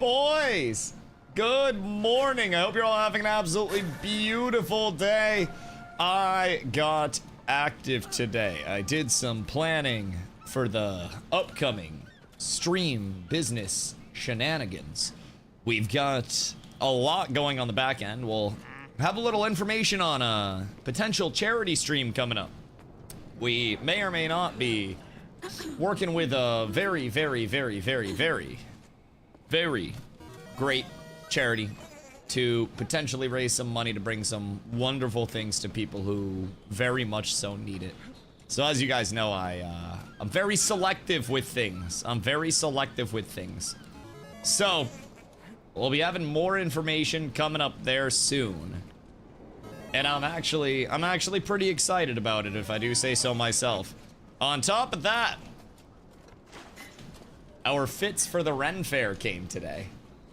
Boys, good morning. I hope you're all having an absolutely beautiful day. I got active today. I did some planning for the upcoming stream business shenanigans. We've got a lot going on the back end. We'll have a little information on a potential charity stream coming up. We may or may not be working with a very great charity to potentially raise some money to bring some wonderful things to people who very much so need it. So as you guys know, I'm very selective with things. So we'll be having more information coming up there soon. And I'm actually pretty excited about it, if I do say so myself. On top of that, our fits for the Ren Fair came today.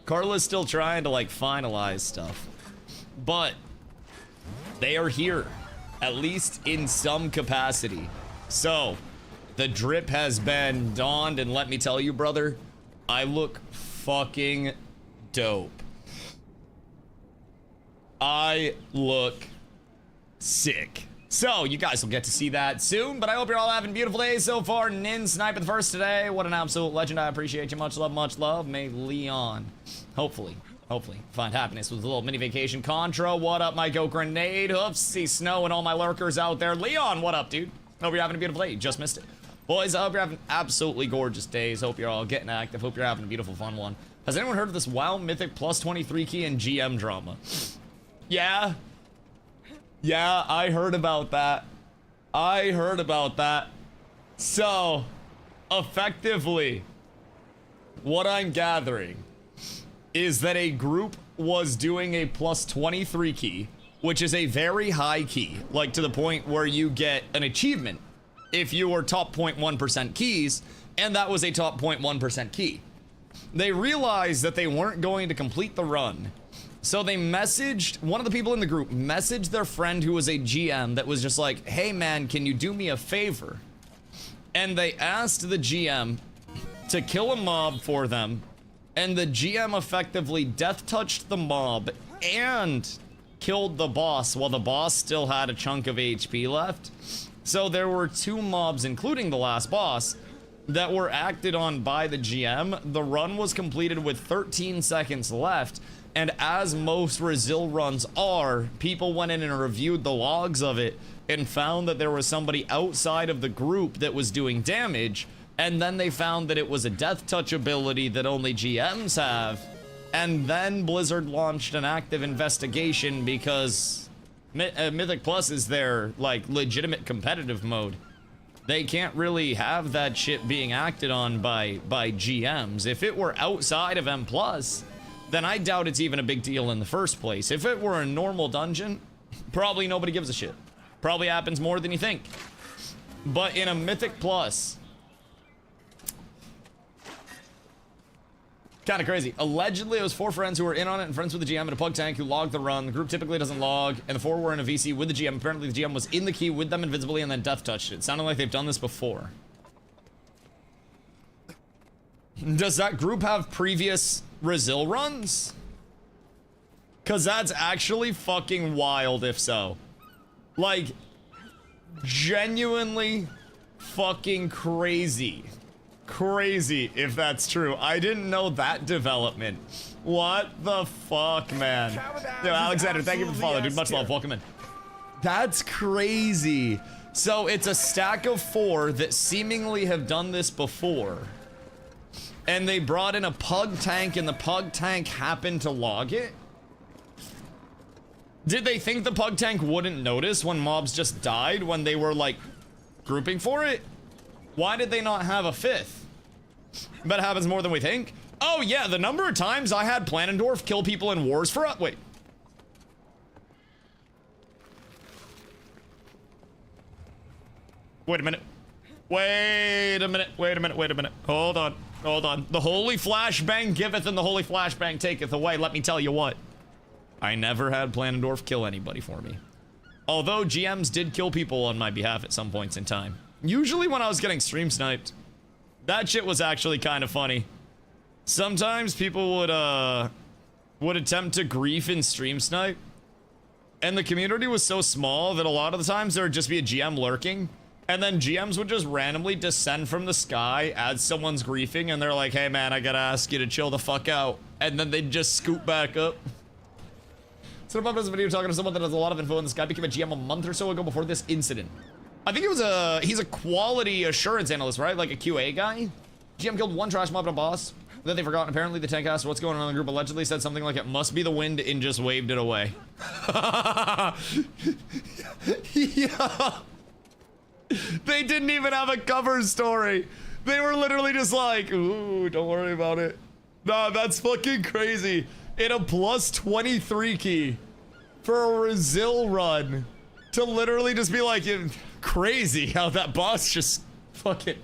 Carla's still trying to like finalize stuff, but they are here, at least in some capacity. So the drip has been donned, and let me tell you, brother, I look fucking dope. I look sick. So you guys will get to see that soon, but I hope you're all having beautiful days so far. Nin sniping the first today. What an absolute legend. I appreciate you. Much love, much love. May Leon hopefully find happiness with a little mini vacation. Contra, what up, my go grenade hoofs? See Snow and all my lurkers out there. Leon, what up, dude? Hope you're having a beautiful day. You just missed it. Boys, I hope you're having absolutely gorgeous days. Hope you're all getting active. Hope you're having a beautiful, fun one. Has anyone heard of this WoW Mythic plus 23 key and GM drama? Yeah, I heard about that. So, effectively, what I'm gathering is that a group was doing a plus 23 key, which is a very high key, like to the point where you get an achievement if you were top 0.1% keys, and that was a top 0.1% key. They realized that they weren't going to complete the run. So they messaged, one of the people in the group messaged their friend who was a GM that was just like, hey man, can you do me a favor? And they asked the GM to kill a mob for them, and the GM effectively death touched the mob and killed the boss while the boss still had a chunk of HP left. So there were 2 mobs, including the last boss, that were acted on by the GM. The run was completed with 13 seconds left. And as most Resil runs are, people went in and reviewed the logs of it and found that there was somebody outside of the group that was doing damage, and then they found that it was a death touch ability that only GMs have, and then Blizzard launched an active investigation because Mythic Plus is their like legitimate competitive mode. They can't really have that shit being acted on by GMs. If it were outside of M+, then I doubt it's even a big deal in the first place. If it were a normal dungeon, probably nobody gives a shit. Probably happens more than you think. But in a Mythic Plus, kind of crazy. Allegedly, it was 4 friends who were in on it and friends with the GM and a pug tank who logged the run. The group typically doesn't log, and the 4 were in a VC with the GM. Apparently, the GM was in the key with them invisibly and then death touched it. Sounding like they've done this before. Does that group have previous Resil runs? Cause that's actually fucking wild if so. Like, genuinely fucking crazy. Crazy if that's true. I didn't know that development. What the fuck, man? Yo, Alexander, thank you for the follow, dude. Much love. Welcome in. That's crazy. So it's a stack of 4 that seemingly have done this before. And they brought in a pug tank, and the pug tank happened to log it? Did they think the pug tank wouldn't notice when mobs just died when they were, like, grouping for it? Why did they not have a 5th? That happens more than we think. Oh, yeah, the number of times I had Planendorf kill people in wars for... Wait. Wait a minute. Wait a minute. Hold on. The holy flashbang giveth and the holy flashbang taketh away. Let me tell you what. I never had Planendorf kill anybody for me. Although GMs did kill people on my behalf at some points in time. Usually when I was getting stream sniped. That shit was actually kind of funny. Sometimes people would attempt to grief and stream snipe, and the community was so small that a lot of the times there would just be a GM lurking, and then GMs would just randomly descend from the sky as someone's griefing, and they're like, hey man, I gotta ask you to chill the fuck out, and then they'd just scoot back up. So about this video talking to someone that has a lot of info in this guy became a GM a month or so ago before this incident. I think it was he's a quality assurance analyst, right? Like a QA guy. GM killed one trash mob and a boss. Then they forgot. Apparently the tank asked what's going on in the group. Allegedly said something like it must be the wind and just waved it away. Yeah. They didn't even have a cover story. They were literally just like, ooh, don't worry about it. Nah, that's fucking crazy. In a plus 23 key for a Brazil run to literally just be like, crazy how that boss just fucking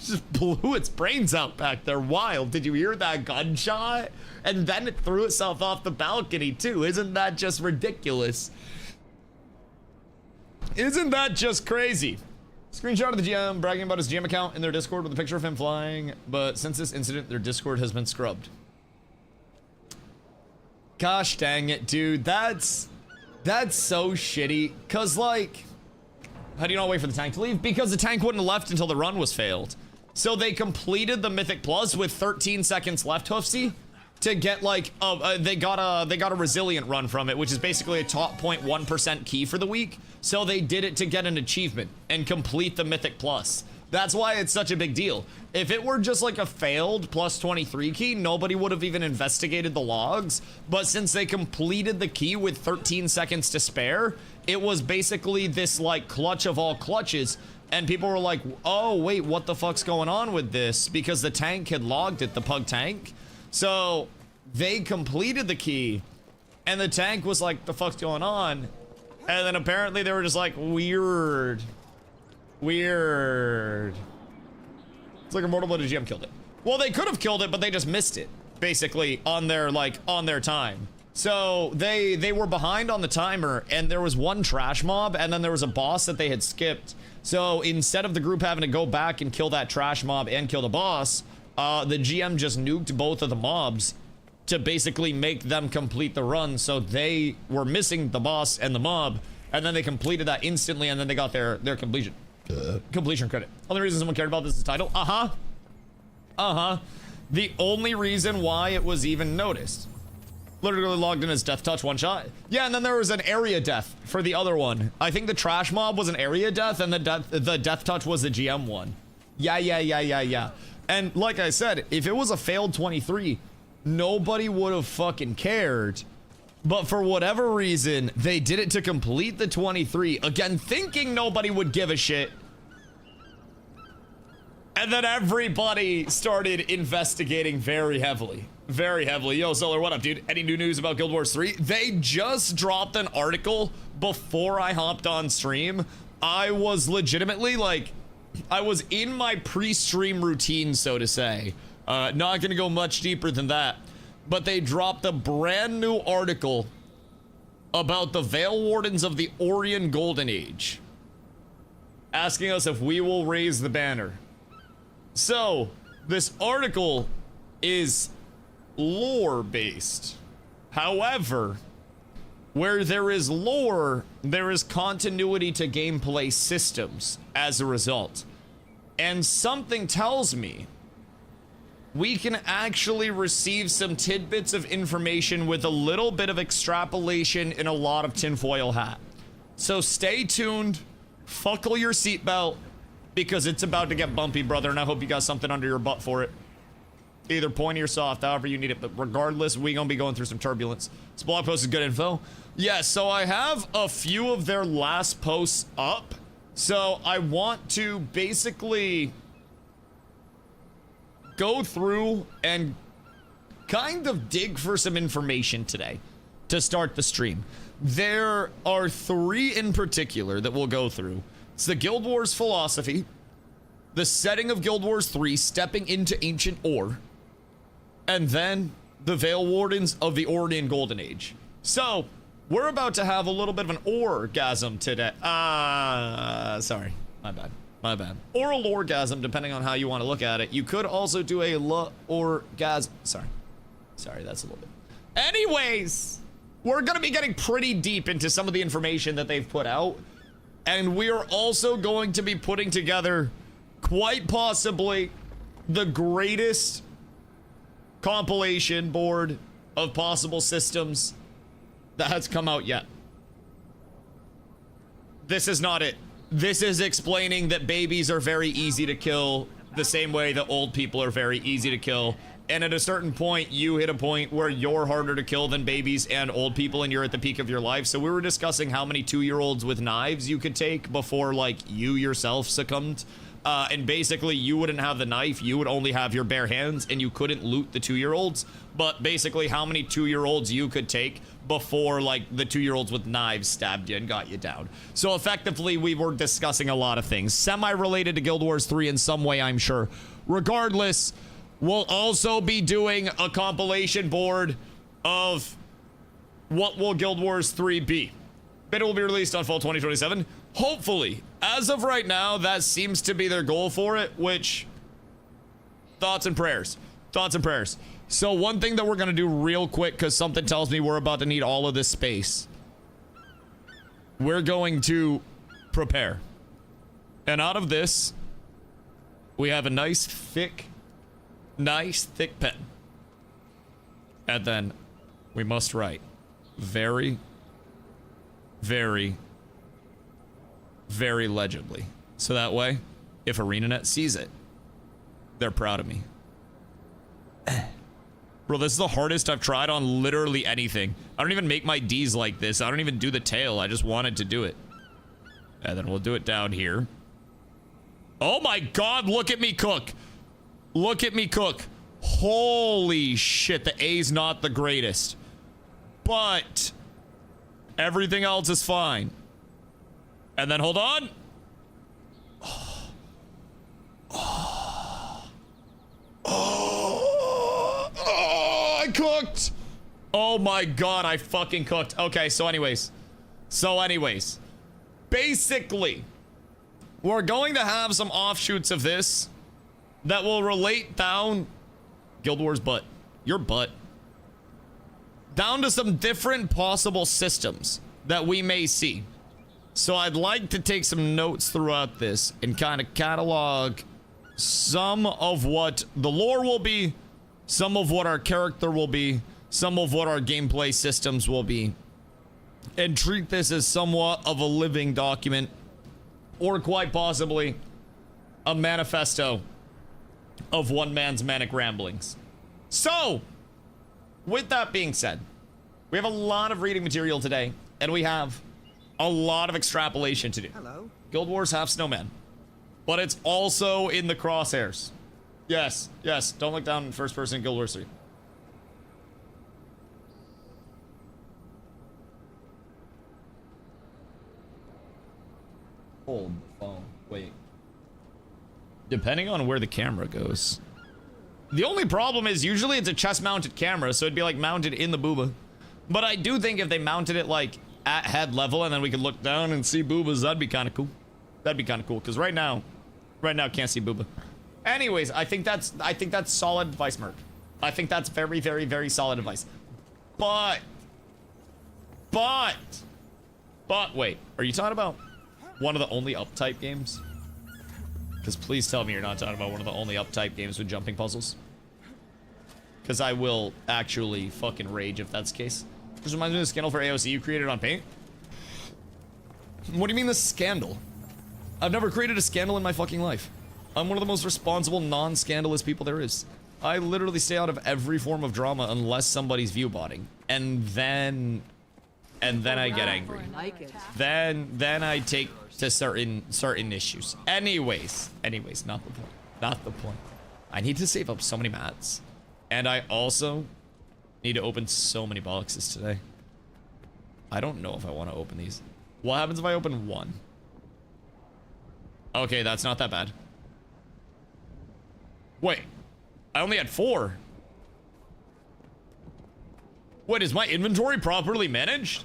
just blew its brains out back there. Wild. Did you hear that gunshot? And then it threw itself off the balcony too. Isn't that just ridiculous? Isn't that just crazy? Screenshot of the GM bragging about his GM account in their Discord with a picture of him flying, but since this incident, their Discord has been scrubbed. Gosh dang it, dude. That's so shitty. Cause like, how do you not wait for the tank to leave? Because the tank wouldn't have left until the run was failed. So they completed the Mythic Plus with 13 seconds left, Hoofsy, to get like, they got a resilient run from it, which is basically a top 0.1% key for the week. So they did it to get an achievement and complete the Mythic Plus. That's why it's such a big deal. If it were just like a failed plus 23 key, nobody would have even investigated the logs. But since they completed the key with 13 seconds to spare, it was basically this like clutch of all clutches. And people were like, oh, wait, what the fuck's going on with this? Because the tank had logged it, the pug tank. So they completed the key and the tank was like, the fuck's going on? And then apparently they were just like, weird. Weird. It's like Immortal Blood GM killed it. Well, they could have killed it, but they just missed it, basically, on their time. So they were behind on the timer, and there was one trash mob, and then there was a boss that they had skipped. So instead of the group having to go back and kill that trash mob and kill the boss, the GM just nuked both of the mobs to basically make them complete the run. So they were missing the boss and the mob, and then they completed that instantly, and then they got their completion. Completion credit. Only reason someone cared about this is the title. The only reason why it was even noticed. Literally logged in as death touch one shot. Yeah, and then there was an area death for the other one. I think the trash mob was an area death, and the death touch was the GM one. Yeah. And like I said, if it was a failed 23, nobody would have fucking cared. But for whatever reason, they did it to complete the 23. Again, thinking nobody would give a shit. And then everybody started investigating very heavily. Very heavily. Yo, Solar, what up, dude? Any new news about Guild Wars 3? They just dropped an article before I hopped on stream. I was legitimately, like, I was in my pre-stream routine, so to say. Not gonna go much deeper than that. But they dropped a brand new article about the Veil Wardens of the Orion Golden Age, asking us if we will raise the banner. So, this article is lore-based. However, where there is lore, there is continuity to gameplay systems as a result. And something tells me we can actually receive some tidbits of information with a little bit of extrapolation and a lot of tinfoil hat. So stay tuned, buckle your seatbelt, because it's about to get bumpy, brother, and I hope you got something under your butt for it. Either pointy or soft, however you need it, but regardless, we gonna be going through some turbulence. This blog post is good info. Yeah, so I have a few of their last posts up, so I want to basically go through and kind of dig for some information today to start the stream. There are three in particular that we'll go through. It's the Guild Wars philosophy, the setting of Guild Wars 3, stepping into ancient ore, and then the Veil Wardens of the Orion Golden Age. So, we're about to have a little bit of an orgasm today. Sorry, my bad. My bad. Oral orgasm, depending on how you want to look at it. You could also do a orgasm. Sorry, that's a little bit. Anyways, we're going to be getting pretty deep into some of the information that they've put out. And we are also going to be putting together, quite possibly, the greatest compilation board of possible systems that has come out yet. This is not it. This is explaining that babies are very easy to kill the same way that old people are very easy to kill. And at a certain point, you hit a point where you're harder to kill than babies and old people, and you're at the peak of your life. So we were discussing how many 2-year-olds with knives you could take before, like, you yourself succumbed. And basically, you wouldn't have the knife, you would only have your bare hands, and you couldn't loot the 2-year-olds. But basically, how many 2-year-olds you could take before, like, the 2-year-olds with knives stabbed you and got you down. So effectively, we were discussing a lot of things, semi-related to Guild Wars 3 in some way, I'm sure. Regardless, we'll also be doing a compilation board of what will Guild Wars 3 be. Beta will be released on fall 2027. Hopefully. As of right now, that seems to be their goal for it, which... Thoughts and prayers. Thoughts and prayers. So one thing that we're going to do real quick, because something tells me we're about to need all of this space. We're going to prepare. And out of this, we have a nice thick pen. And then we must write very, very, very legibly. So that way, if ArenaNet sees it, they're proud of me. Bro, this is the hardest I've tried on literally anything. I don't even make my Ds like this. I don't even do the tail. I just wanted to do it. And then we'll do it down here. Oh my God, look at me cook. Look at me cook. Holy shit, the A's not the greatest. But everything else is fine. And then hold on. I cooked. Oh my God, I fucking cooked. Okay, so anyways. Basically, we're going to have some offshoots of this that will relate down Guild Wars butt. Your butt. Down to some different possible systems that we may see. So I'd like to take some notes throughout this and kind of catalog some of what the lore will be, some of what our character will be, some of what our gameplay systems will be, and treat this as somewhat of a living document, or quite possibly a manifesto of one man's manic ramblings. So, with that being said, we have a lot of reading material today, and we have a lot of extrapolation to do. Hello. Guild Wars half snowman, but it's also in the crosshairs. Yes, don't look down in first person in Guild Wars 3. Hold the phone. Wait. Depending on where the camera goes. The only problem is usually it's a chest-mounted camera, so it'd be like mounted in the booba. But I do think if they mounted it like at head level and then we could look down and see boobas, that'd be kind of cool. That'd be kind of cool because right now can't see booba. Anyways, I think that's solid advice, Merc. I think that's very, very, very solid advice. But wait, are you talking about one of the only up-type games? Because please tell me you're not talking about one of the only up-type games with jumping puzzles. Because I will actually fucking rage if that's the case. This reminds me of the scandal for AOC you created on Paint. What do you mean the scandal? I've never created a scandal in my fucking life. I'm one of the most responsible, non-scandalous people there is. I literally stay out of every form of drama unless somebody's view-botting. And then I get angry. Then I take to certain issues. Anyways, not the point. Not the point. I need to save up so many mats. And I also need to open so many boxes today. I don't know if I want to open these. What happens if I open one? Okay, that's not that bad. Wait, I only had 4. Wait, is my inventory properly managed?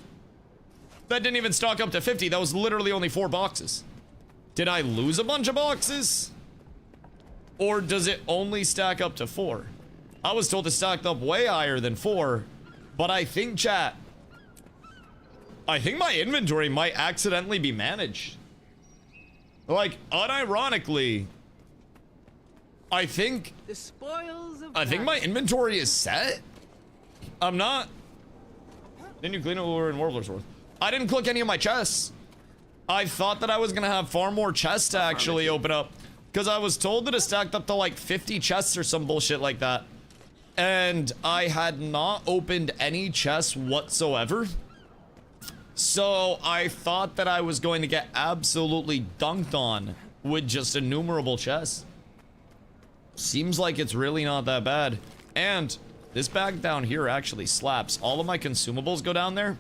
That didn't even stock up to 50. That was literally only 4 boxes. Did I lose a bunch of boxes? Or does it only stack up to 4? I was told it stacked up way higher than 4, but I think, chat, I think my inventory might accidentally be managed. Like, unironically, I think my inventory is set. I'm not. Didn't you clean it over in Warbler's Worth? I didn't click any of my chests. I thought that I was gonna have far more chests to actually open up, because I was told that it stacked up to like 50 chests or some bullshit like that. And I had not opened any chests whatsoever. So I thought that I was going to get absolutely dunked on with just innumerable chests. Seems like it's really not that bad. And this bag down here actually slaps. All of my consumables go down there.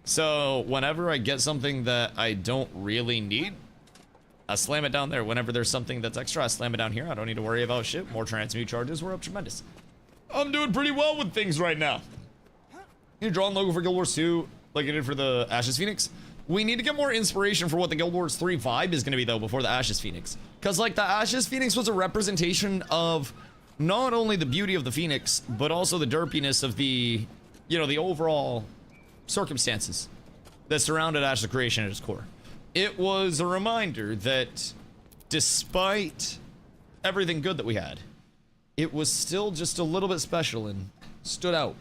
So whenever I get something that I don't really need, I slam it down there. Whenever there's something that's extra, I slam it down here. I don't need to worry about shit. More transmute charges. We're up tremendous. I'm doing pretty well with things right now. You drawing logo for Guild Wars 2 like I did for the Ashes Phoenix? We need to get more inspiration for what the Guild Wars 3 vibe is going to be, though, before the Ashes Phoenix. Because, like, the Ashes Phoenix was a representation of not only the beauty of the Phoenix, but also the derpiness of the, you know, the overall circumstances that surrounded Ashes Creation at its core. It was a reminder that despite everything good that we had, it was still just a little bit special and stood out.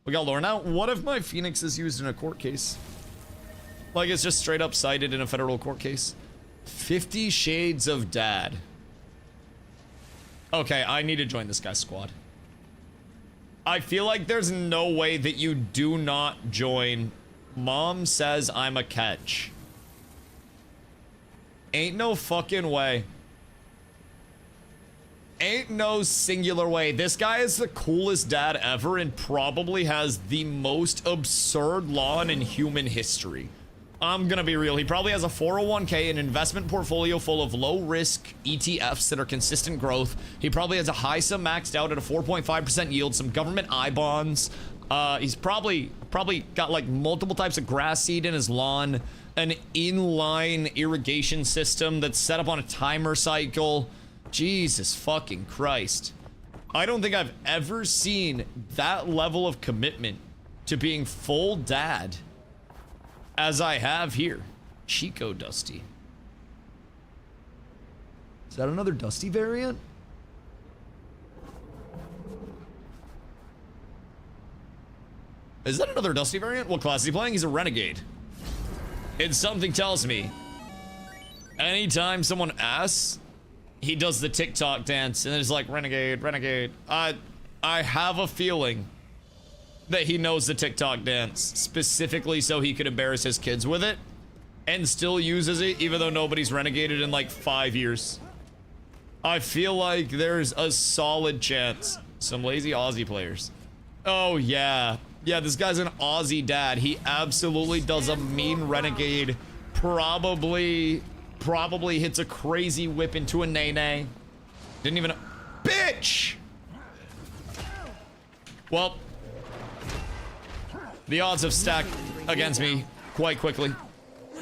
We got lore. Now, what if my Phoenix is used in a court case? Like, it's just straight up cited in a federal court case? 50 Shades of Dad. Okay, I need to join this guy's squad. I feel like there's no way that you do not join Mom Says I'm a Catch. Ain't no fucking way. Ain't no singular way. This guy is the coolest dad ever and probably has the most absurd lawn in human history. I'm gonna be real. He probably has a 401k, an investment portfolio full of low-risk ETFs that are consistent growth. He probably has a HISA maxed out at a 4.5% yield, some government I bonds. He's probably got like multiple types of grass seed in his lawn, an inline irrigation system that's set up on a timer cycle. Jesus fucking Christ. I don't think I've ever seen that level of commitment to being full dad as I have here. Chico Dusty. Is that another Dusty variant? Is that another Dusty variant? What class is he playing? He's a renegade. And something tells me anytime someone asks, he does the TikTok dance and it's like renegade, renegade. I have a feeling that he knows the TikTok dance specifically so he could embarrass his kids with it and still uses it even though nobody's renegaded in like 5 years. I feel like there's a solid chance. Some lazy Aussie players. Oh yeah. Yeah, this guy's an Aussie dad. He absolutely does a mean renegade. Probably hits a crazy whip into a nay-nay. Didn't even... Bitch! Well, the odds have stacked against me quite quickly.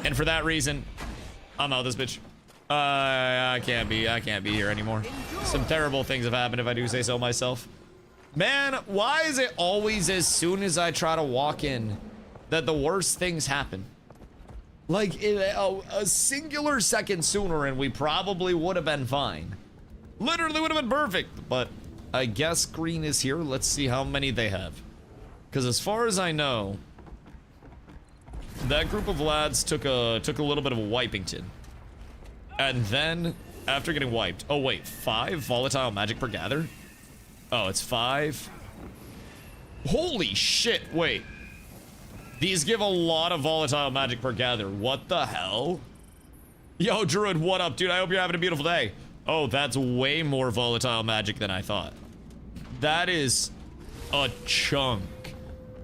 And for that reason, I'm out of this bitch. I can't be here anymore. Some terrible things have happened if I do say so myself. Man, why is it always as soon as I try to walk in that the worst things happen? Like, a singular second sooner and we probably would have been fine. Literally would have been perfect, but I guess green is here. Let's see how many they have. Because as far as I know, that group of lads took a little bit of a wipington. And then, after getting wiped... Oh wait, 5 volatile magic per gather? Oh, it's 5. Holy shit, wait. These give a lot of volatile magic per gather. What the hell? Yo, Druid, what up, dude? I hope you're having a beautiful day. Oh, that's way more volatile magic than I thought. That is a chunk.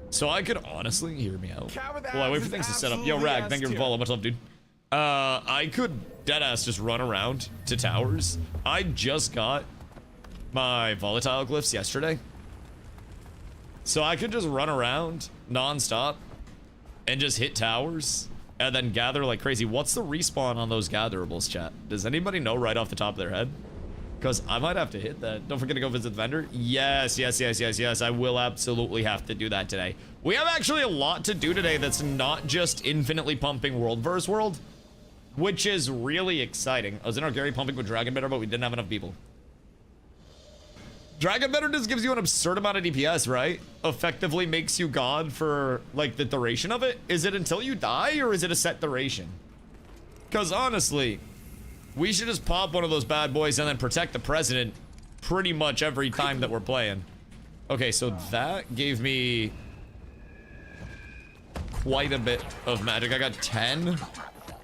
So I could honestly, hear me out. Well, I wait for things to set up. Yo, Rag, thank you for following. Much love, dude. I could deadass just run around to towers. I just got my volatile glyphs yesterday. So I could just run around non-stop and just hit towers and then gather like crazy. What's the respawn on those gatherables, chat? Does anybody know right off the top of their head? Because I might have to hit that. Don't forget to go visit the vendor. Yes, yes, yes, yes, yes. I will absolutely have to do that today. We have actually a lot to do today that's not just infinitely pumping world versus world, which is really exciting. I was in our Gary pumping with Dragon Better, but we didn't have enough people. Dragon Better just gives you an absurd amount of DPS, right? Effectively makes you god for, like, the duration of it. Is it until you die, or is it a set duration? Because, honestly, we should just pop one of those bad boys and then protect the president pretty much every time that we're playing. Okay, so that gave me quite a bit of magic. I got 10, and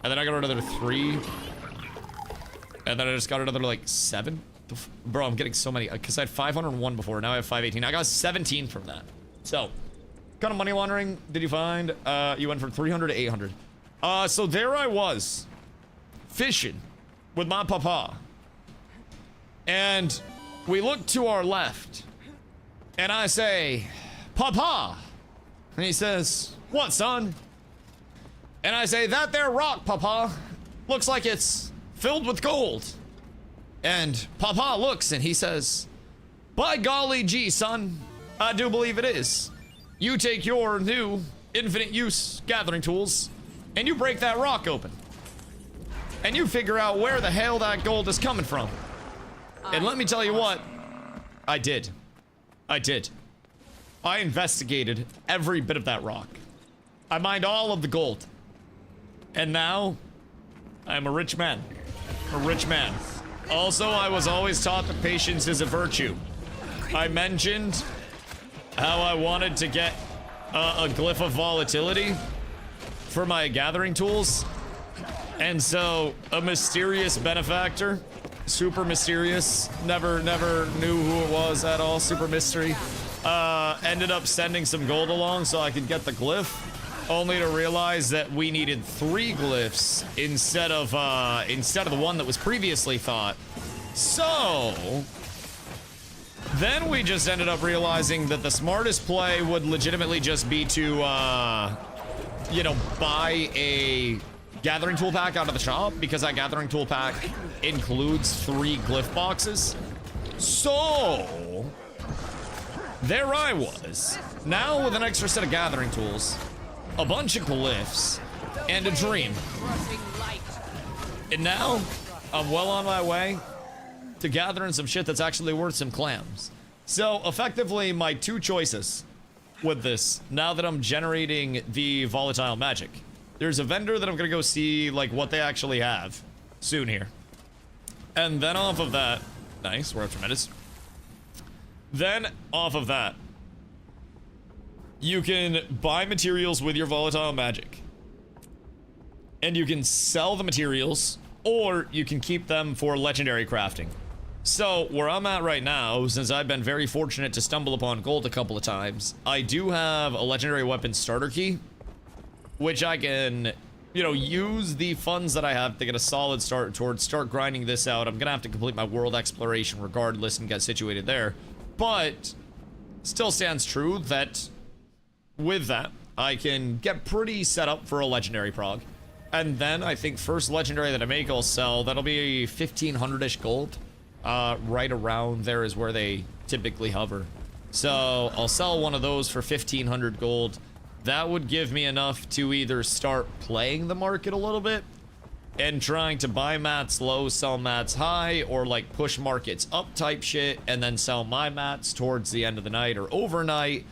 then I got another 3, and then I just got another, like, 7. Bro, I'm getting so many, because I had 501 before, now I have 518. I got 17 from that. So, what kind of money laundering did you find? You went from 300 to 800. So there I was, fishing with my papa. And we look to our left, and I say, Papa! And he says, what, son? And I say, that there rock, Papa, looks like it's filled with gold. And Papa looks and he says, by golly gee, son, I do believe it is. You take your new infinite use gathering tools and you break that rock open. And you figure out where the hell that gold is coming from. And let me tell you what, I did. I did. I investigated every bit of that rock. I mined all of the gold. And now, I'm a rich man. A rich man. Also, I was always taught that patience is a virtue. I mentioned how I wanted to get a glyph of volatility for my gathering tools. And so, a mysterious benefactor, super mysterious, never knew who it was at all, super mystery, ended up sending some gold along so I could get the glyph, only to realize that we needed 3 glyphs instead of the one that was previously thought. So then we just ended up realizing that the smartest play would legitimately just be to, you know, buy a gathering tool pack out of the shop, because that gathering tool pack includes 3 glyph boxes. So there I was, now with an extra set of gathering tools, a bunch of glyphs, and a dream. And now, I'm well on my way to gathering some shit that's actually worth some clams. So, effectively, my 2 choices with this, now that I'm generating the volatile magic. There's a vendor that I'm gonna go see, like, what they actually have soon here. And then off of that, nice, we're at tremendous. Then, off of that, you can buy materials with your volatile magic. And you can sell the materials, or you can keep them for legendary crafting. So, where I'm at right now, since I've been very fortunate to stumble upon gold a couple of times, I do have a legendary weapon starter key, which I can, you know, use the funds that I have to get a solid start towards start grinding this out. I'm gonna have to complete my world exploration regardless and get situated there. But, still stands true that with that, I can get pretty set up for a legendary prog. And then I think first legendary that I make, I'll sell. That'll be 1,500-ish gold. Right around there is where they typically hover. So I'll sell one of those for 1,500 gold. That would give me enough to either start playing the market a little bit and trying to buy mats low, sell mats high, or like push markets up type shit and then sell my mats towards the end of the night or overnight.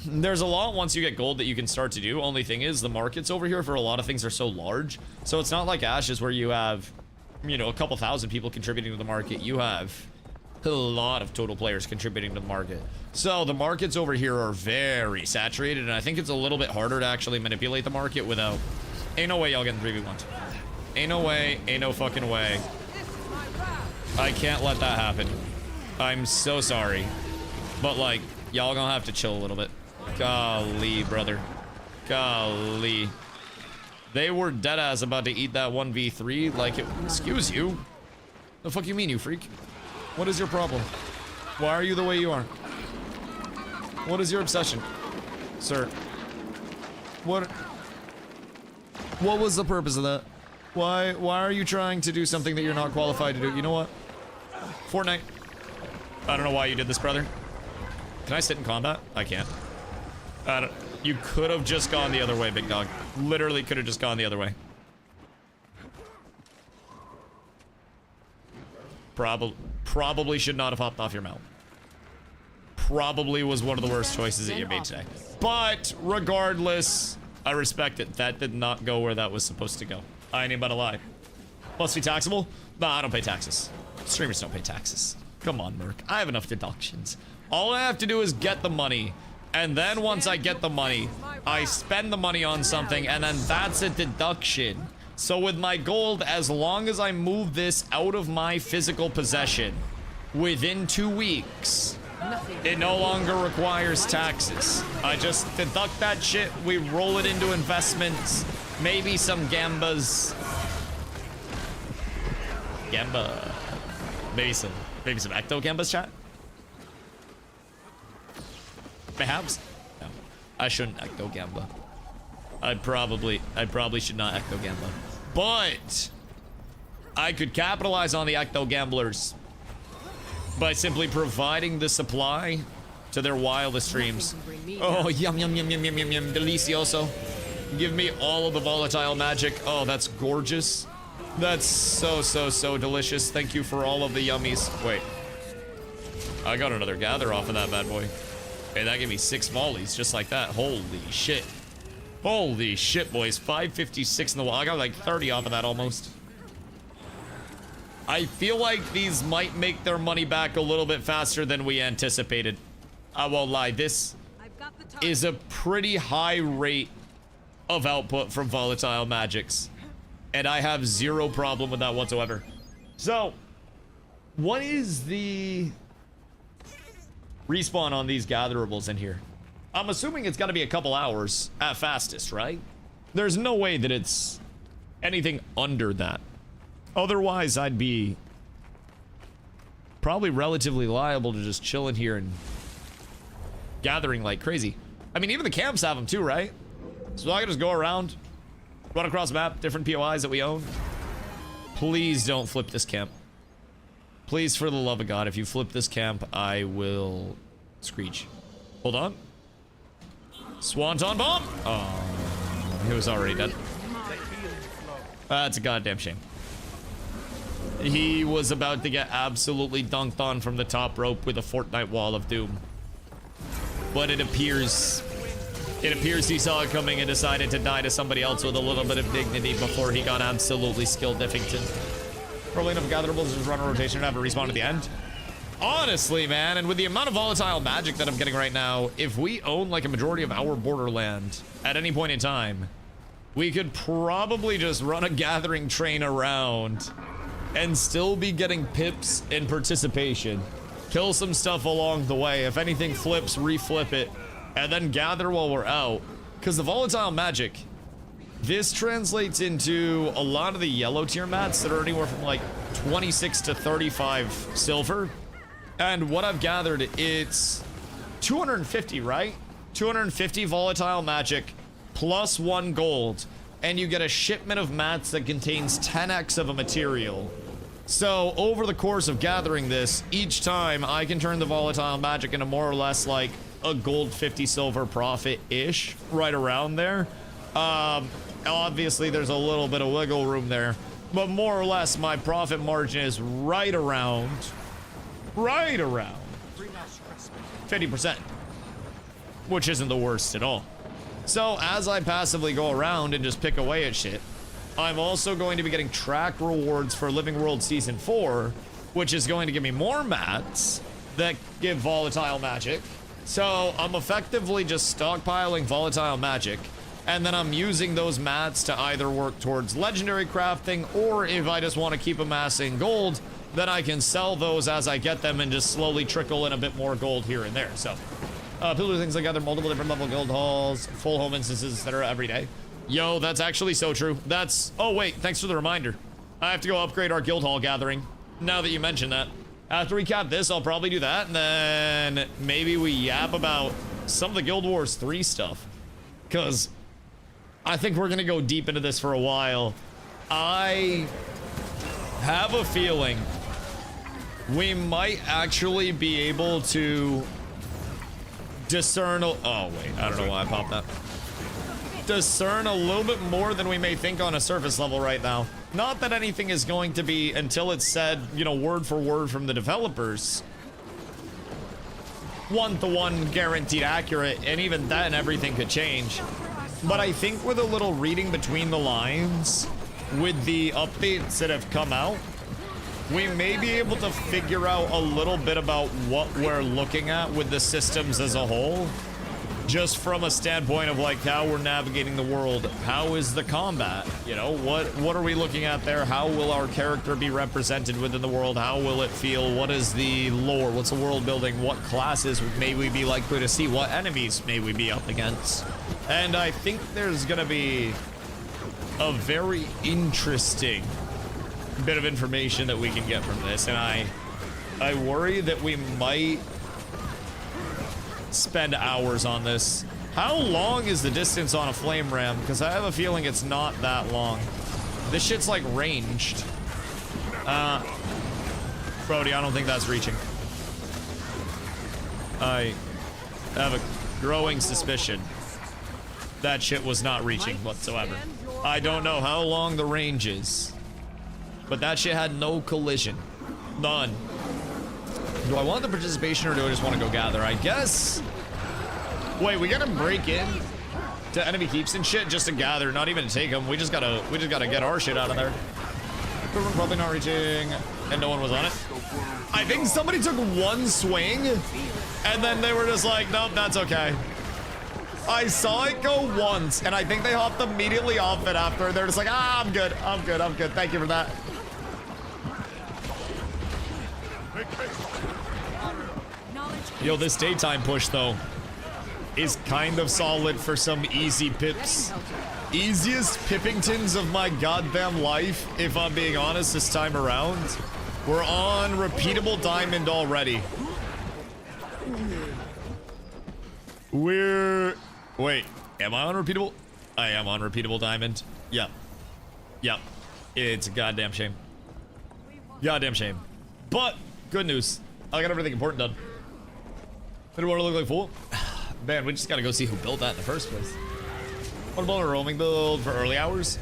There's a lot once you get gold that you can start to do. Only thing is, the markets over here for a lot of things are so large. So it's not like Ashes where you have, you know, a couple thousand people contributing to the market. You have a lot of total players contributing to the market. So the markets over here are very saturated, and I think it's a little bit harder to actually manipulate the market without... Ain't no way y'all getting 3v1. Ain't no way, ain't no fucking way. I can't let that happen. I'm so sorry. But like, y'all gonna have to chill a little bit. Golly, brother. Golly. They were deadass about to eat that 1v3 like it... Excuse you? The fuck you mean, you freak? What is your problem? Why are you the way you are? What is your obsession? Sir. What... What was the purpose of that? Why are you trying to do something that you're not qualified to do? You know what? Fortnite. I don't know why you did this, brother. Can I sit in combat? I can't. You could have just gone the other way, big dog. Literally could have just gone the other way. Probably should not have hopped off your mount. Probably was one of the worst choices that you made today. But regardless, I respect it. That did not go where that was supposed to go. I ain't about to lie. Must be taxable? Nah, I don't pay taxes. Streamers don't pay taxes. Come on, Merc. I have enough deductions. All I have to do is get the money. And then once I get the money, I spend the money on something, and then that's a deduction. So with my gold, as long as I move this out of my physical possession within 2 weeks, it no longer requires taxes. I just deduct that shit, we roll it into investments, maybe some gambas. Gamba. Maybe some ecto gambas, chat? Perhaps? No. I shouldn't ecto gamba. I probably should not ecto gamba. But I could capitalize on the ecto gamblers by simply providing the supply to their wildest dreams. Oh, yum, yum, yum, yum, yum, yum, yum, delicioso. Give me all of the volatile magic. Oh, that's gorgeous. That's so, so, so delicious. Thank you for all of the yummies. Wait. I got another gather off of that bad boy. Hey, that gave me 6 volleys just like that. Holy shit. Holy shit, boys. 556 in the wall. I got like 30 off of that almost. I feel like these might make their money back a little bit faster than we anticipated. I won't lie. This is a pretty high rate of output from volatile magics. And I have zero problem with that whatsoever. So, what is the respawn on these gatherables in here? I'm assuming it's got to be a couple hours at fastest, right? There's no way that it's anything under that. Otherwise, I'd be probably relatively liable to just chill in here and gathering like crazy. I mean, even the camps have them too, right? So I can just go around, run across the map, different POIs that we own. Please don't flip this camp. Please, for the love of God, if you flip this camp, I will screech. Hold on. Swanton bomb! Oh, he was already dead. That's a goddamn shame. He was about to get absolutely dunked on from the top rope with a Fortnite wall of doom. But it appears he saw it coming and decided to die to somebody else with a little bit of dignity before he got absolutely skilled Diffington. Probably enough gatherables to just run a rotation and have a respawn at the end. Honestly, man, and with the amount of volatile magic that I'm getting right now, if we own like a majority of our borderland at any point in time, we could probably just run a gathering train around and still be getting pips in participation. Kill some stuff along the way. If anything flips, reflip it, and then gather while we're out. Because the volatile magic, this translates into a lot of the yellow tier mats that are anywhere from like 26 to 35 silver. And what I've gathered, it's 250, right? 250 volatile magic plus 1 gold. And you get a shipment of mats that contains 10x of a material. So over the course of gathering this, each time I can turn the volatile magic into more or less like a gold 50 silver profit-ish, right around there. Obviously there's a little bit of wiggle room there, but more or less my profit margin is right around 50%, which isn't the worst at all. So as I passively go around and just pick away at shit, I'm also going to be getting track rewards for Living World Season 4, which is going to give me more mats that give volatile magic. So I'm effectively just stockpiling volatile magic, and then I'm using those mats to either work towards legendary crafting, or if I just want to keep amassing gold, then I can sell those as I get them and just slowly trickle in a bit more gold here and there. So pillar things like gather multiple different level guild halls, full home instances, etc. every day. Yo, that's actually so true. That's... Oh, wait. Thanks for the reminder. I have to go upgrade our guild hall gathering, now that you mention that. After we cap this, I'll probably do that, and then maybe we yap about some of the Guild Wars 3 stuff. Because I think we're gonna go deep into this for a while. I have a feeling we might actually be able to discern oh wait, I don't know why I popped that. Discern a little bit more than we may think on a surface level right now. Not that anything is going to be, until it's said, you know, word for word from the developers, one-to-one guaranteed accurate, and even then everything could change. But I think with a little reading between the lines, with the updates that have come out, we may be able to figure out a little bit about what we're looking at with the systems as a whole. Just from a standpoint of like how we're navigating the world. How is the combat? You know, what are we looking at there? How will our character be represented within the world? How will it feel? What is the lore? What's the world building? What classes may we be likely to see? What enemies may we be up against? And I think there's gonna be a very interesting bit of information that we can get from this, and I worry that we might spend hours on this. How long is the distance on a flame ram? Because I have a feeling it's not that long. This shit's like ranged. Brody, I don't think that's reaching. I have a growing suspicion that shit was not reaching whatsoever. I don't know how long the range is, but that shit had no collision. None. Do I want the participation or do I just want to go gather? I guess. Wait, we gotta break in to enemy keeps and shit just to gather, not even to take them. We just gotta get our shit out of there. Everyone probably not reaching, and no one was on it. I think somebody took one swing, and then they were just like, nope, that's okay. I saw it go once, and I think they hopped immediately off it after. They're just like, ah, I'm good, I'm good, I'm good. Thank you for that. Yo, this daytime push, though, is kind of solid for some easy pips. Easiest Pippingtons of my goddamn life, if I'm being honest, this time around. We're on repeatable diamond already. Wait, am I on repeatable? I am on repeatable diamond. Yep. Yep. It's a goddamn shame. Goddamn shame. But, good news. I got everything important done. Didn't want to look like a fool. Man, we just gotta go see who built that in the first place. What about a roaming build for early hours?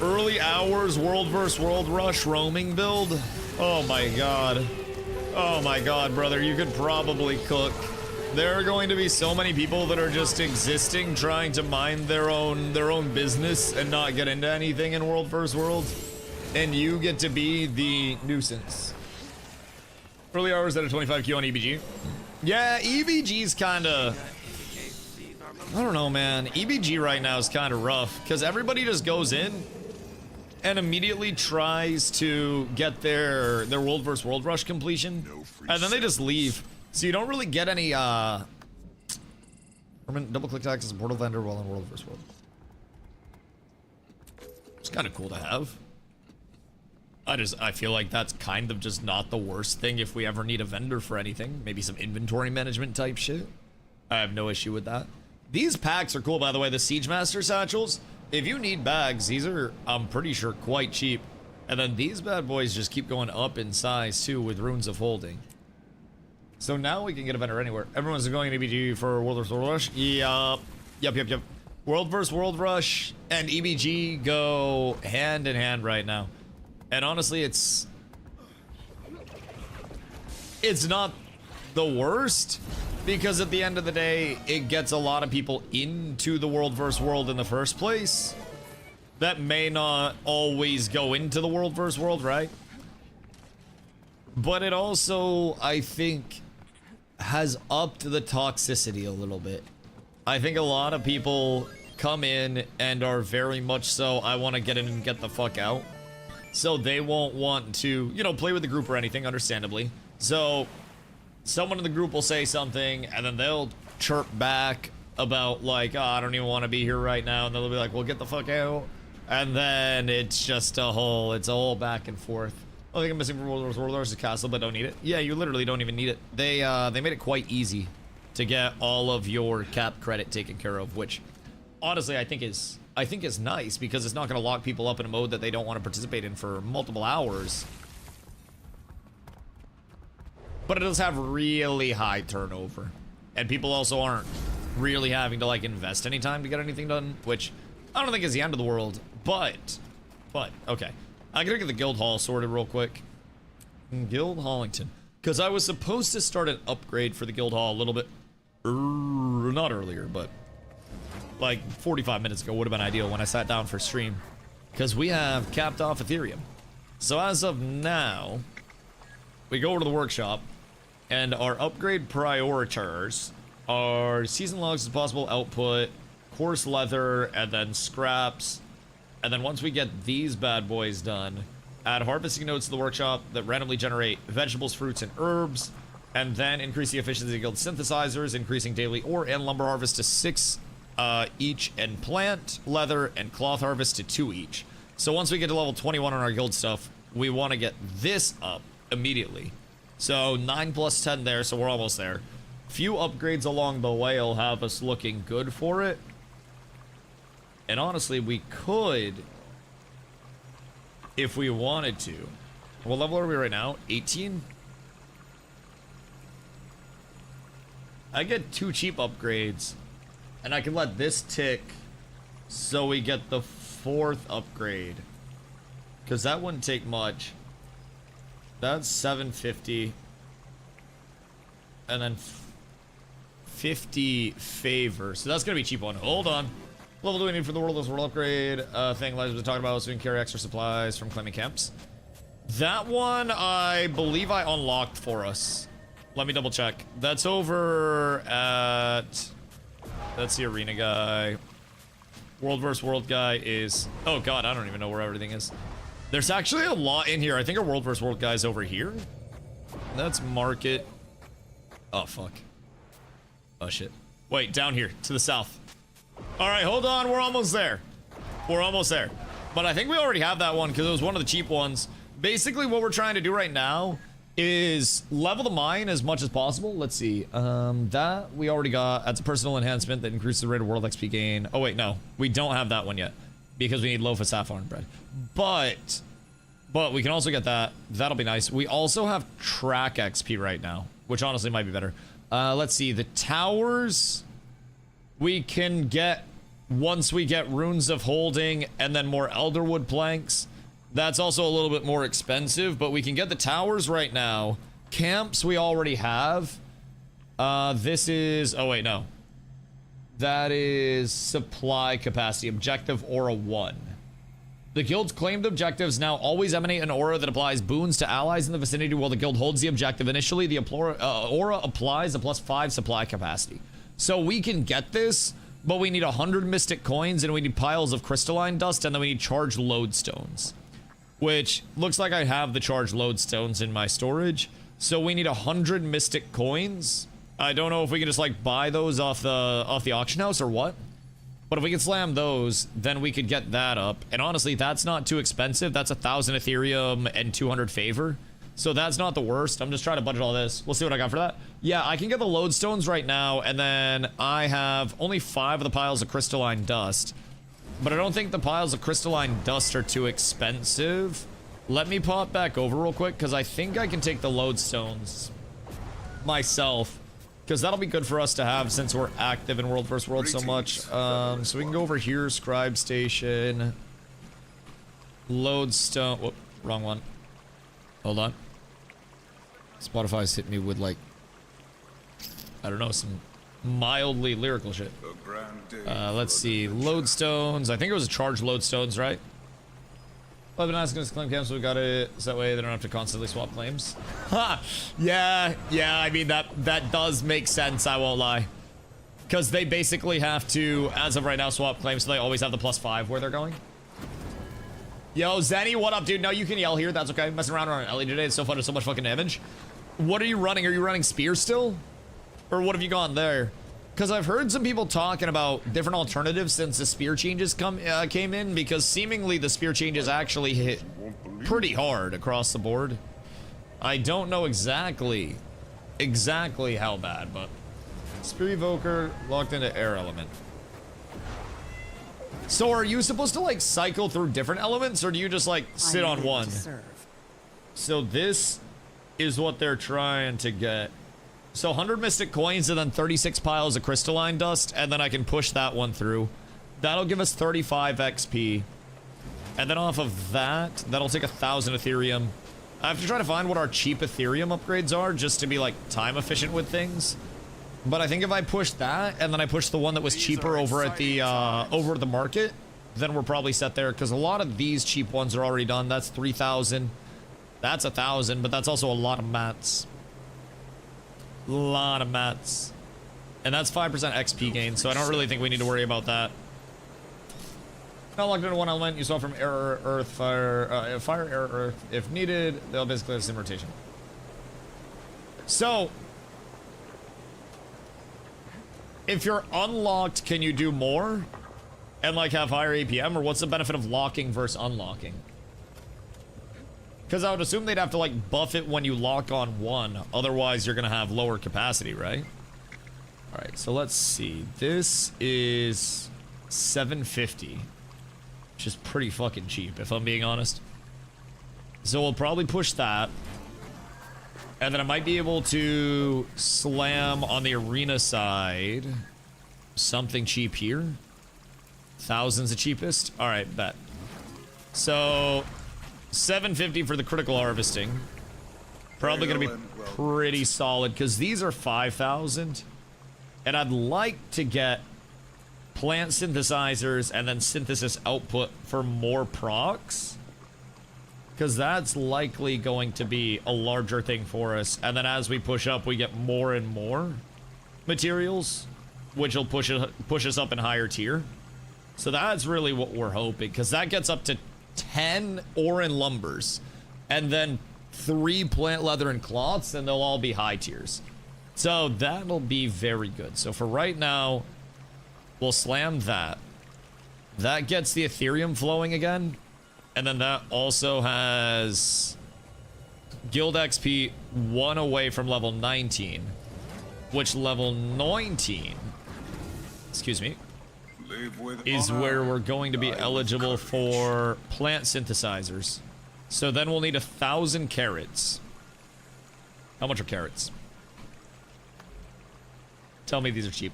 Early hours, world vs. world rush roaming build? Oh my god. Oh my god, brother, you could probably cook. There are going to be so many people that are just existing, trying to mind their own business and not get into anything in world vs. world. And you get to be the nuisance. Early hours at a 25Q on EBG. Yeah, EBG's kinda... I don't know, man. EBG right now is kinda rough, because everybody just goes in and immediately tries to get their world vs. world rush completion, and then they just leave. So you don't really get any, double-click to access a portal vendor while in world vs. world. It's kinda cool to have. I feel like that's kind of just not the worst thing if we ever need a vendor for anything. Maybe some inventory management type shit. I have no issue with that. These packs are cool, by the way. The Siege Master satchels. If you need bags, these are, I'm pretty sure, quite cheap. And then these bad boys just keep going up in size, too, with Runes of Holding. So now we can get a vendor anywhere. Everyone's going to EBG for World vs. World Rush. Yup. Yep. World vs. World Rush and EBG go hand in hand right now. And honestly, it's not the worst, because at the end of the day, it gets a lot of people into the world vs. world in the first place that may not always go into the world vs. world, right? But it also, I think, has upped the toxicity a little bit. I think a lot of people come in and are very much so, I want to get in and get the fuck out. So they won't want to, you know, play with the group or anything, understandably. So someone in the group will say something, and then they'll chirp back about, like, oh, I don't even want to be here right now. And they'll be like, well, get the fuck out. And then it's just it's a whole back and forth. I think I'm missing from World Wars Warlords' castle, but don't need it. Yeah, you literally don't even need it. They made it quite easy to get all of your cap credit taken care of, which honestly I think is nice because it's not going to lock people up in a mode that they don't want to participate in for multiple hours. But it does have really high turnover. And people also aren't really having to like invest any time to get anything done, which I don't think is the end of the world, but okay. I gotta get the guild hall sorted real quick. Guild Hollington. Because I was supposed to start an upgrade for the guild hall a little bit, not earlier, but like 45 minutes ago would have been ideal when I sat down for stream. Because we have capped off Ethereum. So as of now, we go over to the workshop, and our upgrade prioritars are season logs as possible output, coarse leather, and then scraps. And then once we get these bad boys done, add harvesting nodes to the workshop that randomly generate vegetables, fruits, and herbs, and then increase the efficiency of guild synthesizers, increasing daily ore and lumber harvest to 6 each, and plant, leather, and cloth harvest to 2 each. So once we get to level 21 on our guild stuff, we want to get this up immediately. So 9 plus 10 there, so we're almost there. Few upgrades along the way will have us looking good for it. And honestly, we could, if we wanted to. What level are we right now? 18? I get 2 cheap upgrades, and I can let this tick so we get the 4th upgrade. Because that wouldn't take much. That's 750. And then 50 favor. So that's going to be a cheap one. Hold on. What level do we need for the world upgrade thing Liza was talking about, so we can carry extra supplies from claiming camps? That one, I believe I unlocked for us. Let me double check. That's over at... That's the arena guy. World vs. World guy is... Oh god, I don't even know where everything is. There's actually a lot in here. I think our World vs. World guy is over here. That's market. Oh, fuck. Oh, shit. Wait, down here, to the south. Alright, hold on, we're almost there. We're almost there. But I think we already have that one because it was one of the cheap ones. Basically, what we're trying to do right now is level the mine as much as possible. Let's see. That we already got. That's a personal enhancement that increases the rate of world XP gain. Oh, wait, no. We don't have that one yet because we need loaf of saffron bread. But we can also get that. That'll be nice. We also have track XP right now, which honestly might be better. Let's see. The towers... We can get, once we get runes of holding and then more elderwood planks. That's also a little bit more expensive, but we can get the towers right now. Camps we already have. This is, oh wait, no. That is supply capacity, objective aura 1. The guild's claimed objectives now always emanate an aura that applies boons to allies in the vicinity while the guild holds the objective. Initially, the aura applies a +5 supply capacity. So we can get this, but we need 100 mystic coins, and we need piles of crystalline dust, and then we need charged lodestones. Which looks like I have the charged lodestones in my storage. So we need 100 mystic coins. I don't know if we can just like buy those off the auction house or what. But if we can slam those, then we could get that up. And honestly, that's not too expensive. That's 1,000 Ethereum and 200 favor. So that's not the worst. I'm just trying to budget all this. We'll see what I got for that. Yeah, I can get the lodestones right now, and then I have only 5 of the piles of crystalline dust. But I don't think the piles of crystalline dust are too expensive. Let me pop back over real quick, because I think I can take the lodestones myself. Because that'll be good for us to have since we're active in World vs. World so much. So we can go over here, Scribe Station. Lodestone. Whoop, wrong one. Hold on. Spotify's hit me with like, I don't know, some mildly lyrical shit. Let's see, lodestones. I think it was a charged lodestones, right? I've been asking us to claim camps, so we got it. So that way they don't have to constantly swap claims. Ha! Yeah, I mean, that does make sense, I won't lie. Because they basically have to, as of right now, swap claims, so they always have the +5 where they're going. Yo, Zenny, what up, dude? No, you can yell here. That's okay. Messing around on Ellie today. It's so fun. There's so much fucking damage. What are you running? Are you running Spear still? Or what have you gone there? Because I've heard some people talking about different alternatives since the Spear changes came in. Because seemingly the Spear changes actually hit pretty hard across the board. I don't know exactly how bad, but... Spear Evoker locked into Air Element. So are you supposed to like cycle through different elements, or do you just like sit on one? So this is what they're trying to get. So 100 mystic coins and then 36 piles of crystalline dust, and then I can push that one through. That'll give us 35 XP. And then off of that, that'll take 1,000 Ethereum. I have to try to find what our cheap Ethereum upgrades are, just to be like time efficient with things. But I think if I push that, and then I push the one that was cheaper over at the market, then we're probably set there, because a lot of these cheap ones are already done. That's 3,000. That's 1,000, but that's also a lot of mats. Lot of mats. And that's 5% XP gain, so I don't really think we need to worry about that. Not locked into one element. You saw from air, earth, fire, fire, air, earth. If needed, they'll basically have the same rotation. So, if you're unlocked, can you do more? And like have higher APM? Or what's the benefit of locking versus unlocking? Because I would assume they'd have to like buff it when you lock on one. Otherwise, you're going to have lower capacity, right? Alright, so let's see. This is 750. Which is pretty fucking cheap, if I'm being honest. So we'll probably push that. And then I might be able to slam on the arena side something cheap here. 1,000's the cheapest. Alright, bet. So 750 for the critical harvesting. Probably gonna be pretty solid, because these are 5,000. And I'd like to get plant synthesizers and then synthesis output for more procs, because that's likely going to be a larger thing for us. And then as we push up, we get more and more materials, which will push us up in higher tier. So that's really what we're hoping, because that gets up to 10 ore and lumbers, and then 3 plant leather and cloths, and they'll all be high tiers. So that'll be very good. So for right now, we'll slam that. That gets the Ethereum flowing again. And then that also has Guild XP 1 away from level 19. Which level 19, excuse me, is where we're going to be eligible for plant synthesizers. So then we'll need 1,000 carrots. How much are carrots? Tell me these are cheap.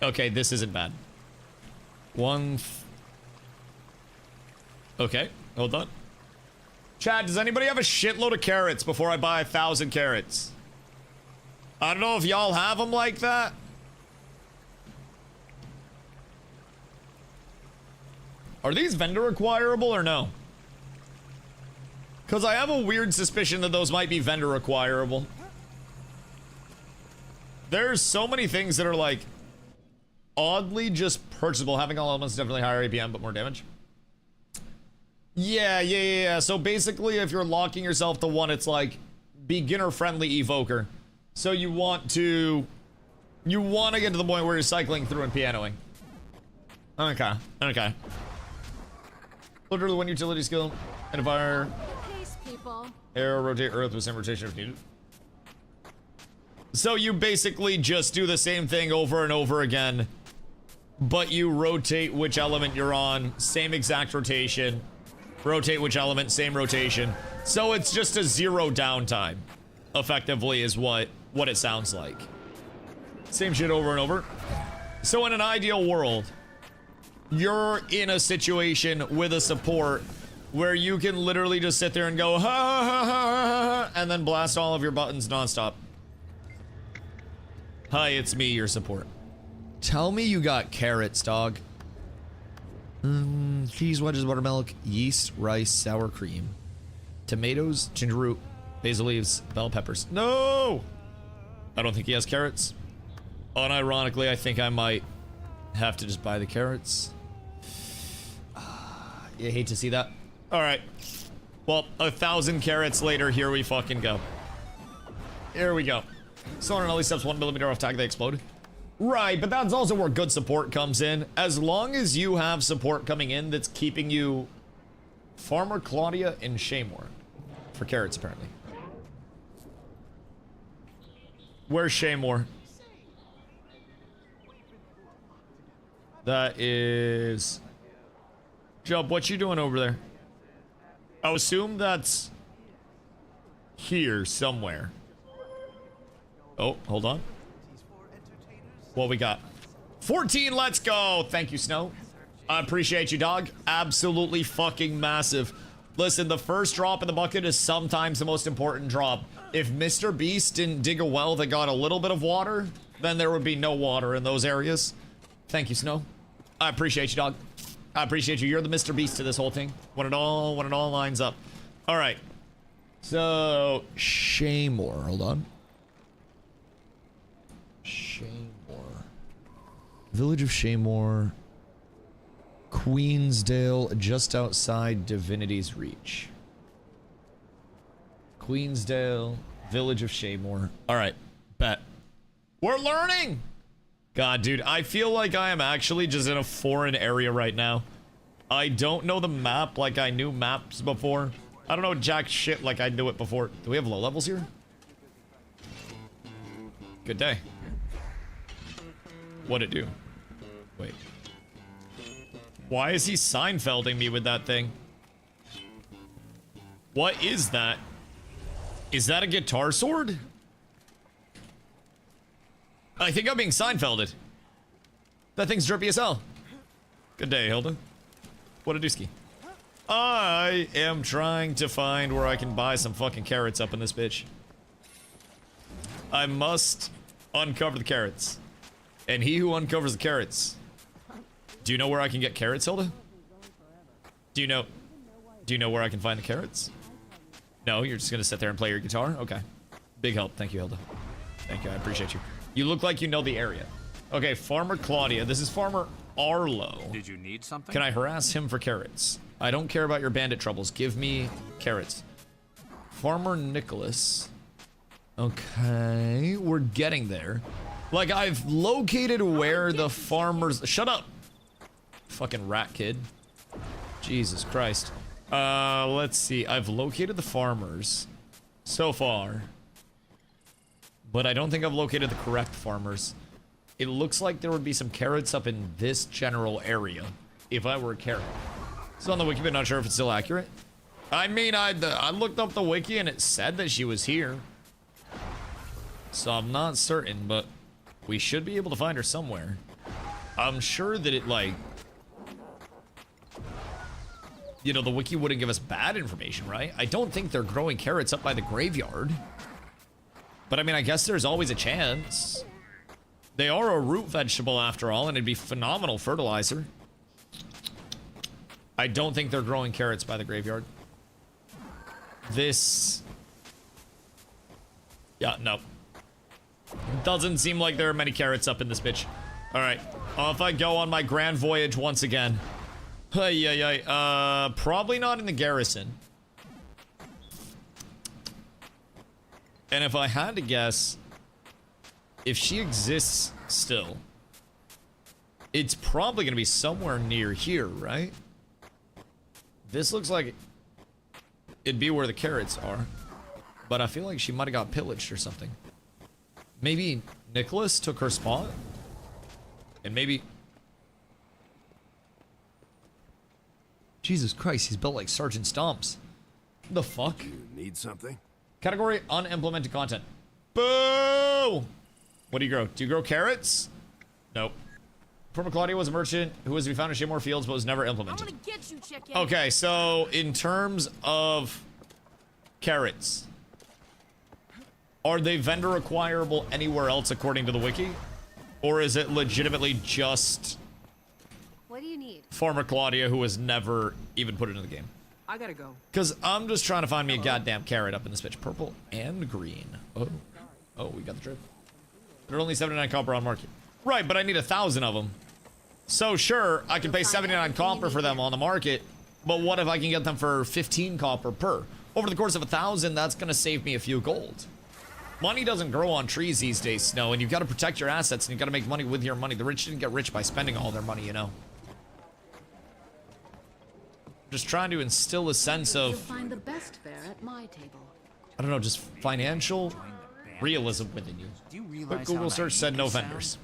Okay, this isn't bad. Okay, hold on. Chad, does anybody have a shitload of carrots before I buy 1,000 carrots? I don't know if y'all have them like that. Are these vendor acquirable or no? Because I have a weird suspicion that those might be vendor acquirable. There's so many things that are like oddly just purchasable. Having all elements definitely higher APM but more damage. Yeah. So basically, if you're locking yourself to one, it's like beginner friendly evoker. So you want to get to the point where you're cycling through and pianoing. Okay. Literally one utility skill and a fire. Air, rotate earth with same rotation if needed. So you basically just do the same thing over and over again, but you rotate which element you're on, same exact rotation. Rotate which element, same rotation. So it's just a zero downtime, effectively, is what it sounds like. Same shit over and over. So in an ideal world, you're in a situation with a support where you can literally just sit there and go, ha ha ha ha ha, and then blast all of your buttons nonstop. Hi, it's me, your support. Tell me you got carrots, dog. Cheese wedges, buttermilk, yeast, rice, sour cream, tomatoes, ginger root, basil leaves, bell peppers. No! I don't think he has carrots. Unironically, I think I might have to just buy the carrots. You hate to see that. Alright. Well, 1,000 carrots later, here we fucking go. Here we go. Someone only steps 1 millimeter off tag, they explode. Right, but that's also where good support comes in. As long as you have support coming in that's keeping you... Farmer Claudia and Shaymore. For carrots, apparently. Where's Shaymore? That is... Jump, what you doing over there? I assume that's here somewhere. Oh, hold on. What we got? 14, let's go. Thank you, Snow. I appreciate you, dog. Absolutely fucking massive. Listen, the first drop in the bucket is sometimes the most important drop. If Mr. Beast didn't dig a well that got a little bit of water, then there would be no water in those areas. Thank you, Snow. I appreciate you, dog. I appreciate you. You're the Mr. Beast to this whole thing. When it all lines up. All right. So, Shaymore. Hold on. Shaymore. Village of Shaymore. Queensdale, just outside Divinity's Reach. Queensdale, Village of Shaymore. All right, bet. We're learning! God, dude, I feel like I am actually just in a foreign area right now. I don't know the map like I knew maps before. I don't know jack shit like I knew it before. Do we have low levels here? Good day. What'd it do? Wait. Why is he Seinfelding me with that thing? What is that? Is that a guitar sword? I think I'm being Seinfelded. That thing's drippy as hell. Good day, Hilda. What a dooski. I am trying to find where I can buy some fucking carrots up in this bitch. I must uncover the carrots. And he who uncovers the carrots. Do you know where I can get carrots, Hilda? Do you know where I can find the carrots? No, you're just gonna sit there and play your guitar? Okay. Big help. Thank you, Hilda. Thank you, I appreciate you. You look like you know the area. Okay, Farmer Claudia. This is Farmer Arlo. Did you need something? Can I harass him for carrots? I don't care about your bandit troubles. Give me carrots. Farmer Nicholas. Okay, we're getting there. Like, I've located where the farmers... Shut up! Fucking rat kid. Jesus Christ. Let's see. I've located the farmers so far. But I don't think I've located the correct farmers. It looks like there would be some carrots up in this general area if I were a carrot. It's on the wiki, but not sure if it's still accurate. I mean, I looked up the wiki and it said that she was here. So I'm not certain, but we should be able to find her somewhere. I'm sure that it, like... You know, the wiki wouldn't give us bad information, right? I don't think they're growing carrots up by the graveyard. But I mean, I guess there's always a chance. They are a root vegetable after all, and it'd be phenomenal fertilizer. I don't think they're growing carrots by the graveyard. This... Yeah, no. Doesn't seem like there are many carrots up in this bitch. Alright, off I go on my grand voyage once again. Probably not in the garrison. And if I had to guess, if she exists still, it's probably gonna be somewhere near here, right? This looks like it'd be where the carrots are, but I feel like she might have got pillaged or something. Maybe Nicholas took her spot? And maybe... Jesus Christ, he's built like Sergeant Stomps. The fuck? You need something? Category unimplemented content. Boo! What do you grow? Do you grow carrots? Nope. Former Claudia was a merchant who was to be found in Shaymore Fields but was never implemented. I'm gonna get you, chicken. Okay, so in terms of carrots, are they vendor acquirable anywhere else according to the wiki? Or is it legitimately just What do you need? Farmer Claudia who was never even put into the game? I gotta go. Because I'm just trying to find me a goddamn carrot up in this bitch. Purple and green. Oh, we got the drip. They're only 79 copper on market. Right, but I need 1,000 of them. So sure, I can pay 79 copper for them on the market, but what if I can get them for 15 copper per? Over the course of 1,000, that's gonna save me a few gold. Money doesn't grow on trees these days, Snow, and you've got to protect your assets and you've got to make money with your money. The rich didn't get rich by spending all their money, you know. Just trying to instill a sense of... You'll find the best fare at my table. I don't know, just financial realism within you. Do you realize Quick Google how search naive said no you sound? vendors.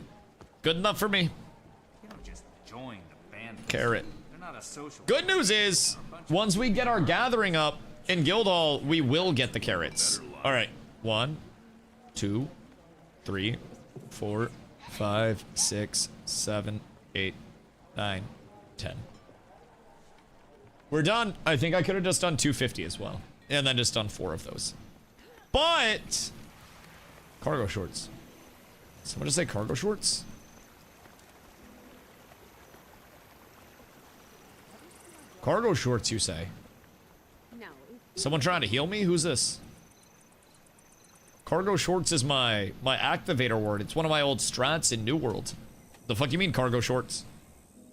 Good enough for me. You don't just carrot. They're not a social. Good news is, once we get our gathering up in Guildhall, we will get the carrots. All right, 1, 2, 3, 4, 5, 6, 7, 8, 9, 10. We're done. I think I could have just done 250 as well, and then just done 4 of those. But cargo shorts. Someone just say cargo shorts? Cargo shorts, you say? No. Someone trying to heal me? Who's this? Cargo shorts is my activator word. It's one of my old strats in New World. The fuck you mean cargo shorts?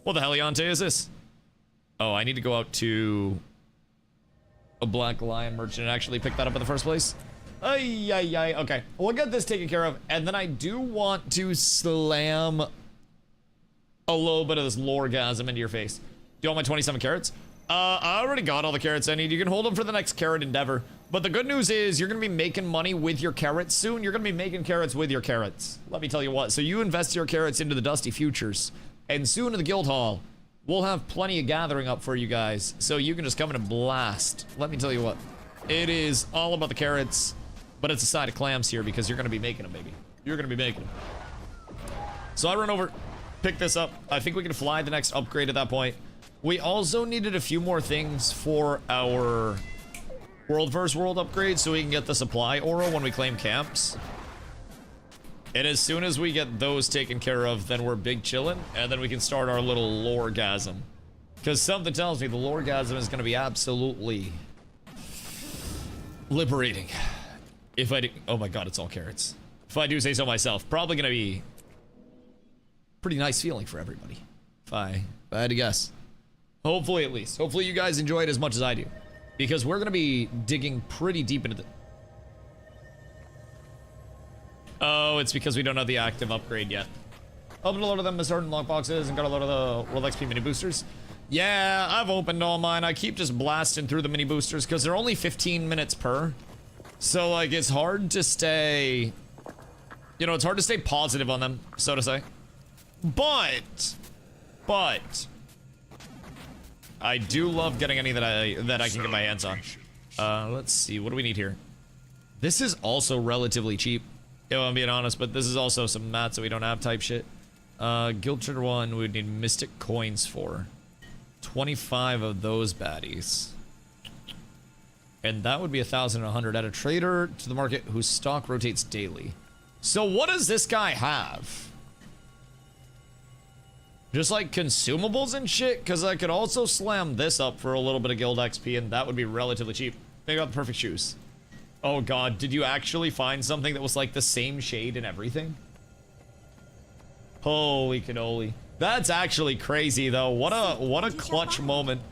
What the heliante is this? Oh, I need to go out to a Black Lion merchant and actually pick that up in the first place. Ay, ay, ay. Okay, we'll get this taken care of, and then I do want to slam a little bit of this loregasm into your face. Do you want my 27 carrots? I already got all the carrots I need. You can hold them for the next carrot endeavor. But the good news is you're going to be making money with your carrots soon. You're going to be making carrots with your carrots. Let me tell you what. So you invest your carrots into the Dusty Futures, and soon in the Guildhall, we'll have plenty of gathering up for you guys. So you can just come in and blast. Let me tell you what. It is all about the carrots, but it's a side of clams here because you're going to be making them, baby. You're going to be making them. So I run over, pick this up. I think we can fly the next upgrade at that point. We also needed a few more things for our World vs. World upgrade so we can get the supply aura when we claim camps. And as soon as we get those taken care of, then we're big chillin', and then we can start our little loregasm. Because something tells me the loregasm is going to be absolutely liberating. If I do, oh my god, it's all carrots. If I do say so myself, probably going to be pretty nice feeling for everybody. If I had to guess. Hopefully, at least. Hopefully you guys enjoy it as much as I do. Because we're going to be digging pretty deep into the... Oh, it's because we don't have the active upgrade yet. Opened a lot of them as certain lockboxes and got a lot of the World XP mini boosters. Yeah, I've opened all mine. I keep just blasting through the mini boosters because they're only 15 minutes per. So, like, it's hard to stay... You know, it's hard to stay positive on them, so to say. But... I do love getting any that I can get my hands on. Let's see, what do we need here? This is also relatively cheap, if I'm being honest, but this is also some mats that we don't have type shit. Guild Trader 1, we would need Mystic Coins for. 25 of those baddies. And that would be 1,100 at a trader to the market whose stock rotates daily. So what does this guy have? Just like consumables and shit, because I could also slam this up for a little bit of guild XP, and that would be relatively cheap. They got the perfect shoes. Oh god, did you actually find something that was like the same shade and everything? Holy cannoli. That's actually crazy though. What a clutch moment.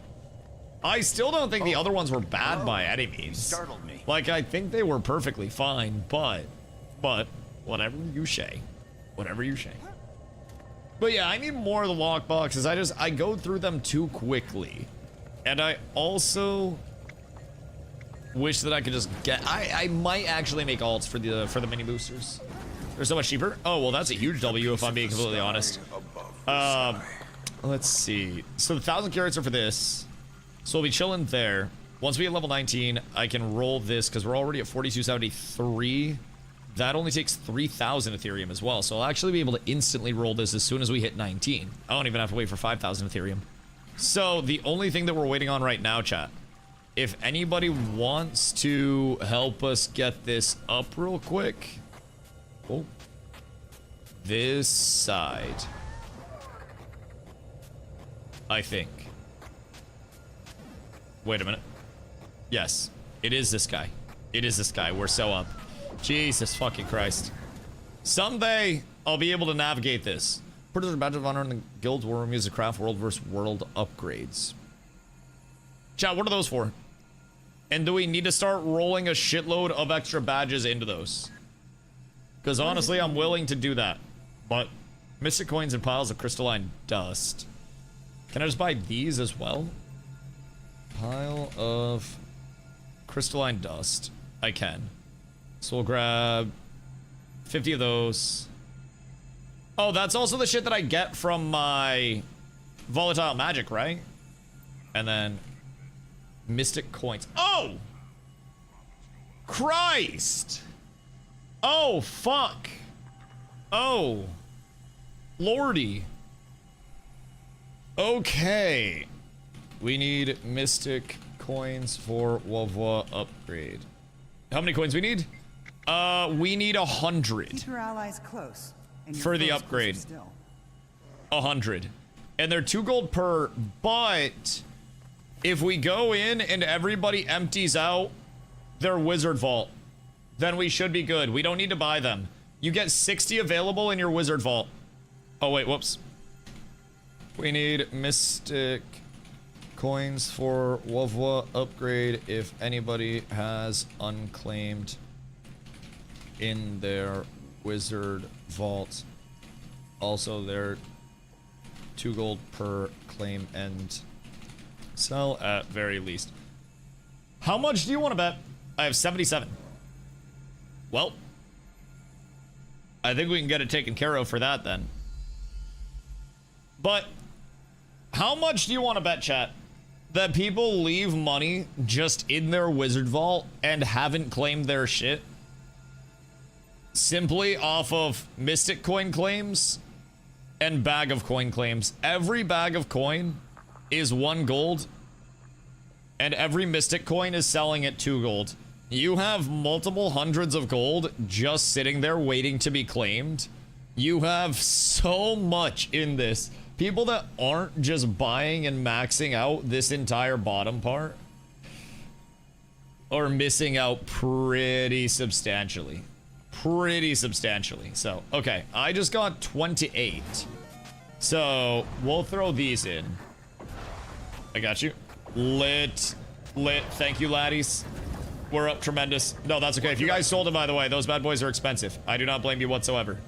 I still don't think the other ones were bad by any means. Startled me. Like, I think they were perfectly fine, but whatever you say. Whatever you say. But yeah, I need more of the lockboxes. I go through them too quickly. And I also wish that I could just get... I might actually make alts for the mini boosters. They're so much cheaper. Oh, well, that's a huge W if I'm being completely honest. Let's see. So the 1,000 carrots are for this. So we'll be chilling there. Once we get level 19, I can roll this because we're already at 4273. That only takes 3,000 Ethereum as well, so I'll actually be able to instantly roll this as soon as we hit 19. I don't even have to wait for 5,000 Ethereum. So the only thing that we're waiting on right now, chat, if anybody wants to help us get this up real quick... Oh. This side. I think. Wait a minute. Yes, it is this guy. It is this guy. We're so up. Jesus fucking Christ. Someday, I'll be able to navigate this. Put as a badge of honor in the Guild War Room, use the craft World vs. World upgrades. Chat, what are those for? And do we need to start rolling a shitload of extra badges into those? Because honestly, I'm willing to do that. But Mystic Coins and piles of crystalline dust. Can I just buy these as well? Pile of crystalline dust. I can. So we'll grab 50 of those. Oh, that's also the shit that I get from my volatile magic, right? And then mystic coins. Oh! Christ! Oh, fuck. Oh. Lordy. Okay. We need mystic coins for Wavwa upgrade. How many coins we need? We need 100. Keep your allies close. And your for the foes upgrade. closer still. 100. And they're 2 gold per, but if we go in and everybody empties out their wizard vault, then we should be good. We don't need to buy them. You get 60 available in your wizard vault. Oh wait, whoops. We need mystic coins for Wavwa upgrade if anybody has unclaimed in their wizard vault. Also, they're 2 gold per claim and sell at very least. How much do you want to bet? I have 77. Well, I think we can get it taken care of for that then. But how much do you want to bet, chat, that people leave money just in their wizard vault and haven't claimed their shit simply off of mystic coin claims and bag of coin claims? Every bag of coin is 1 gold and every mystic coin is selling at 2 gold. You have multiple hundreds of gold just sitting there waiting to be claimed. You have so much in this. People that aren't just buying and maxing out this entire bottom part are missing out pretty substantially. Pretty substantially. So, okay, I just got 28. So, we'll throw these in. I got you. Lit. Thank you, laddies. We're up tremendous. No, that's okay. If you guys sold them, by the way, those bad boys are expensive. I do not blame you whatsoever.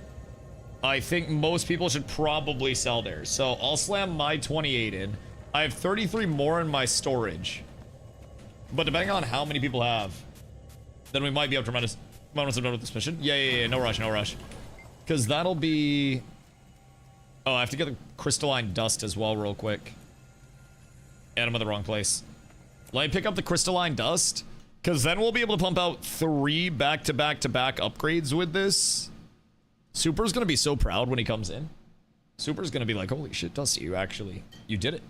I think most people should probably sell theirs. So I'll slam my 28 in. I have 33 more in my storage. But depending on how many people have, then we might be up tremendous. Once I'm done with this mission. Yeah. No rush. Because that'll be... Oh, I have to get the crystalline dust as well real quick. And I'm in the wrong place. Let me pick up the crystalline dust. Because then we'll be able to pump out 3 back-to-back-to-back upgrades with this. Super's gonna be so proud when he comes in. Super's gonna be like, holy shit, Dusty, you did it.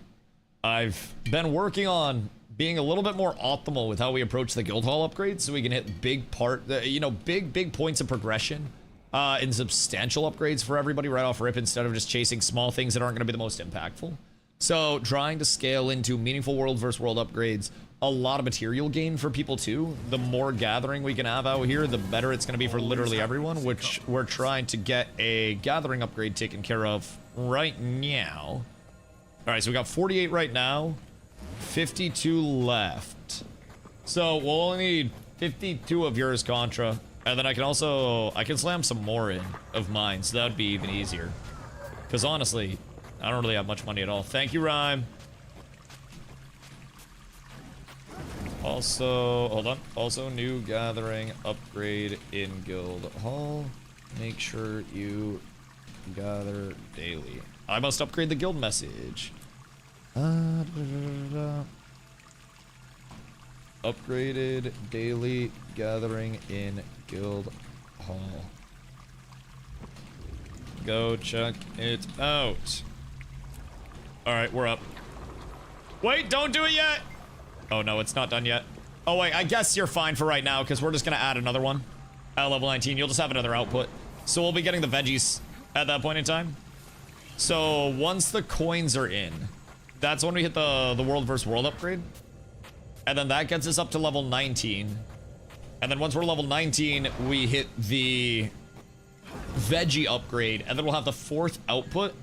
I've been working on being a little bit more optimal with how we approach the guild hall upgrades so we can hit big points of progression and substantial upgrades for everybody right off rip instead of just chasing small things that aren't gonna be the most impactful. So trying to scale into meaningful world versus world upgrades, a lot of material gain for people too. The more gathering we can have out here, the better it's going to be for literally everyone, which we're trying to get a gathering upgrade taken care of right now. All right, so we got 48 right now, 52 left. So we'll only need 52 of yours, Contra, and then I can slam some more in of mine, so that would be even easier. Because honestly, I don't really have much money at all. Thank you, Rhyme. Also, hold on. Also, new gathering upgrade in Guild Hall. Make sure you gather daily. I must upgrade the guild message. Upgraded daily gathering in Guild Hall. Go check it out. Alright, we're up. Wait, don't do it yet! Oh no, it's not done yet. Oh wait, I guess you're fine for right now because we're just gonna add another one at level 19. You'll just have another output. So we'll be getting the veggies at that point in time. So once the coins are in, that's when we hit the world versus world upgrade. And then that gets us up to level 19. And then once we're level 19, we hit the veggie upgrade. And then we'll have the 4th output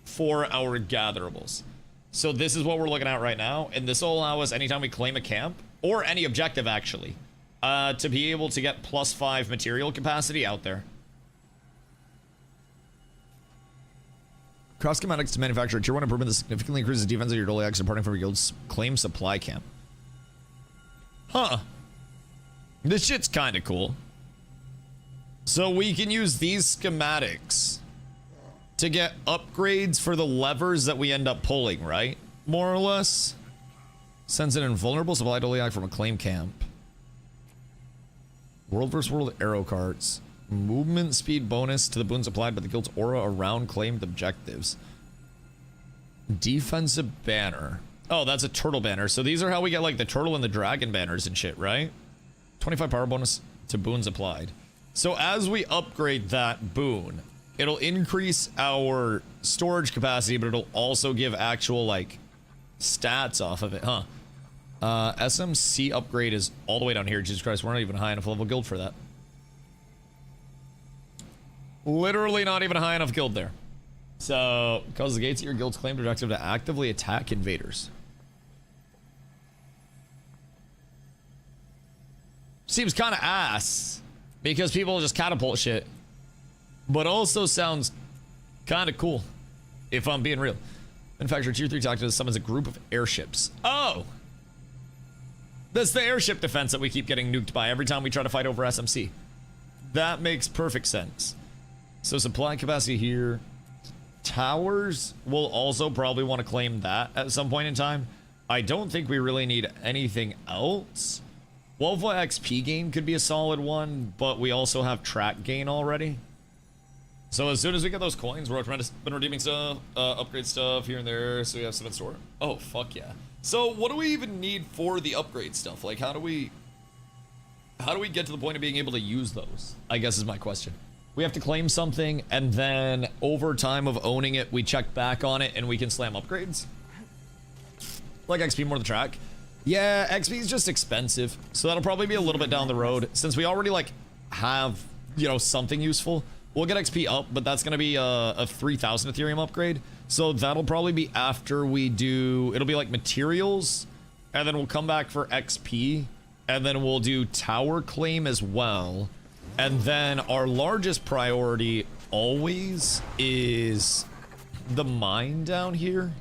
for our gatherables. So this is what we're looking at right now, and this will allow us anytime we claim a camp, or any objective actually, to be able to get +5 material capacity out there. Cross schematics to manufacture a tier 1 improvement that significantly increases defense of your Doliacs departing from your guild's claim supply camp. Huh. This shit's kind of cool. So we can use these schematics to get upgrades for the levers that we end up pulling, right? More or less. Sends an invulnerable supply to Leac from a claim camp. World vs. World arrow carts. Movement speed bonus to the boons applied by the guild's aura around claimed objectives. Defensive banner. Oh, that's a turtle banner. So these are how we get like the turtle and the dragon banners and shit, right? 25 power bonus to boons applied. So as we upgrade that boon, it'll increase our storage capacity, but it'll also give actual like stats off of it, huh? SMC upgrade is all the way down here. Jesus Christ, we're not even high enough level guild for that. Literally not even a high enough guild there. So, cause the gates at your guild's claimed objective to actively attack invaders. Seems kind of ass, because people just catapult shit. But also sounds kind of cool, if I'm being real. Manufacturer tier 3 tactics summons a group of airships. Oh! That's the airship defense that we keep getting nuked by every time we try to fight over SMC. That makes perfect sense. So supply capacity here. Towers, we'll also probably want to claim that at some point in time. I don't think we really need anything else. Wolva XP gain could be a solid one, but we also have track gain already. So as soon as we get those coins, we're been redeeming stuff, upgrade stuff here and there, so we have some in store. Oh, fuck yeah. So what do we even need for the upgrade stuff? Like, how do we get to the point of being able to use those? I guess is my question. We have to claim something, and then over time of owning it, we check back on it, and we can slam upgrades. Like XP more the track. Yeah, XP is just expensive, so that'll probably be a little bit down the road. Since we already, like, have, you know, something useful, we'll get XP up, but that's going to be a 3,000 Ethereum upgrade. So that'll probably be after we do... It'll be, like, materials, and then we'll come back for XP, and then we'll do tower claim as well. And then our largest priority always is the mine down here.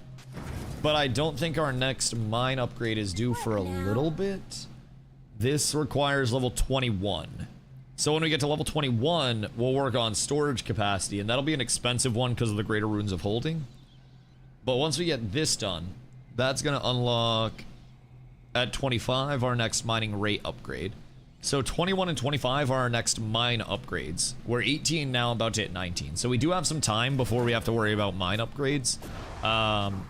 But I don't think our next mine upgrade is due for a little bit. This requires level 21. So when we get to level 21, we'll work on storage capacity, and that'll be an expensive one because of the greater runes of holding. But once we get this done, that's going to unlock at 25 our next mining rate upgrade. So 21 and 25 are our next mine upgrades. We're 18 now, about to hit 19. So we do have some time before we have to worry about mine upgrades.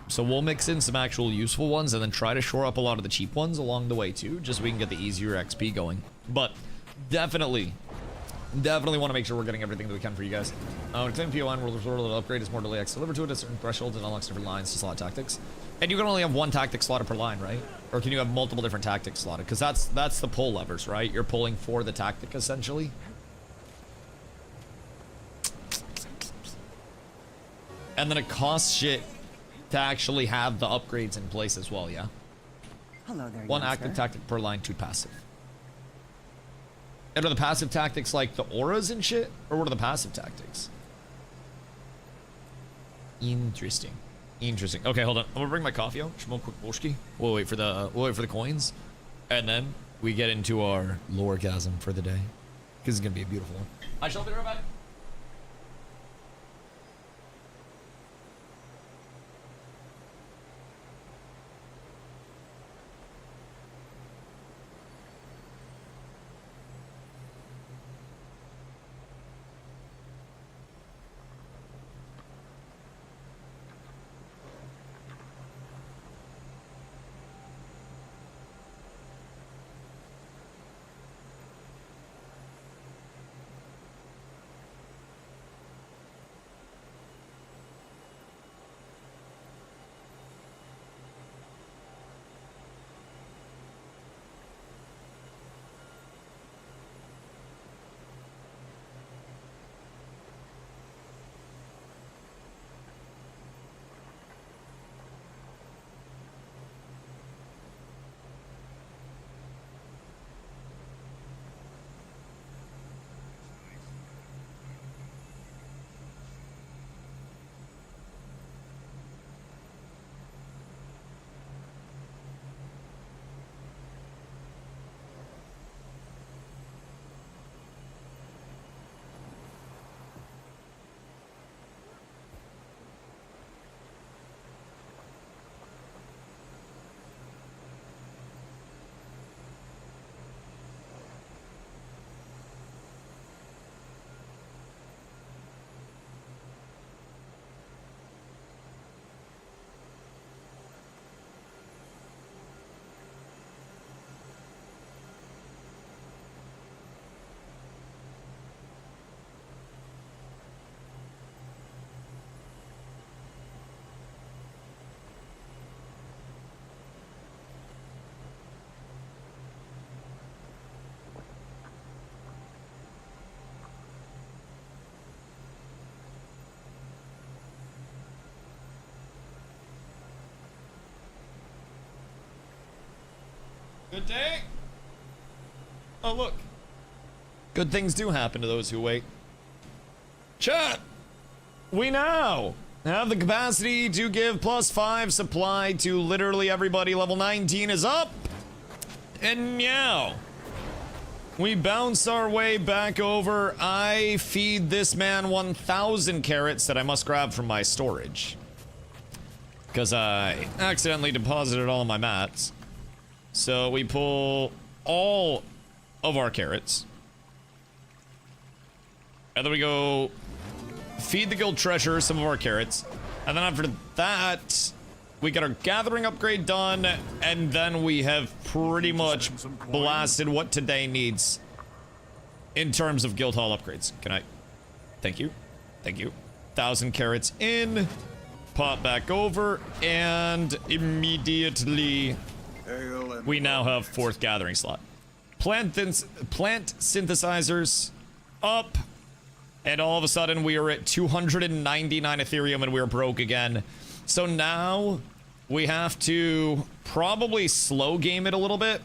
So we'll mix in some actual useful ones and then try to shore up a lot of the cheap ones along the way too, just so we can get the easier XP going. But definitely want to make sure we're getting everything that we can for you guys. Claim PON World upgrade is more delay X delivered to it at certain thresholds and unlocks different lines to slot tactics. And you can only have one tactic slotted per line, right? Or can you have multiple different tactics slotted? Because that's the pull levers, right? You're pulling for the tactic essentially. And then it costs shit to actually have the upgrades in place as well, yeah? Hello there, One youngster. active tactic per line, 2 passive. And are the passive tactics like the auras and shit? Or what are the passive tactics? Interesting. Okay, hold on. I'm gonna bring my coffee out. Shmo quick boshki. We'll wait for the coins. And then we get into our loregasm for the day. Because it's gonna be a beautiful one. I shall be right back. Good day. Oh, look. Good things do happen to those who wait. Chat. We now have the capacity to give +5 supply to literally everybody. Level 19 is up. And now we bounce our way back over. I feed this man 1,000 carrots that I must grab from my storage, because I accidentally deposited all of my mats. So we pull all of our carrots. And then we go feed the guild treasure some of our carrots. And then after that, we get our gathering upgrade done. And then we have pretty much blasted what today needs in terms of guild hall upgrades. Can I? Thank you. Thank you. 1,000 carrots in. Pop back over. And immediately we now have 4th gathering slot. Plant synthesizers up. And all of a sudden we are at 299 Ethereum and we're broke again. So now we have to probably slow game it a little bit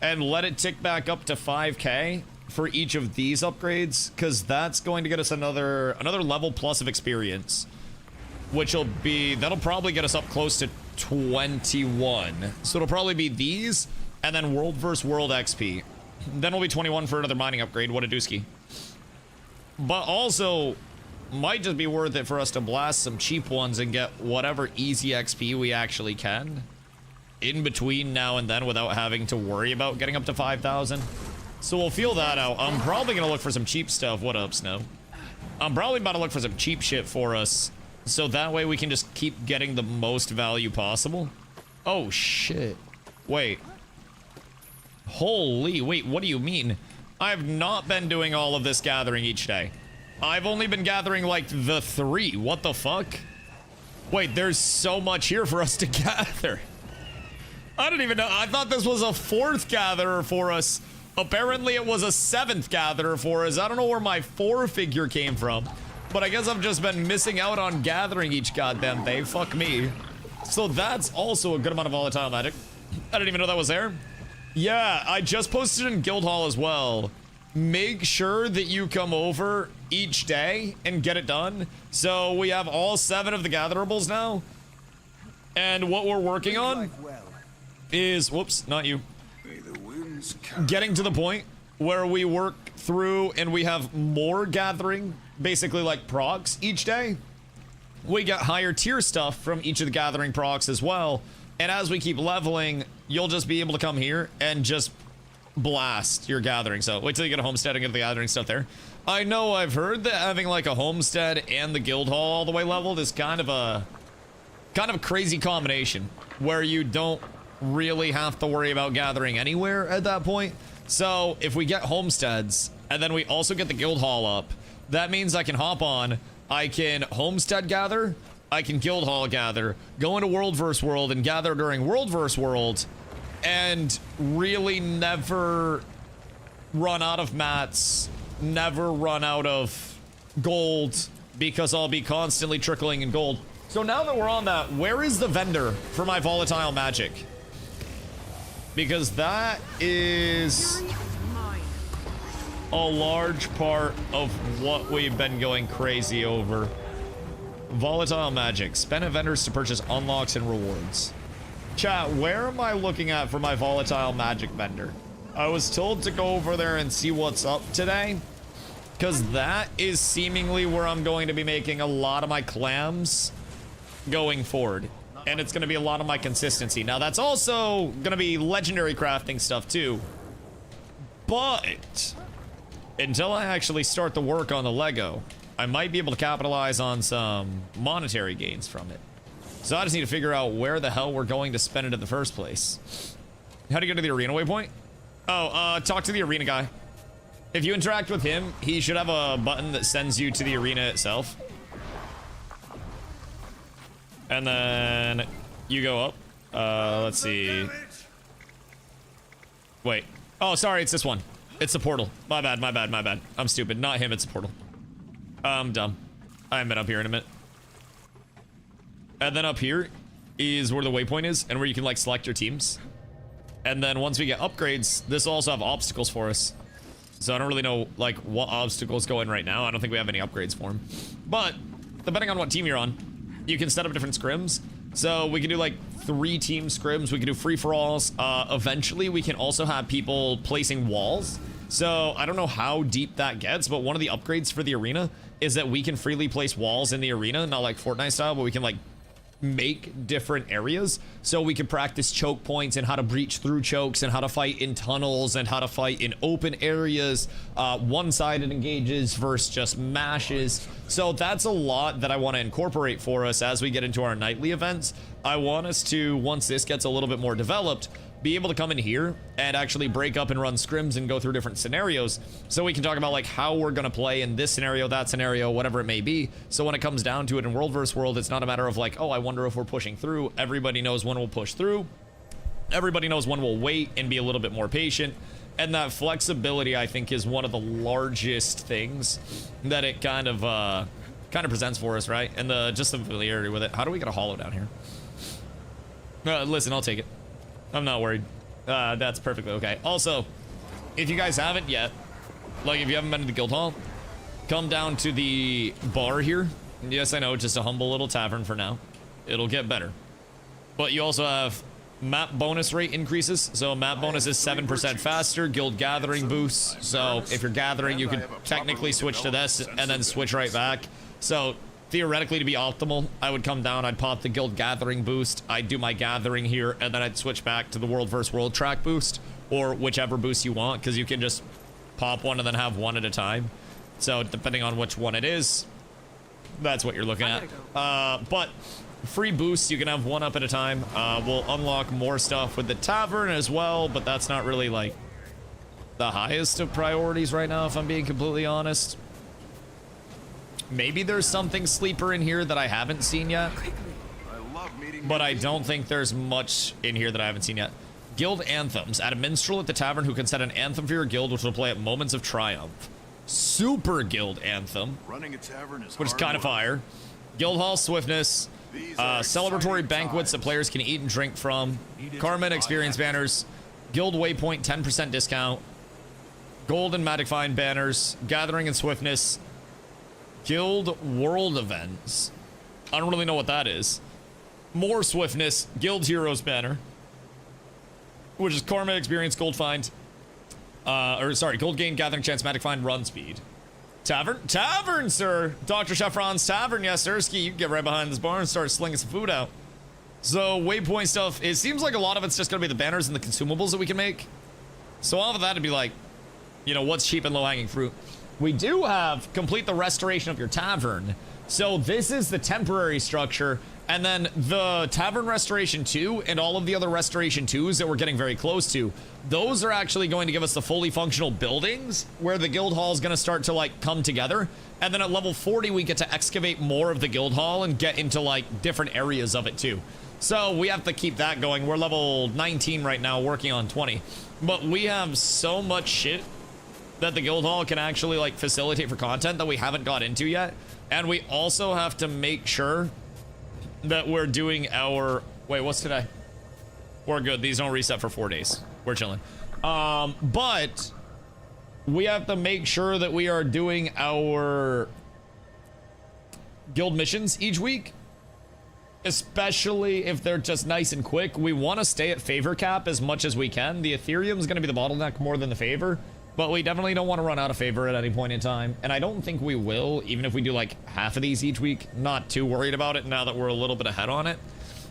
and let it tick back up to 5k for each of these upgrades, because that's going to get us another level plus of experience, that'll probably get us up close to 21. So it'll probably be these and then world versus world XP. Then we'll be 21 for another mining upgrade. What a dooski. But also might just be worth it for us to blast some cheap ones and get whatever easy XP we actually can in between now and then without having to worry about getting up to 5,000. So we'll feel that out. I'm probably gonna look for some cheap stuff. What up, Snow? I'm probably about to look for some cheap shit for us, so that way we can just keep getting the most value possible. Oh shit. Wait. Holy, wait, what do you mean? I've not been doing all of this gathering each day. I've only been gathering like the 3. What the fuck? Wait, there's so much here for us to gather. I don't even know. I thought this was a 4th gatherer for us. Apparently it was a 7th gatherer for us. I don't know where my 4 figure came from, but I guess I've just been missing out on gathering each goddamn day. Fuck me. So that's also a good amount of volatile magic. I didn't even know that was there. Yeah, I just posted in Guild Hall as well. Make sure that you come over each day and get it done. So we have all 7 of the gatherables now. And what we're working on is, whoops, not you. Getting to the point where we work through and we have more gathering, basically like procs each day. We get higher tier stuff from each of the gathering procs as well. And as we keep leveling, you'll just be able to come here and just blast your gathering. So wait till you get a homestead and get the gathering stuff there. I know I've heard that having like a homestead and the guild hall all the way leveled is kind of a crazy combination where you don't really have to worry about gathering anywhere at that point. So if we get homesteads and then we also get the guild hall up, that means I can hop on, I can homestead gather, I can guild hall gather, go into world versus world and gather during world versus world, and really never run out of mats, never run out of gold, because I'll be constantly trickling in gold. So now that we're on that, where is the vendor for my volatile magic? Because that is a large part of what we've been going crazy over. Volatile magic. Spend at vendors to purchase unlocks and rewards. Chat, where am I looking at for my volatile magic vendor? I was told to go over there and see what's up today, because that is seemingly where I'm going to be making a lot of my clams going forward. And it's going to be a lot of my consistency. Now, that's also going to be legendary crafting stuff, too. But until I actually start the work on the Lego, I might be able to capitalize on some monetary gains from it. So I just need to figure out where the hell we're going to spend it in the first place. How to get to the arena waypoint? Oh, talk to the arena guy. If you interact with him, he should have a button that sends you to the arena itself. And then you go up. Let's see. Wait. Oh, sorry, it's this one. It's the portal. My bad, my bad, my bad. I'm stupid. Not him, it's the portal. I'm dumb. I haven't been up here in a minute. And then up here is where the waypoint is and where you can like select your teams. And then once we get upgrades, this will also have obstacles for us. So I don't really know, like, what obstacles go in right now. I don't think we have any upgrades for them. But, depending on what team you're on, you can set up different scrims. So we can do, like, 3-team scrims. We can do free-for-alls. Eventually, we can also have people placing walls. So I don't know how deep that gets, but one of the upgrades for the arena is that we can freely place walls in the arena. Not like Fortnite style, but we can, like, make different areas, so we can practice choke points and how to breach through chokes and how to fight in tunnels and how to fight in open areas, one-sided engages versus just mashes. So that's a lot that I want to incorporate for us as we get into our nightly events. I want us to, once this gets a little bit more developed, be able to come in here and actually break up and run scrims and go through different scenarios, so we can talk about like how we're gonna play in this scenario, that scenario, whatever it may be. So when it comes down to it in World vs. World, it's not a matter of like, oh, I wonder if we're pushing through. Everybody knows when we'll push through. Everybody knows when we'll wait and be a little bit more patient. And that flexibility, I think, is one of the largest things that it kind of presents for us, right? And just the familiarity with it. How do we get a hollow down here? Listen, I'll take it. I'm not worried. That's perfectly okay. Also, if you guys haven't yet, like if you haven't been to the guild hall, come down to the bar here. Yes, I know, it's just a humble little tavern for now. It'll get better. But you also have map bonus rate increases. So map bonus is 7% faster, guild gathering boosts. So if you're gathering, you can technically switch to this and then switch right back. So theoretically, to be optimal, I would come down, I'd pop the guild gathering boost, I'd do my gathering here, and then I'd switch back to the World vs. World track boost, or whichever boost you want, because you can just pop one and then have one at a time. So depending on which one it is, that's what you're looking at. But free boosts, you can have one up at a time. We'll unlock more stuff with the tavern as well, but that's not really like the highest of priorities right now, if I'm being completely honest. Maybe there's something sleeper in here that I haven't seen yet, but I don't think there's much in here that I haven't seen yet. Guild anthems. Add a minstrel at the tavern who can set an anthem for your guild, which will play at moments of triumph. Super guild anthem, Running a tavern is which is kind of fire. Guild hall swiftness. Celebratory banquets that players can eat and drink from. Karma and experience banners. Guild waypoint 10% discount. Gold and magic find banners. Gathering and swiftness. Guild world events. I don't really know what that is. More swiftness. Guild heroes banner, which is karma, experience, gold find. Gold gain, gathering chance, magic find, run speed. Tavern, sir. Dr. Chefron's tavern, yes, Sirski. You can get right behind this bar and start slinging some food out. So waypoint stuff. It seems like a lot of it's just gonna be the banners and the consumables that we can make. So all of that would be like, you know, what's cheap and low hanging fruit. We do have complete the restoration of your tavern. So this is the temporary structure, and then the tavern restoration 2 and all of the other restoration 2s that we're getting very close to, those are actually going to give us the fully functional buildings where the guild hall is going to start to like come together. And then at level 40, we get to excavate more of the guild hall and get into like different areas of it too. So we have to keep that going. We're level 19 right now, working on 20, but we have so much shit that the guild hall can actually like facilitate for content that we haven't got into yet. And we also have to make sure that we're doing our, wait, what's today? We're good. These don't reset for 4 days. We're chilling. But we have to make sure that we are doing our guild missions each week, especially if they're just nice and quick. We want to stay at favor cap as much as we can. The Ethereum is going to be the bottleneck more than the favor. But we definitely don't want to run out of favor at any point in time. And I don't think we will, even if we do like half of these each week. Not too worried about it now that we're a little bit ahead on it.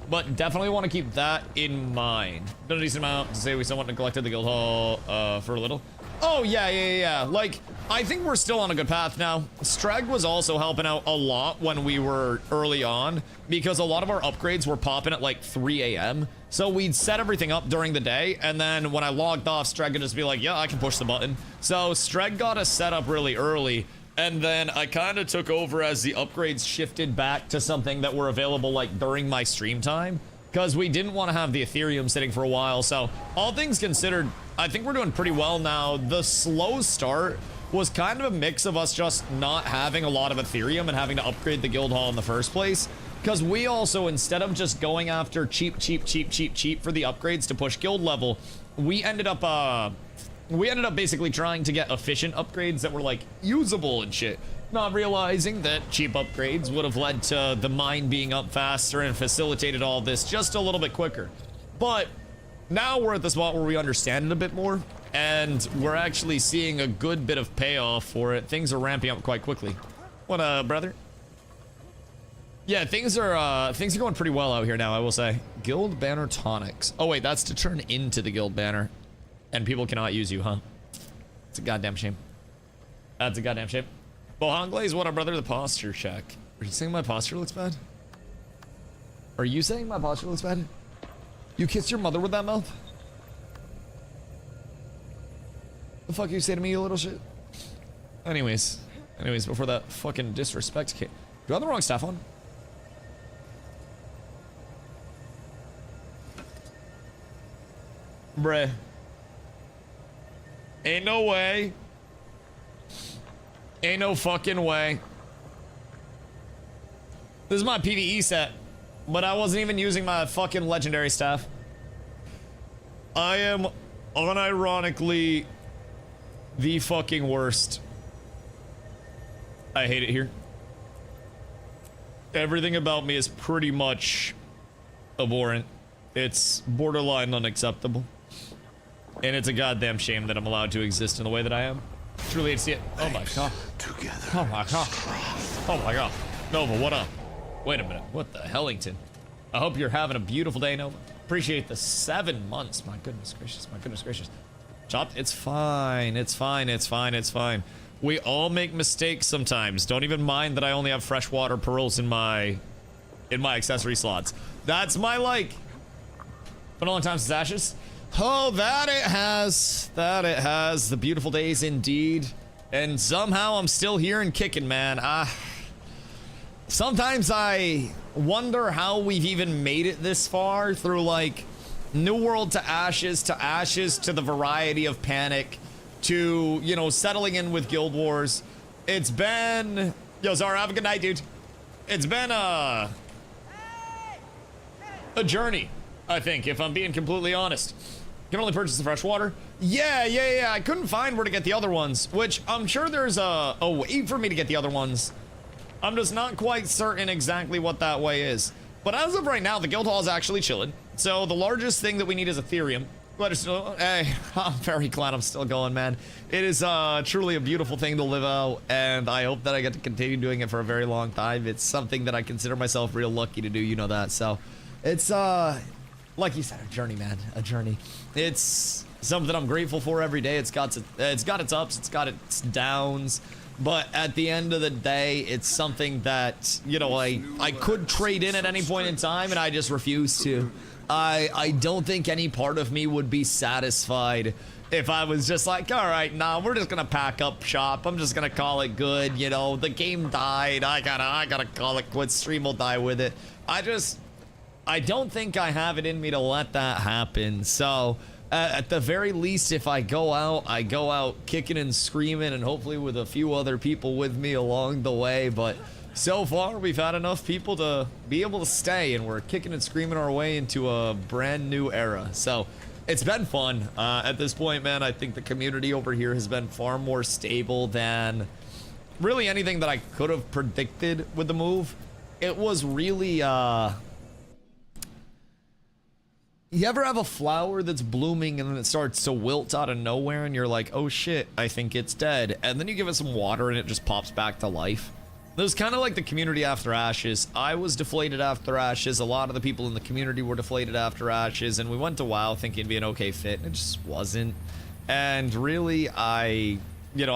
But definitely want to keep that in mind. Done a decent amount to say we somewhat neglected the guild hall for a little. Oh, yeah. Like, I think we're still on a good path now. Streg was also helping out a lot when we were early on, because a lot of our upgrades were popping at like 3 a.m. So we'd set everything up during the day, and then when I logged off, Streg would just be like, yeah, I can push the button. So Streg got us set up really early, and then I kind of took over as the upgrades shifted back to something that were available like during my stream time, because we didn't want to have the Ethereum sitting for a while. So all things considered, I think we're doing pretty well now. The slow start was kind of a mix of us just not having a lot of Ethereum and having to upgrade the guild hall in the first place. Because we also, instead of just going after cheap for the upgrades to push guild level, we ended up basically trying to get efficient upgrades that were like usable and shit, not realizing that cheap upgrades would have led to the mine being up faster and facilitated all this just a little bit quicker. But now we're at the spot where we understand it a bit more, and we're actually seeing a good bit of payoff for it. Things are ramping up quite quickly. What brother? Yeah, things are going pretty well out here now, I will say. Guild banner tonics. Oh wait, that's to turn into the guild banner. And people cannot use you, huh? It's a goddamn shame. That's a goddamn shame. Bohanglaze, what up, brother? The posture check. Are you saying my posture looks bad? Are you saying my posture looks bad? You kissed your mother with that mouth? The fuck you say to me, you little shit? Anyways, before that fucking disrespect came. Do I have the wrong staff on? Bruh. Ain't no way. Ain't no fucking way. This is my PvE set, but I wasn't even using my fucking legendary staff. I am unironically the fucking worst. I hate it here. Everything about me is pretty much abhorrent. It's borderline unacceptable. And it's a goddamn shame that I'm allowed to exist in the way that I am. Truly hate to see it. Oh my god. Together. Oh my god. Oh my god. Nova, what up? Wait a minute. What the Hellington? I hope you're having a beautiful day, Nova. Appreciate the 7 months. My goodness gracious. My goodness gracious. Chopped? It's fine. It's fine. It's fine. It's fine. We all make mistakes sometimes. Don't even mind that I only have freshwater pearls in my accessory slots. That's my like. Been a long time since Ashes. Oh, that it has. That it has. The beautiful days indeed. And somehow I'm still here and kicking, man. Sometimes I wonder how we've even made it this far through, like, New World to Ashes to the variety of Panic to, you know, settling in with Guild Wars. It's been... Yo, Zara, have a good night, dude. It's been a journey, I think, if I'm being completely honest. Can only purchase the fresh water. Yeah. I couldn't find where to get the other ones, which I'm sure there's a way for me to get the other ones. I'm just not quite certain exactly what that way is. But as of right now, the guild hall is actually chilling. So the largest thing that we need is Ethereum. Hey, I'm very glad I'm still going, man. It is truly a beautiful thing to live out, and I hope that I get to continue doing it for a very long time. It's something that I consider myself real lucky to do, you know that. So it's like you said, a journey, man, a journey. It's something I'm grateful for every day. It's got its ups, it's got its downs, but at the end of the day, it's something that, you know, I could trade in at any point in time, and I just refuse to. I don't think any part of me would be satisfied if I was just like, all right, nah, we're just gonna pack up shop. I'm just gonna call it good. You know, the game died. I gotta call it quits. Stream will die with it. I don't think I have it in me to let that happen. So at the very least, if I go out kicking and screaming, and hopefully with a few other people with me along the way. But so far, we've had enough people to be able to stay, and we're kicking and screaming our way into a brand new era. So it's been fun. At this point, man, I think the community over here has been far more stable than really anything that I could have predicted with the move. It was really, you ever have a flower that's blooming and then it starts to wilt out of nowhere and you're like, oh shit, I think it's dead. And then you give it some water and it just pops back to life. It was kind of like the community after Ashes. I was deflated after Ashes. A lot of the people in the community were deflated after Ashes. And we went to WoW thinking it'd be an okay fit, and it just wasn't. And really, I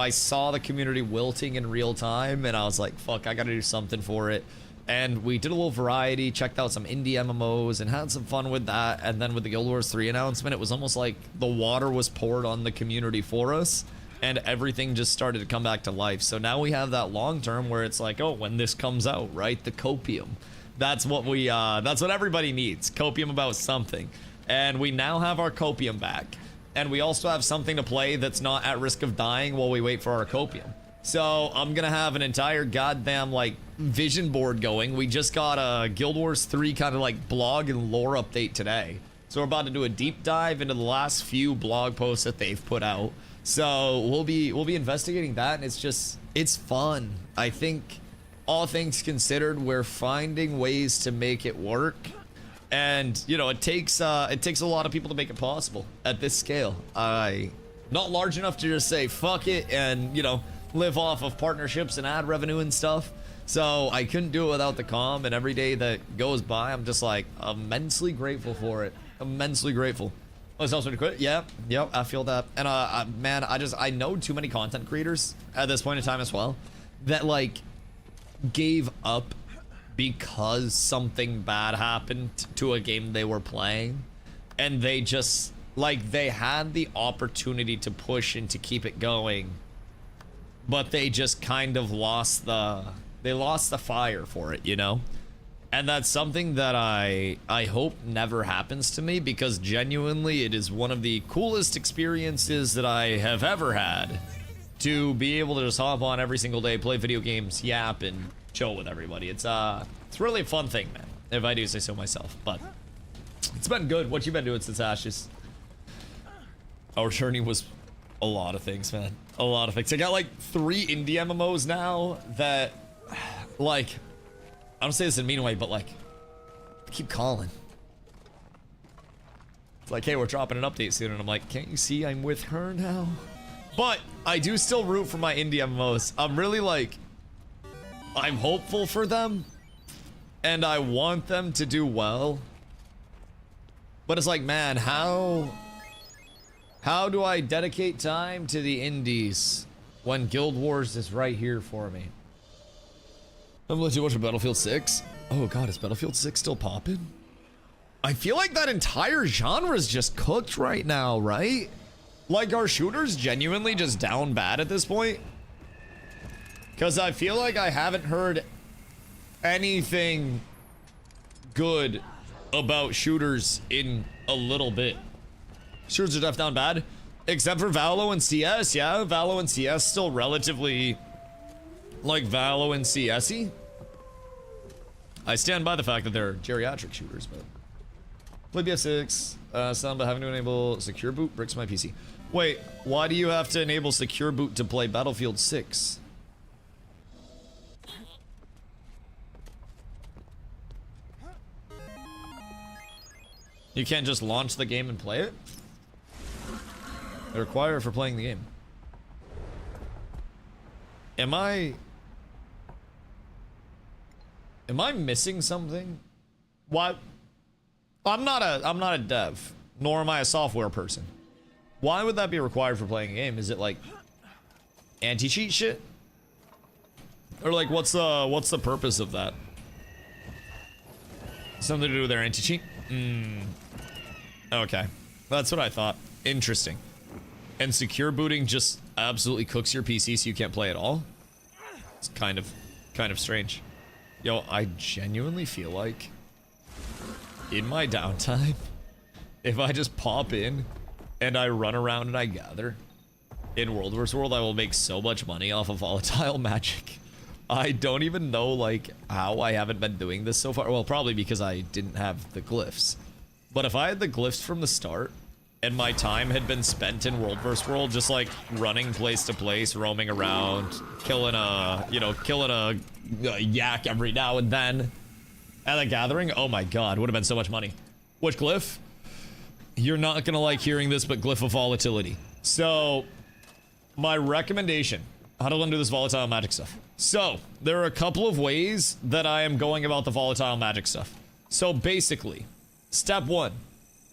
saw the community wilting in real time, and I was like, fuck, I gotta do something for it. And we did a little variety, checked out some indie MMOs, and had some fun with that. And then with the Guild Wars 3 announcement, it was almost like the water was poured on the community for us, and everything just started to come back to life. So now we have that long term where it's like, oh, when this comes out, right? The copium. That's what everybody needs. Copium about something. And we now have our copium back. And we also have something to play that's not at risk of dying while we wait for our copium. So I'm gonna have an entire goddamn like vision board going. We just got a Guild Wars 3 kind of like blog and lore update today. So we're about to do a deep dive into the last few blog posts that they've put out. So we'll be investigating that, and it's fun. I think all things considered, we're finding ways to make it work. And you know, it takes a lot of people to make it possible at this scale. Not large enough to just say fuck it and, you know, live off of partnerships and ad revenue and stuff. So I couldn't do it without the comm, and every day that goes by, I'm just like immensely grateful for it. Immensely grateful. Oh, it's also to quit? Yeah, yep, I feel that. And man, I know too many content creators at this point in time as well that like gave up because something bad happened to a game they were playing, and they just like they had the opportunity to push and to keep it going, but they just kind of lost the fire for it, you know? And that's something that I hope never happens to me, because genuinely it is one of the coolest experiences that I have ever had, to be able to just hop on every single day, play video games, yap, and chill with everybody. It's really a fun thing, man, if I do say so myself. But it's been good. What you been doing since Ashes? Our journey was a lot of things, man. A lot of things. I got like 3 indie MMOs now that, like, I don't say this in a mean way, but like, keep calling. It's like, hey, we're dropping an update soon, and I'm like, can't you see I'm with her now? But I do still root for my indie MMOs. I'm really like, I'm hopeful for them, and I want them to do well. But it's like, man, how do I dedicate time to the indies when Guild Wars is right here for me? I'm legit watching Battlefield 6. Oh god, is Battlefield 6 still popping? I feel like that entire genre is just cooked right now, right? Like, are shooters genuinely just down bad at this point? Because I feel like I haven't heard anything good about shooters in a little bit. Shooters are down bad, except for Valo and CS. Yeah, Valo and CS still relatively like Valo and CS-y. I stand by the fact that they're geriatric shooters, but play BF6, sound about having to enable secure boot bricks my PC. Wait, why do you have to enable secure boot to play Battlefield 6? You can't just launch the game and play it? They require it for playing the game. Am I missing something? What? I'm not a dev, nor am I a software person. Why would that be required for playing a game? Is it like anti-cheat shit? Or like what's the purpose of that? Something to do with their anti-cheat? Okay. That's what I thought. Interesting. And secure booting just absolutely cooks your PC so you can't play at all? It's kind of strange. Yo, I genuinely feel like in my downtime, if I just pop in and I run around and I gather in World vs. World, I will make so much money off of volatile magic. I don't even know like how I haven't been doing this so far. Well, probably because I didn't have the glyphs. But if I had the glyphs from the start and my time had been spent in World vs. World just like running place to place, roaming around, killing a yak every now and then at a gathering, oh my god, would have been so much money. Which glyph? You're not gonna like hearing this, but glyph of volatility. So my recommendation, how to undo this volatile magic stuff. So there are a couple of ways that I am going about the volatile magic stuff. So basically, step 1,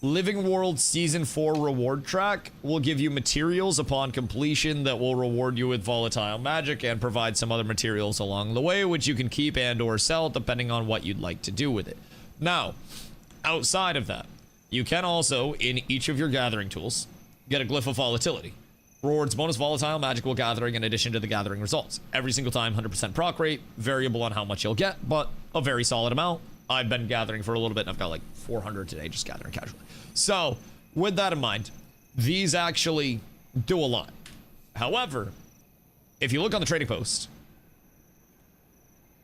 Living World Season 4 reward track will give you materials upon completion that will reward you with volatile magic and provide some other materials along the way, which you can keep and or sell depending on what you'd like to do with it. Now, outside of that, you can also, in each of your gathering tools, get a glyph of volatility. Rewards bonus volatile magical gathering in addition to the gathering results. Every single time, 100% proc rate, variable on how much you'll get, but a very solid amount. I've been gathering for a little bit, and I've got like 400 today, just gathering casually. So, with that in mind, these actually do a lot. However, if you look on the trading post,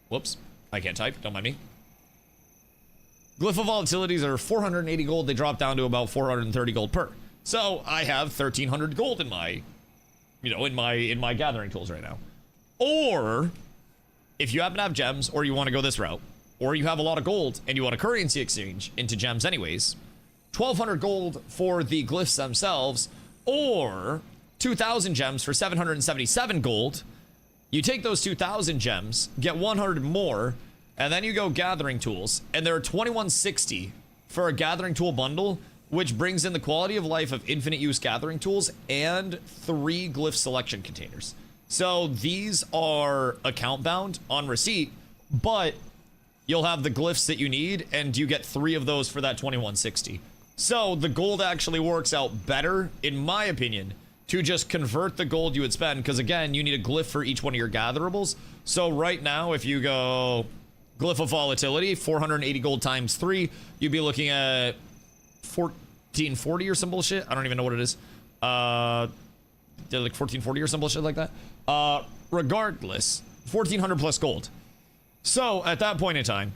whoops, I can't type, don't mind me. Glyph of volatilities are 480 gold. They drop down to about 430 gold per. So I have 1,300 gold in my, in my gathering tools right now. Or if you happen to have gems, or you want to go this route, or you have a lot of gold and you want a currency exchange into gems anyways, 1,200 gold for the glyphs themselves, or 2,000 gems for 777 gold. You take those 2,000 gems, get 100 more, and then you go gathering tools, and they're 2160 for a gathering tool bundle, which brings in the quality of life of infinite use gathering tools and 3 glyph selection containers. So these are account bound on receipt, but you'll have the glyphs that you need, and you get 3 of those for that 2160. So the gold actually works out better, in my opinion, to just convert the gold you would spend, because again, you need a glyph for each one of your gatherables. So right now, if you go glyph of volatility, 480 gold times 3, you'd be looking at 1440 or some bullshit. I don't even know what it is. Like 1440 or some bullshit like that. Regardless, 1400 plus gold. So at that point in time,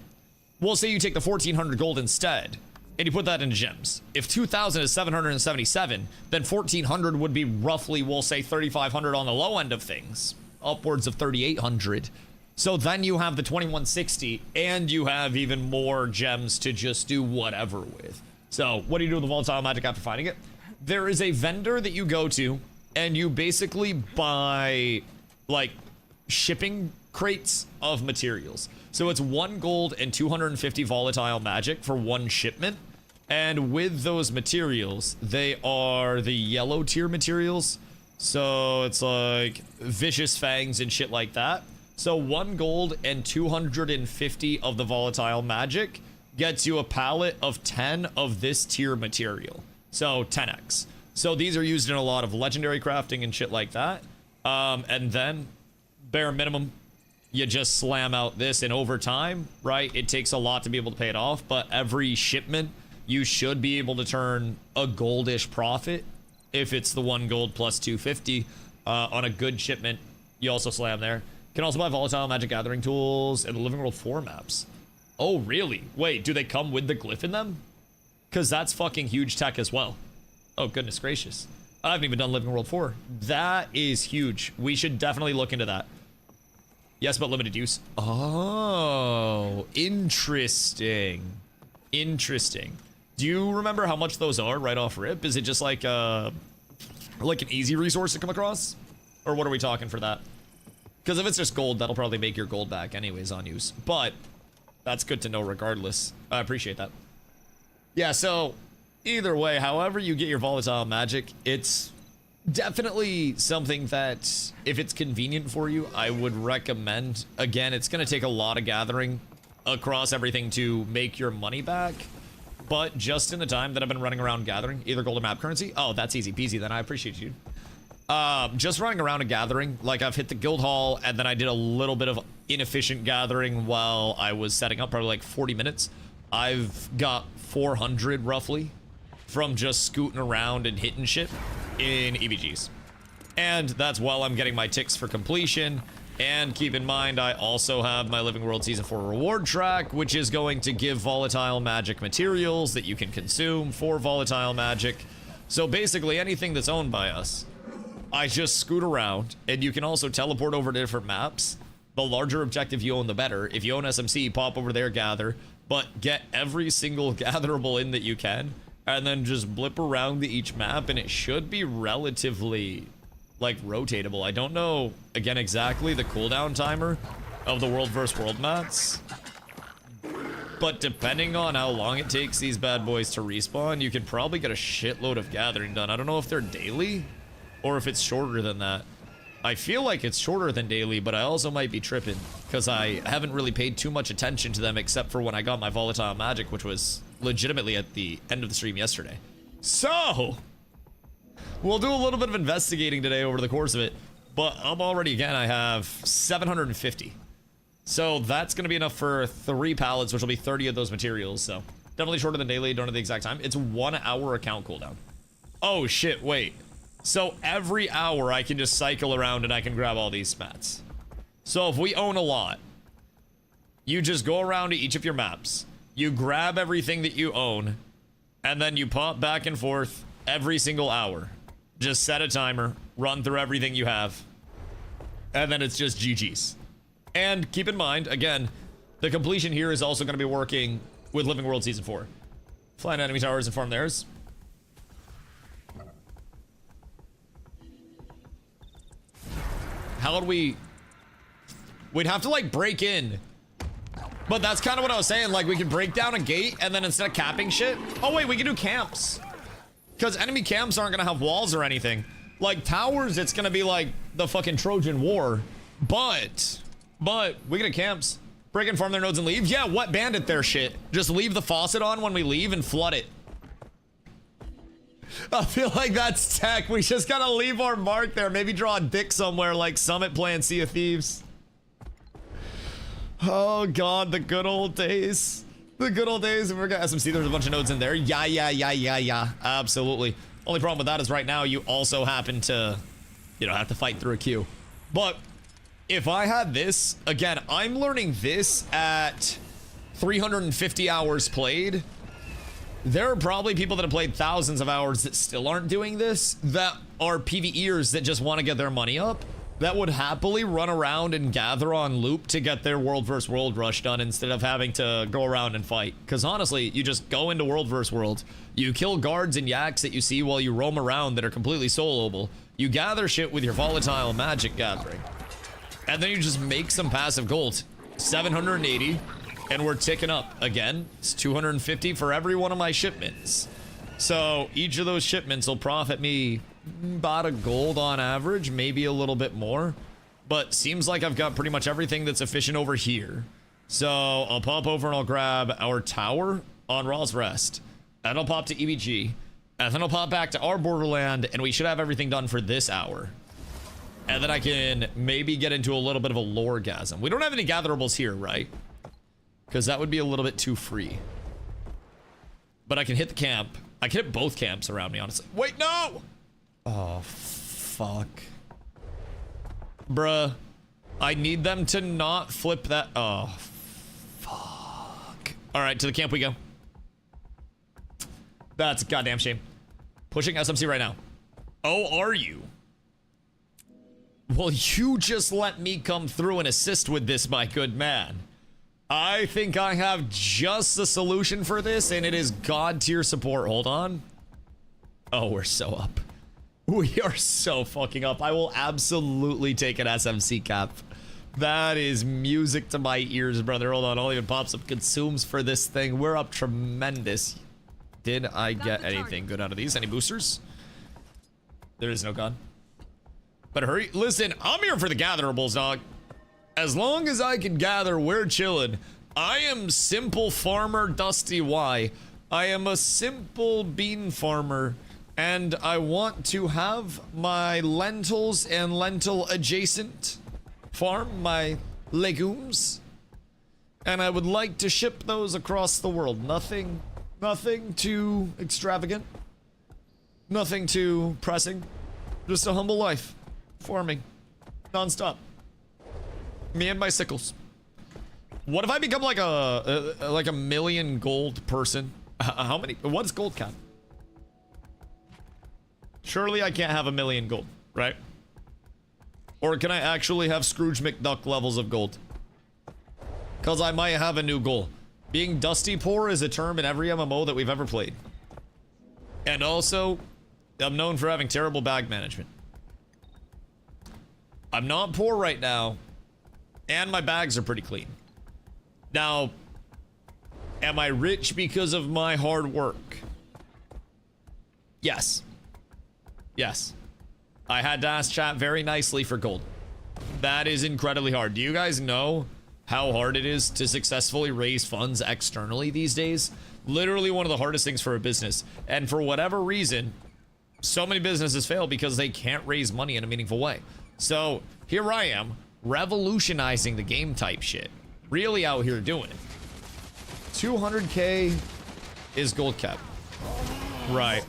we'll say you take the 1400 gold instead, and you put that into gems. If 2,000 is 777, then 1,400 would be roughly, we'll say 3,500 on the low end of things, upwards of 3,800. So then you have the 2160, and you have even more gems to just do whatever with. So what do you do with the volatile magic after finding it? There is a vendor that you go to, and you basically buy, like, shipping crates of materials. So it's 1 gold and 250 volatile magic for 1 shipment. And with those materials, they are the yellow tier materials. So it's like vicious fangs and shit like that. So 1 gold and 250 of the volatile magic gets you a pallet of 10 of this tier material. So 10x. So these are used in a lot of legendary crafting and shit like that. And then, bare minimum, you just slam out this, and over time, right, it takes a lot to be able to pay it off, but every shipment, you should be able to turn a goldish profit if it's the 1 gold plus 250 on a good shipment. You also slam there. Can also buy volatile magic gathering tools and the Living World 4 maps. Oh, really? Wait, do they come with the glyph in them? Because that's fucking huge tech as well. Oh, goodness gracious. I haven't even done Living World 4. That is huge. We should definitely look into that. Yes, but limited use. Oh, interesting. Interesting. Do you remember how much those are right off rip? Is it just like an easy resource to come across? Or what are we talking for that? Because if it's just gold, that'll probably make your gold back anyways on use. But that's good to know regardless. I appreciate that. Yeah, so either way, however you get your volatile magic, it's definitely something that, if it's convenient for you, I would recommend. Again, it's going to take a lot of gathering across everything to make your money back. But just in the time that I've been running around gathering, either gold or map currency, oh, that's easy peasy, then I appreciate you. Just running around and gathering, like I've hit the guild hall, and then I did a little bit of inefficient gathering while I was setting up, probably like 40 minutes. I've got 400 roughly from just scooting around and hitting shit in EBGs. And that's while I'm getting my ticks for completion. And keep in mind, I also have my Living World Season 4 reward track, which is going to give volatile magic materials that you can consume for volatile magic. So basically anything that's owned by us, I just scoot around, and you can also teleport over to different maps. The larger objective you own, the better. If you own SMC, pop over there, gather, but get every single gatherable in that you can, and then just blip around to each map, and it should be relatively, like, rotatable. I don't know, again, exactly the cooldown timer of the world versus world mats, but depending on how long it takes these bad boys to respawn, you could probably get a shitload of gathering done. I don't know if they're daily or if it's shorter than that. I feel like it's shorter than daily, but I also might be tripping because I haven't really paid too much attention to them except for when I got my volatile magic, which was legitimately at the end of the stream yesterday. So we'll do a little bit of investigating today over the course of it, but I'm already, again, I have 750. So that's going to be enough for 3 pallets, which will be 30 of those materials. So definitely shorter than daily. Don't know the exact time. It's 1 hour account cooldown. Oh shit, wait. So every hour I can just cycle around and I can grab all these mats. So if we own a lot, you just go around to each of your maps, you grab everything that you own, and then you pop back and forth every single hour. Just set a timer, run through everything you have, and then it's just GG's. And keep in mind, again, the completion here is also going to be working with Living World Season 4. Flying enemy towers and farm theirs. How would we... We'd have to, like, break in. But that's kind of what I was saying. Like, we could break down a gate, and then instead of capping shit... Oh, wait, we can do camps. Because enemy camps aren't going to have walls or anything. Like, towers, it's going to be like the fucking Trojan War. But we can do camps. Break and farm their nodes and leave. Yeah, what bandit their shit? Just leave the faucet on when we leave and flood it. I feel like that's tech. We just gotta leave our mark there. Maybe draw a dick somewhere like Summit playing Sea of Thieves. Oh god, the good old days. The good old days. We're gonna SMC. There's a bunch of nodes in there. Yeah. Absolutely. Only problem with that is right now you also happen to, you know, have to fight through a queue. But if I had this, again, I'm learning this at 350 hours played. There are probably people that have played thousands of hours that still aren't doing this, that are PvEers that just want to get their money up, that would happily run around and gather on loop to get their world versus world rush done instead of having to go around and fight. Because honestly, you just go into world versus world, you kill guards and yaks that you see while you roam around that are completely soloable, you gather shit with your volatile magic gathering, and then you just make some passive gold. 780. And we're ticking up. Again, it's 250 for every one of my shipments. So each of those shipments will profit me about a gold on average, maybe a little bit more. But seems like I've got pretty much everything that's efficient over here. So I'll pop over and I'll grab our tower on Raw's Rest. And I'll pop to EBG. And then I'll pop back to our borderland, and we should have everything done for this hour. And then I can maybe get into a little bit of a lore-gasm. We don't have any gatherables here, right? Because that would be a little bit too free. But I can hit the camp. I can hit both camps around me, honestly. Wait, no! Oh, fuck. Bruh. I need them to not flip that. Oh, fuck. Alright, to the camp we go. That's a goddamn shame. Pushing SMC right now. Oh, are you? Well, you just let me come through and assist with this, my good man. I think I have just the solution for this, and it is God tier support. Hold on. Oh, we're so up. We are so fucking up. I will absolutely take an SMC cap. That is music to my ears, brother. Hold on. I'll even pop some consumes for this thing. We're up tremendous. Did I get anything good out of these? Any boosters? There is no gun. Better hurry. Listen, I'm here for the gatherables, dog. As long as I can gather, we're chilling. I am simple farmer DustyWhy. I am a simple bean farmer, and I want to have my lentils and lentil adjacent farm, my legumes, and I would like to ship those across the world. Nothing too extravagant, nothing too pressing, just a humble life, farming, non-stop. Me and my sickles. What if I become like a million gold person? How many? What's gold cap? Surely I can't have a million gold, right? Or can I actually have Scrooge McDuck levels of gold? Because I might have a new goal. Being dusty poor is a term in every MMO that we've ever played. And also, I'm known for having terrible bag management. I'm not poor right now. And my bags are pretty clean. Now, am I rich because of my hard work? Yes. Yes. I had to ask chat very nicely for gold. That is incredibly hard. Do you guys know how hard it is to successfully raise funds externally these days? Literally one of the hardest things for a business. And for whatever reason, so many businesses fail because they can't raise money in a meaningful way. So here I am, revolutionizing the game type shit. Really out here doing it. 200k is gold cap. Right.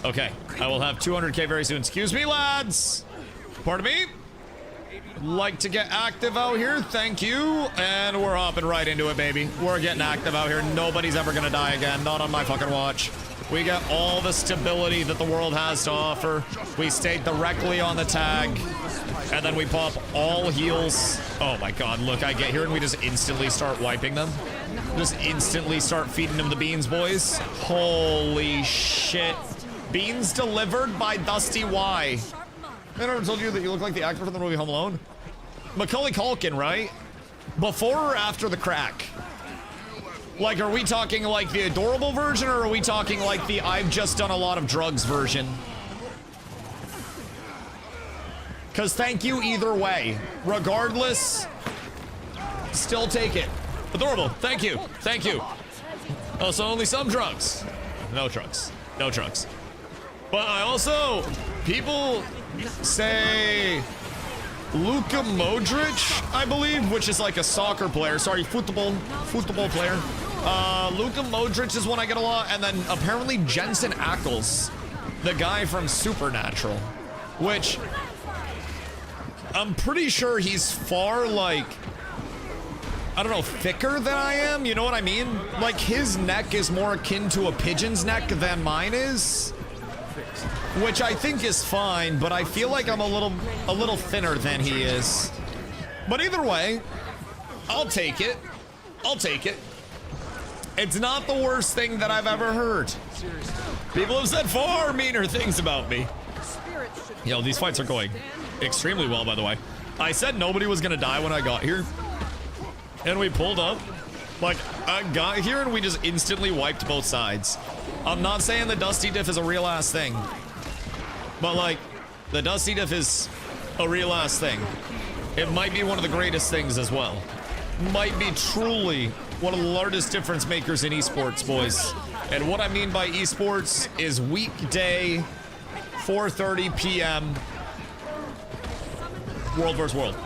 Okay, I will have 200k very soon. Excuse me, lads. Pardon me. like to get active out here, thank you. And we're hopping right into it, baby. We're getting active out here. Nobody's ever gonna die again. Not on my fucking watch. We get all the stability that the world has to offer. We stay directly on the tag. And then we pop all heals. Oh my god, look, I get here and we just instantly start wiping them. Just instantly start feeding them the beans, boys. Holy shit. Beans delivered by DustyWhy. I never told you that you look like the actor from the movie Home Alone? Macaulay Culkin, right? Before or after the crack? Like, are we talking like the adorable version, or are we talking like the I've just done a lot of drugs version? Because thank you either way. Regardless, still take it. Adorable, thank you, thank you. Also, only some drugs. No drugs, no drugs. But I also, people say Luka Modric, I believe, which is like a soccer player. Sorry, football player. Luka Modric is one I get a lot, and then apparently Jensen Ackles, the guy from Supernatural, which I'm pretty sure he's far, like, I don't know, thicker than I am, you know what I mean? Like, his neck is more akin to a pigeon's neck than mine is, which I think is fine, but I feel like I'm a little thinner than he is. But either way, I'll take it. I'll take it. It's not the worst thing that I've ever heard. People have said far meaner things about me. Yo, these fights are going extremely well, by the way. I said nobody was gonna die when I got here. And we pulled up. Like, I got here and we just instantly wiped both sides. I'm not saying the Dusty Diff is a real ass thing. But like, the Dusty Diff is a real ass thing. It might be one of the greatest things as well. Might be truly one of the largest difference makers in esports, boys. And what I mean by esports is weekday, 4:30 p.m. World vs. World.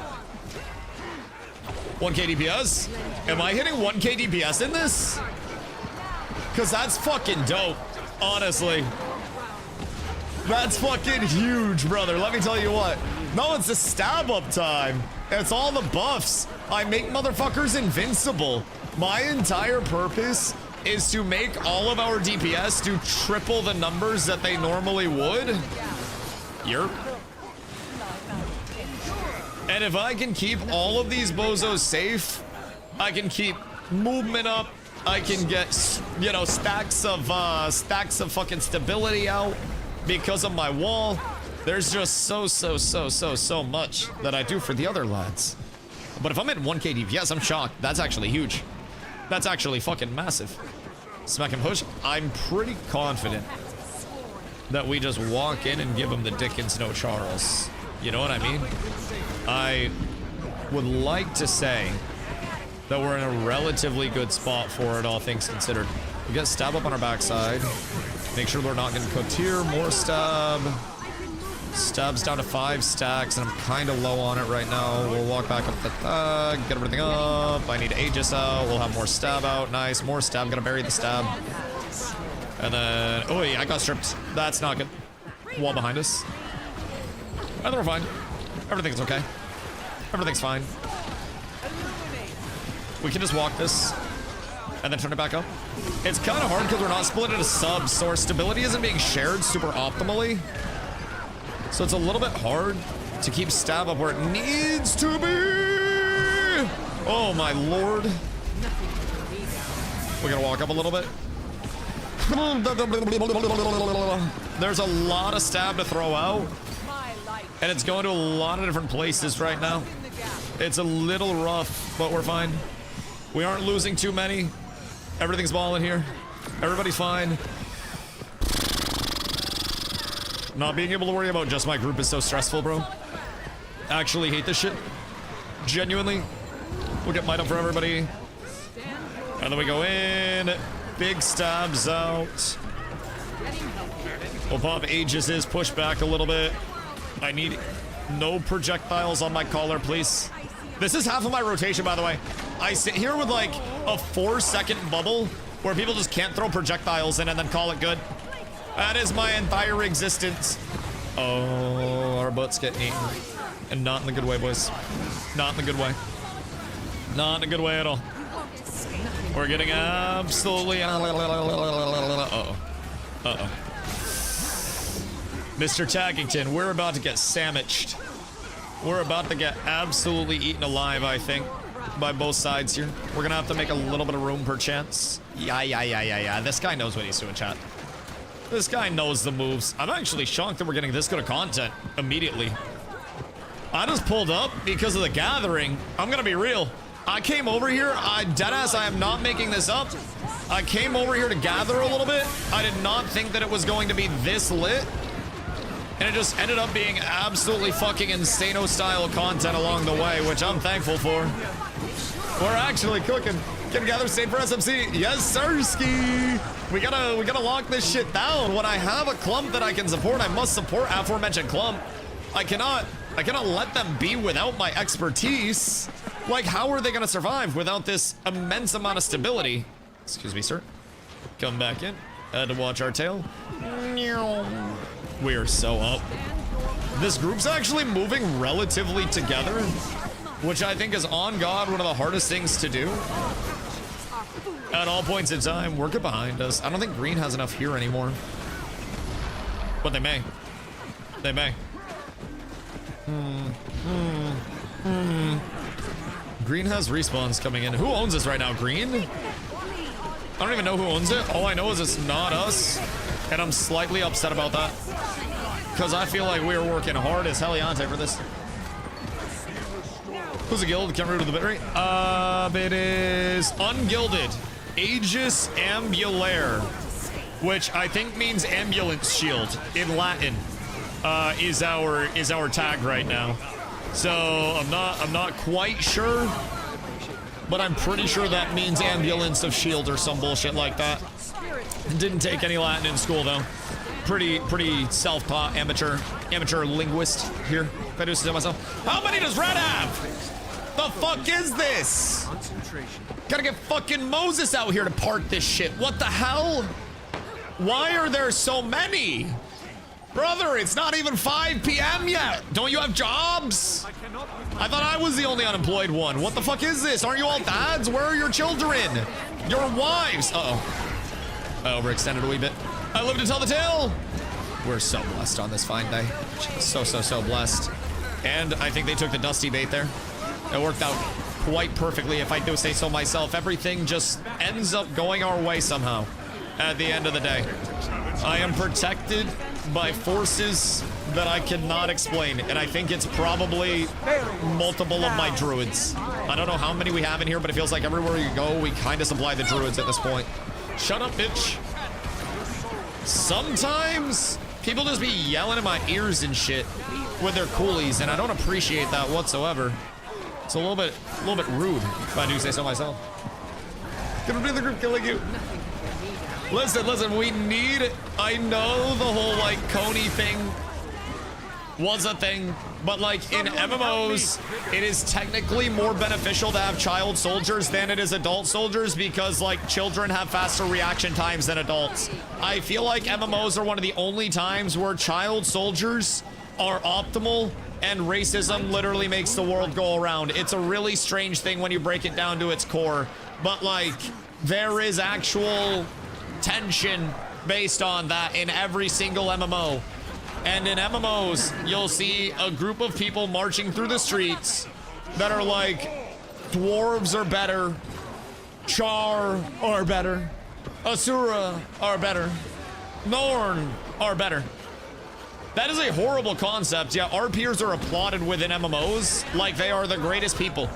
1k DPS? Am I hitting 1k DPS in this? Because that's fucking dope, honestly. That's fucking huge, brother. Let me tell you what. No, it's a stab up time. It's all the buffs. I make motherfuckers invincible. My entire purpose is to make all of our DPS do triple the numbers that they normally would. Yerp. And if I can keep all of these bozos safe, I can keep movement up. I can get, you know, stacks of fucking stability out because of my wall. There's just so much that I do for the other lads. But if I'm at 1k DPS, I'm shocked. That's actually huge. That's actually fucking massive. Smack and push. I'm pretty confident that we just walk in and give him the Dickens no Charles. You know what I mean? I would like to say that we're in a relatively good spot for it, all things considered. We get stab up on our backside. Make sure we're not getting cooked here. More stab. Stab's down to 5 stacks, and I'm kind of low on it right now. We'll walk back up the thug, get everything up. I need Aegis out. We'll have more stab out. Nice. More stab. Gonna bury the stab. And then, oh yeah, I got stripped. That's not good. Wall behind us. I think we're fine. Everything's okay. Everything's fine. We can just walk this and then turn it back up. It's kind of hard because we're not split into subs, so our stability isn't being shared super optimally. So it's a little bit hard to keep stab up where it needs to be. Oh my lord. We're gonna walk up a little bit. There's a lot of stab to throw out. And it's going to a lot of different places right now. It's a little rough, but we're fine. We aren't losing too many. Everything's balling here. Everybody's fine. Not being able to worry about just my group is so stressful, bro. Actually hate this shit. Genuinely. We'll get might up for everybody. And then we go in. Big stabs out. We'll pop Aegis's, push back a little bit. I need no projectiles on my collar, please. This is half of my rotation, by the way. I sit here with like a 4-second bubble where people just can't throw projectiles in and then call it good. That is my entire existence. Oh, our butts getting eaten. and not in the good way, boys. Not in the good way. Not in a good way at all. We're getting absolutely... Uh-oh. Uh-oh. Mr. Taggington, we're about to get sandwiched. We're about to get absolutely eaten alive, I think, by both sides here. We're gonna have to make a little bit of room per chance. Yeah. This guy knows what he's doing, chat. This guy knows the moves. I'm actually shocked that we're getting this good of content immediately. I just pulled up because of the gathering. I'm gonna be real. I came over here, deadass, I am not making this up. I came over here to gather a little bit. I did not think that it was going to be this lit. And it just ended up being absolutely fucking insano style content along the way, which I'm thankful for. We're actually cooking. Can gather state for SMC. Yes, sirski. We gotta lock this shit down. When I have a clump that I can support, I must support aforementioned clump. I cannot let them be without my expertise. Like, how are they gonna survive without this immense amount of stability? Excuse me, sir. Come back in. Had to watch our tail. We are so up. This group's actually moving relatively together, which I think is on God one of the hardest things to do. At all points in time, work it behind us. I don't think green has enough here anymore. But they may. They may. Green has respawns coming in. Who owns this right now? Green? I don't even know who owns it. All I know is it's not us. And I'm slightly upset about that. Because I feel like we are working hard as Heliante for this. Who's a guild? Can't read with the bit rate. It is Ungilded. Aegis Ambulaire. Which I think means ambulance shield in Latin. Is our tag right now. So I'm not quite sure, but I'm pretty sure that means ambulance of shield or some bullshit like that. Didn't take any Latin in school though. Pretty self-taught amateur linguist here. If I do say myself. How many does Red have? The fuck is this? Gotta get fucking Moses out here to part this shit. What the hell? Why are there so many? Brother, it's not even 5 p.m. yet. Don't you have jobs? I thought I was the only unemployed one. What the fuck is this? Aren't you all dads? Where are your children? Your wives? Uh-oh. I overextended a wee bit. I live to tell the tale. We're so blessed on this fine day. So blessed. And I think they took the Dusty bait there. It worked out quite perfectly, if I do say so myself. Everything just ends up going our way somehow at the end of the day. I am protected by forces that I cannot explain, and I think it's probably multiple of my druids. I don't know how many we have in here, but it feels like everywhere you go, we kind of supply the druids at this point. Shut up, bitch. Sometimes people just be yelling in my ears and shit with their coolies, and I don't appreciate that whatsoever. It's a little bit rude, if I do say so myself. Gonna be the group killing you. Listen, we need... I know the whole, like, Coney thing was a thing, but, like, in MMOs, it is technically more beneficial to have child soldiers than it is adult soldiers because, like, children have faster reaction times than adults. I feel like MMOs are one of the only times where child soldiers are optimal and racism literally makes the world go around. It's a really strange thing when you break it down to its core, but, like, there is actual tension based on that in every single MMO. And in MMOs, you'll see a group of people marching through the streets that are like, dwarves are better, Char are better, Asura are better, Norn are better. That is a horrible concept. Yeah, our peers are applauded within MMOs like they are the greatest people.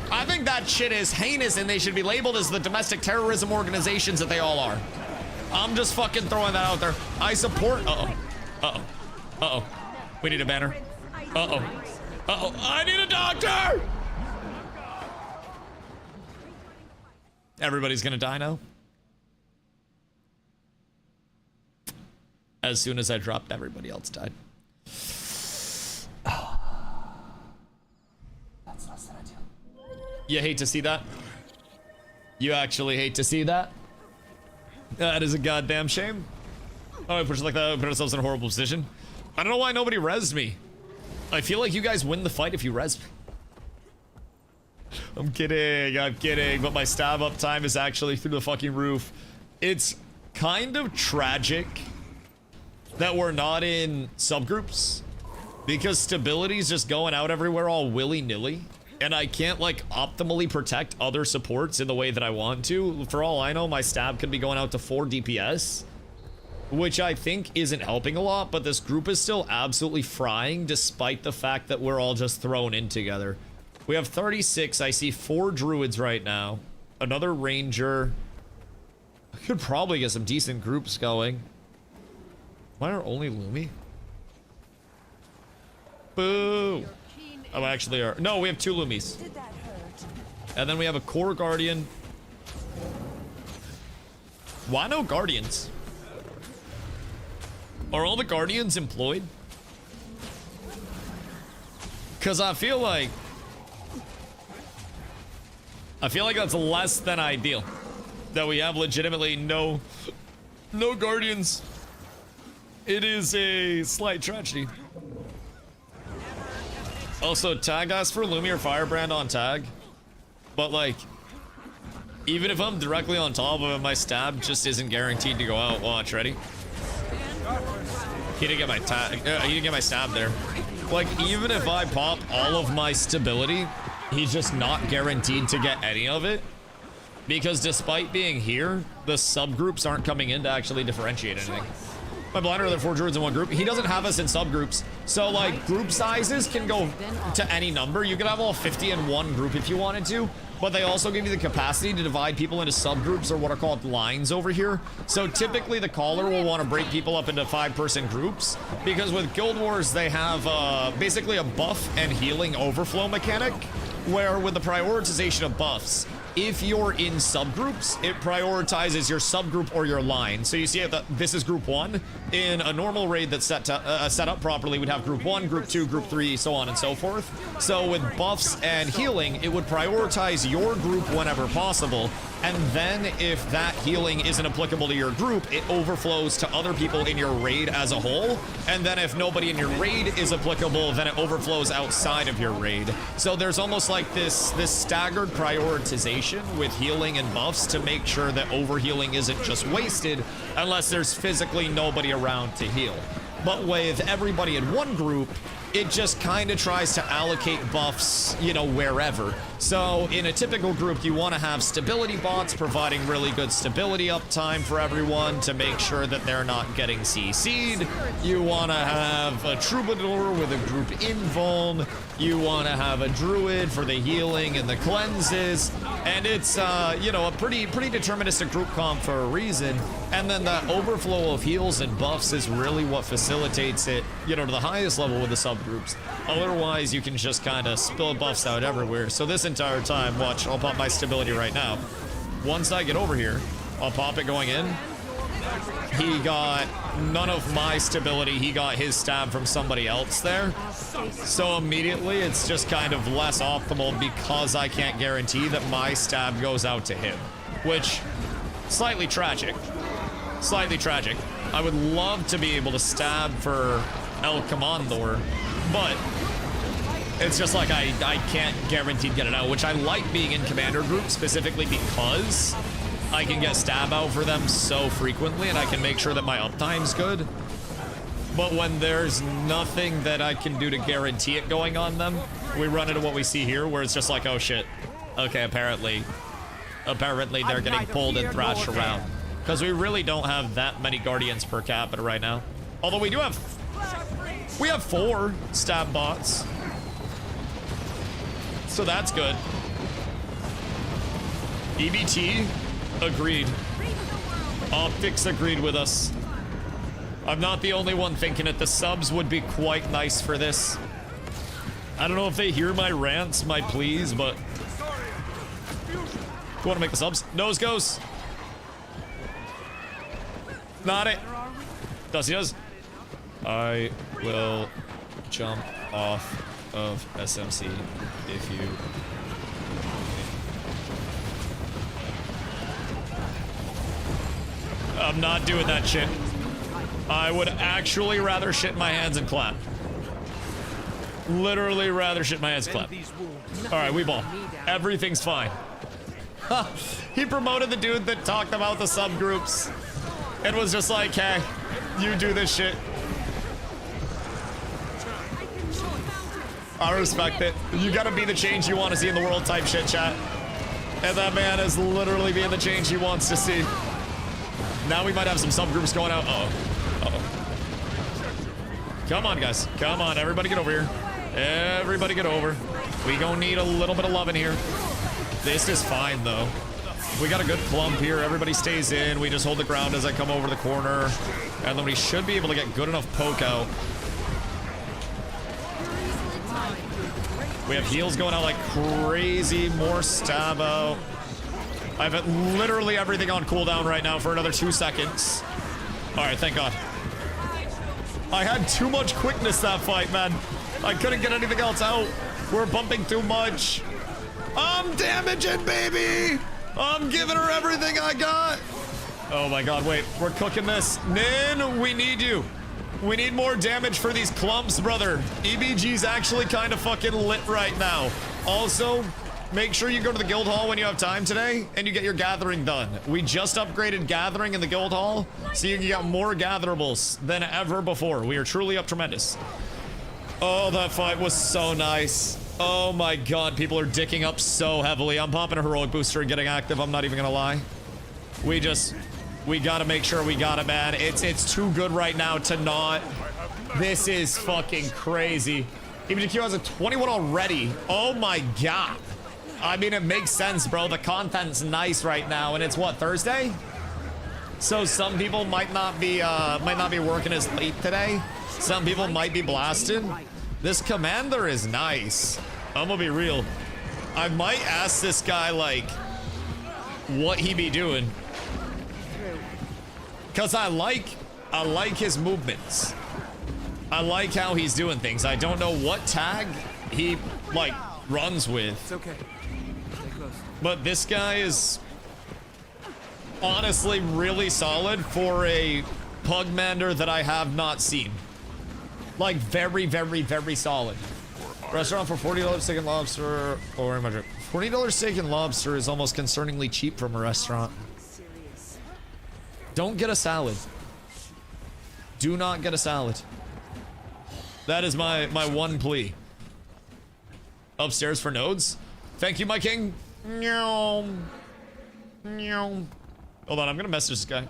I think that shit is heinous and they should be labeled as the domestic terrorism organizations that they all are. I'm just fucking throwing that out there. I support... Uh-oh. We need a banner. Uh-oh. I need a doctor! Everybody's gonna die now. As soon as I dropped, everybody else died. You hate to see that? You actually hate to see that? That is a goddamn shame. Oh, we push it like that, we put ourselves in a horrible position. I don't know why nobody rezzed me. I feel like you guys win the fight if you res me. I'm kidding, but my stab up time is actually through the fucking roof. It's kind of tragic that we're not in subgroups because stability's just going out everywhere all willy-nilly, and I can't like optimally protect other supports in the way that I want to. For all I know, my stab could be going out to 4 DPS, which I think isn't helping a lot, but this group is still absolutely frying despite the fact that we're all just thrown in together. We have 36. I see 4 druids right now. Another ranger. I could probably get some decent groups going. Why are only Lumi? Boo! Oh, actually are. No, we have 2 Lumis. And then we have a core guardian. Why no guardians? Are all the guardians employed? Because I feel like that's less than ideal. That we have legitimately no guardians. It is a slight tragedy. Also, tag us for Lumi or Firebrand on tag. But like, even if I'm directly on top of it, my stab just isn't guaranteed to go out. Watch, ready? He didn't get my tag. He didn't get my stab there. Like, even if I pop all of my stability, he's just not guaranteed to get any of it. Because despite being here, the subgroups aren't coming in to actually differentiate anything. My blinder, there are 4 druids in one group. He doesn't have us in subgroups. So, like, group sizes can go to any number. You could have all 50 in one group if you wanted to. But they also give you the capacity to divide people into subgroups or what are called lines over here. So typically the caller will want to break people up into 5-person groups because with Guild Wars they have basically a buff and healing overflow mechanic where with the prioritization of buffs, if you're in subgroups, it prioritizes your subgroup or your line. So you see that this is group 1. In a normal raid that's set up properly, we'd have group 1, group 2, group 3, so on and so forth. So with buffs and healing, it would prioritize your group whenever possible. And then if that healing isn't applicable to your group, it overflows to other people in your raid as a whole. And then if nobody in your raid is applicable, then it overflows outside of your raid. So there's almost like this staggered prioritization with healing and buffs to make sure that overhealing isn't just wasted unless there's physically nobody around to heal. But with everybody in one group, it just kind of tries to allocate buffs, you know, wherever. So in a typical group, you want to have stability bots providing really good stability uptime for everyone to make sure that they're not getting CC'd. You want to have a troubadour with a group invuln. You want to have a druid for the healing and the cleanses. And it's, you know, a pretty deterministic group comp for a reason. And then the overflow of heals and buffs is really what facilitates it, you know, to the highest level with the subgroups. Otherwise, you can just kind of spill buffs out everywhere. So this entire time, watch, I'll pop my stability right now. Once I get over here, I'll pop it going in. He got none of my stability. He got his stab from somebody else there. So immediately, it's just kind of less optimal because I can't guarantee that my stab goes out to him. Which, slightly tragic. Slightly tragic. I would love to be able to stab for El Comandor, but it's just like I can't guarantee to get it out, which I like being in commander groups specifically because I can get stab out for them so frequently and I can make sure that my uptime's good. But when there's nothing that I can do to guarantee it going on them, we run into what we see here where it's just like, oh shit. Okay, apparently they're getting pulled and thrashed around. Because we really don't have that many guardians per capita right now. Although we have 4 stab bots. So that's good. EBT agreed. Optics agreed with us. I'm not the only one thinking it. The subs would be quite nice for this. I don't know if they hear my rants, my pleas, but you want to make the subs? Nose goes. Not it. Dusty does. I will jump off of SMC if you... I'm not doing that shit. I would actually rather shit my hands and clap. Literally rather shit my ass clap. All right, we ball. Everything's fine. He promoted the dude that talked about the subgroups and was just like, hey, you do this shit. I respect it. You gotta be the change you want to see in the world type shit, chat. And that man is literally being the change he wants to see. Now we might have some subgroups going out. Come on, guys. Come on, everybody get over here. Everybody get over. We gonna need a little bit of love in here. This is fine, though. We got a good clump here. Everybody stays in. We just hold the ground as I come over the corner. And then we should be able to get good enough poke out. We have heals going out like crazy. More stab out. I have literally everything on cooldown right now for another 2 seconds. All right, thank God. I had too much quickness that fight, man. I couldn't get anything else out. We're bumping too much. I'm damaging, baby. I'm giving her everything I got. Oh my God, wait, we're cooking this. Nin, we need you. We need more damage for these clumps, brother. EBG's actually kind of fucking lit right now. Also, make sure you go to the guild hall when you have time today and you get your gathering done. We just upgraded gathering in the guild hall, so you can get more gatherables than ever before. We are truly up tremendous. Oh, that fight was so nice. Oh my God, people are dicking up so heavily. I'm popping a heroic booster and getting active. I'm not even gonna lie. We gotta make sure we got it, man. It's too good right now to not. This is fucking crazy. EBGQ has a 21 already. Oh my God. I mean, it makes sense, bro. The content's nice right now, and it's what, Thursday? So some people might not be working as late today. Some people might be blasting. This commander is nice. I'm gonna be real. I might ask this guy like what he be doing, cause I like his movements. I like how he's doing things. I don't know what tag he like runs with. It's okay. Stay close. But this guy is honestly really solid for a Pugmander that I have not seen. Like very, very, very solid. Restaurant for $40 steak and lobster, or am I drunk? $40 steak and lobster is almost concerningly cheap from a restaurant. Don't get a salad. Do not get a salad. That is my one plea. Upstairs for nodes. Thank you, my king. Hold on, I'm gonna message this guy.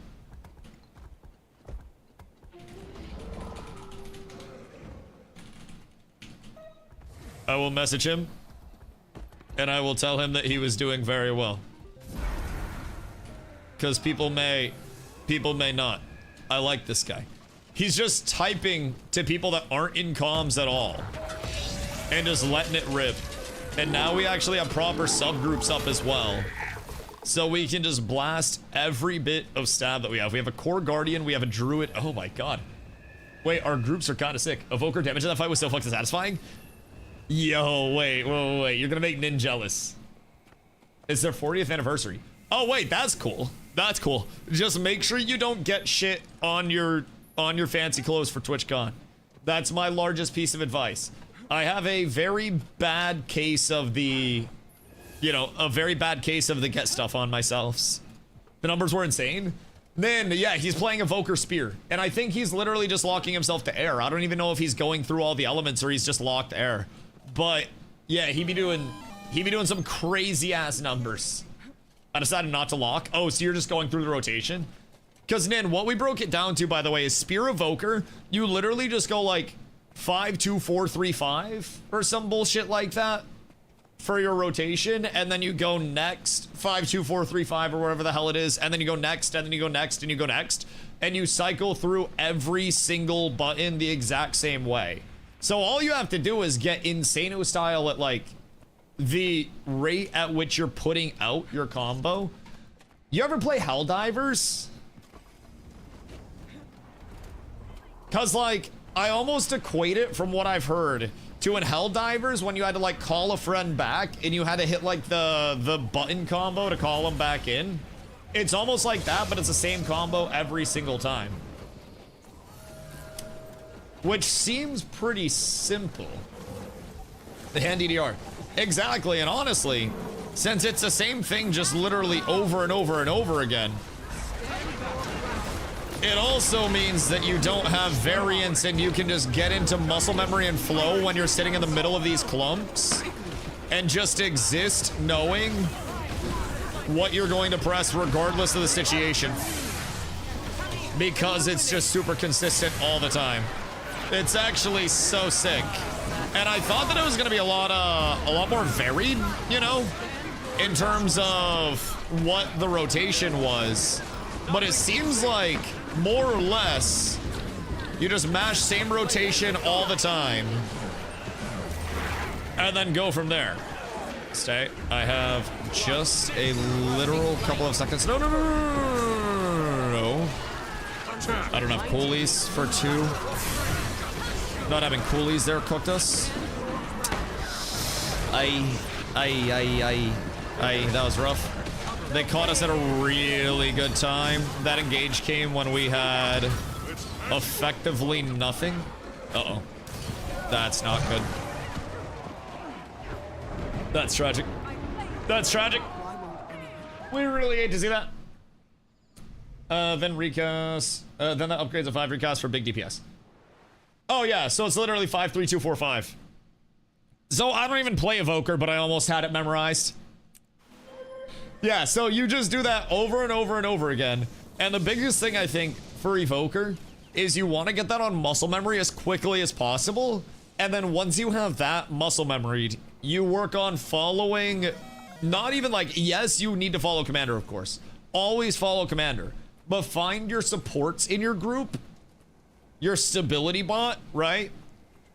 I will message him, and I will tell him that he was doing very well. Because people may not. I like this guy. He's just typing to people that aren't in comms at all, and just letting it rip. And now we actually have proper subgroups up as well, so we can just blast every bit of stab that we have. We have a core guardian, we have a druid. Oh my God. Wait, our groups are kind of sick. Evoker damage in that fight was so fucking satisfying. Yo, wait, you're gonna make Nin jealous. It's their 40th anniversary. Oh wait, that's cool. That's cool. Just make sure you don't get shit on your fancy clothes for TwitchCon. That's my largest piece of advice. I have a very bad case of the, get stuff on myself. The numbers were insane. Then, yeah, he's playing Evoker Spear, and I think he's literally just locking himself to air. I don't even know if he's going through all the elements or he's just locked air. But yeah, he be doing some crazy ass numbers. I decided not to lock. Oh, so you're just going through the rotation? Because Nin, what we broke it down to, by the way, is Spear Evoker. You literally just go like 5, 2, 4, 3, 5 or some bullshit like that for your rotation, and then you go next 5, 2, 4, 3, 5 or whatever the hell it is, and then you go next, and then you go next, and you go next, and you cycle through every single button the exact same way. So all you have to do is get Insano style at like the rate at which you're putting out your combo. You ever play Helldivers? Cause like I almost equate it, from what I've heard, to in Helldivers when you had to like call a friend back and you had to hit like the button combo to call them back in. It's almost like that, but it's the same combo every single time. Which seems pretty simple. The hand DDR. Exactly, and honestly, since it's the same thing just literally over and over and over again, it also means that you don't have variance and you can just get into muscle memory and flow when you're sitting in the middle of these clumps and just exist knowing what you're going to press regardless of the situation. Because it's just super consistent all the time. It's actually so sick. And I thought that it was gonna be a lot more varied, you know, in terms of what the rotation was. But it seems like more or less you just mash same rotation all the time and then go from there. Stay. I have just a literal couple of seconds. No. I don't have coolies for 2. Not having coolies there cooked us. That was rough. They caught us at a really good time. That engage came when we had effectively nothing. Uh-oh. That's not good. That's tragic. That's tragic. We really hate to see that. Then recast. Then that upgrades a 5 recast for big DPS. Oh yeah, so it's literally 5, 3, 2, 4, 5. So I don't even play Evoker, but I almost had it memorized. Yeah, so you just do that over and over and over again. And the biggest thing I think for Evoker is you want to get that on muscle memory as quickly as possible. And then once you have that muscle memory, you work on following, not even like, yes, you need to follow Commander, of course. Always follow Commander. But find your supports in your group, your stability bot, right?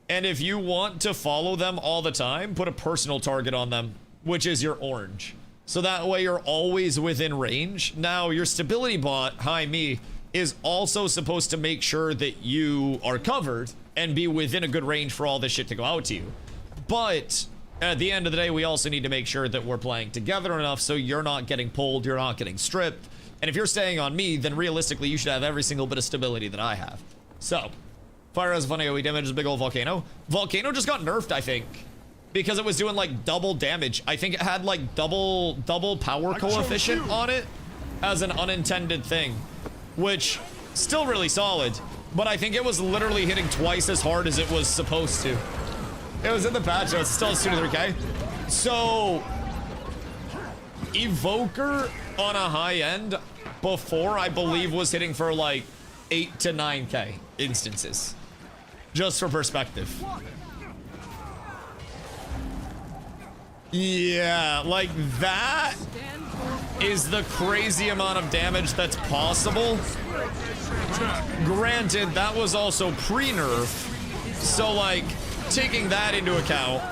And if you want to follow them all the time, put a personal target on them, which is your orange. So that way you're always within range. Now, your stability bot, hi me, is also supposed to make sure that you are covered and be within a good range for all this shit to go out to you. But at the end of the day, we also need to make sure that we're playing together enough so you're not getting pulled, you're not getting stripped. And if you're staying on me, then realistically, you should have every single bit of stability that I have. So, fire has fun AoE damage, big old volcano. Volcano just got nerfed, I think, because it was doing like double damage. I think it had like double power coefficient on it as an unintended thing, which still really solid. But I think it was literally hitting twice as hard as it was supposed to. It was in the patch, so it's still 2 to 3K. So, Evoker on a high end before, I believe, was hitting for like 8 to 9K instances. Just for perspective. Yeah, like that is the crazy amount of damage that's possible. Granted, that was also pre-nerf, so like taking that into account,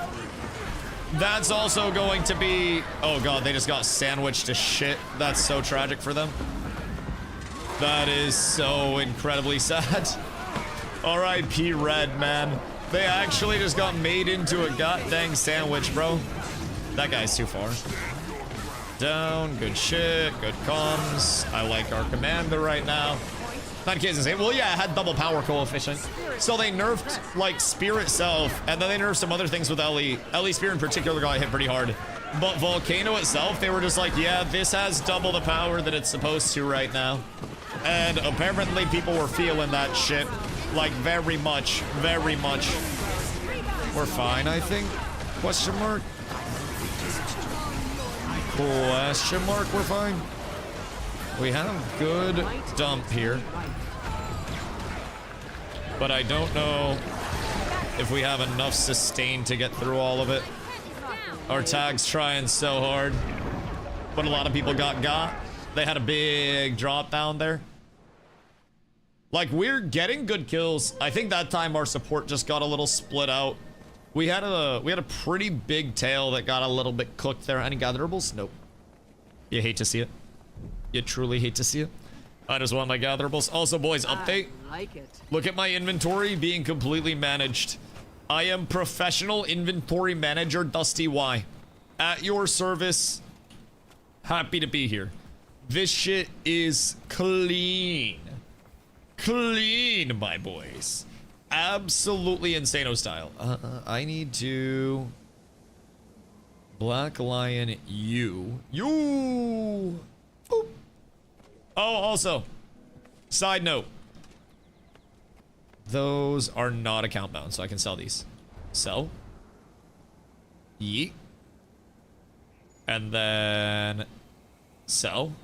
that's also going to be, oh god, they just got sandwiched to shit. That's so tragic for them. That is so incredibly sad. R.I.P. Red, man. They actually just got made into a goddamn sandwich, bro. That guy's too far. Down, good shit, good comms. I like our commander right now. Not kidding, insane. Well, yeah, it had double power coefficient. So they nerfed, like, Spear itself, and then they nerfed some other things with Ellie. Ellie Spear in particular got hit pretty hard. But Volcano itself, they were just like, yeah, this has double the power that it's supposed to right now. And apparently people were feeling that shit, like, very much, very much. We're fine, I think? Question mark? Question mark, we're fine. We have good dump here. But I don't know if we have enough sustain to get through all of it. Our tag's trying so hard. But a lot of people got. They had a big drop down there. Like, we're getting good kills. I think that time our support just got a little split out. We had a pretty big tail that got a little bit cooked there. Any gatherables? Nope. You hate to see it. You truly hate to see it. I just want my gatherables. Also, boys, update. I like it. Look at my inventory being completely managed. I am professional inventory manager DustyWhy. At your service. Happy to be here. This shit is clean. Clean, my boys. Absolutely insano style. I need to Black Lion, you. Boop. Oh, also, side note. Those are not account bound, so I can sell these. Sell. Yeet. And then sell.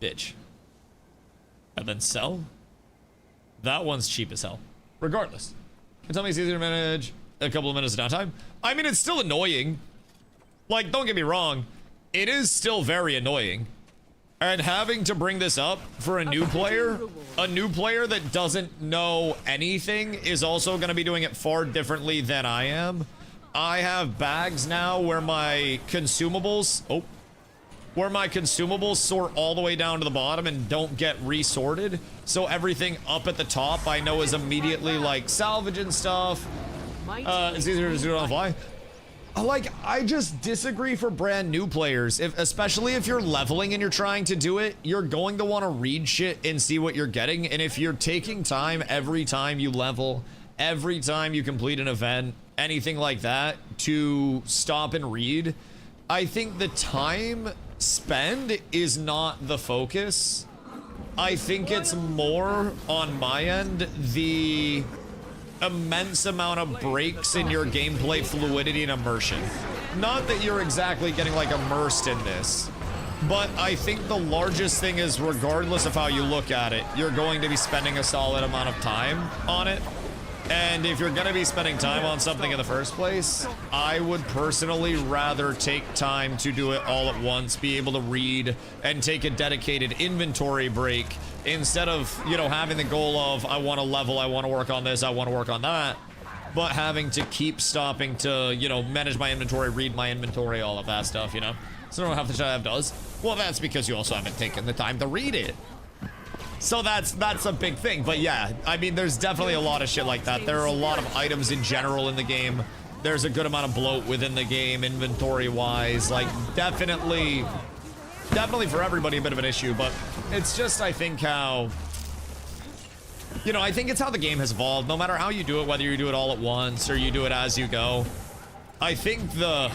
Bitch. And then sell. That one's cheap as hell. Regardless. Can tell me it's easier to manage a couple of minutes of downtime. I mean, it's still annoying. Like, don't get me wrong. It is still very annoying. And having to bring this up for a new player that doesn't know anything is also going to be doing it far differently than I am. I have bags now where my consumables, sort all the way down to the bottom and don't get resorted. So everything up at the top I know is immediately like salvage and stuff. It's easier to do it on the fly. Like, I just disagree for brand new players. Especially if you're leveling and you're trying to do it, you're going to want to read shit and see what you're getting. And if you're taking time every time you level, every time you complete an event, anything like that, to stop and read, I think the time spend is not the focus. I think it's more, on my end, the immense amount of breaks in your gameplay fluidity and immersion. Not that you're exactly getting like immersed in this, but I think the largest thing is, regardless of how you look at it, you're going to be spending a solid amount of time on it. And if you're going to be spending time on something in the first place, I would personally rather take time to do it all at once, be able to read and take a dedicated inventory break instead of, you know, having the goal of, I want to level, I want to work on this, I want to work on that, but having to keep stopping to, you know, manage my inventory, read my inventory, all of that stuff, you know? So I don't know half the time does. Well, that's because you also haven't taken the time to read it. So that's a big thing. But yeah, I mean, there's definitely a lot of shit like that. There are a lot of items in general in the game. There's a good amount of bloat within the game, inventory wise. Like, definitely for everybody a bit of an issue. But it's just, I think, how, you know, I think it's how the game has evolved. No matter how you do it, whether you do it all at once or you do it as you go, I think the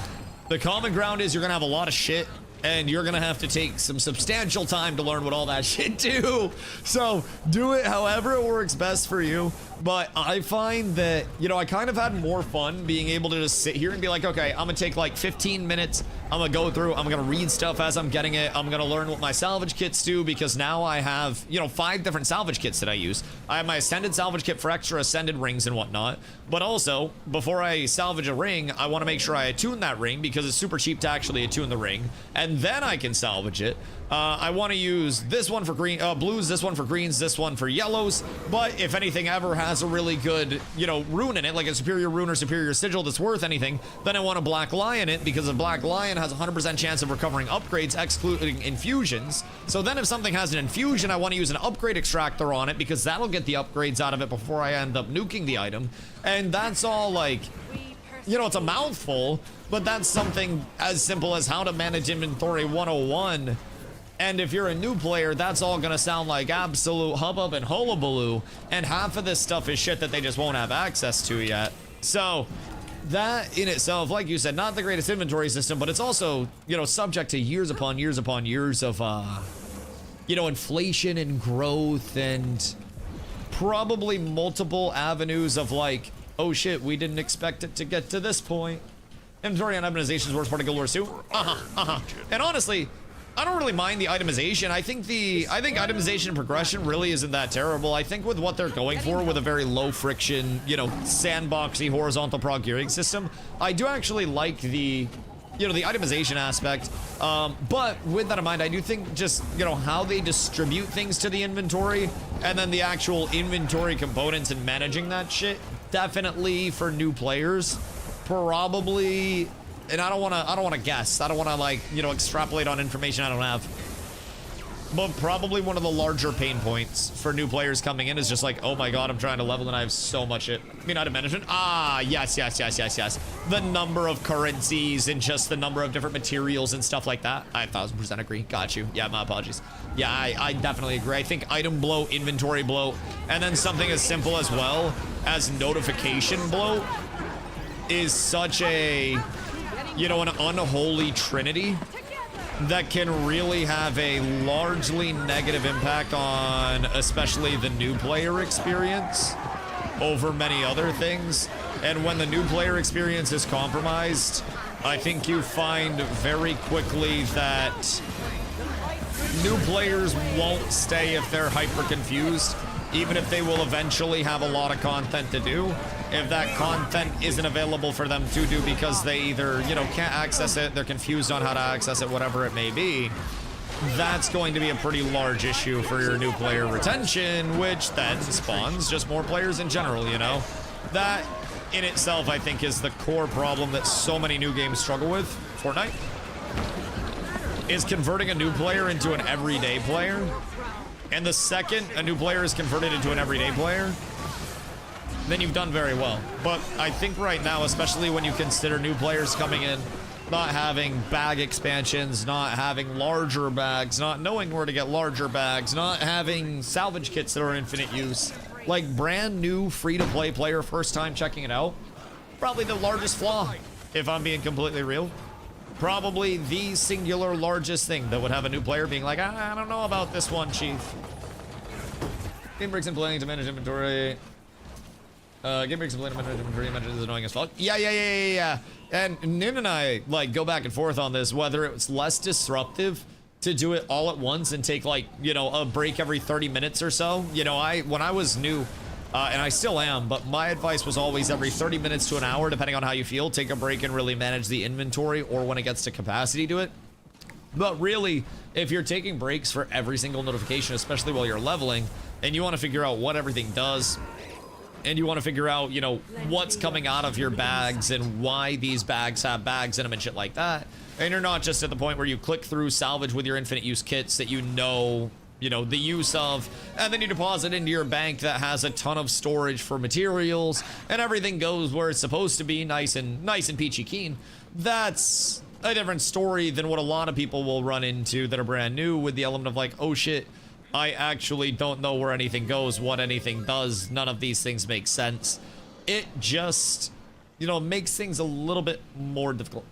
common ground is you're gonna have a lot of shit, and you're gonna have to take some substantial time to learn what all that shit do. So do it however it works best for you. But I find that, you know, I kind of had more fun being able to just sit here and be like, okay, I'm gonna take like 15 minutes. I'm gonna go through, I'm gonna read stuff as I'm getting it. I'm gonna learn what my salvage kits do, because now I have, you know, 5 different salvage kits that I use. I have my ascended salvage kit for extra ascended rings and whatnot. But also, before I salvage a ring, I want to make sure I attune that ring, because it's super cheap to actually attune the ring, and then I can salvage it. I want to use this one for green, blues, this one for greens, this one for yellows. But if anything ever has a really good, you know, rune in it, like a superior rune or superior sigil that's worth anything, then I want to black lion it, because a black lion has a 100% chance of recovering upgrades, excluding infusions. So then if something has an infusion, I want to use an upgrade extractor on it, because that'll get the upgrades out of it before I end up nuking the item. And that's all, like, you know, it's a mouthful, but that's something as simple as how to manage inventory 101. And if you're a new player, that's all gonna sound like absolute hubbub and hullabaloo, and half of this stuff is shit that they just won't have access to yet. So that in itself, like you said, not the greatest inventory system, but it's also, you know, subject to years upon years upon years of, you know, inflation and growth, and probably multiple avenues of like, oh shit, we didn't expect it to get to this point. Inventory and optimization is worst part of Guild Wars 2. And honestly, I don't really mind the itemization. I think itemization and progression really isn't that terrible. I think with what they're going for, with a very low friction, you know, sandboxy horizontal prog gearing system, I do actually like the, you know, the itemization aspect. But with that in mind, I do think just, you know, how they distribute things to the inventory, and then the actual inventory components and managing that shit, definitely for new players, probably. And I don't want to guess. I don't want to, like, you know, extrapolate on information I don't have. But probably one of the larger pain points for new players coming in is just like, oh my god, I'm trying to level and I have so much shit. I mean, item management. Ah, yes. The number of currencies and just the number of different materials and stuff like that. I 1000% agree. Got you. Yeah, my apologies. Yeah, I definitely agree. I think item bloat, inventory bloat, and then something as simple as well as notification bloat is such a, you know, an unholy trinity that can really have a largely negative impact on especially the new player experience over many other things. And when the new player experience is compromised, I think you find very quickly that new players won't stay if they're hyper confused, even if they will eventually have a lot of content to do. If that content isn't available for them to do because they either, you know, can't access it, they're confused on how to access it, whatever it may be, that's going to be a pretty large issue for your new player retention, which then spawns just more players in general, you know? That in itself, I think, is the core problem that so many new games struggle with. Fortnite is converting a new player into an everyday player. And the second a new player is converted into an everyday player, then you've done very well. But I think right now, especially when you consider new players coming in, not having bag expansions, not having larger bags, not knowing where to get larger bags, not having salvage kits that are infinite use, like brand new free-to-play player, first time checking it out, probably the largest flaw, if I'm being completely real. Probably the singular largest thing that would have a new player being like, I don't know about this one, chief. Game breaks and playing to manage inventory. Game breaks and playing to manage inventory. Manage is annoying as fuck. Yeah. And Nin and I, like, go back and forth on this, whether it's less disruptive to do it all at once and take, like, you know, a break every 30 minutes or so. You know, when I was new, and I still am, but my advice was always every 30 minutes to an hour, depending on how you feel, take a break and really manage the inventory, or when it gets to capacity, do it. But really, if you're taking breaks for every single notification, especially while you're leveling, and you want to figure out what everything does, and you want to figure out, you know, what's coming out of your bags and why these bags have bags in them and shit like that, and you're not just at the point where you click through salvage with your infinite use kits that you know the use of, and then you deposit into your bank that has a ton of storage for materials, and everything goes where it's supposed to be, nice and peachy keen. That's a different story than what a lot of people will run into that are brand new, with the element of like, oh shit, I actually don't know where anything goes, what anything does, none of these things make sense. It just, you know, makes things a little bit more difficult.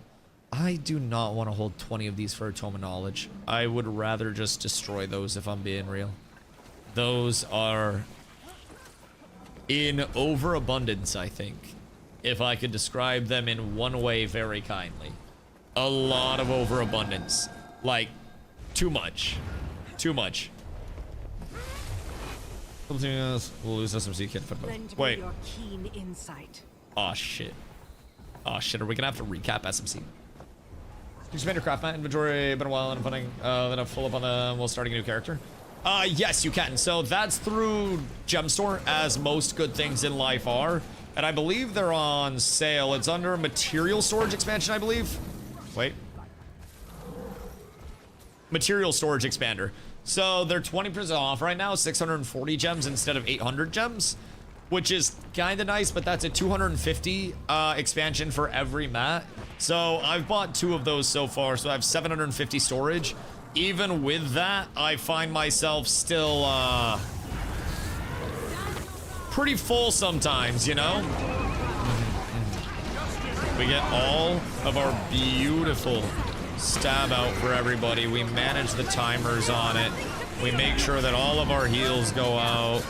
I do not want to hold 20 of these for a tome of knowledge. I would rather just destroy those, if I'm being real. Those are in overabundance, I think, if I could describe them in one way very kindly. A lot of overabundance. Like, too much. Too much. We'll lose SMC kit for both. Wait. Your keen insight. Oh shit. Oh shit, are we gonna have to recap SMC? Expand your craft mat inventory, been a while, and I'm putting then I'll full up on the while starting a new character. Yes, you can. So that's through Gem Store, as most good things in life are. And I believe they're on sale. It's under material storage expansion, I believe. Wait. Material storage expander. So they're 20% off right now, 640 gems instead of 800 gems, which is kind of nice, but that's a 250 expansion for every mat. So I've bought 2 of those so far, so I have 750 storage. Even with that, I find myself still pretty full sometimes, you know? We get all of our beautiful stab out for everybody. We manage the timers on it. We make sure that all of our heals go out.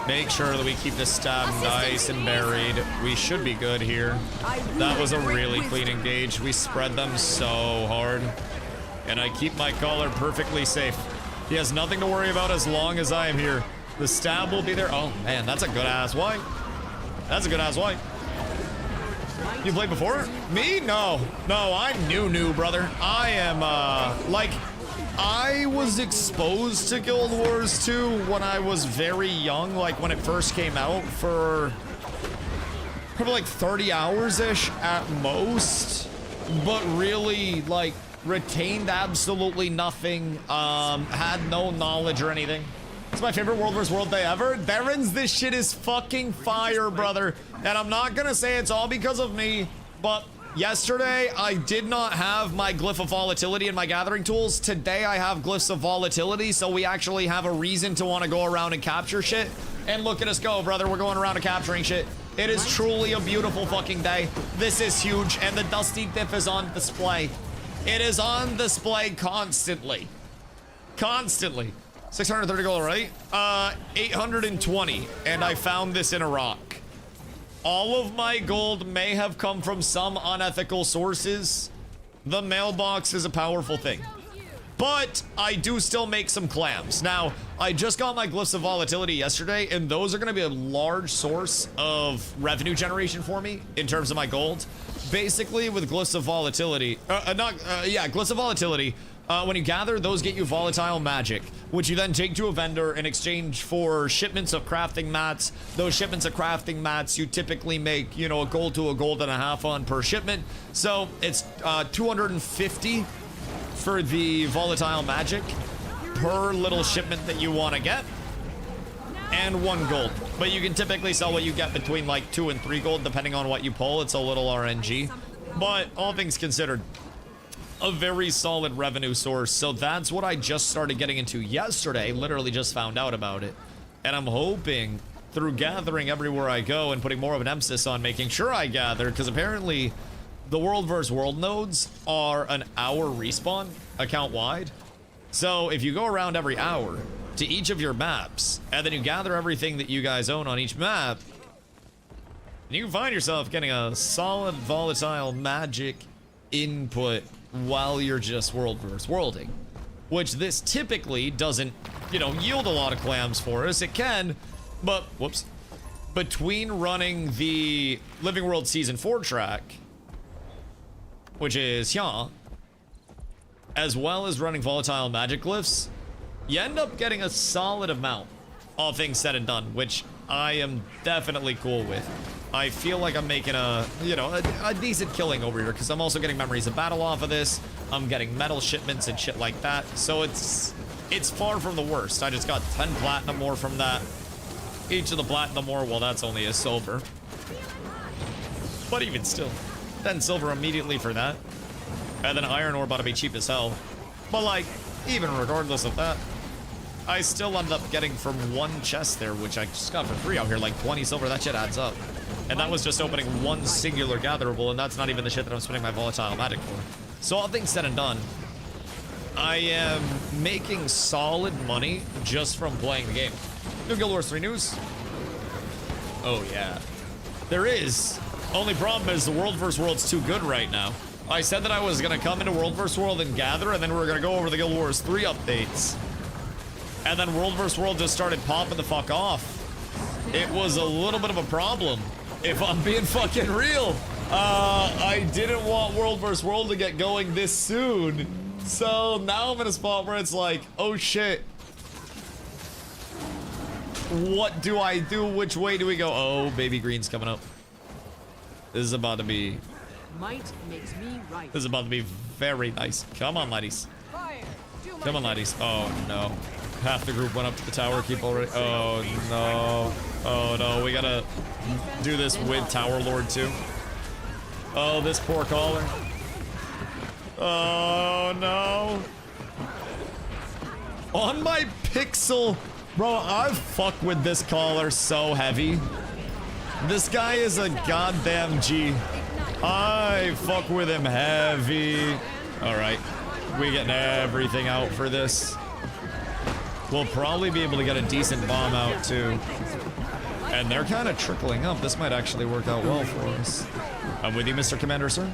Make sure that we keep the stab nice and buried. We should be good here. That was a really clean engage. We spread them so hard. And I keep my caller perfectly safe. He has nothing to worry about as long as I am here. The stab will be there. Oh man, that's a good ass white. That's a good ass white. You played before? Me? No. No, I'm new, brother. I am, like, I was exposed to Guild Wars 2 when I was very young, like when it first came out, for probably like 30 hours-ish at most, but really, like, retained absolutely nothing, had no knowledge or anything. It's my favorite World vs. World day ever. Barons, this shit is fucking fire, brother. And I'm not gonna say it's all because of me, but yesterday I did not have my Glyph of Volatility in my gathering tools. Today I have Glyphs of Volatility, so we actually have a reason to want to go around and capture shit. And look at us go, brother. We're going around and capturing shit. It is truly a beautiful fucking day. This is huge, and the Dusty Diff is on display. It is on display constantly. Constantly. 630 gold, right? 820, and I found this in Iraq. All of my gold may have come from some unethical sources. The mailbox is a powerful thing. But I do still make some clams. Now, I just got my Glyphs of Volatility yesterday, and those are going to be a large source of revenue generation for me in terms of my gold. Basically, with Glyphs of Volatility, Glyphs of Volatility, when you gather, those get you volatile magic, which you then take to a vendor in exchange for shipments of crafting mats. Those shipments of crafting mats, you typically make, you know, a gold to a gold and a half on per shipment. So it's 250 for the volatile magic per little shipment that you want to get, and 1 gold. But you can typically sell what you get between like 2 and 3 gold depending on what you pull. It's a little RNG, but all things considered, a very solid revenue source. So that's what I just started getting into yesterday. Literally just found out about it, and I'm hoping through gathering everywhere I go and putting more of an emphasis on making sure I gather, because apparently the world versus world nodes are an hour respawn account wide. So if you go around every hour to each of your maps and then you gather everything that you guys own on each map, you can find yourself getting a solid volatile magic input while you're just world versus worlding, which this typically doesn't, you know, yield a lot of clams for us. It can, but whoops, between running the Living World Season 4 track, which is here, as well as running volatile magic glyphs, you end up getting a solid amount, all things said and done, which I am definitely cool with. I feel like I'm making a, you know, a decent killing over here, because I'm also getting memories of battle off of this. I'm getting metal shipments and shit like that, so it's far from the worst. I just got 10 platinum more from that. Each of the platinum more, well, that's only a silver. But even still, 10 silver immediately for that. And then iron ore about to be cheap as hell. But like, even regardless of that, I still end up getting from 1 chest there, which I just got for free out here, like 20 silver. That shit adds up. And that was just opening 1 singular gatherable, and that's not even the shit that I'm spending my volatile magic for. So all things said and done, I am making solid money just from playing the game. New Guild Wars 3 news? Oh yeah. There is. Only problem is the World vs. World's too good right now. I said that I was going to come into World vs. World and gather, and then we were going to go over the Guild Wars 3 updates. And then World vs. World just started popping the fuck off. It was a little bit of a problem, if I'm being fucking real. I didn't want World vs. World to get going this soon. So now I'm in a spot where it's like, oh shit. What do I do? Which way do we go? Oh, baby green's coming up. This is about to be... Might makes me right. This is about to be very nice. Come on, ladies. Come on, ladies. Oh, no. Half the group went up to the tower. Keep already... Oh, no. Oh, no. We gotta do this with Tower Lord, too. Oh, this poor caller. Oh, no. On my pixel... Bro, I fuck with this caller so heavy. This guy is a goddamn G. I fuck with him heavy. Alright. We getting everything out for this. We'll probably be able to get a decent bomb out too. And they're kind of trickling up. This might actually work out well for us. I'm with you, Mr. Commander, sir.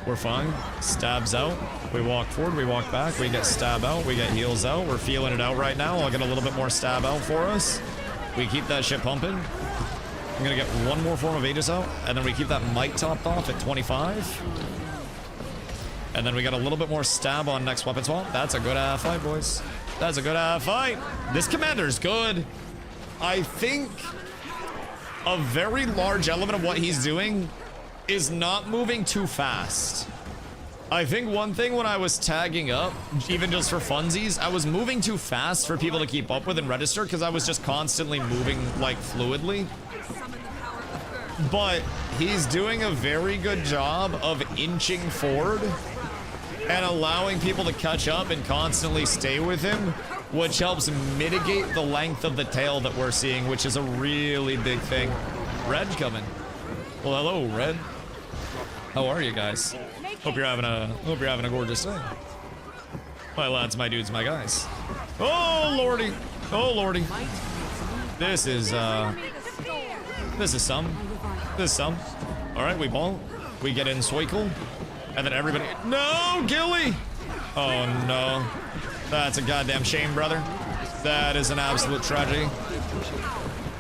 We're fine. Stabs out. We walk forward, we walk back, we get stab out, we get heals out. We're feeling it out right now. I'll get a little bit more stab out for us. We keep that shit pumping. I'm gonna get 1 more form of Aegis out, and then we keep that mic topped off at 25. And then we got a little bit more stab on next weapon swap. That's a good fight, boys. That's a good fight. This commander's good. I think a very large element of what he's doing is not moving too fast. I think one thing when I was tagging up, even just for funsies, I was moving too fast for people to keep up with and register because I was just constantly moving like fluidly. But he's doing a very good job of inching forward and allowing people to catch up and constantly stay with him which helps mitigate the length of the tail that we're seeing, which is a really big thing. Red coming. Well, hello, Red. How are you guys? Hope you're having a gorgeous day. My lads, my dudes, my guys. Oh lordy, oh lordy. This is some. All right, we ball. We get in Swickle, and then everybody. No, Gilly. Oh no, that's a goddamn shame, brother. That is an absolute tragedy.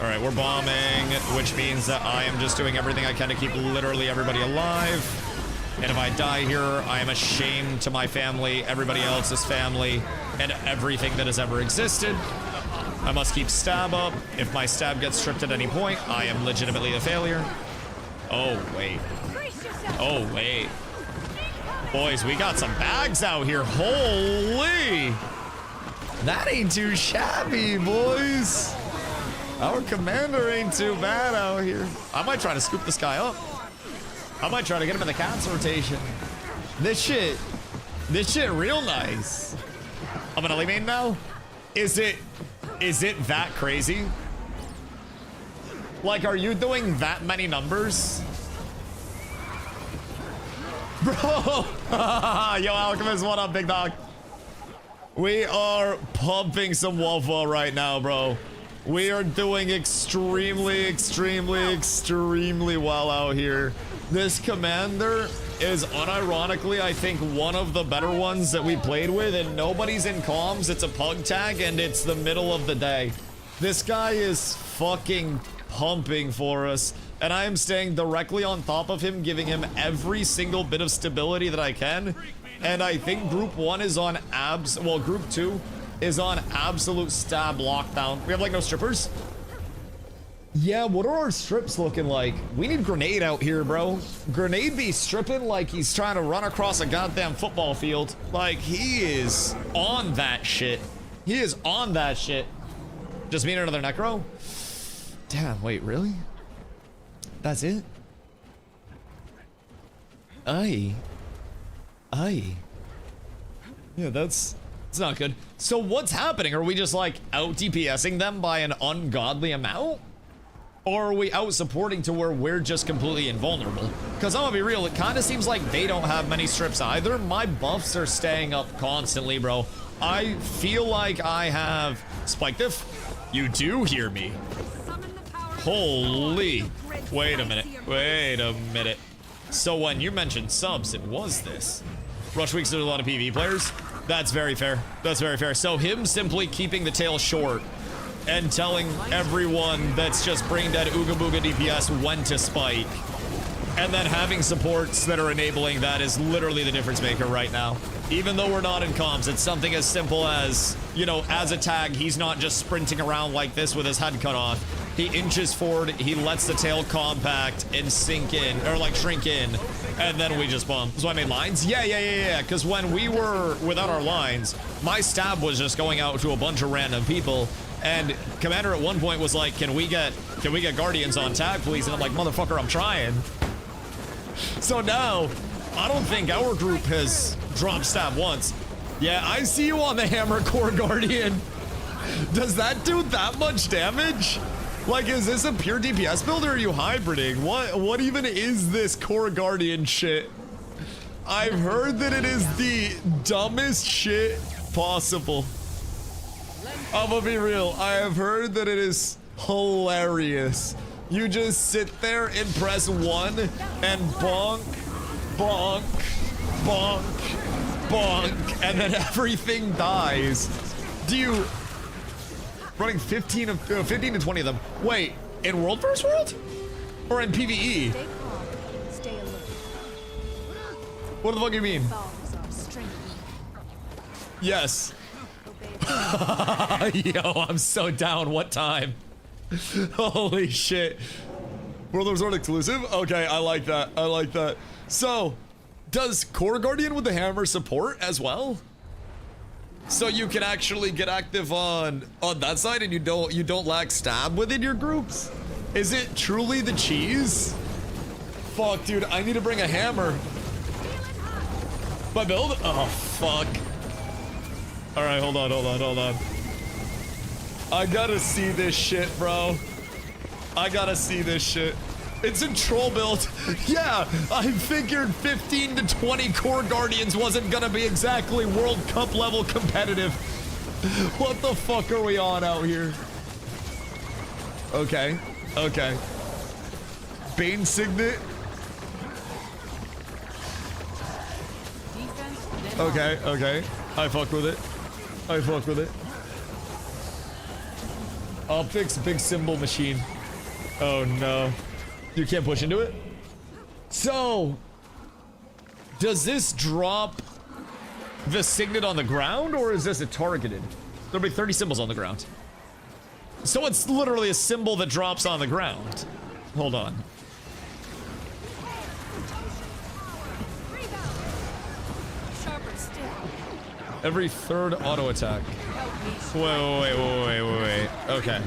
All right, we're bombing, which means that I am just doing everything I can to keep literally everybody alive. And if I die here, I am a shame to my family, everybody else's family, and everything that has ever existed. I must keep stab up. If my stab gets stripped at any point, I am legitimately a failure. Oh, wait. Oh, wait. Boys, we got some bags out here. Holy! That ain't too shabby, boys. Our commander ain't too bad out here. I might try to scoop this guy up. I might try to get him in the cats rotation. This shit real nice. I'm gonna leave main now. Is it that crazy? Like, are you doing that many numbers? Bro! Yo, Alchemist, what up, big dog? We are pumping some waffle right now, bro. We are doing extremely well out here. This commander is unironically, I think, one of the better ones that we played with, and nobody's in comms. It's a pug tag, and it's the middle of the day. This guy is fucking pumping for us, and I am staying directly on top of him, giving him every single bit of stability that I can. And I think Group 1 is on Group 2 is on absolute stab lockdown. We have, like, no strippers? Yeah, what are our strips looking like? We need Grenade out here, bro. Grenade be stripping like he's trying to run across a goddamn football field. Like, he is on that shit. He is on that shit. Just me and another Necro? Damn, wait, really? That's it? Aye. Yeah, it's not good. So what's happening? Are we just like out DPSing them by an ungodly amount? Or are we out supporting to where we're just completely invulnerable? Because I'm gonna be real, it kind of seems like they don't have many strips either. My buffs are staying up constantly, bro. I feel like I have... Spike diff? You do hear me. Holy. Wait a minute. So when you mentioned subs, it was this. Rush Weeks, there's a lot of PvE players. That's very fair. That's very fair. So him simply keeping the tail short and telling everyone that's just brain dead Ooga Booga DPS when to spike, and then having supports that are enabling that is literally the difference maker right now. Even though we're not in comms, it's something as simple as, you know, as a tag, he's not just sprinting around like this with his head cut off. He inches forward, he lets the tail compact and sink in, or like shrink in, and then we just bomb. So I made lines? Yeah, because when we were without our lines, my stab was just going out to a bunch of random people, and Commander at one point was like, can we get Guardians on tag, please? And I'm like, motherfucker, I'm trying. So now, I don't think our group has dropped stab once. Yeah, I see you on the Hammer Core Guardian. Does that do that much damage? Like, is this a pure DPS build or are you hybriding? What even is this Core Guardian shit? I've heard that it is the dumbest shit possible. I'm gonna be real. I have heard that it is hilarious. You just sit there and press 1 and bonk, bonk, bonk, bonk, and then everything dies. Do you... Running 15 to 20 of them. Wait, in World vs. World? Or in PvE? Stay calm. Stay alert. What the fuck do you mean? Bombs are strength. Yes. Yo, I'm so down. What time? Holy shit. World vs. World exclusive? Okay, I like that. I like that. So, does Core Guardian with the hammer support as well? So you can actually get active on that side and you don't lack stab within your groups? Is it truly the cheese? Fuck, dude, I need to bring a hammer. My build? Oh, fuck. All right, hold on. I gotta see this shit, bro. I gotta see this shit. It's a troll build. Yeah, I figured 15 to 20 core guardians wasn't gonna be exactly World Cup level competitive. What the fuck are we on out here? Okay, okay. Bane Signet. Defense, then Okay, okay. I fuck with it. I fuck with it. Optics, big symbol machine. Oh no. You can't push into it? So, does this drop the signet on the ground, or is this a targeted? There'll be 30 symbols on the ground. So it's literally a symbol that drops on the ground. Hold on. Sharper still. Every third auto attack. Wait. Okay.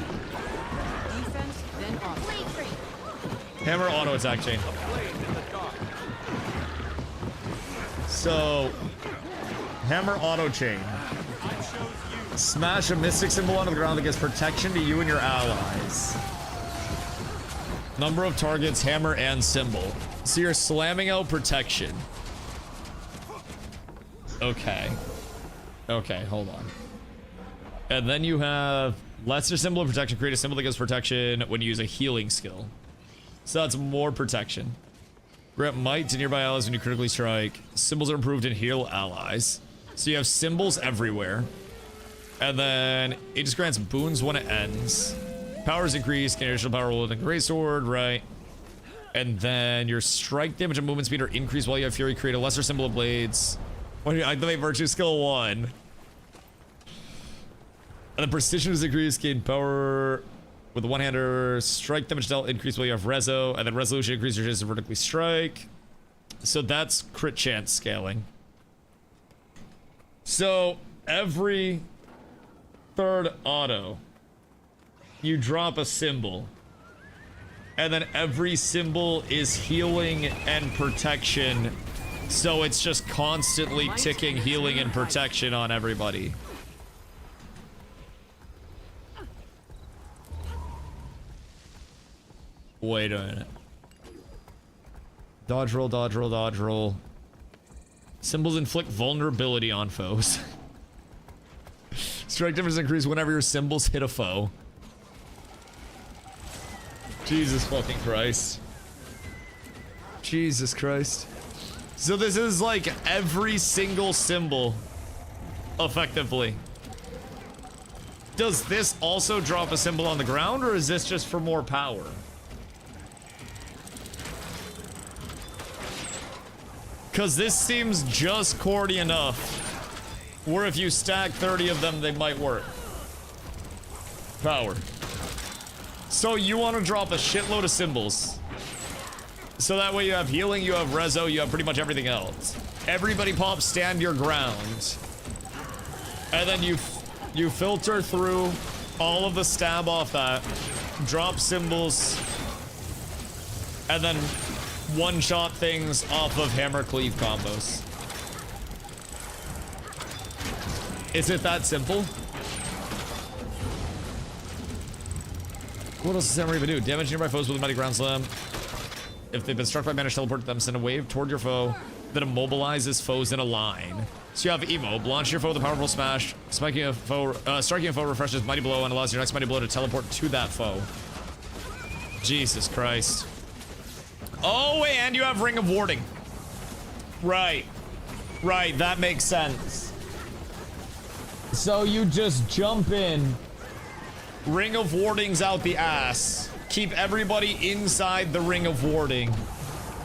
defense, then offense. Hammer auto attack chain. So, hammer auto chain. Smash a mystic symbol onto the ground that gives protection to you and your allies. Number of targets, hammer, and symbol. So you're slamming out protection. Okay. Okay, hold on. And then you have lesser symbol of protection. Create a symbol that gives protection when you use a healing skill. So that's more protection. Grant might to nearby allies when you critically strike. Symbols are improved and heal allies. So you have symbols everywhere. And then it just grants boons when it ends. Powers increase, gain additional power with a great sword, right? And then your strike damage and movement speed are increased while you have fury. Create a lesser symbol of blades. When you activate virtue skill 1. And then precision is increased, gain power with the one-hander. Strike damage dealt increased while you have reso. And then resolution increases your chance to vertically strike. So that's crit chance scaling. So every third auto, you drop a symbol, and then every symbol is healing and protection, so it's just constantly ticking healing and protection on everybody. Wait a minute. Dodge roll, dodge roll, dodge roll. Symbols inflict vulnerability on foes. Strike damage increase whenever your symbols hit a foe. Jesus fucking Christ. Jesus Christ. So this is like every single symbol, effectively. Does this also drop a symbol on the ground, or is this just for more power? Because this seems just cordy enough where if you stack 30 of them, they might work. Power. So you want to drop a shitload of symbols. So that way you have healing, you have reso, you have pretty much everything else. Everybody pops stand your ground. And then you filter through all of the stab off that, drop symbols, and then one-shot things off of hammer cleave combos. Is it that simple? What else does Samurai even do? Damage nearby foes with a mighty ground slam. If they've been struck by manage, teleport them, send a wave toward your foe that immobilizes foes in a line. So you have Emo, launch your foe with a powerful smash, striking a foe refreshes mighty blow and allows your next mighty blow to teleport to that foe. Jesus Christ. Oh, and you have Ring of Warding. Right. Right, that makes sense. So you just jump in, Ring of Warding's out the ass, keep everybody inside the Ring of Warding,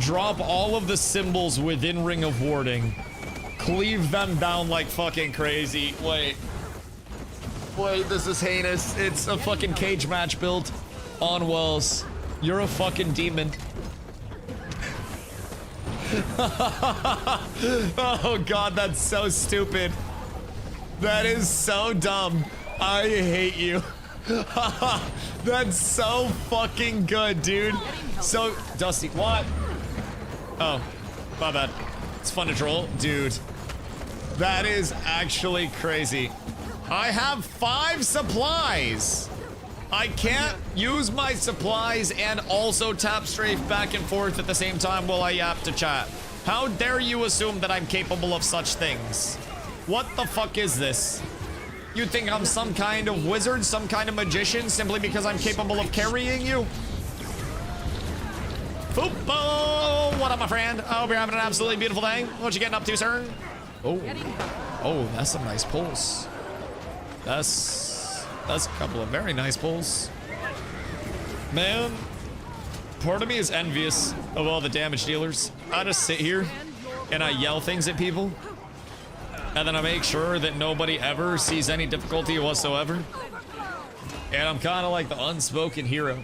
drop all of the symbols within Ring of Warding, cleave them down like fucking crazy. Wait, this is heinous. It's a fucking cage match build on Wells. You're a fucking demon. Oh god, that's so stupid. That is so dumb. I hate you. That's so fucking good, dude. So, Dusty, what? Oh, my bad. It's fun to troll. Dude, that is actually crazy. I have 5 supplies. I can't use my supplies and also tap strafe back and forth at the same time while I yap to chat. How dare you assume that I'm capable of such things? What the fuck is this? You think I'm some kind of wizard, some kind of magician, simply because I'm capable of carrying you? Football! What up, my friend? I hope you're having an absolutely beautiful day. What you getting up to, sir? Oh, oh, that's some nice pulls. That's a couple of very nice pulls. Man, part of me is envious of all the damage dealers. I just sit here and I yell things at people, and then I make sure that nobody ever sees any difficulty whatsoever. And I'm kind of like the unspoken hero.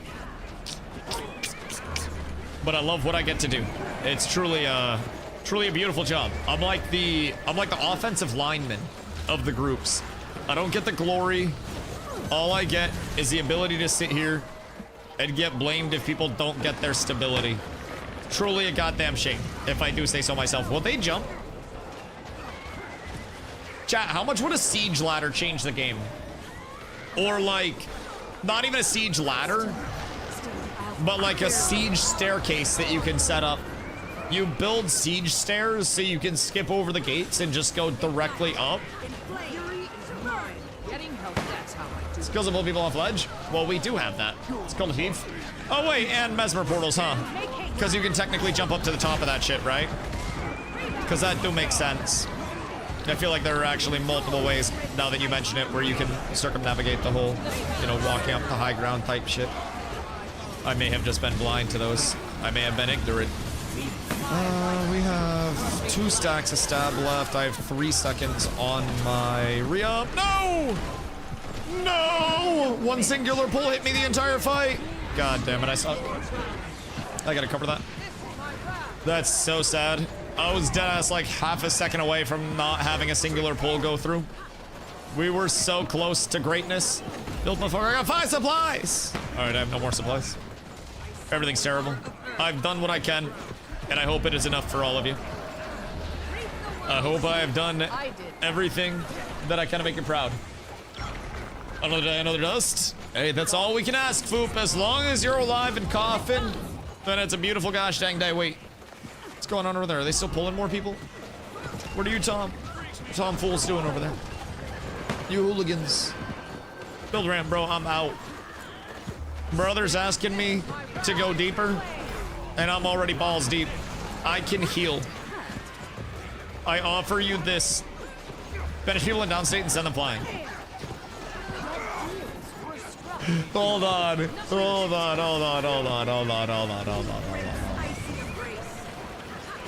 But I love what I get to do. It's truly a beautiful job. I'm like the offensive lineman of the groups. I don't get the glory. All I get is the ability to sit here and get blamed if people don't get their stability. Truly a goddamn shame, if I do say so myself. Will they jump? Chat, how much would a siege ladder change the game? Or like, not even a siege ladder, but like a siege staircase that you can set up. You build siege stairs so you can skip over the gates and just go directly up. Skills that pull people off ledge? Well, we do have that. It's called a thief. Oh wait, and mesmer portals, huh? Because you can technically jump up to the top of that shit, right? Because that do make sense. I feel like there are actually multiple ways, now that you mention it, where you can circumnavigate the whole, you know, walking up the high ground type shit. I may have just been blind to those. I may have been ignorant. We have 2 stacks of stab left. I have 3 seconds on my re-up. No! No! 1 singular pull hit me the entire fight. God damn it, I suck. I gotta cover that. That's so sad. I was deadass like half a second away from not having a singular pull go through. We were so close to greatness. Built my fucker. I got 5 supplies! Alright, I have no more supplies. Everything's terrible. I've done what I can, and I hope it is enough for all of you. I hope I have done everything that I can to make you proud. Another day, another dust. Hey, that's all we can ask, Foop. As long as you're alive and coughing, then it's a beautiful gosh dang day. Wait, what's going on over there? Are they still pulling more people? What are you, Tom? Tom Fool's doing over there? You hooligans. Build ramp, bro. I'm out. Brother's asking me to go deeper, and I'm already balls deep. I can heal. I offer you this. Finish people in downstate and send them flying. Hold on. Hold on, hold on, hold on, hold on, hold on, hold on, hold on.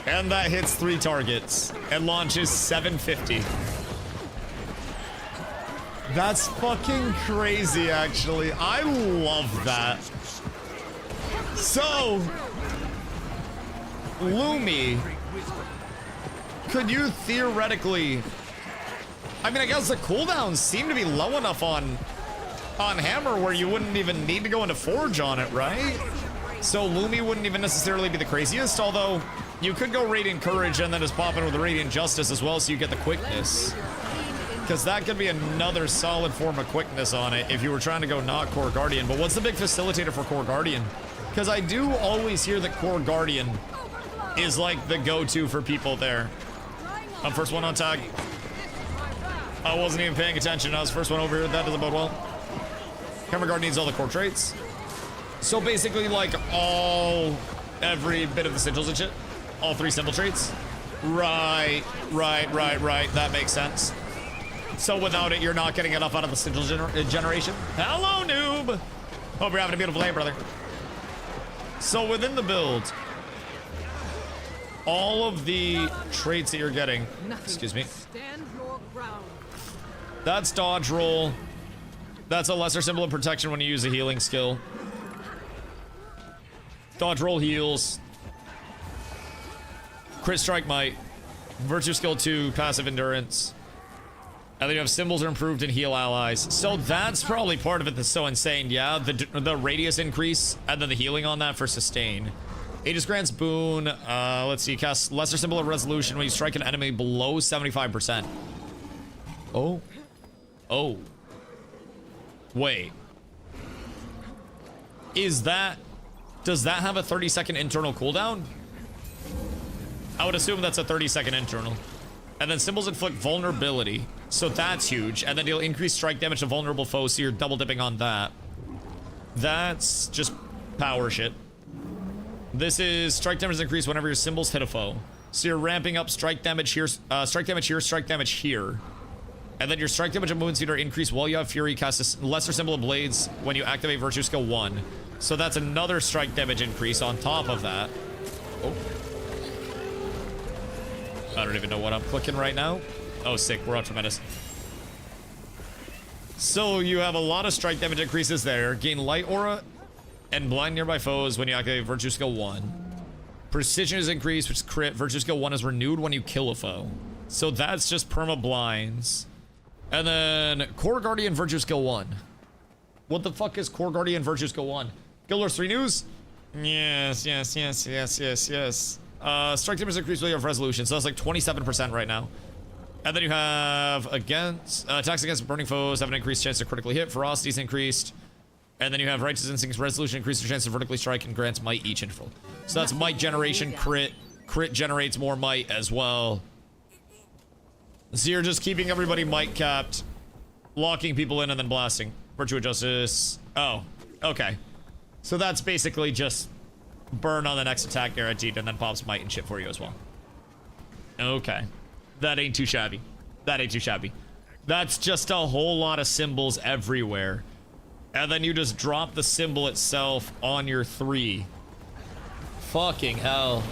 And that hits 3 targets and launches 750. That's fucking crazy, actually. I love that. So, Lumi, could you theoretically... I mean, I guess the cooldowns seem to be low enough on Hammer where you wouldn't even need to go into Forge on it, right? So Lumi wouldn't even necessarily be the craziest, although you could go Radiant Courage and then just pop in with the Radiant Justice as well so you get the quickness. Because that could be another solid form of quickness on it if you were trying to go not Core Guardian. But what's the big facilitator for Core Guardian? Because I do always hear that Core Guardian is like the go-to for people there. I'm first one on tag. I wasn't even paying attention. I was first one over here. That doesn't bode well. Hammer Guard needs all the core traits. So basically like every bit of the sigils and shit. All 3 symbol traits. Right. That makes sense. So without it, you're not getting enough out of the sigil generation. Hello, noob. Hope you're having a beautiful day, brother. So within the build, all of the traits that you're getting, excuse me, that's dodge roll. That's a lesser symbol of protection when you use a healing skill. Dodge roll heals. Crit strike might. Virtue skill 2, passive endurance. And then you have symbols are improved and heal allies. So that's probably part of it that's so insane. Yeah, the radius increase and then the healing on that for sustain. Aegis grants boon. Let's see. Cast lesser symbol of resolution when you strike an enemy below 75%. Oh. Oh. Wait. Does that have a 30-second internal cooldown? I would assume that's a 30-second internal. And then symbols inflict vulnerability. So that's huge. And then deal increased strike damage to vulnerable foes, so you're double dipping on that. That's just power shit. This is strike damage increased whenever your symbols hit a foe. So you're ramping up strike damage here, strike damage here, strike damage here. And then your strike damage and movement speed are increased while you have Fury. Cast a lesser symbol of blades when you activate Virtue Skill 1. So that's another strike damage increase on top of that. Oh. I don't even know what I'm clicking right now. Oh, sick. We're on Tremendous. So you have a lot of strike damage increases there. Gain Light Aura and blind nearby foes when you activate Virtue Skill 1. Precision is increased, which is crit. Virtue Skill 1 is renewed when you kill a foe. So that's just perma blinds. And then Core Guardian Virtue Skill 1. What the fuck is Core Guardian Virtue Skill 1? Guild Wars 3 news? Yes. Strike damage is increased while you have resolution. So that's like 27% right now. And then you have attacks against burning foes have an increased chance to critically hit. Ferocity is increased. And then you have Righteous Instincts resolution increases your chance to vertically strike and grants might each interval. So that's might generation, crit. Crit generates more might as well. So you're just keeping everybody might capped, locking people in and then blasting. Virtue of Justice. Oh, okay. So that's basically just burn on the next attack guaranteed and then pops might and shit for you as well. Okay. That ain't too shabby. That ain't too shabby. That's just a whole lot of symbols everywhere. And then you just drop the symbol itself on your 3. Fucking hell.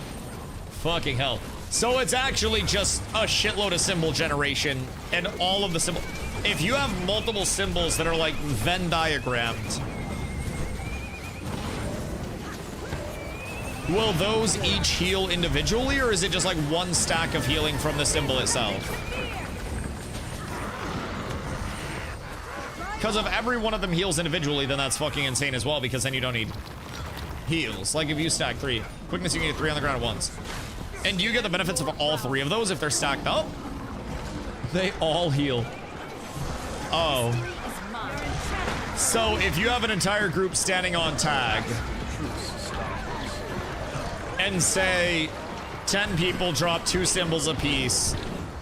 Fucking hell. So it's actually just a shitload of symbol generation and all of the symbol. If you have multiple symbols that are like Venn diagrammed, will those each heal individually, or is it just like one stack of healing from the symbol itself? Because if every one of them heals individually, then that's fucking insane as well, because then you don't need heals. Like if you stack 3. Quickness, you can get 3 on the ground at once. And do you get the benefits of all 3 of those if they're stacked up? They all heal. Oh. So if you have an entire group standing on tag, and say 10 people drop 2 symbols apiece,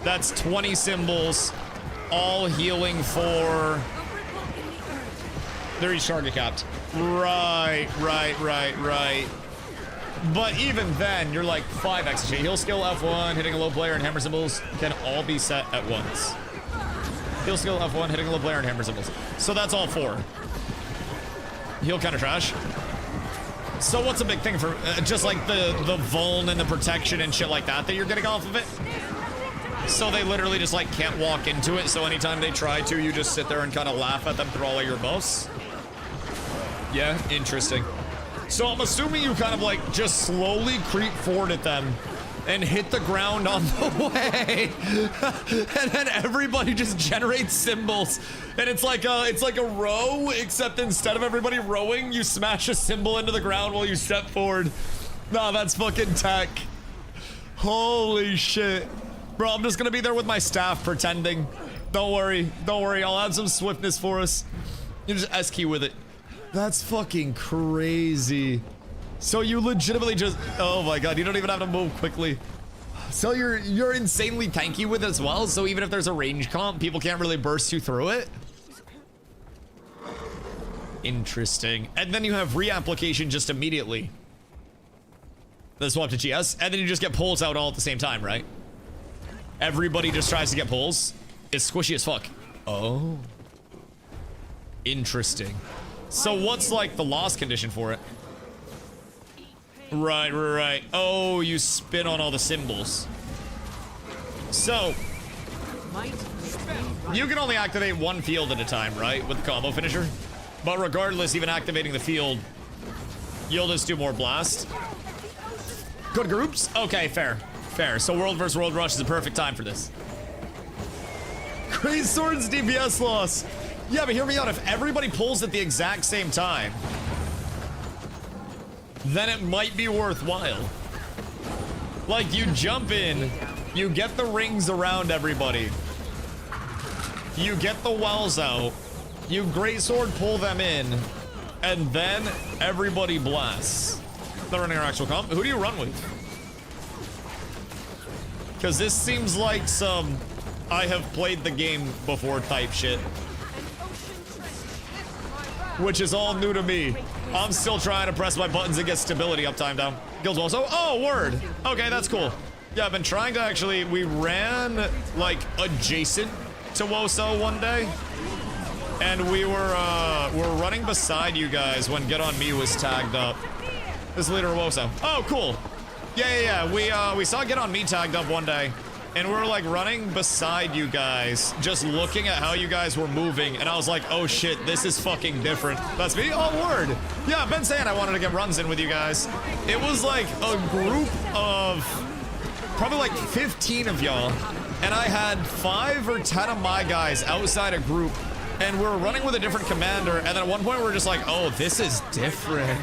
that's 20 symbols, all healing for... They're each target capped. Right. But even then, you're like 5 XP. Heal skill F1, hitting a low player and hammer symbols can all be set at once. Heal skill F1, hitting a low player and hammer symbols. So that's all 4. Heal kind of trash. So what's a big thing for just like the vuln and the protection and shit like that you're getting off of it? So they literally just like can't walk into it. So anytime they try to, you just sit there and kind of laugh at them through all of your buffs. Yeah, interesting. So I'm assuming you kind of like just slowly creep forward at them and hit the ground on the way. And then everybody just generates symbols. And it's like a row, except instead of everybody rowing, you smash a symbol into the ground while you step forward. Nah, that's fucking tech. Holy shit. Bro, I'm just gonna be there with my staff pretending. Don't worry, I'll add some swiftness for us. You just S key with it. That's fucking crazy. So you legitimately just, oh my god, you don't even have to move quickly. So you're insanely tanky with it as well, so even if there's a range comp, people can't really burst you through it? Interesting. And then you have reapplication just immediately. Then swap to GS, and then you just get pulls out all at the same time, right? Everybody just tries to get pulls. It's squishy as fuck. Oh. Interesting. So what's like the loss condition for it? Right. Oh, you spin on all the symbols. So, you can only activate 1 field at a time, right? With the combo finisher. But regardless, even activating the field, you'll just do more blast. Good groups? Okay, fair. So World vs. World Rush is a perfect time for this. Great Swords DPS loss. Yeah, but hear me out. If everybody pulls at the exact same time, then it might be worthwhile. Like, you jump in, you get the rings around everybody, you get the wells out, you greatsword pull them in, and then everybody blasts. They're running our actual comp. Who do you run with? Because this seems like some I have played the game before type shit. Which is all new to me. I'm still trying to press my buttons and get stability up, time down. Guilds also. Oh, word. Okay, that's cool. Yeah, I've been trying to actually. We ran like adjacent to Woso one day, and we were running beside you guys when Get On Me was tagged up. This is leader of Woso. Oh, cool. Yeah. We saw Get On Me tagged up one day. And we were like running beside you guys, just looking at how you guys were moving, and I was like, oh shit, this is fucking different. That's me? Oh, word. Yeah, I've been saying I wanted to get runs in with you guys. It was like a group of probably like 15 of y'all, and I had 5 or 10 of my guys outside a group, and we were running with a different commander, and then at one point we were just like, oh, this is different.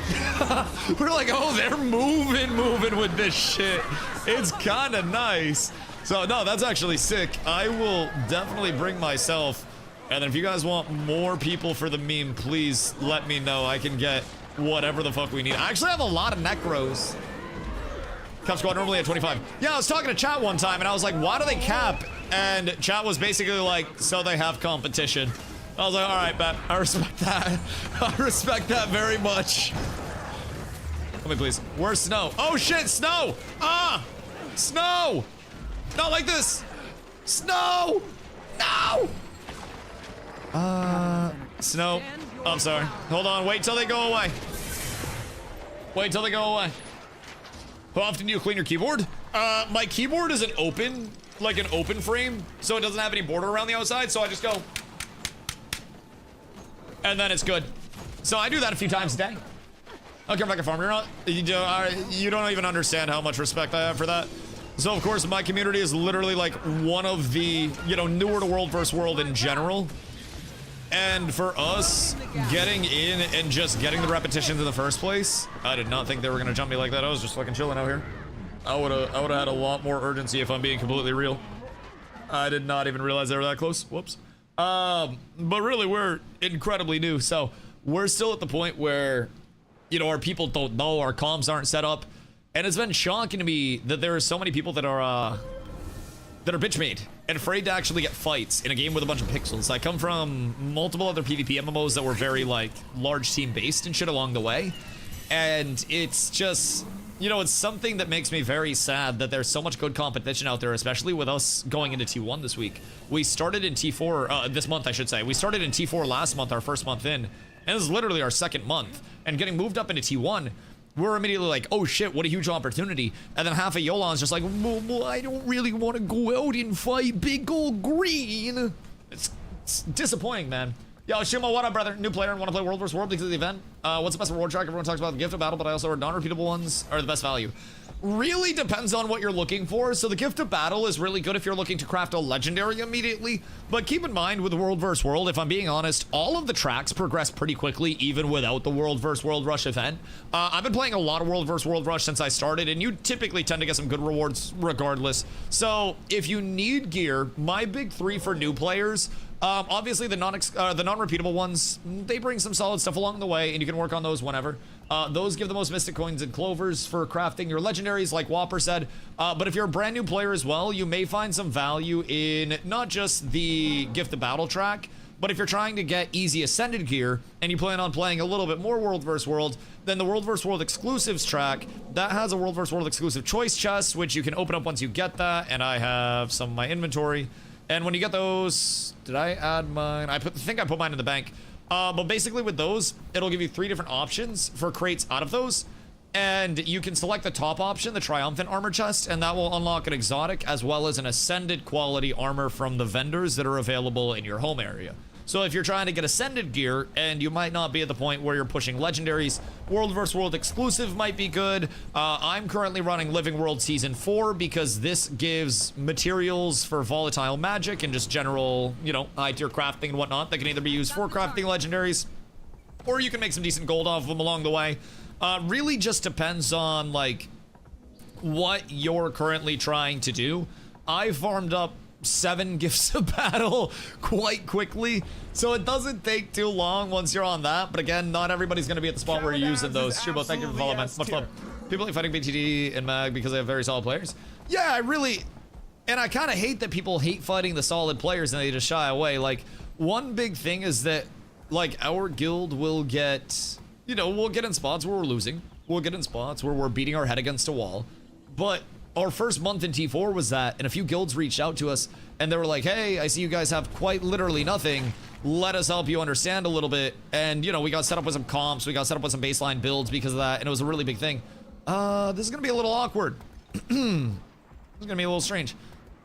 We're like, oh, they're moving with this shit. It's kind of nice. So, no, that's actually sick. I will definitely bring myself. And then if you guys want more people for the meme, please let me know. I can get whatever the fuck we need. I actually have a lot of necros. Cap squad normally at 25. Yeah, I was talking to chat one time, and I was like, why do they cap? And chat was basically like, so they have competition. I was like, all right, bet. I respect that. I respect that very much. Come me, please. Where's Snow? Oh, shit, Snow! Ah! Snow! Not like this! Snow! No! Snow. Oh, I'm sorry. Hold on. Wait till they go away. Wait till they go away. How often do you clean your keyboard? My keyboard is an open frame, so it doesn't have any border around the outside, so I just go. And then it's good. So I do that a few times a day. Okay, I'm back at farm. You don't even understand how much respect I have for that. So, of course, my community is literally like one of the, newer to World vs. World in general. And for us, getting in and just getting the repetitions in the first place, I did not think they were going to jump me like that. I was just fucking chilling out here. I would have had a lot more urgency if I'm being completely real. I did not even realize they were that close. Whoops. But really, we're incredibly new. So, we're still at the point where, our people don't know, our comms aren't set up. And it's been shocking to me that there are so many people that are bitch made and afraid to actually get fights in a game with a bunch of pixels. I come from multiple other PvP MMOs that were very like large team based and shit along the way. And it's just, it's something that makes me very sad that there's so much good competition out there, especially with us going into T1 this week. We started in T4, this month I should say. We started in T4 last month, our first month in, and this is literally our second month. And getting moved up into T1, we're immediately like, oh shit, what a huge opportunity. And then half of Yolan's just like, well, I don't really want to go out and fight big old green. It's disappointing, man. Yo, Shimo, what up, brother? New player and want to play World vs. World because of the event. What's the best reward track? Everyone talks about the gift of battle, but I also heard non-repeatable ones are the best value. Really depends on what you're looking for. So the gift of battle is really good if you're looking to craft a legendary immediately. But keep in mind with the World vs. World, if I'm being honest, all of the tracks progress pretty quickly, even without the World vs. World Rush event. I've been playing a lot of World vs. World Rush since I started, and you typically tend to get some good rewards regardless. So if you need gear, my big 3 for new players, obviously the non-repeatable ones, they bring some solid stuff along the way, and you can work on those whenever. Those give the most mystic coins and clovers for crafting your legendaries, like Whopper said. But if you're a brand new player as well, you may find some value in not just the Gift of Battle track, but if you're trying to get easy Ascended gear, and you plan on playing a little bit more World vs. World, then the World vs. World exclusives track, that has a World vs. World exclusive choice chest, which you can open up once you get that, and I have some of my inventory. And when you get those, did I add mine? I think I put mine in the bank. But basically with those, it'll give you 3 different options for crates out of those. And you can select the top option, the Triumphant Armor Chest, and that will unlock an exotic as well as an Ascended quality armor from the vendors that are available in your home area. So if you're trying to get Ascended gear and you might not be at the point where you're pushing legendaries, World vs. World exclusive might be good. I'm currently running Living World Season 4 because this gives materials for volatile magic and just general, high tier crafting and whatnot that can either be used for crafting legendaries or you can make some decent gold off of them along the way. Really just depends on like what you're currently trying to do. I farmed up 7 gifts of battle quite quickly, so it doesn't take too long once you're on that. But again, not everybody's gonna be at the spot where you're using those. Shubo, thank you for following, man. Much love. People like fighting BTD and Mag because they have very solid players. Yeah, I really, and I kind of hate that people hate fighting the solid players and they just shy away. Like, one big thing is that, like, our guild will get, you know, we'll get in spots where we're losing. We'll get in spots where we're beating our head against a wall. But our first month in T4 was that, and a few guilds reached out to us and they were like, hey, I see you guys have quite literally nothing. Let us help you understand a little bit. And, you know, we got set up with some comps, we got set up with some baseline builds because of that, and it was a really big thing. This is gonna be a little awkward. This is gonna be a little strange.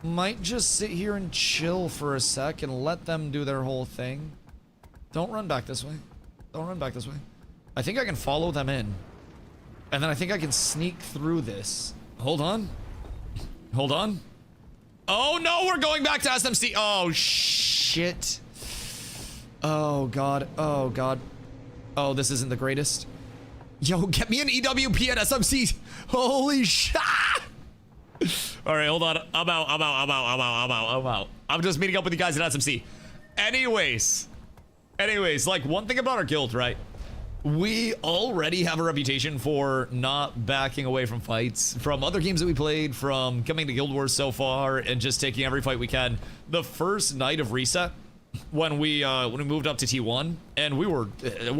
Might just sit here and chill for a sec and let them do their whole thing. Don't run back this way. Don't run back this way. I think I can follow them in. And then I think I can sneak through this. Hold on. Hold on. Oh no, we're going back to SMC. Oh shit. Oh god. Oh god. Oh, this isn't the greatest. Yo, get me an EWP at SMC. Holy shit. All right, hold on. I'm out. I'm just meeting up with you guys at SMC. Anyways, like, one thing about our guild, right? We already have a reputation for not backing away from fights, from other games that we played, from coming to Guild Wars so far, and just taking every fight we can. The first night of reset, when we moved up to T1, and we're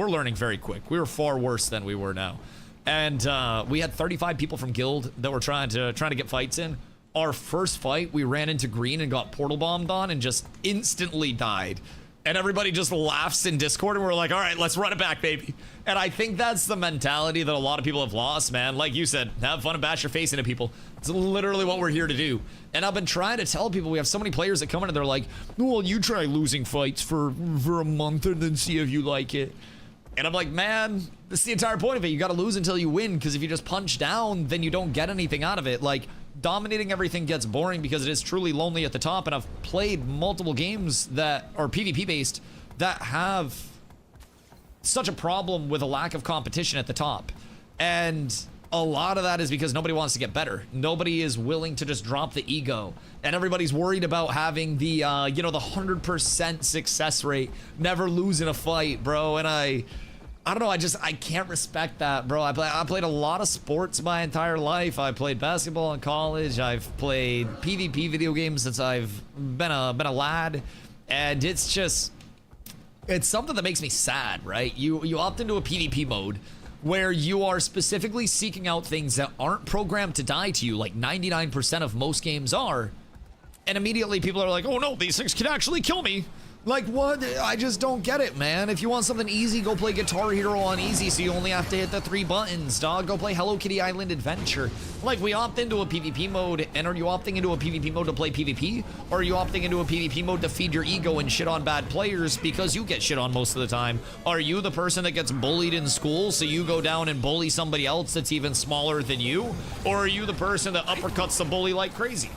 learning very quick. We were far worse than we were now, and we had 35 people from Guild that were trying to get fights in. Our first fight, we ran into green and got portal bombed on, and just instantly died. And everybody just laughs in Discord, and we're like, all right, let's run it back, baby. And I think that's the mentality that a lot of people have lost, man. Like you said, have fun and bash your face into people. It's literally what we're here to do. And I've been trying to tell people, we have so many players that come in and they're like, well, you try losing fights for a month and then see if you like it. And I'm like, man, this is the entire point of it. You got to lose until you win, because if you just punch down, then you don't get anything out of it. Like, dominating everything gets boring because it is truly lonely at the top, and I've played multiple games that are PvP based that have such a problem with a lack of competition at the top. And a lot of that is because nobody wants to get better. Nobody is willing to just drop the ego, and everybody's worried about having the you know, the 100% success rate, never losing a fight, bro. And I don't know, I can't respect that, bro. I played a lot of sports my entire life. I played basketball in college. I've played PvP video games since I've been a lad. And it's something that makes me sad, right? You opt into a PvP mode where you are specifically seeking out things that aren't programmed to die to you, like 99% of most games are. And immediately people are like, oh no, these things can actually kill me. Like, what? I just don't get it, man. If you want something easy, go play Guitar Hero on easy, so you only have to hit the 3 buttons, dog. Go play Hello Kitty Island Adventure. Like, we opt into a PvP mode, and are you opting into a PvP mode to play PvP? Or are you opting into a PvP mode to feed your ego and shit on bad players because you get shit on most of the time? Are you the person that gets bullied in school, so you go down and bully somebody else that's even smaller than you? Or are you the person that uppercuts the bully like crazy?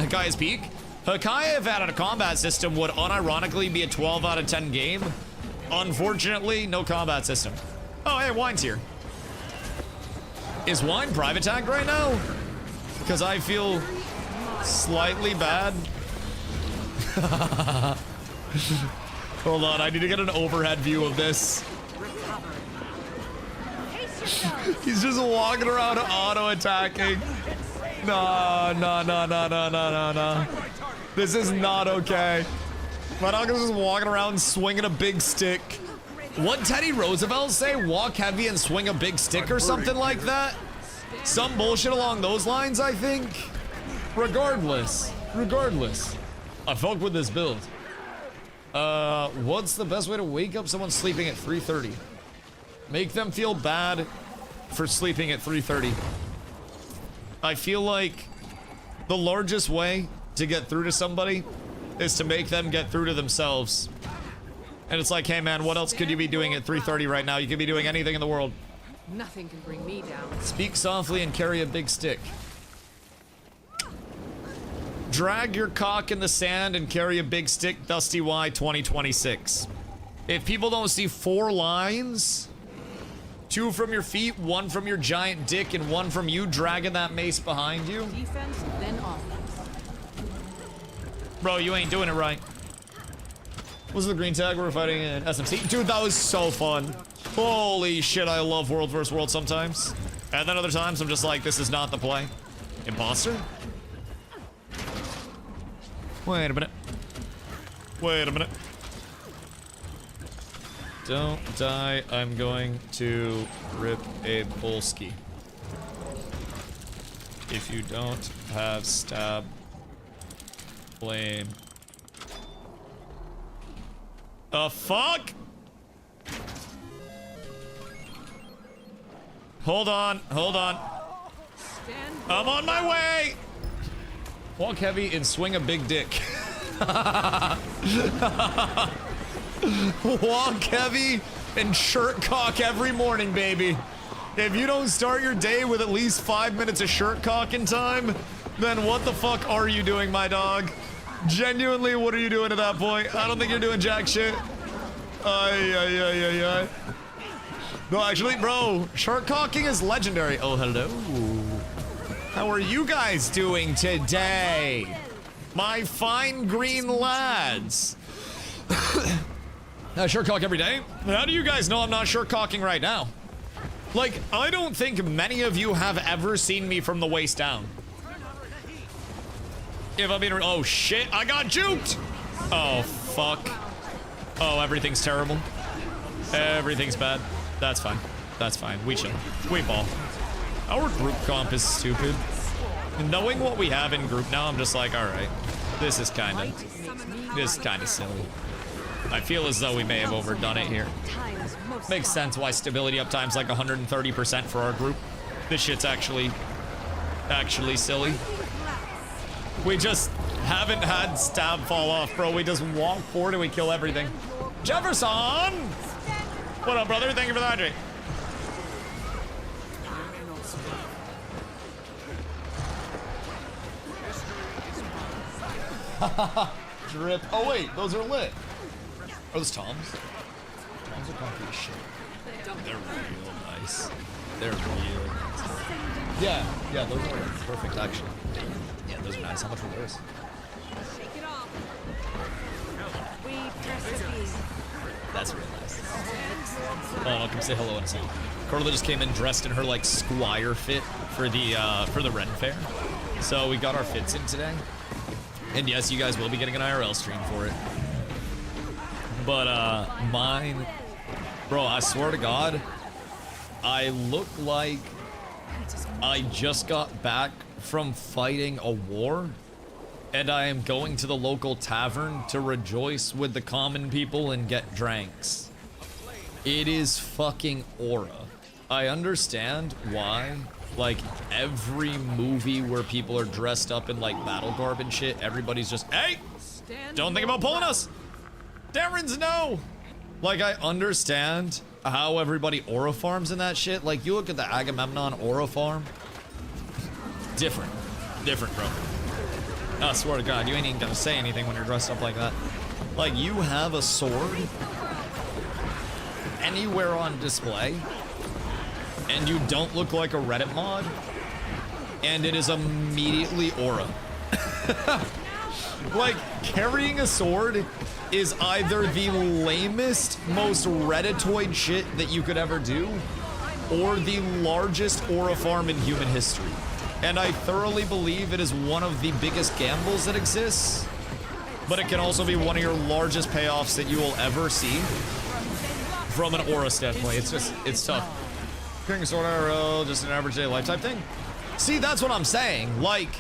Guy's Peak. Hakai, if added a combat system, would unironically be a 12 out of 10 game. Unfortunately, no combat system. Oh, hey, Wine's here. Is Wine private tagged right now? Because I feel slightly bad. Hold on, I need to get an overhead view of this. He's just walking around auto-attacking. No. This is not okay. My dog is just walking around swinging a big stick. What Teddy Roosevelt say? Walk heavy and swing a big stick or something like that? Some bullshit along those lines, I think. Regardless. I fuck with this build. What's the best way to wake up someone sleeping at 3:30? Make them feel bad for sleeping at 3:30. I feel like the largest way to get through to somebody is to make them get through to themselves. And it's like, hey man, what else could you be doing at 3:30 right now? You could be doing anything in the world. Nothing can bring me down. Speak softly and carry a big stick. Drag your cock in the sand and carry a big stick, DustyWhy 2026. If people don't see 4 lines, 2 from your feet, 1 from your giant dick, and 1 from you dragging that mace behind you. Defense, then offense. Bro, you ain't doing it right. Was the green tag we were fighting in SMC? Dude, that was so fun. Holy shit, I love World vs. World sometimes. And then other times I'm just like, this is not the play. Imposter? Wait a minute. Wait a minute. Don't die. I'm going to rip a Polski. If you don't have stab, flame. The fuck? Hold on, hold on. I'm on my way. Walk heavy and swing a big dick. Walk heavy and shirt cock every morning, baby. If you don't start your day with at least 5 minutes of shirt cocking time, then what the fuck are you doing, my dog? Genuinely, what are you doing at that point? I don't think you're doing jack shit. Ay. No, actually, bro, shirt cocking is legendary. Oh, hello. How are you guys doing today? My fine green lads. Shirt cock every day? How do you guys know I'm not shirt cocking right now? Like, I don't think many of you have ever seen me from the waist down. If I'm being oh shit, I got juked! Oh, fuck. Oh, everything's terrible. Everything's bad. That's fine. That's fine. We chill. We ball. Our group comp is stupid. Knowing what we have in group now, I'm just like, alright. This is kinda silly. I feel as though we may have overdone it here. Makes sense why stability uptime's like 130% for our group. This shit's actually silly. We just haven't had stab fall off, bro. We just walk forward and we kill everything. Jefferson! What up, brother? Thank you for the hydrate. Drip. Oh, wait. Those are lit. Are those Toms? Toms are comfy as shit. They're real nice. They're real nice. Yeah, those are perfect, actually. Yeah, those are nice. How much were those? Shake it off. We press the bees. That's real nice. Oh, I'll come say hello in a second. Carla just came in dressed in her like squire fit for the Ren Fair. So we got our fits in today. And yes, you guys will be getting an IRL stream for it. But mine, bro, I swear to God, I look like I just got back from fighting a war, and I am going to the local tavern to rejoice with the common people and get drinks. It is fucking aura. I understand why, like, every movie where people are dressed up in, like, battle garb and shit, everybody's just, hey, don't think about pulling us. Darren's no. Like, I understand how everybody aura farms in that shit. Like, you look at the Agamemnon aura farm. Different, bro. I swear to God, you ain't even gonna say anything when you're dressed up like that. Like, you have a sword anywhere on display, and you don't look like a Reddit mod, and it is immediately aura. Like, carrying a sword is either the lamest, most Redditoid shit that you could ever do, or the largest aura farm in human history. And I thoroughly believe it is one of the biggest gambles that exists, but it can also be one of your largest payoffs that you will ever see from an aura standpoint. It's tough. Carrying a sword IRL, just an average day life type thing. See, that's what I'm saying. Like,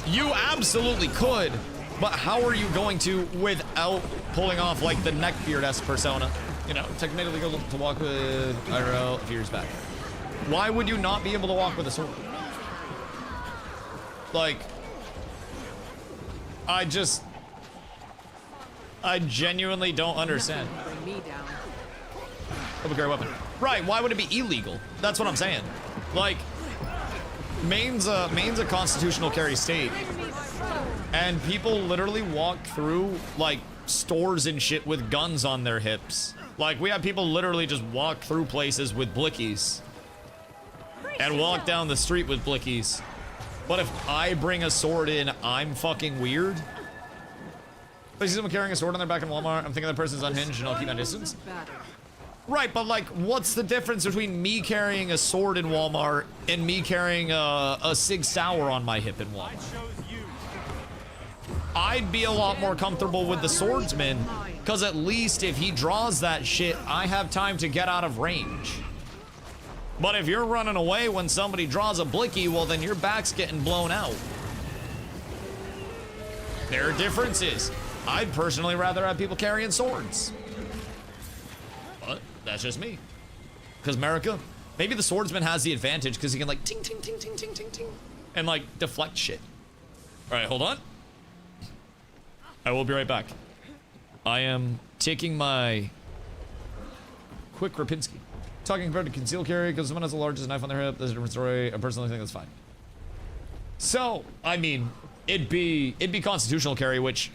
you absolutely could, but how are you going to without pulling off like the neckbeard-esque persona? You know, technically go to walk with IRL a few years back. Why would you not be able to walk with a sword? Like, I genuinely don't understand. Bring me down. Double carry weapon. Right, why would it be illegal? That's what I'm saying. Like, Maine's a constitutional carry state. And people literally walk through, like, stores and shit with guns on their hips. Like, we have people literally just walk through places with blickies. And walk down the street with blickies. But if I bring a sword in, I'm fucking weird. If I see someone carrying a sword on their back in Walmart, I'm thinking that person's unhinged and I'll keep my distance. Right, but like, what's the difference between me carrying a sword in Walmart and me carrying a Sig Sauer on my hip in Walmart? I'd be a lot more comfortable with the swordsman, because at least if he draws that shit, I have time to get out of range. But if you're running away when somebody draws a blicky, well then your back's getting blown out. There are differences. I'd personally rather have people carrying swords. But that's just me. Because America, maybe the swordsman has the advantage because he can like ting ting ting ting ting ting ting and like deflect shit. Alright, hold on. I will be right back. I am taking my quick Rapinski. Talking compared to concealed carry, because someone has the largest knife on their hip, there's a different story. I personally think that's fine. So, I mean, it'd be constitutional carry, which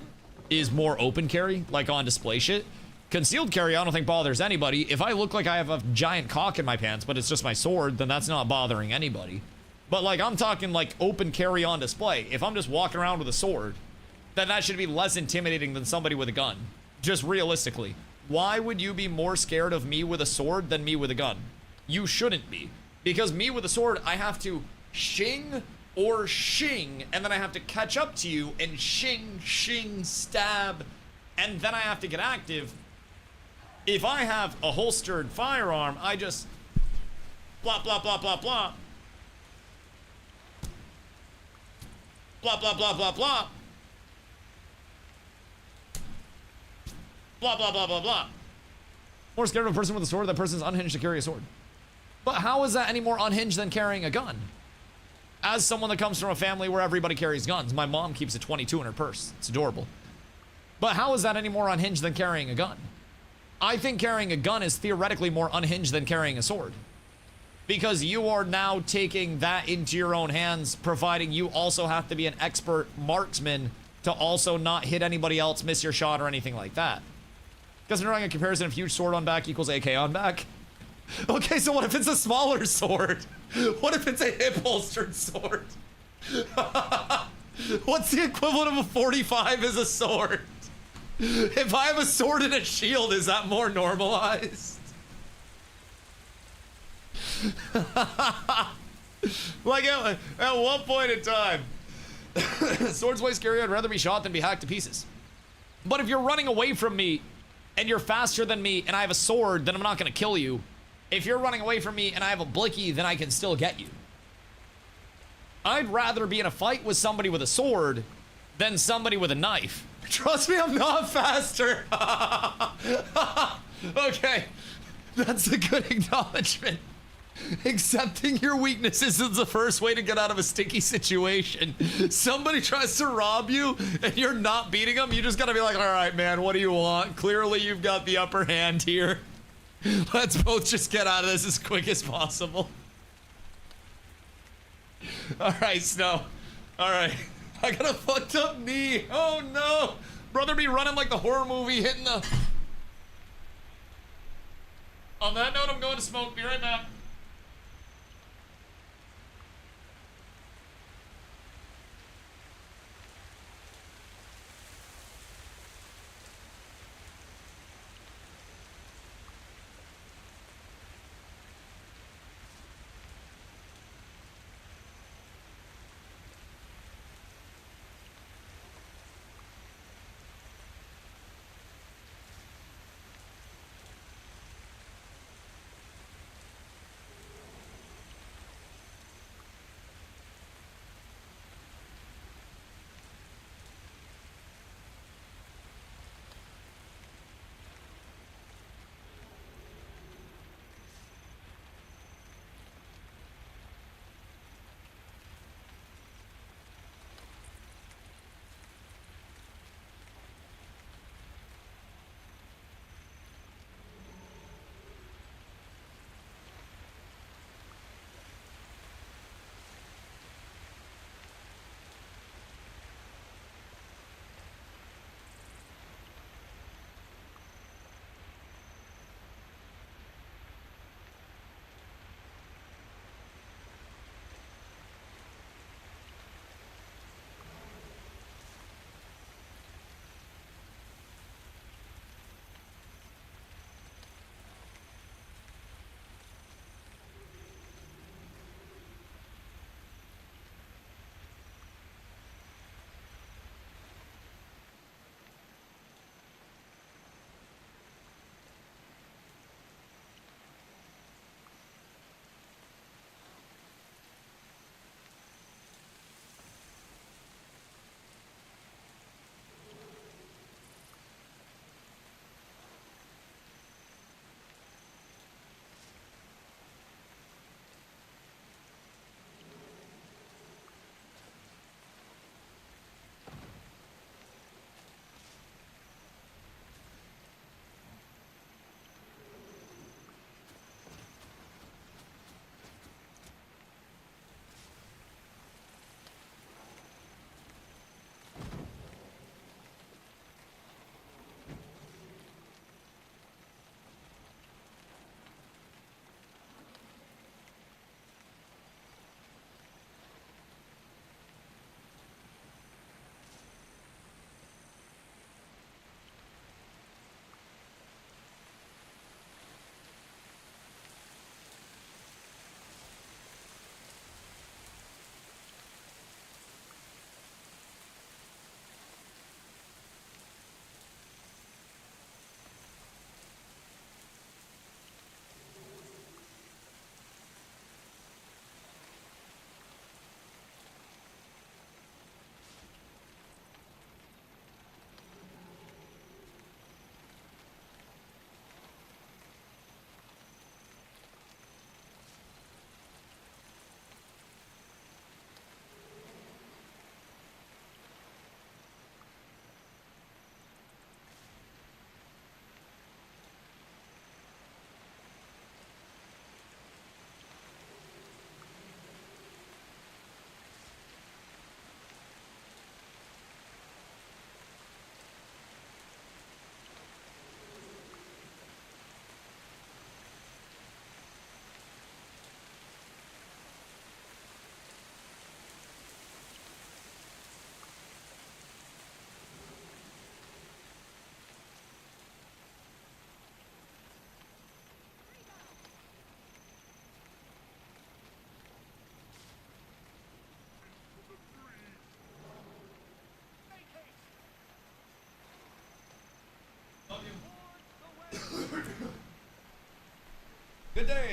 is more open carry, like on display shit. Concealed carry, I don't think bothers anybody. If I look like I have a giant cock in my pants, but it's just my sword, then that's not bothering anybody. But like, I'm talking like open carry on display. If I'm just walking around with a sword, then that should be less intimidating than somebody with a gun. Just realistically. Why would you be more scared of me with a sword than me with a gun? You shouldn't be. Because me with a sword, I have to shing or shing, and then I have to catch up to you and shing, shing, stab, and then I have to get active. If I have a holstered firearm, I just blah, blah, blah, blah, blah. Blah, blah, blah, blah, blah. Blah, blah, blah, blah, blah. More scared of a person with a sword, that person's unhinged to carry a sword. But how is that any more unhinged than carrying a gun? As someone that comes from a family where everybody carries guns, my mom keeps a 22 in her purse. It's adorable. But how is that any more unhinged than carrying a gun? I think carrying a gun is theoretically more unhinged than carrying a sword. Because you are now taking that into your own hands, providing you also have to be an expert marksman to also not hit anybody else, miss your shot, or anything like that. Because drawing a comparison of huge sword on back equals AK on back. Okay, so what if it's a smaller sword? What if it's a hip holstered sword? What's the equivalent of a 45 as a sword? If I have a sword and a shield, is that more normalized? Like at one point in time, sword's way scary, I'd rather be shot than be hacked to pieces. But if you're running away from me, and you're faster than me, and I have a sword, then I'm not gonna kill you. If you're running away from me and I have a blicky, then I can still get you. I'd rather be in a fight with somebody with a sword than somebody with a knife. Trust me, I'm not faster. Okay, that's a good acknowledgement. Accepting your weaknesses is the first way to get out of a sticky situation. Somebody tries to rob you and you're not beating them, you just gotta be like, all right, man, what do you want? Clearly you've got the upper hand here. Let's both just get out of this as quick as possible. All right, Snow. All right. I got a fucked up knee. Oh no. Brother be running like the horror movie hitting the... On that note, I'm going to smoke. Be right back.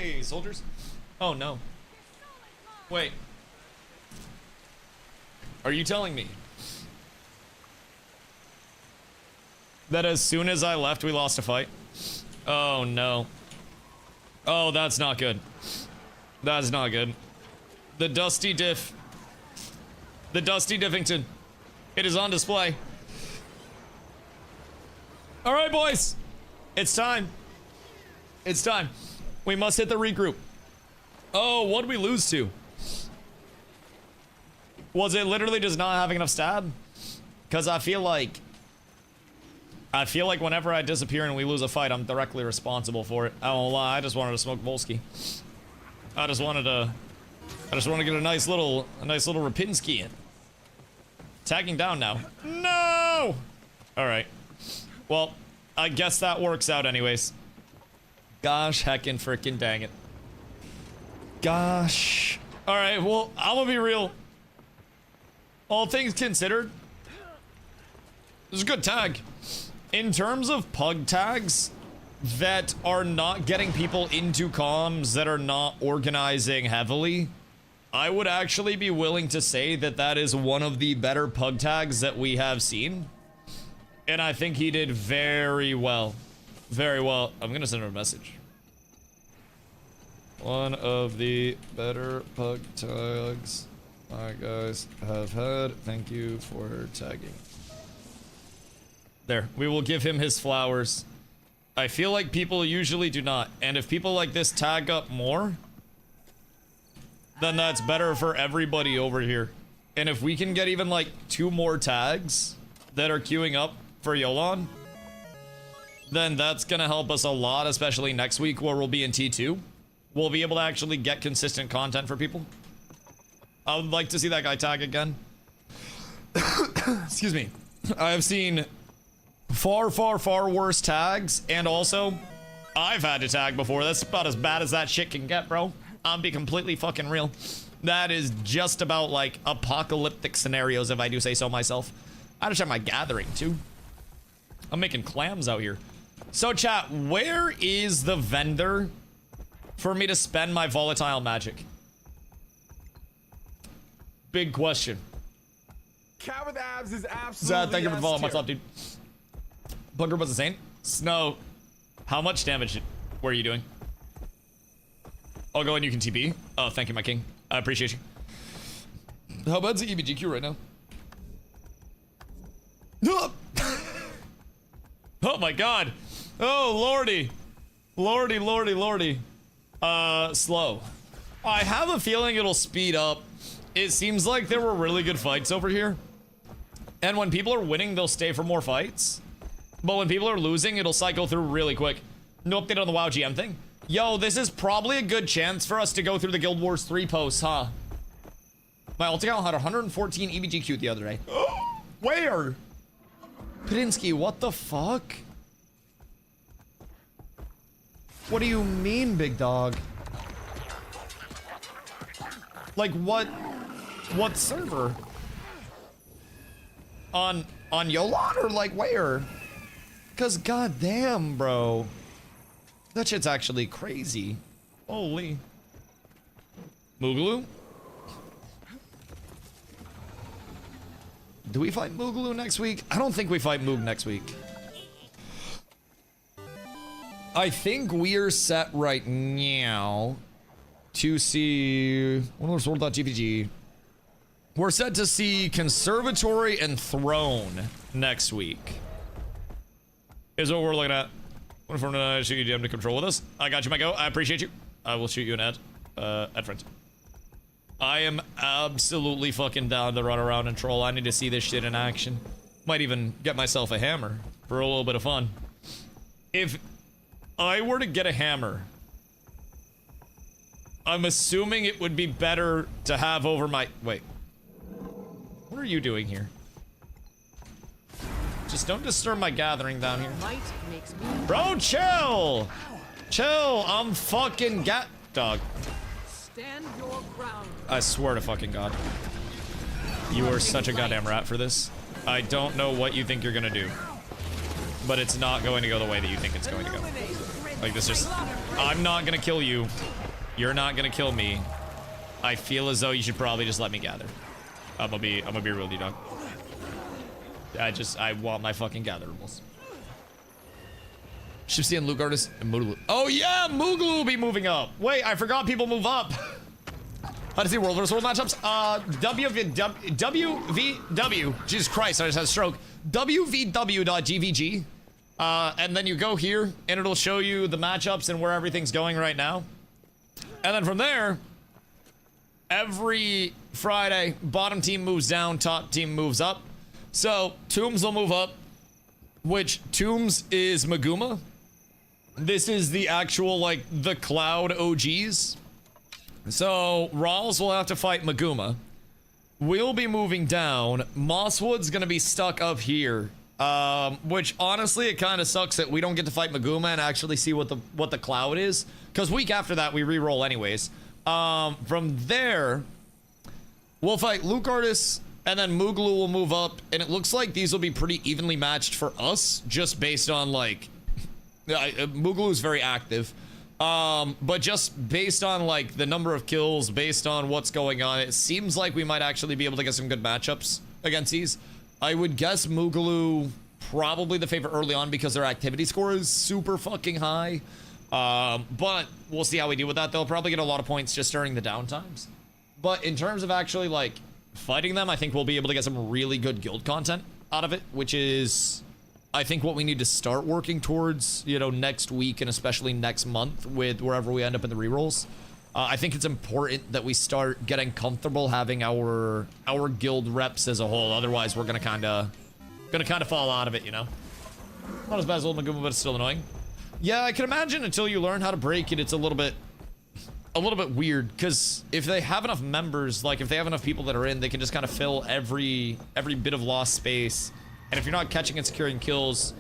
Hey, soldiers. Oh, no. Wait. Are you telling me that as soon as I left, we lost a fight? Oh, no. Oh, that's not good. That's not good. The Dusty Diff. The Dusty Diffington. It is on display. All right, boys. It's time. It's time. We must hit the regroup. Oh, what'd we lose to? Was it literally just not having enough stab? Because I feel like whenever I disappear and we lose a fight, I'm directly responsible for it. I won't lie, I just wanted to smoke Volsky. I just want to get a nice little Rapinski in. Tagging down now. No! Alright. Well, I guess that works out anyways. Gosh heckin' frickin' dang it. Gosh. Alright, well, I'm gonna be real. All things considered, this is a good tag. In terms of pug tags that are not getting people into comms, that are not organizing heavily, I would actually be willing to say that that is one of the better pug tags that we have seen. And I think he did very well. Very well. I'm gonna send him a message. One of the better pug tags my guys have had. Thank you for tagging. There. We will give him his flowers. I feel like people usually do not. And if people like this tag up more, then that's better for everybody over here. And if we can get even like 2 more tags that are queuing up for Yolan, then that's gonna help us a lot, especially next week where we'll be in T2. We'll be able to actually get consistent content for people. I would like to see that guy tag again. Excuse me. I have seen far, far, far worse tags, and also, I've had to tag before. That's about as bad as that shit can get, bro. I'm be completely fucking real. That is just about, like, apocalyptic scenarios, if I do say so myself. I just have my gathering, too. I'm making clams out here. So, chat, where is the vendor for me to spend my volatile magic? Big question. Cat with abs is absolutely Zad, thank you for following. What's S-tier. up, dude? Bunker was insane. Snow, how much damage were you doing? I'll go and you can TP. Oh, thank you, my king. I appreciate you. How bad's the EBGQ right now? Oh my god. Oh, lordy. Lordy, lordy, lordy. Slow. I have a feeling it'll speed up. It seems like there were really good fights over here. And when people are winning, they'll stay for more fights. But when people are losing, it'll cycle through really quick. No update on the WoW GM thing. Yo, this is probably a good chance for us to go through the Guild Wars 3 posts, huh? My ult account had 114 EBGQ the other day. Where? Pidinsky, what the fuck? What do you mean, big dog? Like, what server? On Yolan or like where? Cause goddamn, bro. That shit's actually crazy. Holy. Moogaloo? Do we fight Moogaloo next week? I don't think we fight Moog next week. I think we're set right now to see Sword.gpg. We're set to see Conservatory and Throne next week. Is what we're looking at. What from shoot you DM to control with us? I got you, my go. I appreciate you. I will shoot you an ad. Ad friend. I am absolutely fucking down to run around and troll. I need to see this shit in action. Might even get myself a hammer for a little bit of fun. If I were to get a hammer, I'm assuming it would be better to have over my... Wait. What are you doing here? Just don't disturb my gathering down here. Might makes me. Bro, chill! Chill, I'm fucking dog. Stand your ground. I swear to fucking God. You are such a goddamn rat for this. I don't know what you think you're gonna do. But it's not going to go the way that you think it's going to go. Like, this just... I'm not gonna kill you. You're not gonna kill me. I feel as though you should probably just let me gather. I'm gonna be real, D-Dog. I want my fucking gatherables. Shipsy and Luke Artist and Mooglu. Oh yeah, Mooglu will be moving up. Wait, I forgot people move up. How to see World vs. World matchups? WVW. Jesus Christ, I just had a stroke. WVW.gvg. And then you go here, and it'll show you the matchups and where everything's going right now. And then from there, every Friday, bottom team moves down, top team moves up. So, Tombs will move up, which Tombs is Maguma. This is the actual, like, the Cloud OGs. So, Rawls will have to fight Maguma. We'll be moving down. Mosswood's gonna be stuck up here. Which, honestly, it kind of sucks that we don't get to fight Maguma and actually see what the Cloud is. Because week after that, we re-roll anyways. From there, we'll fight Luke Artis, and then Mooglu will move up, and it looks like these will be pretty evenly matched for us, just based on, like, Mooglu is very active. But just based on, like, the number of kills, based on what's going on, it seems like we might actually be able to get some good matchups against these. I would guess Mooglu probably the favorite early on because their activity score is super fucking high. But we'll see how we do with that. They'll probably get a lot of points just during the downtimes. But in terms of actually, like, fighting them, I think we'll be able to get some really good guild content out of it, which is, I think, what we need to start working towards, you know, next week and especially next month with wherever we end up in the rerolls. I think it's important that we start getting comfortable having our guild reps as a whole. Otherwise, we're gonna kind of fall out of it, you know. Not as bad as old Maguma, but it's still annoying. Yeah, I can imagine until you learn how to break it, it's a little bit weird. Because if they have enough members, like if they have enough people that are in, they can just kind of fill every bit of lost space. And if you're not catching and securing kills,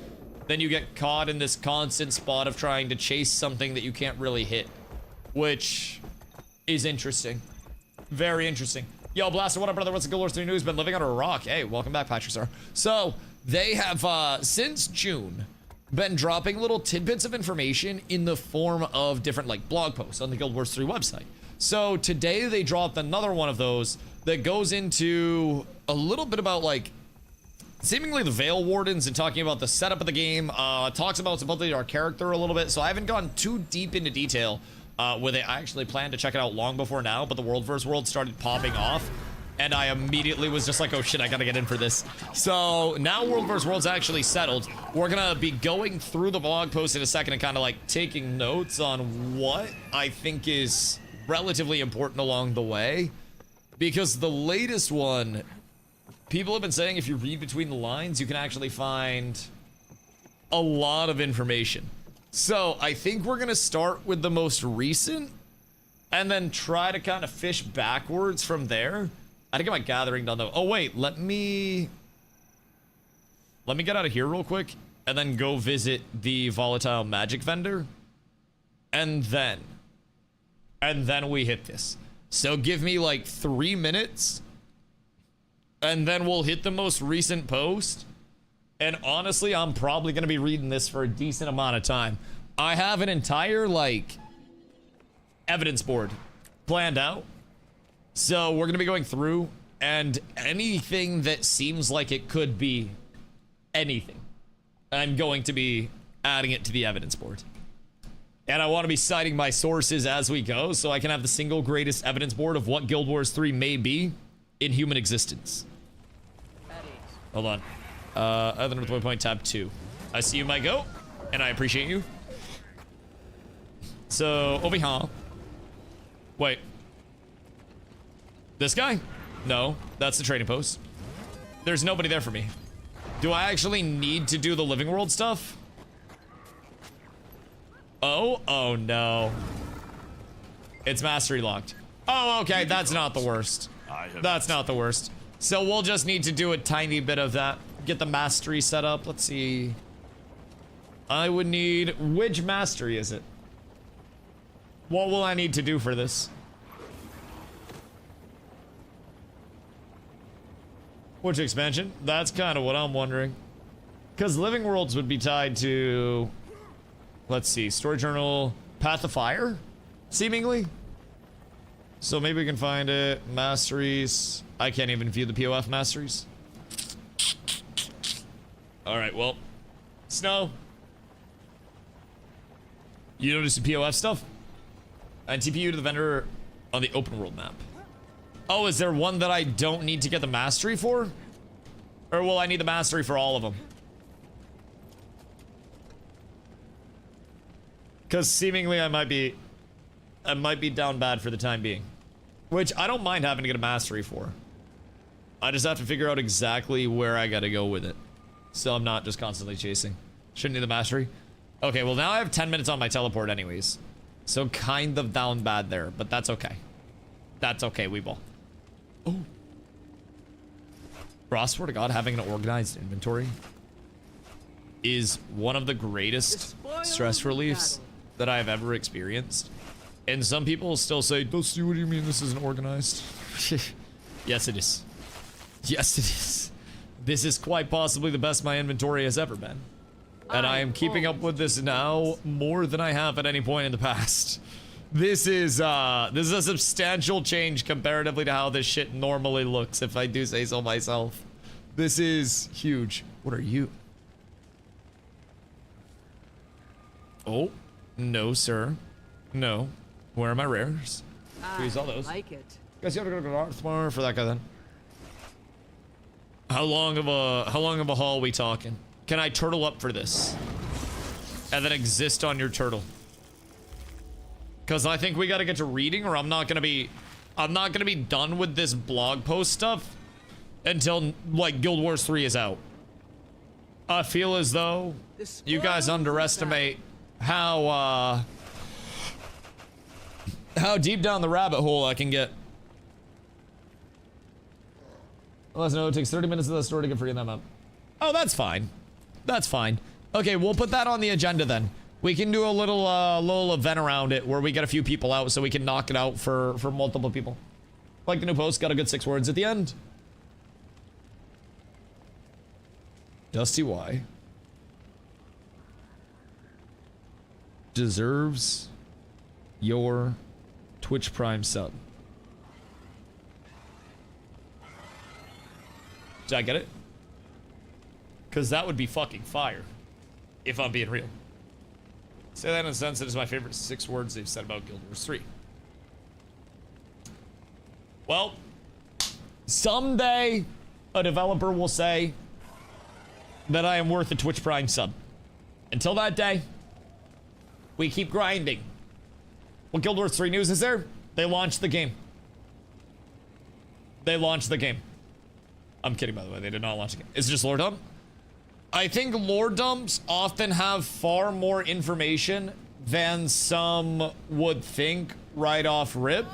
then you get caught in this constant spot of trying to chase something that you can't really hit, which is interesting. Very interesting. Yo, Blaster, what up, brother? What's the Guild Wars 3 news? Been living under a rock. Hey, welcome back, Patrick Star. So, they have, since June, been dropping little tidbits of information in the form of different, like, blog posts on the Guild Wars 3 website. So, today they dropped another one of those that goes into a little bit about, like, seemingly the Veil Wardens and talking about the setup of the game, talks about our character a little bit, so I haven't gone too deep into detail with it. I actually planned to check it out long before now, but the World vs. World started popping off, and I immediately was just like, oh shit, I gotta get in for this. So now World vs. World's actually settled. We're gonna be going through the blog post in a second and kind of like taking notes on what I think is relatively important along the way, because the latest one, people have been saying if you read between the lines, you can actually find a lot of information. So I think we're gonna start with the most recent and then try to kind of fish backwards from there. I had to get my gathering done though. Oh wait, let me get out of here real quick and then go visit the volatile magic vendor. And then we hit this. So give me like 3 minutes and then we'll hit the most recent post. And honestly, I'm probably going to be reading this for a decent amount of time. I have an entire, like, evidence board planned out. So we're going to be going through, and anything that seems like it could be anything, I'm going to be adding it to the evidence board. And I want to be citing my sources as we go, so I can have the single greatest evidence board of what Guild Wars 3 may be in human existence. Hold on. Other than the point, tab 2. I see you, my goat, and I appreciate you. So, over here. Wait. This guy? No, that's the trading post. There's nobody there for me. Do I actually need to do the living world stuff? Oh no. It's mastery locked. Oh, okay, that's not the worst. That's not the worst. So we'll just need to do a tiny bit of that. Get the mastery set up. Let's see. I would need... Which mastery is it? What will I need to do for this? Which expansion? That's kind of what I'm wondering. Because living worlds would be tied to... Let's see. Story journal. Path of Fire, seemingly. So maybe we can find it. Masteries. I can't even view the POF masteries. All right, well, Snow. You notice the POF stuff? And TPU to the vendor on the open world map. Oh, is there one that I don't need to get the mastery for? Or will I need the mastery for all of them? Because seemingly I might be down bad for the time being. Which I don't mind having to get a mastery for. I just have to figure out exactly where I gotta go with it. So I'm not just constantly chasing. Shouldn't need the mastery. Okay, well now I have 10 minutes on my teleport anyways. So kind of down bad there, but that's okay. That's okay, Weeble. Oh. Bro, I swear to God, having an organized inventory is one of the greatest stress reliefs that I've ever experienced. And some people still say, Dusty, what do you mean this isn't organized? Yes, it is. Yes, it is. This is quite possibly the best my inventory has ever been. And I am keeping up with this now more than I have at any point in the past. This is a substantial change comparatively to how this shit normally looks, if I do say so myself. This is huge. What are you? Oh, no, sir. No. Where are my rares? Use all those. Like it. Guys, you have to go to Darthmar for that guy then. How long of a haul we talking? Can I turtle up for this? And then exist on your turtle? Cause I think we gotta get to reading or I'm not gonna be done with this blog post stuff until like Guild Wars 3 is out. I feel as though you guys underestimate how deep down the rabbit hole I can get. Unless no, it takes 30 minutes of the store to get free in that map. Oh, that's fine. That's fine. Okay, we'll put that on the agenda then. We can do a little event around it where we get a few people out so we can knock it out for multiple people. Like the new post, got a good 6 words at the end. DustyWhy deserves your Twitch Prime sub. Did I get it? Because that would be fucking fire. If I'm being real. Say that in a sense, it is my favorite 6 words they've said about Guild Wars 3. Well, someday a developer will say that I am worth a Twitch Prime sub. Until that day, we keep grinding. What Guild Wars 3 news is there? They launched the game. They launched the game. I'm kidding, by the way. They did not launch the game. Is it just lore dump? I think lore dumps often have far more information than some would think right off rip.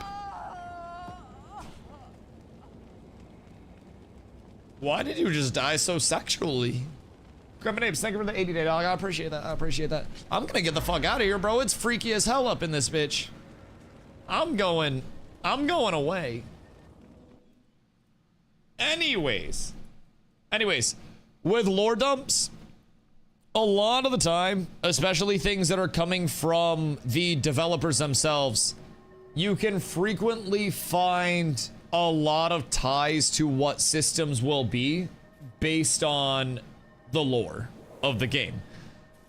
Why did you just die so sexually? Grenades, thank you for the 80-day dog. I appreciate that. I appreciate that. I'm gonna get the fuck out of here, bro. It's freaky as hell up in this bitch. I'm going away. Anyways, with lore dumps, a lot of the time, especially things that are coming from the developers themselves, you can frequently find a lot of ties to what systems will be based on the lore of the game.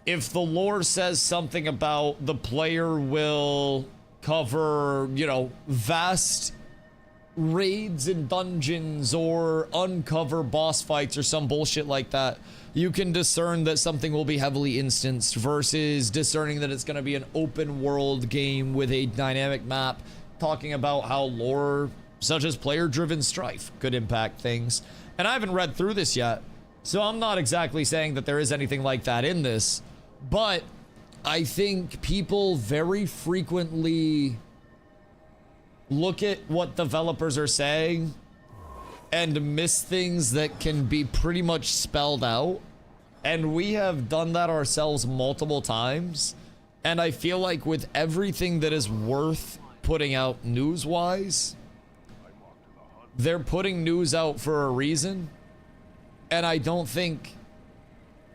If the lore says something about the player will cover, you know, vast raids and dungeons or uncover boss fights or some bullshit like that, you can discern that something will be heavily instanced versus discerning that it's going to be an open world game with a dynamic map talking about how lore such as player driven strife could impact things. And I haven't read through this yet, so I'm not exactly saying that there is anything like that in this, but I think people very frequently look at what developers are saying and miss things that can be pretty much spelled out. And we have done that ourselves multiple times. And I feel like with everything that is worth putting out news-wise, they're putting news out for a reason. And I don't think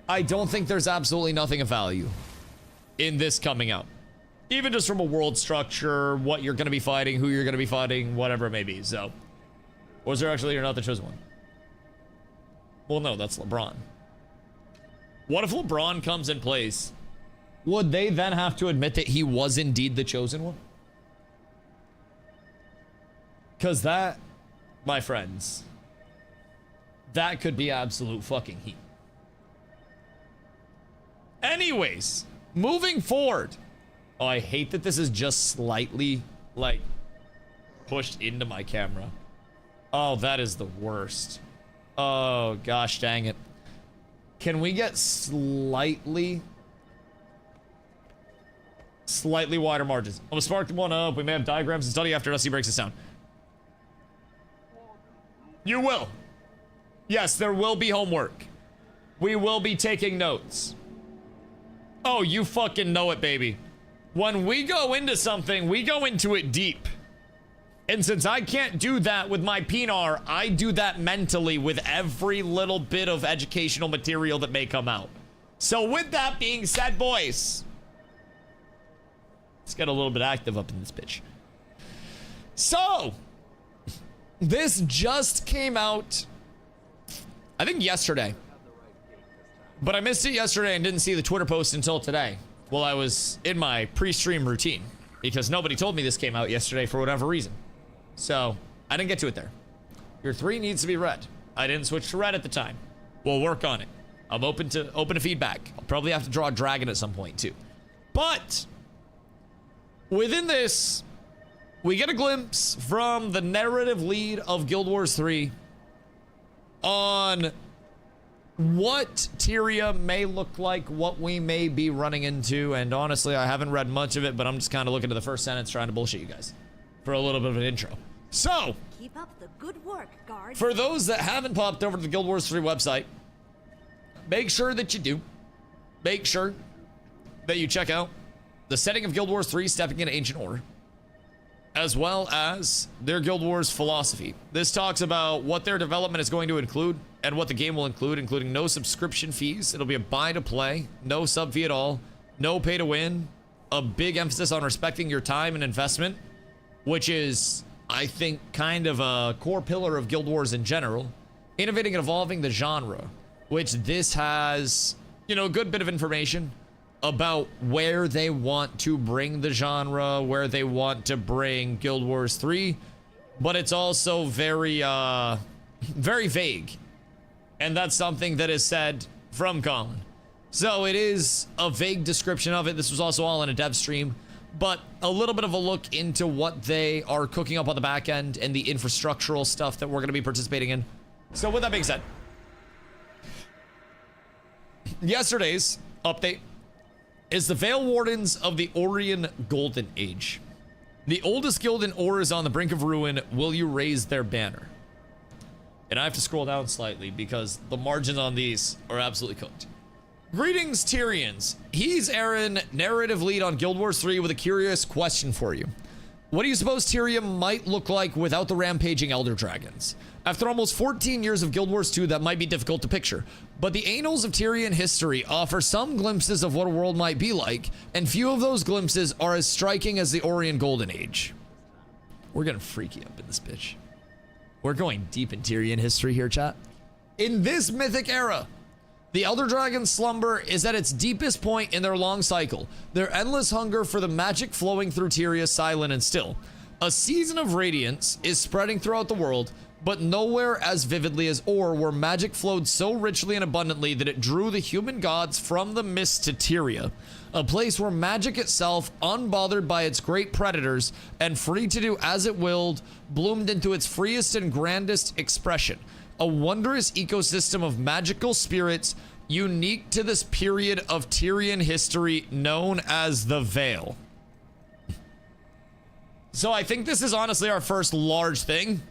there's absolutely nothing of value in this coming out. Even just from a world structure, what you're going to be fighting, who you're going to be fighting, whatever it may be. So, was there actually, you're not the chosen one? Well, no, that's LeBron. What if LeBron comes in place? Would they then have to admit that he was indeed the chosen one? Because that, my friends, that could be absolute fucking heat. Anyways, moving forward. Oh, I hate that this is just slightly, like, pushed into my camera. Oh, that is the worst. Oh, gosh dang it. Can we get slightly wider margins? I'm gonna spark one up. We may have diagrams and study after Dusty breaks this down. You will. Yes, there will be homework. We will be taking notes. Oh, you fucking know it, baby. When we go into something, we go into it deep. And since I can't do that with my PNR, I do that mentally with every little bit of educational material that may come out. So with that being said, boys, let's get a little bit active up in this bitch. So, this just came out, I think yesterday. But I missed it yesterday and didn't see the Twitter post until today. While I was in my pre-stream routine. Because nobody told me this came out yesterday for whatever reason. So, I didn't get to it there. Your 3 needs to be red. I didn't switch to red at the time. We'll work on it. I'm open to feedback. I'll probably have to draw a dragon at some point too. But within this, we get a glimpse from the narrative lead of Guild Wars 3 on what Tyria may look like, what we may be running into, and honestly, I haven't read much of it, but I'm just kind of looking to the first sentence trying to bullshit you guys for a little bit of an intro. So, Keep up the good work, guard. for those that haven't popped over to the Guild Wars 3 website, make sure that you do. Make sure that you check out the setting of Guild Wars 3 Stepping into Ancient Order, as well as their Guild Wars philosophy. This talks about what their development is going to include and what the game will include, including no subscription fees. It'll be a buy to play, no sub fee at all, no pay to win, a big emphasis on respecting your time and investment, which is, I think, kind of a core pillar of Guild Wars in general. Innovating and evolving the genre, which this has, you know, a good bit of information about where they want to bring the genre, where they want to bring Guild Wars 3, but it's also very, very vague. And that's something that is said from Colin. So it is a vague description of it. This was also all in a dev stream, but a little bit of a look into what they are cooking up on the back end and the infrastructural stuff that we're going to be participating in. So with that being said, yesterday's update is the Veil Wardens of the Orion Golden Age. The oldest guild in Or is on the brink of ruin. Will you raise their banner? And I have to scroll down slightly because the margins on these are absolutely cooked. Greetings, Tyrians. He's Aaron, narrative lead on Guild Wars 3 with a curious question for you. What do you suppose Tyria might look like without the rampaging Elder Dragons? After almost 14 years of Guild Wars 2, that might be difficult to picture, but the annals of Tyrian history offer some glimpses of what a world might be like, and few of those glimpses are as striking as the Orion Golden Age. We're gonna freak you up in this bitch. We're going deep in Tyrian history here, chat. In this mythic era, the Elder Dragon's slumber is at its deepest point in their long cycle. Their endless hunger for the magic flowing through Tyria silent and still. A season of radiance is spreading throughout the world, but nowhere as vividly as Or, where magic flowed so richly and abundantly that it drew the human gods from the mist to Tyria. A place where magic itself, unbothered by its great predators and free to do as it willed, bloomed into its freest and grandest expression. A wondrous ecosystem of magical spirits unique to this period of Tyrian history known as the Veil. So I think this is honestly our first large thing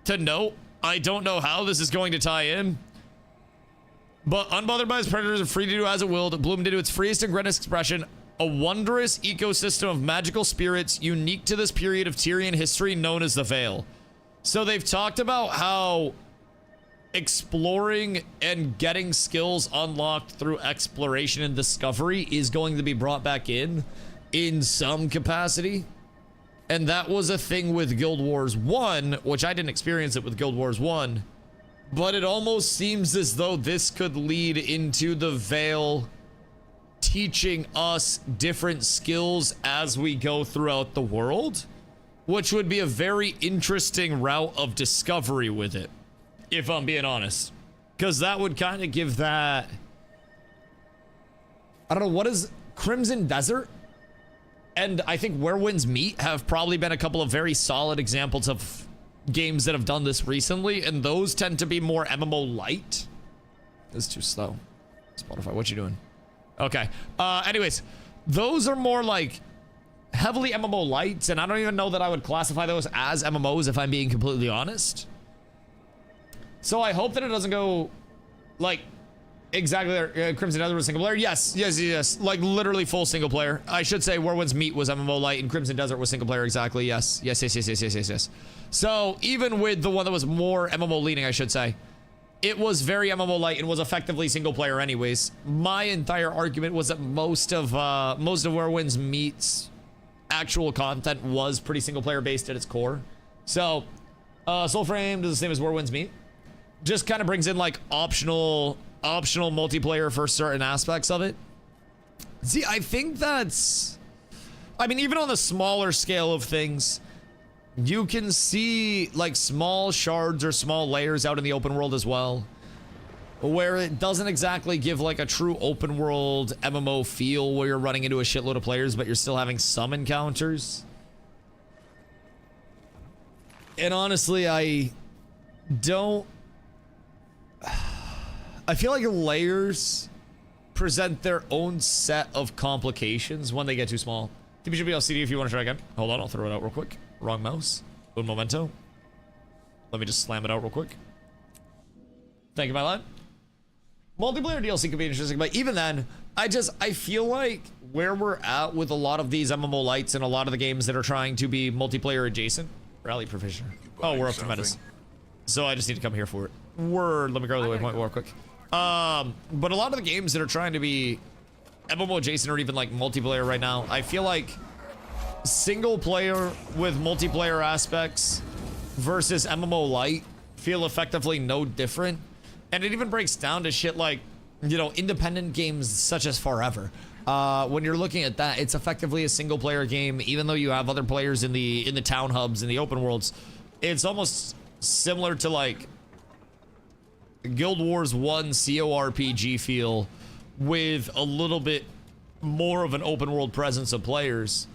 to note. I don't know how this is going to tie in, but unbothered by its predators and free to do as it willed, it bloomed into its freest and grandest expression. A wondrous ecosystem of magical spirits unique to this period of Tyrian history known as the Veil. So they've talked about how exploring and getting skills unlocked through exploration and discovery is going to be brought back in. in some capacity. And that was a thing with Guild Wars 1, which I didn't experience it with Guild Wars 1. But it almost seems as though this could lead into the Veil teaching us different skills as we go throughout the world, which would be a very interesting route of discovery with it, if I'm being honest. Because that would kind of give that... I don't know, what is Crimson Desert? And I think Where Winds Meet have probably been a couple of very solid examples of games that have done this recently, and those tend to be more MMO light. This is too slow. Spotify, what you doing? Okay. Anyways, those are more like heavily MMO lights, and I don't even know that I would classify those as MMOs if I'm being completely honest. So I hope that it doesn't go like exactly there. Crimson Desert was single player. Yes. Like literally full single player. I should say Where Winds Meet was MMO light and Crimson Desert was single player. Exactly. Yes. So even with the one that was more MMO leaning, I should say, it was very MMO light and was effectively single player anyways. My entire argument was that most of Where Winds Meet's actual content was pretty single player based at its core. So Soulframe is the same as Where Winds Meet. Just kind of brings in like optional multiplayer for certain aspects of it. See, I think that's... I mean, even on the smaller scale of things, you can see like small shards or small layers out in the open world as well, where it doesn't exactly give like a true open world MMO feel where you're running into a shitload of players, but you're still having some encounters. And honestly, I feel like layers present their own set of complications when they get too small. TP should be LCD if you want to try again. Hold on, I'll throw it out real quick. Wrong mouse. Un momento. Let me just slam it out real quick. Thank you, my lad. Multiplayer DLC could be interesting, but even then, I feel like where we're at with a lot of these MMO lights and a lot of the games that are trying to be multiplayer adjacent. Rally proficient. Oh, we're up to metas. So I just need to come here for it. Word. Let me grab the waypoint real quick. But a lot of the games that are trying to be MMO adjacent or even like multiplayer right now, I feel like single player with multiplayer aspects versus MMO light feel effectively no different. And it even breaks down to shit like, you know, independent games such as Forever. When you're looking at that, it's effectively a single player game, even though you have other players in the town hubs, in the open worlds. It's almost similar to like Guild Wars 1 CORPG feel with a little bit more of an open world presence of players.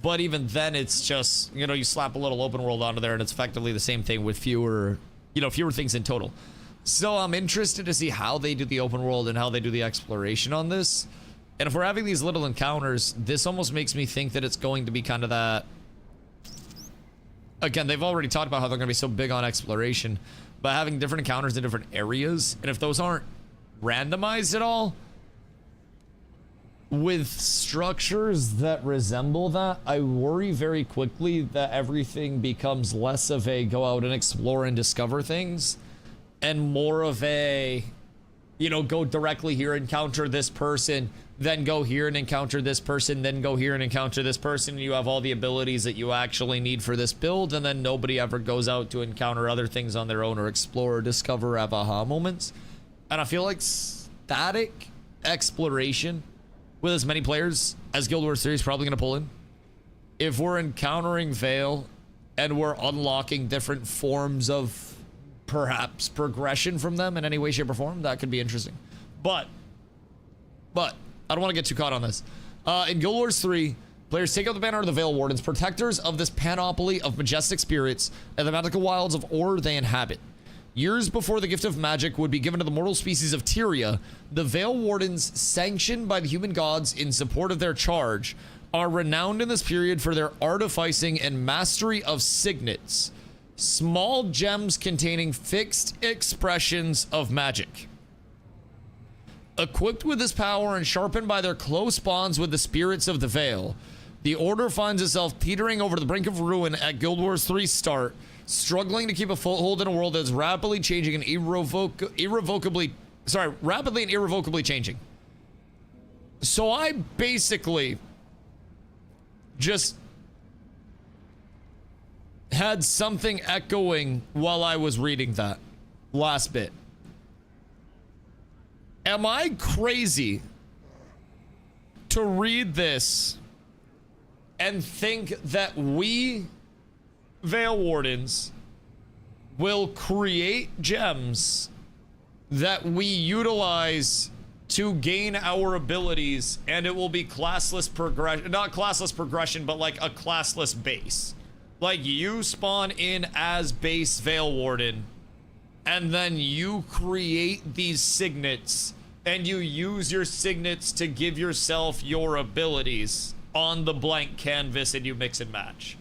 But even then, it's just, you know, you slap a little open world onto there and it's effectively the same thing with fewer things in total. So I'm interested to see how they do the open world and how they do the exploration on this. And if we're having these little encounters, this almost makes me think that it's going to be kind of that... Again, they've already talked about how they're going to be so big on exploration, but having different encounters in different areas, and if those aren't randomized at all, with structures that resemble that, I worry very quickly that everything becomes less of a go out and explore and discover things, and more of a, you know, go directly here, encounter this person, then go here and encounter this person, then go here and encounter this person, and you have all the abilities that you actually need for this build, and then nobody ever goes out to encounter other things on their own or explore or discover, have aha moments. And I feel like static exploration with as many players as Guild Wars 3 is probably going to pull in. If we're encountering Veil and we're unlocking different forms of perhaps progression from them in any way, shape, or form, that could be interesting. But I don't want to get too caught on this. In Guild Wars 3, players take out the banner of the Veil Wardens, protectors of this panoply of majestic spirits and the magical wilds of Ore they inhabit. Years before the gift of magic would be given to the mortal species of Tyria, the Veil Wardens, sanctioned by the human gods in support of their charge, are renowned in this period for their artificing and mastery of signets, small gems containing fixed expressions of magic. Equipped with this power and sharpened by their close bonds with the spirits of the Veil, the Order finds itself teetering over the brink of ruin at Guild Wars 3's start, struggling to keep a foothold in a world that is rapidly changing and irrevocably changing. So I basically just had something echoing while I was reading that last bit. Am I crazy to read this and think that we, Veil Wardens, will create gems that we utilize to gain our abilities, and it will be classless progression, not classless progression, but like a classless base? Like, you spawn in as base Veil Warden, and then you create these signets, and you use your signets to give yourself your abilities on the blank canvas, and you mix and match.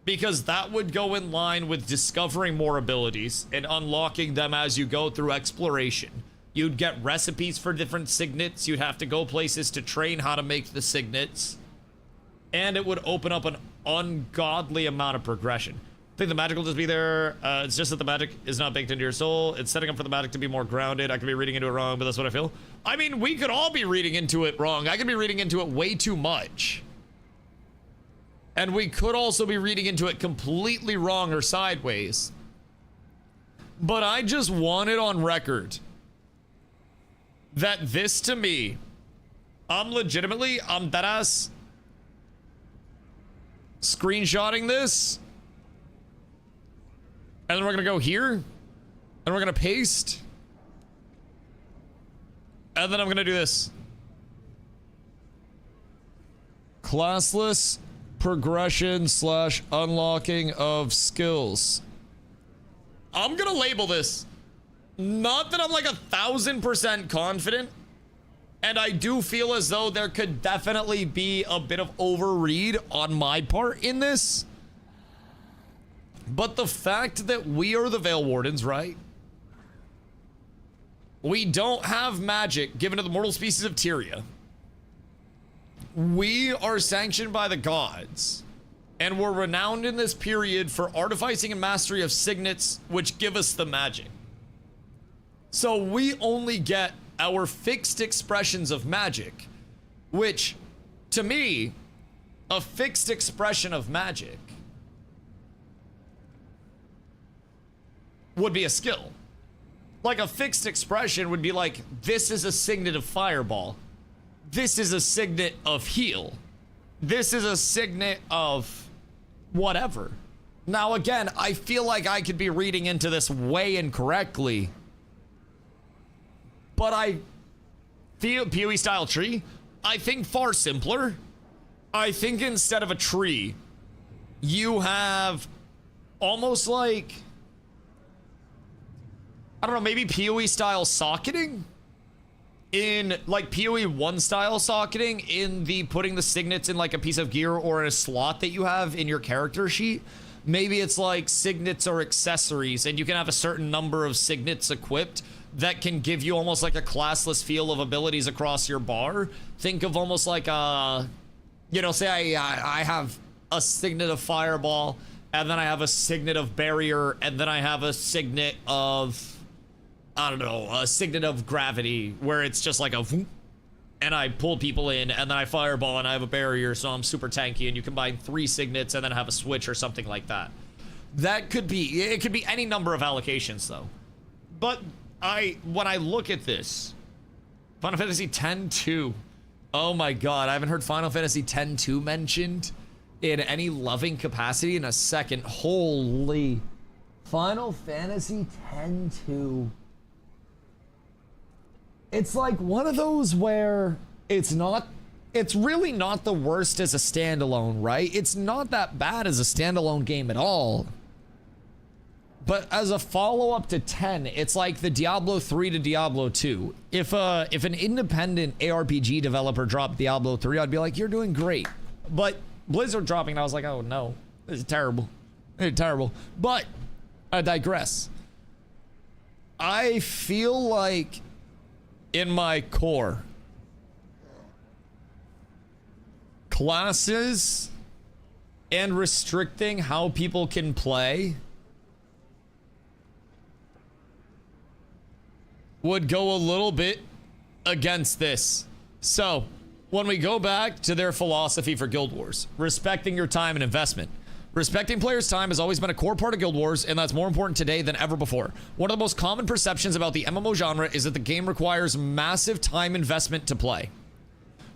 Because that would go in line with discovering more abilities and unlocking them as you go through exploration. You'd get recipes for different signets, you'd have to go places to train how to make the signets, and it would open up an ungodly amount of progression. I think the magic will just be there. It's just that the magic is not baked into your soul. It's setting up for the magic to be more grounded. I could be reading into it wrong, but that's what I feel. I mean, we could all be reading into it wrong. I could be reading into it way too much. And we could also be reading into it completely wrong or sideways. But I just want it on record that this, to me, I'm deadass screenshotting this, and then we're gonna go here, and we're gonna paste, and then I'm gonna do this. Classless progression / unlocking of skills. I'm gonna label this. Not that I'm like 1000% confident, and I do feel as though there could definitely be a bit of overread on my part in this. But the fact that we are the Veil Wardens, right? We don't have magic given to the mortal species of Tyria. We are sanctioned by the gods, and we're renowned in this period for artificing and mastery of signets, which give us the magic. So we only get our fixed expressions of magic, which, to me, a fixed expression of magic would be a skill. Like, a fixed expression would be like, this is a signet of fireball. This is a signet of heal. This is a signet of whatever. Now, again, I feel like I could be reading into this way incorrectly, but I feel PoE style tree, I think far simpler. I think instead of a tree, you have almost like, I don't know, maybe PoE style socketing? In like PoE 1 style socketing, in the putting the signets in like a piece of gear or in a slot that you have in your character sheet. Maybe it's like signets or accessories, and you can have a certain number of signets equipped that can give you almost like a classless feel of abilities across your bar. Think of almost like a, you know, say I have a signet of fireball, and then I have a signet of barrier, and then I have a signet of, I don't know, a signet of gravity, where it's just like a whoop, and I pull people in, and then I fireball, and I have a barrier, so I'm super tanky, and you combine 3 signets and then have a switch or something like that. That could be, it could be any number of allocations though. But when I look at this, Final Fantasy X-2, oh my god, I haven't heard Final Fantasy X-2 mentioned in any loving capacity in a second. Holy. Final Fantasy X-2. It's like one of those where it's really not the worst as a standalone, right? It's not that bad as a standalone game at all. But as a follow-up to 10, it's like the Diablo 3 to Diablo 2. If an independent ARPG developer dropped Diablo 3, I'd be like, you're doing great. But Blizzard dropping, I was like, oh no, this is terrible. This is terrible. But I digress. I feel like in my core, classes and restricting how people can play would go a little bit against this. So when we go back to their philosophy for Guild Wars, respecting your time and investment. Respecting players' time has always been a core part of Guild Wars, and that's more important today than ever before. One of the most common perceptions about the MMO genre is that the game requires massive time investment to play.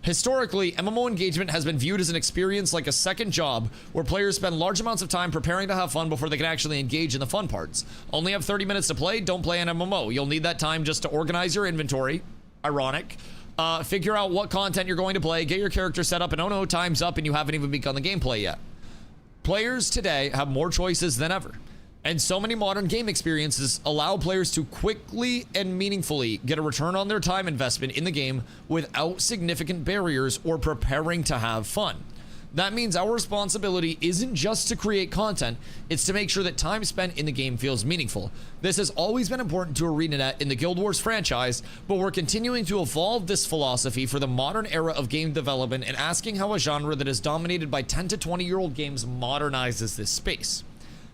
Historically, MMO engagement has been viewed as an experience like a second job, where players spend large amounts of time preparing to have fun before they can actually engage in the fun parts. Only have 30 minutes to play? Don't play an MMO. You'll need that time just to organize your inventory. Ironic. Figure out what content you're going to play, get your character set up, and oh no, time's up and you haven't even begun the gameplay yet. Players today have more choices than ever, and so many modern game experiences allow players to quickly and meaningfully get a return on their time investment in the game without significant barriers or preparing to have fun. That means our responsibility isn't just to create content, it's to make sure that time spent in the game feels meaningful. This has always been important to ArenaNet in the Guild Wars franchise, but we're continuing to evolve this philosophy for the modern era of game development and asking how a genre that is dominated by 10 to 20-year-old games modernizes this space.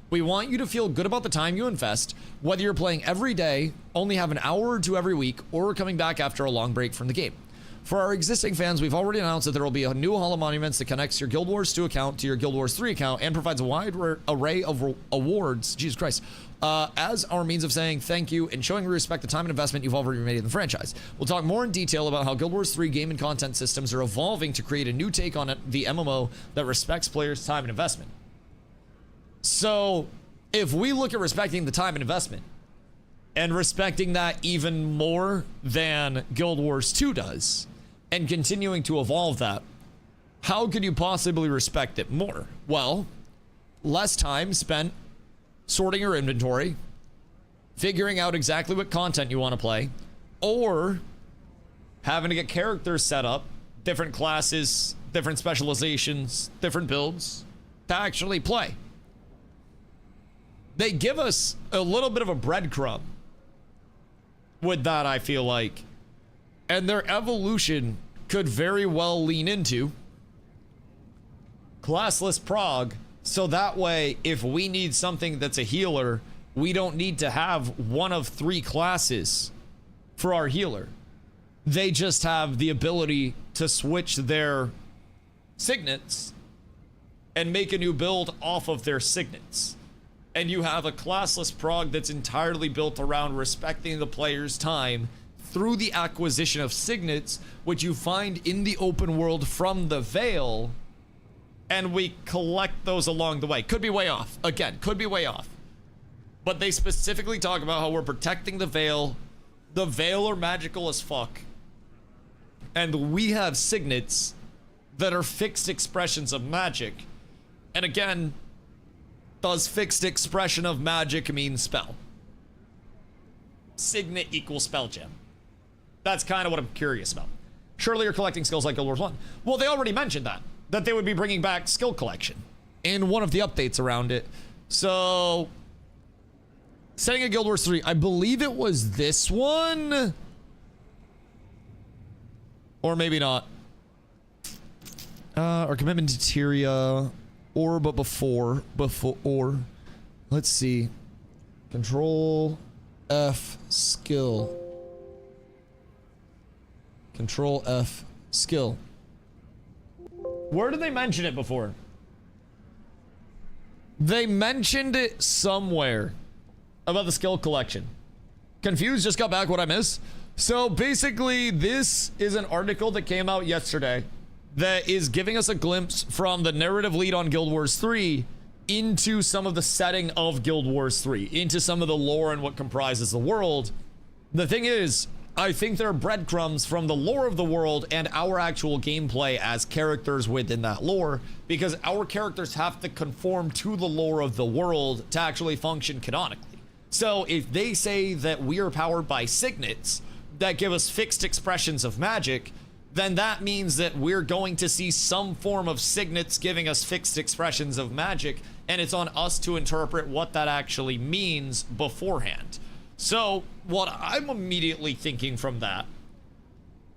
We want you to feel good about the time you invest, whether you're playing every day, only have an hour or two every week, or coming back after a long break from the game. For our existing fans, we've already announced that there will be a new Hall of Monuments that connects your Guild Wars 2 account to your Guild Wars 3 account and provides a wide array of awards, Jesus Christ, as our means of saying thank you and showing we respect the time and investment you've already made in the franchise. We'll talk more in detail about how Guild Wars 3 game and content systems are evolving to create a new take on the MMO that respects players' time and investment. So, if we look at respecting the time and investment, and respecting that even more than Guild Wars 2 does, and continuing to evolve that, how could you possibly respect it more? Well, less time spent sorting your inventory, figuring out exactly what content you want to play, or having to get characters set up, different classes, different specializations, different builds, to actually play. They give us a little bit of a breadcrumb with that, I feel like. And their evolution could very well lean into classless prog, so that way, if we need something that's a healer, we don't need to have one of 3 classes for our healer. They just have the ability to switch their signets and make a new build off of their signets. And you have a classless prog that's entirely built around respecting the player's time through the acquisition of signets, which you find in the open world from the Veil, and we collect those along the way. Could be way off. Again, could be way off. But they specifically talk about how we're protecting the Veil. The Veil are magical as fuck. And we have signets that are fixed expressions of magic. And again, does fixed expression of magic mean spell? Signet equals spell gem. That's kind of what I'm curious about. Surely you're collecting skills like Guild Wars 1. Well, they already mentioned that they would be bringing back skill collection in one of the updates around it. So, setting a Guild Wars 3, I believe it was this one, or maybe not. Our commitment to Tyria, or but before, let's see. Control F skill. Control F skill. Where did they mention it before? They mentioned it somewhere about the skill collection. Confused, just got back what I missed. So basically, this is an article that came out yesterday that is giving us a glimpse from the narrative lead on Guild Wars 3 into some of the setting of Guild Wars 3, into some of the lore and what comprises the world. The thing is, I think there are breadcrumbs from the lore of the world and our actual gameplay as characters within that lore, because our characters have to conform to the lore of the world to actually function canonically. So if they say that we are powered by signets that give us fixed expressions of magic, then that means that we're going to see some form of signets giving us fixed expressions of magic, and it's on us to interpret what that actually means beforehand. So, what I'm immediately thinking from that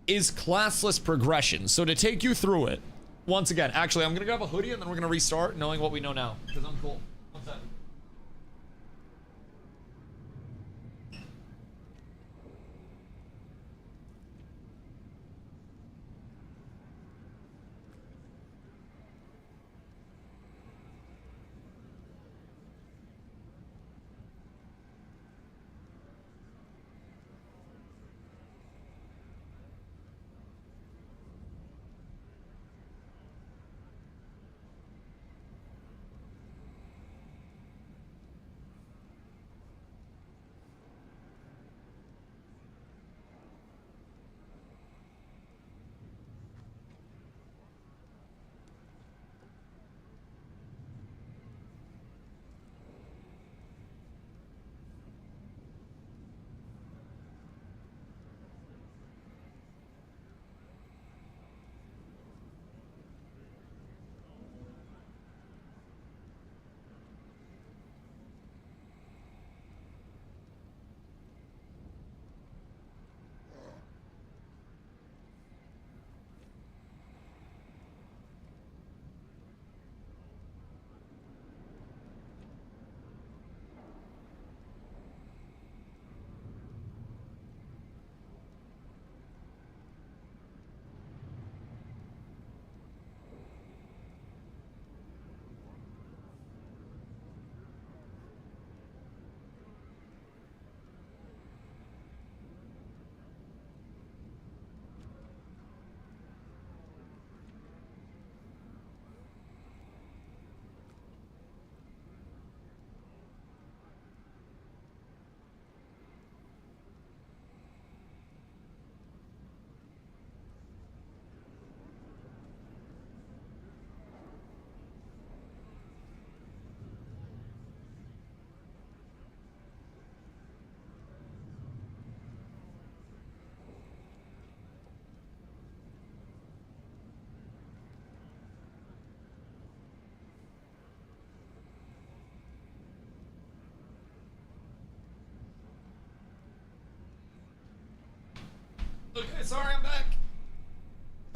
is classless progression. So to take you through it, once again, actually, I'm gonna grab a hoodie and then we're gonna restart knowing what we know now, because I'm cool. One sec.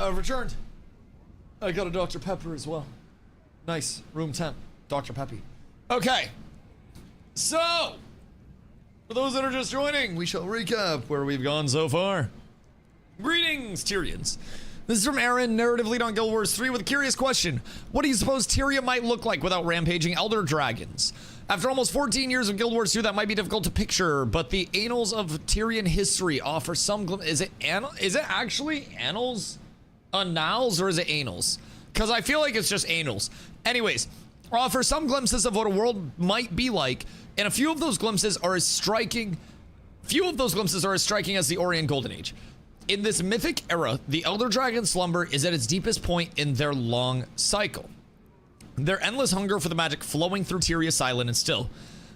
I've returned. I got a Dr. Pepper as well. Nice. Room temp. Dr. Peppy. Okay. So, for those that are just joining, we shall recap where we've gone so far. Greetings, Tyrians. This is from Aaron, narrative lead on Guild Wars 3 with a curious question. What do you suppose Tyria might look like without rampaging elder dragons? After almost 14 years of Guild Wars 2, that might be difficult to picture, but the annals of Tyrian history offer some is it actually annals? Annals or is it annals? Because I feel like it's just annals. Anyways, offer some glimpses of what a world might be like, and a few of those glimpses are as striking as the Orient Golden Age. In this mythic era, the Elder Dragon slumber is at its deepest point in their long cycle. Their endless hunger for the magic flowing through Tyria silent and still.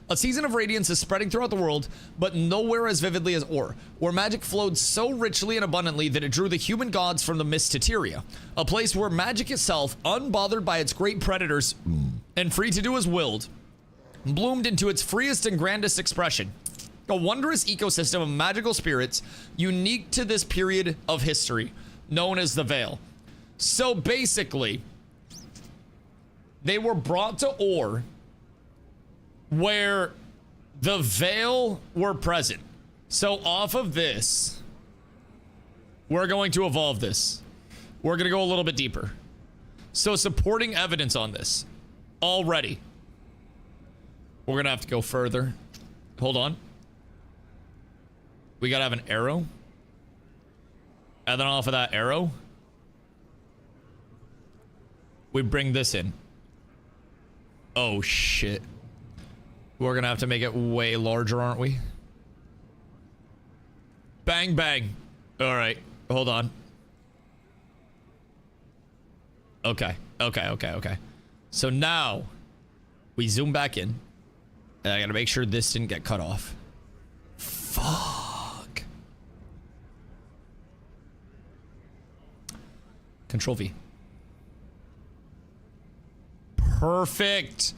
A season of radiance is spreading throughout the world, but nowhere as vividly as Or, where magic flowed so richly and abundantly that it drew the human gods from the mist to Tyria, a place where magic itself, unbothered by its great predators and free to do as willed, bloomed into its freest and grandest expression. A wondrous ecosystem of magical spirits unique to this period of history, known as the Vale. So basically, they were brought to Or, where the Vale were present. So off of this, we're going to evolve this. We're going to go a little bit deeper. So supporting evidence on this already. We're going to have to go further. Hold on. We got to have an arrow. And then off of that arrow, we bring this in. Oh, shit. We're going to have to make it way larger, aren't we? Bang, bang. All right. Hold on. Okay. So now we zoom back in. And I got to make sure this didn't get cut off. Fuck. Control V. Perfect.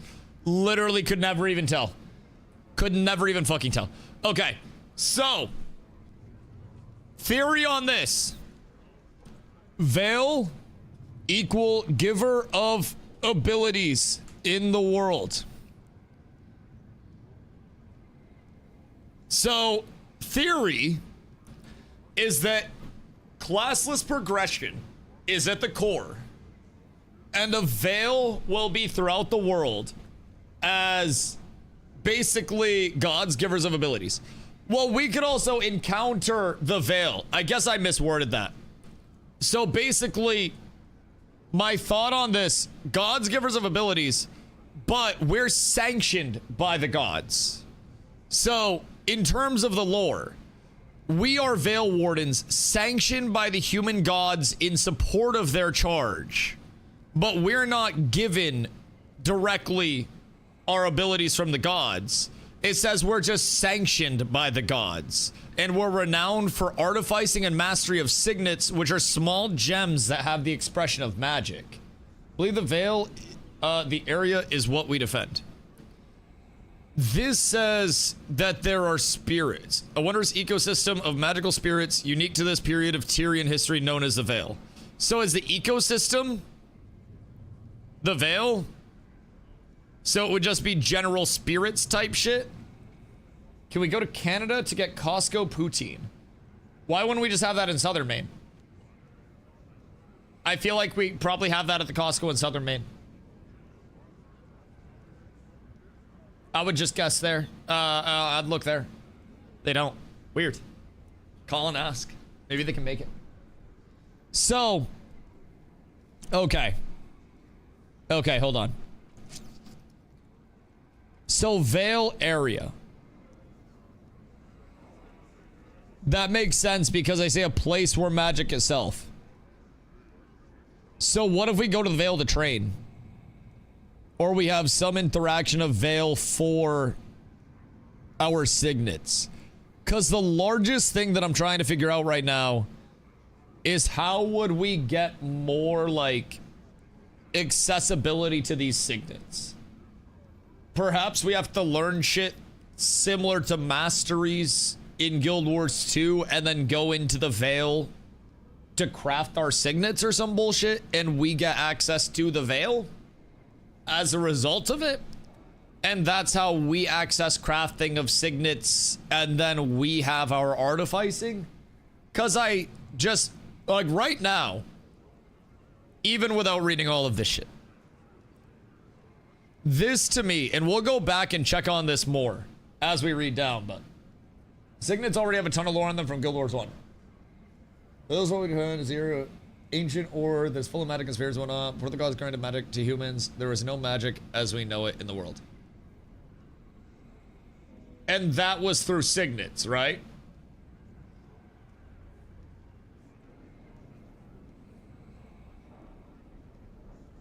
Literally could never even tell. Could never even fucking tell. Okay, so theory on this. Vale equal giver of abilities in the world. So theory is that classless progression is at the core, and a Vale will be throughout the world as basically gods, givers of abilities. Well, we could also encounter the Vale. I guess I misworded that. So basically, my thought on this, gods, givers of abilities, but we're sanctioned by the gods. So in terms of the lore, we are Vale Wardens sanctioned by the human gods in support of their charge, but we're not given directly our abilities from the gods. It says we're just sanctioned by the gods, and we're renowned for artificing and mastery of signets, which are small gems that have the expression of magic. I believe the Vale, the area is what we defend. This says that there are spirits, a wondrous ecosystem of magical spirits unique to this period of Tyrian history known as the Vale. So is the ecosystem the Vale? So it would just be general spirits type shit? Can we go to Canada to get Costco poutine? Why wouldn't we just have that in Southern Maine? I feel like we probably have that at the Costco in Southern Maine. I would just guess there. I'd look there. They don't. Weird. Call and ask. Maybe they can make it. So. Okay. Okay, hold on. So, Vale area. That makes sense because I say a place where magic itself. So, what if we go to the Vale to train? Or we have some interaction of Vale for our signets. Because the largest thing that I'm trying to figure out right now is how would we get more, like, accessibility to these signets? Perhaps we have to learn shit similar to masteries in Guild Wars 2 and then go into the Vale to craft our signets or some bullshit, and we get access to the veil as a result of it. And that's how we access crafting of signets, and then we have our artificing. Because I just, like right now, even without reading all of this shit, this to me, and we'll go back and check on this more as we read down, but signets already have a ton of lore on them from Guild Wars 1. Those what we found is here, ancient ore that's full of magic and spirits and whatnot. Before the gods granted magic to humans, there was no magic as we know it in the world. And that was through signets, right?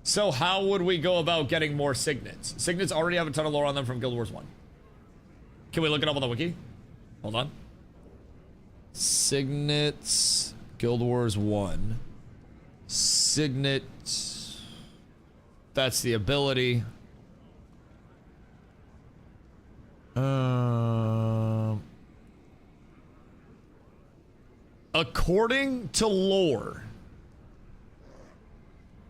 So how would we go about getting more signets? Signets already have a ton of lore on them from Guild Wars 1. Can we look it up on the wiki? Hold on. Signets, Guild Wars 1. Signet. That's the ability. According to lore,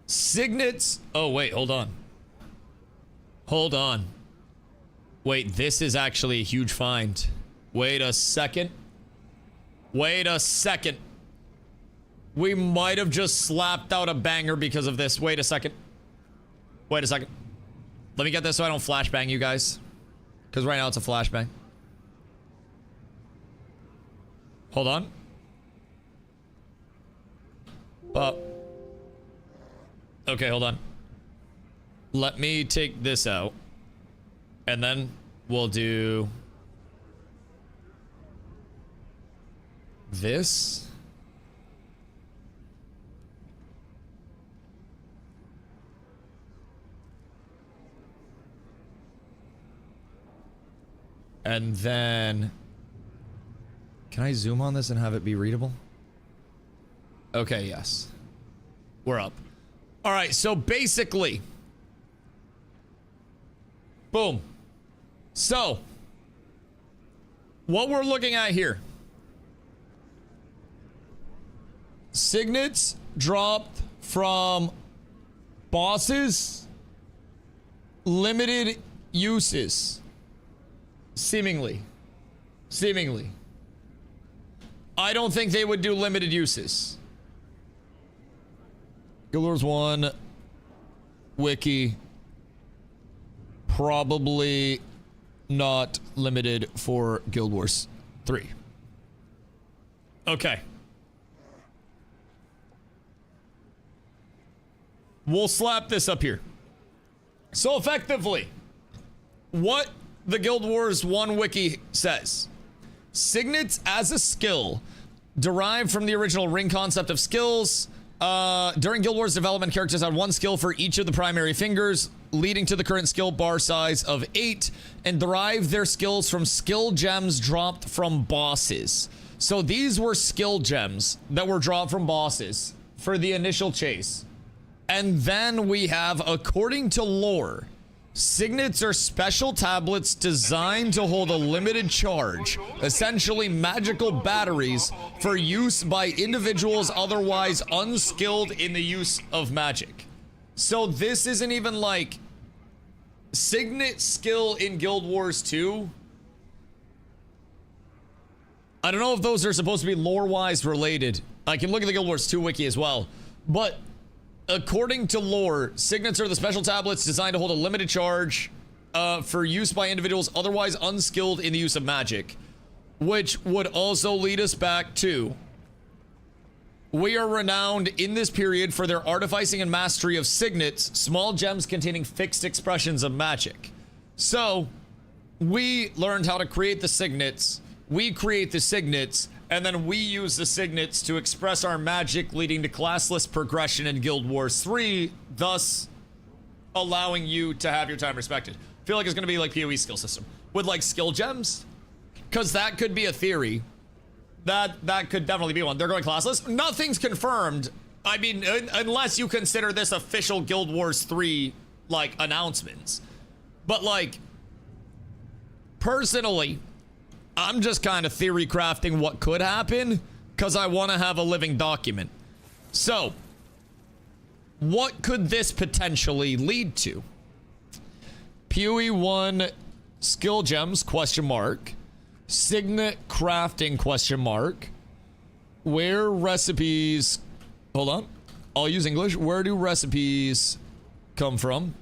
signets. Oh, wait, hold on. Hold on. Wait, this is actually a huge find. Wait a second. Wait a second. We might have just slapped out a banger because of this. Wait a second. Wait a second. Let me get this so I don't flashbang you guys. Because right now it's a flashbang. Hold on. Okay, hold on. Let me take this out. And then we'll do this. And then, can I zoom on this and have it be readable? Okay, yes. We're up. All right, so basically, boom. So, what we're looking at here, signets dropped from bosses, limited uses. Seemingly. I don't think they would do limited uses. Guild Wars 1 wiki. Probably not limited for Guild Wars 3. Okay. We'll slap this up here. So effectively, what the Guild Wars 1 wiki says: signets as a skill derived from the original ring concept of skills. During Guild Wars development, characters had one skill for each of the primary fingers, leading to the current skill bar size of 8, and derived their skills from skill gems dropped from bosses. So these were skill gems that were dropped from bosses for the initial chase. And then we have, according to lore, signets are special tablets designed to hold a limited charge, essentially magical batteries for use by individuals otherwise unskilled in the use of magic. So this isn't even like signet skill in Guild Wars 2. I don't know if those are supposed to be lore-wise related. I can look at the Guild Wars 2 wiki as well, but according to lore, signets are the special tablets designed to hold a limited charge for use by individuals otherwise unskilled in the use of magic. Which would also lead us back to, we are renowned in this period for their artificing and mastery of signets, small gems containing fixed expressions of magic. So, we learned how to create the signets, we create the signets, and then we use the signets to express our magic, leading to classless progression in Guild Wars 3, thus allowing you to have your time respected. I feel like it's going to be like PoE skill system with like skill gems, because that could be a theory. That could definitely be one. They're going classless. Nothing's confirmed. I mean, unless you consider this official Guild Wars 3 like announcements. But like, personally, I'm just kind of theory crafting what could happen because I want to have a living document. So, what could this potentially lead to? Pewee 1 skill gems, question mark. Signet crafting, question mark. Where recipes... Hold on. I'll use English. Where do recipes come from?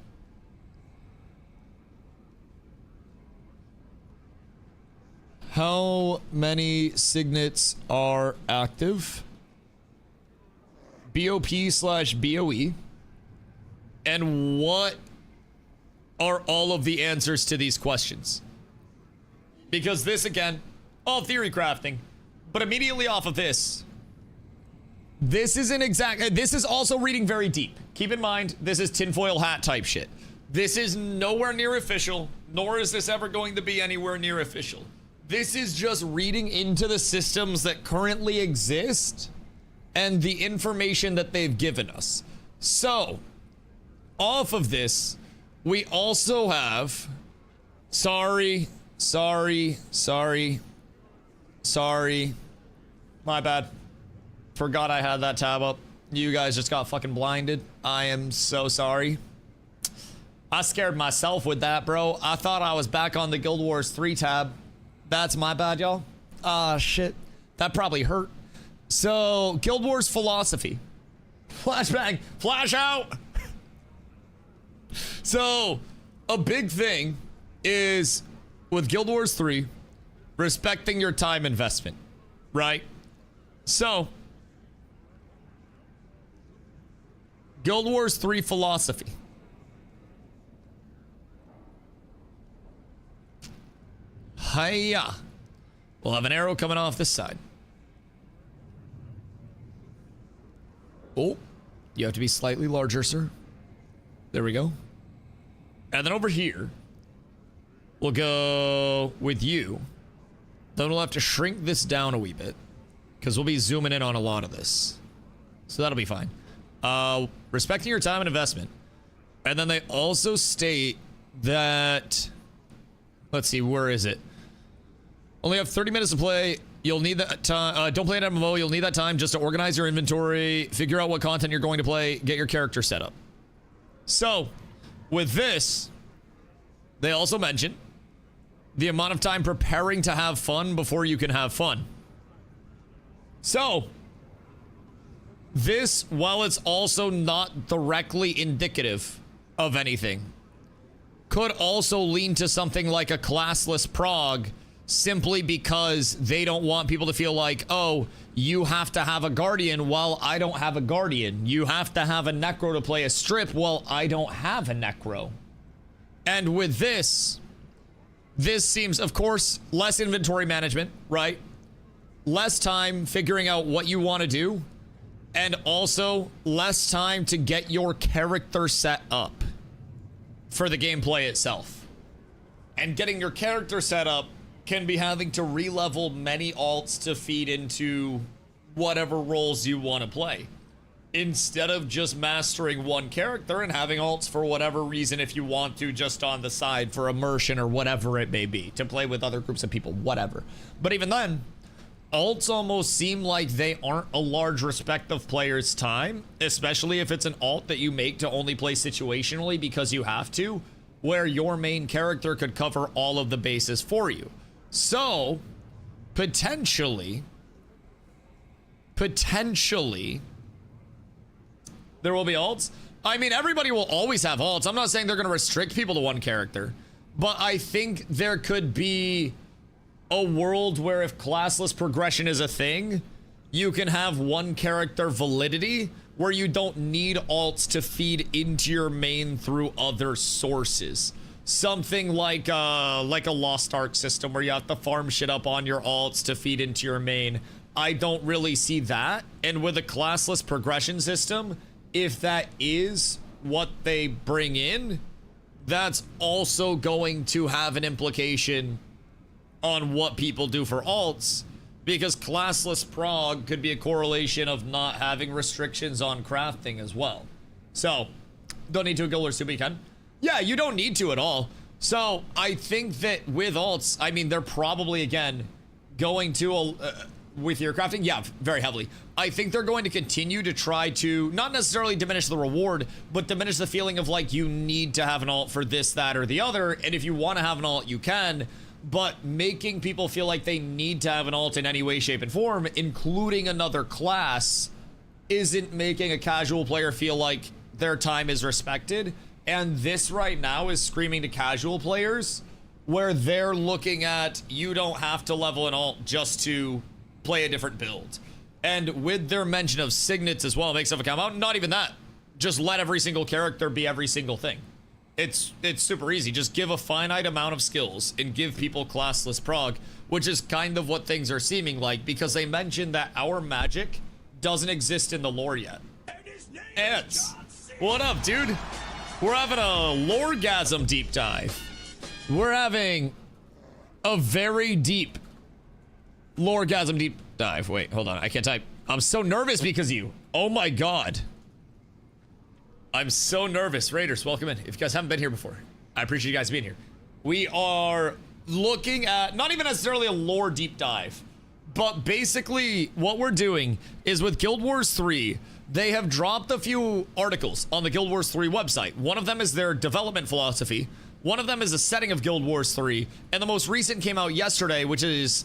How many signets are active? BOP/BOE. And what are all of the answers to these questions? Because this, again, all theory crafting. But immediately off of this, this isn't exact. This is also reading very deep. Keep in mind, this is tinfoil hat type shit. This is nowhere near official, nor is this ever going to be anywhere near official. This is just reading into the systems that currently exist and the information that they've given us. So, off of this, we also have... Sorry. My bad. Forgot I had that tab up. You guys just got fucking blinded. I am so sorry. I scared myself with that, bro. I thought I was back on the Guild Wars 3 tab. That's my bad, y'all. Ah, shit. That probably hurt. So, Guild Wars philosophy. Flashbang. Flash out. So, a big thing is with Guild Wars 3, respecting your time investment, right? So, Guild Wars 3 philosophy. Hiya. We'll have an arrow coming off this side. Oh, you have to be slightly larger, sir. There we go. And then over here, we'll go with you. Then we'll have to shrink this down a wee bit because we'll be zooming in on a lot of this. So that'll be fine. Respecting your time and investment. And then they also state that, let's see, where is it? Only have 30 minutes to play. You'll need that time. Don't play an MMO. You'll need that time just to organize your inventory, figure out what content you're going to play, get your character set up. So, with this, they also mention the amount of time preparing to have fun before you can have fun. So, this, while it's also not directly indicative of anything, could also lean to something like a classless prog, simply because they don't want people to feel like, oh, you have to have a guardian while I don't have a guardian. You have to have a necro to play a strip while I don't have a necro. And with this seems, of course, less inventory management, right? Less time figuring out what you want to do, and also less time to get your character set up for the gameplay itself. And getting your character set up can be having to re-level many alts to feed into whatever roles you want to play, instead of just mastering one character and having alts for whatever reason if you want to, just on the side for immersion or whatever it may be, to play with other groups of people, whatever. But even then, alts almost seem like they aren't a large respect of players' time, especially if it's an alt that you make to only play situationally because you have to, where your main character could cover all of the bases for you. So, potentially, there will be alts. I mean, everybody will always have alts. I'm not saying they're going to restrict people to one character, but I think there could be a world where if classless progression is a thing, you can have one character validity where you don't need alts to feed into your main through other sources. Something like a Lost Ark system where you have to farm shit up on your alts to feed into your main. I don't really see that. And with a classless progression system, if that is what they bring in, that's also going to have an implication on what people do for alts, because classless prog could be a correlation of not having restrictions on crafting as well. So, don't need to a Guild Wars 2 weekend. Yeah, you don't need to at all. So, I think that with alts, I mean, they're probably, again, going to with your crafting? Yeah, very heavily. I think they're going to continue to try to not necessarily diminish the reward, but diminish the feeling of like you need to have an alt for this, that, or the other. And if you want to have an alt, you can. But making people feel like they need to have an alt in any way, shape, and form, including another class, isn't making a casual player feel like their time is respected. And this right now is screaming to casual players where they're looking at, you don't have to level an alt just to play a different build. And with their mention of signets as well, make stuff come out. Not even that. Just let every single character be every single thing. It's super easy. Just give a finite amount of skills and give people classless prog, which is kind of what things are seeming like, because they mentioned that our magic doesn't exist in the lore yet. Ants, what up, dude? We're having a loregasm deep dive. We're having a very deep loregasm deep dive. Wait, hold on. I can't type. I'm so nervous because of you. Oh my god. I'm so nervous. Raiders, welcome in. If you guys haven't been here before, I appreciate you guys being here. We are looking at not even necessarily a lore deep dive, but basically what we're doing is with Guild Wars 3, they have dropped a few articles on the Guild Wars 3 website. One of them is their development philosophy. One of them is a setting of Guild Wars 3, and the most recent came out yesterday, which is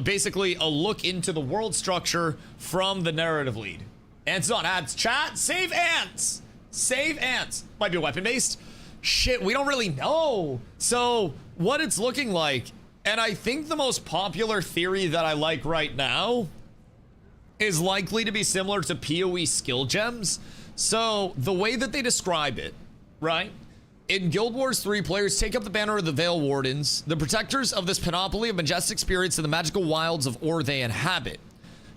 basically a look into the world structure from the narrative lead. Ants on ads. Chat, save ants! Save ants. Might be weapon-based. Shit, we don't really know. So, what it's looking like, and I think the most popular theory that I like right now is likely to be similar to PoE skill gems. So, the way that they describe it, right? In Guild Wars 3, players take up the banner of the Veil Wardens, the protectors of this panoply of majestic spirits in the magical wilds of Or they inhabit.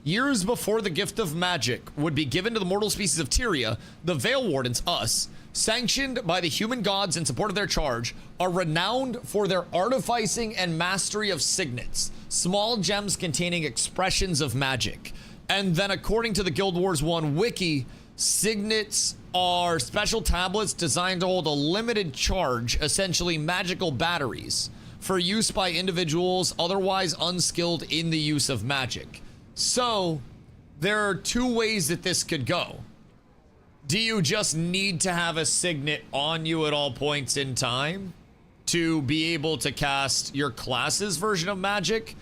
Years before the gift of magic would be given to the mortal species of Tyria, the Veil Wardens, us, sanctioned by the human gods in support of their charge, are renowned for their artificing and mastery of signets, small gems containing expressions of magic. And then according to the Guild Wars 1 wiki, signets are special tablets designed to hold a limited charge, essentially magical batteries, for use by individuals otherwise unskilled in the use of magic. So, there are two ways that this could go. Do you just need to have a signet on you at all points in time to be able to cast your class's version of magic?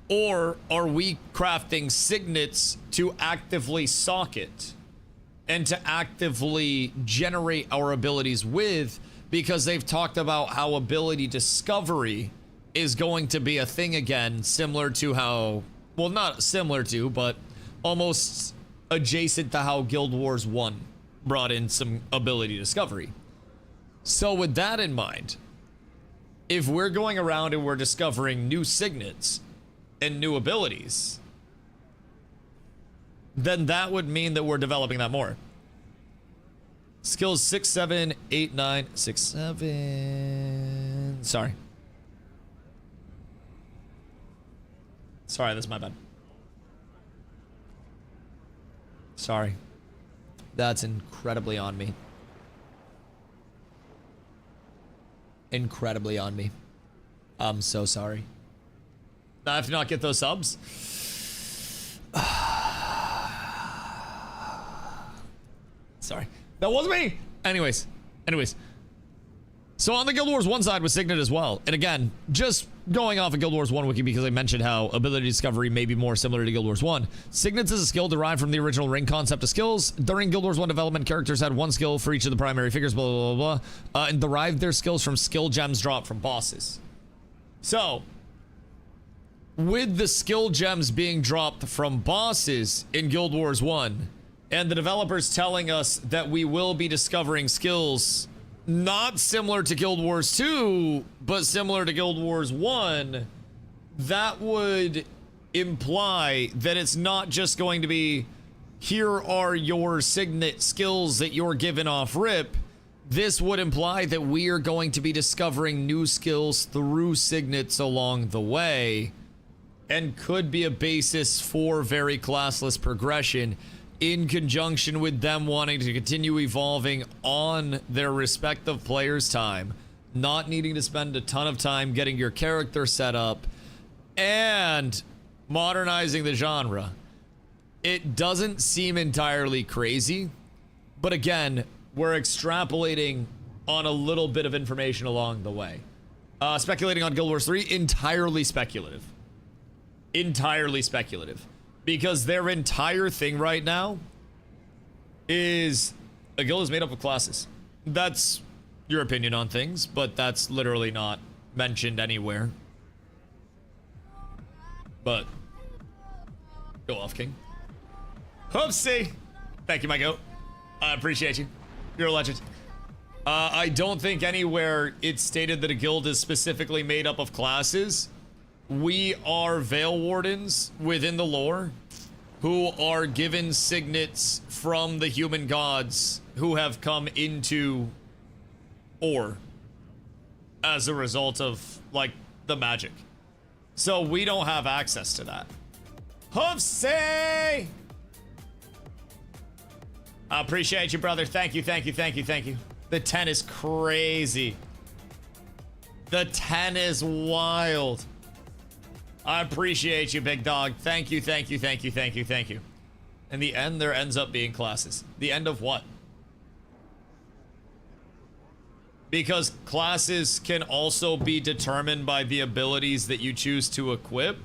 Or are we crafting signets to actively socket and to actively generate our abilities with, because they've talked about how ability discovery is going to be a thing again, similar to how, well, not similar to, but almost adjacent to how Guild Wars 1 brought in some ability discovery. So with that in mind, if we're going around and we're discovering new signets and new abilities, then that would mean that we're developing that more. Skills 6, 7, 8, 9, 6, 7. Sorry, that's my bad. Sorry. That's incredibly on me. Incredibly on me. I'm so sorry. I have to not get those subs. Sorry. That wasn't me. Anyways. So on the Guild Wars 1 side was Signet as well. And again, just going off of Guild Wars 1 wiki because I mentioned how ability discovery may be more similar to Guild Wars 1. Signets is a skill derived from the original ring concept of skills. During Guild Wars 1 development, characters had one skill for each of the primary figures, blah, blah, blah, blah, and derived their skills from skill gems dropped from bosses. So, with the skill gems being dropped from bosses in Guild Wars 1, and the developers telling us that we will be discovering skills not similar to Guild Wars 2, but similar to Guild Wars 1, that would imply that it's not just going to be, here are your signet skills that you're given off rip. This would imply that we are going to be discovering new skills through signets along the way, and could be a basis for very classless progression, in conjunction with them wanting to continue evolving on their respective players' time, not needing to spend a ton of time getting your character set up, and modernizing the genre. It doesn't seem entirely crazy, but again, we're extrapolating on a little bit of information along the way. Speculating on Guild Wars 3, entirely speculative. Entirely speculative. Because their entire thing right now is a guild is made up of classes. That's your opinion on things, but that's literally not mentioned anywhere. But go off, King. Hoopsie! Thank you, my goat. I appreciate you. You're a legend. I don't think anywhere it's stated that a guild is specifically made up of classes. We are Veil Wardens within the lore who are given signets from the human gods who have come into Or as a result of, like, the magic. So we don't have access to that. Hoofsay! I appreciate you, brother. Thank you, thank you, thank you, thank you. The 10 is crazy. The 10 is wild. I appreciate you, big dog. Thank you, thank you, thank you, thank you, thank you. In the end, there ends up being classes. The end of what? Because classes can also be determined by the abilities that you choose to equip.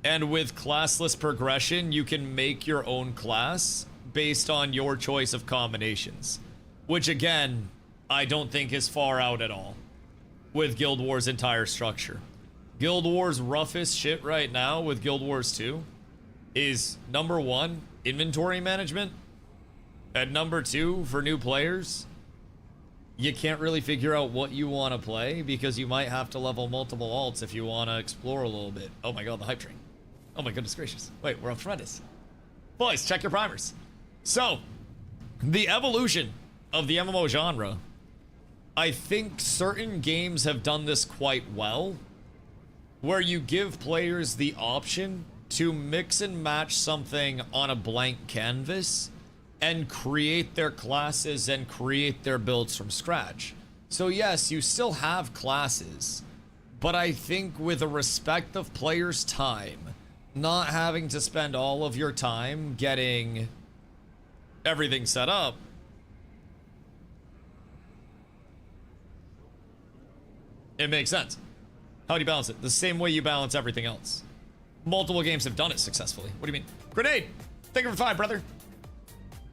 And with classless progression, you can make your own class based on your choice of combinations. Which, again, I don't think is far out at all with Guild Wars' entire structure. Guild Wars' roughest shit right now with Guild Wars 2 is, number 1, inventory management. And number 2, for new players, you can't really figure out what you want to play because you might have to level multiple alts if you want to explore a little bit. Oh my god, the hype train. Oh my goodness gracious. Wait, we're on tremendous. Boys, check your primers. So, the evolution of the MMO genre, I think certain games have done this quite well, where you give players the option to mix and match something on a blank canvas and create their classes and create their builds from scratch. So yes, you still have classes, but I think with a respect of players' time, not having to spend all of your time getting everything set up, it makes sense. How do you balance it? The same way you balance everything else. Multiple games have done it successfully. What do you mean? Grenade! Thank you for 5, brother.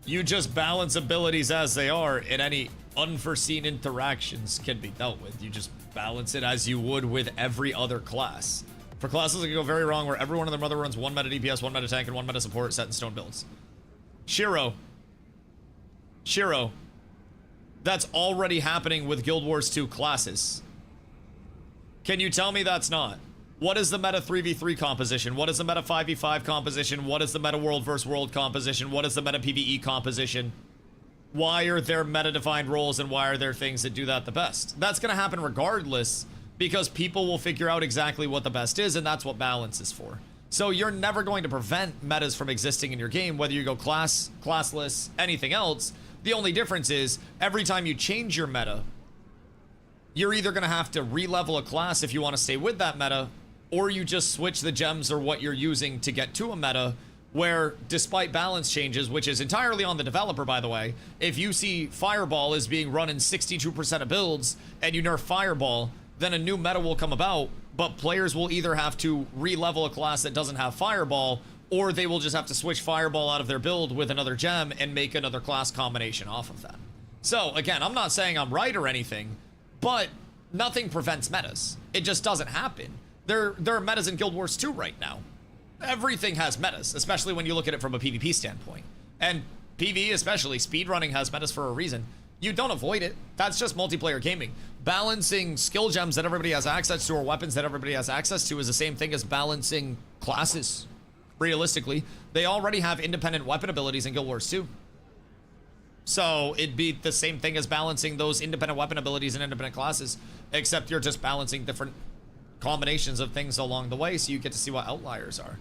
You just balance abilities as they are, and any unforeseen interactions can be dealt with. You just balance it as you would with every other class. For classes, it can go very wrong where every one of them mother runs 1 meta DPS, 1 meta tank, and 1 meta support set in stone builds. Shiro. That's already happening with Guild Wars 2 classes. Can you tell me that's not? What is the meta 3v3 composition? What is the meta 5v5 composition? What is the meta world versus world composition? What is the meta PvE composition? Why are there meta-defined roles and why are there things that do that the best? That's going to happen regardless because people will figure out exactly what the best is, and that's what balance is for. So you're never going to prevent metas from existing in your game, whether you go class, classless, anything else. The only difference is every time you change your meta, you're either going to have to re-level a class if you want to stay with that meta, or you just switch the gems or what you're using to get to a meta where, despite balance changes, which is entirely on the developer, by the way, if you see Fireball is being run in 62% of builds and you nerf Fireball, then a new meta will come about, but players will either have to re-level a class that doesn't have Fireball, or they will just have to switch Fireball out of their build with another gem and make another class combination off of that. So, again, I'm not saying I'm right or anything, but nothing prevents metas. It just doesn't happen. There are metas in Guild Wars 2 right now. Everything has metas, especially when you look at it from a PvP standpoint. And PvE especially, speedrunning has metas for a reason. You don't avoid it. That's just multiplayer gaming. Balancing skill gems that everybody has access to or weapons that everybody has access to is the same thing as balancing classes. Realistically, they already have independent weapon abilities in Guild Wars 2. So it'd be the same thing as balancing those independent weapon abilities and independent classes, except you're just balancing different combinations of things along the way, so you get to see what outliers are.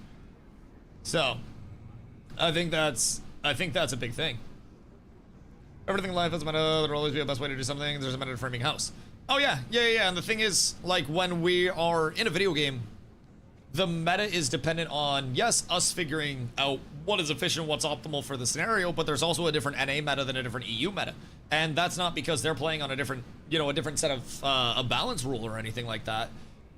So I think that's a big thing. Everything in life has a meta. There'll always be a best way to do something. There's a meta to framing house. Oh yeah. And the thing is, like, when we are in a video game, the meta is dependent on, yes, us figuring out what is efficient, what's optimal for the scenario, but there's also a different NA meta than a different EU meta. And that's not because they're playing on a different, you know, a different set of a balance rule or anything like that.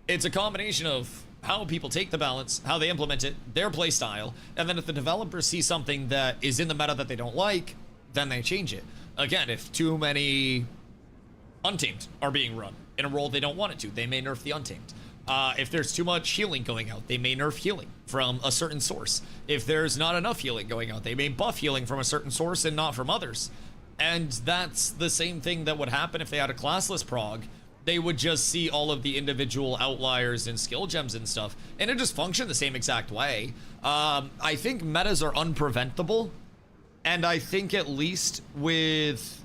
It's a combination of how people take the balance, how they implement it, their play style, and then if the developers see something that is in the meta that they don't like, then they change it. Again, if too many Untamed are being run in a role they don't want it to, they may nerf the Untamed. If there's too much healing going out, they may nerf healing from a certain source. If there's not enough healing going out, they may buff healing from a certain source and not from others. And that's the same thing that would happen if they had a classless prog. They would just see all of the individual outliers and skill gems and stuff, and it just functioned the same exact way. I think metas are unpreventable, and I think at least with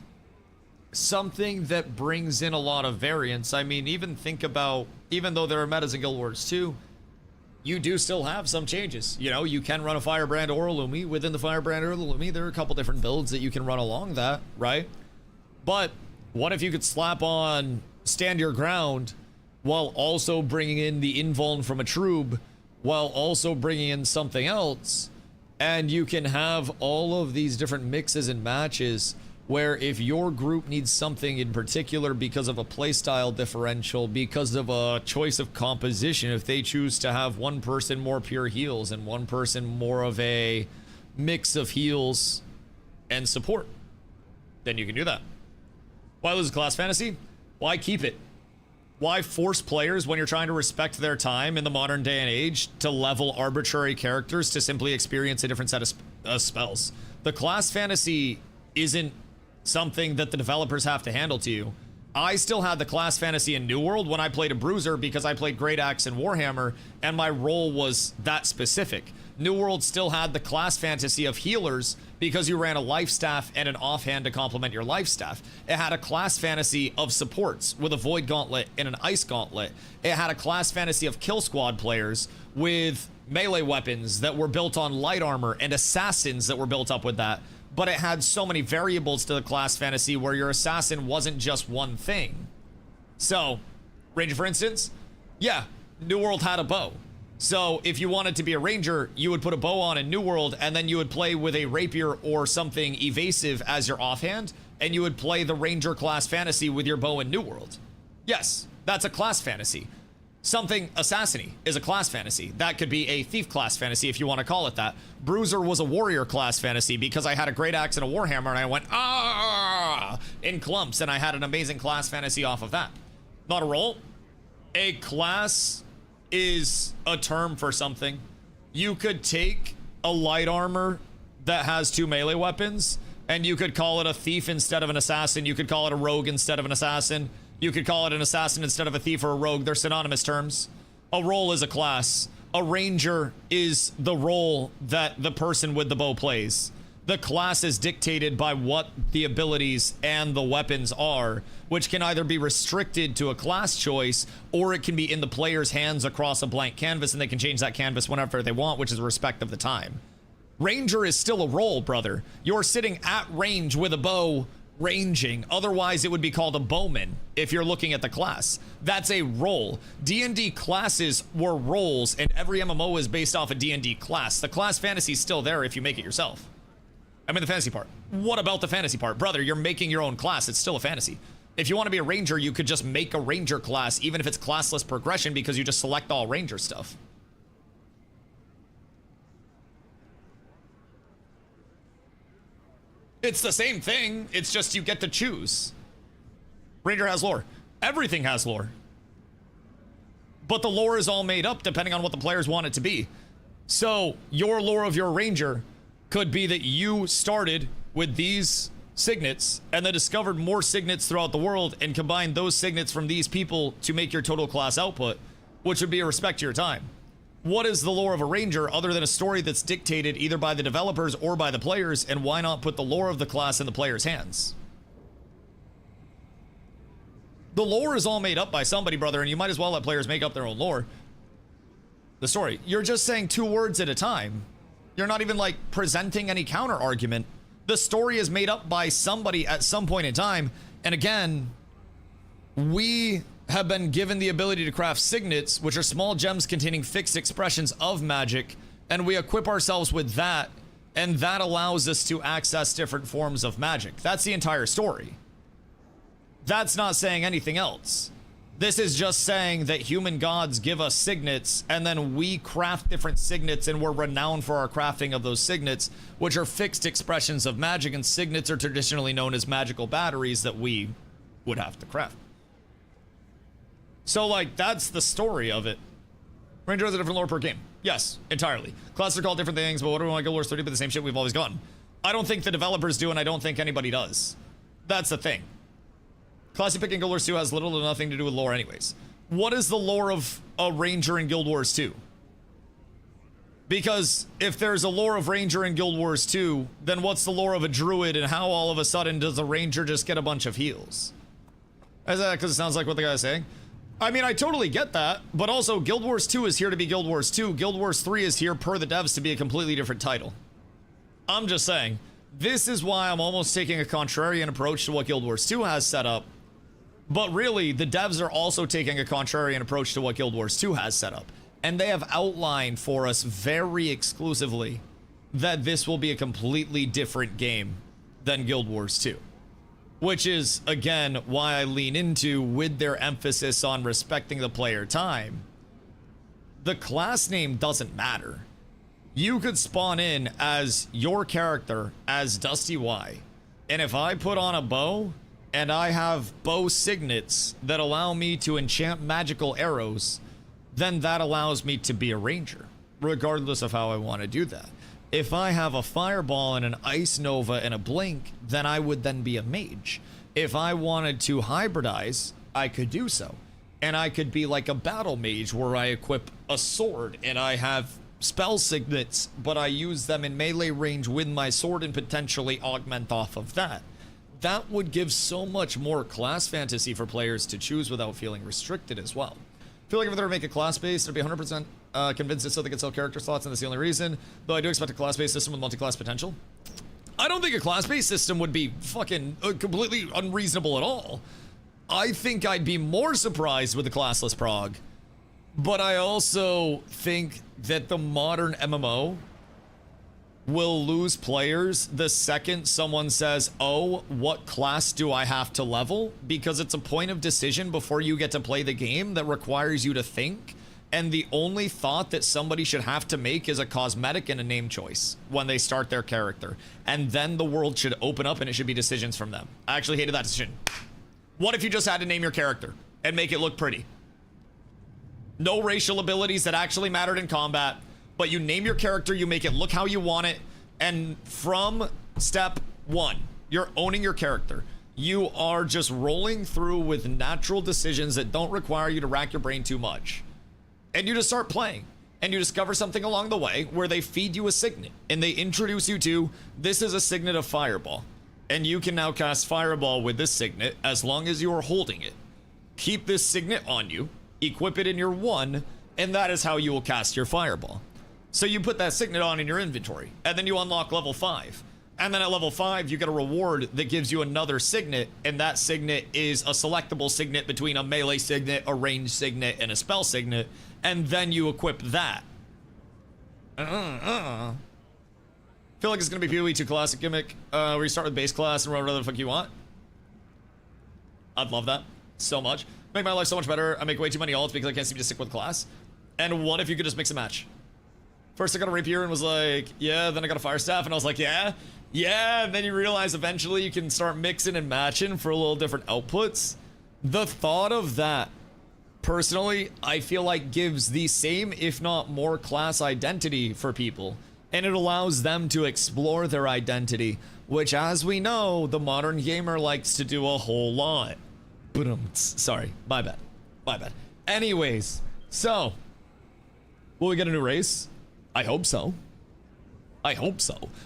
something that brings in a lot of variance, I mean, even think about, even though there are metas in Guild Wars 2, you do still have some changes. You know, you can run a Firebrand or a Lumi. Within the Firebrand or the Lumi, there are a couple different builds that you can run along that, right? But what if you could slap on Stand Your Ground while also bringing in the invuln from a Troob, while also bringing in something else, and you can have all of these different mixes and matches where if your group needs something in particular because of a playstyle differential, because of a choice of composition, if they choose to have one person more pure heals and one person more of a mix of heals and support, then you can do that. Why lose class fantasy? Why keep it? Why force players, when you're trying to respect their time in the modern day and age, to level arbitrary characters to simply experience a different set of spells? The class fantasy isn't something that the developers have to handle to you. I still had the class fantasy in New World when I played a bruiser because I played Great Axe and Warhammer, and my role was that specific. New World still had the class fantasy of healers because you ran a life staff and an offhand to complement your life staff. It had a class fantasy of supports with a void gauntlet and an ice gauntlet. It had a class fantasy of kill squad players with melee weapons that were built on light armor and assassins that were built up with that. But it had so many variables to the class fantasy where your assassin wasn't just one thing. So, Ranger, for instance, yeah, New World had a bow. So if you wanted to be a Ranger, you would put a bow on in New World, and then you would play with a rapier or something evasive as your offhand, and you would play the Ranger class fantasy with your bow in New World. Yes, that's a class fantasy. Something assassin-y is a class fantasy. That could be a thief class fantasy if you want to call it that. Bruiser was a warrior class fantasy because I had a great axe and a warhammer and I went in clumps, and I had an amazing class fantasy off of that. Not a role. A class is a term for something. You could take a light armor that has 2 melee weapons and you could call it a thief instead of an assassin. You could call it a rogue instead of an assassin. You could call it an assassin instead of a thief or a rogue. They're synonymous terms. A role is a class. A ranger is the role that the person with the bow plays. The class is dictated by what the abilities and the weapons are, which can either be restricted to a class choice, or it can be in the player's hands across a blank canvas, and they can change that canvas whenever they want, which is a respect of the time. Ranger is still a role, brother. You're sitting at range with a bow, ranging. Otherwise, it would be called a bowman if you're looking at the class. That's a role. D&D classes were roles, and every MMO is based off a D&D class. The class fantasy is still there if you make it yourself. I mean, the fantasy part. What about the fantasy part? Brother, you're making your own class. It's still a fantasy. If you want to be a ranger, you could just make a ranger class, even if it's classless progression, because you just select all ranger stuff. It's the same thing. It's just you get to choose. Ranger has lore. Everything has lore. But the lore is all made up depending on what the players want it to be. So your lore of your ranger could be that you started with these signets and then discovered more signets throughout the world and combined those signets from these people to make your total class output, which would be a respect to your time. What is the lore of a ranger other than a story that's dictated either by the developers or by the players, and why not put the lore of the class in the players' hands? The lore is all made up by somebody, brother, and you might as well let players make up their own lore. The story. You're just saying 2 words at a time. You're not even, like, presenting any counter argument. The story is made up by somebody at some point in time, and again, we have been given the ability to craft signets, which are small gems containing fixed expressions of magic, and we equip ourselves with that, and that allows us to access different forms of magic. That's the entire story. That's not saying anything else. This is just saying that human gods give us signets, and then we craft different signets, and we're renowned for our crafting of those signets, which are fixed expressions of magic, and signets are traditionally known as magical batteries that we would have to craft. So, like, that's the story of it. Ranger has a different lore per game. Yes, entirely. Classes are called different things, but what do we want Guild Wars 30 but the same shit we've always gotten? I don't think the developers do, and I don't think anybody does. That's the thing. Classy picking Guild Wars 2 has little to nothing to do with lore anyways. What is the lore of a Ranger in Guild Wars 2? Because if there's a lore of Ranger in Guild Wars 2, then what's the lore of a Druid, and how all of a sudden does a Ranger just get a bunch of heals? Is that because it sounds like what the guy's saying? I mean, I totally get that, but also Guild Wars 2 is here to be Guild Wars 2. Guild Wars 3 is here per the devs to be a completely different title. I'm just saying, this is why I'm almost taking a contrarian approach to what Guild Wars 2 has set up. But really, the devs are also taking a contrarian approach to what Guild Wars 2 has set up. And they have outlined for us very exclusively that this will be a completely different game than Guild Wars 2. Which is, again, why I lean into, with their emphasis on respecting the player time, the class name doesn't matter. You could spawn in as your character, as DustyWhy, and if I put on a bow, and I have bow signets that allow me to enchant magical arrows, then that allows me to be a ranger, regardless of how I want to do that. If I have a fireball and an ice nova and a blink, then I would then be a mage. If I wanted to hybridize, I could do so. And I could be like a battle mage where I equip a sword and I have spell signets, but I use them in melee range with my sword and potentially augment off of that. That would give so much more class fantasy for players to choose without feeling restricted as well. I feel like if they were to make a class-based, I'd be 100% convinced it's so they could sell character slots, and that's the only reason. Though I do expect a class-based system with multi-class potential. I don't think a class-based system would be fucking completely unreasonable at all. I think I'd be more surprised with the classless prog. But I also think that the modern MMO will lose players the second someone says, oh, what class do I have to level? Because it's a point of decision before you get to play the game that requires you to think. And the only thought that somebody should have to make is a cosmetic and a name choice when they start their character. And then the world should open up and it should be decisions from them. I actually hated that decision. What if you just had to name your character and make it look pretty? No racial abilities that actually mattered in combat. But you name your character, you make it look how you want it, and from step one, you're owning your character. You are just rolling through with natural decisions that don't require you to rack your brain too much. And you just start playing, and you discover something along the way where they feed you a signet, and they introduce you to, this is a signet of Fireball. And you can now cast Fireball with this signet as long as you are holding it. Keep this signet on you, equip it in your 1, and that is how you will cast your Fireball. So you put that signet on in your inventory, and then you unlock level 5. And then at level 5, you get a reward that gives you another signet, and that signet is a selectable signet between a melee signet, a ranged signet, and a spell signet, and then you equip that. Feel like it's gonna be PoE 2 classic gimmick, where you start with base class and run whatever the fuck you want. I'd love that so much. Make my life so much better. I make way too many ults because I can't seem to stick with class. And what if you could just mix and match? First I got a rapier and was like, yeah, then I got a fire staff and I was like, yeah, and then you realize eventually you can start mixing and matching for a little different outputs. The thought of that, personally, I feel like gives the same, if not more, class identity for people. And it allows them to explore their identity, which, as we know, the modern gamer likes to do a whole lot. Sorry, my bad. Anyways, so, will we get a new race? I hope so.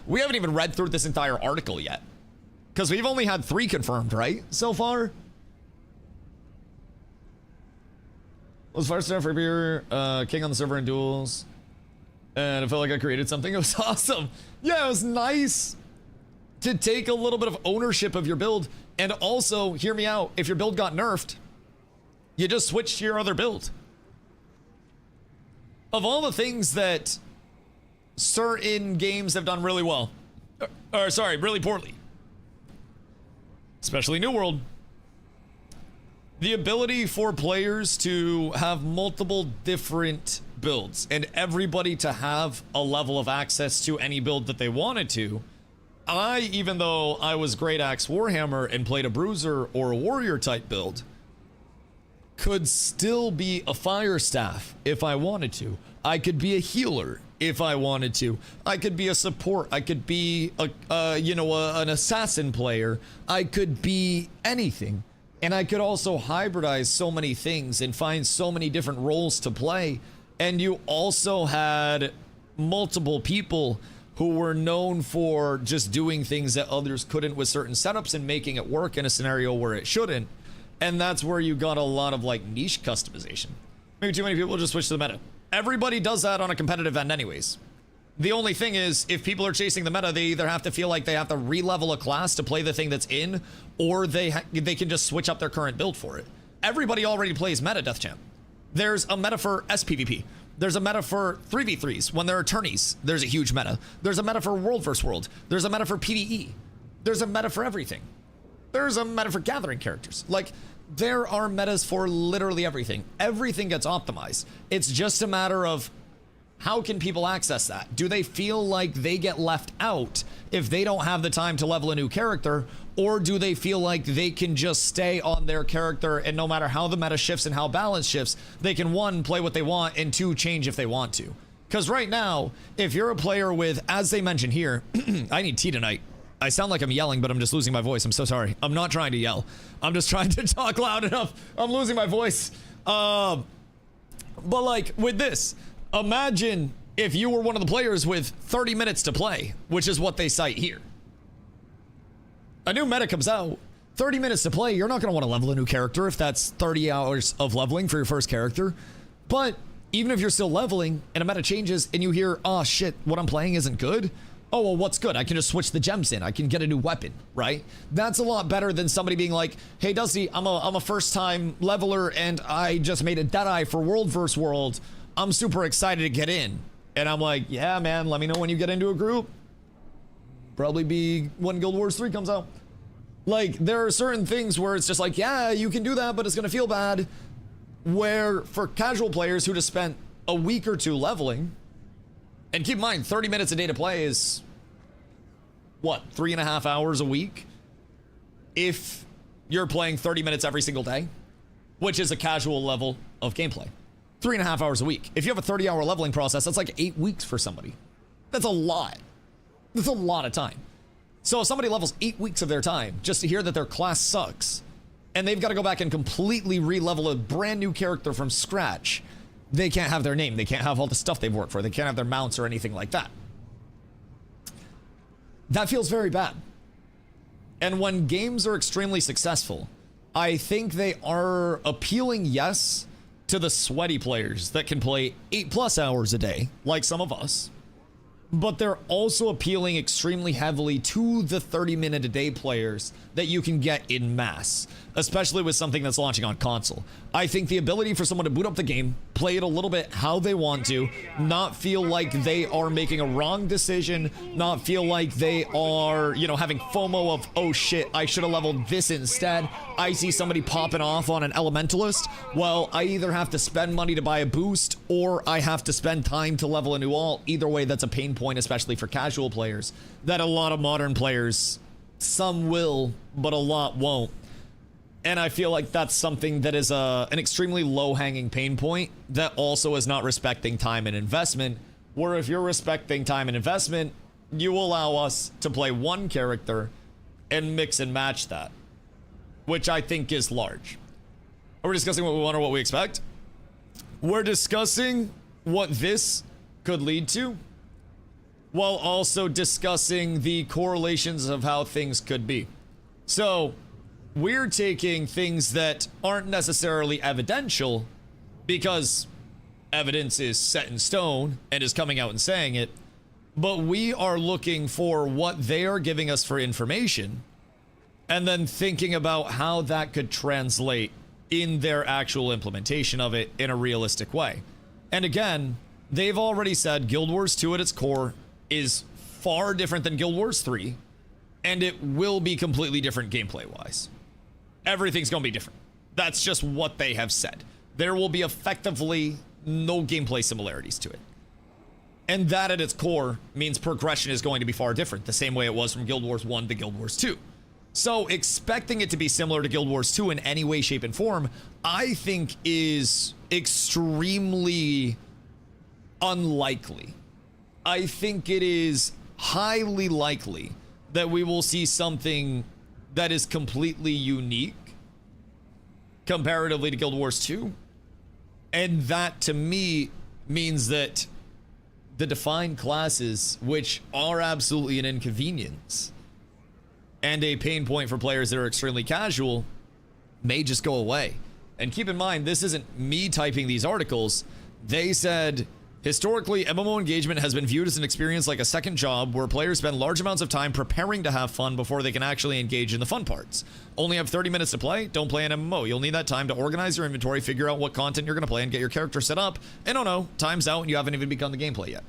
We haven't even read through this entire article yet. Because we've only had 3 confirmed, right? So far? Was Firestaff Rapier, king on the server in duels. And I felt like I created something. It was awesome. Yeah, it was nice to take a little bit of ownership of your build. And also, hear me out, if your build got nerfed, You just switch to your other build. Of all the things that certain games have done really well, or sorry, really poorly, especially New World, the ability for players to have multiple different builds and everybody to have a level of access to any build that they wanted to. Even though I was Great Axe Warhammer and played a Bruiser or a Warrior type build, could still be a Fire Staff if I wanted to. I could be a healer if I wanted to. I could be a support. I could be an assassin player. I could be anything. And I could also hybridize so many things and find so many different roles to play. And you also had multiple people who were known for just doing things that others couldn't with certain setups and making it work in a scenario where it shouldn't. And that's where you got a lot of like niche customization. Maybe too many people just switch to the meta. Everybody does that on a competitive end anyways. The only thing is, if people are chasing the meta, they either have to feel like they have to re-level a class to play the thing that's in, or they can just switch up their current build for it. Everybody already plays meta, Death Champ. There's a meta for SPVP. There's a meta for 3v3s. When there are tourneys, there's a huge meta. There's a meta for World vs. World. There's a meta for PvE. There's a meta for everything. There's a meta for gathering characters. Like, there are metas for literally everything. Everything gets optimized. It's just a matter of how can people access that? Do they feel like they get left out if they don't have the time to level a new character? Or do they feel like they can just stay on their character and no matter how the meta shifts and how balance shifts, they can, one, play what they want, and two, change if they want to? Because right now, if you're a player with, as they mentioned here, I need tea tonight. I sound like I'm yelling, but I'm just losing my voice. I'm so sorry. I'm not trying to yell. I'm just trying to talk loud enough. I'm losing my voice. But like with this, imagine if you were one of the players with 30 minutes to play, which is what they cite here. A new meta comes out, 30 minutes to play. You're not going to want to level a new character if that's 30 hours of leveling for your first character. But even if you're still leveling and a meta changes and you hear, oh shit, what I'm playing isn't good. Oh, well, what's good? I can just switch the gems in. I can get a new weapon, right? That's a lot better than somebody being like, hey, Dusty, I'm a first-time leveler, and I just made a Deadeye for World vs. World. I'm super excited to get in. And I'm like, yeah, man, let me know when you get into a group. Probably be when Guild Wars 3 comes out. Like, there are certain things where it's just like, yeah, you can do that, but it's going to feel bad. Where for casual players who just spent a week or two leveling, and keep in mind, 30 minutes a day to play is, what, 3.5 hours a week? If you're playing 30 minutes every single day, which is a casual level of gameplay. 3.5 hours a week. If you have a 30-hour leveling process, that's like 8 weeks for somebody. That's a lot. That's a lot of time. So if somebody levels 8 weeks of their time just to hear that their class sucks, and they've got to go back and completely re-level a brand new character from scratch, they can't have their name. They can't have all the stuff they've worked for. They can't have their mounts or anything like that. That feels very bad. And when games are extremely successful, I think they are appealing, yes, to the sweaty players that can play 8+ hours a day, like some of us. But they're also appealing extremely heavily to the 30-minute-a-day players that you can get in mass, especially with something that's launching on console. I think the ability for someone to boot up the game, play it a little bit how they want to, not feel like they are making a wrong decision, not feel like they are, you know, having FOMO of, oh shit, I should have leveled this instead. I see somebody popping off on an elementalist. Well, I either have to spend money to buy a boost or I have to spend time to level a new alt. Either way, that's a pain point, especially for casual players, that a lot of modern players, some will, but a lot won't. And I feel like that's something that is an extremely low-hanging pain point that also is not respecting time and investment, where if you're respecting time and investment, you allow us to play one character and mix and match that, which I think is large. Are we discussing what we want or what we expect? We're discussing what this could lead to, while also discussing the correlations of how things could be. So we're taking things that aren't necessarily evidential because evidence is set in stone and is coming out and saying it, but we are looking for what they are giving us for information and then thinking about how that could translate in their actual implementation of it in a realistic way. And again, they've already said Guild Wars 2 at its core is far different than Guild Wars 3, and it will be completely different gameplay-wise. Everything's going to be different. That's just what they have said. There will be effectively no gameplay similarities to it. And that at its core means progression is going to be far different, the same way it was from Guild Wars 1 to Guild Wars 2. So expecting it to be similar to Guild Wars 2 in any way, shape, and form, I think is extremely unlikely. I think it is highly likely that we will see something that is completely unique comparatively to Guild Wars 2. And that, to me, means that the defined classes, which are absolutely an inconvenience and a pain point for players that are extremely casual, may just go away. And keep in mind, this isn't me typing these articles. They said, historically, MMO engagement has been viewed as an experience like a second job where players spend large amounts of time preparing to have fun before they can actually engage in the fun parts. Only have 30 minutes to play? Don't play an MMO. You'll need that time to organize your inventory, figure out what content you're going to play, and get your character set up. And oh no, time's out and you haven't even begun the gameplay yet.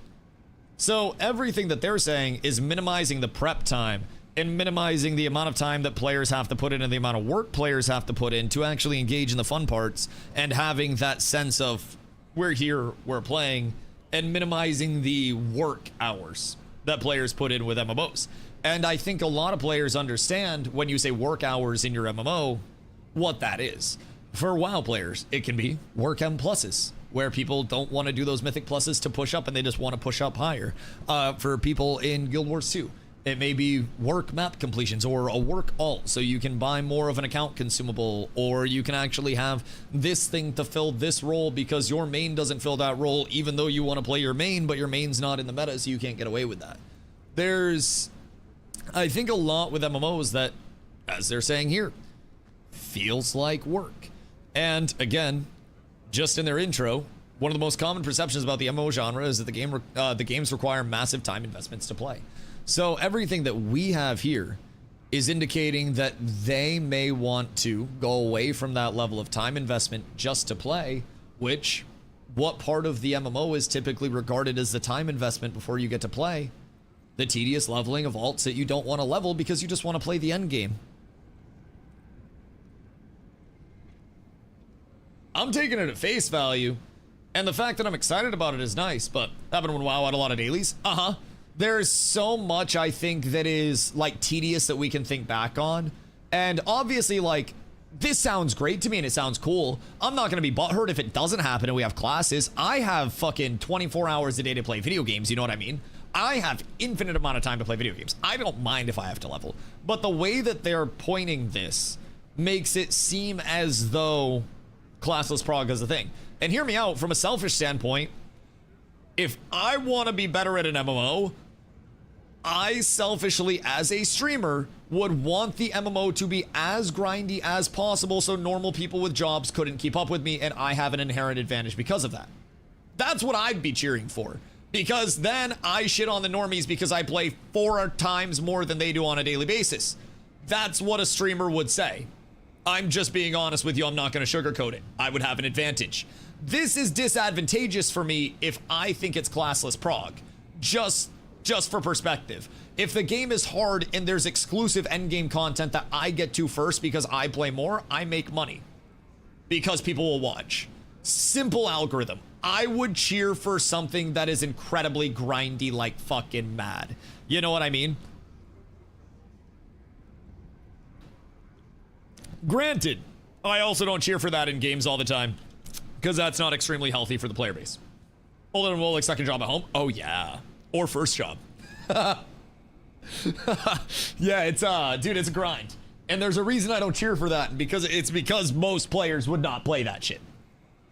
So everything that they're saying is minimizing the prep time and minimizing the amount of time that players have to put in and the amount of work players have to put in to actually engage in the fun parts, and having that sense of we're here, we're playing, and minimizing the work hours that players put in with MMOs. And I think a lot of players understand when you say work hours in your MMO, what that is. For WoW players, it can be work M pluses, where people don't want to do those mythic pluses to push up and they just want to push up higher. For people in Guild Wars 2, it may be work map completions or a work alt, so you can buy more of an account consumable, or you can actually have this thing to fill this role because your main doesn't fill that role, even though you want to play your main, but your main's not in the meta, so you can't get away with that. There's, I think, a lot with MMOs that, as they're saying here, feels like work. And again, just in their intro, one of the most common perceptions about the MMO genre is that the games require massive time investments to play. So everything that we have here is indicating that they may want to go away from that level of time investment just to play, which, what part of the MMO is typically regarded as the time investment before you get to play? The tedious leveling of alts that you don't want to level because you just want to play the end game. I'm taking it at face value, and the fact that I'm excited about it is nice, but happened when WoW had a lot of dailies. There's so much, I think, that is, like, tedious that we can think back on. And obviously, like, this sounds great to me and it sounds cool. I'm not going to be butthurt if it doesn't happen and we have classes. I have fucking 24 hours a day to play video games, you know what I mean? I have infinite amount of time to play video games. I don't mind if I have to level. But the way that they're pointing this makes it seem as though classless prog is a thing. And hear me out, from a selfish standpoint, if I want to be better at an MMO, I selfishly, as a streamer, would want the MMO to be as grindy as possible so normal people with jobs couldn't keep up with me, and I have an inherent advantage because of that. That's what I'd be cheering for, because then I shit on the normies because I play 4 times more than they do on a daily basis. That's what a streamer would say. I'm just being honest with you, I'm not going to sugarcoat it. I would have an advantage. This is disadvantageous for me if I think it's classless prog. Just for perspective. If the game is hard and there's exclusive endgame content that I get to first because I play more, I make money. Because people will watch. Simple algorithm. I would cheer for something that is incredibly grindy like fucking mad. You know what I mean? Granted, I also don't cheer for that in games all the time, because that's not extremely healthy for the player base. Older than like second job at home? Oh yeah. Or first job. Yeah, it's dude, it's a grind. And there's a reason I don't cheer for that, because most players would not play that shit.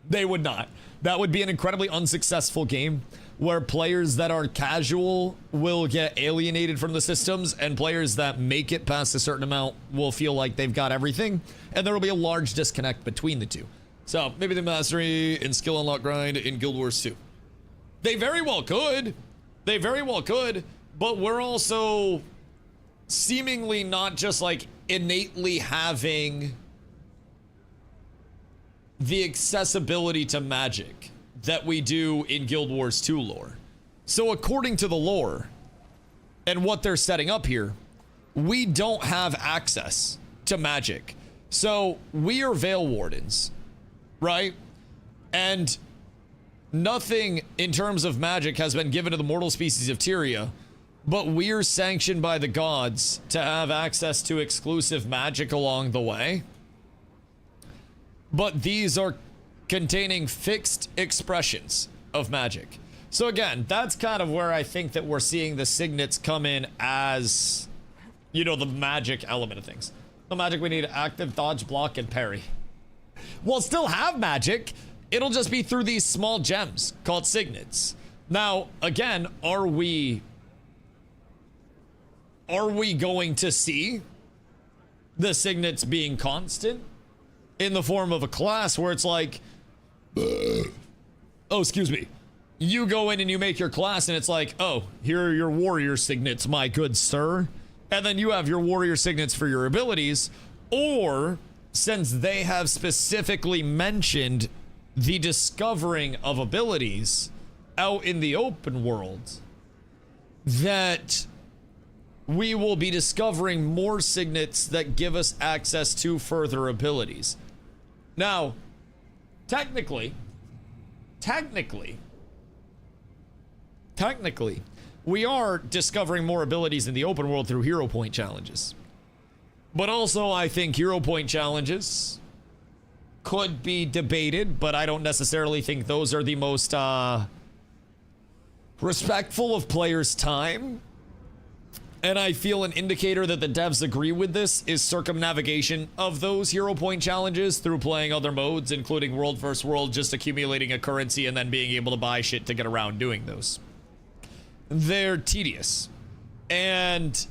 They would not. That would be an incredibly unsuccessful game where players that are casual will get alienated from the systems, and players that make it past a certain amount will feel like they've got everything, and there will be a large disconnect between the two. So maybe the mastery and skill unlock grind in Guild Wars 2. They very well could. They very well could, but we're also seemingly not just like innately having the accessibility to magic that we do in Guild Wars 2 lore. So according to the lore and what they're setting up here, we don't have access to magic. So we are Veil Wardens, right? And nothing in terms of magic has been given to the mortal species of Tyria, but we're sanctioned by the gods to have access to exclusive magic along the way. But these are containing fixed expressions of magic. So again, that's kind of where I think that we're seeing the signets come in as, you know, the magic element of things. The magic we need: active, dodge, block, and parry. We'll still have magic. It'll just be through these small gems called signets. Now, again, are we going to see the signets being constant in the form of a class where it's like, oh, excuse me, you go in and you make your class and it's like, oh, here are your warrior signets, my good sir. And then you have your warrior signets for your abilities. Or, since they have specifically mentioned the discovering of abilities out in the open world, that we will be discovering more signets that give us access to further abilities. Now, technically, we are discovering more abilities in the open world through hero point challenges. But also, I think hero point challenges could be debated, but I don't necessarily think those are the most respectful of players' time. And I feel an indicator that the devs agree with this is circumnavigation of those hero point challenges through playing other modes, including World vs. World, just accumulating a currency and then being able to buy shit to get around doing those. They're tedious. And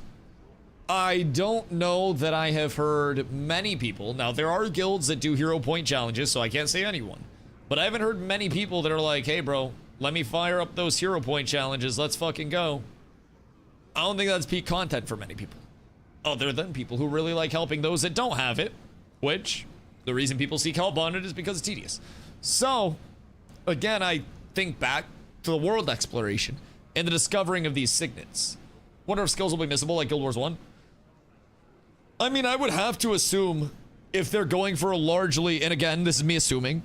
I don't know that I have heard many people. Now, there are guilds that do hero point challenges, so I can't say anyone. But I haven't heard many people that are like, hey, bro, let me fire up those hero point challenges. Let's fucking go. I don't think that's peak content for many people. Other than people who really like helping those that don't have it, which the reason people seek help on it is because it's tedious. So, again, I think back to the world exploration and the discovering of these signets. Wonder if skills will be missable like Guild Wars 1? I mean, I would have to assume if they're going for a largely, and again, this is me assuming,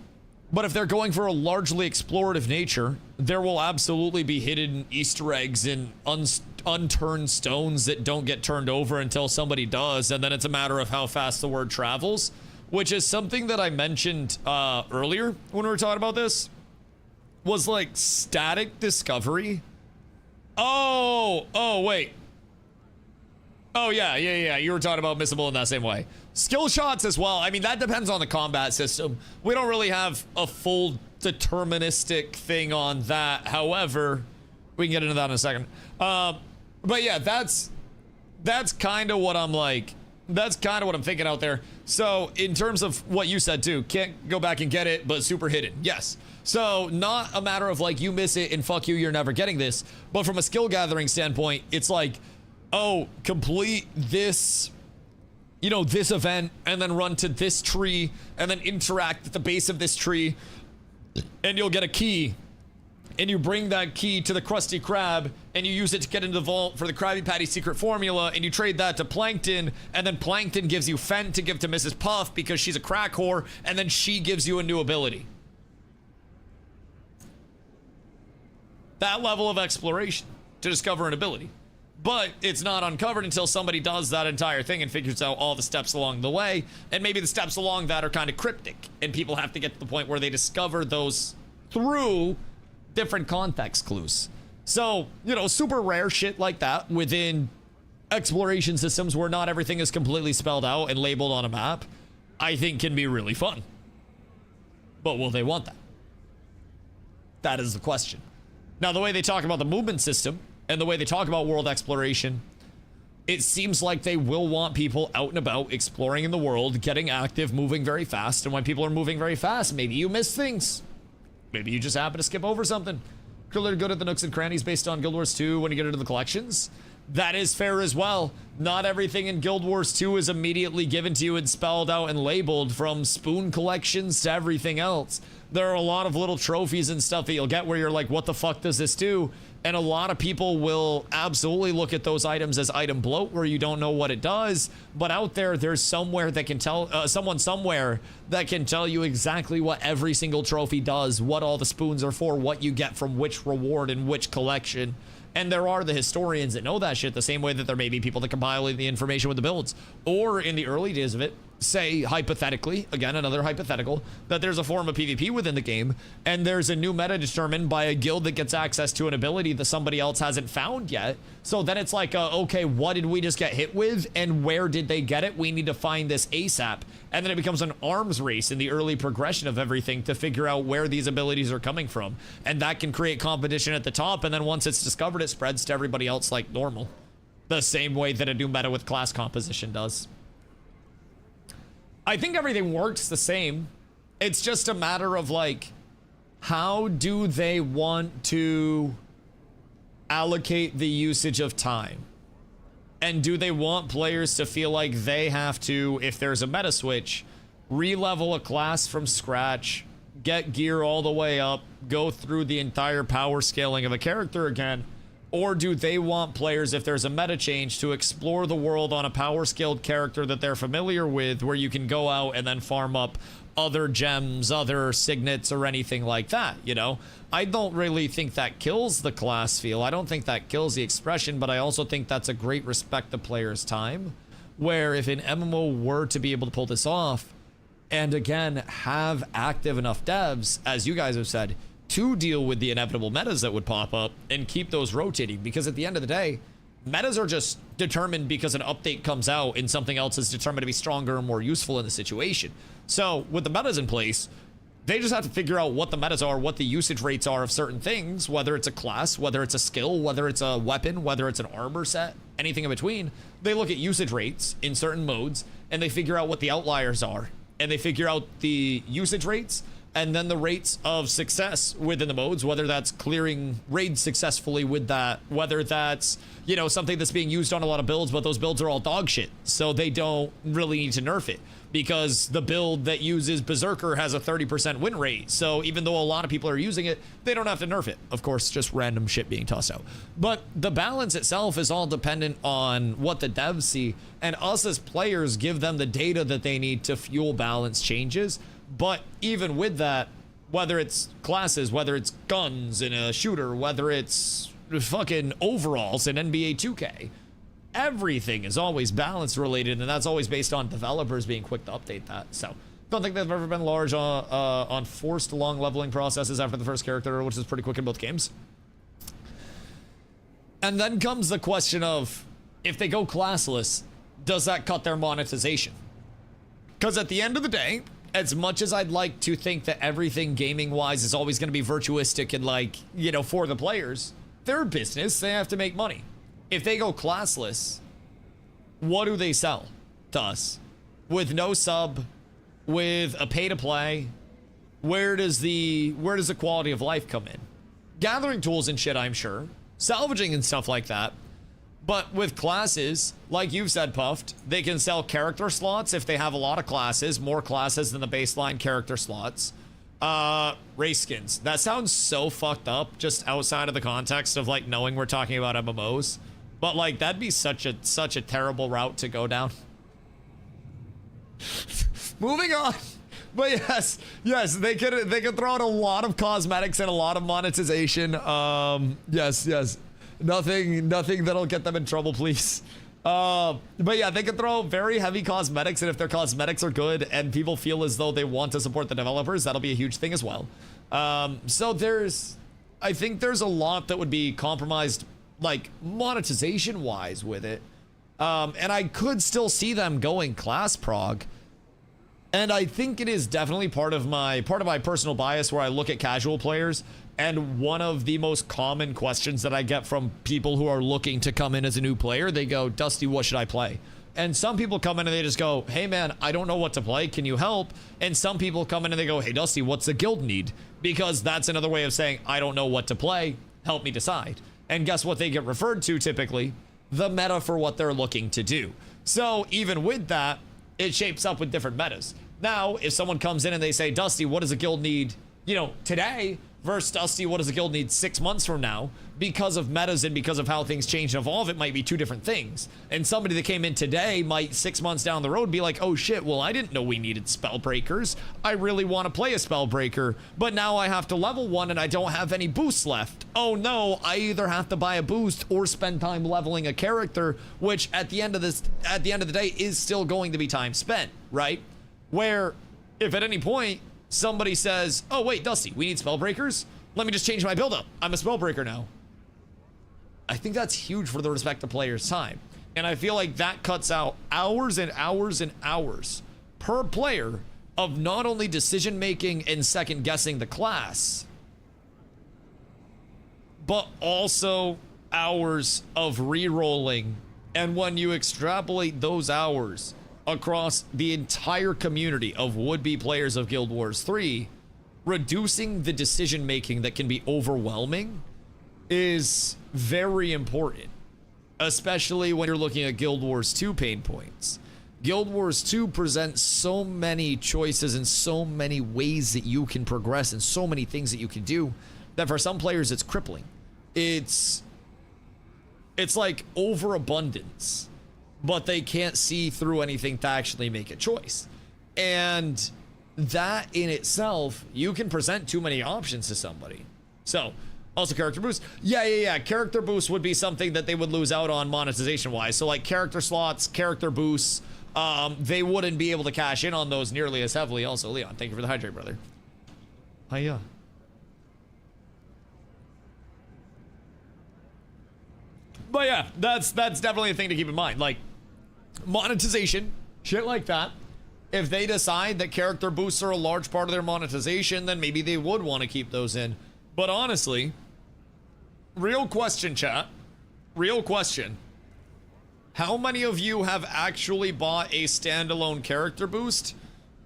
but if they're going for a largely explorative nature, there will absolutely be hidden Easter eggs and unturned stones that don't get turned over until somebody does, and then it's a matter of how fast the word travels, which is something that I mentioned earlier when we were talking about this, was like static discovery. Oh, wait. Oh, yeah, you were talking about missable in that same way. Skill shots as well. I mean, that depends on the combat system. We don't really have a full deterministic thing on that. However, we can get into that in a second. But yeah, that's kind of what I'm like. That's kind of what I'm thinking out there. So in terms of what you said too, can't go back and get it, but super hidden. Yes. So not a matter of like, you miss it and fuck you, you're never getting this. But from a skill gathering standpoint, it's like, oh, complete this, you know, this event, and then run to this tree, and then interact at the base of this tree, and you'll get a key. And you bring that key to the Krusty Krab, and you use it to get into the vault for the Krabby Patty secret formula, and you trade that to Plankton, and then Plankton gives you Fen to give to Mrs. Puff because she's a crack whore, and then she gives you a new ability. That level of exploration to discover an ability. But it's not uncovered until somebody does that entire thing and figures out all the steps along the way. And maybe the steps along that are kind of cryptic, and people have to get to the point where they discover those through different context clues. So, you know, super rare shit like that within exploration systems where not everything is completely spelled out and labeled on a map, I think can be really fun. But will they want that? That is the question. Now, the way they talk about the movement system and the way they talk about world exploration, it seems like they will want people out and about, exploring in the world, getting active, moving very fast. And when people are moving very fast, maybe you miss things. Maybe you just happen to skip over something. You're good at the nooks and crannies based on Guild Wars 2 when you get into the collections. That is fair as well. Not everything in Guild Wars 2 is immediately given to you and spelled out and labeled, from spoon collections to everything else. There are a lot of little trophies and stuff that you'll get where you're like, what the fuck does this do? And a lot of people will absolutely look at those items as item bloat, where you don't know what it does. But out there's somewhere that can tell, someone somewhere that can tell you exactly what every single trophy does, what all the spoons are for, what you get from which reward and which collection. And there are the historians that know that shit, the same way that there may be people that compile the information with the builds. Or in the early days of it, say hypothetically, again another hypothetical, that there's a form of PvP within the game, and there's a new meta determined by a guild that gets access to an ability that somebody else hasn't found yet. So then it's like, okay, what did we just get hit with, and where did they get it? We need to find this ASAP. And then it becomes an arms race in the early progression of everything to figure out where these abilities are coming from. And that can create competition at the top, and then once it's discovered, it spreads to everybody else like normal. The same way that a new meta with class composition does. I think everything works the same. It's just a matter of like, how do they want to allocate the usage of time? And do they want players to feel like they have to, if there's a meta switch, re-level a class from scratch, get gear all the way up, go through the entire power scaling of a character again? Or do they want players, if there's a meta change, to explore the world on a power scaled character that they're familiar with, where you can go out and then farm up other gems, other signets, or anything like that, you know? I don't really think that kills the class feel. I don't think that kills the expression, but I also think that's a great respect of players' time, where if an MMO were to be able to pull this off, and again, have active enough devs, as you guys have said, to deal with the inevitable metas that would pop up and keep those rotating, because at the end of the day, metas are just determined because an update comes out and something else is determined to be stronger and more useful in the situation. So with the metas in place, they just have to figure out what the metas are, what the usage rates are of certain things, whether it's a class, whether it's a skill, whether it's a weapon, whether it's an armor set, anything in between. They look at usage rates in certain modes and they figure out what the outliers are, and they figure out the usage rates and then the rates of success within the modes, whether that's clearing raids successfully with that, whether that's, you know, something that's being used on a lot of builds, but those builds are all dog shit, so they don't really need to nerf it, because the build that uses Berserker has a 30% win rate, so even though a lot of people are using it, they don't have to nerf it. Of course, just random shit being tossed out. But the balance itself is all dependent on what the devs see, and us as players give them the data that they need to fuel balance changes. But even with that, whether it's classes, whether it's guns in a shooter, whether it's fucking overalls in NBA 2K, everything is always balance related, and that's always based on developers being quick to update that. So don't think they've ever been large on forced long leveling processes after the first character, which is pretty quick in both games. And then comes the question of, if they go classless, does that cut their monetization? Because at the end of the day, as much as I'd like to think that everything gaming-wise is always going to be virtuistic and, like, you know, for the players, they're a business, they have to make money. If they go classless, what do they sell to us? With no sub, with a pay-to-play, where does the quality of life come in? Gathering tools and shit, I'm sure. Salvaging and stuff like that. But with classes, like you've said, Puffed, they can sell character slots if they have a lot of classes, more classes than the baseline character slots. Race skins. That sounds so fucked up, just outside of the context of, like, knowing we're talking about MMOs. But, like, that'd be such a terrible route to go down. Moving on. But yes, they could throw out a lot of cosmetics and a lot of monetization. Yes. Nothing that'll get them in trouble, please. But yeah, they could throw very heavy cosmetics, and if their cosmetics are good and people feel as though they want to support the developers, that'll be a huge thing as well. So I think there's a lot that would be compromised, like, monetization-wise with it. And I could still see them going class prog. And I think it is definitely part of my personal bias, where I look at casual players, and one of the most common questions that I get from people who are looking to come in as a new player, they go, Dusty, what should I play? And some people come in and they just go, hey man, I don't know what to play, can you help? And some people come in and they go, hey Dusty, what's the guild need? Because that's another way of saying, I don't know what to play, help me decide. And guess what they get referred to typically the meta for what they're looking to do. So even with that, it shapes up with different metas. Now, if someone comes in and they say, Dusty, what does a guild need, you know, today versus Dusty, what does a guild need 6 months from now? Because of metas and because of how things change and evolve, it might be two different things. And somebody that came in today might 6 months down the road be like, oh shit, well, I didn't know we needed spell breakers. I really want to play a spell breaker, but now I have to level one and I don't have any boosts left. Oh no, I either have to buy a boost or spend time leveling a character, which at the end of the day is still going to be time spent, right? Where if at any point somebody says, oh wait, Dusty, we need spell breakers. Let me just change my build up. I'm a spell breaker now. I think that's huge for the respective player's time. And I feel like that cuts out hours and hours and hours per player of not only decision making and second guessing the class, but also hours of re-rolling. And when you extrapolate those hours across the entire community of would-be players of Guild Wars 3, reducing the decision making that can be overwhelming is very important, especially when you're looking at Guild Wars 2 pain points. Guild Wars 2 presents so many choices and so many ways that you can progress and so many things that you can do that for some players it's crippling. It's like overabundance, but they can't see through anything to actually make a choice. And that in itself, you can present too many options to somebody. So also character boost. Yeah. Character boost would be something that they would lose out on monetization wise. So like character slots, character boosts, they wouldn't be able to cash in on those nearly as heavily. Also, Leon, thank you for the hydrate, brother. Hiya. But yeah, that's definitely a thing to keep in mind. Like monetization, shit like that. If they decide that character boosts are a large part of their monetization, then maybe they would want to keep those in. But honestly, real question, chat. Real question. How many of you have actually bought a standalone character boost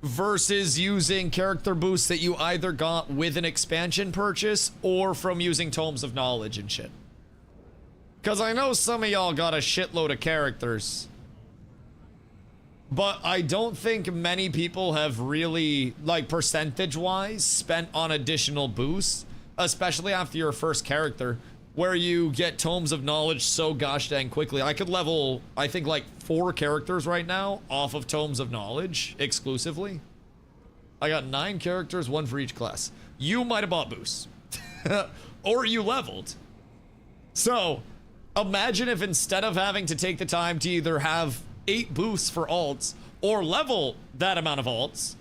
versus using character boosts that you either got with an expansion purchase or from using Tomes of Knowledge and shit? Because I know some of y'all got a shitload of characters, but I don't think many people have really, like percentage-wise, spent on additional boosts, especially after your first character, where you get Tomes of Knowledge so gosh dang quickly. I could level, I think, like 4 characters right now off of Tomes of Knowledge exclusively. I got 9 characters, 1 for each class. You might have bought boosts. Or you leveled. So imagine if instead of having to take the time to either have 8 boosts for alts or level that amount of alts,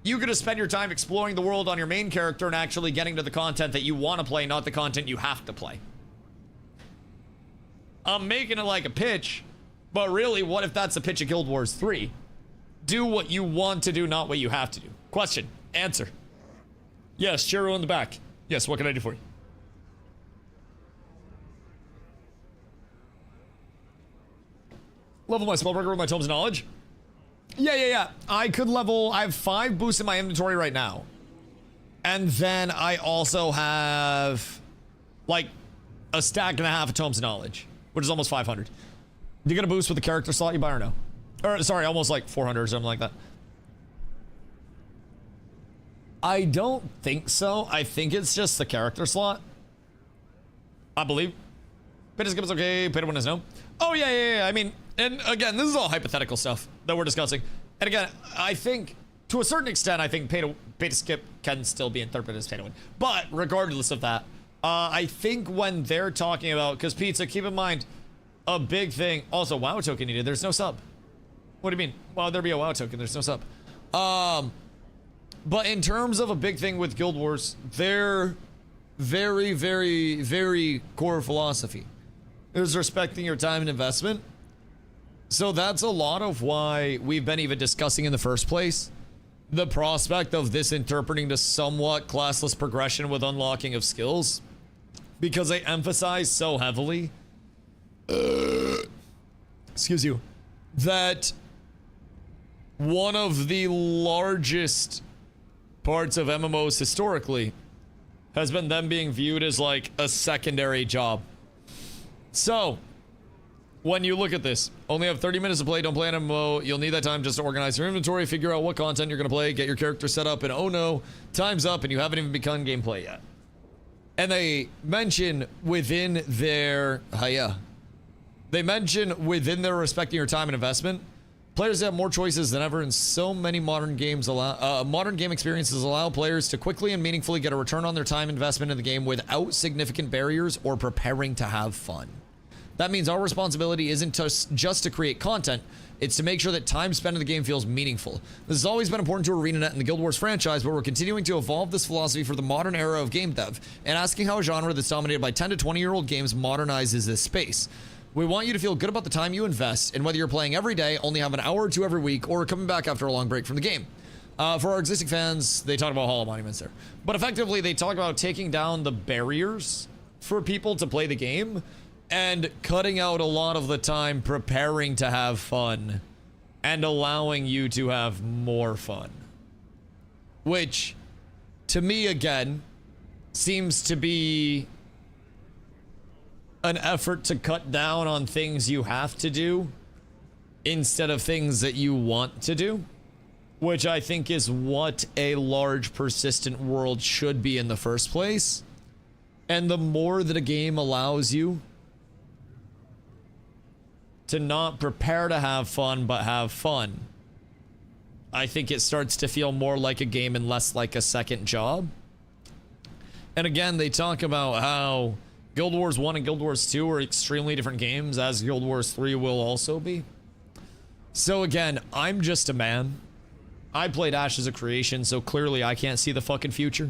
you could have spent your time exploring the world on your main character and actually getting to the content that you want to play, not the content you have to play. I'm making it like a pitch, but really, what if that's a pitch of Guild Wars 3? Do what you want to do, not what you have to do. Question. Answer. Yes, Chiro in the back. Yes, what can I do for you? Level my spellbreaker with my Tomes of Knowledge? Yeah. I could level, I have 5 boosts in my inventory right now. And then I also have like a stack and a half of Tomes of Knowledge, which is almost 500. Do you get a boost with the character slot you buy or no? Or sorry, almost like 400 or something like that. I don't think so. I think it's just the character slot. I believe. Pit is okay, Pit one is no. Oh yeah. I mean, and again, this is all hypothetical stuff that we're discussing. And again, I think, to a certain extent, I think pay to skip can still be interpreted as pay to win. But regardless of that, I think when they're talking about, because Pizza, keep in mind, a big thing, also WoW token needed, there's no sub. What do you mean? Well, there'd be a WoW token, there's no sub. But in terms of a big thing with Guild Wars, their very core philosophy is respecting your time and investment. So that's a lot of why we've been even discussing in the first place the prospect of this interpreting to somewhat classless progression with unlocking of skills, because they emphasize so heavily excuse you, that one of the largest parts of MMOs historically has been them being viewed as like a secondary job. So when you look at this, only have 30 minutes to play, don't play an MMO, you'll need that time just to organize your inventory, figure out what content you're going to play, get your character set up, and oh no, time's up and you haven't even begun gameplay yet. And they mention within their, respecting your time and investment, players have more choices than ever, and so many modern game experiences allow players to quickly and meaningfully get a return on their time investment in the game without significant barriers or preparing to have fun. That means our responsibility isn't just to create content, it's to make sure that time spent in the game feels meaningful. This has always been important to ArenaNet and the Guild Wars franchise, but we're continuing to evolve this philosophy for the modern era of game dev, and asking how a genre that's dominated by 10 to 20-year-old games modernizes this space. We want you to feel good about the time you invest, and whether you're playing every day, only have an hour or two every week, or coming back after a long break from the game. For our existing fans, they talk about Hall of Monuments there. But effectively, they talk about taking down the barriers for people to play the game, and cutting out a lot of the time preparing to have fun and allowing you to have more fun. Which, to me, again, seems to be an effort to cut down on things you have to do instead of things that you want to do, which I think is what a large, persistent world should be in the first place. And the more that a game allows you to not prepare to have fun, but have fun, I think it starts to feel more like a game and less like a second job. And again, they talk about how Guild Wars 1 and Guild Wars 2 are extremely different games, as Guild Wars 3 will also be. So again, I'm just a man. I played Ashes of Creation, so clearly I can't see the fucking future.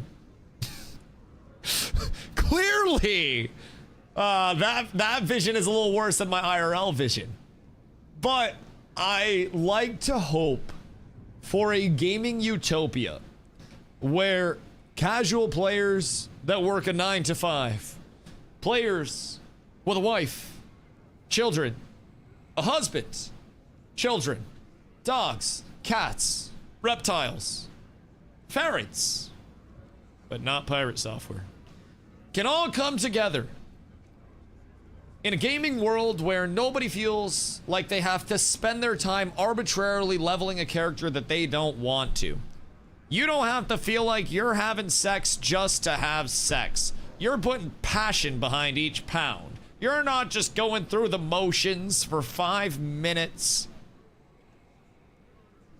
Clearly! That vision is a little worse than my IRL vision. But I like to hope for a gaming utopia where casual players that work a 9 to 5, players with a wife, children, a husband, children, dogs, cats, reptiles, ferrets, but not pirate software, can all come together in a gaming world where nobody feels like they have to spend their time arbitrarily leveling a character that they don't want to. You don't have to feel like you're having sex just to have sex. You're putting passion behind each pound. You're not just going through the motions for 5 minutes.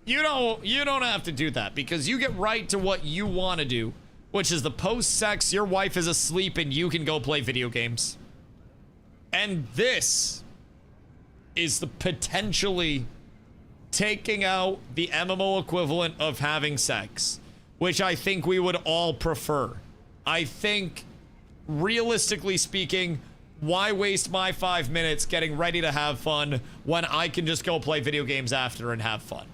You don't have to do that, because you get right to what you want to do, which is the post-sex, your wife is asleep and you can go play video games. And this is the potentially taking out the MMO equivalent of having sex, which I think we would all prefer. I think, realistically speaking, why waste my 5 minutes getting ready to have fun when I can just go play video games after and have fun?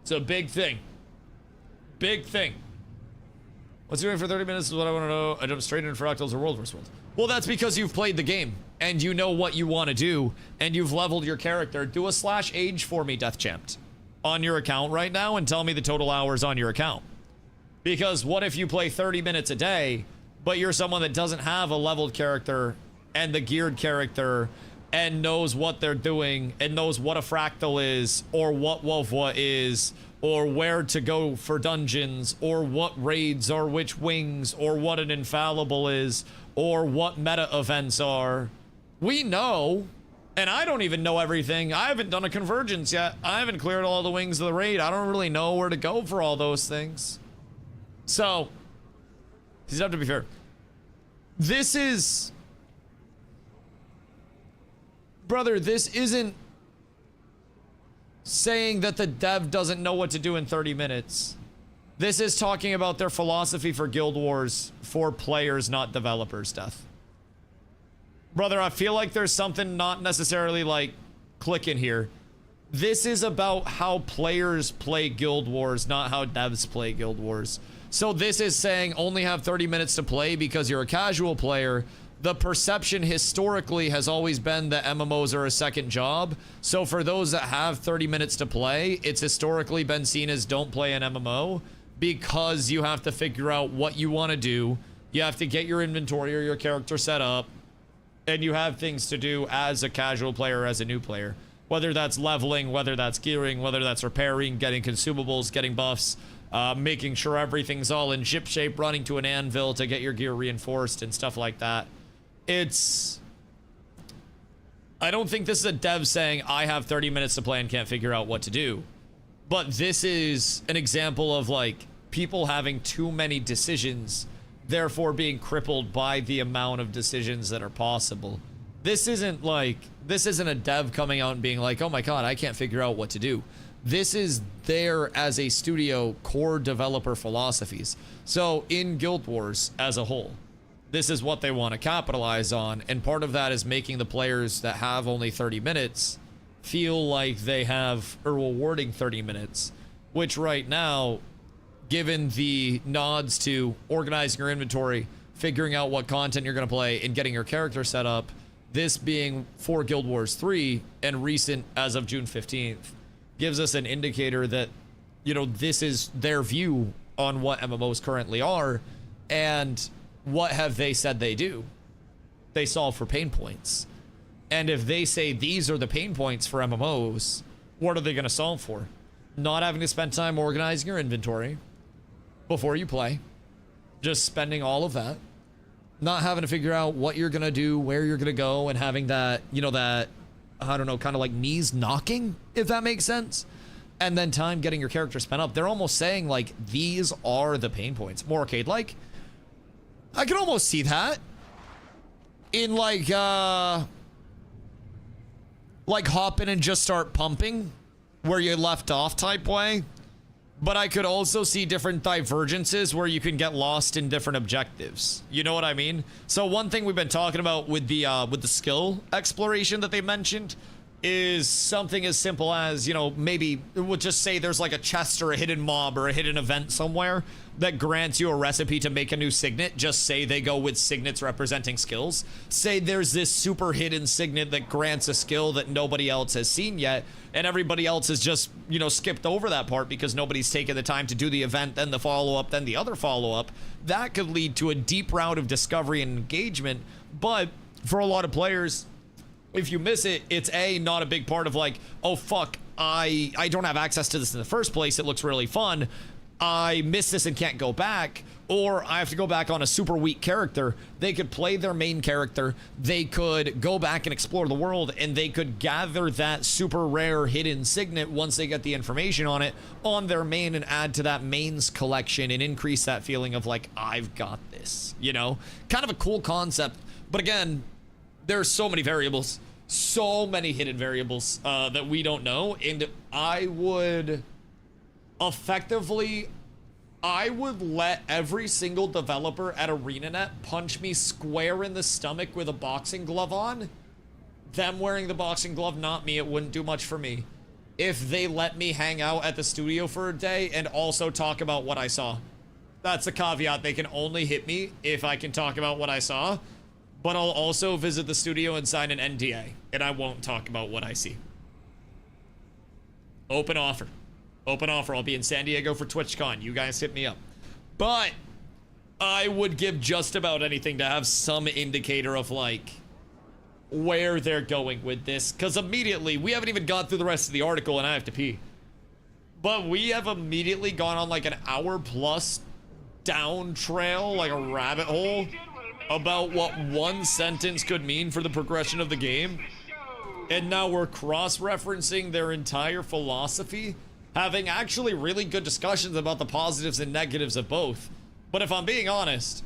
It's a big thing. Big thing. What's doing for 30 minutes is what I want to know. I jump straight into Fractals or World vs. World. Well, that's because you've played the game and you know what you want to do and you've leveled your character. Do a /age for me, Deathchamp, on your account right now and tell me the total hours on your account. Because what if you play 30 minutes a day, but you're someone that doesn't have a leveled character and the geared character and knows what they're doing and knows what a fractal is, or what Wolfwa is, or where to go for dungeons, or what raids are which wings, or what an infallible is, or what meta events are. We know, and I don't even know everything. I haven't done a convergence yet. I haven't cleared all the wings of the raid. I don't really know where to go for all those things. So, you have to be fair. This is... Brother, this isn't saying that the dev doesn't know what to do in 30 minutes. This is talking about their philosophy for Guild Wars for players, not developers, Death. Brother, I feel like there's something not necessarily like clicking here. This is about how players play Guild Wars, not how devs play Guild Wars. So this is saying only have 30 minutes to play because you're a casual player. The perception historically has always been that MMOs are a second job. So for those that have 30 minutes to play, it's historically been seen as don't play an MMO, because you have to figure out what you want to do, You have to get your inventory or your character set up, and you have things to do as a casual player, as a new player. Whether that's leveling, whether that's gearing, whether that's repairing, getting consumables, getting buffs, making sure everything's all in ship shape, running to an anvil to get your gear reinforced and stuff like that. I don't think this is a dev saying, I have 30 minutes to play and can't figure out what to do. But this is an example of, like, people having too many decisions, therefore being crippled by the amount of decisions that are possible. This isn't a dev coming out and being like, oh my god, I can't figure out what to do. This is there as a studio core developer philosophies. So in Guild Wars as a whole, this is what they want to capitalize on, and part of that is making the players that have only 30 minutes feel like they have a rewarding 30 minutes, which right now, given the nods to organizing your inventory, figuring out what content you're going to play, and getting your character set up, this being for Guild Wars 3 and recent as of June 15th, gives us an indicator that, you know, this is their view on what MMOs currently are, and what have they said they do? They solve for pain points. And if they say these are the pain points for MMOs, what are they going to solve for? Not having to spend time organizing your inventory before you play. Just spending all of that. Not having to figure out what you're going to do, where you're going to go, and having that, you know, that, I don't know, kind of like knees knocking, if that makes sense. And then time getting your character spent up. They're almost saying, like, these are the pain points. More arcade-like. I can almost see that in like hop in and just start pumping where you left off type way. But I could also see different divergences where you can get lost in different objectives. You know what I mean? So one thing we've been talking about with the skill exploration that they mentioned is something as simple as, you know, maybe we'll just say there's like a chest or a hidden mob or a hidden event somewhere that grants you a recipe to make a new signet. Just say they go with signets representing skills. Say there's this super hidden signet that grants a skill that nobody else has seen yet, and everybody else has just, you know, skipped over that part because nobody's taken the time to do the event, then the follow-up, then the other follow-up. That could lead to a deep route of discovery and engagement, but for a lot of players, if you miss it, it's not a big part of like, oh fuck, I don't have access to this in the first place. It looks really fun. I missed this and can't go back, or I have to go back on a super weak character. They could play their main character. They could go back and explore the world, and they could gather that super rare hidden signet once they get the information on it on their main and add to that main's collection and increase that feeling of like, I've got this, you know? Kind of a cool concept, but again, there's so many variables, so many hidden variables that we don't know, and I would let every single developer at ArenaNet punch me square in the stomach with a boxing glove on. Them wearing the boxing glove, not me, it wouldn't do much for me. If they let me hang out at the studio for a day and also talk about what I saw. That's a caveat, they can only hit me if I can talk about what I saw. But I'll also visit the studio and sign an NDA, and I won't talk about what I see. Open offer. Open offer. I'll be in San Diego for TwitchCon. You guys hit me up. But I would give just about anything to have some indicator of, like, where they're going with this. Because immediately, we haven't even gone through the rest of the article, and I have to pee. But we have immediately gone on, like, an hour-plus down trail, like a rabbit hole, about what one sentence could mean for the progression of the game. And now we're cross-referencing their entire philosophy, having actually really good discussions about the positives and negatives of both. But if I'm being honest,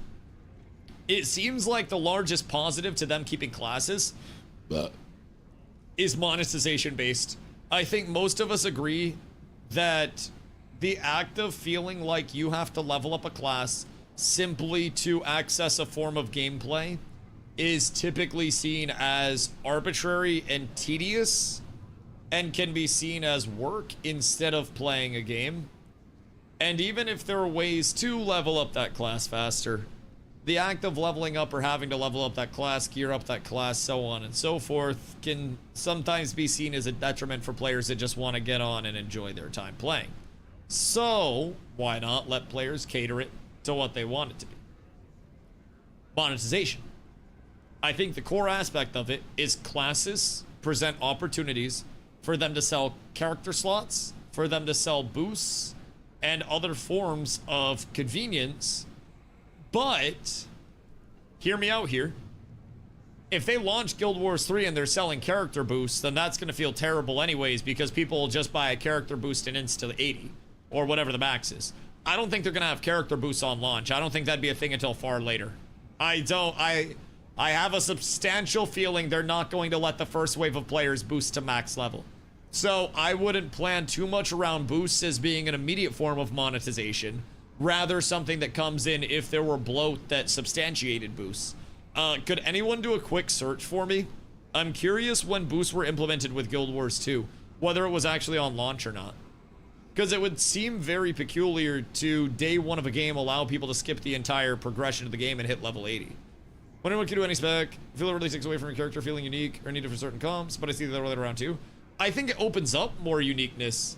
it seems like the largest positive to them keeping classes is monetization based. I think most of us agree that the act of feeling like you have to level up a class simply to access a form of gameplay is typically seen as arbitrary and tedious, and can be seen as work instead of playing a game. And even if there are ways to level up that class faster, the act of leveling up or having to level up that class, gear up that class, so on and so forth, can sometimes be seen as a detriment for players that just want to get on and enjoy their time playing. So why not let players cater it to what they want it to be? monetization. I think the core aspect of it is classes present opportunities for them to sell character slots, for them to sell boosts, and other forms of convenience. But, hear me out here. If they launch Guild Wars 3 and they're selling character boosts, then that's going to feel terrible anyways, because people will just buy a character boost and insta 80, or whatever the max is. I don't think they're going to have character boosts on launch. I don't think that'd be a thing until far later. I have a substantial feeling they're not going to let the first wave of players boost to max level. So I wouldn't plan too much around boosts as being an immediate form of monetization, rather something that comes in if there were bloat that substantiated boosts. Could anyone do a quick search for me? I'm curious when boosts were implemented with Guild Wars 2, whether it was actually on launch or not. Because it would seem very peculiar to day one of a game allow people to skip the entire progression of the game and hit level 80. When anyone can do any spec, I feel it really takes away from your character feeling unique or needed for certain comps, but I see the other way around too. I think it opens up more uniqueness.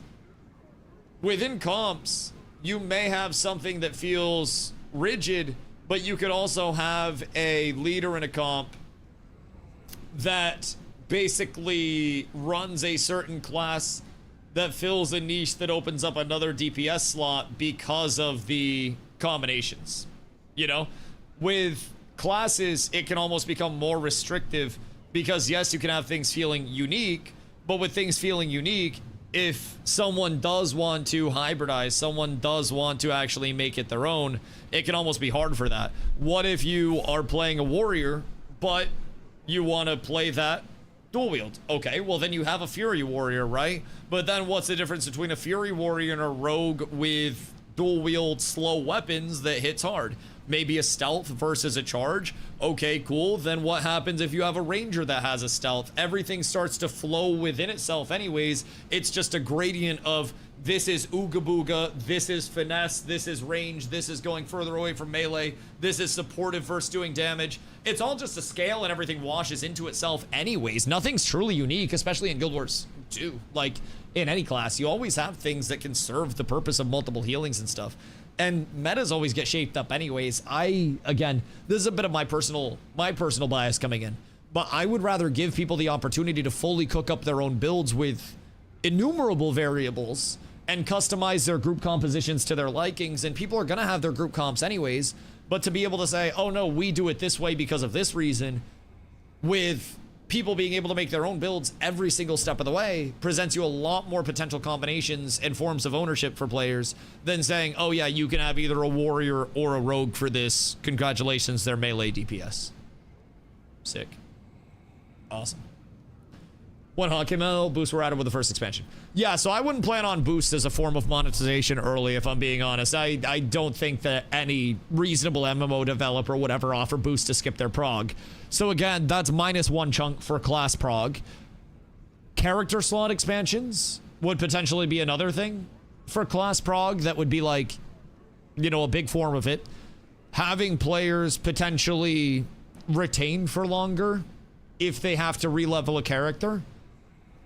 Within comps, you may have something that feels rigid, but you could also have a leader in a comp that basically runs a certain class that fills a niche that opens up another DPS slot because of the combinations. You know, with classes, it can almost become more restrictive because yes, you can have things feeling unique, but with things feeling unique, if someone does want to hybridize, someone does want to actually make it their own, it can almost be hard for that. What if you are playing a warrior, but you want to play that dual wield? Okay, well then you have a fury warrior, right? But then what's the difference between a fury warrior and a rogue with dual wield slow weapons that hits hard? Maybe a stealth versus a charge. Okay, cool. Then what happens if you have a ranger that has a stealth? Everything starts to flow within itself anyways. It's just a gradient of this is ooga booga, this is finesse, this is range, this is going further away from melee, this is supportive versus doing damage. It's all just a scale and everything washes into itself anyways. Nothing's truly unique, especially in Guild Wars 2. Like in any class, you always have things that can serve the purpose of multiple healings and stuff. And metas always get shaped up anyways. Again, this is a bit of my personal bias coming in, but I would rather give people the opportunity to fully cook up their own builds with innumerable variables and customize their group compositions to their likings. And people are gonna have their group comps anyways, but to be able to say, oh no, we do it this way because of this reason, with people being able to make their own builds every single step of the way, presents you a lot more potential combinations and forms of ownership for players than saying, oh yeah, you can have either a warrior or a rogue for this. Congratulations, they're melee DPS. Sick. Awesome. When Hawk came out, boosts were added with the first expansion. Yeah, so I wouldn't plan on boosts as a form of monetization early, if I'm being honest. I don't think that any reasonable MMO developer would ever offer boosts to skip their prog. So again, that's -1 chunk for class prog. Character slot expansions would potentially be another thing for class prog that would be like, you know, a big form of it. Having players potentially retain for longer if they have to re-level a character,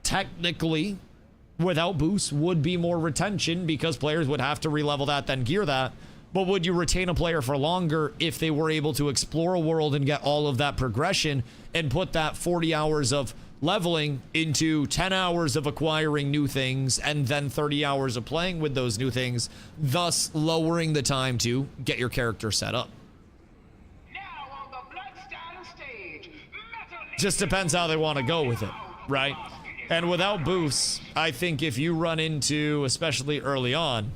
technically, without boosts, would be more retention because players would have to re-level that, then gear that. But would you retain a player for longer if they were able to explore a world and get all of that progression and put that 40 hours of leveling into 10 hours of acquiring new things and then 30 hours of playing with those new things, thus lowering the time to get your character set up? Now on the bloodstone stage, Just depends how they want to go with it, right? And without boosts, I think if you run into, especially early on,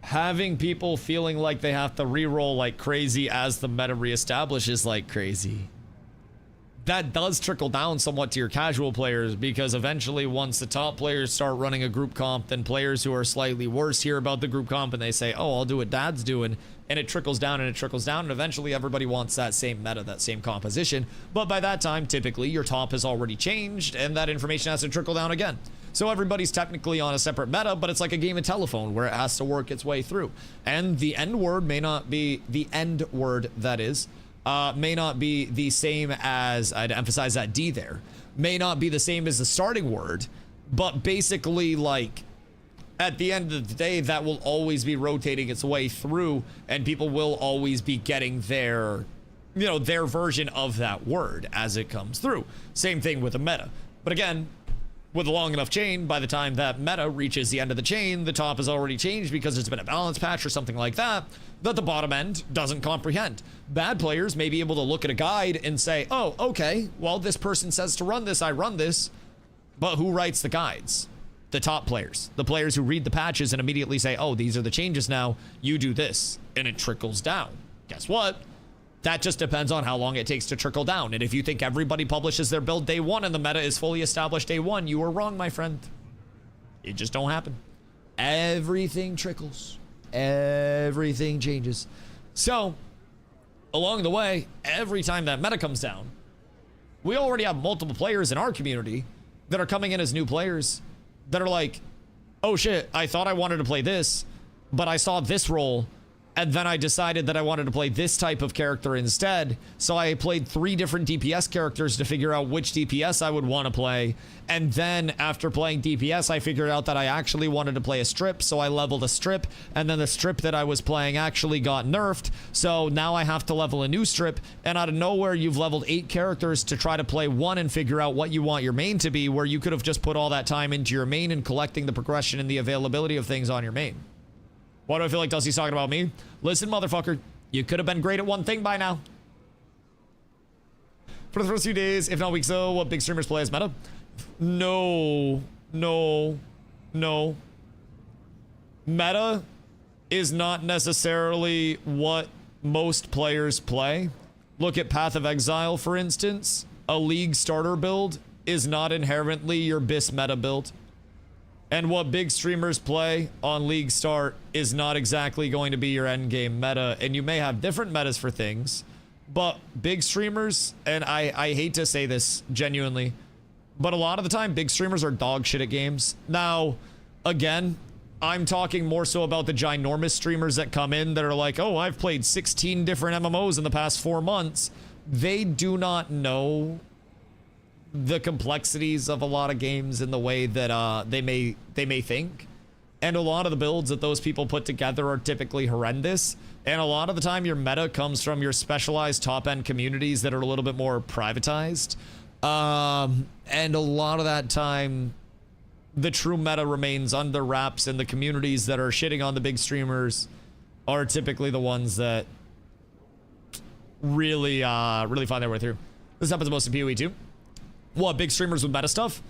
having people feeling like they have to reroll like crazy as the meta reestablishes like crazy, that does trickle down somewhat to your casual players, because eventually once the top players start running a group comp, then players who are slightly worse hear about the group comp and they say, oh, I'll do what dad's doing, and it trickles down and it trickles down, and eventually everybody wants that same meta, that same composition. But by that time, typically your top has already changed and that information has to trickle down again. So everybody's technically on a separate meta, but it's like a game of telephone where it has to work its way through. And the end word may not be, the end word that is, may not be the same as, I'd emphasize that D there, may not be the same as the starting word, but basically like at the end of the day, that will always be rotating its way through, and people will always be getting their, you know, their version of that word as it comes through. Same thing with a meta. But again, with a long enough chain, by the time that meta reaches the end of the chain, the top has already changed because there's been a balance patch or something like that, that the bottom end doesn't comprehend. Bad players may be able to look at a guide and say, oh, okay, well, this person says to run this, I run this. But who writes the guides? The top players. The players who read the patches and immediately say, oh, these are the changes now, you do this. And it trickles down. Guess what? That just depends on how long it takes to trickle down. And if you think everybody publishes their build day one and the meta is fully established day one, you are wrong, my friend. It just don't happen. Everything trickles. Everything changes. So, along the way, every time that meta comes down, we already have multiple players in our community that are coming in as new players that are like, oh shit, I thought I wanted to play this, but I saw this role, and then I decided that I wanted to play this type of character instead. So I played 3 different DPS characters to figure out which DPS I would want to play. And then after playing DPS, I figured out that I actually wanted to play a strip. So I leveled a strip, and then the strip that I was playing actually got nerfed. So now I have to level a new strip. And out of nowhere, you've leveled 8 characters to try to play one and figure out what you want your main to be, where you could have just put all that time into your main and collecting the progression and the availability of things on your main. Why do I feel like Dusty's talking about me? Listen, motherfucker, you could have been great at one thing by now. For the first few days, if not weeks, though, what big streamers play as meta? No. Meta is not necessarily what most players play. Look at Path of Exile, for instance. A League starter build is not inherently your BIS meta build. And what big streamers play on League Start is not exactly going to be your endgame meta. And you may have different metas for things, but big streamers, and I hate to say this genuinely, but a lot of the time, big streamers are dog shit at games. Now, again, I'm talking more so about the ginormous streamers that come in that are like, oh, I've played 16 different MMOs in the past 4 months. They do not know the complexities of a lot of games in the way that they may think, and a lot of the builds that those people put together are typically horrendous, and a lot of the time your meta comes from your specialized top-end communities that are a little bit more privatized, and a lot of that time the true meta remains under wraps, and the communities that are shitting on the big streamers are typically the ones that really find their way through. This happens most in PoE too. What, big streamers with meta stuff?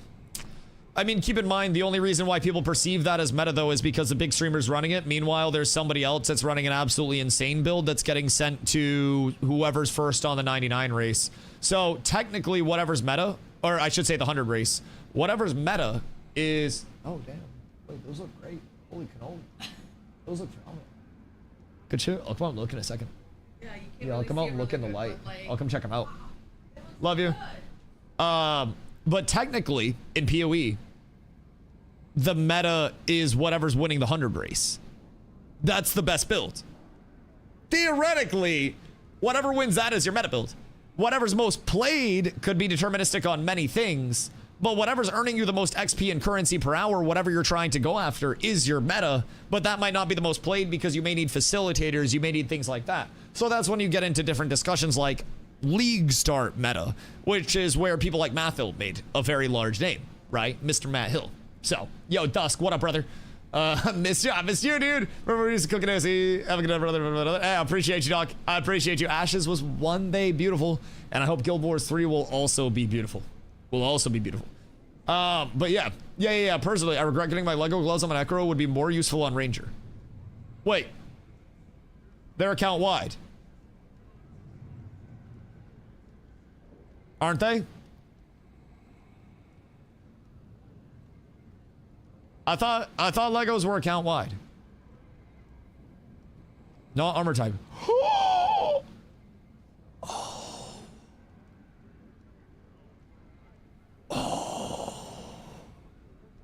I mean, keep in mind, the only reason why people perceive that as meta, though, is because the big streamer's running it. Meanwhile, there's somebody else that's running an absolutely insane build that's getting sent to whoever's first on the 99 race. So, technically, whatever's meta, or I should say the 100 race, whatever's meta is... Oh, damn. Wait, those look great. Holy cannoli. Those look phenomenal. Good shit. I'll come out and look in a second. Yeah, I'll come out and look in the light. I'll come check them out. Love you. But technically, in PoE, the meta is whatever's winning the 100 race. That's the best build. Theoretically, whatever wins that is your meta build. Whatever's most played could be deterministic on many things, but whatever's earning you the most XP and currency per hour, whatever you're trying to go after, is your meta, but that might not be the most played because you may need facilitators, you may need things like that. So that's when you get into different discussions like League Start meta, which is where people like Mathil made a very large name, right? Mr. Matt Hill. So, yo, Dusk, what up, brother? I miss you, dude. Remember we used to cook and have a good day, brother. Hey, I appreciate you, Doc. I appreciate you. Ashes was one day beautiful, and I hope Guild Wars 3 will also be beautiful. But yeah. Personally, I regret getting my Lego gloves on my Necro. Would be more useful on Ranger. Wait. They're account wide. Aren't they? I thought Legos were account wide. Not armor type.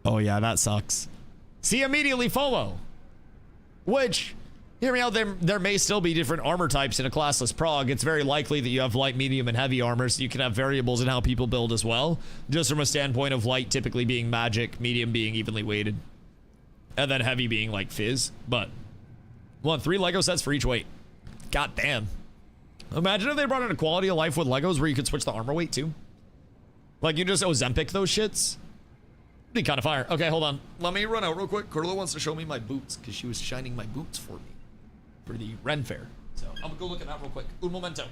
Oh yeah, that sucks. See, immediately FOMO. Which, hear me out, there may still be different armor types in a classless prog. It's very likely that you have light, medium, and heavy armor, so you can have variables in how people build as well. Just from a standpoint of light typically being magic, medium being evenly weighted. and then heavy being like fizz. But one 3 Lego sets for each weight. God damn. Imagine if they brought in a quality of life with Legos where you could switch the armor weight too. Like you just Ozempic those shits. Be kind of fire. Okay, hold on. Let me run out real quick. Carla wants to show me my boots because she was shining my boots for me for the Ren Fair. So I'm gonna go look at that real quick. Un momento.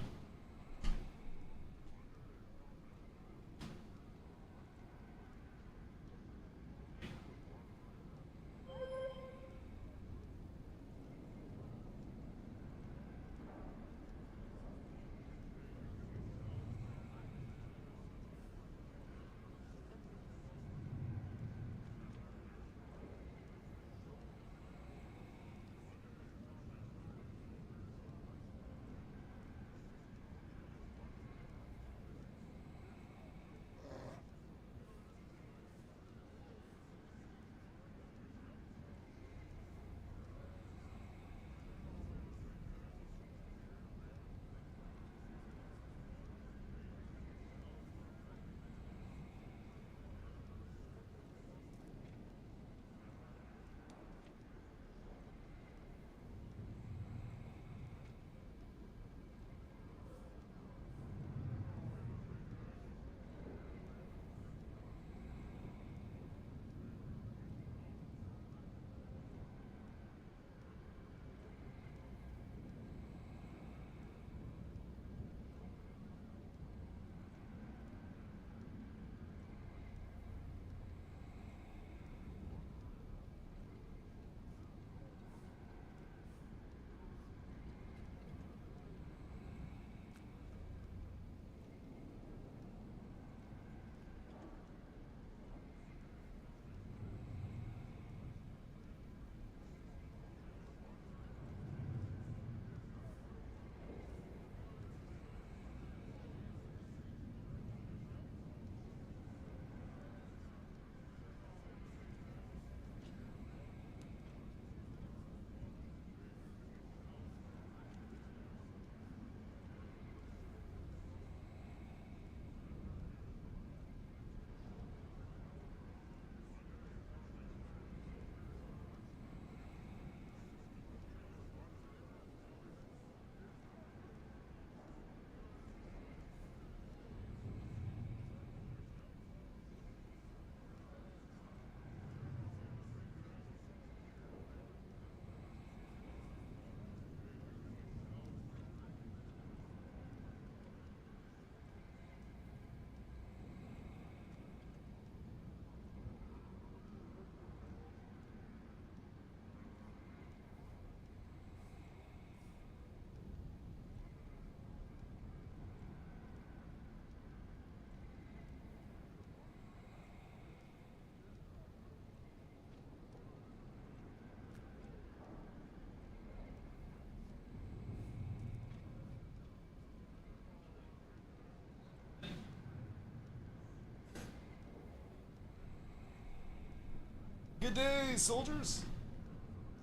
Good day, soldiers.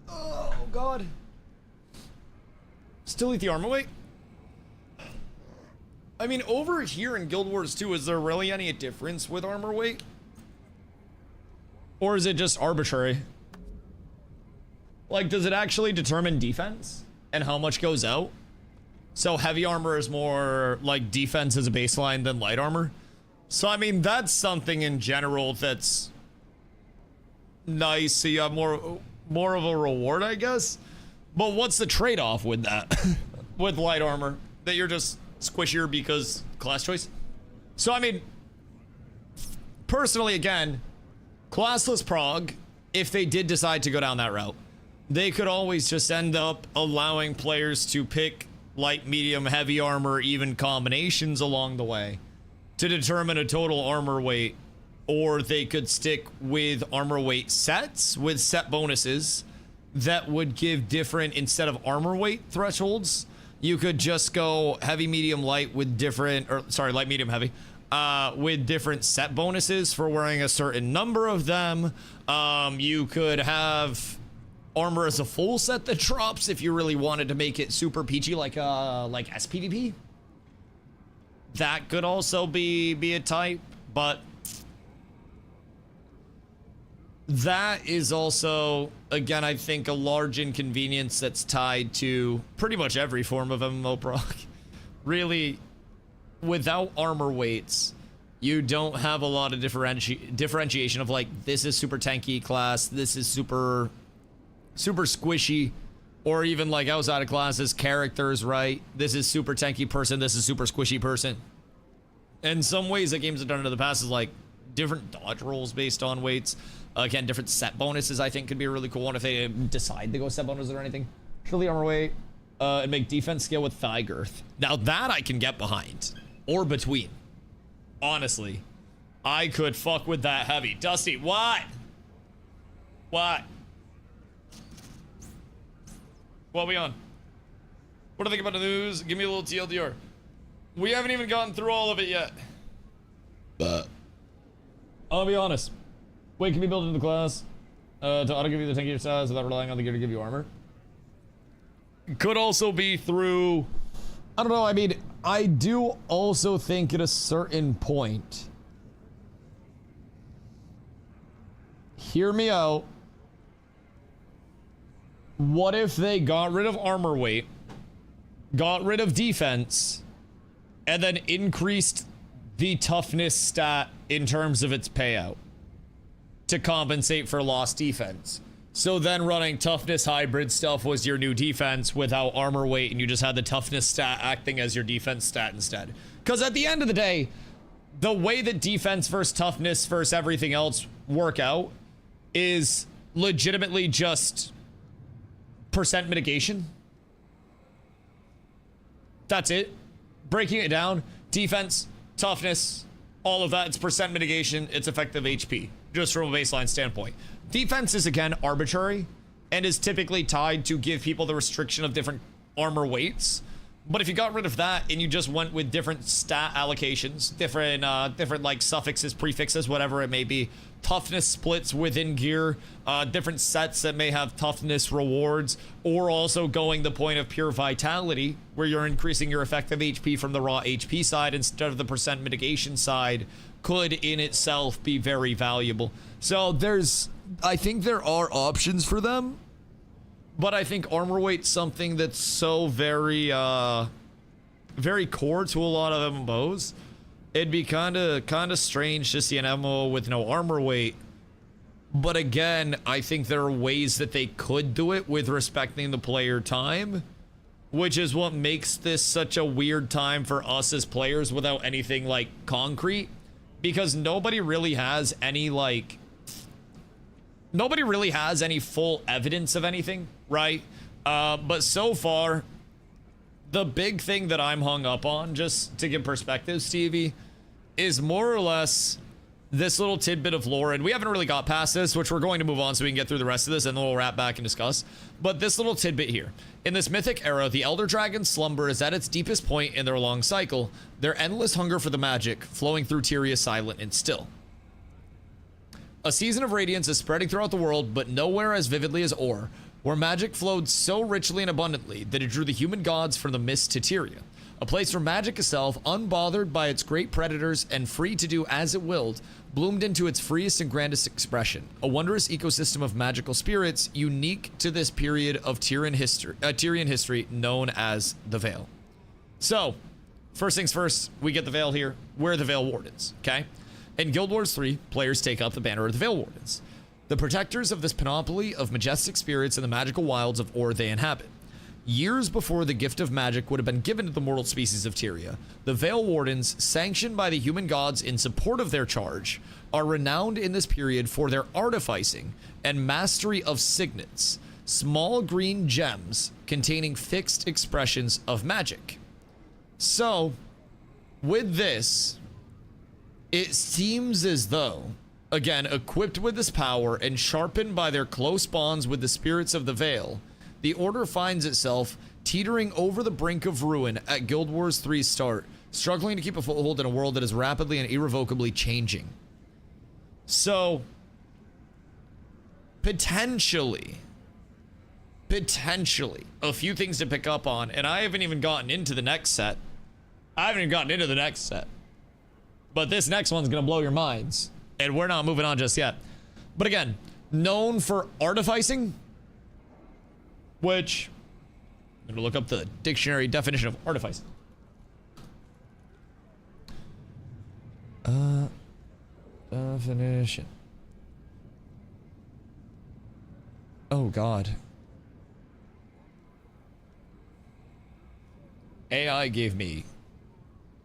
Oh, God. Still eat the armor weight? I mean, over here in Guild Wars 2, is there really any difference with armor weight? Or is it just arbitrary? Like, does it actually determine defense and how much goes out? So heavy armor is more like defense as a baseline than light armor. So, I mean, that's something in general that's nice. So you have more of a reward, I guess. But what's the trade-off with that? With light armor? That you're just squishier because class choice? So, I mean, personally, again, classless prog, if they did decide to go down that route, they could always just end up allowing players to pick light, medium, heavy armor, even combinations along the way to determine a total armor weight. Or they could stick with armor weight sets with set bonuses that would give different, instead of armor weight thresholds, you could just go heavy, medium, light with different, or sorry, light, medium, heavy, with different set bonuses for wearing a certain number of them. You could have armor as a full set that drops if you really wanted to make it super peachy, like SPVP. That could also be a type, but that is also, again, I think a large inconvenience that's tied to pretty much every form of MMO proc. Really, without armor weights, you don't have a lot of differentiation of like, this is super tanky class, this is super squishy, or even like outside of classes, characters, right? This is super tanky person, this is super squishy person. In some ways that games have done in the past is like different dodge rolls based on weights. Again, different set bonuses I think could be a really cool one if they decide to go set bonuses or anything. Surely armor weight, and make defense scale with thigh girth. Now that I can get behind, or between. Honestly, I could fuck with that heavy. Dusty, what? What? What are we on? What do you think about the news? Give me a little TLDR. We haven't even gotten through all of it yet. But I'll be honest. Wait, can we build into the class? To auto give you the tankier size without relying on the gear to give you armor? Could also be through... I don't know, I mean, I do also think at a certain point... Hear me out. What if they got rid of armor weight, got rid of defense, and then increased the toughness stat in terms of its payout to compensate for lost defense? So then running toughness hybrid stuff was your new defense without armor weight, and you just had the toughness stat acting as your defense stat instead. Because at the end of the day, the way that defense versus toughness versus everything else work out is legitimately just percent mitigation. That's it. Breaking it down, defense, toughness, all of that, it's percent mitigation, it's effective HP, just from a baseline standpoint. Defense is, again, arbitrary and is typically tied to give people the restriction of different armor weights. But if you got rid of that and you just went with different stat allocations, different like suffixes, prefixes, whatever it may be, toughness splits within gear, different sets that may have toughness rewards, or also going the point of pure vitality, where you're increasing your effective HP from the raw HP side instead of the percent mitigation side, could in itself be very valuable. So I think there are options for them, but I think armor weight's something that's so very core to a lot of MMOs. It'd be kind of strange to see an MMO with no armor weight. But again, I think there are ways that they could do it with respecting the player time, which is what makes this such a weird time for us as players without anything like concrete, because nobody really has any full evidence of anything, right? But so far, the big thing that I'm hung up on, just to give perspective, Stevie, is more or less this little tidbit of lore, and we haven't really got past this, which we're going to move on so we can get through the rest of this, and then we'll wrap back and discuss. But this little tidbit here. In this mythic era, the Elder Dragon's slumber is at its deepest point in their long cycle, their endless hunger for the magic flowing through Tyria silent and still. A season of radiance is spreading throughout the world, but nowhere as vividly as Or, where magic flowed so richly and abundantly that it drew the human gods from the mist to Tyria. A place where magic itself, unbothered by its great predators and free to do as it willed, bloomed into its freest and grandest expression. A wondrous ecosystem of magical spirits unique to this period of Tyrian history known as the Vale. So, first things first, we get the Vale here. We're the Vale Wardens, okay? In Guild Wars 3, players take up the banner of the Vale Wardens, the protectors of this panoply of majestic spirits in the magical wilds of Or they inhabit. Years before the gift of magic would have been given to the mortal species of Tyria, the Vale Wardens, sanctioned by the human gods in support of their charge, are renowned in this period for their artificing and mastery of signets, small green gems containing fixed expressions of magic. So, with this, it seems as though, again, equipped with this power and sharpened by their close bonds with the spirits of the Vale, the Order finds itself teetering over the brink of ruin at Guild Wars 3's start, struggling to keep a foothold in a world that is rapidly and irrevocably changing. So, potentially, a few things to pick up on, and I haven't even gotten into the next set. But this next one's gonna blow your minds, and we're not moving on just yet. But again, known for artificing, which I'm gonna look up the dictionary definition of artificing. Definition. Oh God. AI gave me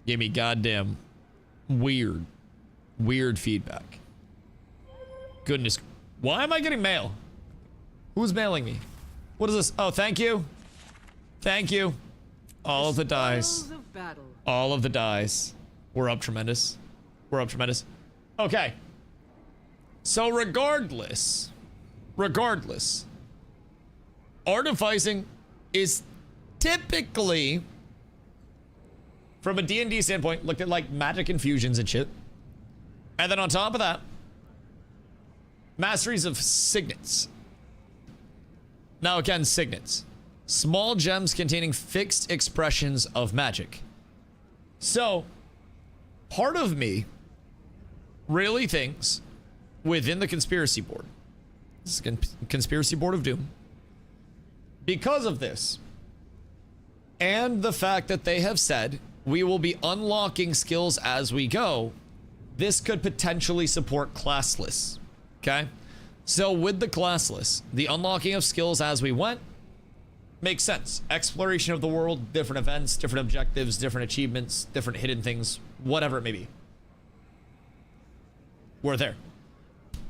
goddamn weird feedback. Goodness. Why am I getting mail? Who's mailing me? What is this? Oh, thank you. Thank you. All of the dice. Spoils of battle. All of the dice. We're up tremendous. We're up tremendous. Okay. So regardless, artificing is typically, from a D&D standpoint, looked at like magic infusions and shit. And then on top of that, masteries of signets. Now again, signets. Small gems containing fixed expressions of magic. So, part of me really thinks within the conspiracy board, this is conspiracy board of doom, because of this, and the fact that they have said we will be unlocking skills as we go, this could potentially support classless. Okay? So with the classless, the unlocking of skills as we went makes sense. Exploration of the world, different events, different objectives, different achievements, different hidden things, whatever it may be. We're there.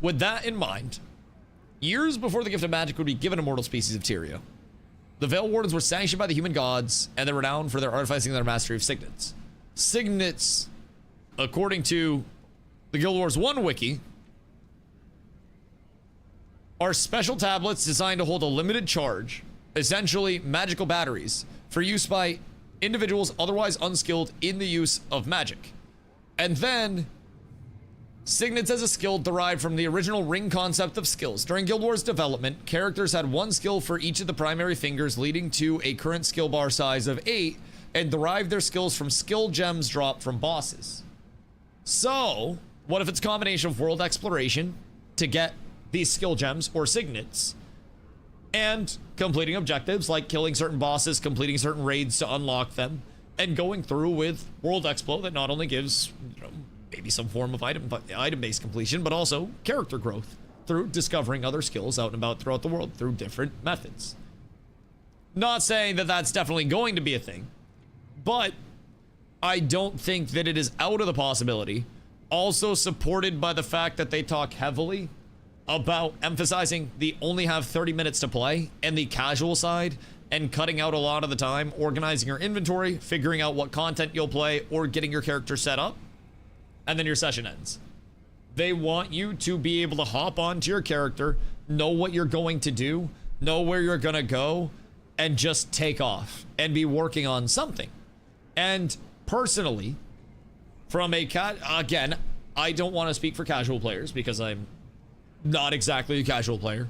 With that in mind, years before the gift of magic would be given to mortal species of Tyrio, the Veil Wardens were sanctioned by the human gods, and they're renowned for their artificing and their mastery of signets. Signets, according to the Guild Wars 1 wiki, are special tablets designed to hold a limited charge, essentially magical batteries, for use by individuals otherwise unskilled in the use of magic. And then, signets as a skill derived from the original ring concept of skills. During Guild Wars development, characters had one skill for each of the primary fingers, leading to a current skill bar size of 8, and derived their skills from skill gems dropped from bosses. So, what if it's a combination of world exploration to get these skill gems or signets, and completing objectives like killing certain bosses, completing certain raids to unlock them, and going through with world expo that not only gives, you know, maybe some form of item-based completion, but also character growth through discovering other skills out and about throughout the world through different methods. Not saying that that's definitely going to be a thing, but I don't think that it is out of the possibility. Also supported by the fact that they talk heavily about emphasizing the only have 30 minutes to play and the casual side, and cutting out a lot of the time organizing your inventory, figuring out what content you'll play, or getting your character set up, and then your session ends. They want you to be able to hop onto your character, know what you're going to do, know where you're gonna go, and just take off and be working on something. And personally, from a again, I don't want to speak for casual players because I'm not exactly a casual player,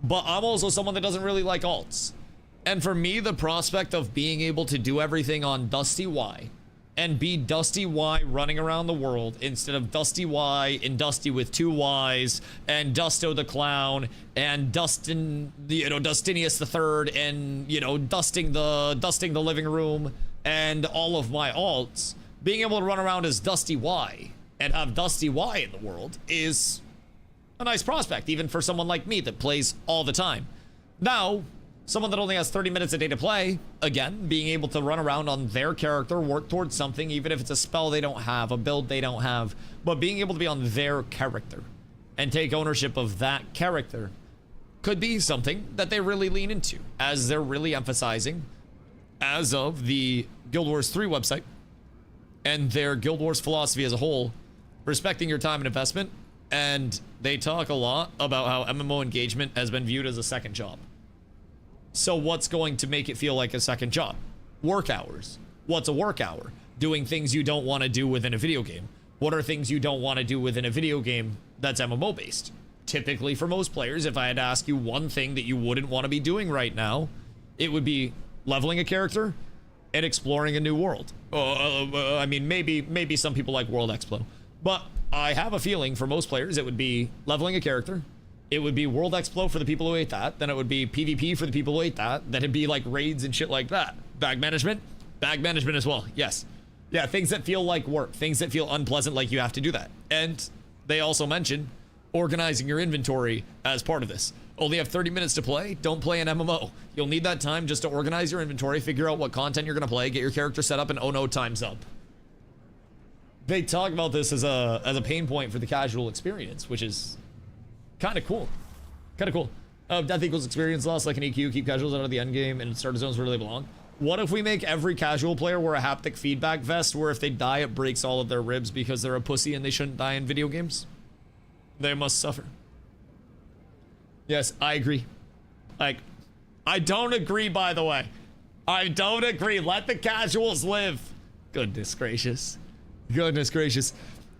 but I'm also someone that doesn't really like alts. And for me, the prospect of being able to do everything on DustyWhy and be DustyWhy running around the world instead of DustyWhy and Dusty with 2 Ys and Dusto the Clown and Dustin, you know, Dustinius the Third, and, you know, dusting the living room and all of my alts, being able to run around as DustyWhy and have DustyWhy in the world is a nice prospect, even for someone like me that plays all the time. Now, someone that only has 30 minutes a day to play, again, being able to run around on their character, work towards something, even if it's a spell they don't have, a build they don't have, but being able to be on their character and take ownership of that character could be something that they really lean into, as they're really emphasizing, as of the Guild Wars 3 website and their Guild Wars philosophy as a whole, respecting your time and investment. And they talk a lot about how MMO engagement has been viewed as a second job. So what's going to make it feel like a second job? Work hours. What's a work hour? Doing things you don't want to do within a video game. What are things you don't want to do within a video game that's MMO based? Typically, for most players, if I had to ask you one thing that you wouldn't want to be doing right now, it would be leveling a character and exploring a new world. I mean, maybe some people like World Expo, but I have a feeling for most players it would be leveling a character, It would be World Explo for the people who hate that. Then it would be PvP for the people who hate that. Then it'd be like raids and shit like that. Bag management as well. Yes. Yeah, things that feel like work, things that feel unpleasant, like you have to do that. And they also mention organizing your inventory as part of this. Only have 30 minutes to play. Don't play an MMO. You'll need that time just to organize your inventory, figure out what content you're going to play, get your character set up, and oh no, time's up. They talk about this as a pain point for the casual experience, which is kind of cool. Kind of cool. Death equals experience loss, like an EQ. Keep casuals out of the end game and starter zones where they belong. What if we make every casual player wear a haptic feedback vest where if they die, it breaks all of their ribs because they're a pussy and they shouldn't die in video games? They must suffer. Yes, I agree. Like, I don't agree, by the way. I don't agree. Let the casuals live. Goodness gracious. Goodness gracious.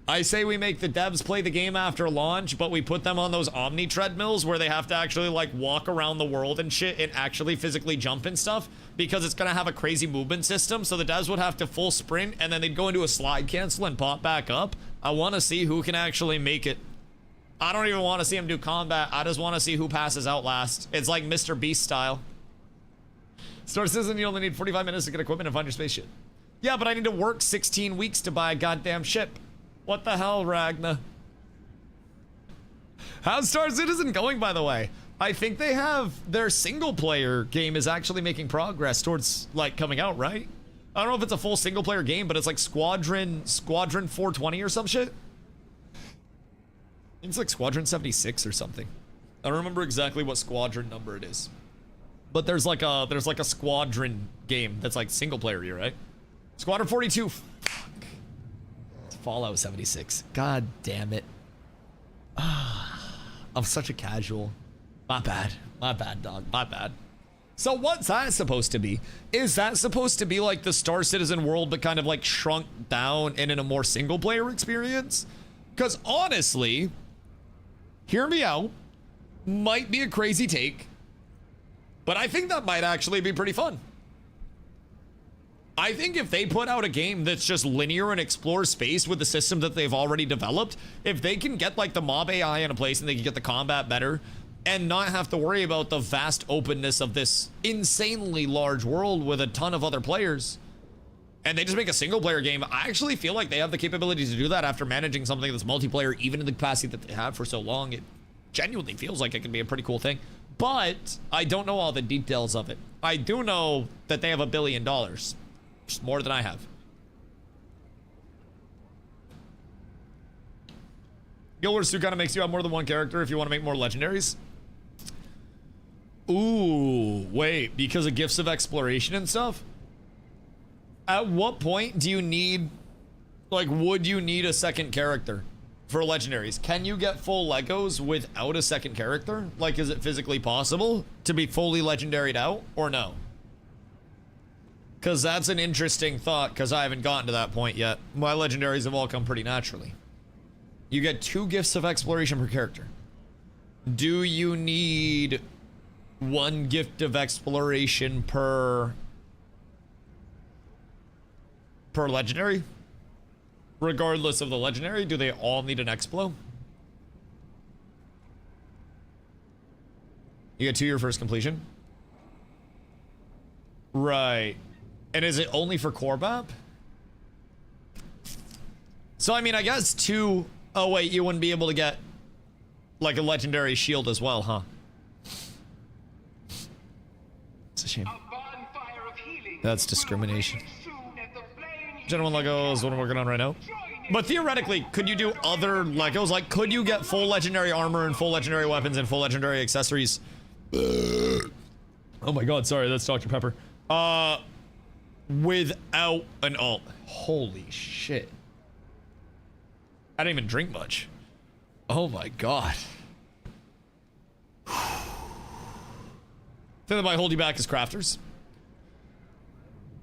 I say we make the devs play the game after launch, but we put them on those Omni treadmills where they have to actually like walk around the world and shit and actually physically jump and stuff because it's gonna have a crazy movement system. So the devs would have to full sprint and then they'd go into a slide cancel and pop back up. I want to see who can actually make it. I don't even want to see him do combat. I just want to see who passes out last. It's like Mr. Beast style. Star Citizen, you only need 45 minutes to get equipment and find your spaceship. Yeah, but I need to work 16 weeks to buy a goddamn ship. What the hell, Ragna? How's Star Citizen going, by the way? I think they have their single player game is actually making progress towards like coming out, right? I don't know if it's a full single player game, but it's like Squadron 420 or some shit. I think it's like Squadron 76 or something. I don't remember exactly what squadron number it is. But there's like a squadron game that's like single player, right? Squadron 42. Fuck. It's Fallout 76. God damn it. I'm such a casual. My bad. My bad, dog. My bad. So what's that supposed to be? Is that supposed to be like the Star Citizen world, but kind of like shrunk down and in a more single player experience? Because honestly, hear me out, might be a crazy take, but I think that might actually be pretty fun. I think if they put out a game that's just linear and explores space with the system that they've already developed, if they can get like the mob AI in a place and they can get the combat better and not have to worry about the vast openness of this insanely large world with a ton of other players, and they just make a single player game, I actually feel like they have the capability to do that after managing something that's multiplayer, even in the capacity that they have for so long. It genuinely feels like it can be a pretty cool thing, but I don't know all the details of it. I do know that they have $1 billion. Just more than I have. Guild Wars 2 kind of makes you have more than one character if you want to make more legendaries. Ooh, wait, because of gifts of exploration and stuff? At what point do you need, like, would you need a second character for legendaries? Can you get full Legos without a second character? Like, is it physically possible to be fully legendaried out or no? Because that's an interesting thought, because I haven't gotten to that point yet. My legendaries have all come pretty naturally. You get 2 gifts of exploration per character. Do you need 1 gift of exploration per legendary? Regardless of the legendary, do they all need an explo? You get 2 your first completion. Right. And is it only for core map? So, I mean, I guess 2... Oh, wait, you wouldn't be able to get, like, a legendary shield as well, huh? It's a shame. That's discrimination. Gentlemen Legos is what I'm working on right now. But theoretically, could you do other Legos? Like, could you get full legendary armor and full legendary weapons and full legendary accessories? Oh my god, sorry, that's Dr. Pepper. Without an alt. Holy shit. I didn't even drink much. Oh my god. Thing that might hold you back is crafters.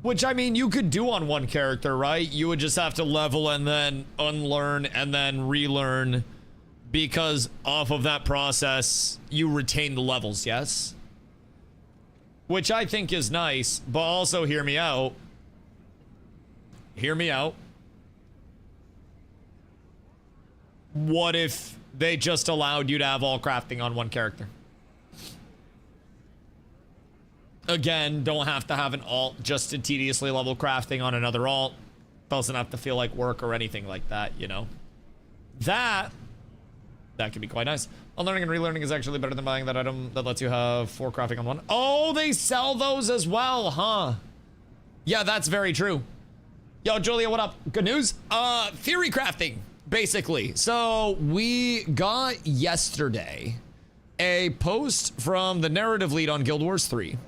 Which, I mean, you could do on 1 character, right? You would just have to level and then unlearn and then relearn, because off of that process, you retain the levels, yes? Which I think is nice, but also hear me out. Hear me out. What if They just allowed you to have all crafting on one character. Again, don't have to have an alt just to tediously level crafting on another alt. Doesn't have to feel like work or anything like that, you know. That can be quite nice. Unlearning and relearning is actually better than buying that item that lets you have 4 crafting on one. Oh, they sell those as well, huh? Yeah, that's very true. Yo, Julia, what up? Good news? Theory crafting, basically. So we got yesterday a post from the narrative lead on Guild Wars 3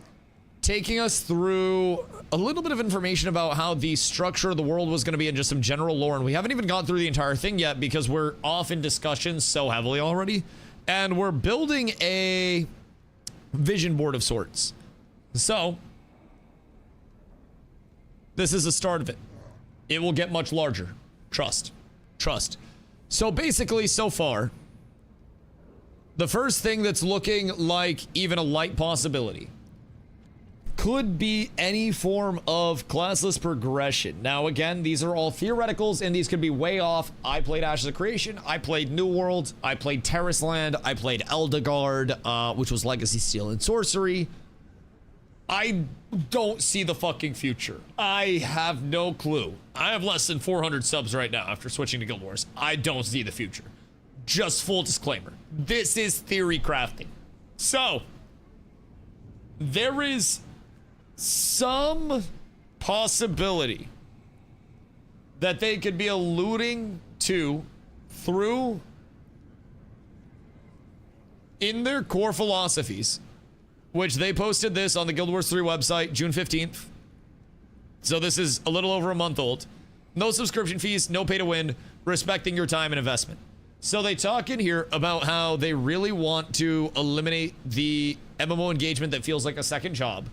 taking us through a little bit of information about how the structure of the world was going to be and just some general lore. And we haven't even gone through the entire thing yet because we're off in discussions so heavily already. And we're building a vision board of sorts. So this is the start of it. It will get much larger. Trust. Trust. So basically, so far, the first thing that's looking like even a light possibility could be any form of classless progression. Now, again, these are all theoreticals, and these could be way off. I played Ashes of Creation. I played New World. I played Terrace Land. I played Eldegard, which was Legacy Steel and Sorcery. I don't see the fucking future. I have no clue. I have less than 400 subs right now after switching to Guild Wars. I don't see the future. Just full disclaimer. This is theory crafting. So, there is some possibility that they could be alluding to through in their core philosophies, which they posted this on the Guild Wars 3 website June 15th. So this is a little over a month old. No subscription fees, no pay to win, respecting your time and investment. So they talk in here about how they really want to eliminate the MMO engagement that feels like a second job,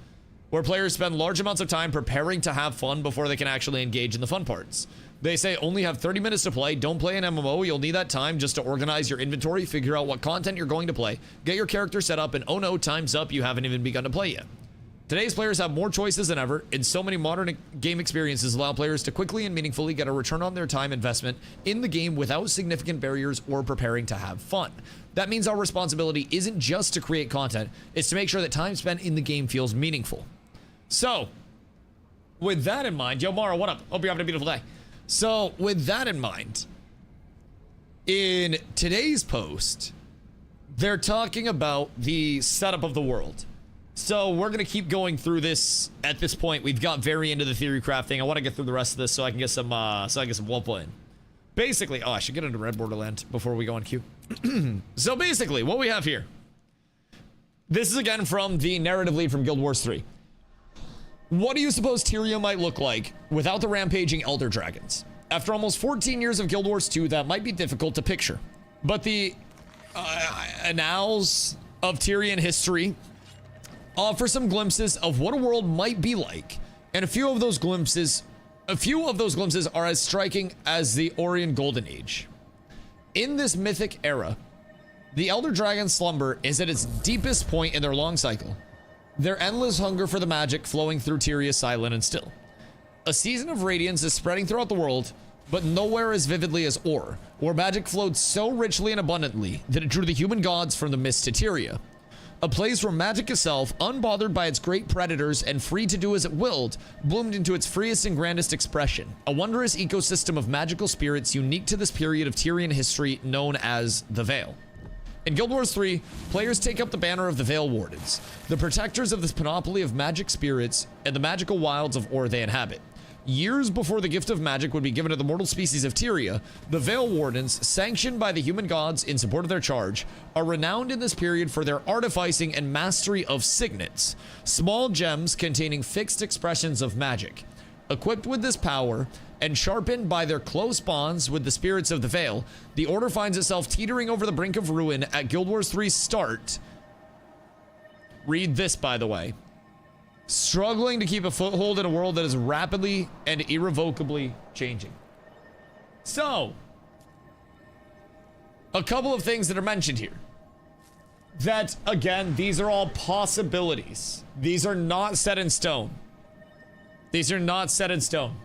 where players spend large amounts of time preparing to have fun before they can actually engage in the fun parts. They say only have 30 minutes to play. Don't play an MMO. You'll need that time just to organize your inventory, figure out what content you're going to play, get your character set up, and oh no, time's up. You haven't even begun to play yet. Today's players have more choices than ever, and so many modern game experiences allow players to quickly and meaningfully get a return on their time investment in the game without significant barriers or preparing to have fun. That means our responsibility isn't just to create content, it's to make sure that time spent in the game feels meaningful. So, with that in mind, yo, Mara, what up? Hope you're having a beautiful day. So, with that in mind, in today's post, they're talking about the setup of the world. So, we're going to keep going through this at this point. We've got very into the theory crafting. I want to get through the rest of this so I can get some, wall play in. Basically, oh, I should get into Red Borderland before we go on queue. So, basically, what we have here. This is again from the narrative lead from Guild Wars 3. What do you suppose Tyria might look like without the rampaging Elder Dragons? After almost 14 years of Guild Wars 2, that might be difficult to picture. But the annals of Tyrian history offer some glimpses of what a world might be like, and a few of those glimpses are as striking as the Orient Golden Age. In this mythic era, the Elder Dragon's slumber is at its deepest point in their long cycle. Their endless hunger for the magic flowing through Tyria silent and still. A season of radiance is spreading throughout the world, but nowhere as vividly as Or, where magic flowed so richly and abundantly that it drew the human gods from the mist to Tyria. A place where magic itself, unbothered by its great predators and free to do as it willed, bloomed into its freest and grandest expression. A wondrous ecosystem of magical spirits unique to this period of Tyrian history known as the Vale. In Guild Wars 3, players take up the banner of the Vale Wardens, the protectors of this panoply of magic spirits and the magical wilds of Or they inhabit. Years before the gift of magic would be given to the mortal species of Tyria, the Vale Wardens, sanctioned by the human gods in support of their charge, are renowned in this period for their artificing and mastery of signets, small gems containing fixed expressions of magic. Equipped with this power, and sharpened by their close bonds with the spirits of the Vale, the Order finds itself teetering over the brink of ruin at Guild Wars 3's start. Read this, by the way. Struggling to keep a foothold in a world that is rapidly and irrevocably changing. So, a couple of things that are mentioned here. That, again, these are all possibilities. These are not set in stone. These are not set in stone.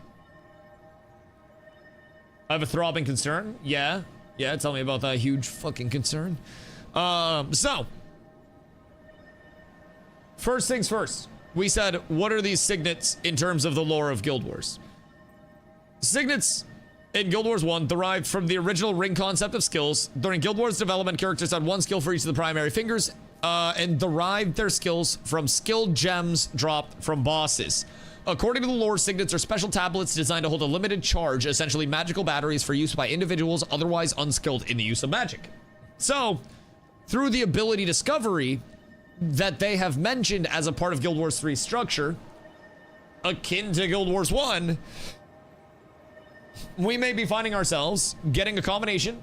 I have a throbbing concern. Yeah. Yeah, tell me about that huge fucking concern. So, first things first. We said, what are these signets in terms of the lore of Guild Wars? Signets in Guild Wars 1 derived from the original ring concept of skills. During Guild Wars development, characters had one skill for each of the primary fingers, and derived their skills from skill gems dropped from bosses. According to the lore, signets are special tablets designed to hold a limited charge, essentially magical batteries for use by individuals otherwise unskilled in the use of magic. So, through the ability discovery that they have mentioned as a part of Guild Wars 3's structure, akin to Guild Wars 1, we may be finding ourselves getting a combination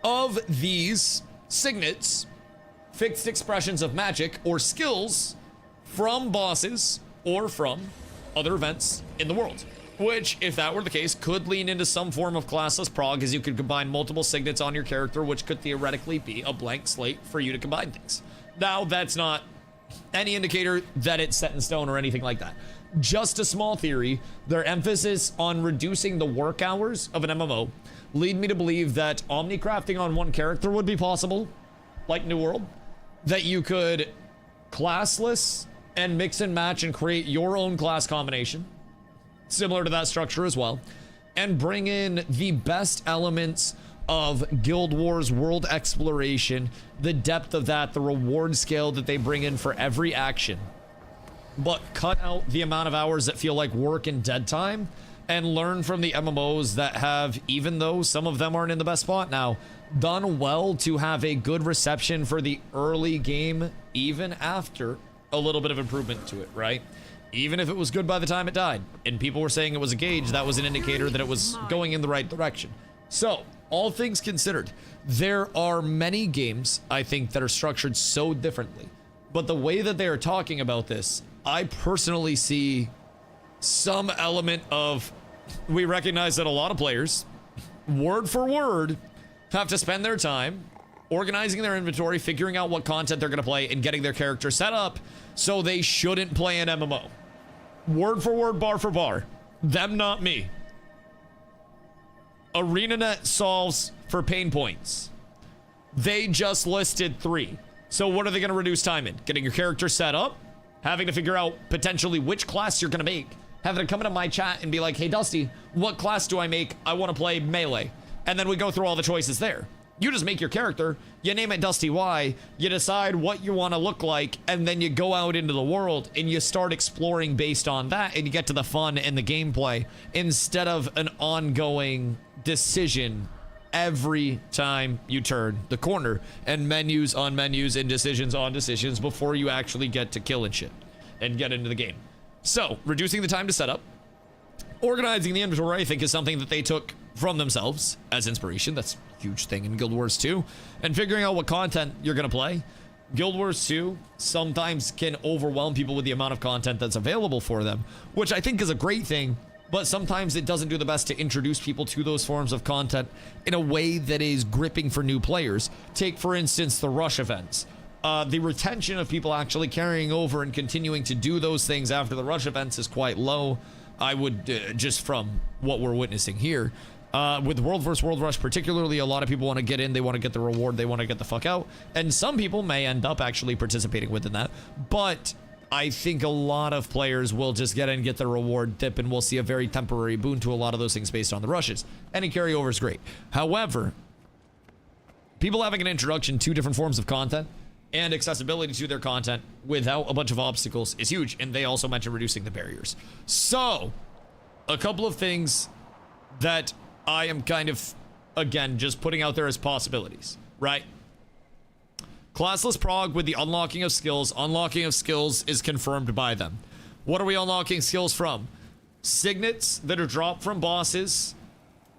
of these signets, fixed expressions of magic or skills from bosses or from other events in the world. Which, if that were the case, could lean into some form of classless prog, as you could combine multiple signets on your character, which could theoretically be a blank slate for you to combine things. Now, that's not any indicator that it's set in stone or anything like that. Just a small theory. Their emphasis on reducing the work hours of an MMO lead me to believe that omnicrafting on one character would be possible, like New World, that you could classless and mix and match and create your own class combination, similar to that structure as well, and bring in the best elements of Guild Wars world exploration, the depth of that, the reward scale that they bring in for every action, but cut out the amount of hours that feel like work and dead time, and learn from the MMOs that have, even though some of them aren't in the best spot now, done well to have a good reception for the early game, even after a little bit of improvement to it, right? Even if it was good by the time it died, and people were saying it was a gauge, that was an indicator that it was going in the right direction. So, all things considered, there are many games, I think, that are structured so differently. But the way that they are talking about this, I personally see some element of, we recognize that a lot of players, word for word, have to spend their time organizing their inventory, figuring out what content they're going to play, and getting their character set up so they shouldn't play an MMO. Word for word, bar for bar. Them, not me. ArenaNet solves for pain points. They just listed 3. So what are they going to reduce time in? Getting your character set up, having to figure out potentially which class you're going to make, having to come into my chat and be like, hey, Dusty, what class do I make? I want to play melee. And then we go through all the choices there. You just make your character, you name it DustyWhy, you decide what you want to look like, and then you go out into the world and you start exploring based on that, and you get to the fun and the gameplay instead of an ongoing decision every time you turn the corner, and menus on menus and decisions on decisions before you actually get to killing shit and get into the game. So, reducing the time to set up, organizing the inventory, I think, is something that they took from themselves as inspiration. That's a huge thing in Guild Wars 2. And figuring out what content you're going to play. Guild Wars 2 sometimes can overwhelm people with the amount of content that's available for them, which I think is a great thing, but sometimes it doesn't do the best to introduce people to those forms of content in a way that is gripping for new players. Take, for instance, the rush events. The retention of people actually carrying over and continuing to do those things after the rush events is quite low. I would, just from what we're witnessing here. With World vs. World Rush particularly, a lot of people want to get in, they want to get the reward, they want to get the fuck out. And some people may end up actually participating within that. But I think a lot of players will just get in, get the reward dip, and we'll see a very temporary boon to a lot of those things based on the rushes. Any carryover is great. However, people having an introduction to different forms of content and accessibility to their content without a bunch of obstacles is huge. And they also mentioned reducing the barriers. So, a couple of things that I am kind of, again, just putting out there as possibilities, right? Classless prog with the unlocking of skills. Unlocking of skills is confirmed by them. What are we unlocking skills from? Signets that are dropped from bosses.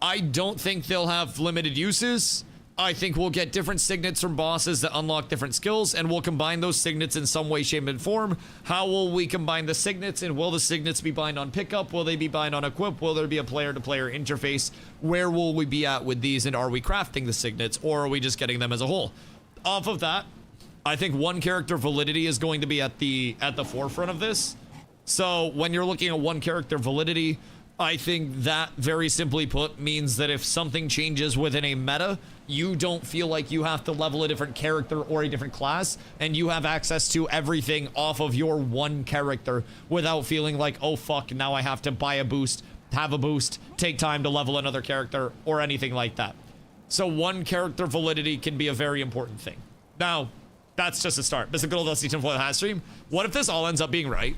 I don't think they'll have limited uses. I think we'll get different signets from bosses that unlock different skills, and we'll combine those signets in some way, shape, and form. How will we combine the signets, and will the signets be bind on pickup? Will they be bind on equip? Will there be a player-to-player interface? Where will we be at with these, and are we crafting the signets, or are we just getting them as a whole? Off of that, I think one character validity is going to be at the forefront of this. So when you're looking at one character validity, I think that, very simply put, means that if something changes within a meta, you don't feel like you have to level a different character or a different class, and you have access to everything off of your one character without feeling like, oh fuck, now I have to buy a boost, have a boost, take time to level another character, or anything like that. So one character validity can be a very important thing. Now, that's just a start. This is a good old Dusty Tinfoil hat stream. What if this all ends up being right?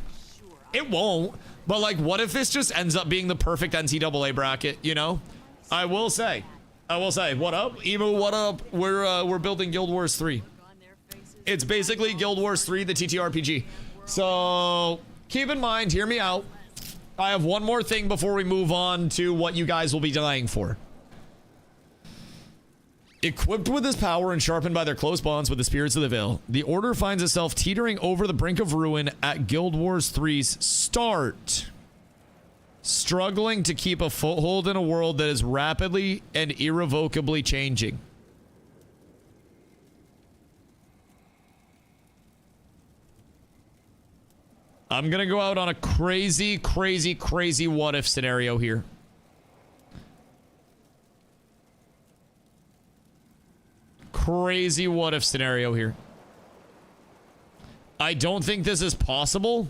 It won't. But like, what if this just ends up being the perfect NCAA bracket, you know? I will say, what up? Emo, what up? We're building Guild Wars 3. It's basically Guild Wars 3, the TTRPG. So keep in mind, hear me out. I have one more thing before we move on to what you guys will be dying for. Equipped with this power and sharpened by their close bonds with the spirits of the Veil, the Order finds itself teetering over the brink of ruin at Guild Wars 3's start. Struggling to keep a foothold in a world that is rapidly and irrevocably changing. I'm gonna go out on a crazy what if scenario here. Crazy what if scenario here. I don't think this is possible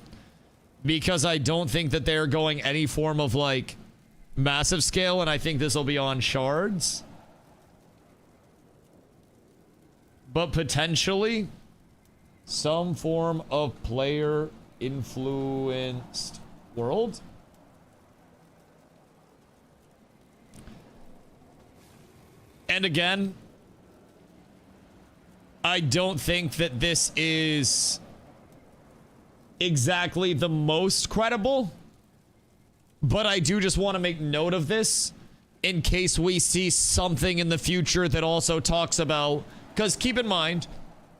because I don't think that they're going any form of like massive scale, and I think this will be on shards. But potentially some form of player influenced world. And again, I don't think that this is exactly the most credible, but I do just want to make note of this in case we see something in the future that also talks about, because keep in mind,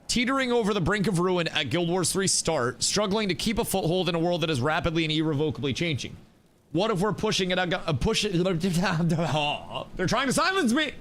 teetering over the brink of ruin at Guild Wars 3 start, struggling to keep a foothold in a world that is rapidly and irrevocably changing. What if we're pushing it out, they're trying to silence me.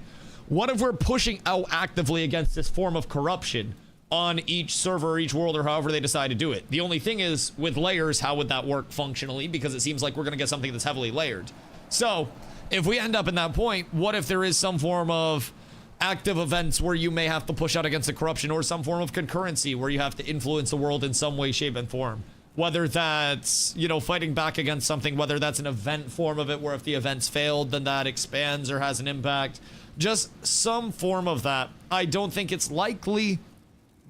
What if we're pushing out actively against this form of corruption on each server or each world or however they decide to do it? The only thing is, with layers, how would that work functionally? Because it seems like we're going to get something that's heavily layered. So, if we end up in that point, what if there is some form of active events where you may have to push out against the corruption, or some form of concurrency where you have to influence the world in some way, shape, and form? Whether that's, you know, fighting back against something, whether that's an event form of it where if the event's failed, then that expands or has an impact. Just some form of that. I don't think it's likely,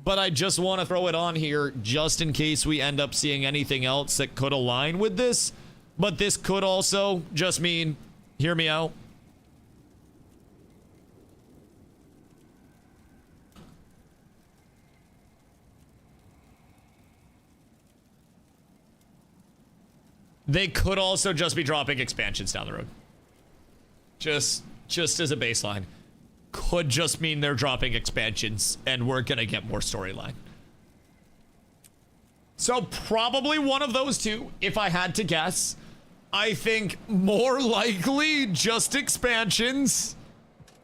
but I just want to throw it on here just in case we end up seeing anything else that could align with this. But this could also just mean, hear me out, they could also just be dropping expansions down the road. Just as a baseline. Could just mean they're dropping expansions and we're gonna get more storyline. So probably one of those two, if I had to guess. I think more likely just expansions,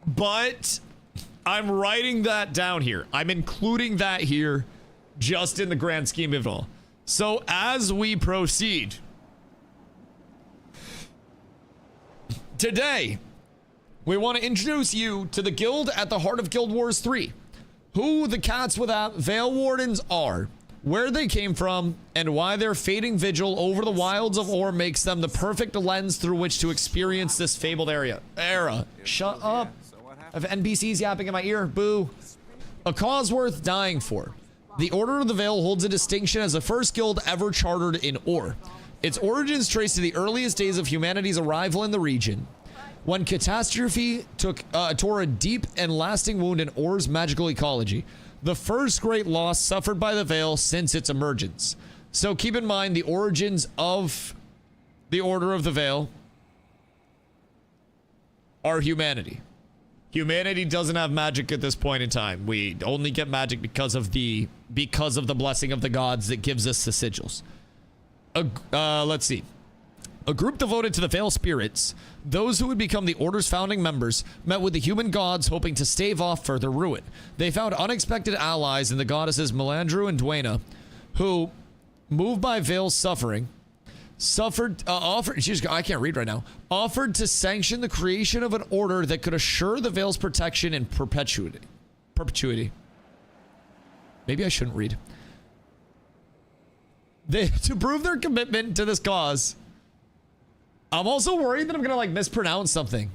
but I'm writing that down here. I'm including that here just in the grand scheme of it all. So as we proceed, today, we want to introduce you to the guild at the heart of Guild Wars 3. Who the cats without Veil Wardens are, where they came from, and why their fading vigil over the wilds of Ore makes them the perfect lens through which to experience this fabled era. Shut up. I have NPCs yapping in my ear. Boo. A cause worth dying for. The Order of the Veil holds a distinction as the first guild ever chartered in Ore. Its origins trace to the earliest days of humanity's arrival in the region, when catastrophe tore a deep and lasting wound in Ore's magical ecology, the first great loss suffered by the Veil since its emergence. So keep in mind the origins of the Order of the Veil are humanity. Humanity doesn't have magic at this point in time. We only get magic because of the blessing of the gods that gives us the sigils. Let's see. A group devoted to the Veil spirits, those who would become the Order's founding members, met with the human gods hoping to stave off further ruin. They found unexpected allies in the goddesses Melandru and Dwayna, who, moved by Veil's suffering, I can't read right now. Offered to sanction the creation of an order that could assure the Veil's protection in perpetuity. Maybe I shouldn't read. To prove their commitment to this cause. I'm also worried that I'm gonna like mispronounce something.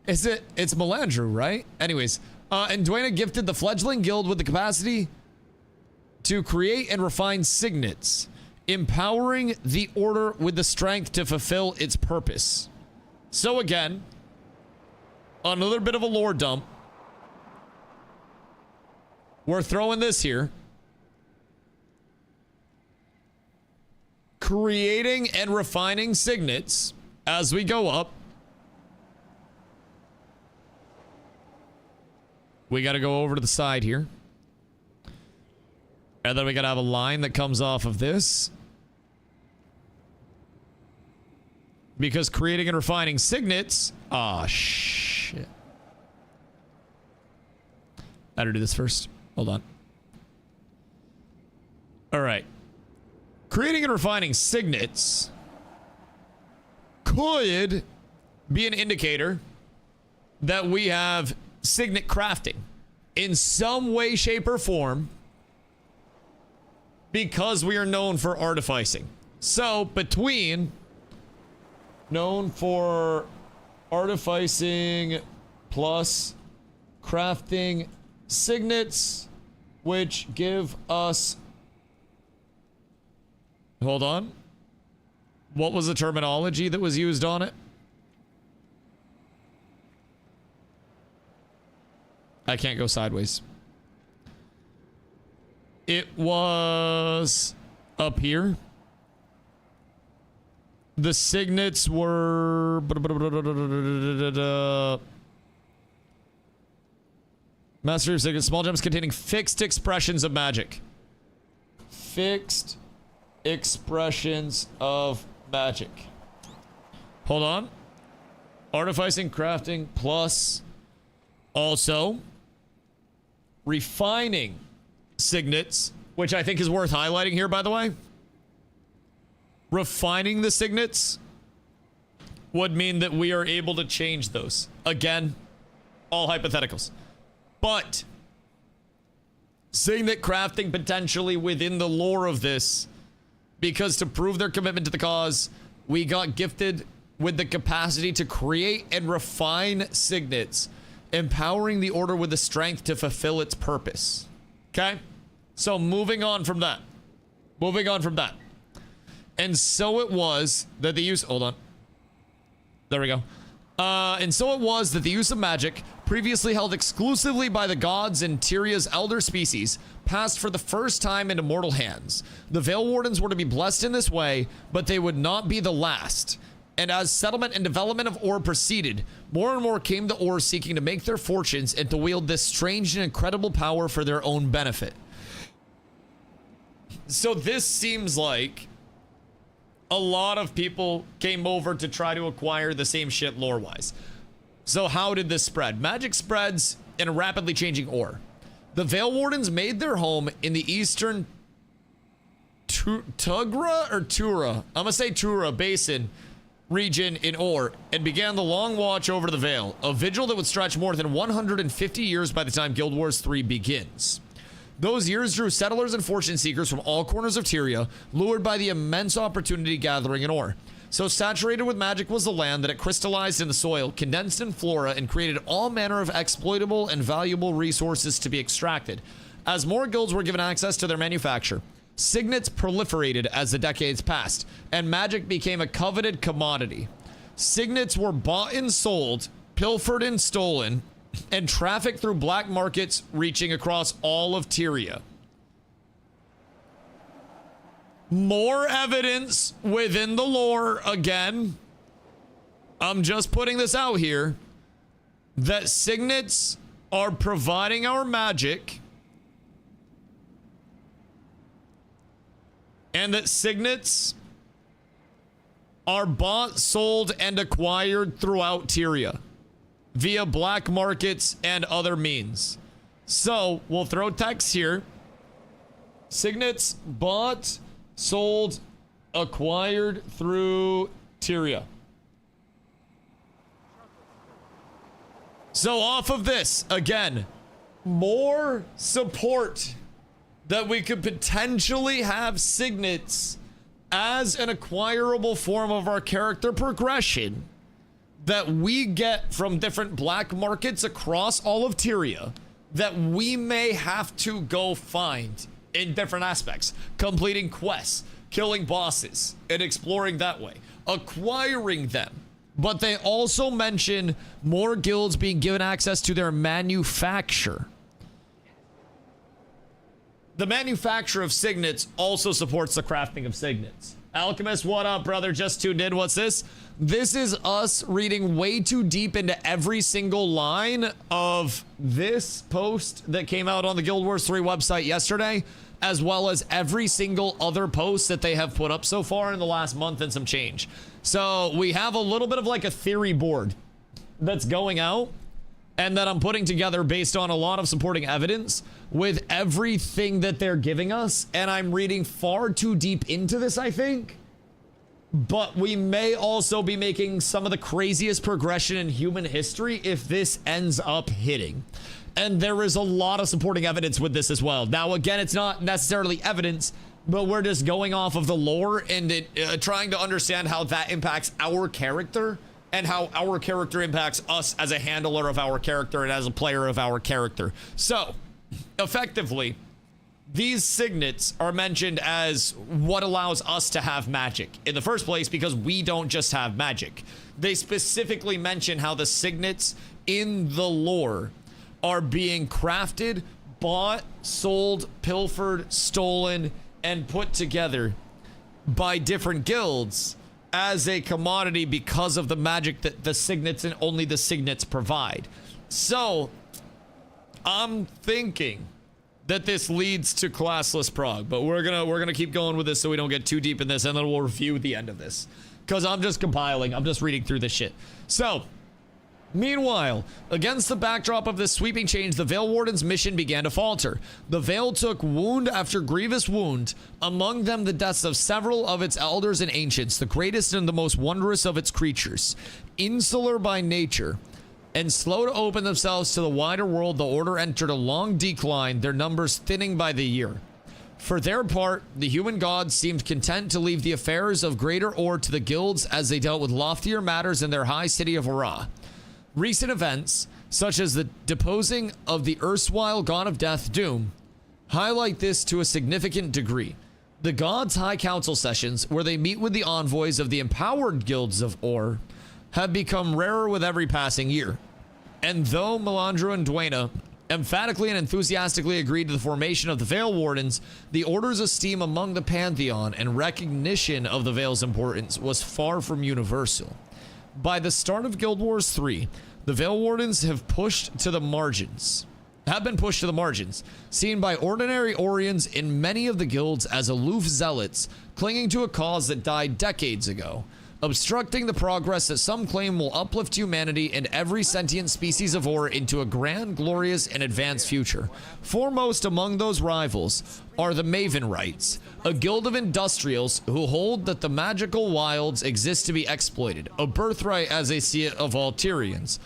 It's Melandru, right? Anyways, and Dwayne gifted the fledgling guild with the capacity to create and refine signets, empowering the order with the strength to fulfill its purpose. So again, another bit of a lore dump. We're throwing this here. Creating and refining signets as we go up. We got to go over to the side here. And then we got to have a line that comes off of this. Because creating and refining signets... Ah, shit. I had to do this first. Hold on. All right. Creating and refining signets could be an indicator that we have signet crafting in some way, shape, or form because we are known for artificing. So, between known for artificing plus crafting signets, which give us... Hold on. What was the terminology that was used on it? I can't go sideways. It was up here. The signets were... Mastery of signets. Small gems containing fixed expressions of magic. Fixed expressions of magic. Hold on. Artificing, crafting, plus also refining signets, which I think is worth highlighting here, by the way. Refining the signets would mean that we are able to change those. Again, all hypotheticals. But signet crafting potentially within the lore of this, because to prove their commitment to the cause, we got gifted with the capacity to create and refine signets, empowering the order with the strength to fulfill its purpose. Okay? So moving on from that. And so it was that the use... Hold on. There we go. And so it was that the use of magic, previously held exclusively by the gods and Tyria's elder species, passed for the first time into mortal hands. The Veil Wardens were to be blessed in this way, but they would not be the last. And as settlement and development of ore proceeded, more and more came to ore seeking to make their fortunes and to wield this strange and incredible power for their own benefit. So this seems like a lot of people came over to try to acquire the same shit lore-wise. So how did this spread? Magic spreads in a rapidly changing ore. The Veil Wardens made their home in the eastern Tugra or Tura? I'm gonna say Tura Basin region in Ore, and began the long watch over the Veil, a vigil that would stretch more than 150 years by the time Guild Wars 3 begins. Those years drew settlers and fortune seekers from all corners of Tyria, lured by the immense opportunity gathering in Ore. So saturated with magic was the land that it crystallized in the soil, condensed in flora, and created all manner of exploitable and valuable resources to be extracted. As more guilds were given access to their manufacture, signets proliferated as the decades passed, and magic became a coveted commodity. Signets were bought and sold, pilfered and stolen, and trafficked through black markets reaching across all of Tyria. More evidence within the lore, again. I'm just putting this out here, that signets are providing our magic, and that signets are bought, sold, and acquired throughout Tyria via black markets and other means. So we'll throw text here. Signets bought, sold, acquired through Tyria. So off of this, again, more support that we could potentially have signets as an acquirable form of our character progression that we get from different black markets across all of Tyria that we may have to go find in different aspects, completing quests, killing bosses, and exploring that way, acquiring them. But they also mention more guilds being given access to their manufacture. The manufacture of signets also supports the crafting of signets. Alchemist, what up, brother? Just tuned in. What's this? This is us reading way too deep into every single line of this post that came out on the Guild Wars 3 website yesterday, as well as every single other post that they have put up so far in the last month and some change. So we have a little bit of like a theory board that's going out and that I'm putting together based on a lot of supporting evidence with everything that they're giving us. And I'm reading far too deep into this, I think. But we may also be making some of the craziest progression in human history if this ends up hitting. And there is a lot of supporting evidence with this as well. Now, again, it's not necessarily evidence, but we're just going off of the lore and trying to understand how that impacts our character and how our character impacts us as a handler of our character and as a player of our character. So, effectively, these signets are mentioned as what allows us to have magic in the first place because we don't just have magic. They specifically mention how the signets in the lore are being crafted, bought, sold, pilfered, stolen, and put together by different guilds as a commodity because of the magic that the signets and only the signets provide. So, I'm thinking that this leads to classless prog, but we're gonna keep going with this so we don't get too deep in this, and then we'll review the end of this. Because I'm just compiling, I'm just reading through this shit. So, meanwhile, against the backdrop of this sweeping change, the Veil Warden's mission began to falter. The Veil took wound after grievous wound, among them the deaths of several of its elders and ancients, the greatest and the most wondrous of its creatures. Insular by nature, and slow to open themselves to the wider world, the Order entered a long decline, their numbers thinning by the year. For their part, the human gods seemed content to leave the affairs of greater ore to the guilds as they dealt with loftier matters in their high city of Ra. Recent events, such as the deposing of the erstwhile god of death, Doom, highlight this to a significant degree. The gods' high council sessions, where they meet with the envoys of the empowered guilds of Ore, have become rarer with every passing year. And though Melandro and Duena emphatically and enthusiastically agreed to the formation of the Veil Wardens, the Order's esteem among the Pantheon and recognition of the Veil's importance was far from universal. By the start of Guild Wars 3, the Veil Wardens have been pushed to the margins, seen by ordinary Orions in many of the guilds as aloof zealots clinging to a cause that died decades ago, obstructing the progress that some claim will uplift humanity and every sentient species of Ore into a grand, glorious, and advanced future. Foremost among those rivals are the Mavenrites, a guild of industrials who hold that the magical wilds exist to be exploited, a birthright as they see it of all Tyrians.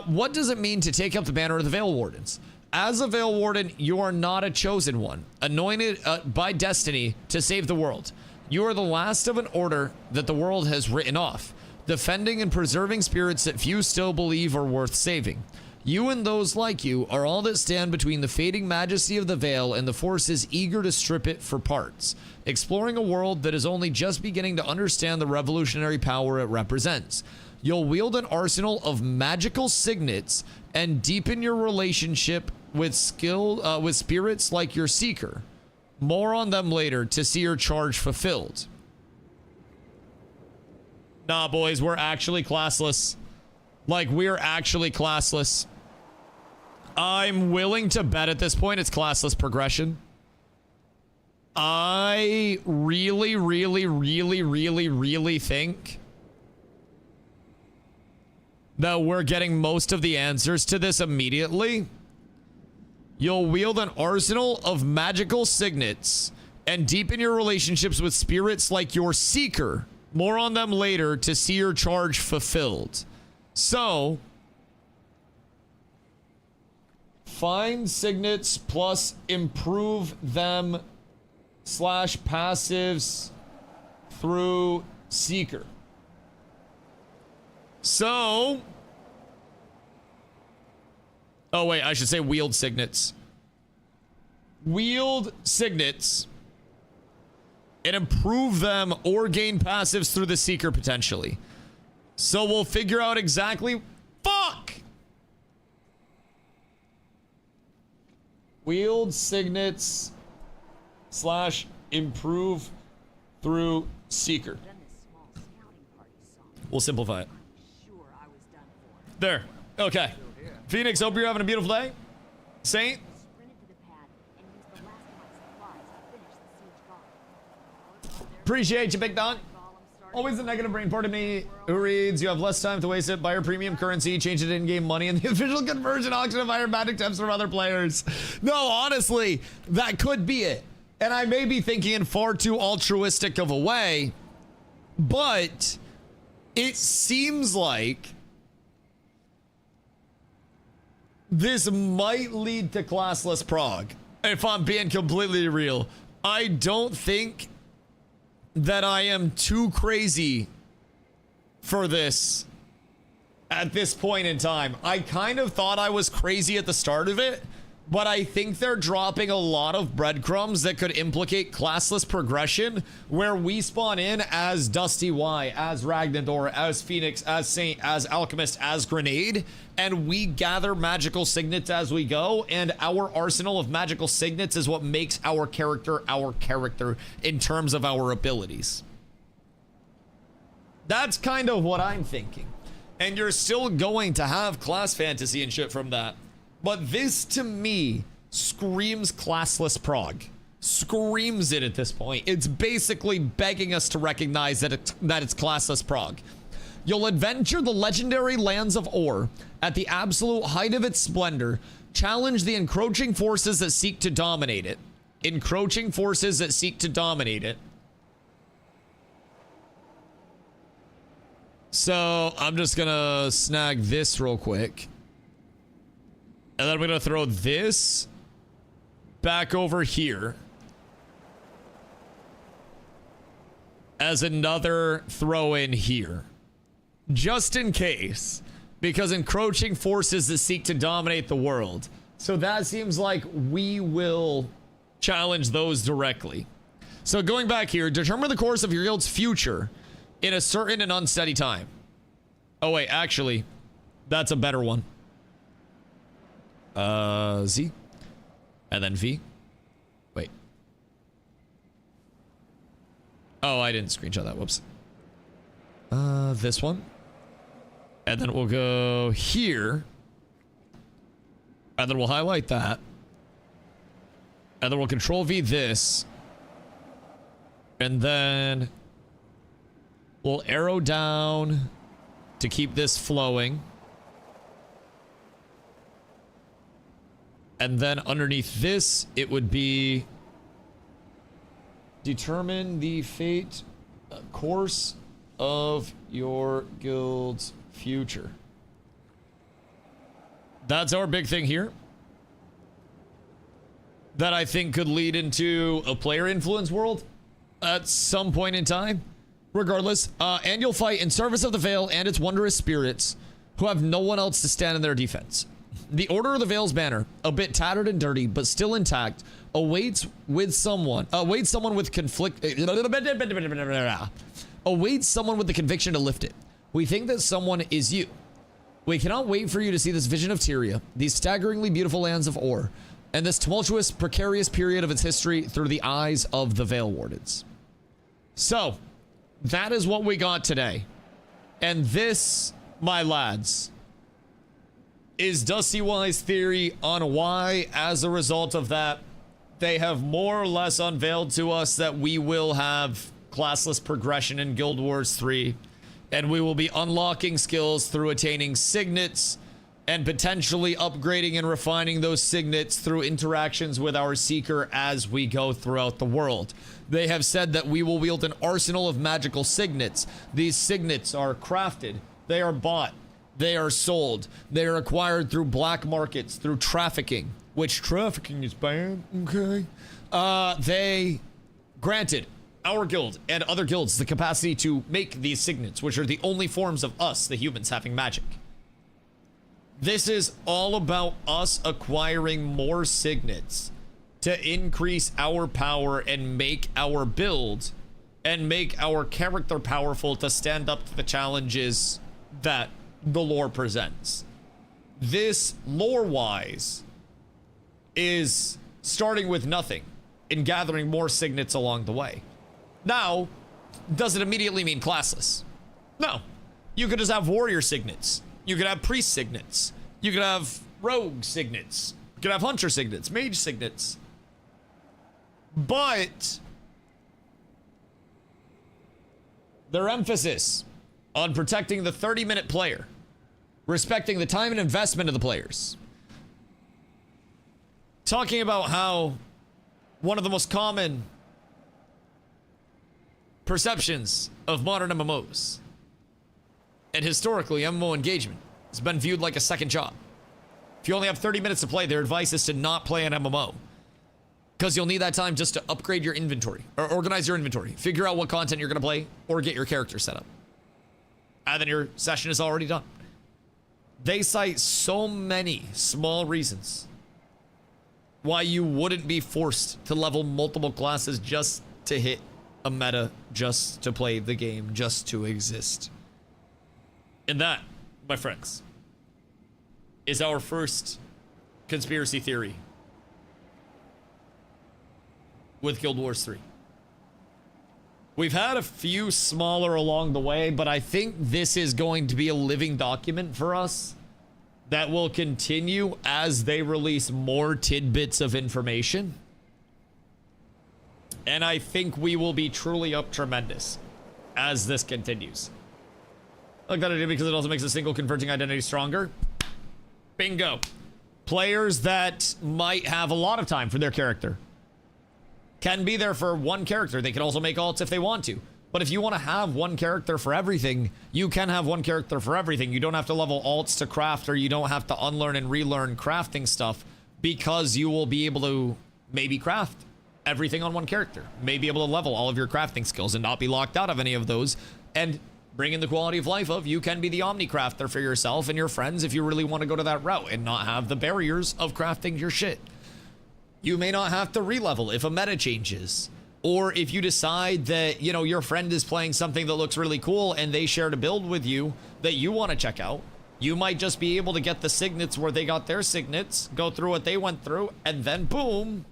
What does it mean to take up the banner of the Veil Wardens? As a Veil Warden, you are not a chosen one, anointed by destiny to save the world. You are the last of an order that the world has written off, defending and preserving spirits that few still believe are worth saving. You and those like you are all that stand between the fading majesty of the Veil and the forces eager to strip it for parts, exploring a world that is only just beginning to understand the revolutionary power it represents. You'll wield an arsenal of magical signets and deepen your relationship with spirits like your Seeker. More on them later to see your charge fulfilled. Nah, boys, we're actually classless. Like, we're actually classless. I'm willing to bet at this point it's classless progression. I really think that we're getting most of the answers to this immediately. You'll wield an arsenal of magical signets and deepen your relationships with spirits like your Seeker. More on them later to see your charge fulfilled. So, find signets plus improve them / passives through Seeker. So, oh wait, I should say wield signets. Wield signets and improve them or gain passives through the Seeker potentially. So we'll figure out exactly. Fuck! Wield signets / improve through Seeker. We'll simplify it. There. Okay. Phoenix, hope you're having a beautiful day. Saint. Appreciate you, big dog. Always a negative brain part of me who reads, you have less time to waste it, buy your premium currency, change it in-game money, and the official conversion auction of higher magic tips from other players. No, honestly, that could be it. And I may be thinking in far too altruistic of a way, but it seems like this might lead to classless prog. If I'm being completely real, I don't think that I am too crazy for this at this point in time. I kind of thought I was crazy at the start of it, but I think they're dropping a lot of breadcrumbs that could implicate classless progression, where we spawn in as DustyWhy, as Ragnador, as Phoenix, as Saint, as Alchemist, as Grenade, and we gather magical signets as we go, and our arsenal of magical signets is what makes our character in terms of our abilities. That's kind of what I'm thinking. And you're still going to have class fantasy and shit from that. But this, to me, screams classless prog. Screams it at this point. It's basically begging us to recognize that it's classless prog. You'll adventure the legendary lands of Or at the absolute height of its splendor. Challenge the encroaching forces that seek to dominate it. Encroaching forces that seek to dominate it. So, I'm just gonna snag this real quick. And then I'm going to throw this back over here as another throw in here. Just in case. Because encroaching forces that seek to dominate the world. So that seems like we will challenge those directly. So going back here, determine the course of your guild's future in a certain and unsteady time. Oh wait, actually, that's a better one. Z. And then V. Wait. Oh, I didn't screenshot that. Whoops. This one. And then we'll go here. And then we'll highlight that. And then we'll control V this. And then we'll arrow down to keep this flowing. And then underneath this, it would be determine the fate course of your guild's future. That's our big thing here. That I think could lead into a player influence world at some point in time. Regardless, and you'll fight in service of the Veil and its wondrous spirits who have no one else to stand in their defense. The Order of the Veil's banner, a bit tattered and dirty, but still intact, awaits someone with conflict. Awaits someone with the conviction to lift it. We think that someone is you. We cannot wait for you to see this vision of Tyria, these staggeringly beautiful lands of Or, and this tumultuous, precarious period of its history through the eyes of the Veil Wardens. So, that is what we got today. And this, my lads, is DustyWhy's theory on why, as a result of that, they have more or less unveiled to us that we will have classless progression in Guild Wars 3, and we will be unlocking skills through attaining signets and potentially upgrading and refining those signets through interactions with our Seeker as we go throughout the world. They have said that we will wield an arsenal of magical signets. These signets are crafted, they are bought, they are sold, they are acquired through black markets, through trafficking, which trafficking is bad, okay? They granted our guild and other guilds the capacity to make these signets, which are the only forms of us, the humans, having magic. This is all about us acquiring more signets to increase our power and make our build and make our character powerful to stand up to the challenges that the lore presents. This, lore-wise, is starting with nothing and gathering more signets along the way. Now, does it immediately mean classless? No. You could just have warrior signets. You could have priest signets. You could have rogue signets. You could have hunter signets, mage signets. But their emphasis on protecting the 30-minute player, respecting the time and investment of the players, talking about how one of the most common perceptions of modern MMOs and historically MMO engagement has been viewed like a second job. If you only have 30 minutes to play, their advice is to not play an MMO, because you'll need that time just to upgrade your inventory or organize your inventory, figure out what content you're going to play, or get your character set up. And then your session is already done. They cite so many small reasons why you wouldn't be forced to level multiple classes just to hit a meta, just to play the game, just to exist. And that, my friends, is our first conspiracy theory with Guild Wars 3. We've had a few smaller along the way, but I think this is going to be a living document for us that will continue as they release more tidbits of information. And I think we will be truly up tremendous as this continues. I like that idea because it also makes a single converging identity stronger. Bingo. Players that might have a lot of time for their character can be there for one character. They can also make alts if they want to. But if you want to have one character for everything, you can have one character for everything. You don't have to level alts to craft, or you don't have to unlearn and relearn crafting stuff, because you will be able to maybe craft everything on one character. Maybe able to level all of your crafting skills and not be locked out of any of those, and bring in the quality of life of you can be the omni crafter for yourself and your friends if you really want to go to that route and not have the barriers of crafting your shit. You may not have to re-level if a meta changes, or if you decide that, you know, your friend is playing something that looks really cool and they shared a build with you that you want to check out. You might just be able to get the signets where they got their signets, go through what they went through, and then boom,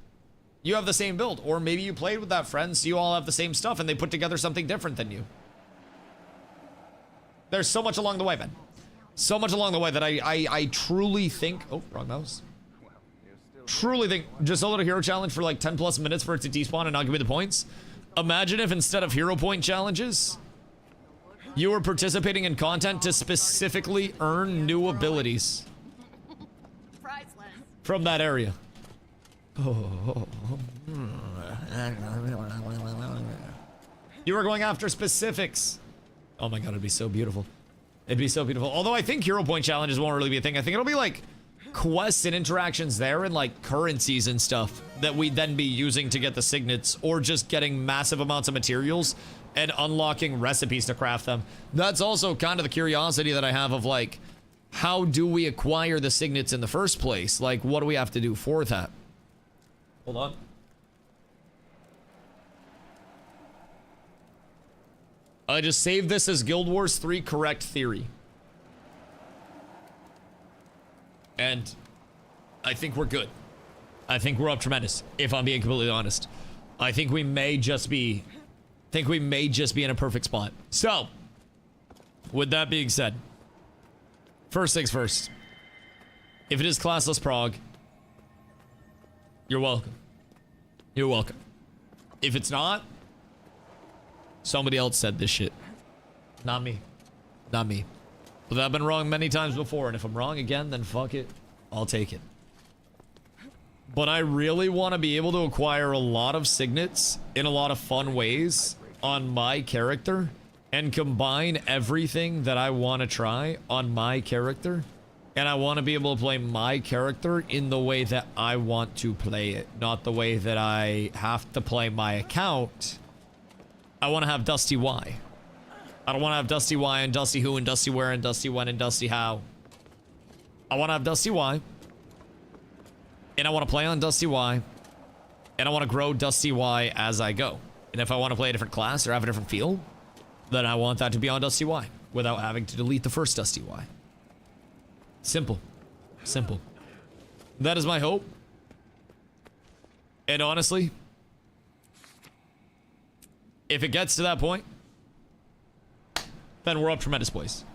you have the same build. Or maybe you played with that friend, so you all have the same stuff and they put together something different than you. There's so much along the way, man. So much along the way that I truly think... Oh, wrong mouse. Truly think just a little hero challenge for like 10 plus minutes for it to despawn and not give me the points. Imagine if instead of hero point challenges, you were participating in content to specifically earn new abilities from that area. You were going after specifics. Oh my god, it'd be so beautiful. It'd be so beautiful. Although I think hero point challenges won't really be a thing. I think it'll be like quests and interactions there and like currencies and stuff that we'd then be using to get the signets, or just getting massive amounts of materials and unlocking recipes to craft them. That's also kind of the curiosity that I have of like, how do we acquire the signets in the first place? Like, what do we have to do for that? Hold on. I just saved this as Guild Wars 3 correct theory. And I think we're good. I think we're up tremendous, if I'm being completely honest. I think we may just be... in a perfect spot. So, with that being said, first things first. If it is classless prog, you're welcome. You're welcome. If it's not, somebody else said this shit. Not me. Not me. But I've been wrong many times before, and if I'm wrong again, then fuck it. I'll take it. But I really want to be able to acquire a lot of signets in a lot of fun ways on my character and combine everything that I want to try on my character. And I want to be able to play my character in the way that I want to play it, not the way that I have to play my account. I want to have DustyWhy. I don't want to have DustyWhy and Dusty Who and Dusty Where and Dusty When and Dusty How. I want to have DustyWhy. And I want to play on DustyWhy. And I want to grow DustyWhy as I go. And if I want to play a different class or have a different field, then I want that to be on DustyWhy without having to delete the first DustyWhy. Simple. Simple. That is my hope. And honestly, if it gets to that point, then we're up tremendous boys.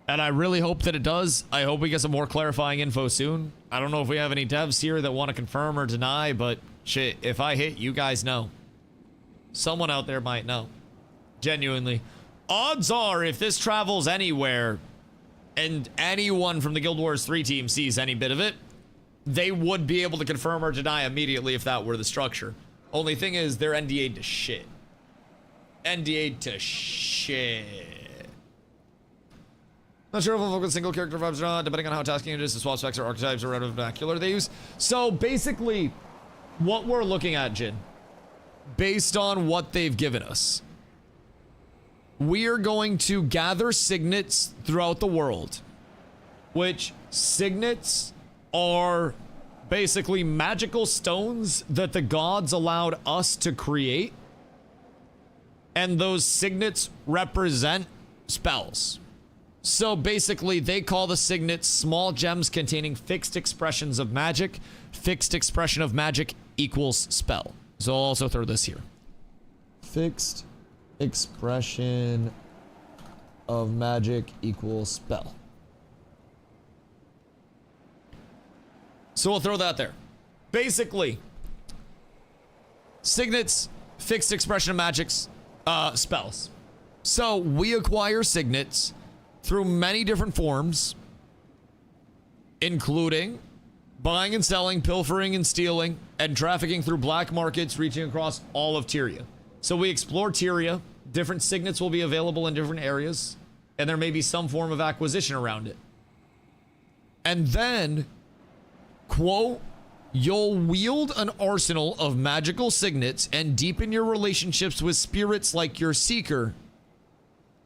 And I really hope that it does. I hope we get some more clarifying info soon. I don't know if we have any devs here that want to confirm or deny, but shit, if I hit, you guys know. Someone out there might know. Genuinely. Odds are, if this travels anywhere, and anyone from the Guild Wars 3 team sees any bit of it, they would be able to confirm or deny immediately if that were the structure. Only thing is, they're NDA'd to shit. NDA'd to shit. Not sure if I'll focus single character vibes or not, depending on how tasking it is, the swap specs or archetypes or whatever vernacular they use. So basically, what we're looking at, Jin, based on what they've given us, we are going to gather signets throughout the world, which signets are basically magical stones that the gods allowed us to create. And those signets represent spells. So basically, they call the signets small gems containing fixed expressions of magic. Fixed expression of magic equals spell. So I'll also throw this here. Fixed expression of magic equals spell. So we'll throw that there. Basically, signets, fixed expression of magic's spells. So we acquire signets through many different forms, including buying and selling, pilfering and stealing, and trafficking through black markets reaching across all of Tyria. So we explore Tyria. Different signets will be available in different areas, and there may be some form of acquisition around it. And then, quote, you'll wield an arsenal of magical signets and deepen your relationships with spirits like your Seeker.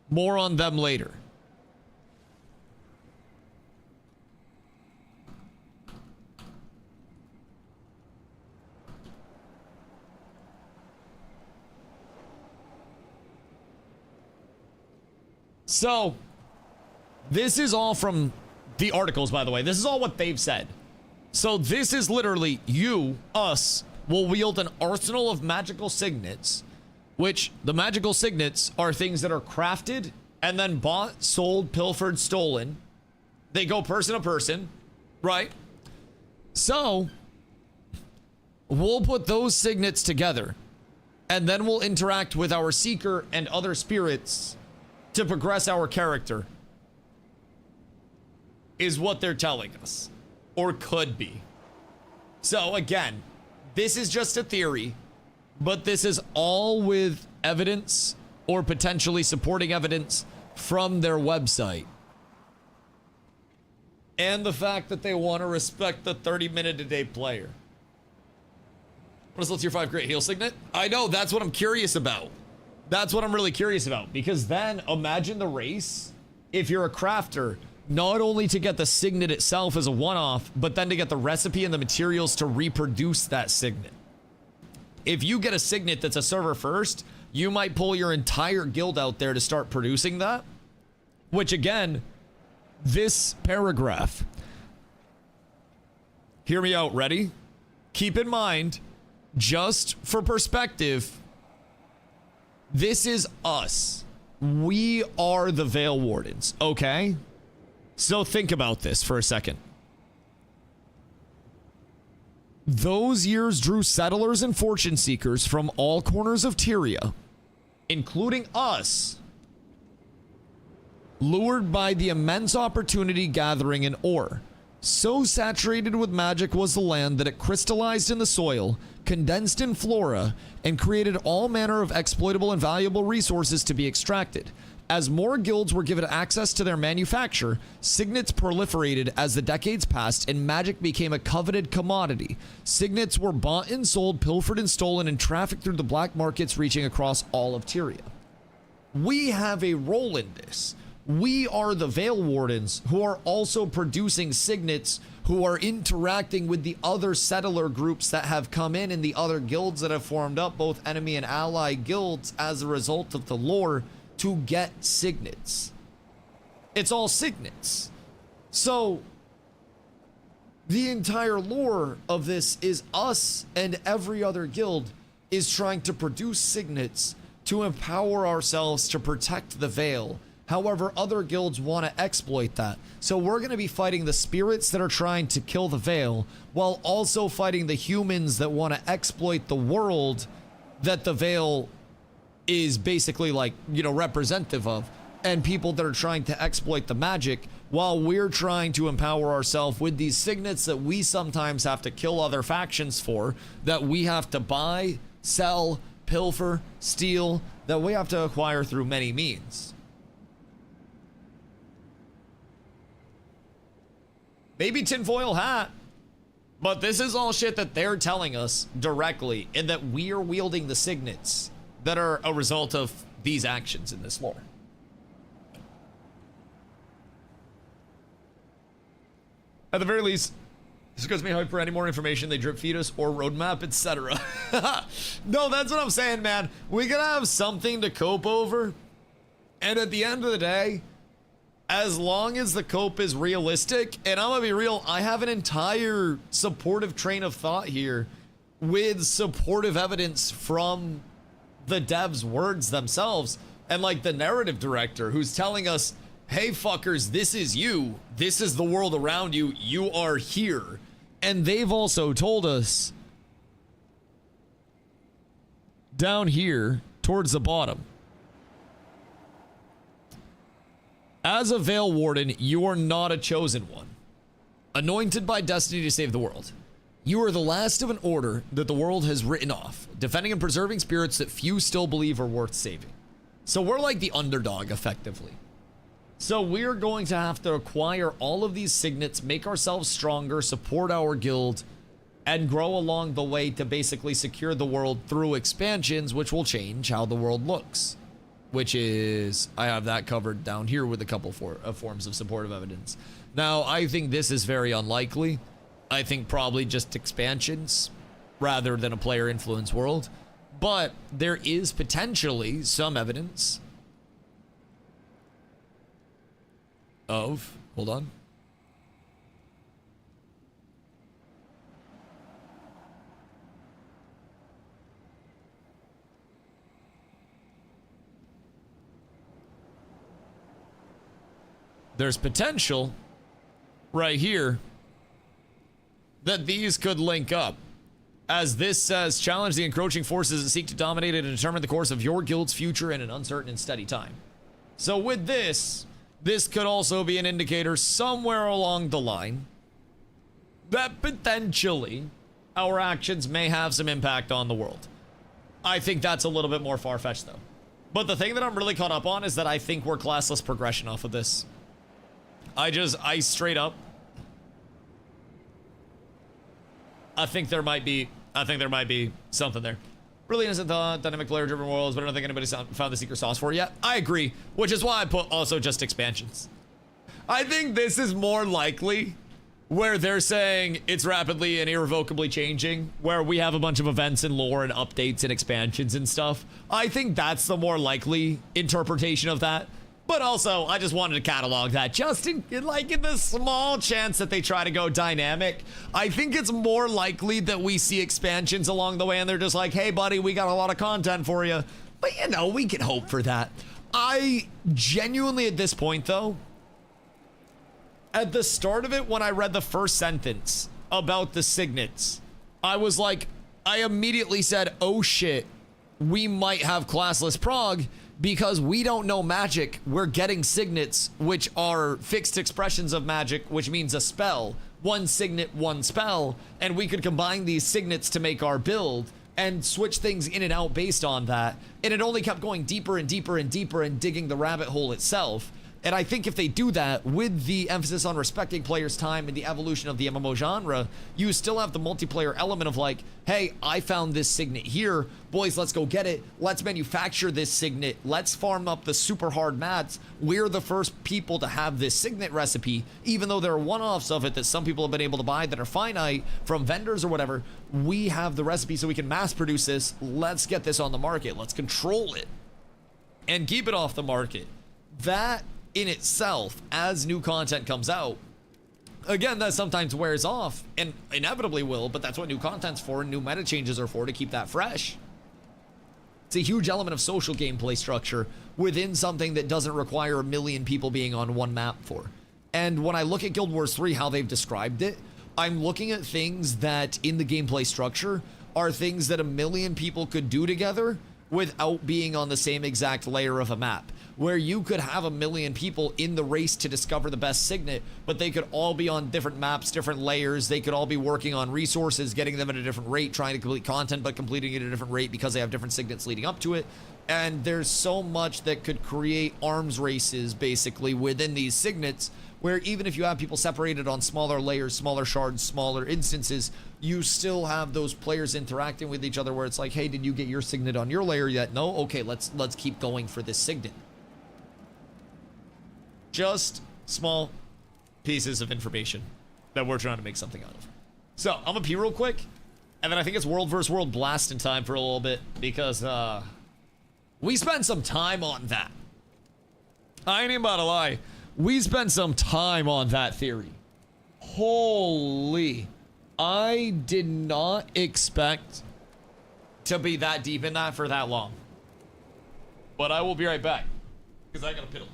More on them later. So, this is all from the articles, by the way. This is all what they've said. So this is literally you, us, will wield an arsenal of magical signets, which the magical signets are things that are crafted and then bought, sold, pilfered, stolen. They go person to person, right? So we'll put those signets together and then we'll interact with our Seeker and other spirits to progress our character, is what they're telling us. Or could be. So again, this is just a theory, but this is all with evidence or potentially supporting evidence from their website. And the fact that they want to respect the 30-minute-a-day player. What is the tier 5 great heal signet? I know, that's what I'm curious about. That's what I'm really curious about. Because then, imagine the race, if you're a crafter, not only to get the signet itself as a one-off, but then to get the recipe and the materials to reproduce that signet. If you get a signet that's a server first, you might pull your entire guild out there to start producing that. Which again, this paragraph. Hear me out, ready? Keep in mind, just for perspective, this is us. We are the Veil Wardens, okay? So think about this for a second. Those years drew settlers and fortune seekers from all corners of Tyria, including us, lured by the immense opportunity gathering in ore. So saturated with magic was the land that it crystallized in the soil, condensed in flora, and created all manner of exploitable and valuable resources to be extracted. As more guilds were given access to their manufacture, signets proliferated as the decades passed and magic became a coveted commodity. Signets were bought and sold, pilfered and stolen, and trafficked through the black markets reaching across all of Tyria. We have a role in this. We are the Veil Wardens who are also producing signets, who are interacting with the other settler groups that have come in and the other guilds that have formed up, both enemy and ally guilds, as a result of the lore to get signets. It's all signets. So the entire lore of this is us and every other guild is trying to produce signets to empower ourselves to protect the Veil. However, other guilds want to exploit that. So we're going to be fighting the spirits that are trying to kill the Veil, while also fighting the humans that want to exploit the world that the Veil is basically, like, you know, representative of, and people that are trying to exploit the magic, while we're trying to empower ourselves with these signets that we sometimes have to kill other factions for, that we have to buy, sell, pilfer, steal, that we have to acquire through many means. Maybe tinfoil hat, but this is all shit that they're telling us directly, and that we are wielding the signets that are a result of these actions in this lore. At the very least, this gives me hope for any more information they drip feed us or roadmap, etc. No, that's what I'm saying, man. We gotta have something to cope over, and at the end of the day, as long as the cope is realistic, and I'm gonna be real, I have an entire supportive train of thought here with supportive evidence from the devs' words themselves, and like the narrative director who's telling us, hey fuckers, this is you, this is the world around you, you are here. And they've also told us down here towards the bottom, as a Veil Warden, you are not a chosen one, anointed by destiny to save the world. You are the last of an order that the world has written off, defending and preserving spirits that few still believe are worth saving. So we're like the underdog, effectively. So we're going to have to acquire all of these signets, make ourselves stronger, support our guild, and grow along the way to basically secure the world through expansions, which will change how the world looks. Which is, I have that covered down here with a couple forms of supportive evidence. Now, I think this is very unlikely. I think probably just expansions rather than a player influence world. But there is potentially some evidence of, hold on. There's potential right here that these could link up. As this says, challenge the encroaching forces that seek to dominate and determine the course of your guild's future in an uncertain and steady time. So with this could also be an indicator somewhere along the line that potentially our actions may have some impact on the world. I think that's a little bit more far-fetched though. But the thing that I'm really caught up on is that I think we're classless progression off of this. I straight up, I think there might be something there. Really innocent thought, dynamic player driven worlds, but I don't think anybody's found the secret sauce for it yet. I agree, which is why I put also just expansions. I think this is more likely where they're saying it's rapidly and irrevocably changing, where we have a bunch of events and lore and updates and expansions and stuff. I think that's the more likely interpretation of that. But also, I just wanted to catalog that just in the small chance that they try to go dynamic. I think it's more likely that we see expansions along the way and they're just like, hey buddy, we got a lot of content for you. But you know, we can hope for that. I genuinely at this point though, at the start of it, when I read the first sentence about the signets, I was like, I immediately said, oh shit, we might have classless prog, because we don't know magic, we're getting signets, which are fixed expressions of magic, which means a spell. One signet, one spell, and we could combine these signets to make our build and switch things in and out based on that. And it only kept going deeper and deeper and deeper and digging the rabbit hole itself. And I think if they do that with the emphasis on respecting players' time and the evolution of the MMO genre, you still have the multiplayer element of like, hey, I found this signet here. Boys, let's go get it. Let's manufacture this signet. Let's farm up the super hard mats. We're the first people to have this signet recipe, even though there are one-offs of it that some people have been able to buy that are finite from vendors or whatever. We have the recipe so we can mass produce this. Let's get this on the market. Let's control it and keep it off the market. That in itself, as new content comes out, again, that sometimes wears off and inevitably will, but that's what new content's for and new meta changes are for, to keep that fresh. It's a huge element of social gameplay structure within something that doesn't require a million people being on one map for. And when I look at Guild Wars 3, how they've described it, I'm looking at things that in the gameplay structure are things that a million people could do together without being on the same exact layer of a map, where you could have a million people in the race to discover the best signet, but they could all be on different maps, different layers. They could all be working on resources, getting them at a different rate, trying to complete content, but completing it at a different rate because they have different signets leading up to it. And there's so much that could create arms races basically within these signets, where even if you have people separated on smaller layers, smaller shards, smaller instances, you still have those players interacting with each other where it's like, hey, did you get your signet on your layer yet? No? Okay, let's keep going for this signet. Just small pieces of information that we're trying to make something out of. So I'm gonna pee real quick, and then I think it's world versus world blasting time for a little bit, because we spent some time on that. I ain't even about to lie. We spent some time on that theory. Holy. I did not expect to be that deep in that for that long. But I will be right back, because I gotta piddle.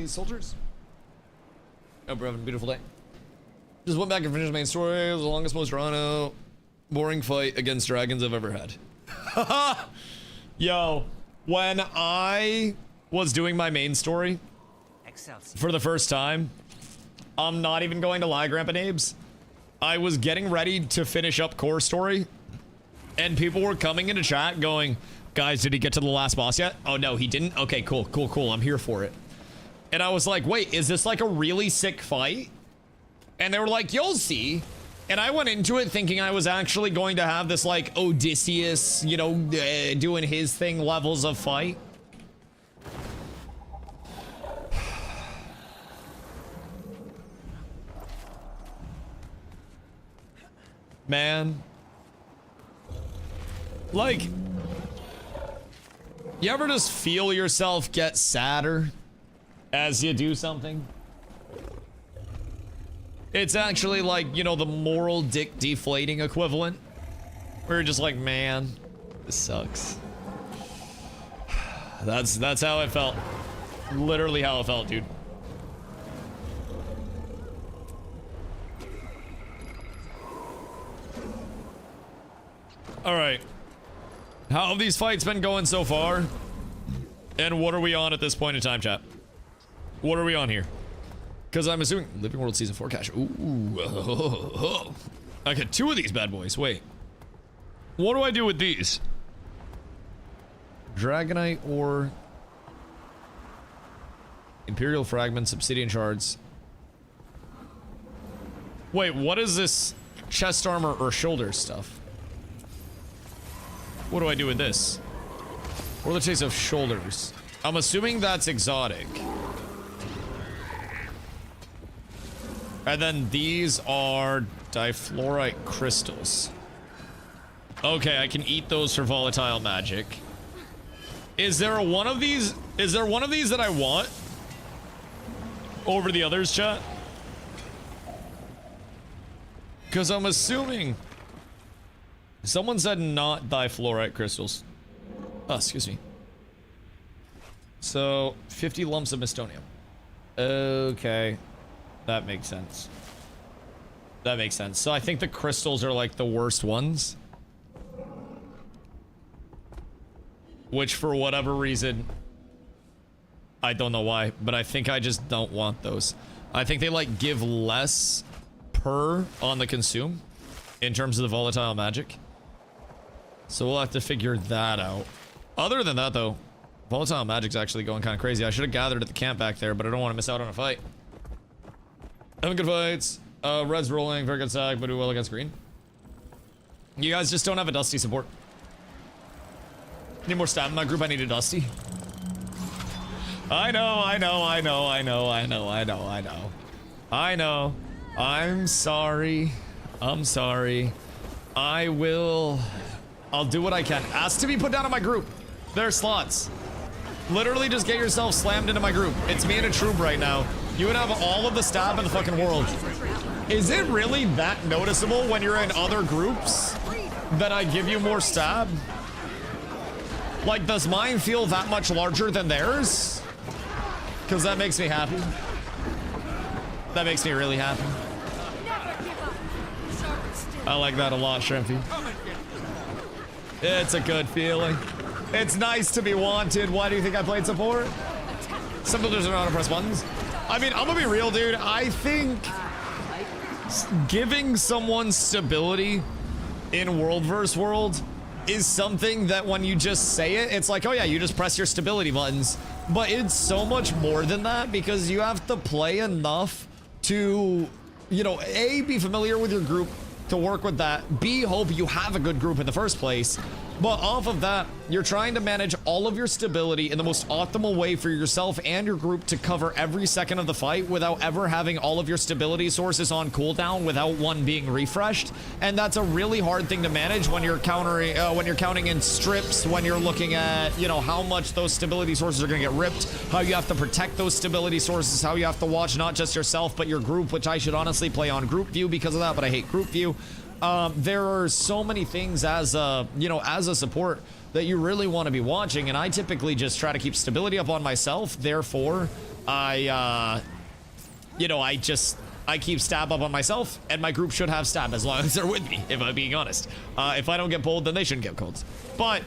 these soldiers. Hope you're having a beautiful day. Just went back and finished the main story. It was the longest, most drawn out, boring fight against dragons I've ever had. Yo, when I was doing my main story for the first time, I'm not even going to lie, Grandpa Nabes. I was getting ready to finish up core story, and people were coming into chat going, guys, did he get to the last boss yet? Oh no, he didn't? Okay, cool, cool, cool. I'm here for it. And I was like, wait, is this like a really sick fight? And they were like, you'll see. And I went into it thinking I was actually going to have this like Odysseus, you know, doing his thing levels of fight. Man. Like, you ever just feel yourself get sadder as you do something? It's actually like, you know, the moral dick deflating equivalent. Where you're just like, man, this sucks. That's how it felt. Literally how it felt, dude. Alright. How have these fights been going so far? And what are we on at this point in time, chat? What are we on here? Because I'm assuming Living World Season 4 cash. Ooh. I got 2 of these bad boys. Wait. What do I do with these? Dragonite or Imperial Fragments, Obsidian Shards. Wait, what is this chest armor or shoulder stuff? What do I do with this? What are the chase of shoulders? I'm assuming that's exotic. And then these are difluorite crystals. Okay, I can eat those for volatile magic. Is there one of these? Is there one of these that I want over the others, chat? Because I'm assuming someone said not difluorite crystals. Oh, excuse me. So 50 lumps of mystonium. Okay. That makes sense. That makes sense. So I think the crystals are like the worst ones. Which for whatever reason, I don't know why, but I think I just don't want those. I think they like give less per on the consume in terms of the volatile magic. So we'll have to figure that out. Other than that though, volatile magic's actually going kind of crazy. I should have gathered at the camp back there, but I don't want to miss out on a fight. Having good fights. Red's rolling, very good sag, but do well against green. You guys just don't have a Dusty support. Need more stab in my group, I need a Dusty. I know. I'm sorry. I'll do what I can. Ask to be put down in my group. There are slots. Literally just get yourself slammed into my group. It's me and a troop right now. You would have all of the stab in the fucking world. Is it really that noticeable when you're in other groups that I give you more stab? Like, does mine feel that much larger than theirs? Because that makes me happy. That makes me really happy. I like that a lot, Shrimpy. It's a good feeling. It's nice to be wanted. Why do you think I played support? Some builders are not to press buttons. I mean, I'm gonna be real, dude. I think giving someone stability in World vs. World is something that when you just say it, it's like, oh yeah, you just press your stability buttons. But it's so much more than that because you have to play enough to, you know, A, be familiar with your group to work with that, B, hope you have a good group in the first place. But off of that, you're trying to manage all of your stability in the most optimal way for yourself and your group to cover every second of the fight without ever having all of your stability sources on cooldown without one being refreshed. And that's a really hard thing to manage when you're countering, when you're counting in strips, when you're looking at, you know, how much those stability sources are going to get ripped, how you have to protect those stability sources, how you have to watch not just yourself, but your group, which I should honestly play on group view because of that, but I hate group view. There are so many things as a, you know, as a support that you really want to be watching, and I typically just try to keep stability up on myself. Therefore, you know, I keep stab up on myself, and my group should have stab as long as they're with me, if I'm being honest. If I don't get pulled, then they shouldn't get pulled. But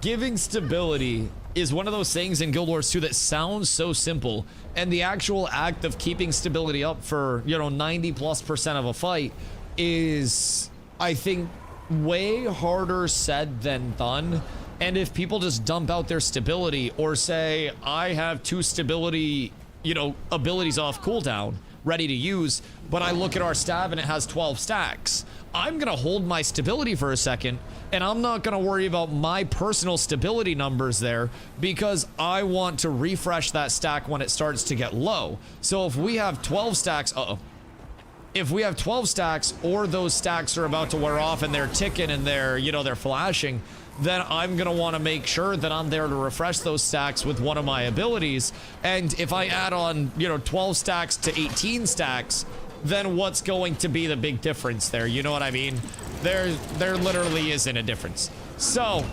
giving stability is one of those things in Guild Wars 2 that sounds so simple, and the actual act of keeping stability up for, you know, 90+% of a fight is, I think, way harder said than done. And if people just dump out their stability, or say, I have 2 stability, you know, abilities off cooldown, ready to use, but I look at our stab and it has 12 stacks, I'm gonna hold my stability for a second, and I'm not gonna worry about my personal stability numbers there, because I want to refresh that stack when it starts to get low. So if we have 12 stacks, if we have 12 stacks, or those stacks are about to wear off and they're ticking and they're, you know, they're flashing, then I'm gonna want to make sure that I'm there to refresh those stacks with one of my abilities. And if I add on, you know, 12 stacks to 18 stacks, then what's going to be the big difference there? You know what I mean? There literally isn't a difference. So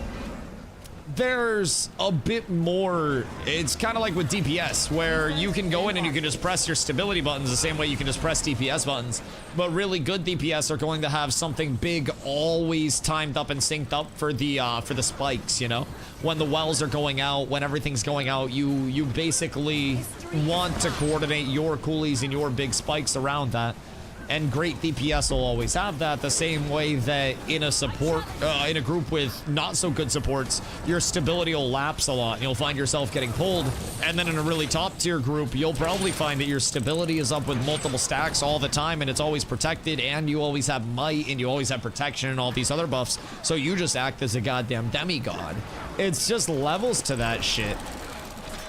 there's a bit more. It's kind of like with DPS, where you can go in and you can just press your stability buttons the same way you can just press DPS buttons, but really good DPS are going to have something big always timed up and synced up for the spikes. You know, when the wells are going out, when everything's going out, you basically want to coordinate your coolies and your big spikes around that. And great DPS will always have that, the same way that in a support, in a group with not so good supports, your stability will lapse a lot and you'll find yourself getting pulled. And then in a really top tier group, you'll probably find that your stability is up with multiple stacks all the time, and it's always protected, and you always have might, and you always have protection and all these other buffs. So you just act as a goddamn demigod. It's just levels to that shit,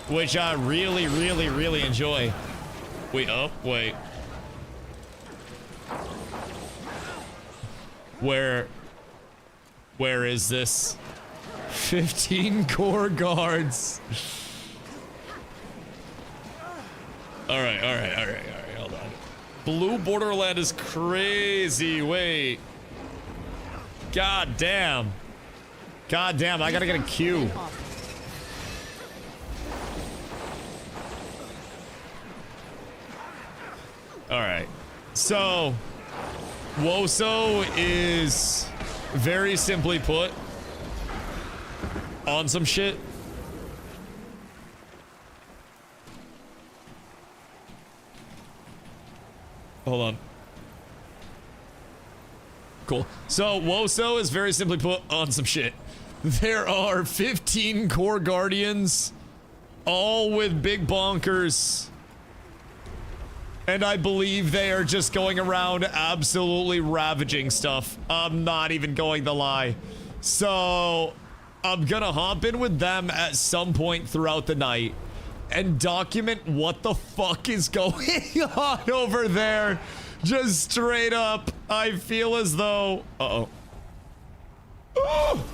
which I really, really, really enjoy. Wait. Where is this? 15 core guards. All right, hold on. Blue Borderland is crazy. Wait. God damn, I gotta get a Q. All right, so Woso is, very simply put, on some shit. Hold on. Cool. So Woso is, very simply put, on some shit. There are 15 core guardians, all with big bonkers. And I believe they are just going around absolutely ravaging stuff. I'm not even going to lie. So I'm gonna hop in with them at some point throughout the night and document what the fuck is going on over there. Just straight up, I feel as though... Uh-oh. Oh!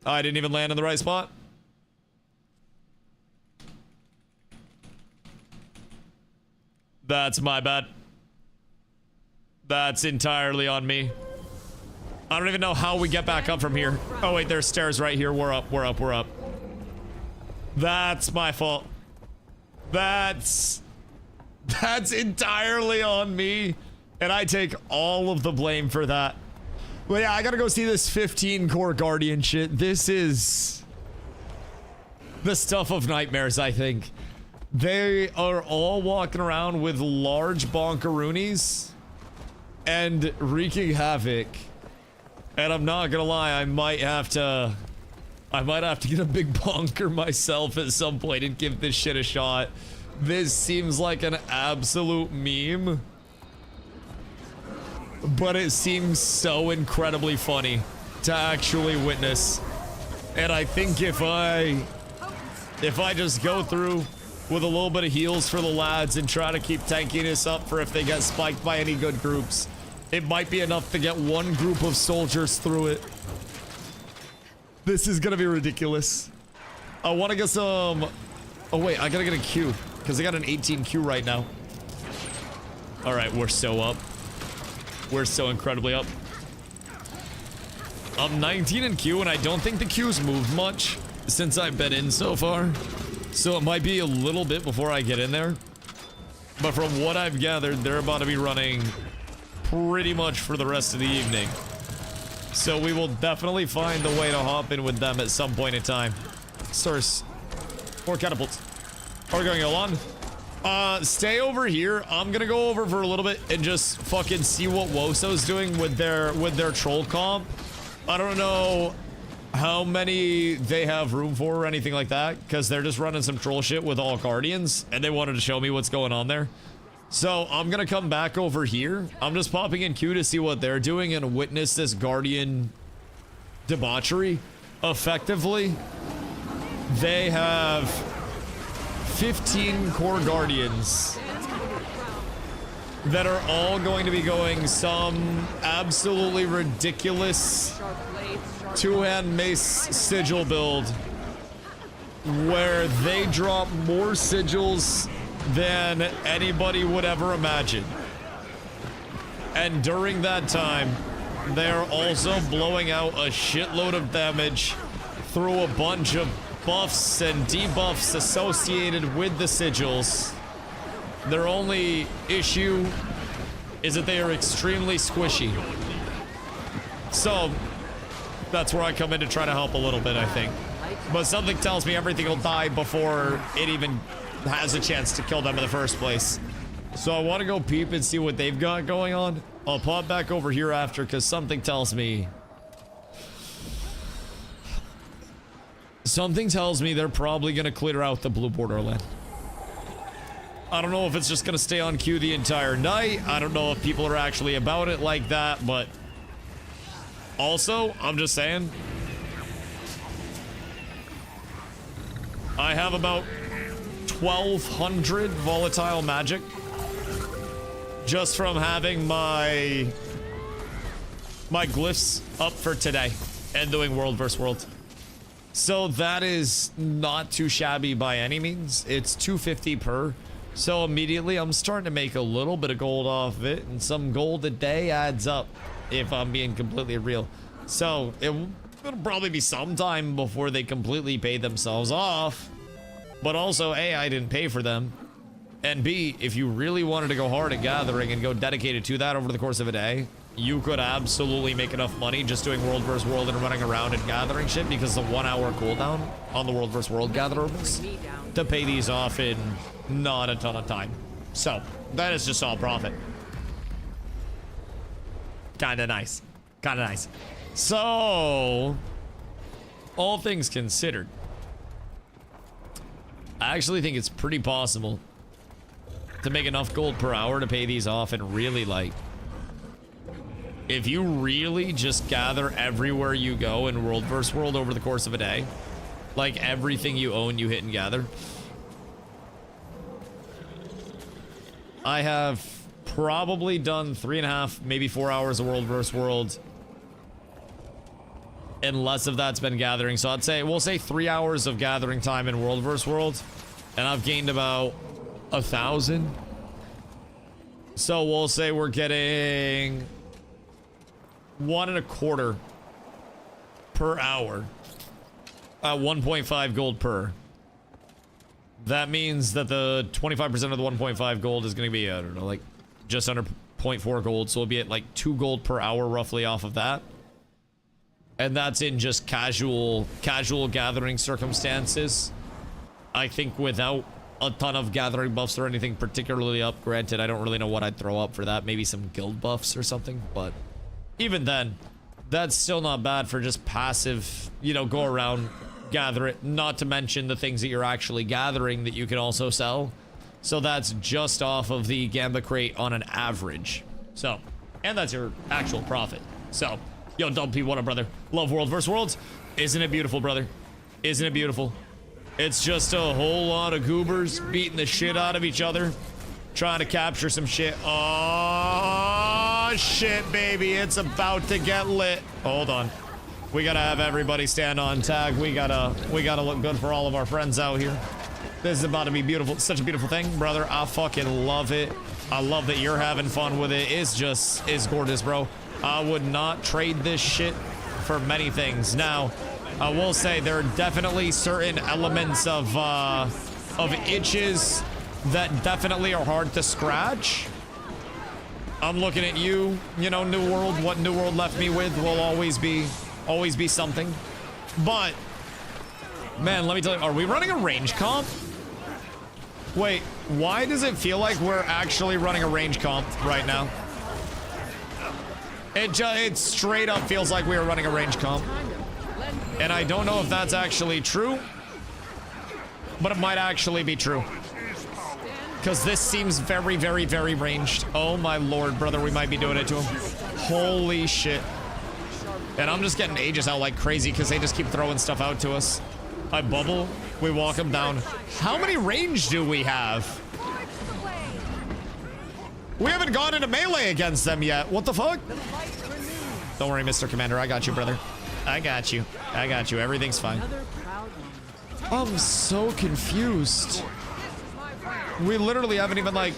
I didn't even land in the right spot. That's my bad. That's entirely on me. I don't even know how we get back up from here. Oh wait, there's stairs right here. We're up. That's my fault. That's entirely on me, and I take all of the blame for that. But yeah, I gotta go see this 15 core guardian shit. This is the stuff of nightmares, I think. They are all walking around with large bonkeroonies and wreaking havoc. And I'm not gonna lie, I might have to get a big bonker myself at some point and give this shit a shot. This seems like an absolute meme, but it seems so incredibly funny to actually witness. And I think if I just go through with a little bit of heals for the lads and try to keep tankiness up for if they get spiked by any good groups, it might be enough to get one group of soldiers through it. This is gonna be ridiculous. I want to get some... Oh wait, I gotta get a Q, because I got an 18 Q right now. Alright, we're so up. We're so incredibly up. I'm 19 in Q, and I don't think the Q's moved much since I've been in so far. So it might be a little bit before I get in there. But from what I've gathered, they're about to be running pretty much for the rest of the evening. So we will definitely find a way to hop in with them at some point in time. Stars. More catapults. Are we going along? Stay over here. I'm gonna go over for a little bit and just fucking see what Woso's doing with their troll comp. I don't know how many they have room for or anything like that, because they're just running some troll shit with all guardians, and they wanted to show me what's going on there. So I'm gonna come back over here. I'm just popping in Q to see what they're doing and witness this guardian debauchery. Effectively, they have 15 core guardians that are all going to be going some absolutely ridiculous two-hand mace sigil build where they drop more sigils than anybody would ever imagine. And during that time, they're also blowing out a shitload of damage through a bunch of buffs and debuffs associated with the sigils. Their only issue is that they are extremely squishy. So that's where I come in to try to help a little bit, I think. But something tells me everything will die before it even has a chance to kill them in the first place. So I want to go peep and see what they've got going on. I'll pop back over here after, because something tells me they're probably going to clear out the blue borderland. I don't know if it's just going to stay on queue the entire night. I don't know if people are actually about it like that, but also, I'm just saying, I have about 1,200 volatile magic just from having my glyphs up for today and doing world versus world. So that is not too shabby by any means. It's 250 per. So immediately I'm starting to make a little bit of gold off of it, and some gold a day adds up, if I'm being completely real. So it'll probably be some time before they completely pay themselves off. But also, A, I didn't pay for them. And B, if you really wanted to go hard at gathering and go dedicated to that over the course of a day, you could absolutely make enough money just doing world versus world and running around and gathering shit, because the 1 hour cooldown on the world versus world gatherables to pay these off in not a ton of time. So that is just all profit. Kinda nice. Kinda nice. So, all things considered, I actually think it's pretty possible to make enough gold per hour to pay these off. And really, like, if you really just gather everywhere you go in world versus world over the course of a day, like everything you own you hit and gather. I have probably done 3.5, maybe 4 hours of world versus world, and less of that's been gathering. So I'd say, we'll say 3 hours of gathering time in world versus world, and I've gained about 1,000. So we'll say we're getting 1.25 per hour at 1.5 gold per. That means that the 25% of the 1.5 gold is going to be, I don't know, like just under 0.4 gold. So we'll be at like 2 gold per hour roughly off of that. And that's in just casual gathering circumstances. I think without a ton of gathering buffs or anything particularly up. Granted, I don't really know what I'd throw up for that. Maybe some guild buffs or something. But even then, that's still not bad for just passive, you know, go around, gather it. Not to mention the things that you're actually gathering that you can also sell. So that's just off of the Gamba crate on an average. So, and that's your actual profit. So, yo, P, what up, brother? Love world versus worlds. Isn't it beautiful, brother? Isn't it beautiful? It's just a whole lot of goobers beating the shit out of each other, trying to capture some shit. Oh, shit, baby. It's about to get lit. Hold on. We gotta have everybody stand on tag. We gotta look good for all of our friends out here. This is about to be beautiful. Such a beautiful thing, brother. I fucking love it. I love that you're having fun with it. It's gorgeous, bro. I would not trade this shit for many things. Now, I will say there are definitely certain elements of itches that definitely are hard to scratch. I'm looking at you, you know, New World. What New World left me with will always be something. But man, let me tell you, are we running a range comp? Wait, why does it feel like we're actually running a range comp right now? It straight up feels like we are running a range comp. And I don't know if that's actually true, but it might actually be true. Because this seems very, very, very ranged. Oh my lord, brother, we might be doing it to him. Holy shit. And I'm just getting ages out like crazy because they just keep throwing stuff out to us. I bubble, we walk them down. How many range do we have? We haven't gone into melee against them yet. What the fuck? Don't worry, Mr. Commander. I got you, brother. I got you. I got you. Everything's fine. I'm so confused. We literally haven't even like...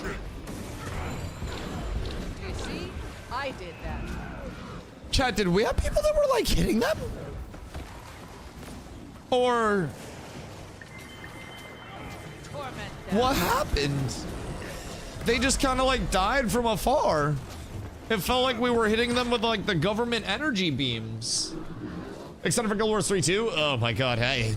You see? I did that. Chat, did we have people that were like hitting them? Or... Torment them. what happened? They just kind of like died from afar. It felt like we were hitting them with like the government energy beams. Except for Guild Wars 3 too. Oh my god, hey.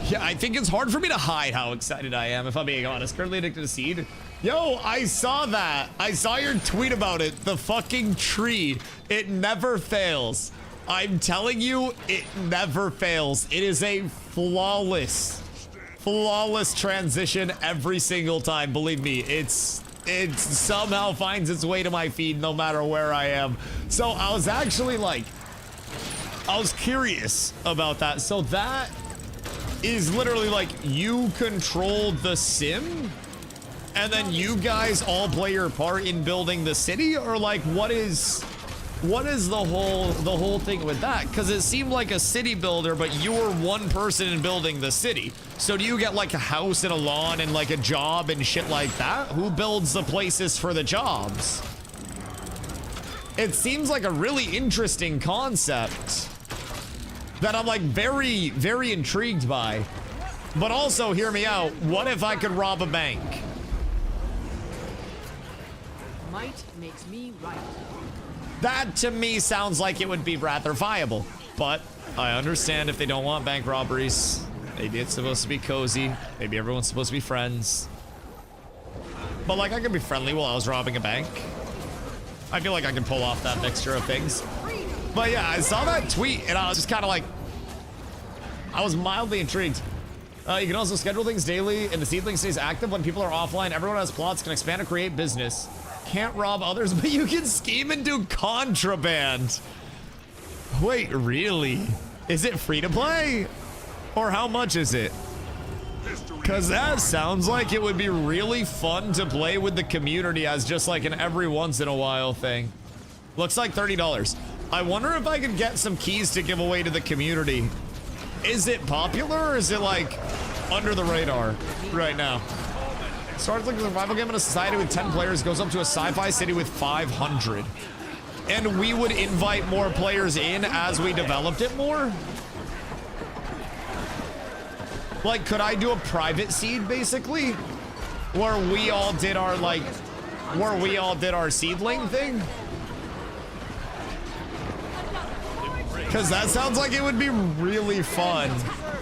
Yeah, I think it's hard for me to hide how excited I am, if I'm being honest. Currently addicted to Seed. Yo, I saw that. I saw your tweet about it. The fucking tree. It never fails. I'm telling you, it never fails. It is a flawless transition every single time. Believe me, it somehow finds its way to my feed no matter where I am. So I was actually like, I was curious about that. So that is literally like you control the sim and then you guys all play your part in building the city, or like what is the whole thing with that? Because it seemed like a city builder, but you were one person in building the city. So do you get like a house and a lawn and like a job and shit like that? Who builds the places for the jobs? It seems like a really interesting concept that I'm like very, very intrigued by. But also, hear me out, what if I could rob a bank? Might makes me right. That to me sounds like it would be rather viable, but I understand if they don't want bank robberies. Maybe it's supposed to be cozy. Maybe everyone's supposed to be friends. But like I could be friendly while I was robbing a bank. I feel like I can pull off that mixture of things. But yeah, I saw that tweet and I was just kind of like, I was mildly intrigued. You can also schedule things daily and the seedling stays active when people are offline. Everyone has plots, can expand and create business. Can't rob others, but you can scheme and do contraband. Wait, really? Is it free to play? Or how much is it? Because that sounds like it would be really fun to play with the community as just like an every once in a while thing. Looks like $30. I wonder if I could get some keys to give away to the community. Is it popular or is it like under the radar right now? Starts like a survival game in a society with 10 players, goes up to a sci-fi city with 500. And we would invite more players in as we developed it more? Like, could I do a private seed, basically? Where we all did our, like, seedling thing? Because that sounds like it would be really fun.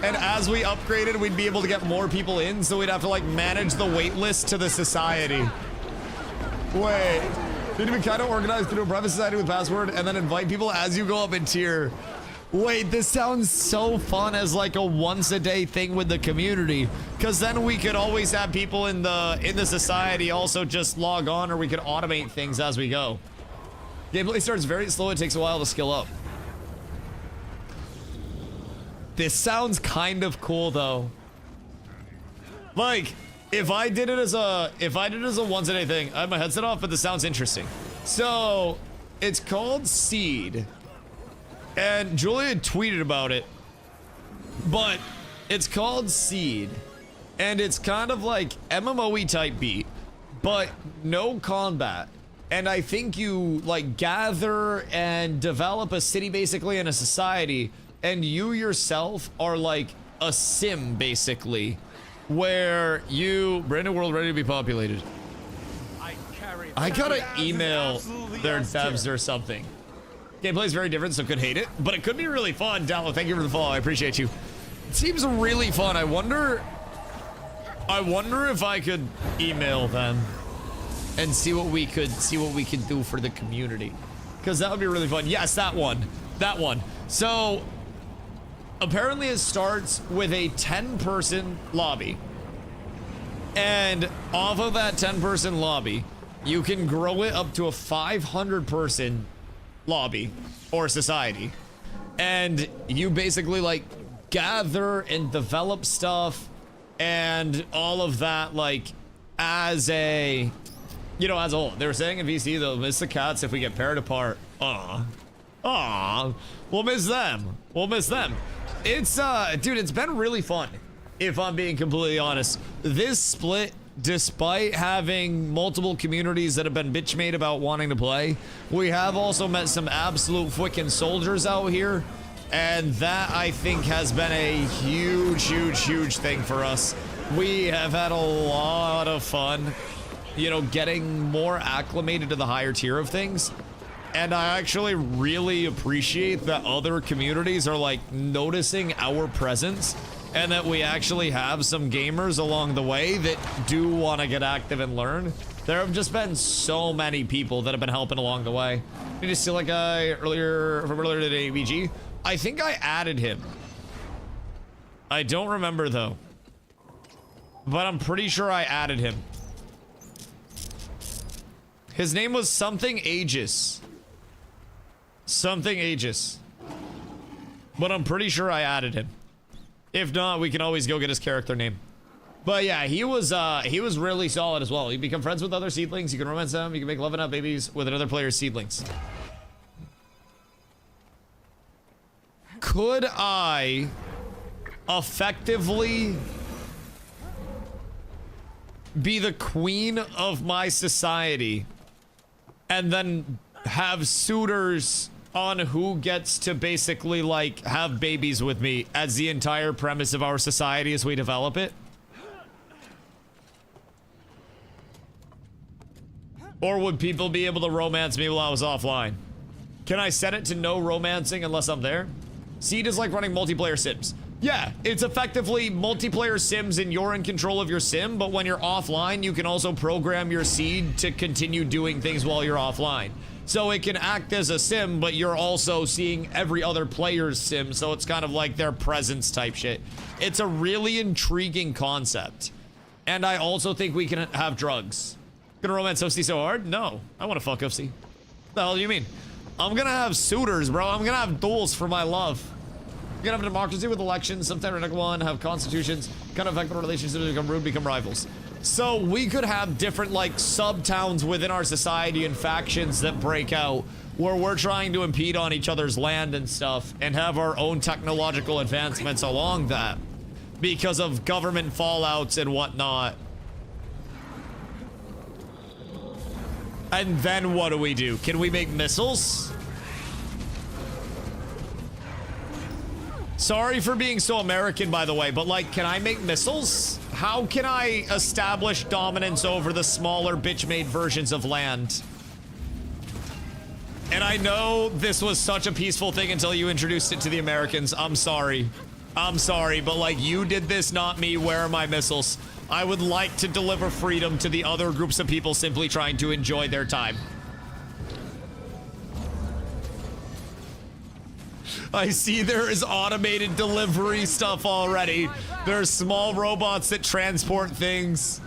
And as we upgraded, we'd be able to get more people in, so we'd have to, like, manage the wait list to the society. Wait. Need to be kind of organized to do a private society with password and then invite people as you go up in tier. Wait, this sounds so fun as like a once a day thing with the community, because then we could always have people in the society also just log on, or we could automate things as we go. Gameplay starts very slow, it takes a while to skill up. This sounds kind of cool though. Like, if I did it as a once a day thing, I have my headset off, but this sounds interesting. So it's called Seed. And Julia tweeted about it, but it's called Seed, and it's kind of like MMOE type beat, but no combat. And I think you like gather and develop a city basically in a society, and you yourself are like a sim, basically, where you brand new world ready to be populated. I gotta email their devs or something. Gameplay is very different, so could hate it, but it could be really fun. Download, thank you for the follow. I appreciate you. It seems really fun. I wonder if I could email them and see what we could do for the community, because that would be really fun. Yes, that one. So apparently it starts with a 10-person lobby, and off of that 10-person lobby, you can grow it up to a 500-person lobby or society, and you basically like gather and develop stuff and all of that, like as a, you know, as a whole. They were saying in VC they'll miss the cats if we get paired apart. We'll miss them. It's dude, it's been really fun, if I'm being completely honest. This split, despite having multiple communities that have been bitch made about wanting to play, we have also met some absolute freaking soldiers out here, and that I think has been a huge thing for us. We have had a lot of fun, you know, getting more acclimated to the higher tier of things. And I actually really appreciate that other communities are like noticing our presence, and that we actually have some gamers along the way that do want to get active and learn. There have just been so many people that have been helping along the way. You just see like earlier today, VG. I think I added him. I don't remember though, but I'm pretty sure I added him. His name was something Aegis. But I'm pretty sure I added him. If not, we can always go get his character name. But yeah, he was really solid as well. You become friends with other seedlings, you can romance them, you can make love and have babies with another player's seedlings. Could I effectively be the queen of my society and then have suitors on who gets to basically like have babies with me as the entire premise of our society as we develop it? Or would people be able to romance me while I was offline? Can I set it to no romancing unless I'm there? Seed is like running multiplayer sims. Yeah, it's effectively multiplayer sims and you're in control of your sim, but when you're offline, you can also program your seed to continue doing things while you're offline. So it can act as a sim, but you're also seeing every other player's sim, so it's kind of like their presence type shit. It's a really intriguing concept. And I also think we can have drugs. Gonna romance OC so hard? No, I want to fuck OC. The hell do you mean? I'm gonna have suitors, bro. I'm gonna have duels for my love. We're gonna have a democracy with elections, some tyrannical one, have constitutions, kind of affect the relationships, become rude, become rivals. So we could have different like sub-towns within our society and factions that break out where we're trying to impede on each other's land and stuff and have our own technological advancements along that because of government fallouts and whatnot. And then what do we do? Can we make missiles? Sorry for being so American, by the way, but like, can I make missiles? How can I establish dominance over the smaller bitch-made versions of land? And I know this was such a peaceful thing until you introduced it to the Americans. I'm sorry. I'm sorry, but like, you did this, not me. Where are my missiles? I would like to deliver freedom to the other groups of people simply trying to enjoy their time. I see there is automated delivery stuff already. There's small robots that transport things.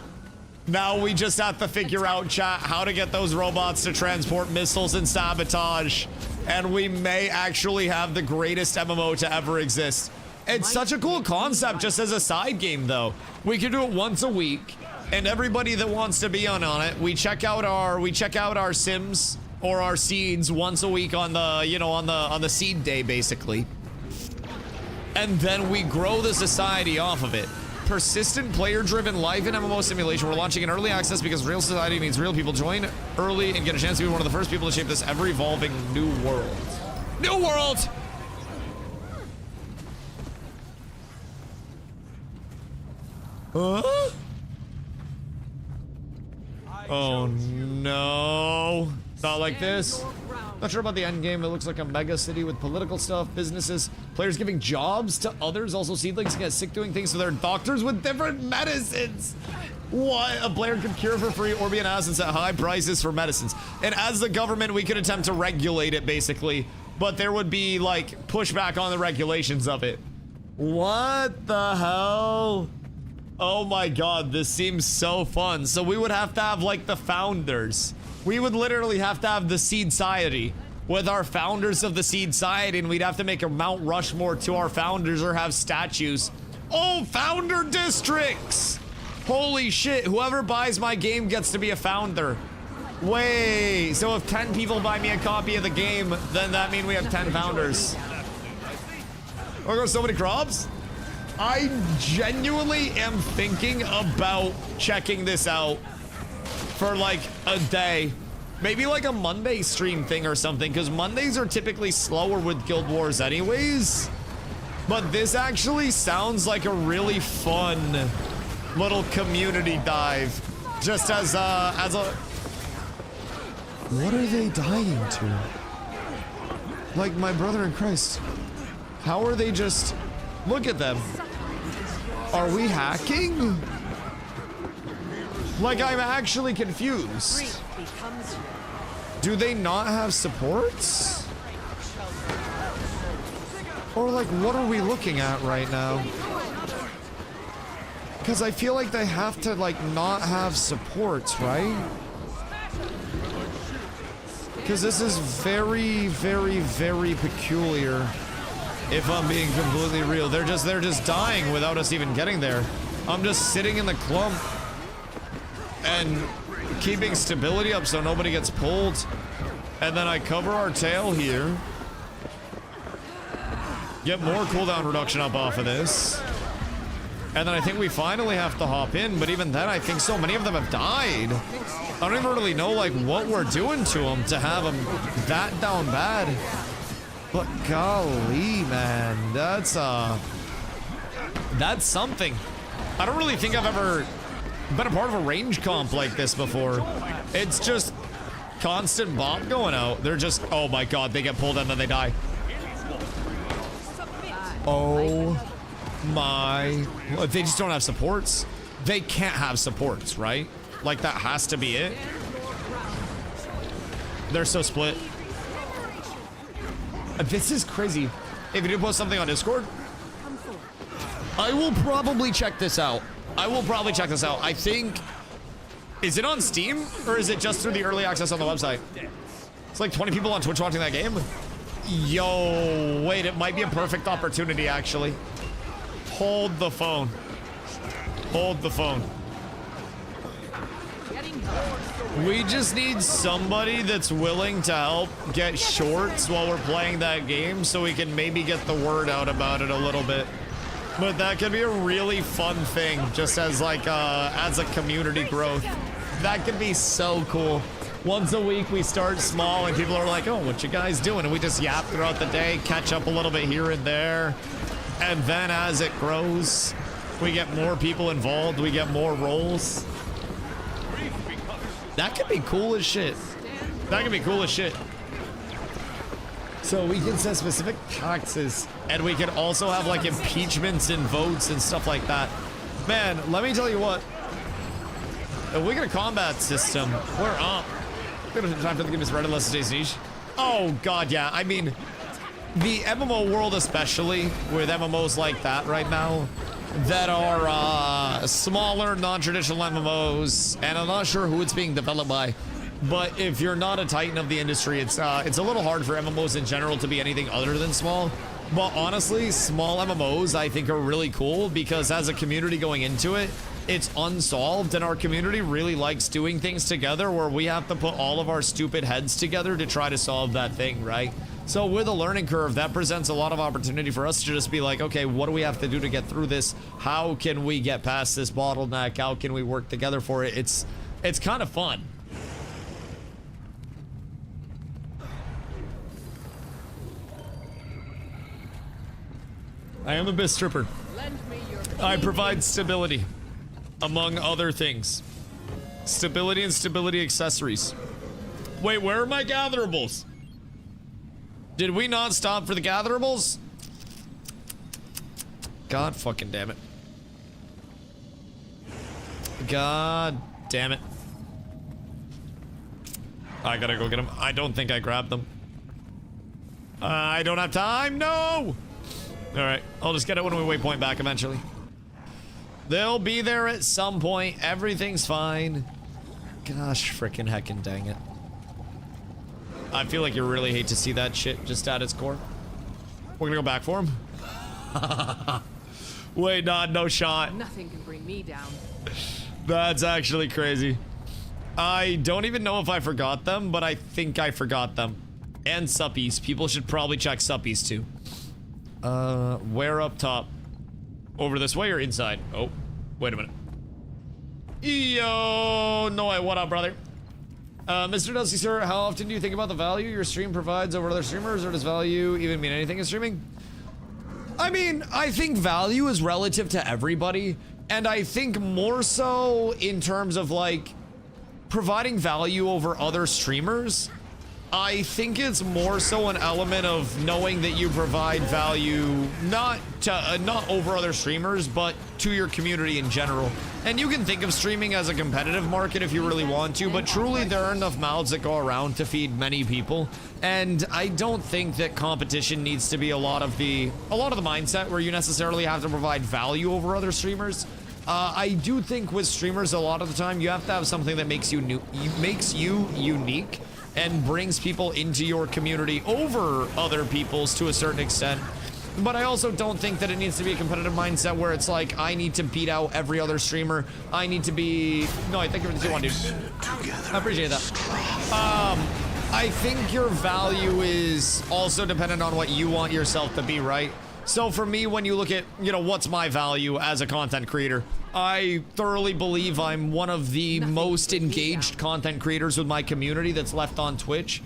Now we just have to figure out, chat, how to get those robots to transport missiles and sabotage. And we may actually have the greatest MMO to ever exist. It's such a cool concept just as a side game, though. We could do it once a week, and everybody that wants to be on it, we check out our sims or our seeds once a week on the, you know, on the seed day, basically. And then we grow the society off of it. Persistent player-driven life in MMO simulation. We're launching in early access because real society means real people. Join early and get a chance to be one of the first people to shape this ever-evolving new world. New world! Huh? Oh no. Not like this. Not sure about the end game. It looks like a mega city with political stuff, businesses, players giving jobs to others. Also, seedlings get sick doing things to their doctors with different medicines. What? A player could cure for free or be an assets at high prices for medicines. And as the government, we could attempt to regulate it, basically. But there would be, like, pushback on the regulations of it. What the hell? Oh my god, this seems so fun. So we would have to have, like, the founders. We would literally have to have the Seed Society with our founders of the Seed Society, and we'd have to make a Mount Rushmore to our founders or have statues. Oh, founder districts! Holy shit, whoever buys my game gets to be a founder. Wait, so if 10 people buy me a copy of the game, then that means we have 10 founders. Oh, there's so many crops? I genuinely am thinking about checking this out for like a day. Maybe like a Monday stream thing or something, because Mondays are typically slower with Guild Wars anyways. But this actually sounds like a really fun little community dive. Just as a... What are they dying to? Like my brother in Christ. How are they just... Look at them. Are we hacking? Like, I'm actually confused. Do they not have supports? Or like, what are we looking at right now? Because I feel like they have to, like, not have supports, right? Because this is very, very, very peculiar. If I'm being completely real, they're just dying without us even getting there. I'm just sitting in the clump and keeping stability up so nobody gets pulled. And then I cover our tail here. Get more cooldown reduction up off of this. And then I think we finally have to hop in, but even then I think so many of them have died. I don't even really know like what we're doing to them to have them that down bad. But golly, man, that's something. I don't really think I've ever been a part of a range comp like this before. It's just constant bot going out. They're just, oh my god, they get pulled and then they die. Oh my, they just don't have supports. They can't have supports, right? Like that has to be it. They're so split. This is crazy. If you do post something on Discord, I will probably check this out. I think, is it on Steam or is it just through the early access on the website? It's like 20 people on Twitch watching that game. Yo, wait, it might be a perfect opportunity actually. Hold the phone. Hold the phone. We just need somebody that's willing to help get shorts while we're playing that game so we can maybe get the word out about it a little bit. But that could be a really fun thing just as like as a community growth. That could be so cool. Once a week we start small and people are like, oh, what you guys doing? And we just yap throughout the day, catch up a little bit here and there. And then as it grows, we get more people involved, we get more roles. That could be cool as shit. That could be cool as shit. So we can set specific taxes, and we can also have like impeachments and votes and stuff like that. Man, let me tell you what. If we get a combat system, we're up. We don't have time to give us red unless it stays niche. Oh god, yeah. I mean, the MMO world especially, with MMOs like that right now, that are smaller, non-traditional MMOs, and I'm not sure who it's being developed by, but if you're not a titan of the industry, it's a little hard for MMOs in general to be anything other than small. But honestly, small MMOs I think are really cool because as a community going into it, it's unsolved, and our community really likes doing things together where we have to put all of our stupid heads together to try to solve that thing, right? So with a learning curve, that presents a lot of opportunity for us to just be like, okay, what do we have to do to get through this? How can we get past this bottleneck? How can we work together for it? It's kind of fun. I am a bit stripper. I provide stability. among other things. Stability and stability accessories. Wait, where are my gatherables? Did we not stop for the gatherables? God fucking damn it. God damn it. I gotta go get them. I don't think I grabbed them. I don't have time. No! Alright, I'll just get it when we waypoint back eventually. They'll be there at some point. Everything's fine. Gosh, frickin' heckin' dang it. I feel like you really hate to see that shit just at its core. We're gonna go back for him. Wait, no shot. Nothing can bring me down. That's actually crazy. I don't even know if I forgot them, but I think I forgot them. And suppies. People should probably check suppies too. Where up top? Over this way or inside? Oh, wait a minute. Yo, no, what up, brother? Mr. Dusty, sir, how often do you think about the value your stream provides over other streamers, or does value even mean anything in streaming? I mean, I think value is relative to everybody, and I think more so in terms of, like, providing value over other streamers. I think it's more so an element of knowing that you provide value not over other streamers, but to your community in general. And you can think of streaming as a competitive market if you really want to, but truly there are enough mouths that go around to feed many people. And I don't think that competition needs to be a lot of the mindset where you necessarily have to provide value over other streamers. I do think with streamers a lot of the time you have to have something that makes you unique and brings people into your community over other people's to a certain extent. But I also don't think that it needs to be a competitive mindset where it's like, I need to beat out every other streamer. I need to be... No, I think you're the 2-1, dude. I appreciate that. I think your value is also dependent on what you want yourself to be, right? So for me, when you look at, you know, what's my value as a content creator, I thoroughly believe I'm one of the most engaged content creators with my community that's left on Twitch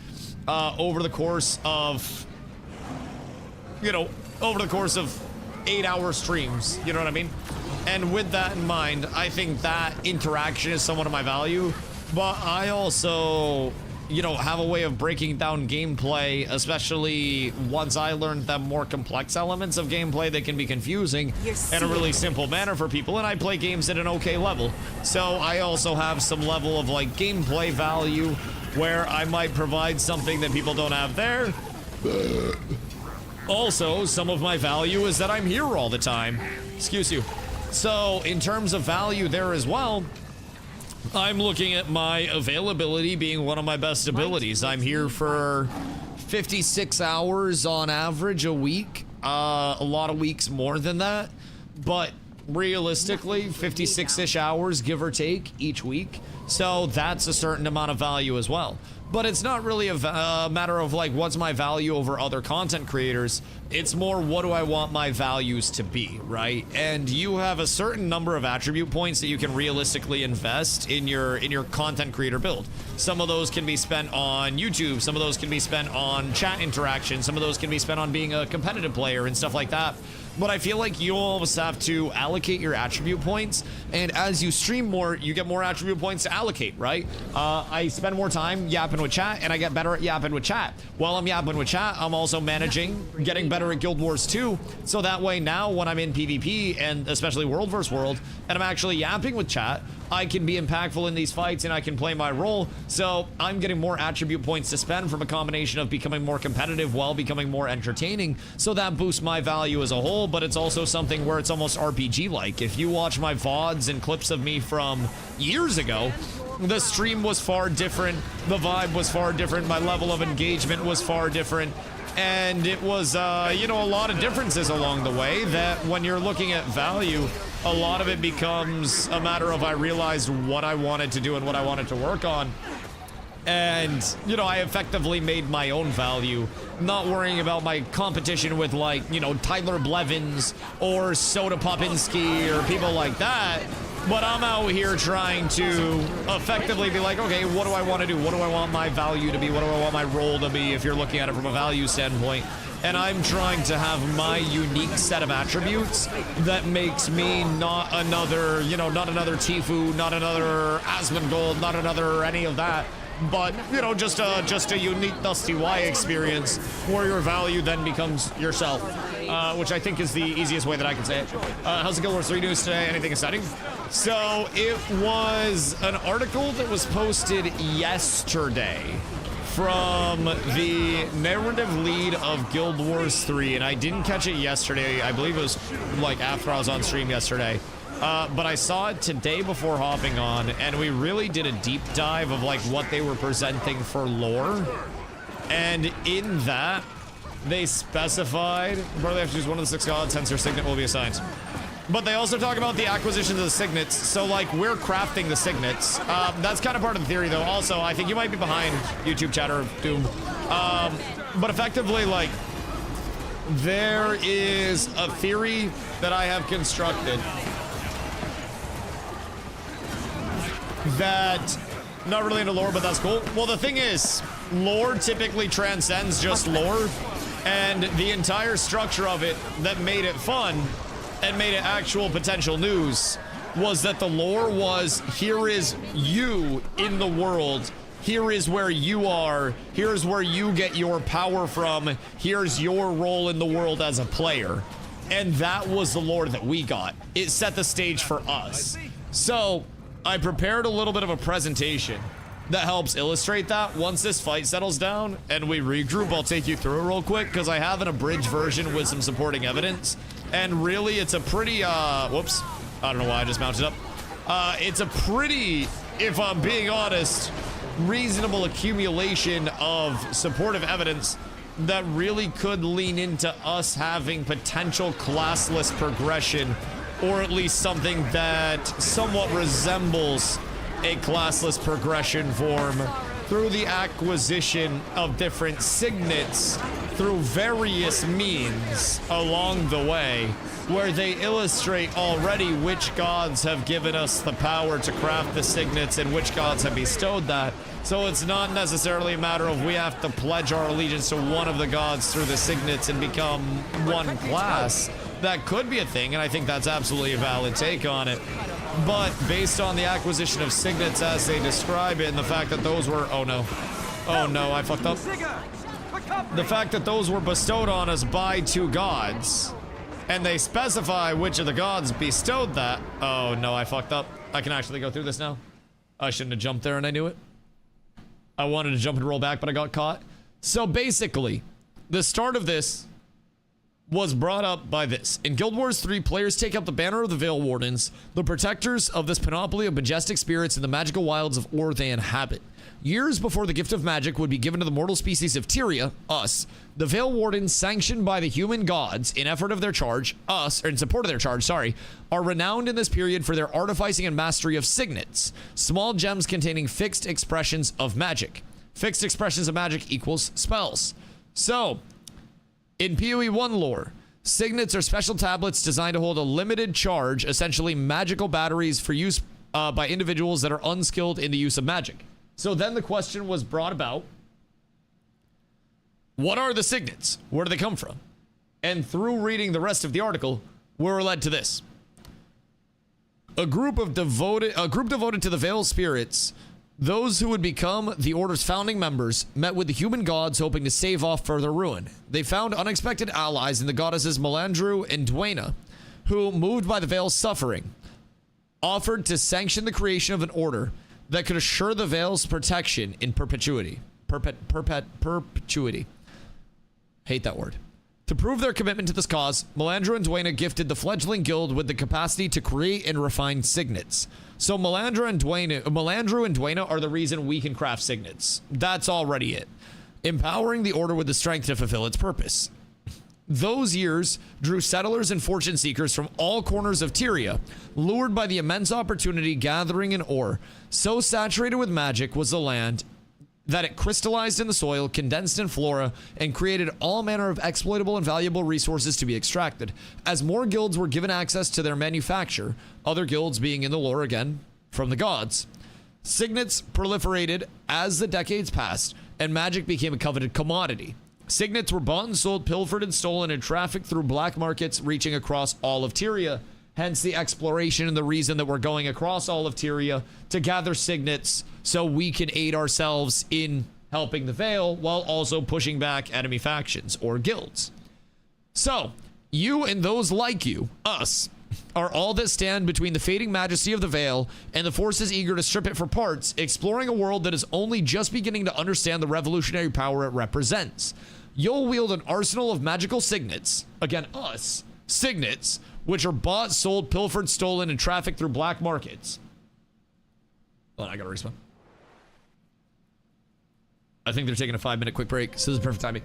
over the course of, you know, 8-hour streams, you know what I mean? And with that in mind, I think that interaction is somewhat of my value, but I also, you know, have a way of breaking down gameplay, especially once I learned the more complex elements of gameplay that can be confusing in a really simple manner for people, and I play games at an okay level. So I also have some level of, like, gameplay value where I might provide something that people don't have there. Also, some of my value is that I'm here all the time. Excuse you. So in terms of value there as well, I'm looking at my availability being one of my best abilities. I'm here for 56 hours on average a week. A lot of weeks more than that, but realistically 56-ish hours, give or take, each week. So that's a certain amount of value as well. But it's not really a matter of, like, what's my value over other content creators. It's more, what do I want my values to be, right? And you have a certain number of attribute points that you can realistically invest in your content creator build. Some of those can be spent on YouTube. Some of those can be spent on chat interaction. Some of those can be spent on being a competitive player and stuff like that. But I feel like you almost have to allocate your attribute points, and as you stream more, you get more attribute points to allocate, right? I spend more time yapping with chat, and I get better at yapping with chat. While I'm yapping with chat, I'm also managing, getting better at Guild Wars 2, so that way now when I'm in PvP, and especially World vs. World, and I'm actually yapping with chat, I can be impactful in these fights and I can play my role. So I'm getting more attribute points to spend from a combination of becoming more competitive while becoming more entertaining. So that boosts my value as a whole, but it's also something where it's almost RPG-like. If you watch my VODs and clips of me from years ago, the stream was far different, the vibe was far different, my level of engagement was far different. And it was, you know, a lot of differences along the way that when you're looking at value, a lot of it becomes a matter of I realized what I wanted to do and what I wanted to work on. And, you know, I effectively made my own value, not worrying about my competition with, like, you know, Tyler Blevins or Soda Popinski or people like that. But I'm out here trying to effectively be like, okay, what do I want to do? What do I want my value to be? What do I want my role to be if you're looking at it from a value standpoint? and I'm trying to have my unique set of attributes that makes me not another, you know, not another Tifu, not another Asmongold, not another any of that, but, you know, just a unique DustyWhy experience where your value then becomes yourself, which I think is the easiest way that I can say it. How's the Guild Wars 3 news today? Anything exciting? So it was an article that was posted yesterday from the narrative lead of Guild Wars 3, and I didn't catch it yesterday. I believe it was like after I was on stream yesterday. But I saw it today before hopping on, and we really did a deep dive of like what they were presenting for lore. And in that, they specified where they have to choose one of the 6 gods, hence their signet will be assigned. But they also talk about the acquisition of the signets. So like we're crafting the signets. That's kind of part of the theory though. Also, I think you might be behind YouTube chatter, Doom. But effectively, like, there is a theory that I have constructed that, not really into lore, but that's cool. Well, the thing is, lore typically transcends just lore, and the entire structure of it that made it fun and made it actual potential news was that the lore was, here is you in the world, here is where you are, here's where you get your power from, here's your role in the world as a player. And that was the lore that we got. It set the stage for us. So I prepared a little bit of a presentation that helps illustrate that. Once this fight settles down and we regroup, I'll take you through it real quick, because I have an abridged version with some supporting evidence. And really, it's a pretty, whoops, I don't know why I just mounted up. It's a pretty, if I'm being honest, reasonable accumulation of supportive evidence that really could lean into us having potential classless progression, or at least something that somewhat resembles a classless progression form through the acquisition of different signets through various means along the way, where they illustrate already which gods have given us the power to craft the signets and which gods have bestowed that. So it's not necessarily a matter of we have to pledge our allegiance to one of the gods through the signets and become one class. That could be a thing, and I think that's absolutely a valid take on it. But based on the acquisition of signets as they describe it, and the fact that those were, oh no, I fucked up. The fact that those were bestowed on us by 2 gods, and they specify which of the gods bestowed that. Oh no, I fucked up. I can actually go through this now. I shouldn't have jumped there, and I knew it. I wanted to jump and roll back, but I got caught. So basically, the start of this was brought up by this. In Guild Wars 3, players take up the banner of the Veil Wardens, the protectors of this panoply of majestic spirits in the magical wilds of Ur they inhabit. Years before the gift of magic would be given to the mortal species of Tyria, us, the Veil Wardens, sanctioned by the human gods in effort of their charge, or in support of their charge, are renowned in this period for their artificing and mastery of signets, small gems containing fixed expressions of magic. Fixed expressions of magic equals spells. So, in PoE 1 lore, signets are special tablets designed to hold a limited charge, essentially magical batteries for use by individuals that are unskilled in the use of magic. So then the question was brought about, what are the signets? Where do they come from? And through reading the rest of the article, we were led to this. A group devoted to the Veil spirits, those who would become the Order's founding members, met with the human gods hoping to stave off further ruin. They found unexpected allies in the goddesses Melandru and Dwayna, who, moved by the Veil's suffering, offered to sanction the creation of an order that could assure the Veil's protection in perpetuity. Perpetuity. Hate that word. To prove their commitment to this cause, Melandru and Dwayna gifted the fledgling guild with the capacity to create and refine signets. So Melandru and Dwayna are the reason we can craft signets. That's already it. Empowering the order with the strength to fulfill its purpose. Those years drew settlers and fortune seekers from all corners of Tyria, lured by the immense opportunity gathering in ore. So saturated with magic was the land that it crystallized in the soil, condensed in flora, and created all manner of exploitable and valuable resources to be extracted. As more guilds were given access to their manufacture, other guilds being in the lore again from the gods, signets proliferated as the decades passed, and magic became a coveted commodity. Signets were bought and sold, pilfered and stolen, and trafficked through black markets reaching across all of Tyria. Hence the exploration and the reason that we're going across all of Tyria to gather signets so we can aid ourselves in helping the Veil while also pushing back enemy factions or guilds. So, you and those like you, us, are all that stand between the fading majesty of the Veil and the forces eager to strip it for parts, exploring a world that is only just beginning to understand the revolutionary power it represents. You'll wield an arsenal of magical signets, again us, signets, which are bought, sold, pilfered, stolen, and trafficked through black markets. Oh, I gotta respawn. I think they're taking a 5-minute quick break, so this is perfect timing.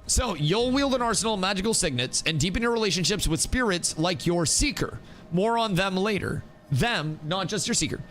So, you'll wield an arsenal of magical signets and deepen your relationships with spirits like your Seeker. More on them later. Them, not just your Seeker.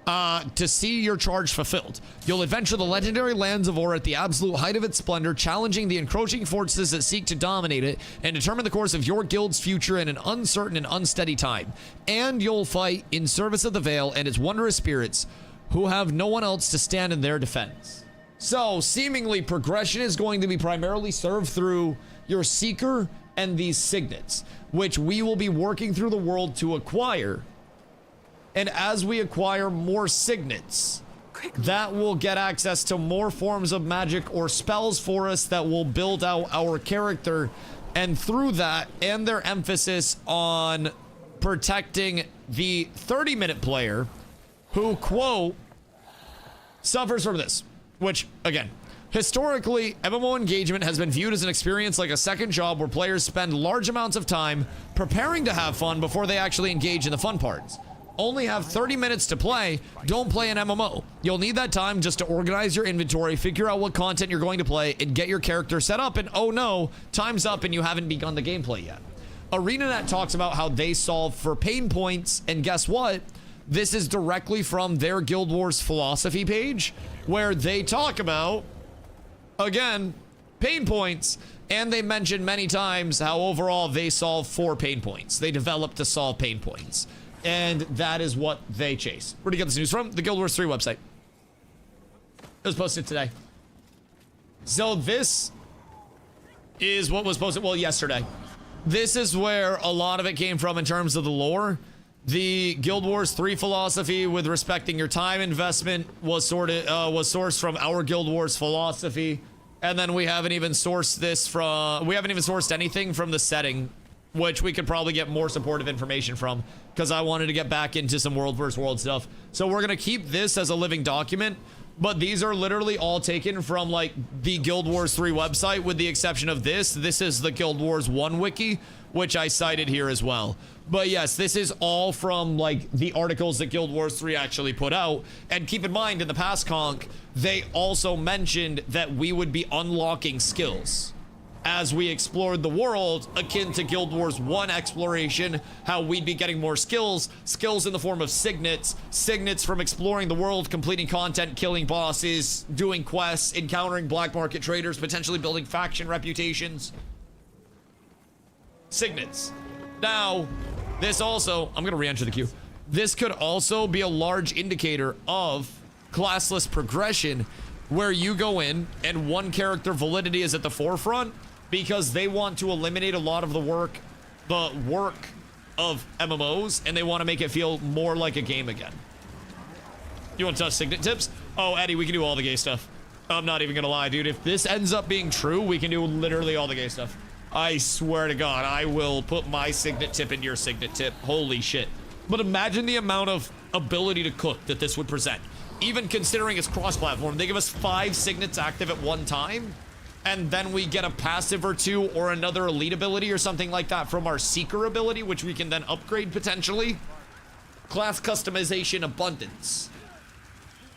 To see your charge fulfilled. You'll adventure the legendary lands of Ore at the absolute height of its splendor, challenging the encroaching forces that seek to dominate it and determine the course of your guild's future in an uncertain and unsteady time. And you'll fight in service of the Veil and its wondrous spirits who have no one else to stand in their defense. So, seemingly, progression is going to be primarily served through your Seeker and these signets, which we will be working through the world to acquire. And as we acquire more signets, that will get access to more forms of magic or spells for us that will build out our character. And through that, and their emphasis on protecting the 30-minute player who, quote, suffers from this. Which, again, historically, MMO engagement has been viewed as an experience like a second job where players spend large amounts of time preparing to have fun before they actually engage in the fun parts. Only have 30 minutes to play, don't play an MMO. You'll need that time just to organize your inventory, figure out what content you're going to play, and get your character set up, and oh no, time's up and you haven't begun the gameplay yet. ArenaNet talks about how they solve for pain points, and guess what? This is directly from their Guild Wars philosophy page, where they talk about, again, pain points, and they mention many times how overall they solve for pain points. They develop to solve pain points, and that is what they chase. Where do you get this news from? The Guild Wars 3 website. It was posted today. So this is what was posted, well, yesterday. This is where a lot of it came from in terms of the lore. The Guild Wars 3 philosophy with respecting your time investment was sourced from our Guild Wars philosophy, and then we haven't even sourced anything from the setting, which we could probably get more supportive information from, because I wanted to get back into some world versus world stuff. So we're gonna keep this as a living document, but these are literally all taken from like the Guild Wars 3 website, with the exception of this. This is the Guild Wars 1 wiki, which I cited here as well. But yes, this is all from like the articles that Guild Wars 3 actually put out. And keep in mind, in the past conch, they also mentioned that we would be unlocking skills as we explored the world, akin to Guild Wars 1 exploration, how we'd be getting more skills in the form of signets from exploring the world, completing content, killing bosses, doing quests, encountering black market traders, potentially building faction reputations. Signets. Now, this also, I'm gonna re-enter the queue. This could also be a large indicator of classless progression, where you go in and one character validity is at the forefront because they want to eliminate a lot of the work of MMOs, and they want to make it feel more like a game again. You want to touch signet tips? Oh, Eddie, we can do all the gay stuff. I'm not even gonna lie, dude. If this ends up being true, we can do literally all the gay stuff. I swear to God, I will put my signet tip in your signet tip. Holy shit. But imagine the amount of ability to cook that this would present. Even considering it's cross-platform, they give us 5 signets active at one time, and then we get a passive or 2 or another elite ability or something like that from our Seeker ability, which we can then upgrade potentially. Class customization abundance.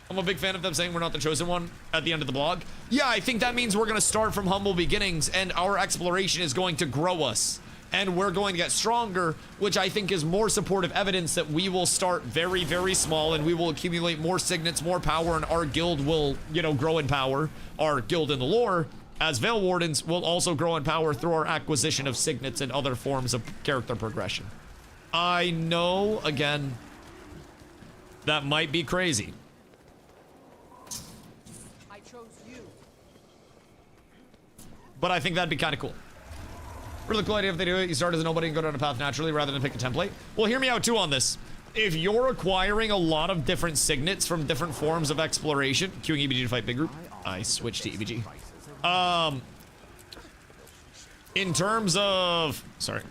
I'm a big fan of them saying we're not the chosen one at the end of the blog. Yeah, I think that means we're going to start from humble beginnings, and our exploration is going to grow us, and we're going to get stronger, which I think is more supportive evidence that we will start very, very small, and we will accumulate more signets, more power, and our guild will, you know, grow in power. Our guild in the lore, as Veil Wardens, will also grow in power through our acquisition of signets and other forms of character progression. I know, again, that might be crazy. but I think that'd be kind of cool. Really cool idea if they do it. You start as a nobody and go down a path naturally rather than pick a template. Well, hear me out too on this. If you're acquiring a lot of different signets from different forms of exploration, queuing EBG to fight big group. I switched to EBG. In terms of, sorry.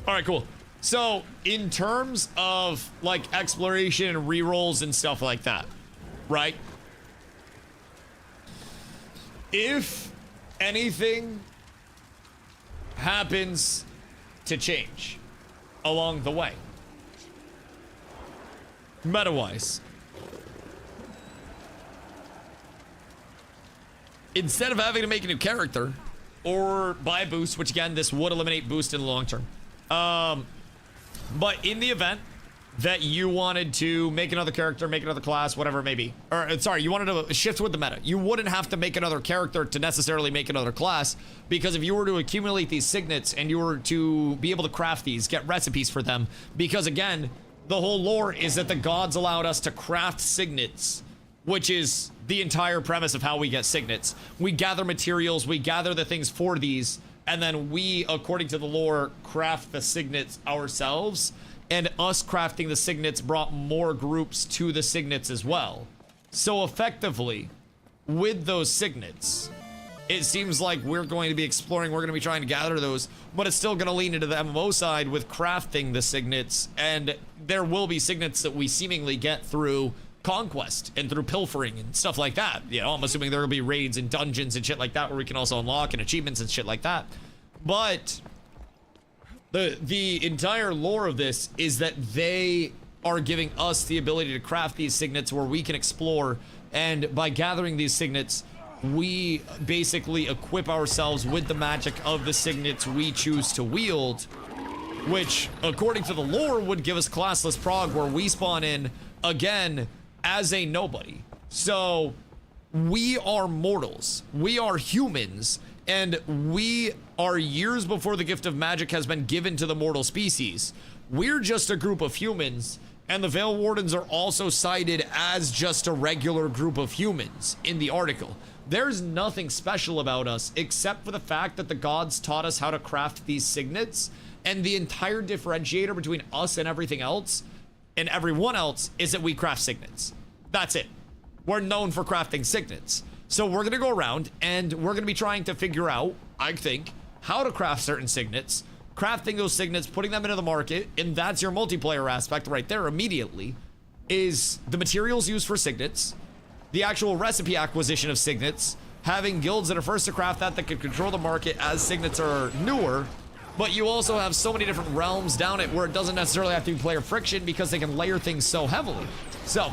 All right, cool. So in terms of like exploration and rerolls and stuff like that, right? If anything happens to change along the way, meta-wise, instead of having to make a new character or buy a boost, which again, this would eliminate boost in the long term. But in the event that you wanted to make another character, make another class, whatever it may be, or sorry, you wanted to shift with the meta, you wouldn't have to make another character to necessarily make another class, because if you were to accumulate these signets and you were to be able to craft these, get recipes for them, because again, the whole lore is that the gods allowed us to craft signets, which is the entire premise of how we get signets. We gather materials, we gather the things for these, and then we, according to the lore, craft the signets ourselves. And us crafting the signets brought more groups to the signets as well. So effectively, with those signets, it seems like we're going to be exploring, we're going to be trying to gather those, but it's still going to lean into the MMO side with crafting the signets, and there will be signets that we seemingly get through conquest and through pilfering and stuff like that. You know, I'm assuming there will be raids and dungeons and shit like that where we can also unlock and achievements and shit like that. But the entire lore of this is that they are giving us the ability to craft these signets where we can explore, and by gathering these signets, we basically equip ourselves with the magic of the signets we choose to wield, which, according to the lore, would give us classless prog where we spawn in, again, as a nobody. So, we are mortals. We are humans. And we are years before the gift of magic has been given to the mortal species. We're just a group of humans, and the Veil Wardens are also cited as just a regular group of humans in the article. There's nothing special about us except for the fact that the gods taught us how to craft these signets, and the entire differentiator between us and everything else, and everyone else, is that we craft signets. That's it. We're known for crafting signets. So we're gonna go around and we're gonna be trying to figure out, I think, how to craft certain signets, crafting those signets, putting them into the market, and that's your multiplayer aspect right there immediately, is the materials used for signets, the actual recipe acquisition of signets, having guilds that are first to craft that can control the market as signets are newer, but you also have so many different realms down it where it doesn't necessarily have to be player friction because they can layer things so heavily. So,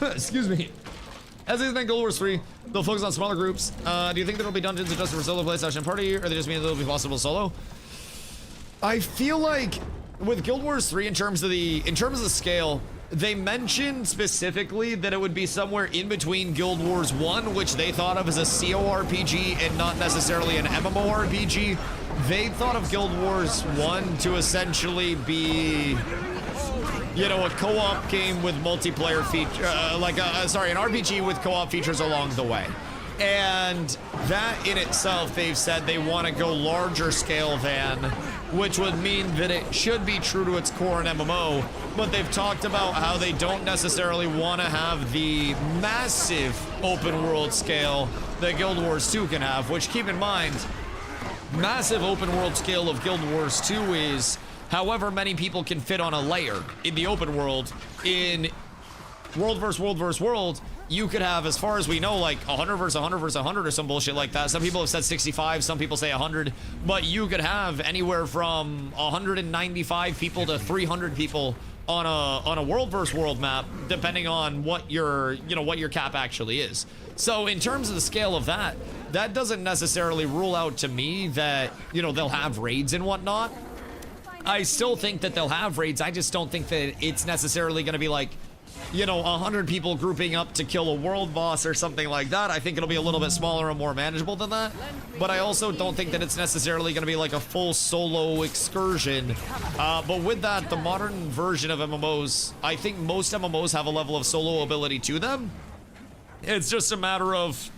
excuse me. As these been Guild Wars 3, they'll focus on smaller groups. Do you think there'll be dungeons adjusted for solo play / party, or they just mean it'll be possible solo? I feel like with Guild Wars 3, in terms of the scale, they mentioned specifically that it would be somewhere in between Guild Wars 1, which they thought of as a CORPG and not necessarily an MMORPG. They thought of Guild Wars 1 to essentially be, you know, a co-op game with multiplayer feature, an RPG with co-op features along the way. And that in itself, they've said they want to go larger scale than, which would mean that it should be true to its core in MMO, but they've talked about how they don't necessarily want to have the massive open world scale that Guild Wars 2 can have, which, keep in mind, massive open world scale of Guild Wars 2 is however many people can fit on a layer in the open world. In world versus world versus world, you could have, as far as we know, like 100 versus 100 versus 100 or some bullshit like that. Some people have said 65, some people say 100, but you could have anywhere from 195 people to 300 people on a world versus world map, depending on what your cap actually is. So in terms of the scale of that, that doesn't necessarily rule out to me that, you know, they'll have raids and whatnot. I still think that they'll have raids. I just don't think that it's necessarily going to be like, you know, 100 people grouping up to kill a world boss or something like that. I think it'll be a little bit smaller and more manageable than that. But I also don't think that it's necessarily going to be like a full solo excursion. But with that, the modern version of MMOs, I think most MMOs have a level of solo ability to them. It's just a matter of,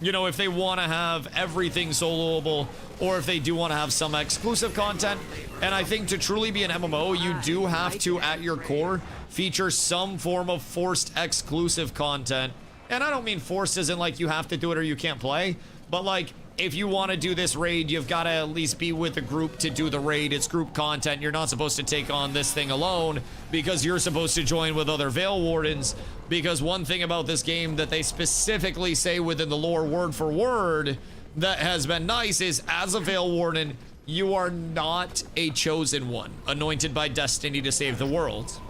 you know, if they want to have everything soloable or if they do want to have some exclusive content. And I think to truly be an MMO, you do have to, at your core, feature some form of forced exclusive content. And I don't mean forced as in like you have to do it or you can't play, but like if you want to do this raid, you've got to at least be with a group to do the raid. It's group content. You're not supposed to take on this thing alone because you're supposed to join with other Veil Wardens. Because one thing about this game that they specifically say within the lore word for word that has been nice is, as a Veil Warden, you are not a chosen one, anointed by destiny to save the world.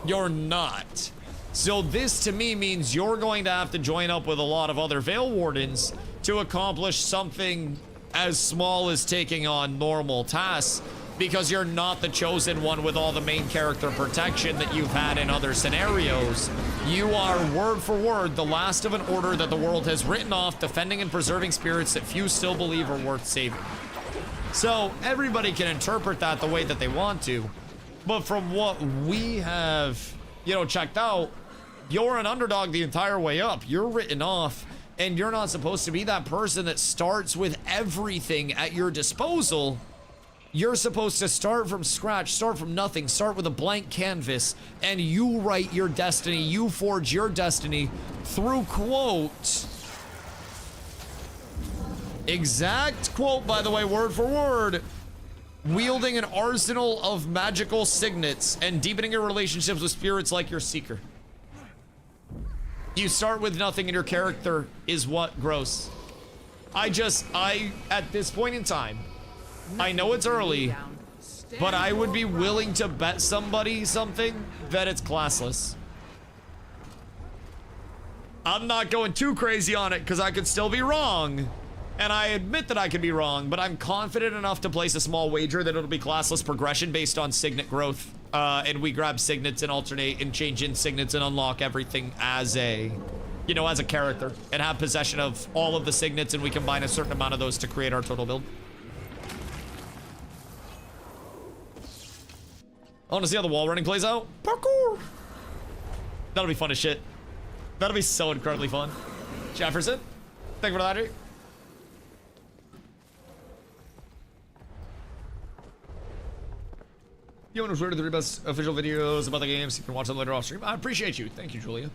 You're not. So this to me means you're going to have to join up with a lot of other Veil Wardens to accomplish something as small as taking on normal tasks, because you're not the chosen one with all the main character protection that you've had in other scenarios. You are, word for word, the last of an order that the world has written off, defending and preserving spirits that few still believe are worth saving. So everybody can interpret that the way that they want to, but from what we have, you know, checked out, you're an underdog the entire way up. You're written off, and you're not supposed to be that person that starts with everything at your disposal. You're supposed to start from scratch, start from nothing, start with a blank canvas, and you write your destiny, you forge your destiny through quote. Exact quote, by the way, word for word. Wielding an arsenal of magical signets and deepening your relationships with spirits like your seeker. You start with nothing and your character is what grows. At this point in time, I know it's early, but I would be willing to bet somebody something that it's classless. I'm not going too crazy on it because I could still be wrong. And I admit that I could be wrong, but I'm confident enough to place a small wager that it'll be classless progression based on signet growth. And we grab signets and alternate and change in signets and unlock everything as a, you know, as a character. And have possession of all of the signets, and we combine a certain amount of those to create our total build. I want to see how the wall running plays out. Parkour! That'll be fun as shit. That'll be so incredibly fun. Jefferson, thank you for that, Jake. You want to refer to the 3 best official videos about the games. You can watch them later off stream. I appreciate you. Thank you, Julia.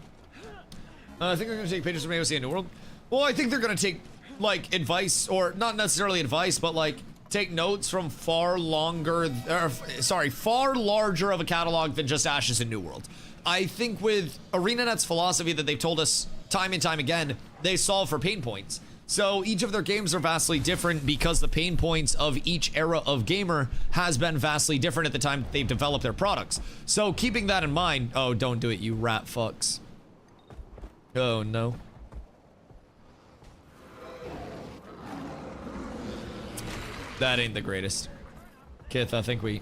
I think they're going to take pages from AOC and New World. Well, I think they're going to take, like, advice, or not necessarily advice, but, like, take notes from far larger of a catalog than just Ashes and New World. I think with ArenaNet's philosophy that they've told us time and time again, they solve for pain points. So each of their games are vastly different because the pain points of each era of gamer has been vastly different at the time they've developed their products. So keeping that in mind, oh, don't do it, you rat fucks. Oh, no. That ain't the greatest. Kith, I think we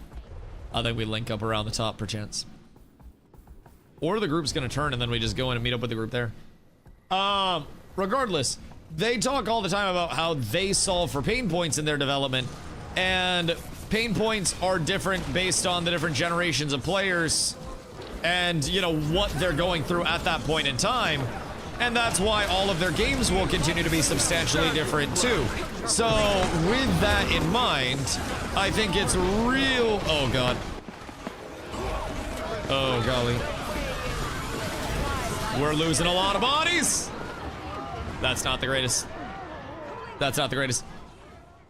link up around the top perchance. Or the group's gonna turn and then we just go in and meet up with the group there. Regardless, they talk all the time about how they solve for pain points in their development, and pain points are different based on the different generations of players and, you know, what they're going through at that point in time. And that's why all of their games will continue to be substantially different too. So with that in mind, I think it's real. Oh god. Oh golly. We're losing a lot of bodies. That's not the greatest. That's not the greatest.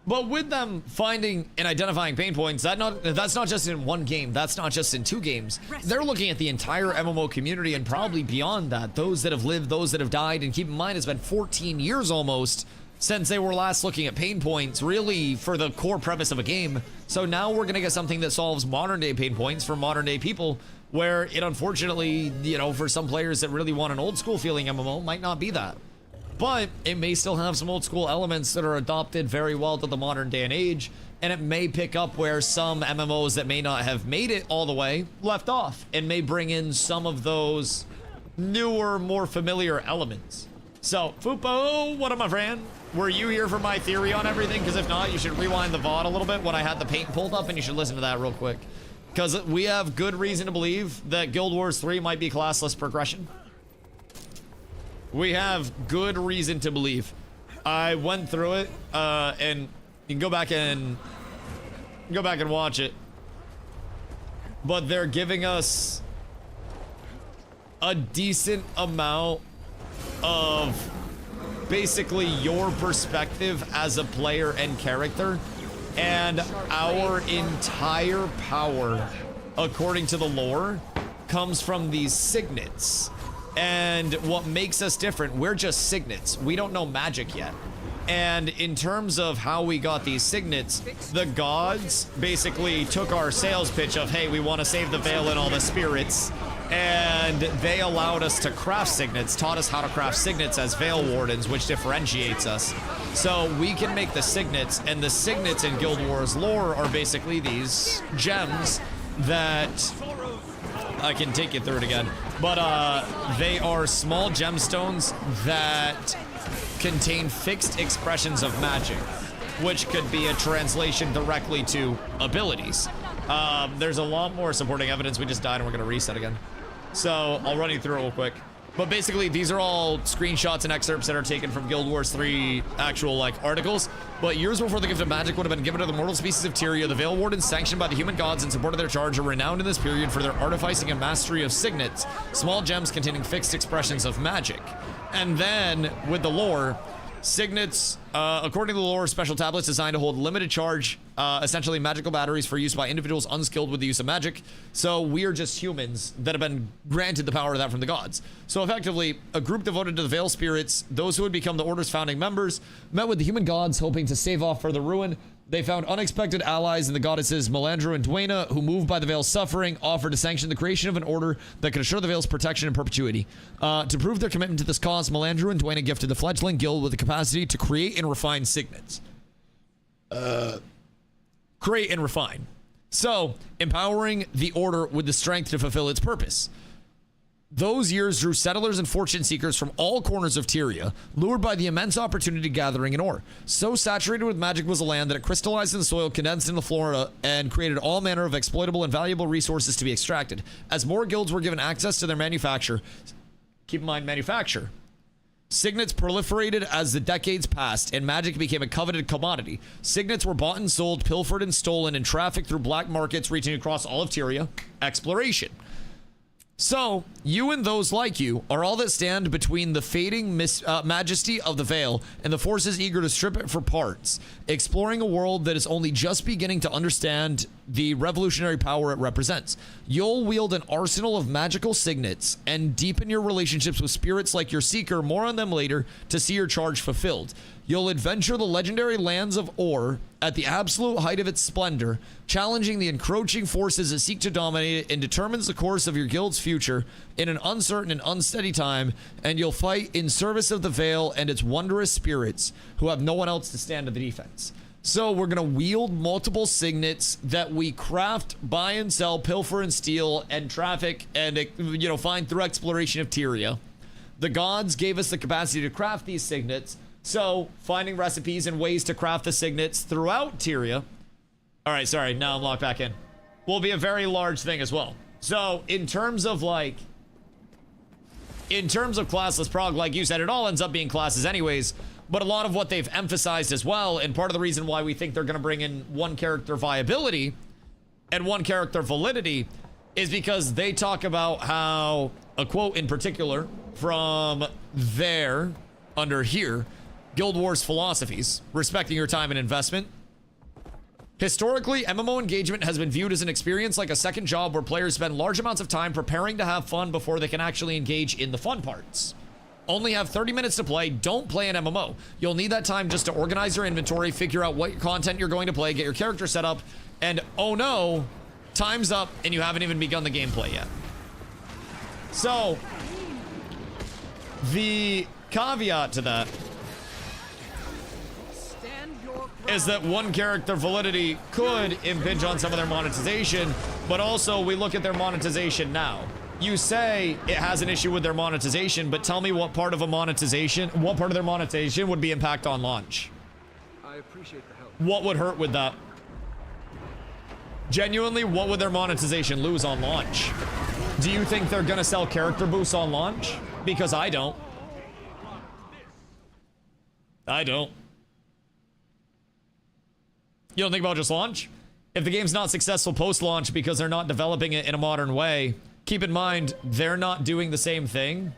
But with them finding and identifying pain points, that's not just in one game. That's not just in 2 games. They're looking at the entire MMO community and probably beyond that. Those that have lived, those that have died. And keep in mind, it's been 14 years almost since they were last looking at pain points, really, for the core premise of a game. So now we're going to get something that solves modern day pain points for modern day people, where it unfortunately, you know, for some players that really want an old school feeling MMO, might not be that. But it may still have some old school elements that are adopted very well to the modern day and age, and it may pick up where some MMOs that may not have made it all the way left off, and may bring in some of those newer, more familiar elements. So, Fupo, what up, my friend? Were you here for my theory on everything? Because if not, you should rewind the VOD a little bit when I had the paint pulled up, and you should listen to that real quick. Because we have good reason to believe that Guild Wars 3 might be classless progression. We have good reason to believe. I went through it, and you can go back and watch it. But they're giving us a decent amount of basically your perspective as a player and character, and our entire power, according to the lore, comes from these signets. And what makes us different, we're just signets. We don't know magic yet. And in terms of how we got these signets, the gods basically took our sales pitch of, hey, we want to save the Veil and all the spirits, and they allowed us to craft signets, taught us how to craft signets as Veil Wardens, which differentiates us. So we can make the signets, and the signets in Guild Wars lore are basically these gems that... I can take you through it again. But they are small gemstones that contain fixed expressions of magic, which could be a translation directly to abilities. There's a lot more supporting evidence. We just died and we're gonna reset again. So I'll run you through it real quick. But basically, these are all screenshots and excerpts that are taken from Guild Wars 3 actual, like, articles. But years before the gift of magic would have been given to the mortal species of Tyria, the Veil Wardens, sanctioned by the human gods in support of their charge, are renowned in this period for their artificing and mastery of signets, small gems containing fixed expressions of magic. And then, with the lore, signets, according to the lore, special tablets designed to hold limited charge, essentially magical batteries for use by individuals unskilled with the use of magic. So we are just humans that have been granted the power of that from the gods. So effectively, a group devoted to the Veil spirits, those who would become the Order's founding members, met with the human gods hoping to stave off further ruin. They found unexpected allies in the goddesses Melandra and Dwayna, who, moved by the Veil's suffering, offered to sanction the creation of an order that could assure the Veil's protection in perpetuity. To prove their commitment to this cause, Melandra and Dwayna gifted the fledgling guild with the capacity to create and refine signets. Create and refine. So, empowering the order with the strength to fulfill its purpose. Those years drew settlers and fortune seekers from all corners of Tyria, lured by the immense opportunity gathering in ore. So saturated with magic was the land that it crystallized in the soil, condensed in the flora, and created all manner of exploitable and valuable resources to be extracted. As more guilds were given access to their manufacture, keep in mind manufacture, signets proliferated as the decades passed, and magic became a coveted commodity. Signets were bought and sold, pilfered and stolen, and trafficked through black markets reaching across all of Tyria. Exploration. So, you and those like you are all that stand between the fading majesty of the Veil and the forces eager to strip it for parts, exploring a world that is only just beginning to understand the revolutionary power it represents. You'll wield an arsenal of magical signets and deepen your relationships with spirits like your Seeker, more on them later, to see your charge fulfilled. You'll adventure the legendary lands of Ore at the absolute height of its splendor, challenging the encroaching forces that seek to dominate it, and determines the course of your guild's future in an uncertain and unsteady time, and you'll fight in service of the Veil and its wondrous spirits who have no one else to stand to the defense. So we're gonna wield multiple signets that we craft, buy and sell, pilfer and steal, and traffic and, you know, find through exploration of Tyria. The gods gave us the capacity to craft these signets, so finding recipes and ways to craft the signets throughout Tyria. All right, sorry, now I'm locked back in. Will be a very large thing as well. So in terms of like, in terms of classless prog, like you said, it all ends up being classes anyways. But a lot of what they've emphasized as well, and part of the reason why we think they're going to bring in one character viability and one character validity, is because they talk about how, a quote in particular from there, under here, Guild Wars philosophies, respecting your time and investment. Historically, MMO engagement has been viewed as an experience like a second job where players spend large amounts of time preparing to have fun before they can actually engage in the fun parts. Only have 30 minutes to play, don't play an MMO. You'll need that time just to organize your inventory, figure out what content you're going to play, get your character set up, and oh no, time's up and you haven't even begun the gameplay yet. So, the caveat to that is that one character validity could impinge on some of their monetization, but also we look at their monetization now. You say it has an issue with their monetization, but tell me what part of their monetization would be impact on launch. I appreciate the help. What would hurt with that? Genuinely, what would their monetization lose on launch? Do you think they're gonna sell character boosts on launch? Because I don't. I don't. You don't think about just launch? If the game's not successful post-launch because they're not developing it in a modern way, keep in mind, they're not doing the same thing.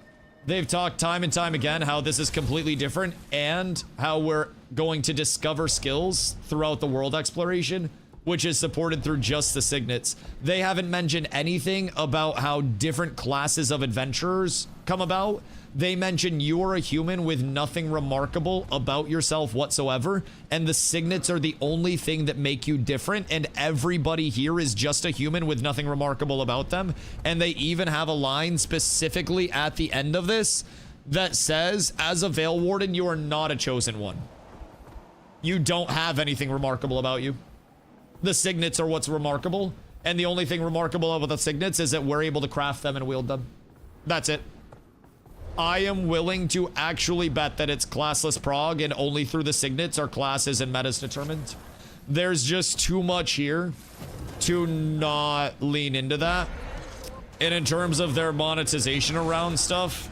They've talked time and time again how this is completely different and how we're going to discover skills throughout the world exploration, which is supported through just the signets. They haven't mentioned anything about how different classes of adventurers come about. They mention you're a human with nothing remarkable about yourself whatsoever, and the signets are the only thing that make you different, and everybody here is just a human with nothing remarkable about them. And they even have a line specifically at the end of this that says, as a Veil Warden, you are not a chosen one. You don't have anything remarkable about you. The signets are what's remarkable, and the only thing remarkable about the signets is that we're able to craft them and wield them. That's it. I am willing to actually bet that it's classless prog, and only through the signets are classes and metas determined. There's just too much here to not lean into that. And in terms of their monetization around stuff,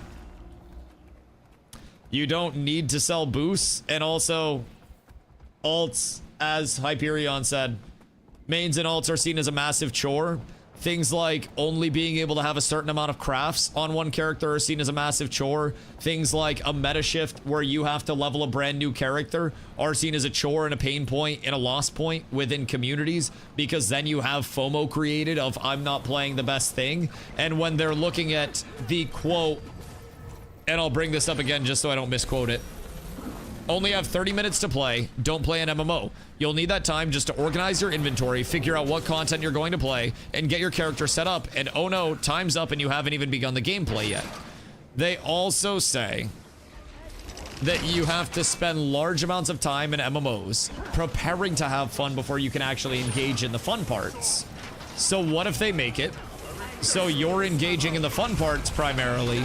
you don't need to sell boosts, and also alts, as Hyperion said, mains and alts are seen as a massive chore. Things like only being able to have a certain amount of crafts on one character are seen as a massive chore. Things like a meta shift where you have to level a brand new character are seen as a chore and a pain point and a loss point within communities, because then you have FOMO created of I'm not playing the best thing. And when they're looking at the quote, and I'll bring this up again just so I don't misquote it, only have 30 minutes to play, don't play an MMO. You'll need that time just to organize your inventory, figure out what content you're going to play, and get your character set up, and oh no, time's up and you haven't even begun the gameplay yet. They also say that you have to spend large amounts of time in MMOs preparing to have fun before you can actually engage in the fun parts. So what if they make it so you're engaging in the fun parts primarily,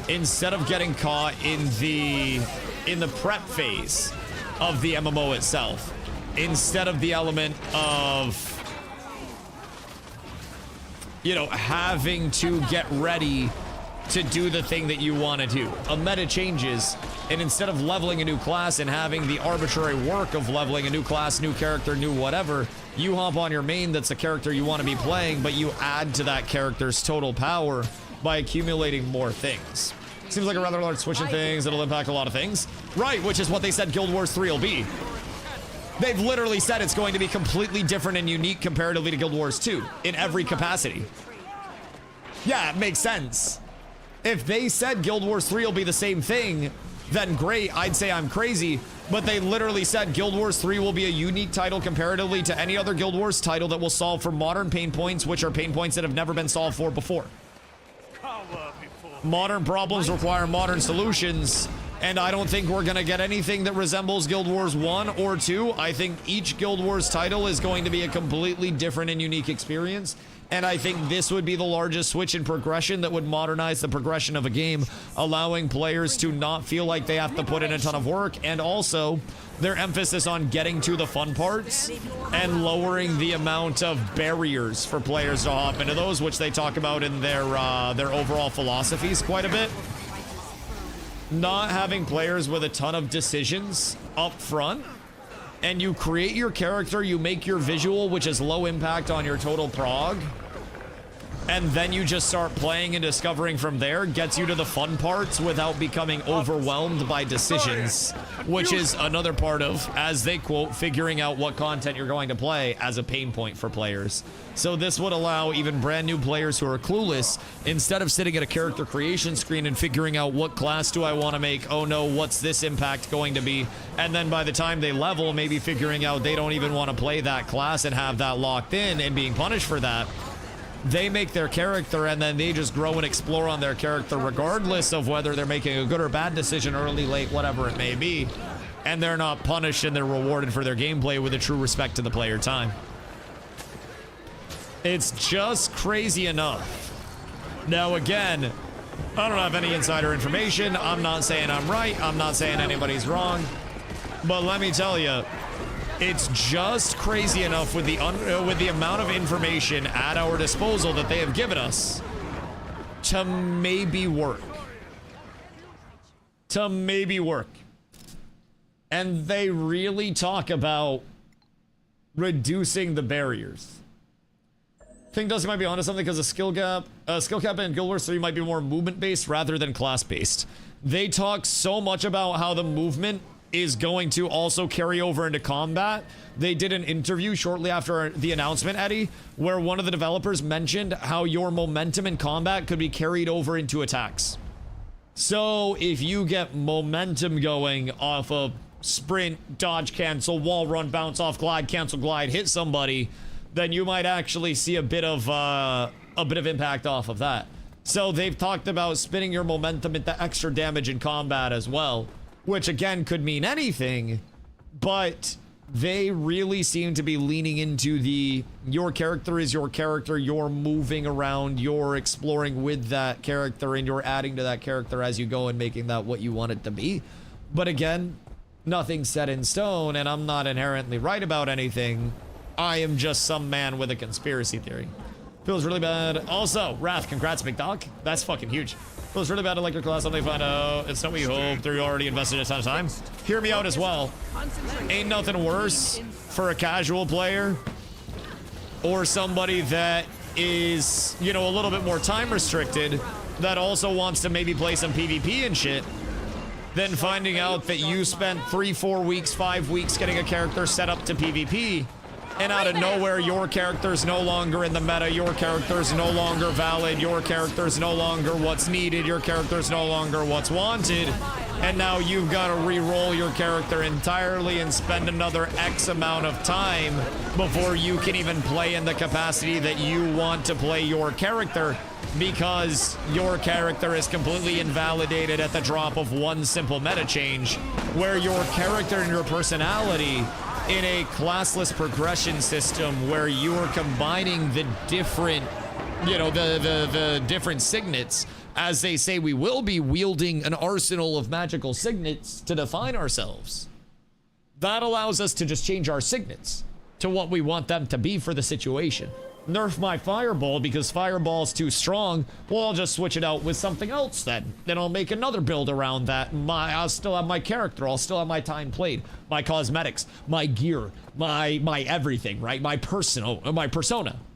instead of getting caught in the prep phase of the MMO itself, instead of the element of, you know, having to get ready to do the thing that you want to do. A meta changes, and instead of leveling a new class and having the arbitrary work of leveling a new class, new character, new whatever, you hop on your main that's the character you want to be playing, but you add to that character's total power by accumulating more things. Seems like a rather large switch in things that'll impact a lot of things. Right, which is what they said Guild Wars 3 will be. They've literally said it's going to be completely different and unique comparatively to Guild Wars 2 in every capacity. Yeah, it makes sense. If they said Guild Wars 3 will be the same thing, then great, I'd say I'm crazy. But they literally said Guild Wars 3 will be a unique title comparatively to any other Guild Wars title that will solve for modern pain points, which are pain points that have never been solved for before. Modern problems require modern solutions, and I don't think we're gonna get anything that resembles Guild Wars 1 or 2. I think each Guild Wars title is going to be a completely different and unique experience, and I think this would be the largest switch in progression that would modernize the progression of a game, allowing players to not feel like they have to put in a ton of work, and also their emphasis on getting to the fun parts and lowering the amount of barriers for players to hop into those, which they talk about in their overall philosophies quite a bit. Not having players with a ton of decisions up front, and you create your character, you make your visual, which is low impact on your total prog, and then you just start playing and discovering from there, gets you to the fun parts without becoming overwhelmed by decisions, which is another part of, as they quote, figuring out what content you're going to play as a pain point for players. So this would allow even brand new players who are clueless, instead of sitting at a character creation screen and figuring out what class do I want to make, oh no, what's this impact going to be, and then by the time they level, maybe figuring out they don't even want to play that class and have that locked in and being punished for that. They make their character and then they just grow and explore on their character regardless of whether they're making a good or bad decision, early, late, whatever it may be. And they're not punished and they're rewarded for their gameplay with a true respect to the player time. It's just crazy enough. Now again, I don't have any insider information. I'm not saying I'm right. I'm not saying anybody's wrong. But let me tell you, it's just crazy enough with the amount of information at our disposal that they have given us to maybe work. And they really talk about reducing the barriers. I think Dusty might be onto something because of skill cap in Guild Wars 3 might be more movement-based rather than class-based. They talk so much about how the movement is going to also carry over into combat. They did an interview shortly after the announcement, Eddie, where one of the developers mentioned how your momentum in combat could be carried over into attacks. So if you get momentum going off of sprint, dodge, cancel, wall run, bounce off, glide, cancel, glide, hit somebody, then you might actually see a bit of impact off of that. So they've talked about spinning your momentum into extra damage in combat as well, which again could mean anything, but they really seem to be leaning into your character is your character, you're moving around, you're exploring with that character, and you're adding to that character as you go and making that what you want it to be. But again, nothing's set in stone, and I'm not inherently right about anything. I am just some man with a conspiracy theory. Feels really bad. Also, Wrath, congrats, big dog. That's fucking huge. Feels really bad to like your class. Something find out. It's not what you hoped. They're already invested a ton of time. Hear me out as well. Ain't nothing worse for a casual player or somebody that is, you know, a little bit more time restricted that also wants to maybe play some PvP and shit than finding out that you spent 3, 4 weeks, 5 weeks getting a character set up to PvP. And out of nowhere, your character's no longer in the meta, your character's no longer valid, your character's no longer what's needed, your character's no longer what's wanted, and now you've got to re-roll your character entirely and spend another X amount of time before you can even play in the capacity that you want to play your character, because your character is completely invalidated at the drop of one simple meta change, where your character and your personality in a classless progression system where you are combining the different, you know, the different signets, as they say we will be wielding an arsenal of magical signets to define ourselves. That allows us to just change our signets to what we want them to be for the situation. Nerf my fireball because fireball's too strong. Well, I'll just switch it out with something else then. Then I'll make another build around that. I'll still have my character. I'll still have my time played, my cosmetics, my gear, my everything, right? My persona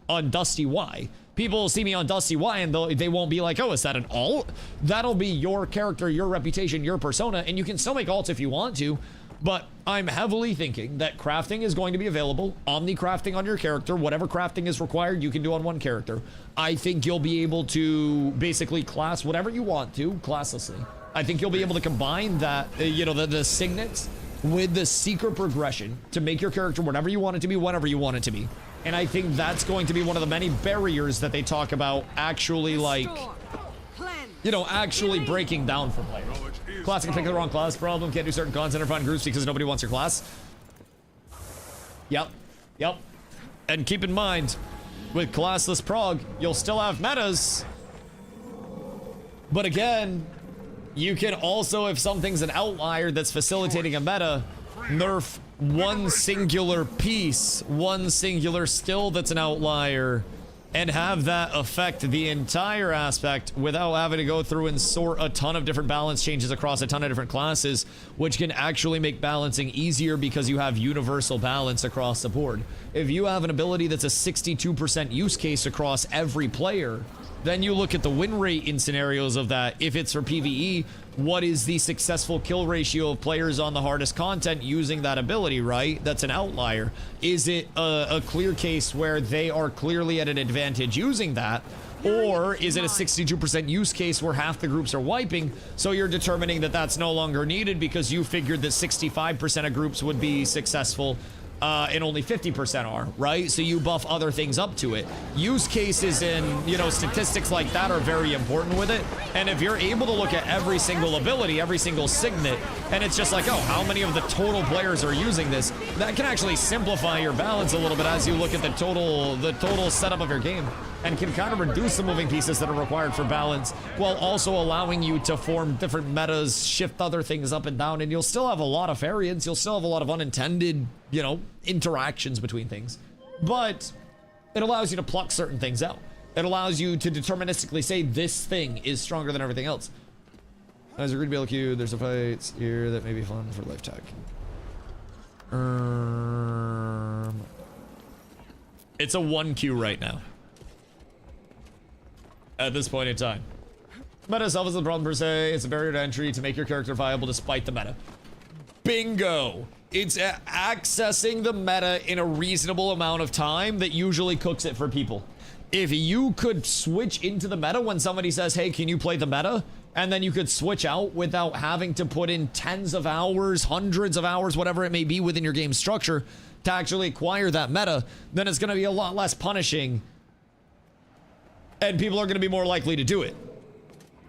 on DustyWhy. People will see me on DustyWhy and they won't be like, oh, is that an alt? That'll be your character, your reputation, your persona, and you can still make alts if you want to. But I'm heavily thinking that crafting is going to be available, omni crafting on your character, whatever crafting is required, you can do on one character. I think you'll be able to basically class whatever you want to, classlessly. I think you'll be able to combine that, you know, the signets with the secret progression to make your character whatever you want it to be, whenever you want it to be. And I think that's going to be one of the many barriers that they talk about actually, like, you know, actually breaking down for players. Classic pick the wrong class problem. Can't do certain cons and find groups because nobody wants your class. Yep. And keep in mind, with classless prog, you'll still have metas. But again, you can also, if something's an outlier that's facilitating a meta, nerf one singular piece, one singular skill that's an outlier, and have that affect the entire aspect without having to go through and sort a ton of different balance changes across a ton of different classes, which can actually make balancing easier because you have universal balance across the board. If you have an ability that's a 62% use case across every player, then you look at the win rate in scenarios of that. If it's for PvE, what is the successful kill ratio of players on the hardest content using that ability, right? That's an outlier. Is it a clear case where they are clearly at an advantage using that? Or is it a 62% use case where half the groups are wiping, so you're determining that that's no longer needed because you figured that 65% of groups would be successful and only 50% are, right? So you buff other things up to it. Use cases and, you know, statistics like that are very important with it. And if you're able to look at every single ability, every single signet, and it's just like, oh, how many of the total players are using this? That can actually simplify your balance a little bit as you look at the total setup of your game, and can kind of reduce the moving pieces that are required for balance while also allowing you to form different metas, shift other things up and down, and you'll still have a lot of variance. You'll still have a lot of unintended, you know, interactions between things. But it allows you to pluck certain things out. It allows you to deterministically say this thing is stronger than everything else. As a greedy BLQ, there's a fight here that may be fun for life tech. It's a 1Q right now. At this point in time. Meta itself is the problem per se. It's a barrier to entry to make your character viable despite the meta. Bingo! It's accessing the meta in a reasonable amount of time that usually cooks it for people. If you could switch into the meta when somebody says, hey, can you play the meta? And then you could switch out without having to put in tens of hours, hundreds of hours, whatever it may be within your game structure to actually acquire that meta, then it's going to be a lot less punishing. And people are going to be more likely to do it.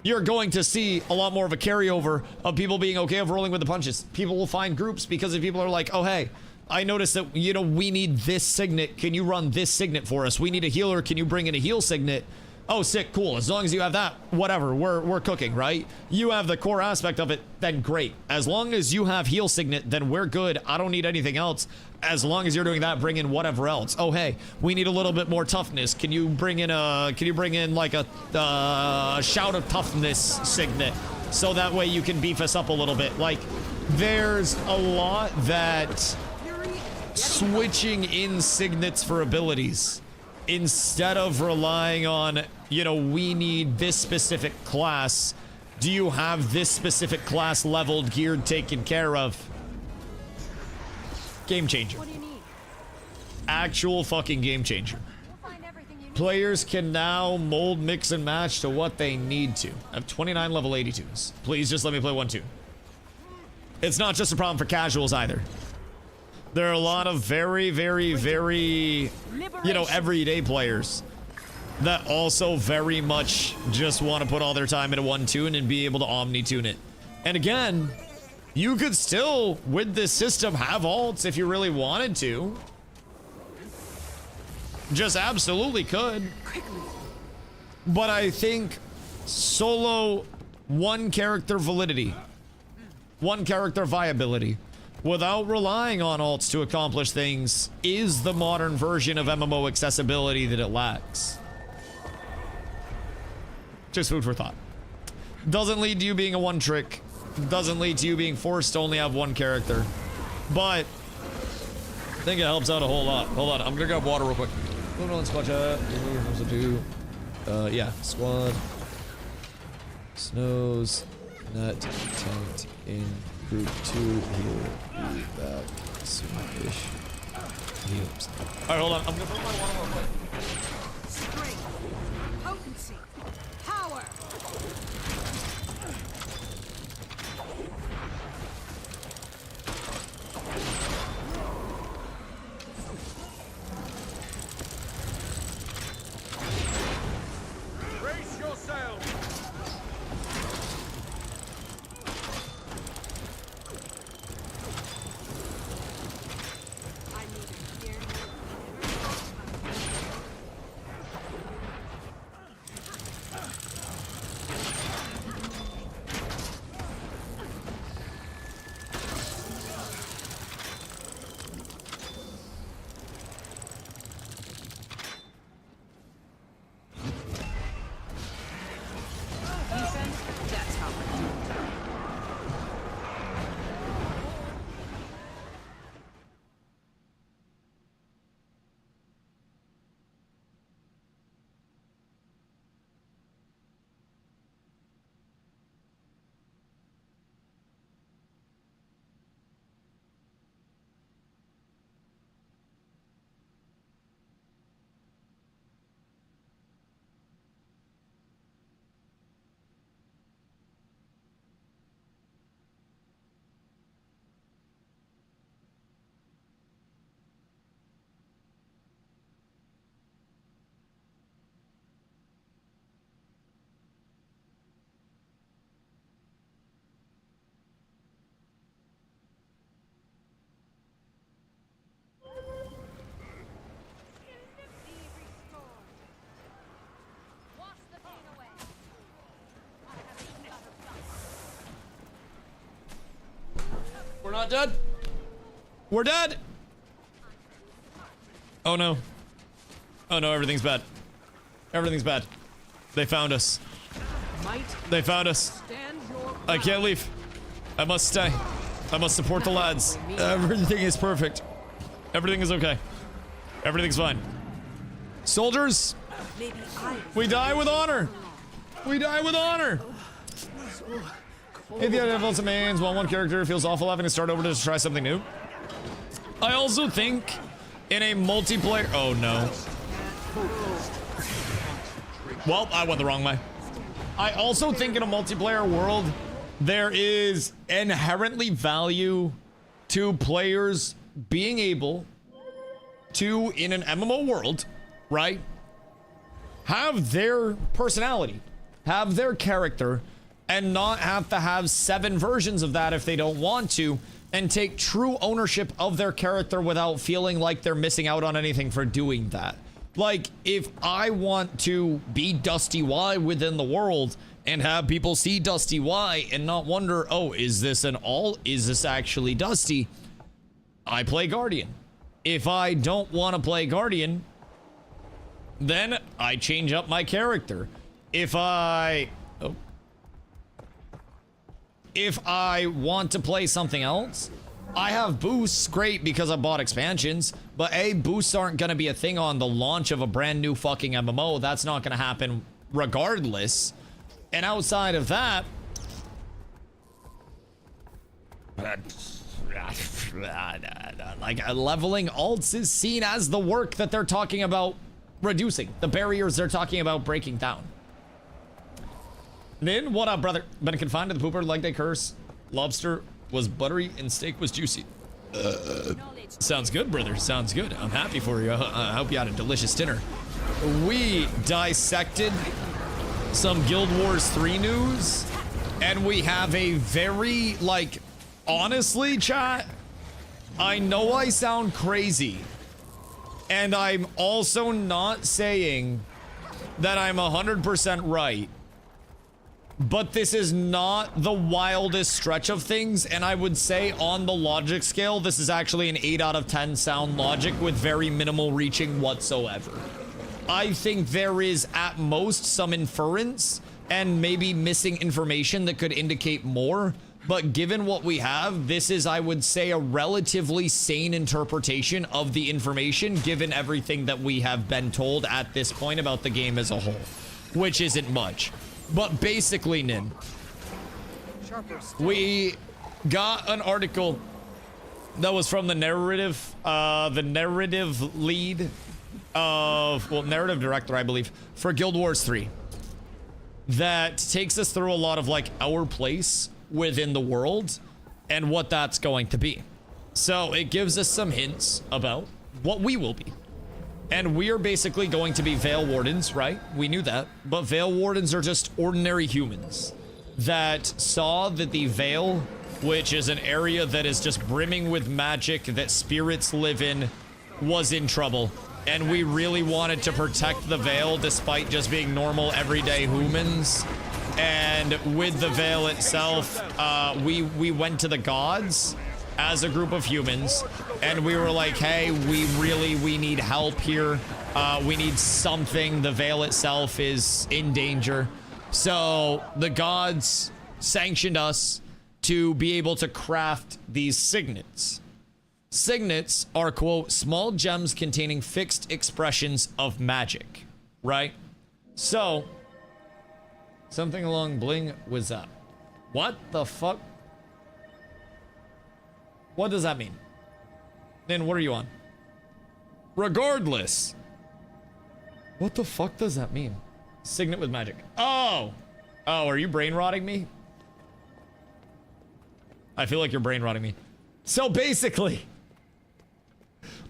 You're going to see a lot more of a carryover of people being okay of rolling with the punches. People will find groups because if people are like, oh, hey, I noticed that, you know, we need this signet. Can you run this signet for us? We need a healer. Can you bring in a heal signet? Oh, sick, cool. As long as you have that, whatever, we're cooking, right? You have the core aspect of it, then great. As long as you have heal signet, then we're good. I don't need anything else. As long as you're doing that, bring in whatever else. Oh, hey, we need a little bit more toughness. Can you bring in like a shout of toughness signet? So that way you can beef us up a little bit. Like, there's a lot that switching in signets for abilities instead of relying on, you know, we need this specific class. Do you have this specific class leveled, geared, taken care of? Game changer. What do you need? Actual fucking game changer. You'll find everything you need. Players can now mold, mix, and match to what they need to. I have 29 level 82s. Please just let me play one tune. It's not just a problem for casuals either. There are a lot of very, you know, everyday players that also very much just want to put all their time into one tune and be able to omni-tune it. And again, you could still, with this system, have alts if you really wanted to. Just absolutely could. But I think solo one character validity, one character viability, without relying on alts to accomplish things, is the modern version of MMO accessibility that it lacks. Just food for thought. Doesn't lead to you being a one trick. Doesn't lead to you being forced to only have one character. But I think it helps out a whole lot. Hold on, I'm gonna grab water real quick. Moving on, squad chat. Yeah, squad. Snows. Net. Tent. In. Group 2. Heal. Back. Swedish. Heals. Alright, hold on. I'm gonna put my water real quick. Strength, potency, power. Brace yourself. I need a clear note. Defense, that's how I do it. Wash the pain away. We're not dead. We're dead. Oh no. Oh no, everything's bad. Everything's bad. They found us. Might They found us. stand your ground. I can't leave. I must stay. I must support the lads. Everything is perfect. Everything is okay. Everything's fine. Soldiers, Maybe I. we die with honor. We die with honor. If you have difficult means, while one character feels awful having to start over to try something new. I also think in a multiplayer. Oh no. Well, I went the wrong way. I also think in a multiplayer world, there is inherently value to players being able to, in an MMO world, right, have their personality, have their character, and not have to have 7 versions of that if they don't want to, and take true ownership of their character without feeling like they're missing out on anything for doing that. Like, if I want to be DustyWhy within the world and have people see DustyWhy and not wonder, oh, is this an all? Is this actually Dusty? I play Guardian. If I don't want to play Guardian, then I change up my character. If I want to play something else, I have boosts, great, because I bought expansions, but boosts aren't going to be a thing on the launch of a brand new fucking MMO. That's not going to happen regardless. And outside of that, like, leveling alts is seen as the work that they're talking about reducing, the barriers they're talking about breaking down. Then, what up, brother? Been confined to the pooper, leg day curse. Lobster was buttery and steak was juicy. Sounds good, brother. Sounds good. I'm happy for you. I hope you had a delicious dinner. We dissected some Guild Wars 3 news, and we have a very, like, honestly, chat, I know I sound crazy, and I'm also not saying that I'm 100% right, but this is not the wildest stretch of things, and I would say on the logic scale, this is actually an 8 out of 10 sound logic with very minimal reaching whatsoever. I think there is at most some inference and maybe missing information that could indicate more, but given what we have, this is, I would say, a relatively sane interpretation of the information given everything that we have been told at this point about the game as a whole, which isn't much. But basically, Nin, we got an article that was from the narrative lead of, well, narrative director, I believe, for Guild Wars 3, that takes us through a lot of, like, our place within the world and what that's going to be. So it gives us some hints about what we will be. And we are basically going to be Veil Wardens, right? We knew that. But Veil Wardens are just ordinary humans that saw that the Veil, which is an area that is just brimming with magic that spirits live in, was in trouble. And we really wanted to protect the Veil despite just being normal, everyday humans. And with the Veil itself, we went to the gods as a group of humans, and we were like, hey, we need help here. We need something. The Veil itself is in danger. So the gods sanctioned us to be able to craft these signets. Signets are, quote, small gems containing fixed expressions of magic, right? So, something along bling was up. What the fuck? What does that mean? Then what are you on? Regardless. What the fuck does that mean? Signet with magic. Oh! Oh, are you brain rotting me? I feel like you're brain rotting me. So basically,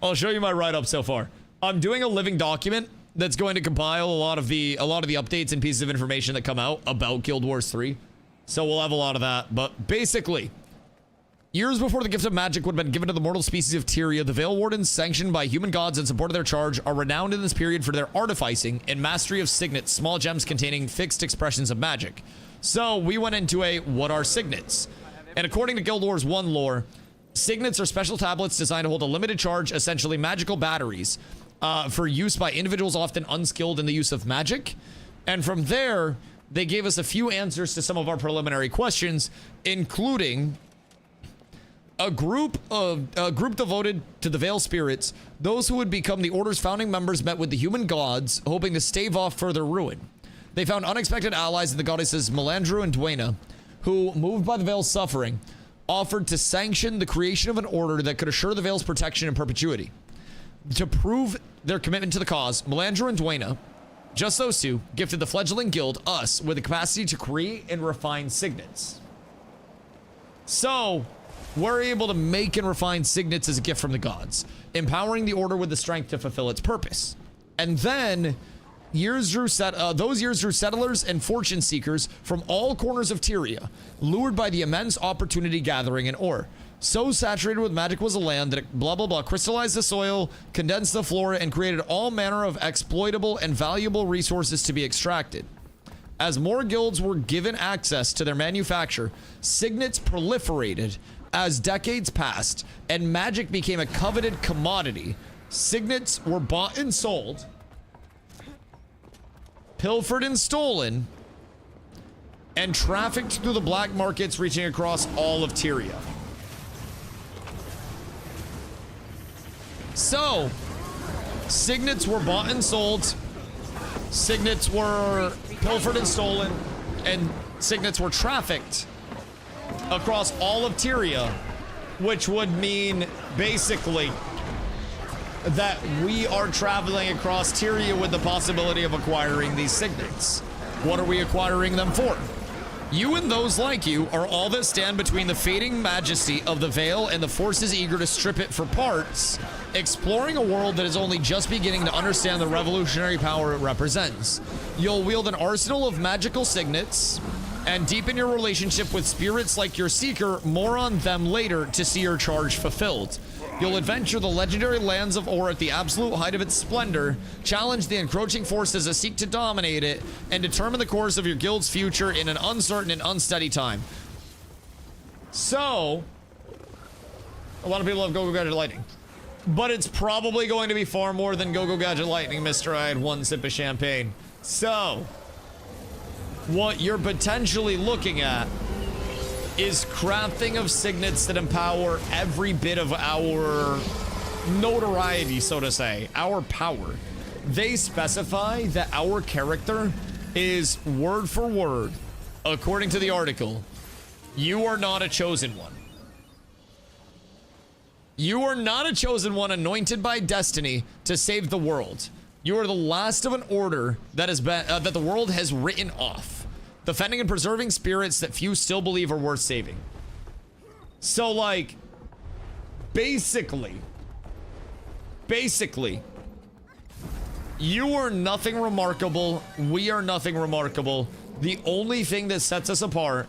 I'll show you my write-up so far. I'm doing a living document that's going to compile a lot of the updates and pieces of information that come out about Guild Wars 3. So we'll have a lot of that. But basically, years before the gift of magic would have been given to the mortal species of Tyria, the Veil Wardens, sanctioned by human gods in support of their charge, are renowned in this period for their artificing and mastery of signets, small gems containing fixed expressions of magic. So we went into what are signets? And according to Guild Wars 1 lore, signets are special tablets designed to hold a limited charge, essentially magical batteries, for use by individuals often unskilled in the use of magic. And from there, they gave us a few answers to some of our preliminary questions, including A group devoted to the Veil spirits, those who would become the Order's founding members met with the human gods, hoping to stave off further ruin. They found unexpected allies in the goddesses Melandru and Duena, who, moved by the Veil's suffering, offered to sanction the creation of an order that could assure the Veil's protection in perpetuity. To prove their commitment to the cause, Melandru and Duena, just those two, gifted the fledgling guild, us, with the capacity to create and refine signets. So, we're able to make and refine signets as a gift from the gods, empowering the order with the strength to fulfill its purpose. And then, those years drew settlers and fortune seekers from all corners of Tyria, lured by the immense opportunity gathering in ore. So saturated with magic was the land that it blah blah blah crystallized the soil, condensed the flora, and created all manner of exploitable and valuable resources to be extracted. As more guilds were given access to their manufacture, signets proliferated. As decades passed and magic became a coveted commodity, signets were bought and sold, pilfered and stolen, and trafficked through the black markets reaching across all of Tyria. So, signets were bought and sold, signets were pilfered and stolen, and signets were trafficked across all of Tyria, which would mean basically that we are traveling across Tyria with the possibility of acquiring these signets. What are we acquiring them for? You and those like you are all that stand between the fading majesty of the Veil and the forces eager to strip it for parts, exploring a world that is only just beginning to understand the revolutionary power it represents. You'll wield an arsenal of magical signets and deepen your relationship with spirits like your Seeker. More on them later to see your charge fulfilled. You'll adventure the legendary lands of Ore at the absolute height of its splendor, challenge the encroaching forces that seek to dominate it, and determine the course of your guild's future in an uncertain and unsteady time. So, a lot of people have Go-Go Gadget Lightning, but it's probably going to be far more than Go-Go Gadget Lightning, Mr. I had one sip of champagne. So, what you're potentially looking at is crafting of signets that empower every bit of our notoriety, so to say, our power. They specify that our character is, word for word, according to the article, you are not a chosen one. You are not a chosen one anointed by destiny to save the world. You are the last of an order that has been that the world has written off, defending and preserving spirits that few still believe are worth saving. So, like, basically, you are nothing remarkable. We are nothing remarkable. The only thing that sets us apart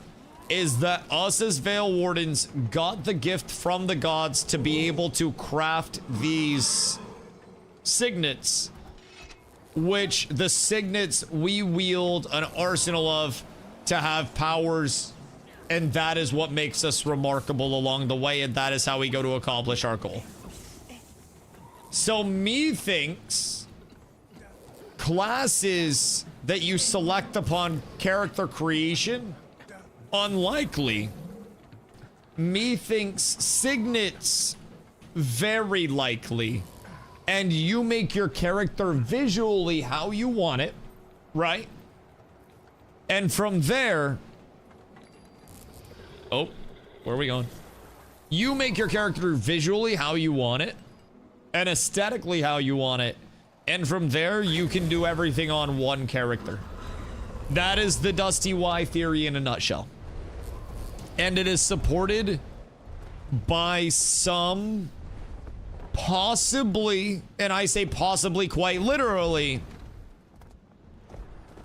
is that us as Veil Wardens got the gift from the gods to be able to craft these signets, which the signets we wield an arsenal of to have powers, and that is what makes us remarkable along the way, and that is how we go to accomplish our goal. So methinks classes that you select upon character creation, unlikely. Methinks signets, very likely. And you make your character visually how you want it, right? And from there, oh, where are we going? You make your character visually how you want it, and aesthetically how you want it, and from there you can do everything on one character. That is the DustyWhy theory in a nutshell. And it is supported by some, possibly, and I say possibly quite literally,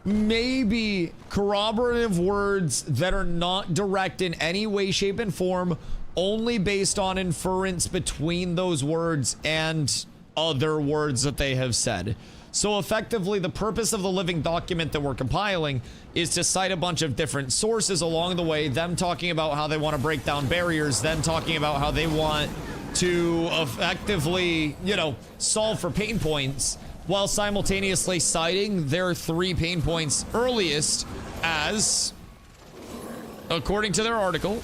maybe corroborative words that are not direct in any way, shape, and form, only based on inference between those words and other words that they have said. So effectively, the purpose of the living document that we're compiling is to cite a bunch of different sources along the way, them talking about how they want to break down barriers, them talking about how they want to effectively, you know, solve for pain points, while simultaneously citing their 3 pain points earliest as, according to their article,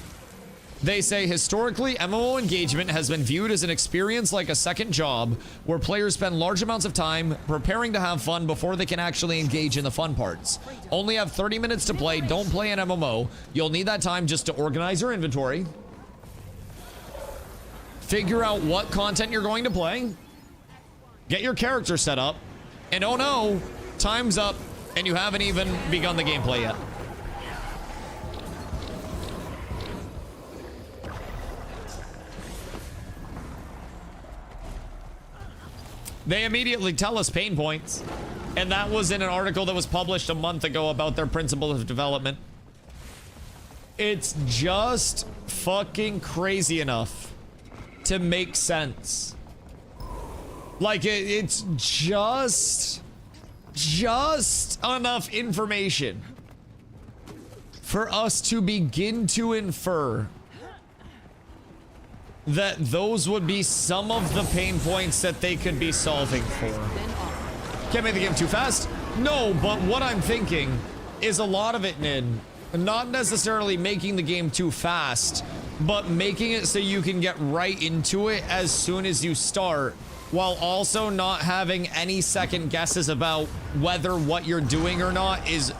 They say, historically, MMO engagement has been viewed as an experience like a second job, where players spend large amounts of time preparing to have fun before they can actually engage in the fun parts. Only have 30 minutes to play. Don't play an MMO. You'll need that time just to organize your inventory, figure out what content you're going to play, get your character set up, and oh no, time's up, and you haven't even begun the gameplay yet. They immediately tell us pain points, and that was in an article that was published a month ago about their principle of development. It's just fucking crazy enough to make sense. Like, it's just enough information for us to begin to infer that those would be some of the pain points that they could be solving for. Can't make the game too fast? No, but what I'm thinking is a lot of it, Nin, not necessarily making the game too fast, but making it so you can get right into it as soon as you start, while also not having any second guesses about whether what you're doing or not is,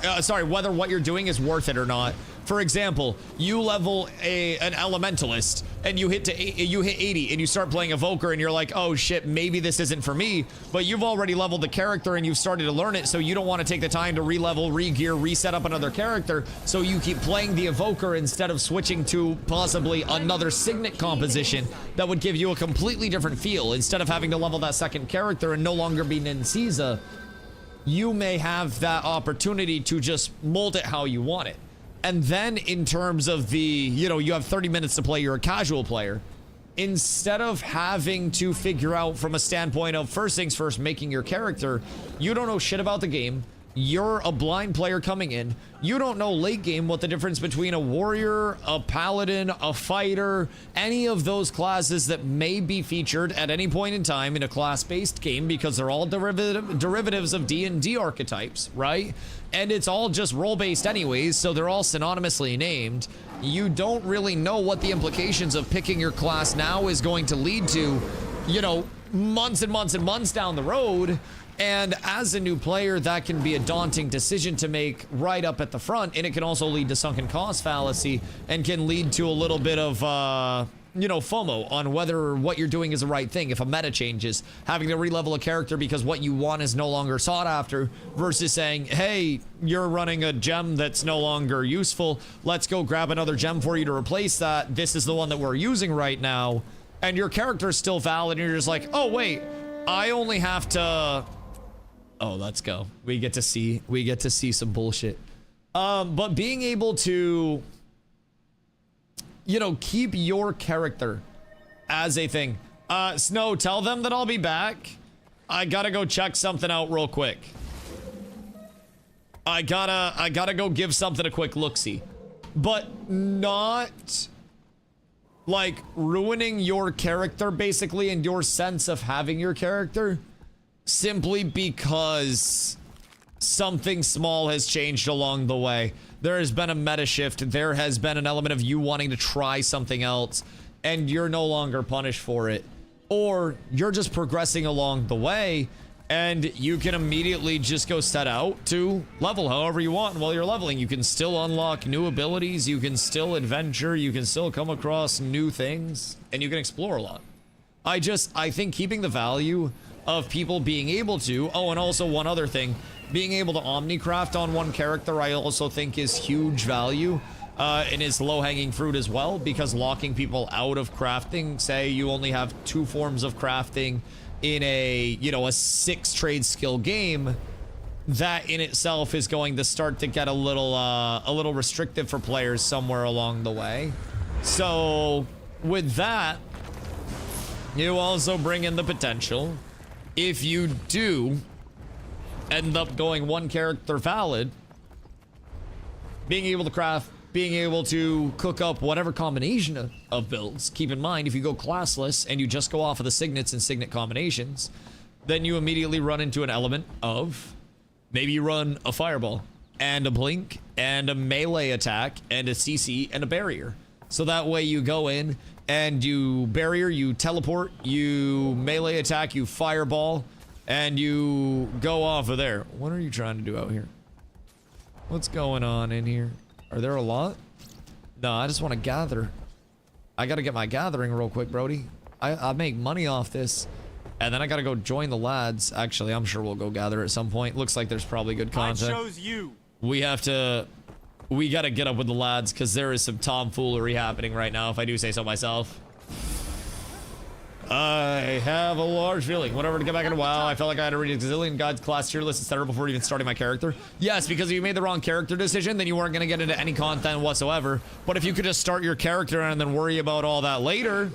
whether what you're doing is worth it or not. For example, you level an elementalist and you hit 80 and you start playing evoker and you're like, oh shit, maybe this isn't for me, but you've already leveled the character and you've started to learn it, so you don't want to take the time to re-level, re-gear, reset up another character, so you keep playing the evoker instead of switching to possibly another signet composition that would give you a completely different feel. Instead of having to level that second character and no longer be Ninciza, you may have that opportunity to just mold it how you want it. And then in terms of the, you have 30 minutes to play, you're a casual player. Instead of having to figure out from a standpoint of first things first, making your character, you don't know shit about the game. You're a blind player coming in. You don't know late game what the difference between a warrior, a paladin, a fighter, any of those classes that may be featured at any point in time in a class-based game, because they're all derivatives of D&D archetypes, right? And it's all just role-based anyways, so they're all synonymously named. You don't really know what the implications of picking your class now is going to lead to, months and months and months down the road. And as a new player, that can be a daunting decision to make right up at the front, and it can also lead to sunken cost fallacy and can lead to a little bit of, FOMO on whether what you're doing is the right thing. If a meta changes, having to re-level a character because what you want is no longer sought after, versus saying, hey, you're running a gem that's no longer useful. Let's go grab another gem for you to replace that. This is the one that we're using right now. And your character is still valid, and you're just like, oh, wait, I only have to... Oh, let's go. We get to see some bullshit. But being able to, keep your character as a thing. Snow, tell them that I'll be back. I gotta go check something out real quick. I gotta go give something a quick look-see. But not like ruining your character basically, and your sense of having your character, simply because something small has changed along the way. There has been a meta shift. There has been an element of you wanting to try something else, and you're no longer punished for it. Or you're just progressing along the way, and you can immediately just go set out to level however you want. And while you're leveling, you can still unlock new abilities, you can still adventure, you can still come across new things, and you can explore a lot. I think keeping the value of people being able to, oh, and also one other thing, being able to omnicraft on one character, I also think is huge value, and is low-hanging fruit as well, because locking people out of crafting, say you only have 2 forms of crafting in a, a 6 trade skill game, that in itself is going to start to get a little restrictive for players somewhere along the way. So with that, you also bring in the potential, if you do end up going one character valid, being able to craft, being able to cook up whatever combination of builds. Keep in mind, if you go classless and you just go off of the signets and signet combinations, then you immediately run into an element of, maybe you run a fireball and a blink and a melee attack and a CC and a barrier. So that way you go in and you barrier, you teleport, you melee attack, you fireball, and you go off of there. What are you trying to do out here? What's going on in here? Are there a lot? No, I just want to gather. I gotta get my gathering real quick, Brody. I make money off this. And then I gotta go join the lads. Actually, I'm sure we'll go gather at some point. Looks like there's probably good content. I chose you. We gotta get up with the lads because there is some tomfoolery happening right now, if I do say so myself. I have a large feeling. Whatever, to get back into WoW, I felt like I had to read a gazillion guides, class tier lists, etc. before even starting my character. Yes, because if you made the wrong character decision, then you weren't gonna get into any content whatsoever. But if you could just start your character and then worry about all that later,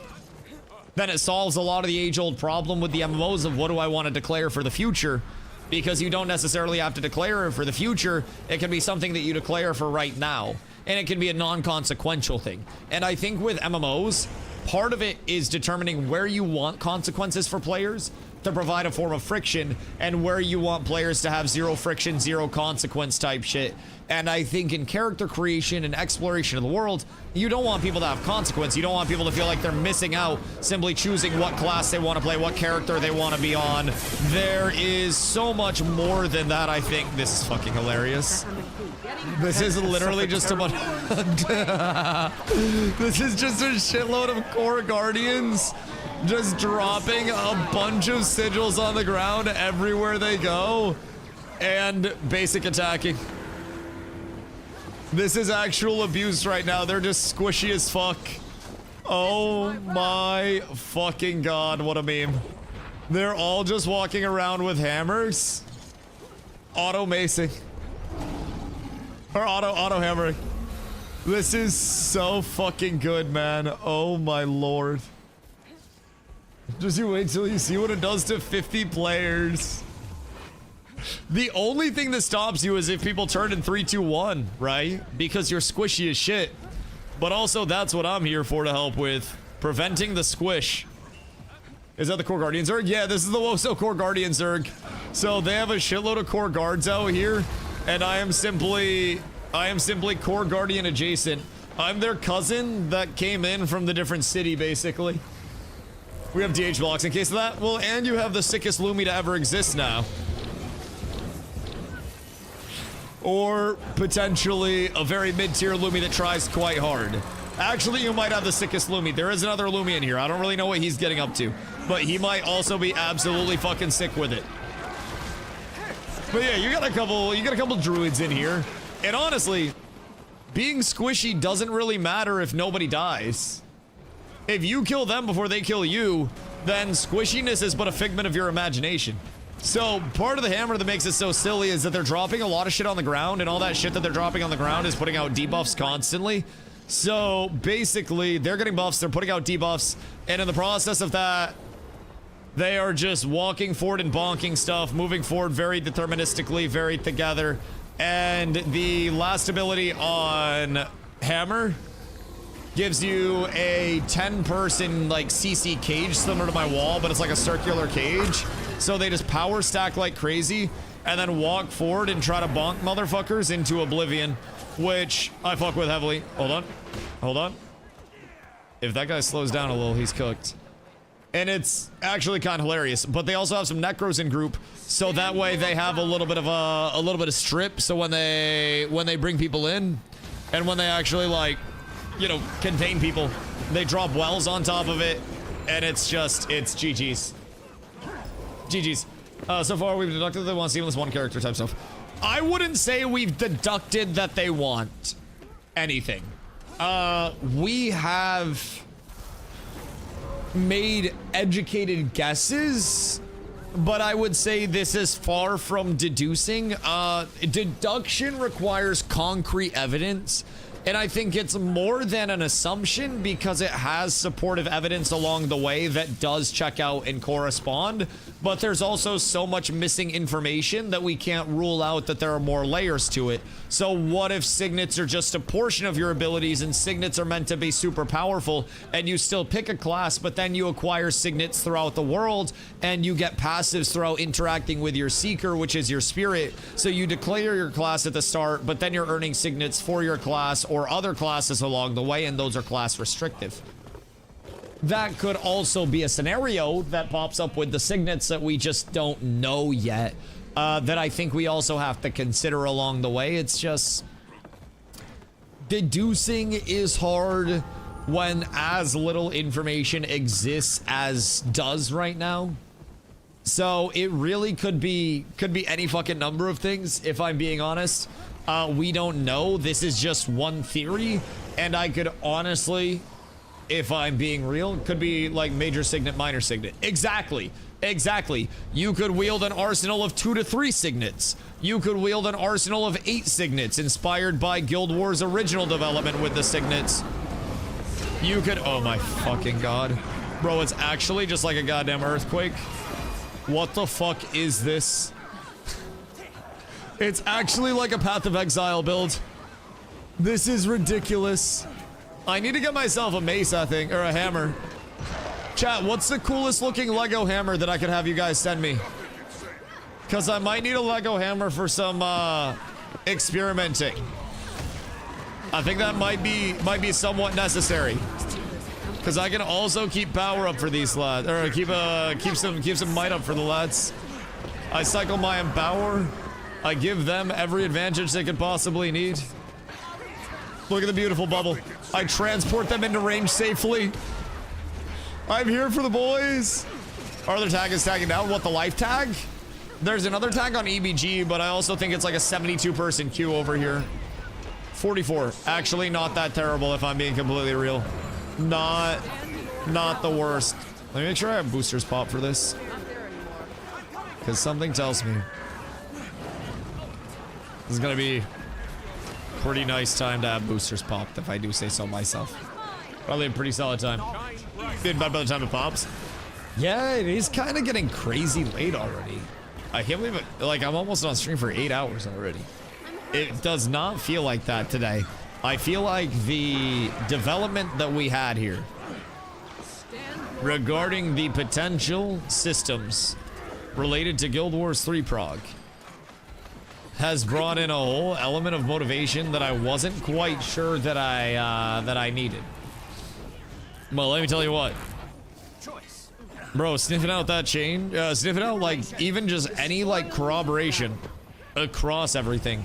then it solves a lot of the age-old problem with the MMOs of what do I want to declare for the future, because you don't necessarily have to declare it for the future. It can be something that you declare for right now, and it can be a non-consequential thing. And I think with MMOs, part of it is determining where you want consequences for players to provide a form of friction, and where you want players to have zero friction, zero consequence type shit. And I think in character creation and exploration of the world, you don't want people to have consequence. You don't want people to feel like they're missing out simply choosing what class they want to play, what character they want to be on. There is so much more than that, I think. This is fucking hilarious. This is literally just a bunch. This is just a shitload of core guardians just dropping a bunch of sigils on the ground everywhere they go and basic attacking. This is actual abuse right now. They're just squishy as fuck. Oh my fucking god, what a meme. They're all just walking around with hammers. Auto macing. Or auto hammering. This is so fucking good, man. Oh my lord. Just you wait till you see what it does to 50 players. The only thing that stops you is if people turn in 3, 2, 1, right? Because you're squishy as shit. But also, that's what I'm here for to help with. Preventing the squish. Is that the Core Guardian Zerg? Yeah, this is the Woso Core Guardian Zerg. So they have a shitload of Core Guards out here. And I am simply Core Guardian adjacent. I'm their cousin that came in from the different city, basically. We have DH blocks in case of that. Well, and you have the sickest Lumi to ever exist now. Or potentially a very mid-tier Lumi that tries quite hard. Actually, you might have the sickest Lumi. There is another Lumi in here. I don't really know what he's getting up to, but he might also be absolutely fucking sick with it. But yeah, you got a couple druids in here. And honestly, being squishy doesn't really matter if nobody dies. If you kill them before they kill you, then squishiness is but a figment of your imagination. So part of the hammer that makes it so silly is that they're dropping a lot of shit on the ground, and all that shit that they're dropping on the ground is putting out debuffs constantly. So basically, they're getting buffs, they're putting out debuffs, and in the process of that, they are just walking forward and bonking stuff, moving forward very deterministically, very together. And the last ability on hammer gives you a 10-person like CC cage similar to my wall, but it's like a circular cage. So they just power stack like crazy and then walk forward and try to bonk motherfuckers into oblivion, which I fuck with heavily. Hold on. If that guy slows down a little, he's cooked. And it's actually kind of hilarious. But they also have some necros in group, so that way they have a little bit of strip. So when they bring people in, and when they actually like, you know, contain people, they drop wells on top of it, and it's GG's. GG's. So far we've deducted that they want seamless one character type stuff. I wouldn't say we've deducted that they want anything. We have made educated guesses, but I would say this is far from deducing. Deduction requires concrete evidence, and I think it's more than an assumption because it has supportive evidence along the way that does check out and correspond. But there's also so much missing information that we can't rule out that there are more layers to it. So what if signets are just a portion of your abilities and signets are meant to be super powerful and you still pick a class, but then you acquire signets throughout the world and you get passives throughout interacting with your seeker, which is your spirit. So you declare your class at the start, but then you're earning signets for your class or other classes along the way, and those are class restrictive. That could also be a scenario that pops up with the signets that we just don't know yet, that I think we also have to consider along the way. It's just... deducing is hard when as little information exists as does right now. So it really could be any fucking number of things, if I'm being honest. We don't know. This is just one theory, and I could honestly, if I'm being real, could be like major signet, minor signet. Exactly. You could wield an arsenal of 2 to 3 signets. You could wield an arsenal of 8 signets inspired by Guild Wars' original development with the signets. You could, oh my fucking god. Bro, it's actually just like a goddamn earthquake. What the fuck is this? It's actually like a Path of Exile build. This is ridiculous. I need to get myself a mace, I think, or a hammer. Chat, what's the coolest looking Lego hammer that I could have you guys send me? Because I might need a Lego hammer for some experimenting. I think that might be somewhat necessary. Because I can also keep power up for these lads, or keep some might up for the lads. I cycle my empower. I give them every advantage they could possibly need. Look at the beautiful bubble. I transport them into range safely. I'm here for the boys. Our other tag is tagging down. What, the life tag? There's another tag on EBG, but I also think it's like a 72-person queue over here. 44. Actually, not that terrible if I'm being completely real. Not the worst. Let me make sure I have boosters pop for this. Because something tells me this is gonna be pretty nice time to have boosters popped, if I do say so myself. Probably a pretty solid time. Been bad by the time it pops. Yeah, it is kind of getting crazy late already. I can't believe it. Like, I'm almost on stream for 8 hours already. It does not feel like that today. I feel like the development that we had here regarding the potential systems related to Guild Wars 3 prog has brought in a whole element of motivation that I wasn't quite sure that I needed. Well, let me tell you what. Bro, sniffing out that chain, sniffing out like even just any like corroboration across everything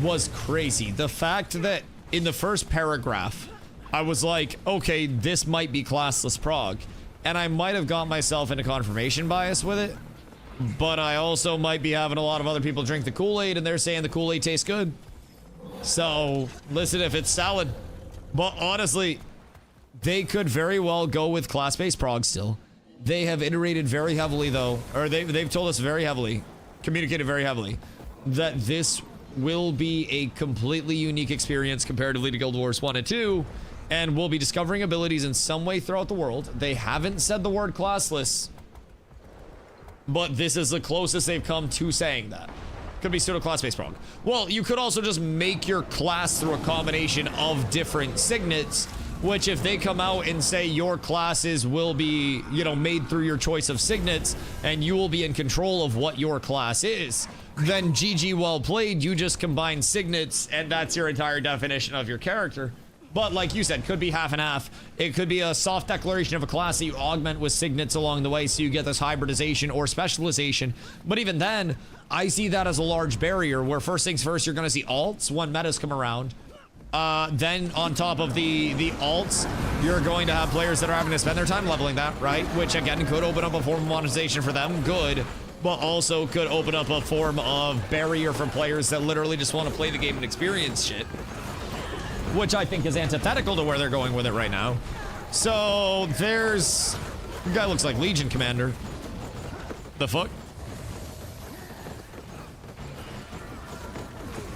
was crazy. The fact that in the first paragraph, I was like, okay, this might be classless prog, and I might have got myself into confirmation bias with it, but I also might be having a lot of other people drink the Kool-Aid and they're saying the Kool-Aid tastes good. So, listen, if it's salad. But honestly, they could very well go with class-based prog still. They have iterated very heavily though, or they've told us very heavily, communicated very heavily, that this will be a completely unique experience comparatively to Guild Wars 1 and 2, and we'll be discovering abilities in some way throughout the world. They haven't said the word classless, but this is the closest they've come to saying that. Could be pseudo-class-based prog. Well, you could also just make your class through a combination of different signets, which if they come out and say your classes will be, you know, made through your choice of signets, and you will be in control of what your class is, then GG, well played. You just combine signets, and that's your entire definition of your character. But like you said, could be half and half. It could be a soft declaration of a class that you augment with signets along the way, so you get this hybridization or specialization. But even then, I see that as a large barrier, where first things first, you're going to see alts when metas come around. Then on top of the alts, you're going to have players that are having to spend their time leveling that, right? Which again could open up a form of monetization for them, good, but also could open up a form of barrier for players that literally just want to play the game and experience shit, which I think is antithetical to where they're going with it right now. So there's, the guy looks like Legion Commander. The fuck?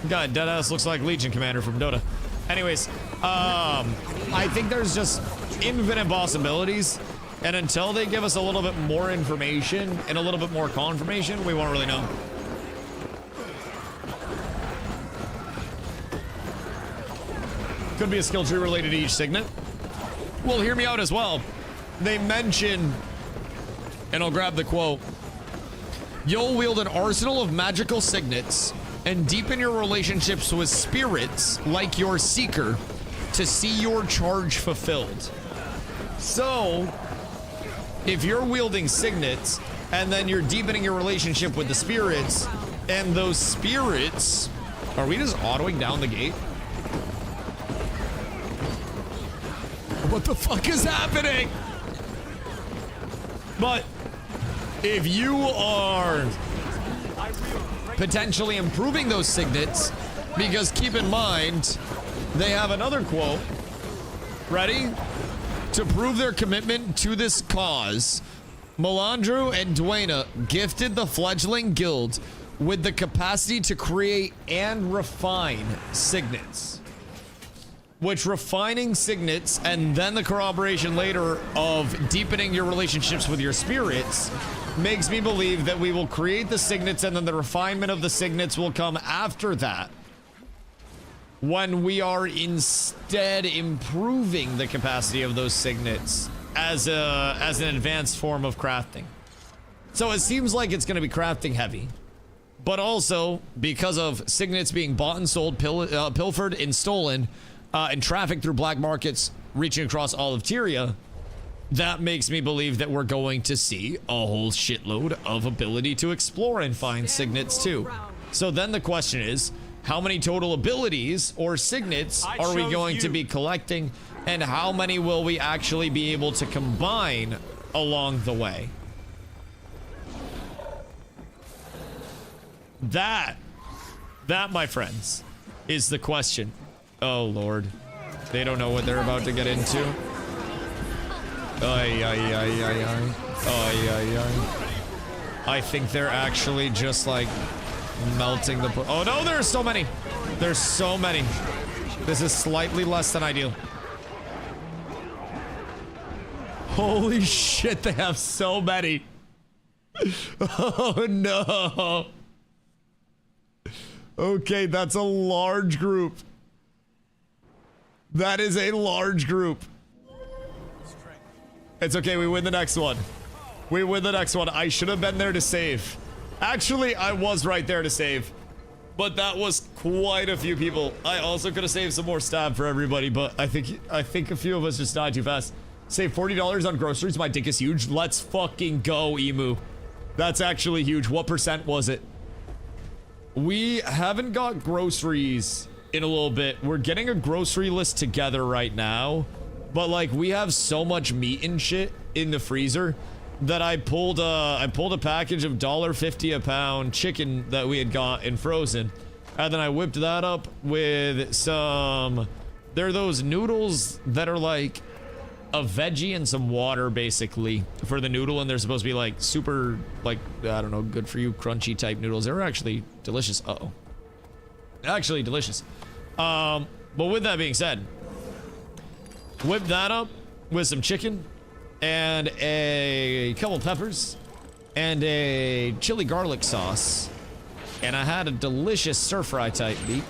Guy deadass looks like Legion Commander from Dota. Anyways, I think there's just infinite possibilities, and until they give us a little bit more information and a little bit more confirmation, we won't really know. Could be a skill tree related to each signet. Well, hear me out as well. They mention, and I'll grab the quote, you'll wield an arsenal of magical signets and deepen your relationships with spirits like your seeker to see your charge fulfilled. So, if you're wielding signets and then you're deepening your relationship with the spirits, and those spirits, are we just autoing down the gate? What the fuck is happening? But if you are potentially improving those signets, because keep in mind, they have another quote. Ready? To prove their commitment to this cause, Melandro and Duena gifted the fledgling guild with the capacity to create and refine signets. Which refining signets and then the corroboration later of deepening your relationships with your spirits makes me believe that we will create the signets and then the refinement of the signets will come after that, when we are instead improving the capacity of those signets as an advanced form of crafting. So it seems like it's going to be crafting heavy, but also because of signets being bought and sold, pilfered and stolen, and trafficked through black markets reaching across all of Tyria, that makes me believe that we're going to see a whole shitload of ability to explore and find signets too. So then the question is, how many total abilities or signets are we going to be collecting, and how many will we actually be able to combine along the way? That, my friends, is the question. Oh, Lord. They don't know what they're about to get into. Ay, ay, ay, ay, ay. Ay, ay, ay. I think they're actually just, like, melting the... Oh, no, there's so many. There's so many. This is slightly less than ideal. Holy shit, they have so many. Oh, no. Okay, that's a large group. That is a large group. It's okay, we win the next one. We win the next one. I should have been there to save. Actually, I was right there to save. But that was quite a few people. I also could have saved some more stab for everybody, but I think a few of us just died too fast. Save $40 on groceries. My dick is huge. Let's fucking go, Emu. That's actually huge. What percent was it? We haven't got groceries in a little bit. We're getting a grocery list together right now, but like we have so much meat and shit in the freezer that I pulled a package of $1.50 a pound chicken that we had got in frozen, and then I whipped that up with some, they're those noodles that are like a veggie and some water basically for the noodle, and they're supposed to be like super, like, I don't know, good for you crunchy type noodles. They were actually delicious. Uh-oh. Actually delicious. But with that being said, whip that up with some chicken and a couple peppers and a chili garlic sauce, and I had a delicious stir fry type meat,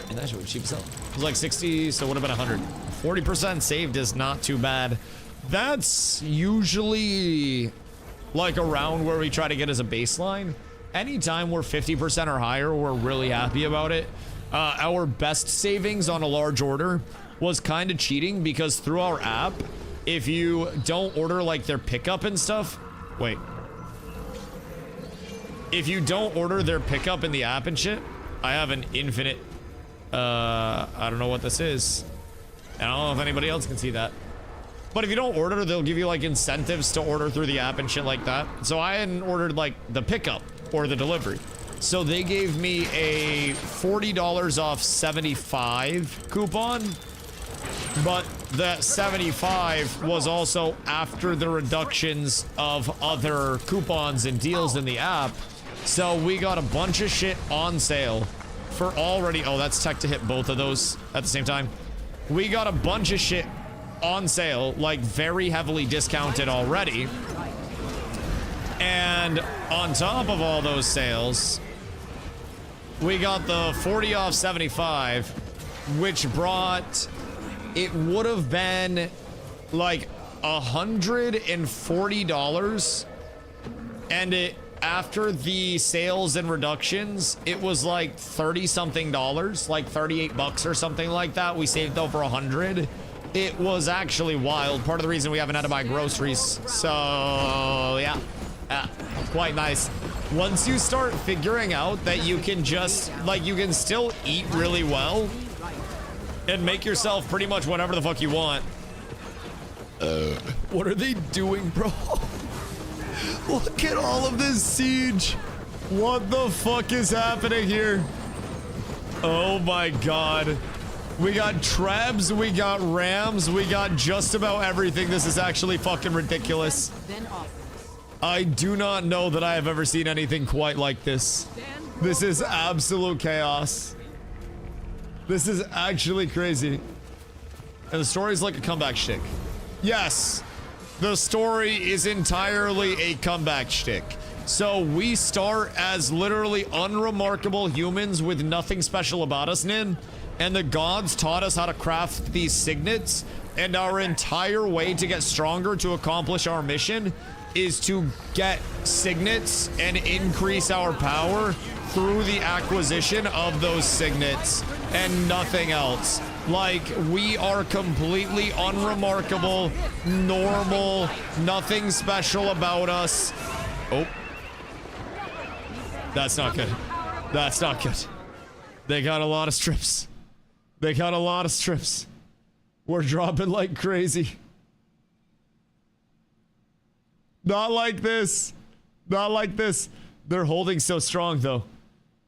and that's what was cheap as hell. It was like 60, so it would have been 100. 40% saved is not too bad. That's usually like around where we try to get as a baseline. Anytime we're 50% or higher, we're really happy about it. Our best savings on a large order was kind of cheating, because through our app, if you don't order like their pickup and stuff, wait. If you don't order their pickup in the app and shit, I have an infinite, I don't know what this is. I don't know if anybody else can see that. But if you don't order, they'll give you like incentives to order through the app and shit like that. So I hadn't ordered like the pickup or the delivery. So they gave me a $40 off 75 coupon. But that 75 was also after the reductions of other coupons and deals in the app. So we got a bunch of shit on sale for already, oh, that's tech to hit both of those at the same time. We got a bunch of shit on sale, like very heavily discounted already. And on top of all those sales, we got the 40 off 75, which brought, it would have been like $140, and it after the sales and reductions, it was like 30 something dollars, like 38 bucks or something like that. We saved over 100. It was actually wild. Part of the reason we haven't had to buy groceries. So yeah, quite nice. Once you start figuring out that you can just, like, you can still eat really well and make yourself pretty much whatever the fuck you want. What are they doing, bro? Look at all of this siege. What the fuck is happening here? Oh my god. We got trebs, we got rams, we got just about everything. This is actually fucking ridiculous. Then off. I do not know that I have ever seen anything quite like this. This is absolute chaos. This is actually crazy. And the story is like a comeback shtick. Yes, the story is entirely a comeback shtick. So we start as literally unremarkable humans with nothing special about us, Nin. And the gods taught us how to craft these signets. And our entire way to get stronger to accomplish our mission is to get signets and increase our power through the acquisition of those signets and nothing else. Like, we are completely unremarkable, normal, nothing special about us. Oh. That's not good. That's not good. They got a lot of strips. They got a lot of strips. We're dropping like crazy. Not like this. Not like this. They're holding so strong, though.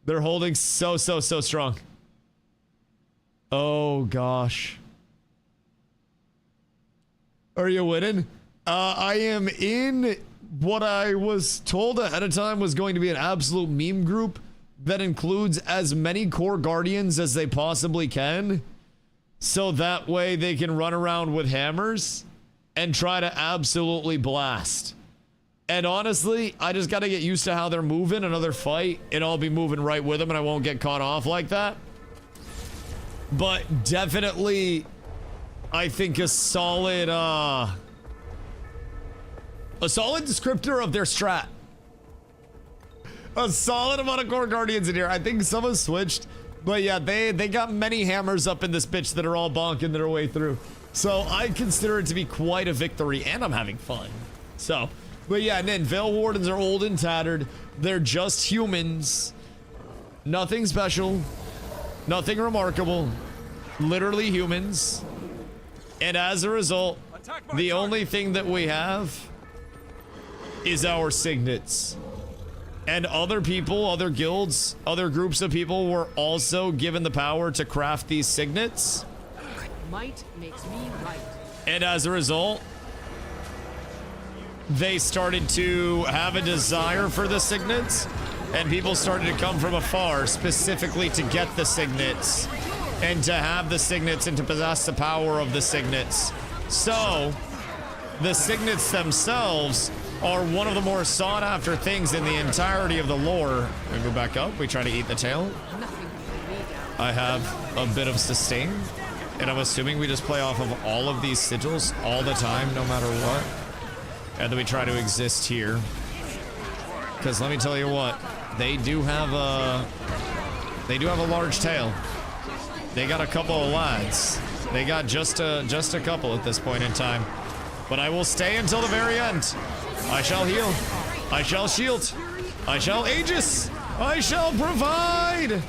They're holding so strong. Oh, gosh. Are you winning? I am in what I was told ahead of time was going to be an absolute meme group that includes as many core guardians as they possibly can. So that way they can run around with hammers and try to absolutely blast. And honestly, I just got to get used to how they're moving. Another fight, and I'll be moving right with them and I won't get caught off like that. But definitely, I think a solid descriptor of their strat. A solid amount of core guardians in here. I think some have switched, but yeah, they got many hammers up in this bitch that are all bonking their way through. So I consider it to be quite a victory, and I'm having fun. So, but yeah, and then Veil Wardens are old and tattered. They're just humans. Nothing special. Nothing remarkable. Literally humans. And as a result, the only thing that we have is our signets. And other people, other guilds, other groups of people were also given the power to craft these signets. Might makes me right. And as a result, they started to have a desire for the signets, and people started to come from afar specifically to get the signets and to have the signets and to possess the power of the signets. So the signets themselves are one of the more sought after things in the entirety of the lore. We go back up, we try to eat the tail. I have a bit of sustain, and I'm assuming we just play off of all of these sigils all the time, no matter what. And then we try to exist here. Because let me tell you what, they do have a large tail. They got a couple of lads. They got just a couple at this point in time. But I will stay until the very end. I shall heal. I shall shield. I shall Aegis. I shall provide.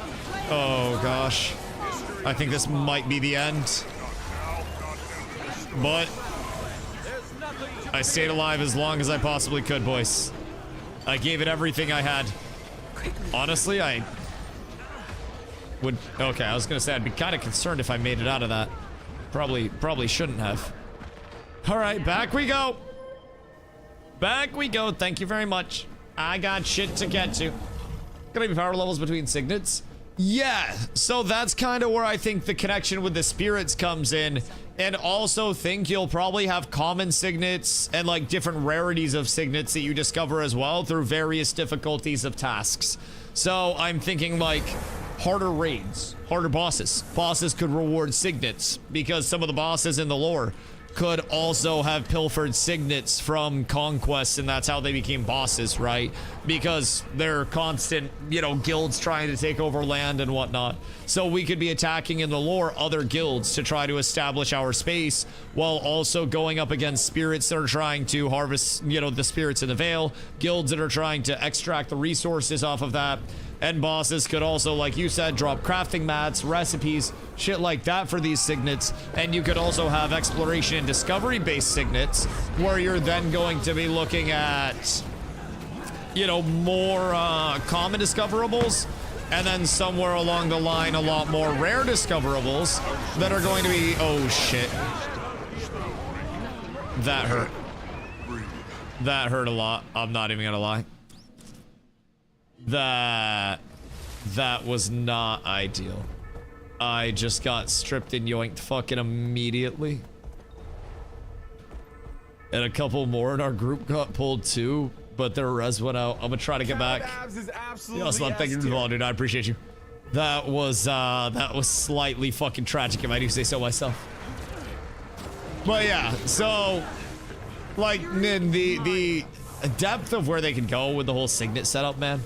Oh gosh. I think this might be the end. But I stayed alive as long as I possibly could, boys. I gave it everything I had. Honestly, I would... Okay, I was gonna say I'd be kind of concerned if I made it out of that. Probably shouldn't have. All right, back we go. Back we go. Thank you very much. I got shit to get to. Gonna be power levels between signets? Yeah, so that's kind of where I think the connection with the spirits comes in. And also think you'll probably have common signets and like different rarities of signets that you discover as well through various difficulties of tasks. So I'm thinking like harder raids, harder bosses. Bosses could reward signets because some of the bosses in the lore could also have pilfered signets from conquests, and that's how they became bosses, right? Because they're constant, you know, guilds trying to take over land and whatnot. So we could be attacking in the lore other guilds to try to establish our space, while also going up against spirits that are trying to harvest, you know, the spirits in the Veil, guilds that are trying to extract the resources off of that. And bosses could also, like you said, drop crafting mats, recipes, shit like that for these signets. And you could also have exploration and discovery based signets, where you're then going to be looking at, you know, more common discoverables, and then somewhere along the line a lot more rare discoverables that are going to be, oh shit. That hurt. That hurt a lot. I'm not even gonna lie. That was not ideal. I just got stripped and yoinked fucking immediately. And a couple more in our group got pulled too, but their res went out. I'm gonna try to get back. Thank you, dude. I appreciate you. That was slightly fucking tragic, if I do say so myself. But yeah, so like the depth of where they can go with the whole signet setup, man.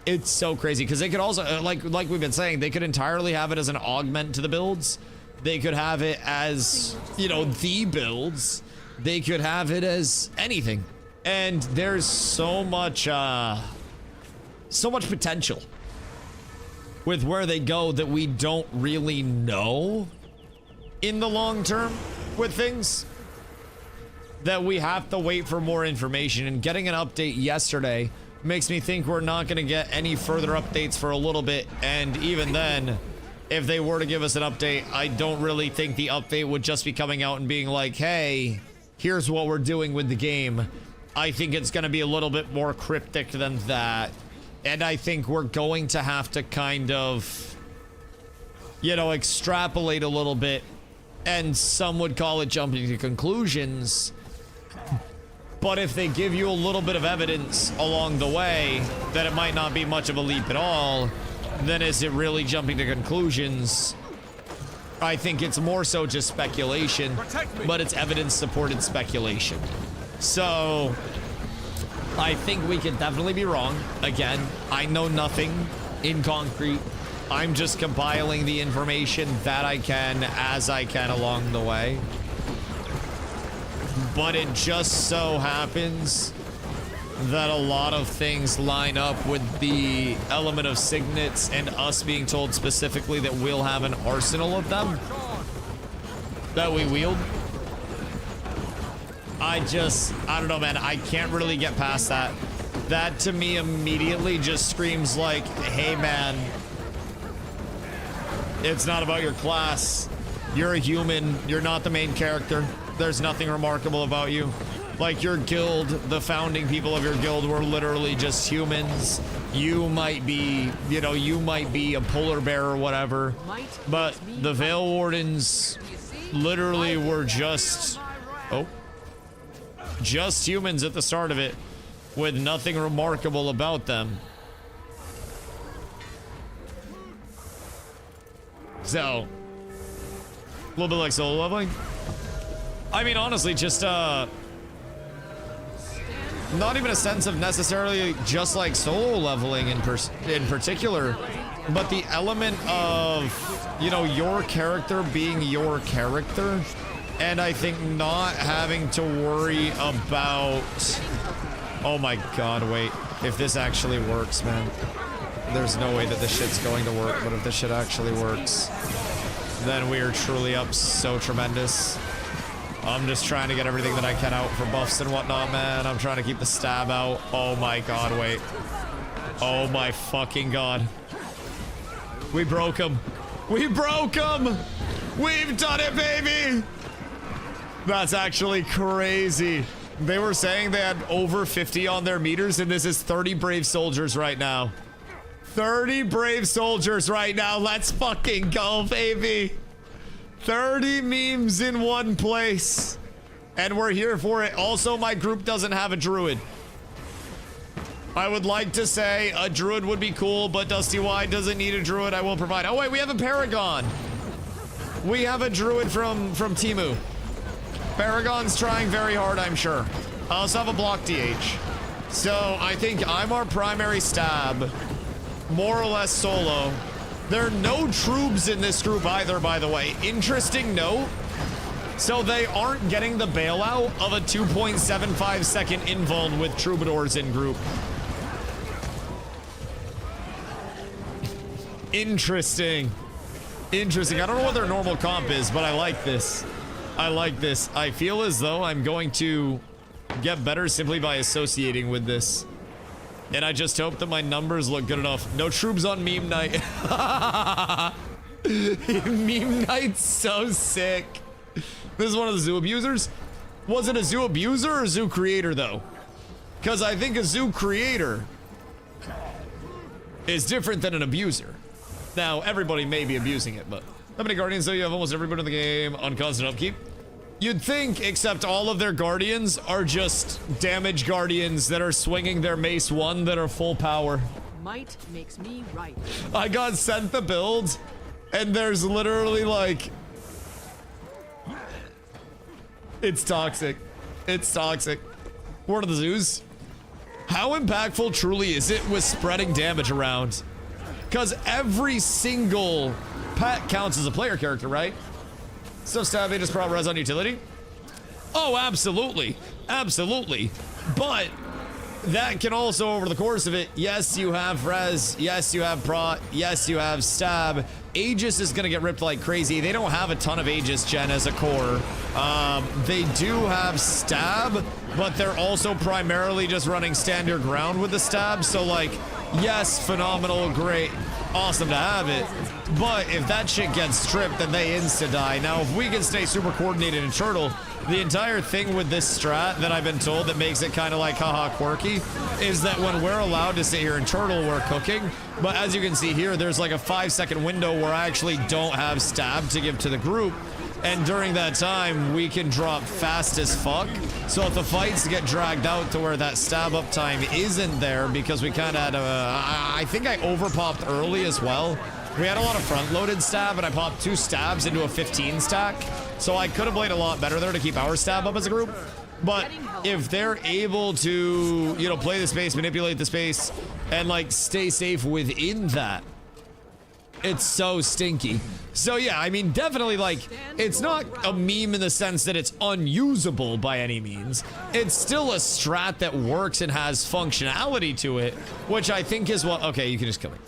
It's so crazy, because they could also, like we've been saying, they could entirely have it as an augment to the builds. They could have it as, you know, the builds. They could have it as anything. And there's so much potential with where they go that we don't really know in the long term with things, that we have to wait for more information. And getting an update yesterday makes me think we're not going to get any further updates for a little bit. And even then, if they were to give us an update, I don't really think the update would just be coming out and being like, hey, here's what we're doing with the game. I think it's going to be a little bit more cryptic than that. And I think we're going to have to kind of, you know, extrapolate a little bit. And some would call it jumping to conclusions. But if they give you a little bit of evidence along the way that it might not be much of a leap at all, then is it really jumping to conclusions? I think it's more so just speculation, but it's evidence-supported speculation. So I think we could definitely be wrong. Again, I know nothing in concrete. I'm just compiling the information that I can as I can along the way. But it just so happens that a lot of things line up with the element of signets and us being told specifically that we'll have an arsenal of them that we wield. I don't know, man. I can't really get past that. That to me immediately just screams like, hey man, it's not about your class. You're a human. You're not the main character. There's nothing remarkable about you. Like your guild, the founding people of your guild were literally just humans. You might be, you know, you might be a polar bear or whatever, but the Veil Wardens literally were just humans at the start of it, with nothing remarkable about them. So, a little bit like solo leveling. I mean, honestly, just not even a sense of necessarily just like solo leveling in particular, but the element of, you know, your character being your character, and I think not having to worry about, oh my god, wait, if this actually works, man. There's no way that this shit's going to work, but if this shit actually works, then we are truly up so tremendous. I'm just trying to get everything that I can out for buffs and whatnot, man. I'm trying to keep the stab out. Oh my god, wait. Oh my fucking god. We broke him. We broke him! We've done it, baby! That's actually crazy. They were saying they had over 50 on their meters, and this is 30 brave soldiers right now. 30 brave soldiers right now. Let's fucking go, baby. 30 memes in one place. And we're here for it. Also, my group doesn't have a druid. I would like to say a druid would be cool, but DustyWhy doesn't need a druid. I will provide. Oh, wait, we have a paragon. We have a druid from Timu. Paragon's trying very hard, I'm sure. I also have a block DH. So I think I'm our primary stab, more or less solo. There are no troops in this group either, by the way. Interesting note. So they aren't getting the bailout of a 2.75 second invuln with troubadours in group. Interesting. Interesting. I don't know what their normal comp is, but I like this. I like this. I feel as though I'm going to get better simply by associating with this. And I just hope that my numbers look good enough. No troops on meme night. Meme night's so sick. This is one of the zoo abusers. Was it a zoo abuser or a zoo creator though? Because I think a zoo creator is different than an abuser. Now, everybody may be abusing it, but how many guardians do you have? Almost everybody in the game on constant upkeep. You'd think, except all of their guardians are just damage guardians that are swinging their mace 1 that are full power. Might makes me right. I got sent the build, and there's literally like... It's toxic. It's toxic. Word of the zoos. How impactful truly is it with spreading damage around? Because every single pet counts as a player character, right? So stab just brought res on utility? Oh, absolutely. Absolutely. But that can also, over the course of it, yes, you have res, yes, you have prot, yes, you have stab. Aegis is going to get ripped like crazy. They don't have a ton of Aegis gen as a core. They do have stab, but they're also primarily just running stand your ground with the stab. So like, yes, phenomenal, great, awesome to have it. But if that shit gets stripped, then they insta-die. Now, if we can stay super coordinated and turtle, the entire thing with this strat that I've been told that makes it kind of like haha quirky is that when we're allowed to sit here and turtle, we're cooking. But as you can see here, there's like a 5-second window where I actually don't have stab to give to the group. And during that time, we can drop fast as fuck. So if the fights get dragged out to where that stab up time isn't there, because we kind of had I think I overpopped early as well. We had a lot of front-loaded stab, and I popped 2 stabs into a 15 stack. So I could have played a lot better there to keep our stab up as a group. But if they're able to, you know, play the space, manipulate the space, and like stay safe within that, it's so stinky. So yeah, I mean, definitely like, it's not a meme in the sense that it's unusable by any means. It's still a strat that works and has functionality to it, which I think is what, okay, you can just kill me.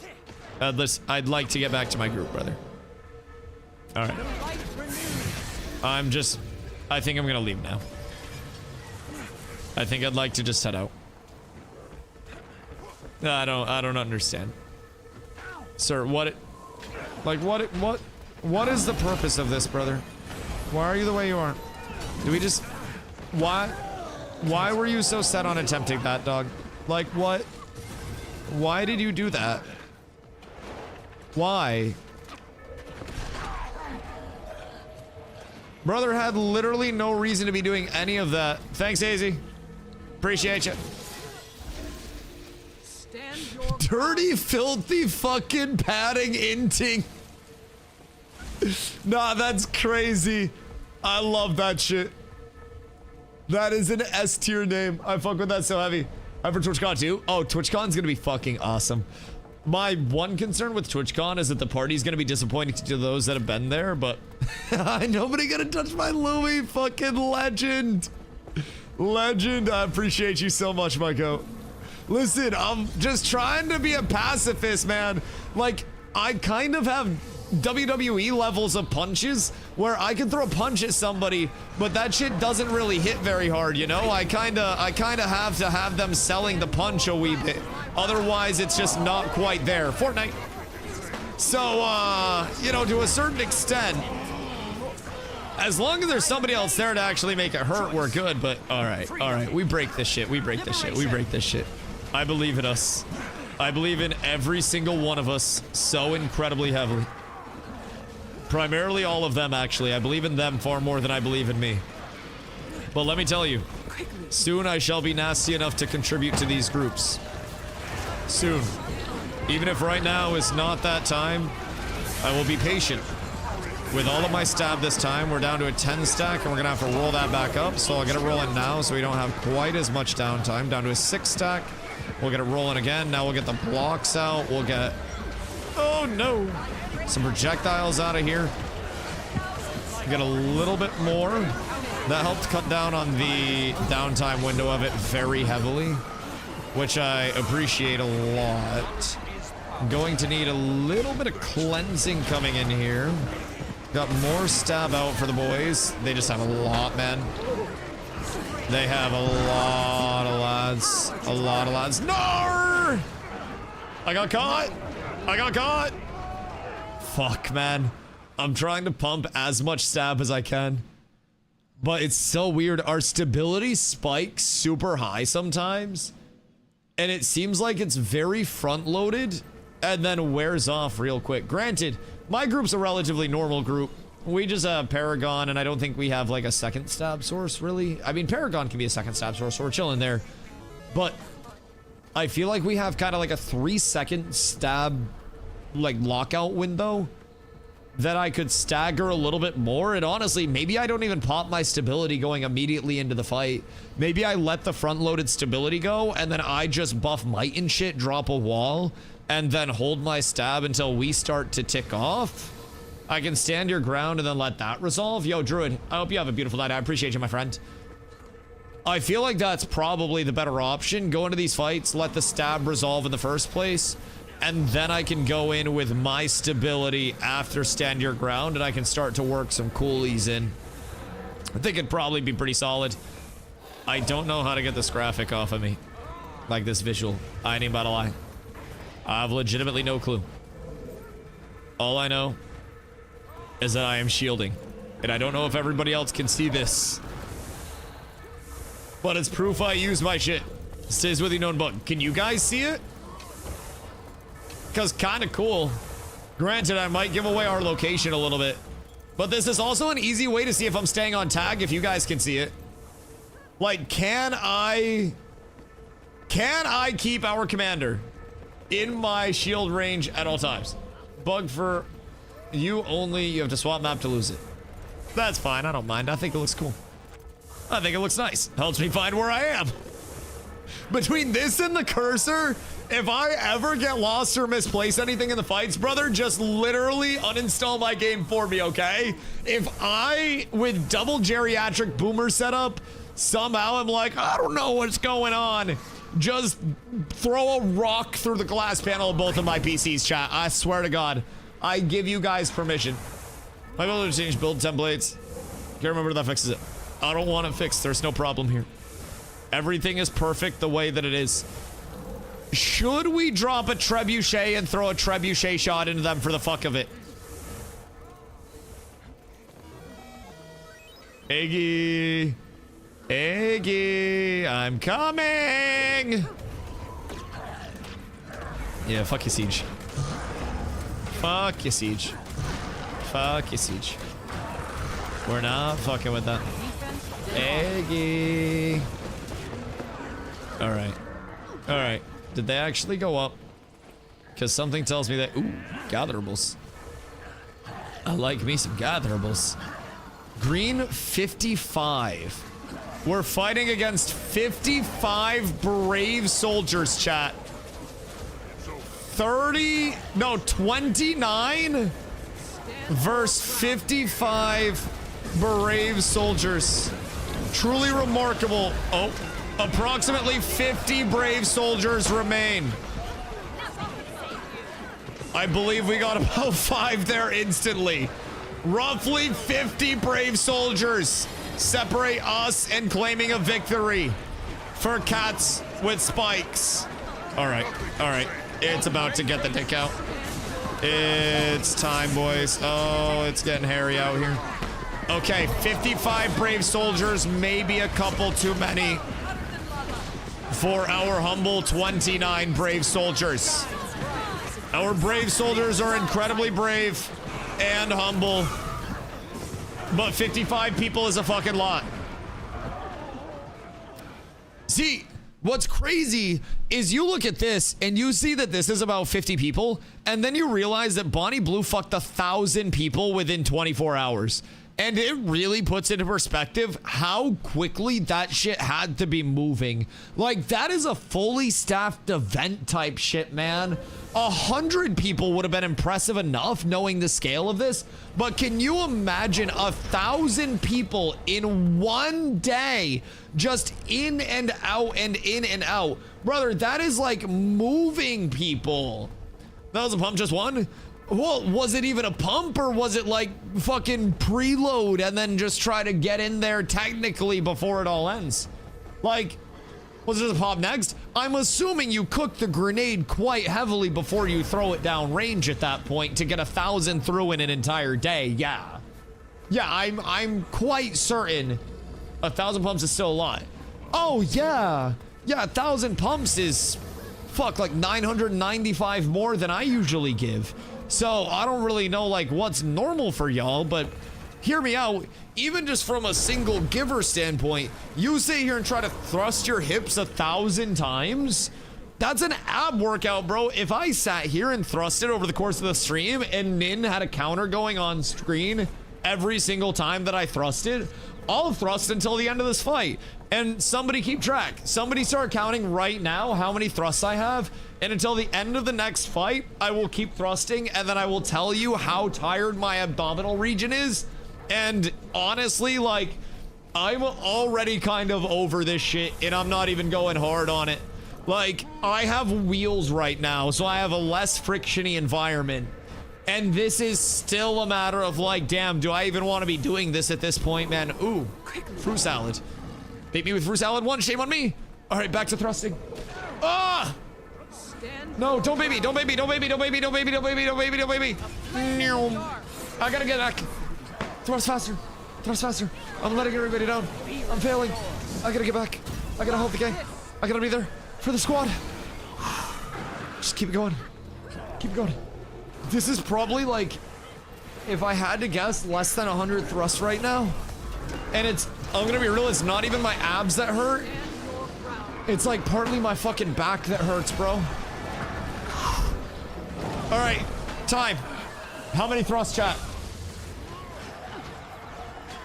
I'd like to get back to my group, brother. All right. I think I'm gonna leave now. I think I'd like to just head out. I don't understand. Sir, what is the purpose of this, brother? Why are you the way you are? Do we just, why were you so set on attempting that, dog? Like, what? Why did you do that? Why? Brother had literally no reason to be doing any of that. Thanks, Hazy. Appreciate you. Dirty, filthy fucking padding inting. Nah, that's crazy. I love that shit. That is an S tier name. I fuck with that so heavy. I'm for TwitchCon too. Oh, TwitchCon's gonna be fucking awesome. My one concern with TwitchCon is that the party's gonna be disappointing to those that have been there, but nobody gonna touch my Louis, fucking legend. Legend, I appreciate you so much, my goat. Listen, I'm just trying to be a pacifist, man. Like, I kind of have WWE levels of punches where I can throw a punch at somebody, but that shit doesn't really hit very hard, you know? I kinda have to have them selling the punch a wee bit. Otherwise, it's just not quite there. Fortnite. So, you know, to a certain extent, as long as there's somebody else there to actually make it hurt, we're good, but all right, we break this shit, we break this shit, we break this shit. I believe in us. I believe in every single one of us so incredibly heavily. Primarily all of them, actually. I believe in them far more than I believe in me. But let me tell you, soon I shall be nasty enough to contribute to these groups. Soon. Even if right now is not that time, I will be patient. With all of my stab this time, we're down to a 10 stack, and we're gonna have to roll that back up. So I'll get it rolling now so we don't have quite as much downtime. Down to a 6 stack. We'll get it rolling again. Now we'll get the blocks out. We'll get... Oh, no. Some projectiles out of here. Get a little bit more. That helped cut down on the downtime window of it very heavily, which I appreciate a lot. I'm going to need a little bit of cleansing coming in here. Got more stab out for the boys. They just have a lot, man. They have a lot of lads. A lot of lads. No! I got caught. I got caught. Fuck, man. I'm trying to pump as much stab as I can. But it's so weird. Our stability spikes super high sometimes. And it seems like it's very front-loaded and then wears off real quick. Granted, my group's a relatively normal group. We just have Paragon, and I don't think we have, like, a second stab source, really. I mean, Paragon can be a second stab source, so we're chilling there. But I feel like we have kind of like a 3-second stab, like, lockout window that I could stagger a little bit more. And honestly, maybe I don't even pop my stability going immediately into the fight. Maybe I let the front-loaded stability go, and then I just buff might and shit, drop a wall, and then hold my stab until we start to tick off. I can stand your ground and then let that resolve. Yo, Druid, I hope you have a beautiful night. I appreciate you, my friend. I feel like that's probably the better option. Go into these fights, let the stab resolve in the first place, and then I can go in with my stability after stand your ground, and I can start to work some coolies in. I think it'd probably be pretty solid. I don't know how to get this graphic off of me. Like this visual. I ain't about to lie. I have legitimately no clue. All I know is that I am shielding. And I don't know if everybody else can see this. But it's proof I use my shit. Stays with you, known bug. Can you guys see it? Because kinda cool. Granted, I might give away our location a little bit. But this is also an easy way to see if I'm staying on tag, if you guys can see it. Like, can I keep our commander in my shield range at all times? Bug for you only, you have to swap map to lose it. That's fine, I don't mind. I think it looks cool. I think it looks nice. Helps me find where I am. Between this and the cursor, if I ever get lost or misplace anything in the fights, brother, just literally uninstall my game for me, okay? If I, with double geriatric boomer setup, somehow I'm like, I don't know what's going on, just throw a rock through the glass panel of both of my PCs, chat. I swear to God. I give you guys permission. My ability to change build templates. Can't remember if that fixes it. I don't want it fixed. There's no problem here. Everything is perfect the way that it is. Should we drop a trebuchet and throw a trebuchet shot into them for the fuck of it? Iggy. Iggy. I'm coming. Yeah, fuck you, Siege. Fuck you, Siege. Fuck you, Siege. We're not fucking with that. Eggy. Alright. Alright. Did they actually go up? Because something tells me that... Ooh, gatherables. I like me some gatherables. Green 55. We're fighting against 55 brave soldiers, chat. 29 versus 55 brave soldiers. Truly remarkable. Oh, approximately 50 brave soldiers remain. I believe we got about 5 there instantly. Roughly 50 brave soldiers separate us and claiming a victory for cats with spikes. All right, all right. It's about to get the dick out. It's time, boys. Oh, it's getting hairy out here. Okay, 55 brave soldiers, maybe a couple too many for our humble 29 brave soldiers. Our brave soldiers are incredibly brave and humble, but 55 people is a fucking lot. See, What's crazy is you look at this and you see that this is about 50 people, and then you realize that Bonnie Blue fucked 1,000 people within 24 hours. And it really puts into perspective how quickly that shit had to be moving. Like, that is a fully staffed event type shit, man. 100 people would have been impressive enough knowing the scale of this. But can you imagine 1,000 people in one day just in and out and in and out? Brother, that is like moving people. That was a pump just one? Well, was it even a pump, or was it like fucking preload and then just try to get in there technically before it all ends? Like, was it a pop next? I'm assuming you cook the grenade quite heavily before you throw it down range at that point to get 1,000 through in an entire day. Yeah. Yeah, I'm quite certain 1,000 pumps is still a lot. Oh, yeah. Yeah, 1,000 pumps is, fuck, like 995 more than I usually give. So I don't really know like what's normal for y'all, but hear me out. Even just from a single giver standpoint, you sit here and try to thrust your hips 1,000 times. That's an ab workout, bro. If I sat here and thrusted over the course of the stream and Nin had a counter going on screen every single time that I thrusted, I'll thrust until the end of this fight. And somebody keep track. Somebody start counting right now how many thrusts I have. And until the end of the next fight, I will keep thrusting, and then I will tell you how tired my abdominal region is. And honestly, like, I'm already kind of over this shit, and I'm not even going hard on it. Like, I have wheels right now, so I have a less frictiony environment. And this is still a matter of like, damn, do I even want to be doing this at this point, man? Ooh, fruit salad. Beat me with fruit salad one, shame on me. All right, back to thrusting. Ah! No, don't baby, don't baby, don't baby, don't baby, don't baby, don't baby, don't baby, don't baby. I gotta get back. Thrust faster, thrust faster. I'm letting everybody down. I'm failing. I gotta get back. I gotta hold the gang. I gotta be there for the squad. Just keep it going. Keep it going. This is probably like, if I had to guess, less than 100 thrusts right now. And it's, I'm gonna be real, it's not even my abs that hurt. It's like partly my fucking back that hurts, bro. All right, time. How many thrusts, chat?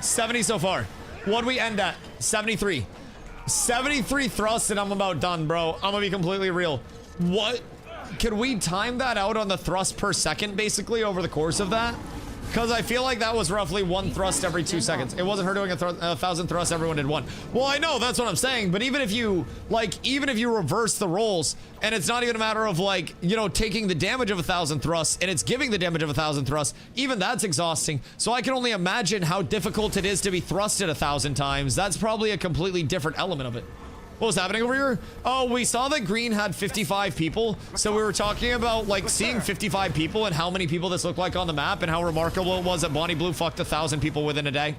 70 so far. What'd we end at? 73. 73 thrusts and I'm about done, bro. I'm gonna be completely real. What? Can we time that out on the thrust per second, basically, over the course of that? Because I feel like that was roughly one thrust every 2 seconds. It wasn't her doing 1,000 thrusts, everyone did one. Well, I know, that's what I'm saying. But even if you, like, even if you reverse the roles, and it's not even a matter of, like, you know, taking the damage of 1,000 thrusts, and it's giving the damage of 1,000 thrusts, even that's exhausting. So I can only imagine how difficult it is to be thrusted 1,000 times. That's probably a completely different element of it. What was happening over here? Oh, we saw that green had 55 people. So we were talking about like seeing 55 people and how many people this looked like on the map and how remarkable it was that Bonnie Blue fucked 1,000 people within a day.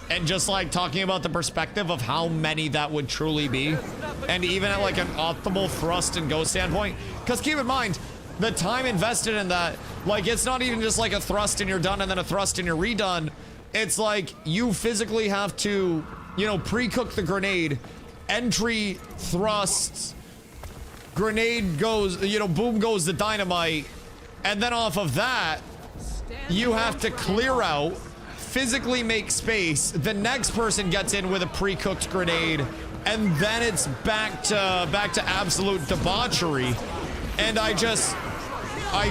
And just like talking about the perspective of how many that would truly be. And even at like an optimal thrust and go standpoint. Because keep in mind, the time invested in that, like it's not even just like a thrust and you're done and then a thrust and you're redone. It's like you physically have to, you know, pre-cook the grenade, entry, thrusts, grenade goes, you know, boom goes the dynamite, and then off of that, you have to clear out, physically make space, the next person gets in with a pre-cooked grenade, and then it's back to absolute debauchery. And I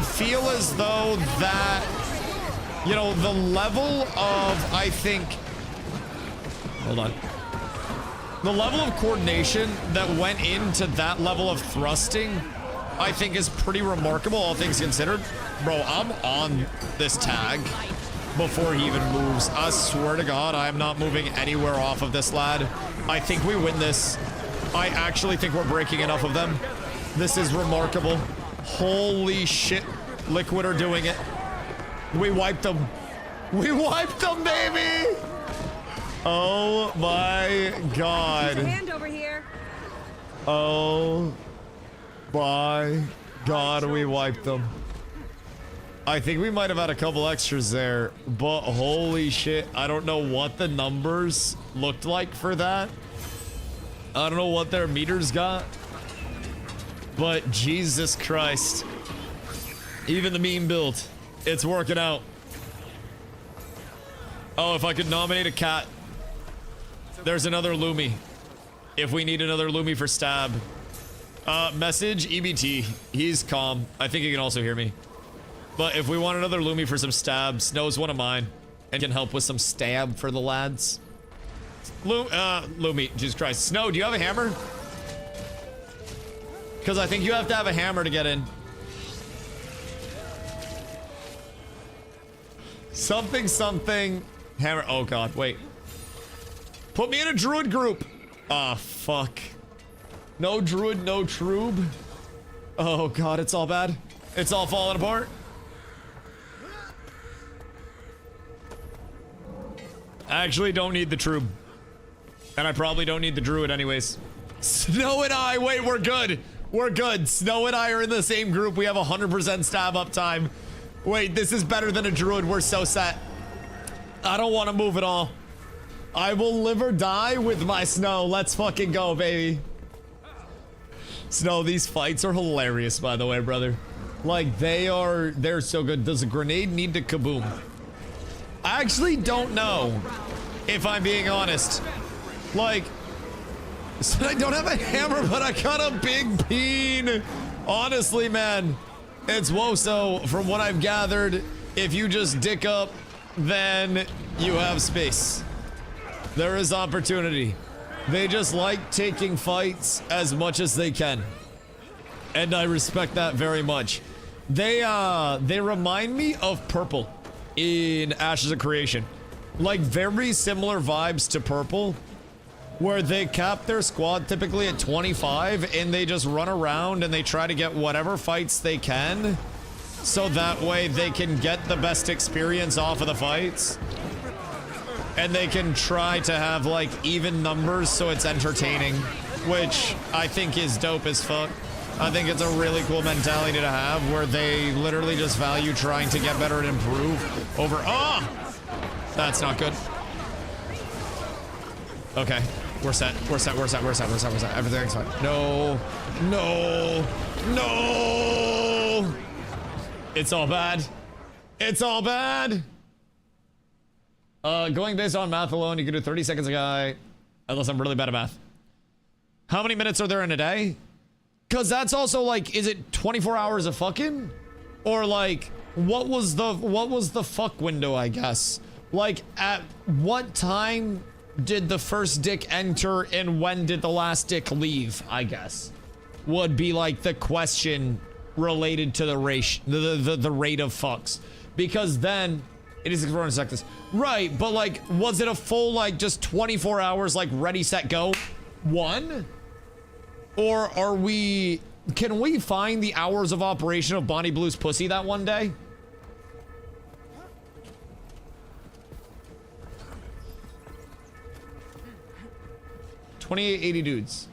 feel as though that, you know, the level of, I think, hold on. The level of coordination that went into that level of thrusting, I think is pretty remarkable, all things considered. Bro, I'm on this tag before he even moves. I swear to God, I am not moving anywhere off of this lad. I think we win this. I actually think we're breaking enough of them. This is remarkable. Holy shit. Liquid are doing it. We wiped them. We wiped them, baby! Oh my God. Hand over here. Oh my God, we wiped them. I think we might have had a couple extras there, but holy shit, I don't know what the numbers looked like for that. I don't know what their meters got, but Jesus Christ. Even the meme build, it's working out. Oh, if I could nominate a cat. There's another Lumi. If we need another Lumi for stab. Message EBT. He's calm. I think he can also hear me. But if we want another Lumi for some stab, Snow's one of mine. And can help with some stab for the lads. Lumi, Jesus Christ. Snow, do you have a hammer? Because I think you have to have a hammer to get in. Something. Hammer. Oh god, wait. Put me in a druid group. Ah, fuck. No druid, no troob. Oh god, it's all bad. It's all falling apart. I actually don't need the troob. And I probably don't need the druid anyways. Snow and I, wait, we're good. We're good. Snow and I are in the same group. We have 100% stab uptime. Wait, this is better than a druid. We're so set. I don't want to move at all. I will live or die with my Snow. Let's fucking go, baby. Snow, these fights are hilarious, by the way, brother. Like, they're so good. Does a grenade need to kaboom? I actually don't know, if I'm being honest. Like, so I don't have a hammer, but I got a big peen. Honestly, man, it's Woso. From what I've gathered, if you just dick up, then you have space. There is opportunity. They just like taking fights as much as they can. And I respect that very much. They remind me of Purple in Ashes of Creation. Like, very similar vibes to Purple, where they cap their squad typically at 25 and they just run around and they try to get whatever fights they can, so that way they can get the best experience off of the fights. And they can try to have, like, even numbers so it's entertaining, which I think is dope as fuck. I think it's a really cool mentality to have, where they literally just value trying to get better and improve over— oh! That's not good. Okay. We're set. We're set. We're set. We're set. We're set. We're set. Everything's fine. No. No. No! It's all bad. It's all bad! Going based on math alone, you can do 30 seconds a guy. Unless I'm really bad at math. How many minutes are there in a day? Because that's also like, is it 24 hours of fucking? Or like, what was the fuck window, I guess? Like, at what time did the first dick enter and when did the last dick leave, I guess? Would be like the question related to the rate of fucks. Because then it is 400 seconds. Right, but like, was it a full, like, just 24 hours, like, ready, set, go? One? Or are we... Can we find the hours of operation of Bonnie Blue's pussy that one day? $28.80 dudes.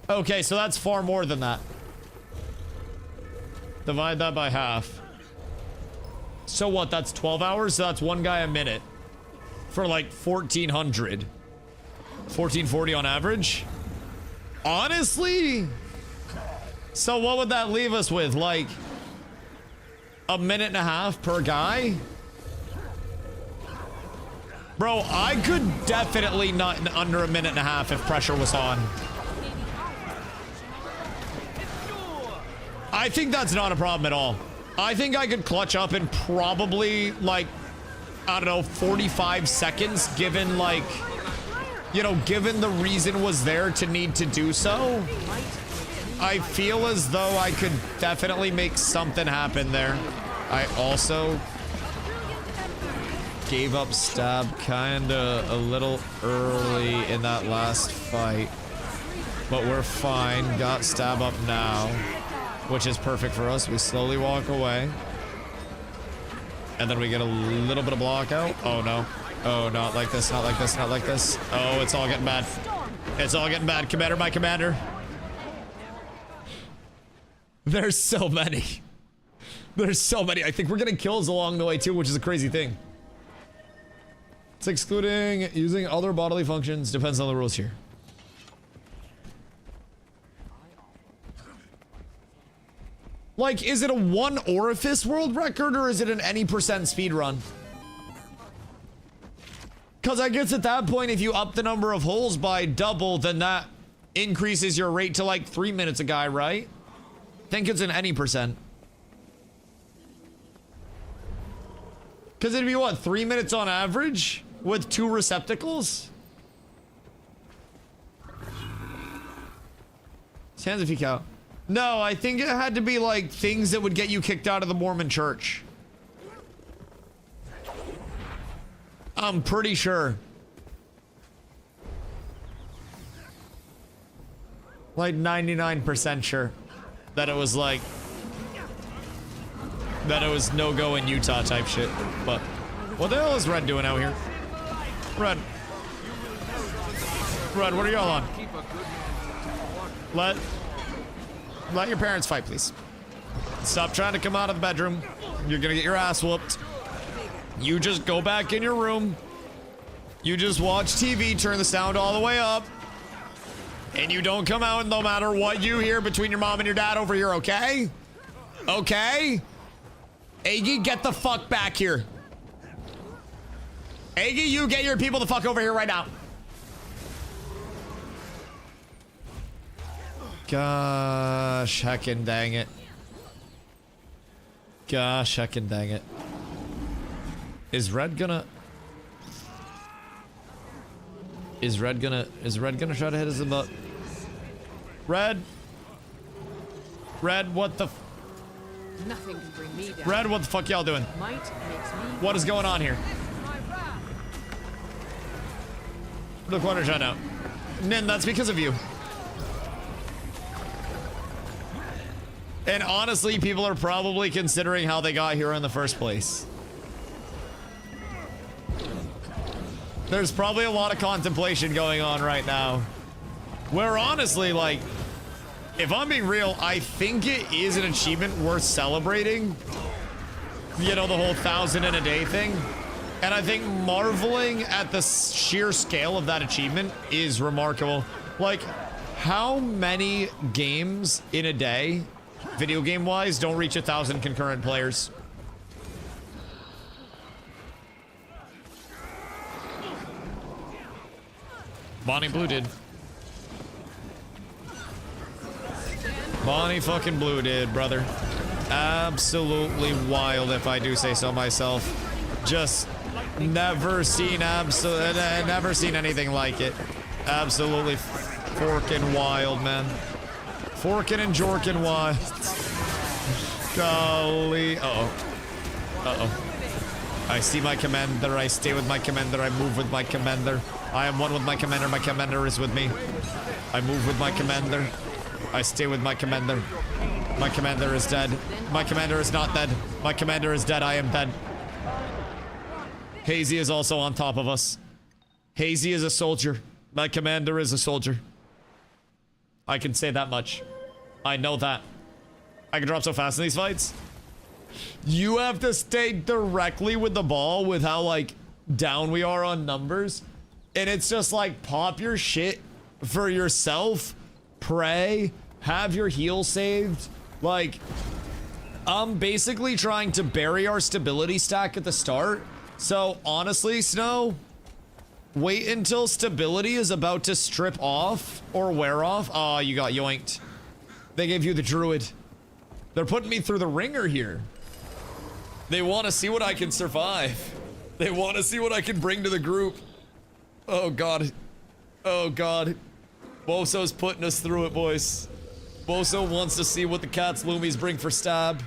Okay, so that's far more than that. Divide that by half. So what, that's 12 hours? So that's one guy a minute. For like 1,400. 1,440 on average? Honestly? So what would that leave us with? Like, a minute and a half per guy? Bro, I could definitely not under a minute and a half if pressure was on. I think that's not a problem at all. I think I could clutch up in probably, like, I don't know, 45 seconds, given, like, you know, given the reason was there to need to do so. I feel as though I could definitely make something happen there. I also gave up stab kinda a little early in that last fight, but we're fine. Got stab up now, which is perfect for us. We slowly walk away. And then we get a little bit of block out. Oh no. Oh, not like this, not like this, not like this. Oh, it's all getting bad. It's all getting bad. Commander, my commander. There's so many. There's so many. I think we're getting kills along the way too, which is a crazy thing. It's excluding using other bodily functions. Depends on the rules here. Like, is it a one orifice world record or is it an any percent speed run? Because I guess at that point, if you up the number of holes by double, then that increases your rate to like 3 minutes a guy, right? Think it's an any percent. Because it'd be what, 3 minutes on average with 2 receptacles? Hands if you count. No, I think it had to be like things that would get you kicked out of the Mormon church. I'm pretty sure. Like 99% sure that it was like that it was no-go in Utah type shit. But what the hell is Red doing out here? Red, what are y'all on? Let your parents fight, please. Stop trying to come out of the bedroom. You're gonna get your ass whooped. You just go back in your room. You just watch TV, turn the sound all the way up. And you don't come out no matter what you hear between your mom and your dad over here, okay? Okay? Aggie, get the fuck back here. Aggie, you get your people the fuck over here right now. Gosh, heckin' dang it. Gosh, heckin' dang it. Is Red gonna try to hit us in the butt? Red, what the Nothing can bring me down. Red, what the fuck y'all doing? Might makes me. What is going on here? The corner shut out. Nin, that's because of you. And honestly, people are probably considering how they got here in the first place. There's probably a lot of contemplation going on right now. Where honestly, like, if I'm being real, I think it is an achievement worth celebrating. You know, the whole 1,000 in a day thing. And I think marveling at the sheer scale of that achievement is remarkable. Like, how many games in a day, video game wise, don't reach 1,000 concurrent players? Bonnie Blue did. Bonnie fucking Blue did, brother. Absolutely wild, if I do say so myself. Just never seen anything like it. Absolutely forking wild, man. Forking and jorking wild. Golly. Uh-oh. I see my commander. I stay with my commander. I move with my commander. I am one with my commander. My commander is with me. I move with my commander. I stay with my commander. My commander is dead. My commander is not dead. My commander is dead. I am dead. Hazy is also on top of us. Hazy is a soldier. My commander is a soldier. I can say that much. I know that. I can drop so fast in these fights. You have to stay directly with the ball with how, like, down we are on numbers. And it's just like, pop your shit for yourself. Pray. Have your heal saved. Like, I'm basically trying to bury our stability stack at the start. So, honestly, Snow, wait until stability is about to strip off or wear off. Aw, you got yoinked. They gave you the druid. They're putting me through the ringer here. They want to see what I can survive. They want to see what I can bring to the group. Oh, God. Oh, God. Boso's putting us through it, boys. Boso wants to see what the cat's loomies bring for stab.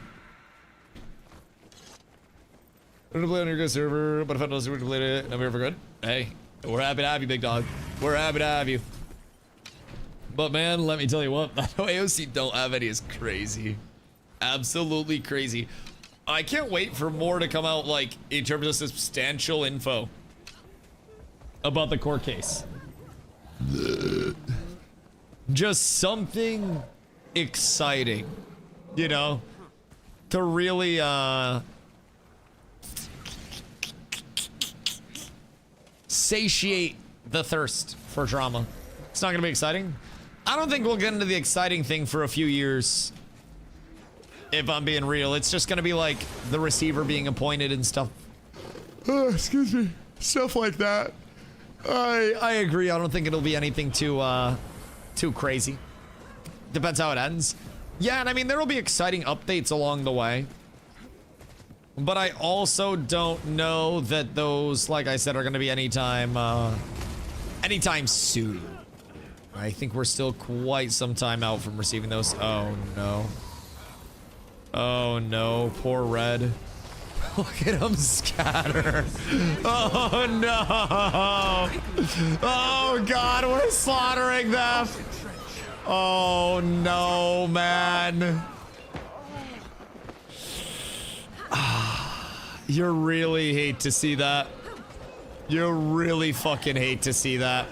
I'm gonna play on your good server, but if I don't see play it, I'm here for good. Hey, we're happy to have you, big dog. We're happy to have you. But man, let me tell you what, that AOC don't have any is crazy. Absolutely crazy. I can't wait for more to come out, like, in terms of substantial info about the court case. Just something exciting, you know, to really, satiate the thirst for drama. It's not gonna be exciting. I don't think we'll get into the exciting thing for a few years. If I'm being real, it's just gonna be like the receiver being appointed and stuff. Oh, excuse me. Stuff like that. I agree. I don't think it'll be anything too crazy. Depends how it ends. Yeah, and I mean, there will be exciting updates along the way. But I also don't know that those, like I said, are going to be anytime soon. I think we're still quite some time out from receiving those. Oh, no. Oh, no. Poor Red. Look at him scatter. Oh, no. Oh, God, we're slaughtering them. Oh, no, man. You really hate to see that. You really fucking hate to see that.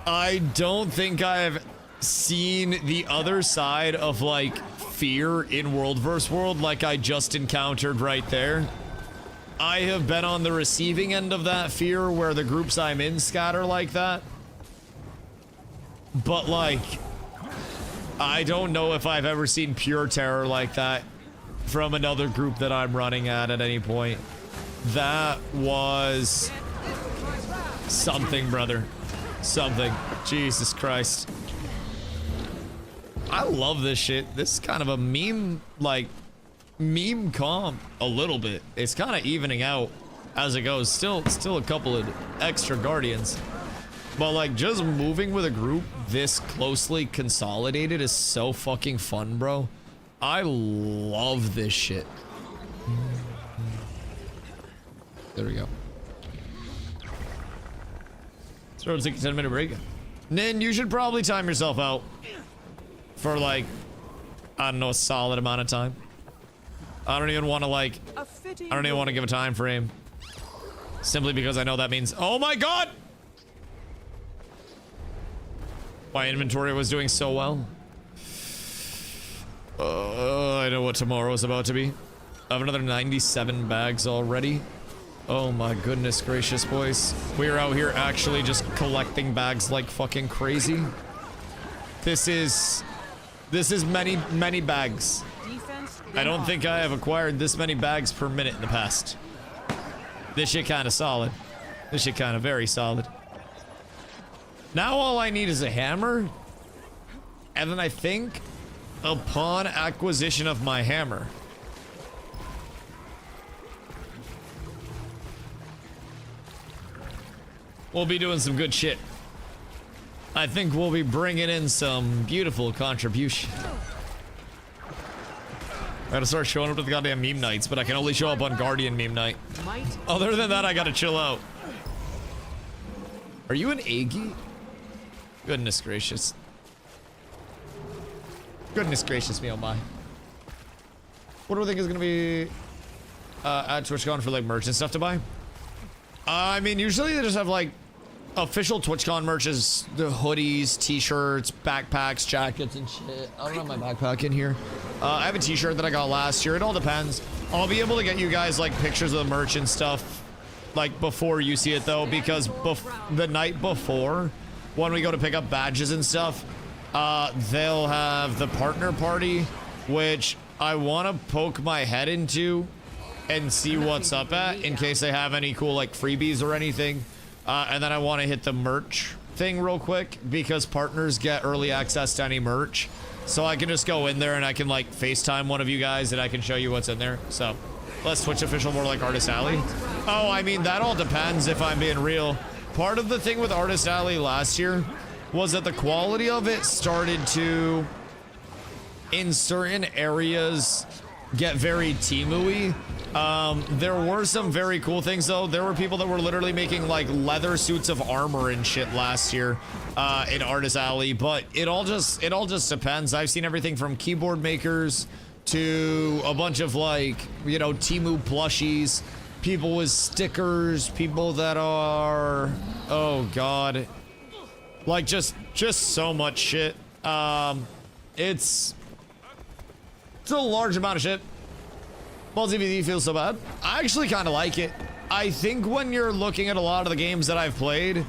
I don't think I've seen the other side of, like, fear in World vs. World like I just encountered right there. I have been on the receiving end of that fear where the groups I'm in scatter like that. But, like, I don't know if I've ever seen pure terror like that from another group that I'm running at any point. That was something, brother. Something. Jesus Christ. I love this shit. This is kind of a meme, like, meme comp a little bit. It's kind of evening out as it goes. Still a couple of extra Guardians. But, like, just moving with a group this closely consolidated is so fucking fun, bro. I love this shit. There we go. So let's take a 10-minute break. Nin, you should probably time yourself out for, like, I don't know, a solid amount of time. I don't even want to, like, I don't even want to give a time frame. Simply because I know that means, oh my God! My inventory was doing so well. I know what tomorrow is about to be. I have another 97 bags already. Oh my goodness gracious, boys. We are out here actually just collecting bags like fucking crazy. This is many, many bags. I don't think I have acquired this many bags per minute in the past. This shit kind of solid. This shit kind of very solid. Now all I need is a hammer. And then I think upon acquisition of my hammer, we'll be doing some good shit. I think we'll be bringing in some beautiful contribution. I gotta start showing up to the goddamn meme nights, but I can only show up on Guardian meme night. Other than that, I gotta chill out. Are you an Aggie? Goodness gracious. Goodness gracious me, oh my. What do we think is gonna be at TwitchCon for like merch and stuff to buy? I mean, usually they just have like official TwitchCon merches, the hoodies, t-shirts, backpacks, jackets, and shit. I don't have my backpack in here. I have a t-shirt that I got last year. It all depends. I'll be able to get you guys like pictures of the merch and stuff like before you see it though, because the night before, when we go to pick up badges and stuff, they'll have the partner party, which I want to poke my head into and see what's up at in case they have any cool like freebies or anything. And then I want to hit the merch thing real quick because partners get early access to any merch. So I can just go in there and I can like FaceTime one of you guys and I can show you what's in there. So less Twitch official, more like Artist Alley. Oh, I mean, that all depends if I'm being real. Part of the thing with Artist Alley last year was that the quality of it started to, in certain areas, get very Temu-y. There were some very cool things though. There were people that were literally making like leather suits of armor and shit last year in Artist Alley, but it all just depends. I've seen everything from keyboard makers to a bunch of like, you know, Temu plushies, people with stickers, people that are, oh god, like just so much shit. It's a large amount of shit. Multi-VD feels so bad. I actually kind of like it. I think when you're looking at a lot of the games that I've played,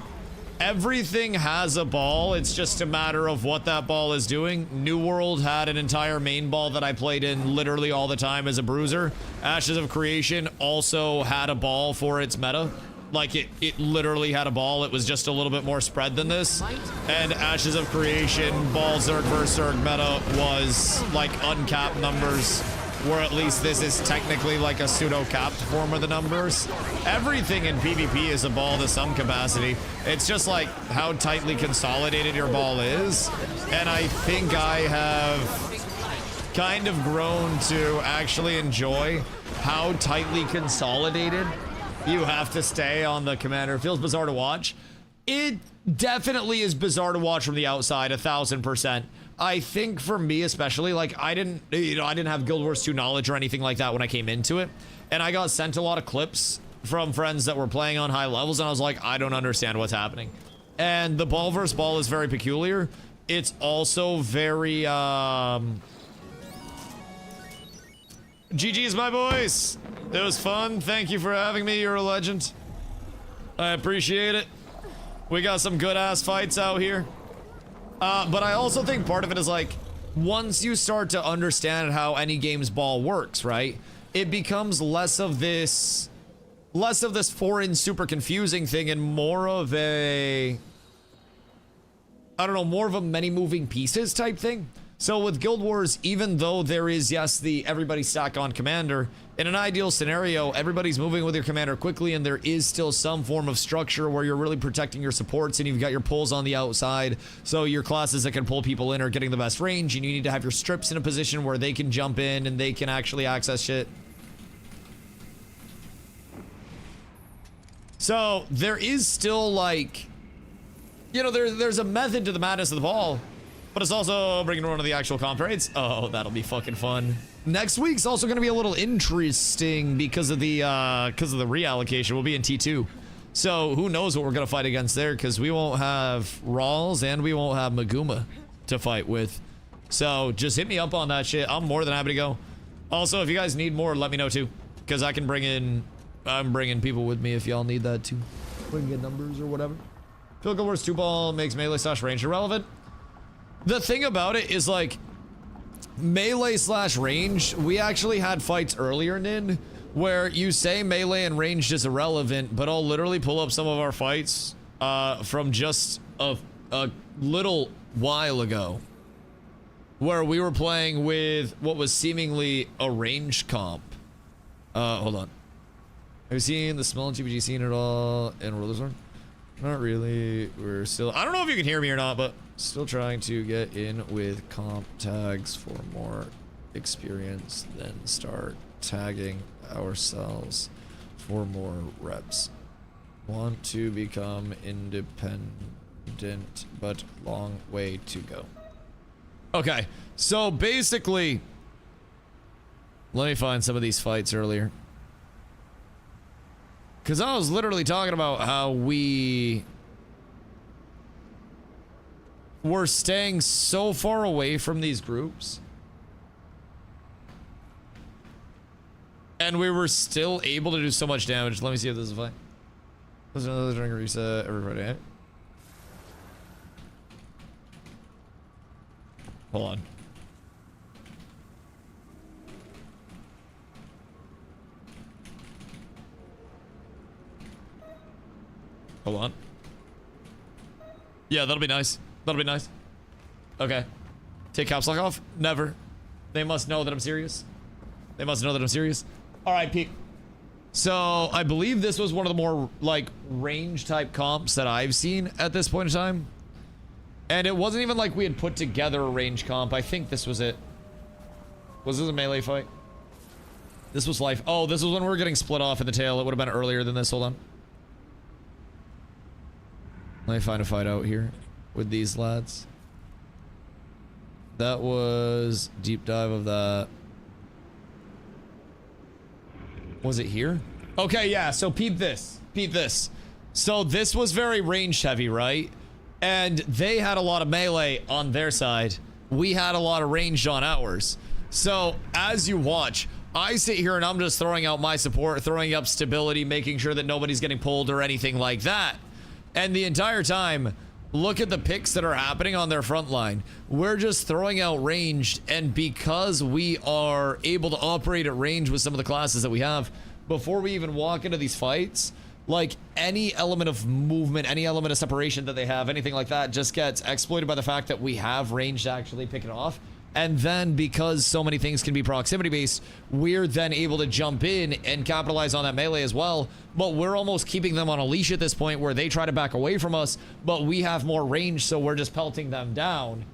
everything has a ball. It's just a matter of what that ball is doing. New World had an entire main ball that I played in literally all the time as a bruiser. Ashes of Creation also had a ball for its meta. Like, it literally had a ball. It was just a little bit more spread than this. And Ashes of Creation, ball Zerg versus Zerg meta was like uncapped numbers, where at least this is technically like a pseudo-capped form of the numbers. Everything in PvP is a ball to some capacity. It's just like how tightly consolidated your ball is. And I think I have kind of grown to actually enjoy how tightly consolidated you have to stay on the commander. It feels bizarre to watch. It definitely is bizarre to watch from the outside, 1000%. I think for me especially, like I didn't have Guild Wars 2 knowledge or anything like that when I came into it. And I got sent a lot of clips from friends that were playing on high levels, and I was like, I don't understand what's happening. And the ball versus ball is very peculiar. It's also very, GG's my boys. It was fun. Thank you for having me. You're a legend. I appreciate it. We got some good ass fights out here. But I also think part of it is like, once you start to understand how any game's ball works, right? It becomes less of this foreign, super confusing thing and more of a, I don't know, more of a many moving pieces type thing. So with Guild Wars, even though there is, yes, the everybody stack on commander, in an ideal scenario, everybody's moving with your commander quickly, and there is still some form of structure where you're really protecting your supports, and you've got your pulls on the outside, so your classes that can pull people in are getting the best range, and you need to have your strips in a position where they can jump in and they can actually access shit. So there is still like, you know, there's a method to the madness of the ball. But it's also bringing one of the actual comp raids. Oh, that'll be fucking fun. Next week's also going to be a little interesting because of the reallocation. We'll be in T2. So who knows what we're going to fight against there, because we won't have Rawls and we won't have Maguma to fight with. So just hit me up on that shit. I'm more than happy to go. Also, if you guys need more, let me know too, because I can bring in, I'm bringing people with me if y'all need that too. We can get numbers or whatever. Guild Wars 2 ball makes melee / range irrelevant. The thing about it is, like, melee / range, we actually had fights earlier, Nin, where you say melee and ranged is irrelevant, but I'll literally pull up some of our fights from just a little while ago, where we were playing with what was seemingly a range comp. Hold on. Have you seen the small TPG scene at all in Rulersworn? Not really. We're still, I don't know if you can hear me or not, but still trying to get in with comp tags for more experience, then start tagging ourselves for more reps. Want to become independent, but long way to go. Okay, so basically, let me find some of these fights earlier. Because I was literally talking about how we were staying so far away from these groups. And we were still able to do so much damage. Let me see if this is fine. There's another drink reset every Friday. Hold on. Hold on. Yeah, that'll be nice. That'll be nice. Okay. Take caps lock off? Never. They must know that I'm serious. They must know that I'm serious. All right, Pete. So I believe this was one of the more like range type comps that I've seen at this point in time. And it wasn't even like we had put together a range comp. I think this was it. Was this a melee fight? This was life. Oh, this was when we were getting split off in the tail. It would have been earlier than this. Hold on. Let me find a fight out here with these lads. That was deep dive of that. Was it here? Okay, yeah, so peep this. Peep this. So this was very range heavy, right? And they had a lot of melee on their side. We had a lot of ranged on ours. So as you watch, I sit here and I'm just throwing out my support, throwing up stability, making sure that nobody's getting pulled or anything like that. And the entire time, look at the picks that are happening on their front line. We're just throwing out ranged, and because we are able to operate at range with some of the classes that we have, before we even walk into these fights, like any element of movement, any element of separation that they have, anything like that just gets exploited by the fact that we have range to actually pick it off. And then because so many things can be proximity based, we're then able to jump in and capitalize on that melee as well. But we're almost keeping them on a leash at this point where they try to back away from us, but we have more range, so we're just pelting them down.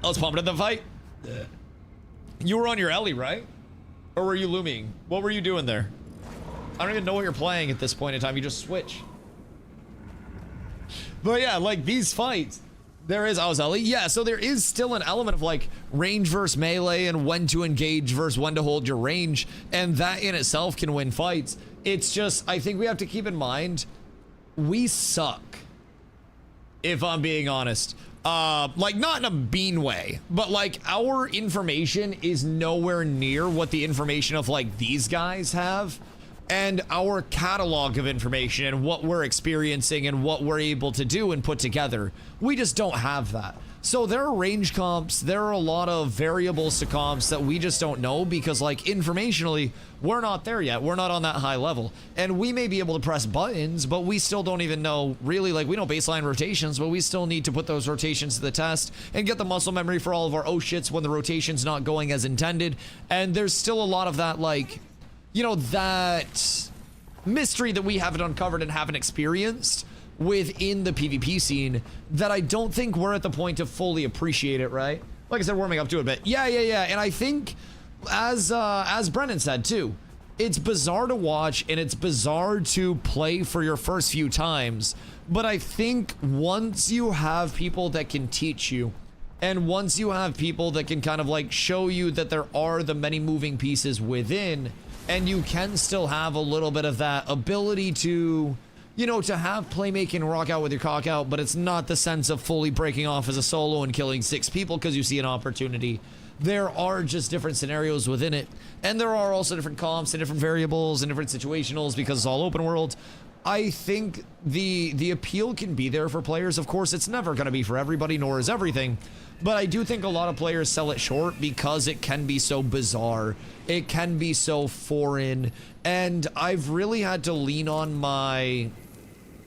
Let's pump it in the fight. You were on your Ellie, right? Or were you looming? What were you doing there? I don't even know what you're playing at this point in time. You just switch. But yeah, like these fights, there is, Ellie. Yeah, so there is still an element of like range versus melee and when to engage versus when to hold your range. And that in itself can win fights. It's just, I think we have to keep in mind, we suck. If I'm being honest. Like not in a bean way, but like our information is nowhere near what the information of like these guys have. And our catalog of information and what we're experiencing and what we're able to do and put together, we just don't have that. So there are range comps, there are a lot of variables to comps that we just don't know because like informationally, we're not there yet. We're not on that high level. And we may be able to press buttons, but we still don't even know really, like we know baseline rotations, but we still need to put those rotations to the test and get the muscle memory for all of our oh shits when the rotation's not going as intended. And there's still a lot of that like, you know, that mystery that we haven't uncovered and haven't experienced within the PvP scene that I don't think we're at the point to fully appreciate it, right? Like I said, warming up to it a bit. Yeah. And I think, as Brennan said too, it's bizarre to watch and it's bizarre to play for your first few times. But I think once you have people that can teach you, and once you have people that can kind of like show you that there are the many moving pieces within, and you can still have a little bit of that ability to, you know, to have playmaking rock out with your cock out, but it's not the sense of fully breaking off as a solo and killing 6 people because you see an opportunity. There are just different scenarios within it, and there are also different comps and different variables and different situationals because it's all open world. I think the appeal can be there for players. Of course, it's never going to be for everybody, nor is everything. But I do think a lot of players sell it short because it can be so bizarre. It can be so foreign. And I've really had to lean on my,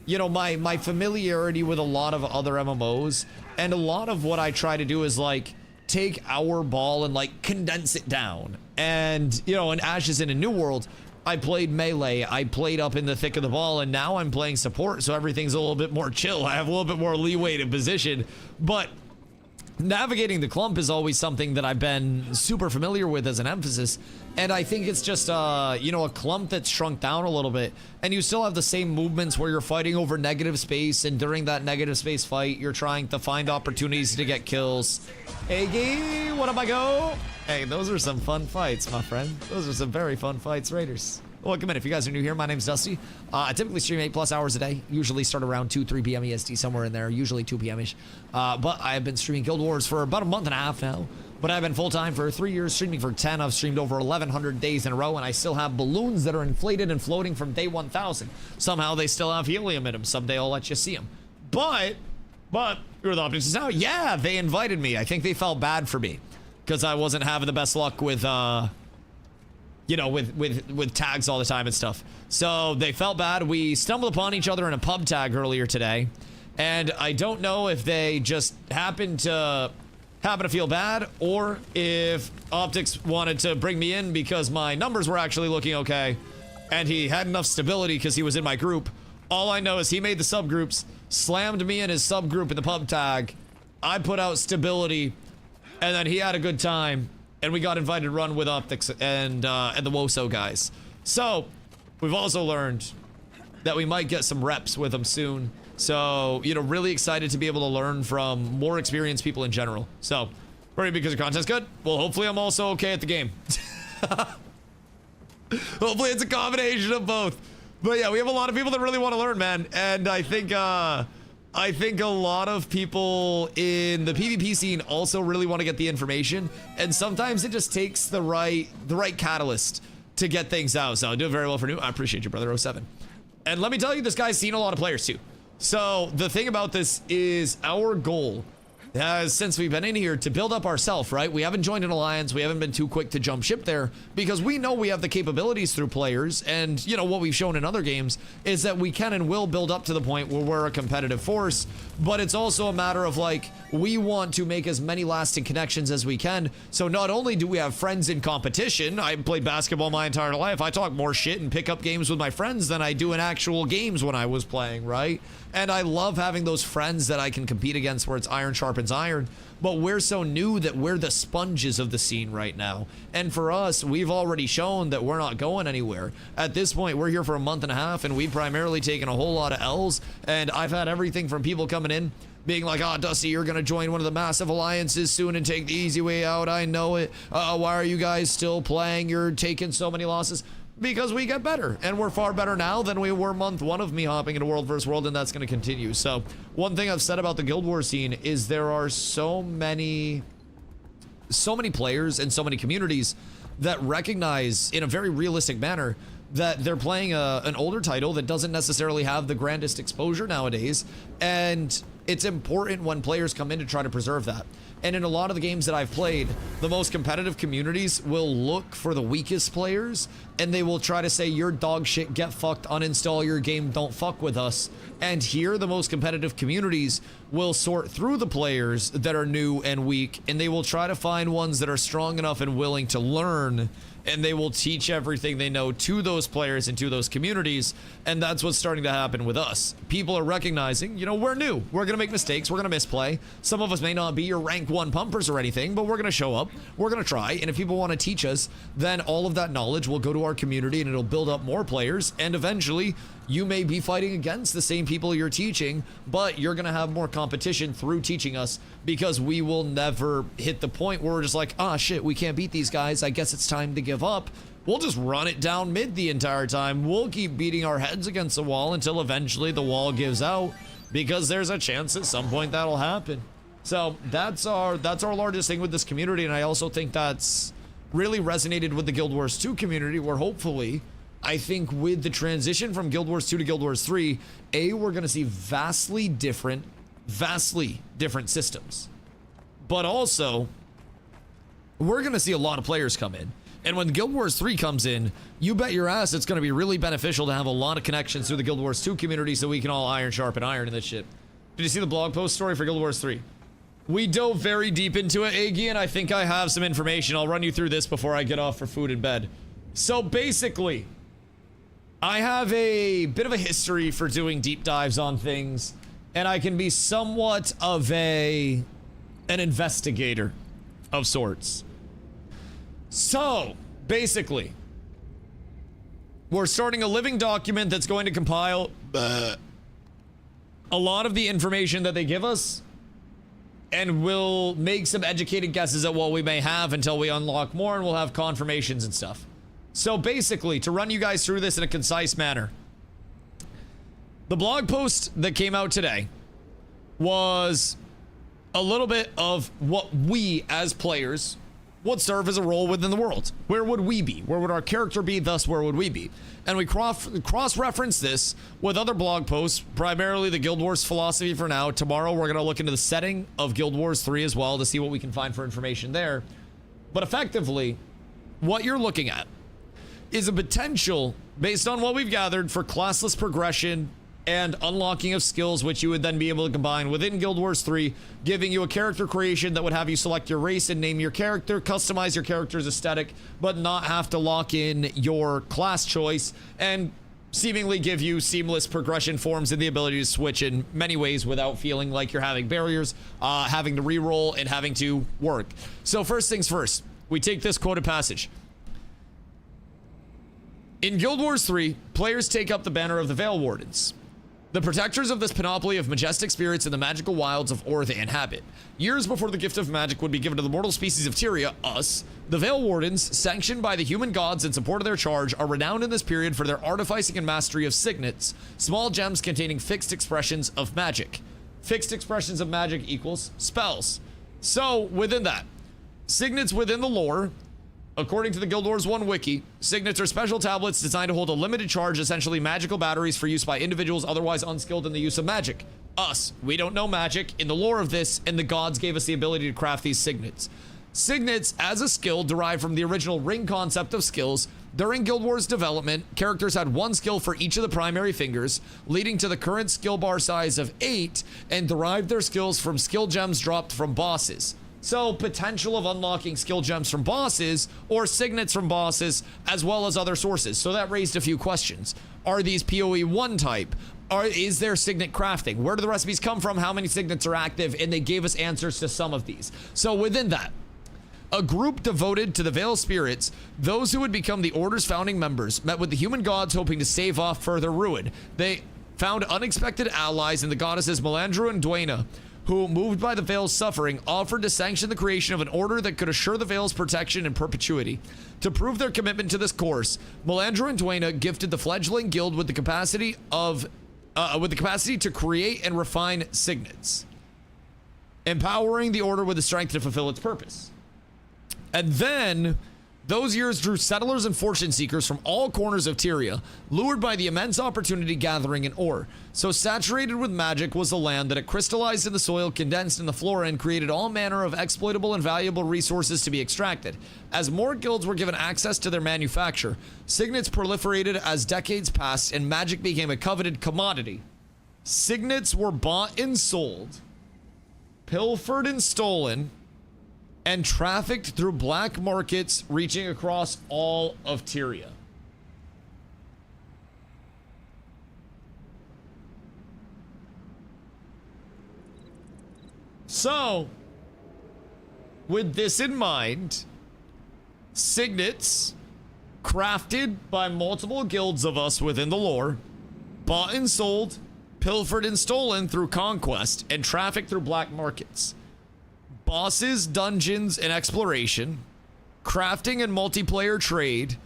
you know, my familiarity with a lot of other MMOs. And a lot of what I try to do is like take our ball and like condense it down. And, you know, in Ashes in a New World, I played melee, I played up in the thick of the ball, and now I'm playing support, so everything's a little bit more chill. I have a little bit more leeway to position. But navigating the clump is always something that I've been super familiar with as an emphasis, and I think it's just you know, a clump that's shrunk down a little bit, and you still have the same movements where you're fighting over negative space, and during that negative space fight you're trying to find opportunities to get kills. Hey Gee, what up I go? Hey, those are some fun fights, my friend. Those are some very fun fights, Raiders. Welcome in. If you guys are new here, my name's Dusty. I typically stream 8+ hours a day. Usually start around 2-3 p.m. EST, somewhere in there. Usually 2 p.m.-ish. But I have been streaming Guild Wars for about a month and a half now. But I've been full-time for 3 years, streaming for 10. I've streamed over 1,100 days in a row, and I still have balloons that are inflated and floating from day 1,000. Somehow they still have helium in them. Someday I'll let you see them. But, you're the optics now. Yeah, they invited me. I think they felt bad for me because I wasn't having the best luck with, you know, with tags all the time and stuff. So they felt bad. We stumbled upon each other in a pub tag earlier today. And I don't know if they just happened to feel bad or if Optics wanted to bring me in because my numbers were actually looking okay. And he had enough stability because he was in my group. All I know is he made the subgroups, slammed me in his subgroup in the pub tag. I put out stability, and then he had a good time. And we got invited to run with Optics and the Woso guys. So, we've also learned that we might get some reps with them soon. So, you know, really excited to be able to learn from more experienced people in general. So, ready because your content's good? Well, hopefully I'm also okay at the game. Hopefully it's a combination of both. But yeah, we have a lot of people that really want to learn, man. And I think I think a lot of people in the PvP scene also really want to get the information, and sometimes it just takes the right catalyst to get things out. So doing very well for new. I appreciate you, brother 07. And let me tell you, this guy's seen a lot of players too. So the thing about this is our goal has, since we've been in here, to build up ourselves, right? We haven't joined an alliance. We haven't been too quick to jump ship there because we know we have the capabilities through players. And, you know, what we've shown in other games is that we can and will build up to the point where we're a competitive force. But it's also a matter of, like, we want to make as many lasting connections as we can. So not only do we have friends in competition, I played basketball my entire life. I talk more shit and pick up games with my friends than I do in actual games when I was playing, right? And I love having those friends that I can compete against where it's iron sharpens iron. But we're so new that we're the sponges of the scene right now. And for us, we've already shown that we're not going anywhere. At this point, we're here for a month and a half, and we've primarily taken a whole lot of L's. And I've had everything from people coming in being like, oh, Dusty, you're going to join one of the massive alliances soon and take the easy way out. I know it. Why are you guys still playing? You're taking so many losses. Because we get better, and we're far better now than we were month one of me hopping into World vs. World, and that's going to continue. So one thing I've said about the Guild Wars scene is there are so many players and so many communities that recognize in a very realistic manner that they're playing an older title that doesn't necessarily have the grandest exposure nowadays, and it's important when players come in to try to preserve that. And in a lot of the games that I've played, the most competitive communities will look for the weakest players, and they will try to say, you're dog shit, get fucked, uninstall your game, don't fuck with us. And here, the most competitive communities will sort through the players that are new and weak, and they will try to find ones that are strong enough and willing to learn, and they will teach everything they know to those players and to those communities. And that's what's starting to happen with us. People are recognizing, you know, we're new. We're going to make mistakes. We're going to misplay. Some of us may not be your rank 1 pumpers or anything, but we're going to show up. We're going to try. And if people want to teach us, then all of that knowledge will go to our community and it'll build up more players. And eventually, you may be fighting against the same people you're teaching, but you're going to have more competition through teaching us, because we will never hit the point where we're just like, ah, shit, we can't beat these guys. I guess it's time to give up. We'll just run it down mid the entire time. We'll keep beating our heads against the wall until eventually the wall gives out, because there's a chance at some point that'll happen. So that's our largest thing with this community. And I also think that's really resonated with the Guild Wars 2 community, where hopefully, I think with the transition from Guild Wars 2 to Guild Wars 3, we're going to see vastly different systems. But also, we're going to see a lot of players come in. And when Guild Wars 3 comes in, you bet your ass it's going to be really beneficial to have a lot of connections through the Guild Wars 2 community so we can all iron sharpen iron in this shit. Did you see the blog post story for Guild Wars 3? We dove very deep into it, Iggy, and I think I have some information. I'll run you through this before I get off for food and bed. So basically, I have a bit of a history for doing deep dives on things, and I can be somewhat of an investigator of sorts. So, basically, we're starting a living document that's going to compile a lot of the information that they give us, and we'll make some educated guesses at what we may have until we unlock more, and we'll have confirmations and stuff. So basically, to run you guys through this in a concise manner, the blog post that came out today was a little bit of what we as players would serve as a role within the world. Where would we be? Where would our character be? Thus, where would we be? And we cross-reference this with other blog posts, primarily the Guild Wars philosophy for now. Tomorrow, we're going to look into the setting of Guild Wars 3 as well to see what we can find for information there. But effectively, what you're looking at is a potential, based on what we've gathered, for classless progression and unlocking of skills, which you would then be able to combine within Guild Wars 3, giving you a character creation that would have you select your race and name your character, customize your character's aesthetic, but not have to lock in your class choice, and seemingly give you seamless progression forms and the ability to switch in many ways without feeling like you're having barriers, having to re-roll, and having to work. So first things first, we take this quoted passage. In Guild Wars 3, players take up the banner of the Veil Wardens, the protectors of this panoply of majestic spirits in the magical wilds of Orr they inhabit. Years before the gift of magic would be given to the mortal species of Tyria, us, the Veil Wardens, sanctioned by the human gods in support of their charge, are renowned in this period for their artificing and mastery of signets, small gems containing fixed expressions of magic. Fixed expressions of magic equals spells. So within that, signets within the lore, according to the Guild Wars 1 wiki, signets are special tablets designed to hold a limited charge, essentially magical batteries for use by individuals otherwise unskilled in the use of magic. Us, we don't know magic in the lore of this, and the gods gave us the ability to craft these signets. Signets, as a skill, derived from the original ring concept of skills. During Guild Wars development, characters had one skill for each of the primary fingers, leading to the current skill bar size of 8, and derived their skills from skill gems dropped from bosses. So, potential of unlocking skill gems from bosses, or signets from bosses, as well as other sources. So that raised a few questions. Are these PoE 1 type? Is there signet crafting? Where do the recipes come from? How many signets are active? And they gave us answers to some of these. So within that, a group devoted to the Veil Spirits, those who would become the Order's founding members, met with the human gods hoping to stave off further ruin. They found unexpected allies in the goddesses Melandra and Dwayna, who, moved by the Veil's suffering, offered to sanction the creation of an order that could assure the Veil's protection and perpetuity. To prove their commitment to this course, Melandra and Dwayna gifted the fledgling guild with the capacity to create and refine signets, empowering the order with the strength to fulfill its purpose. And then those years drew settlers and fortune seekers from all corners of Tyria, lured by the immense opportunity gathering in ore. So saturated with magic was the land that it crystallized in the soil, condensed in the flora, and created all manner of exploitable and valuable resources to be extracted. As more guilds were given access to their manufacture, signets proliferated as decades passed and magic became a coveted commodity. Signets were bought and sold, pilfered and stolen, and trafficked through black markets reaching across all of Tyria. So, with this in mind, signets crafted by multiple guilds of us within the lore, bought and sold, pilfered and stolen through conquest, and trafficked through black markets. Bosses, dungeons, and exploration, crafting and multiplayer trade,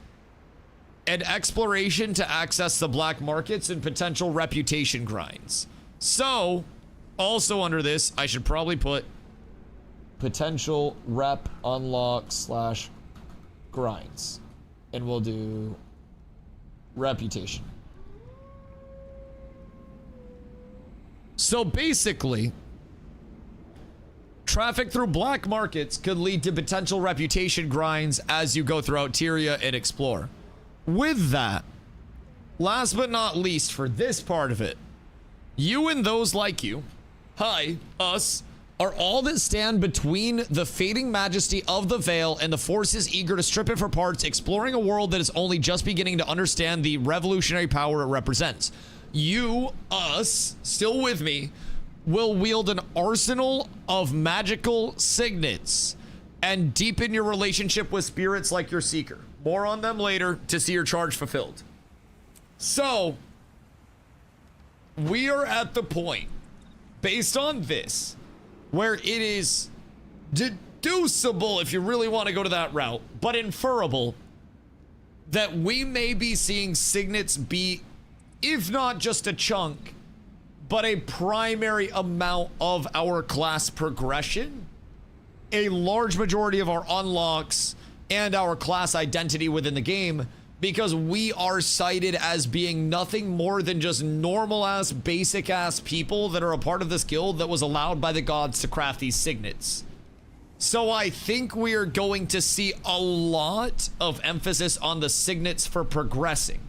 and exploration to access the black markets and potential reputation grinds. So, also under this, I should probably put potential rep unlock / grinds. And we'll do reputation. So basically, traffic through black markets could lead to potential reputation grinds as you go throughout Tyria and explore. With that, last but not least for this part of it, you and those like you, us, are all that stand between the fading majesty of the Veil and the forces eager to strip it for parts, exploring a world that is only just beginning to understand the revolutionary power it represents. You, us, still with me, will wield an arsenal of magical signets and deepen your relationship with spirits like your Seeker. More on them later to see your charge fulfilled. So, we are at the point, based on this, where it is deducible, if you really want to go to that route, but inferable, that we may be seeing signets be, if not just a chunk, but a primary amount of our class progression, a large majority of our unlocks, and our class identity within the game, because we are cited as being nothing more than just normal-ass, basic-ass people that are a part of this guild that was allowed by the gods to craft these signets. So I think we are going to see a lot of emphasis on the signets for progressing.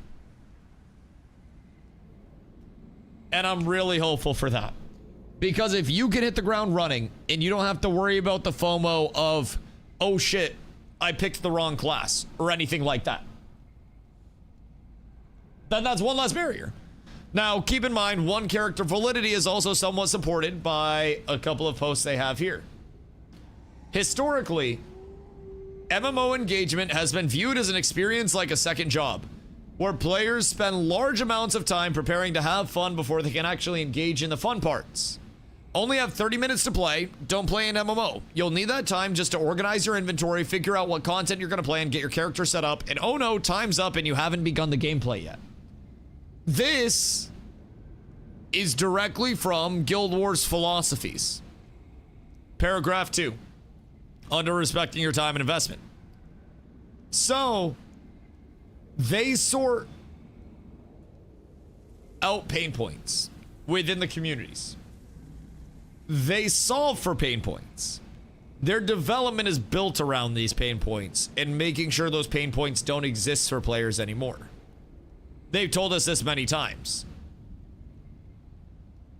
And I'm really hopeful for that. Because if you can hit the ground running and you don't have to worry about the FOMO of, oh shit, I picked the wrong class or anything like that, then that's one less barrier. Now, keep in mind, one character validity is also somewhat supported by a couple of posts they have here. Historically, MMO engagement has been viewed as an experience like a second job, where players spend large amounts of time preparing to have fun before they can actually engage in the fun parts. Only have 30 minutes to play, don't play an MMO. You'll need that time just to organize your inventory, figure out what content you're gonna play, and get your character set up, and oh no, time's up and you haven't begun the gameplay yet. This is directly from Guild Wars philosophies. Paragraph 2, under respecting your time and investment. So, they sort out pain points within the communities. They solve for pain points. Their development is built around these pain points and making sure those pain points don't exist for players anymore. They've told us this many times.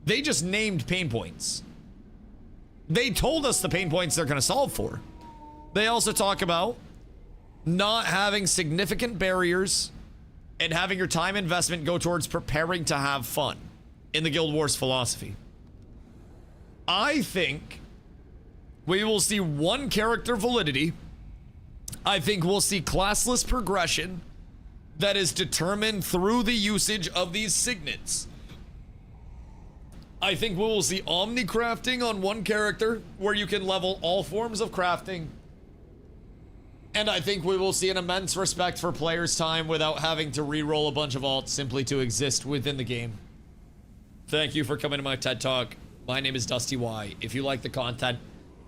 They just named pain points. They told us the pain points they're going to solve for. They also talk about not having significant barriers and having your time investment go towards preparing to have fun in the Guild Wars philosophy. I think we will see one character validity. I think we'll see classless progression that is determined through the usage of these signets. I think we will see omni crafting on one character where you can level all forms of crafting. And I think we will see an immense respect for players' time without having to re-roll a bunch of alts simply to exist within the game. Thank you for coming to my TED Talk. My name is DustyWhy. If you like the content,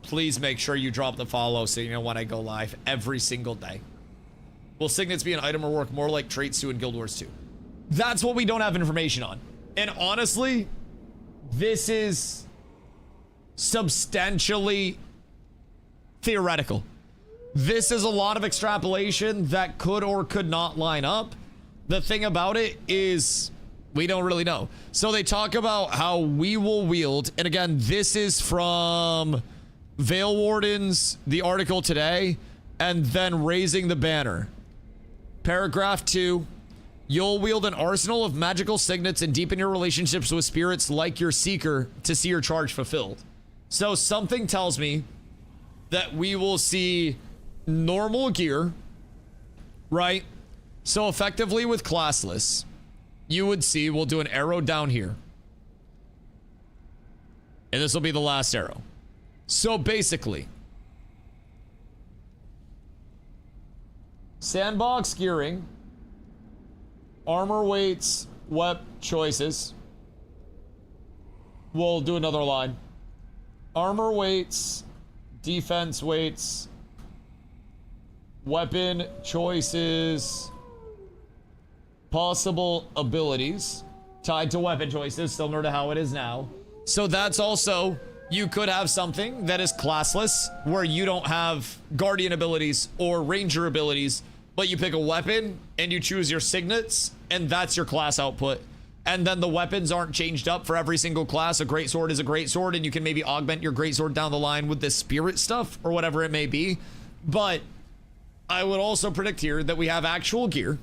please make sure you drop the follow so you know when I go live every single day. Will signets be an item or work more like traits do in Guild Wars 2? That's what we don't have information on. And honestly, this is substantially theoretical. This is a lot of extrapolation that could or could not line up. The thing about it is we don't really know. So they talk about how we will wield, and again, this is from Veil Wardens, the article today, and then Raising the Banner. Paragraph 2, you'll wield an arsenal of magical signets and deepen your relationships with spirits like your Seeker to see your charge fulfilled. So something tells me that we will see normal gear, right? So effectively with classless, you would see, we'll do an arrow down here. And this will be the last arrow. So basically, sandbox gearing, armor weights, web choices. We'll do another line. Armor weights, defense weights, weapon choices, possible abilities tied to weapon choices, similar to how it is now. So that's also, you could have something that is classless, where you don't have guardian abilities or ranger abilities, but you pick a weapon and you choose your signets, and that's your class output. And then the weapons aren't changed up for every single class. A greatsword is a greatsword, and you can maybe augment your greatsword down the line with this spirit stuff or whatever it may be. But I would also predict here that we have actual gear,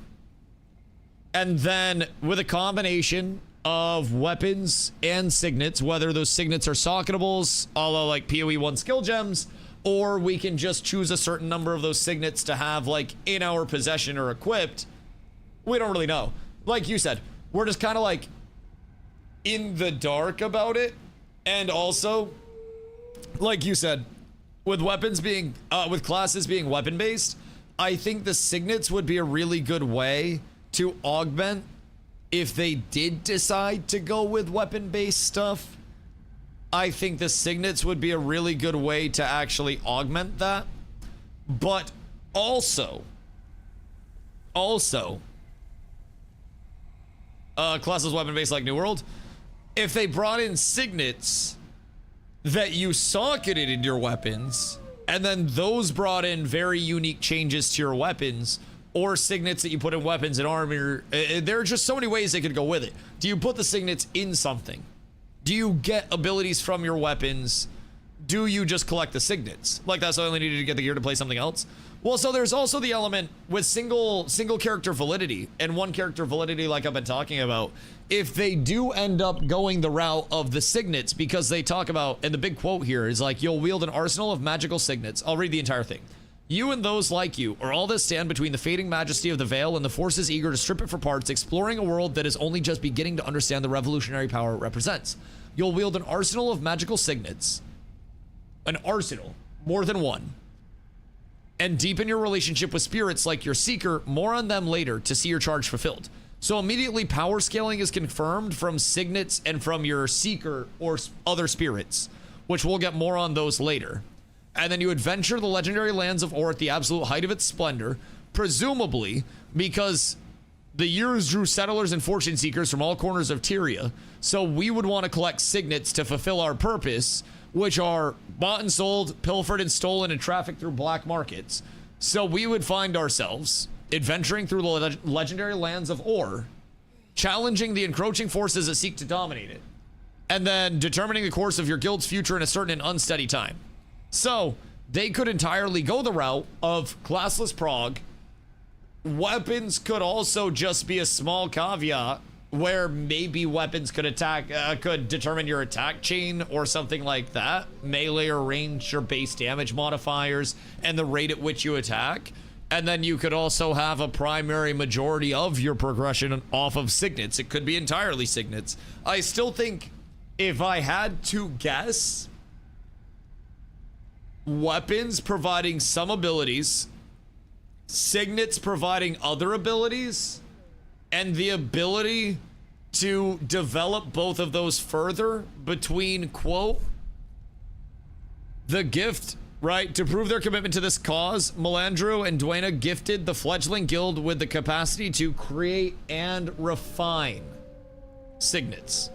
and then with a combination of weapons and signets, whether those signets are socketables, a la like PoE1 skill gems, or we can just choose a certain number of those signets to have like in our possession or equipped. We don't really know. Like you said, we're just kind of like in the dark about it. And also, like you said, with weapons being, with classes being weapon based, I think the signets would be a really good way to augment if they did decide to go with weapon-based stuff. I think the signets would be a really good way to actually augment that. But also, classes weapon-based like New World, if they brought in signets that you socketed into your weapons, and then those brought in very unique changes to your weapons, or signets that you put in weapons and armor. There are just so many ways they could go with it. Do you put the signets in something? Do you get abilities from your weapons? Do you just collect the signets? Like that's all I only needed to get the gear to play something else? Well, so there's also the element with single character validity and one character validity like I've been talking about. If they do end up going the route of the signets, because they talk about, and the big quote here is like, you'll wield an arsenal of magical signets. I'll read the entire thing. You and those like you are all that stand between the fading majesty of the Veil and the forces eager to strip it for parts, exploring a world that is only just beginning to understand the revolutionary power it represents. You'll wield an arsenal of magical signets. An arsenal. More than one. And deepen your relationship with spirits like your Seeker, more on them later, to see your charge fulfilled. So immediately power scaling is confirmed from signets and from your seeker or other spirits, which we'll get more on those later. And then you adventure the legendary lands of Or at the absolute height of its splendor, presumably because the years drew settlers and fortune seekers from all corners of Tyria, so we would want to collect signets to fulfill our purpose, which are bought and sold, pilfered and stolen, and trafficked through black markets. So we would find ourselves adventuring through the legendary lands of Or, challenging the encroaching forces that seek to dominate it, and then determining the course of your guild's future in a certain and unsteady time. So they could entirely go the route of classless prog. Weapons could also just be a small caveat where maybe weapons could could determine your attack chain or something like that. Melee or range or base damage modifiers and the rate at which you attack. And then you could also have a primary majority of your progression off of signets. It could be entirely signets. I still think if I had to guess, weapons providing some abilities, signets providing other abilities, and the ability to develop both of those further between, quote, the gift, right? To prove their commitment to this cause, Melandru and Duena gifted the fledgling guild with the capacity to create and refine signets.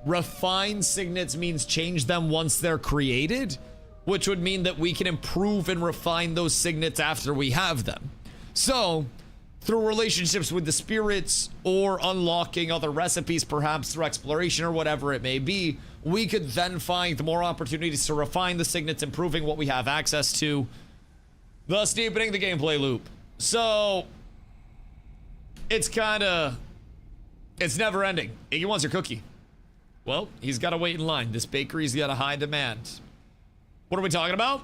Refine signets means change them once they're created, which would mean that we can improve and refine those signets after we have them. So, through relationships with the spirits or unlocking other recipes, perhaps through exploration or whatever it may be, we could then find more opportunities to refine the signets, improving what we have access to, thus deepening the gameplay loop. So, it's never ending. Iggy wants your cookie. Well, he's got to wait in line. This bakery's got a high demand. What are we talking about?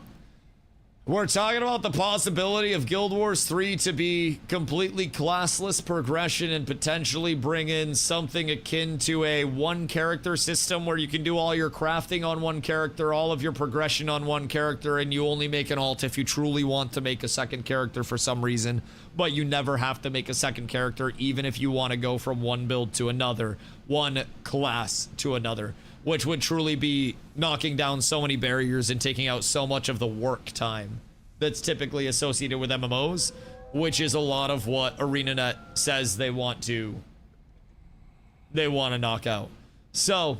We're talking about the possibility of Guild Wars 3 to be completely classless progression and potentially bring in something akin to a one character system where you can do all your crafting on one character, all of your progression on one character, and you only make an alt if you truly want to make a second character for some reason, but you never have to make a second character even if you want to go from one build to another, one class to another, which would truly be knocking down so many barriers and taking out so much of the work time that's typically associated with MMOs, which is a lot of what ArenaNet says they want to knock out. So,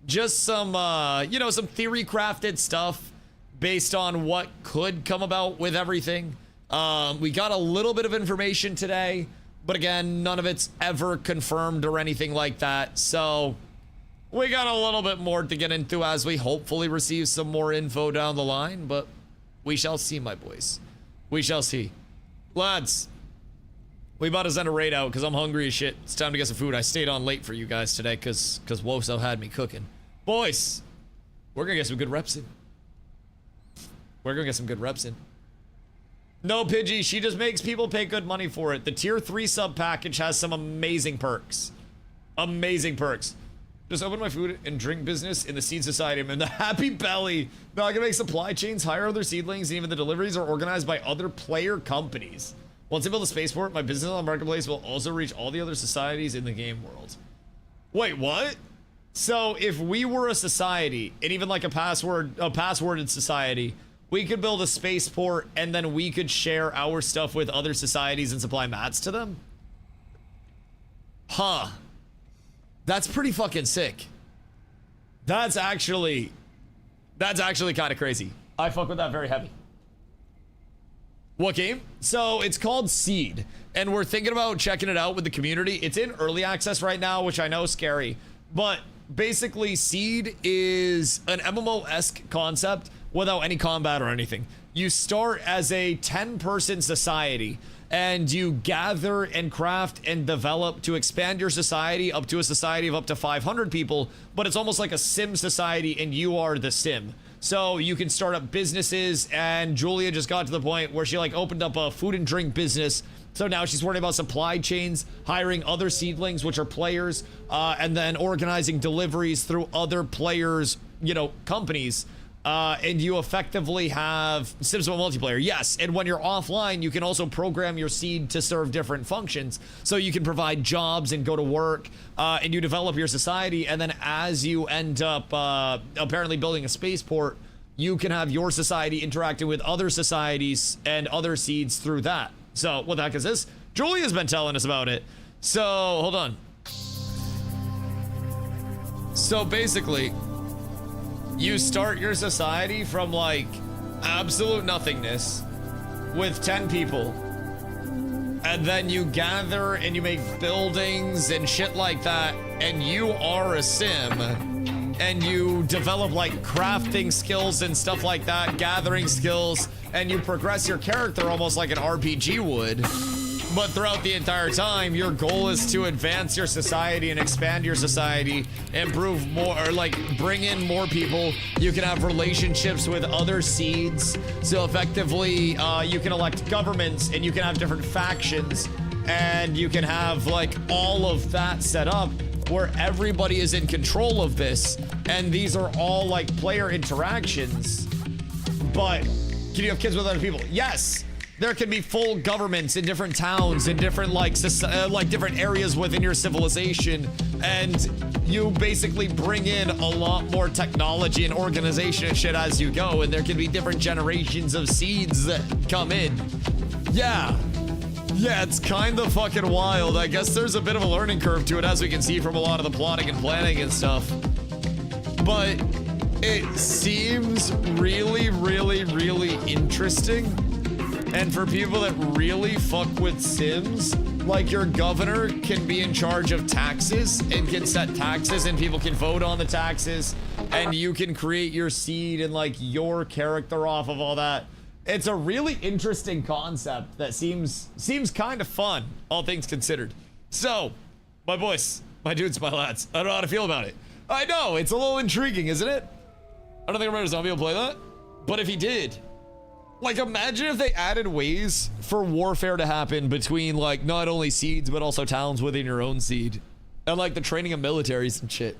just some, some theory crafted stuff based on what could come about with everything. We got a little bit of information today, but again, none of it's ever confirmed or anything like that. So, we got a little bit more to get into as we hopefully receive some more info down the line, but we shall see, my boys. We shall see. Lads, we about to send a raid out because I'm hungry as shit. It's time to get some food. I stayed on late for you guys today because Woso had me cooking. Boys, we're going to get some good reps in. We're going to get some good reps in. No, Pidgey, she just makes people pay good money for it. The tier 3 sub package has some amazing perks. Amazing perks. Just open my food and drink business in the Seed Society. I'm in the happy belly. Now I can make supply chains, hire other seedlings, and even the deliveries are organized by other player companies. Once I build a spaceport, my business on the marketplace will also reach all the other societies in the game world. Wait, what? So if we were a society, and even like a passworded society, we could build a spaceport and then we could share our stuff with other societies and supply mats to them? Huh. That's pretty fucking sick. That's actually kind of crazy. I fuck with that very heavy. What game? So it's called Seed, and we're thinking about checking it out with the community. It's in early access right now, which I know is scary, but basically Seed is an MMO-esque concept without any combat or anything. You start as a 10-person society, and you gather and craft and develop to expand your society up to a society of up to 500 people, but it's almost like a sim society and you are the sim. So you can start up businesses, and Julia just got to the point where she like opened up a food and drink business. So now she's worrying about supply chains, hiring other seedlings, which are players, and then organizing deliveries through other players, companies. and you effectively have Sims multiplayer. Yes, and when you're offline, you can also program your seed to serve different functions. So you can provide jobs and go to work, and you develop your society. And then as you end up apparently building a spaceport, you can have your society interacting with other societies and other seeds through that. So what the heck is this? Julia's been telling us about it. So hold on. So basically, you start your society from like absolute nothingness with 10 people, and then you gather and you make buildings and shit like that, and you are a sim, and you develop like crafting skills and stuff like that, gathering skills, and you progress your character almost like an RPG would. But throughout the entire time, your goal is to advance your society and expand your society, improve more, or like bring in more people. You can have relationships with other seeds. So effectively, you can elect governments and you can have different factions, and you can have like all of that set up where everybody is in control of this. And these are all like player interactions. But can you have kids with other people? Yes. There can be full governments in different towns, in different like different areas within your civilization, and you basically bring in a lot more technology and organization and shit as you go, and there can be different generations of seeds that come in. Yeah, it's kind of fucking wild. I guess there's a bit of a learning curve to it, as we can see from a lot of the plotting and planning and stuff, but it seems really, really, really interesting. And for people that really fuck with Sims, like your governor can be in charge of taxes and can set taxes, and people can vote on the taxes, and you can create your seed and like your character off of all that. It's a really interesting concept that seems kind of fun, all things considered. So, my boys, my dudes, my lads, I don't know how to feel about it. I know, it's a little intriguing, isn't it? I don't think Red Zombie will play that, but if he did, like, imagine if they added ways for warfare to happen between, like, not only seeds, but also towns within your own seed. And, like, the training of militaries and shit.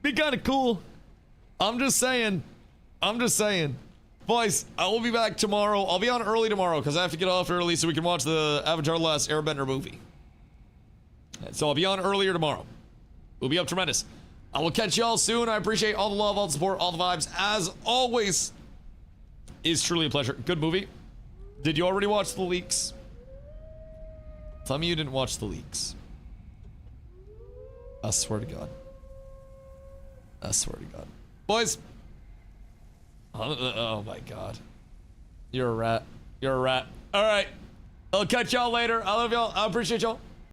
Be kind of cool. I'm just saying. Boys, I will be back tomorrow. I'll be on early tomorrow because I have to get off early so we can watch the Avatar: The Last Airbender movie. So I'll be on earlier tomorrow. We'll be up tremendous. I will catch y'all soon. I appreciate all the love, all the support, all the vibes. As always, is truly a pleasure. Good movie. Did you already watch the leaks? Tell me you didn't watch the leaks. I swear to God. I swear to God. Boys. Oh my God. You're a rat. You're a rat. All right. I'll catch y'all later. I love y'all. I appreciate y'all.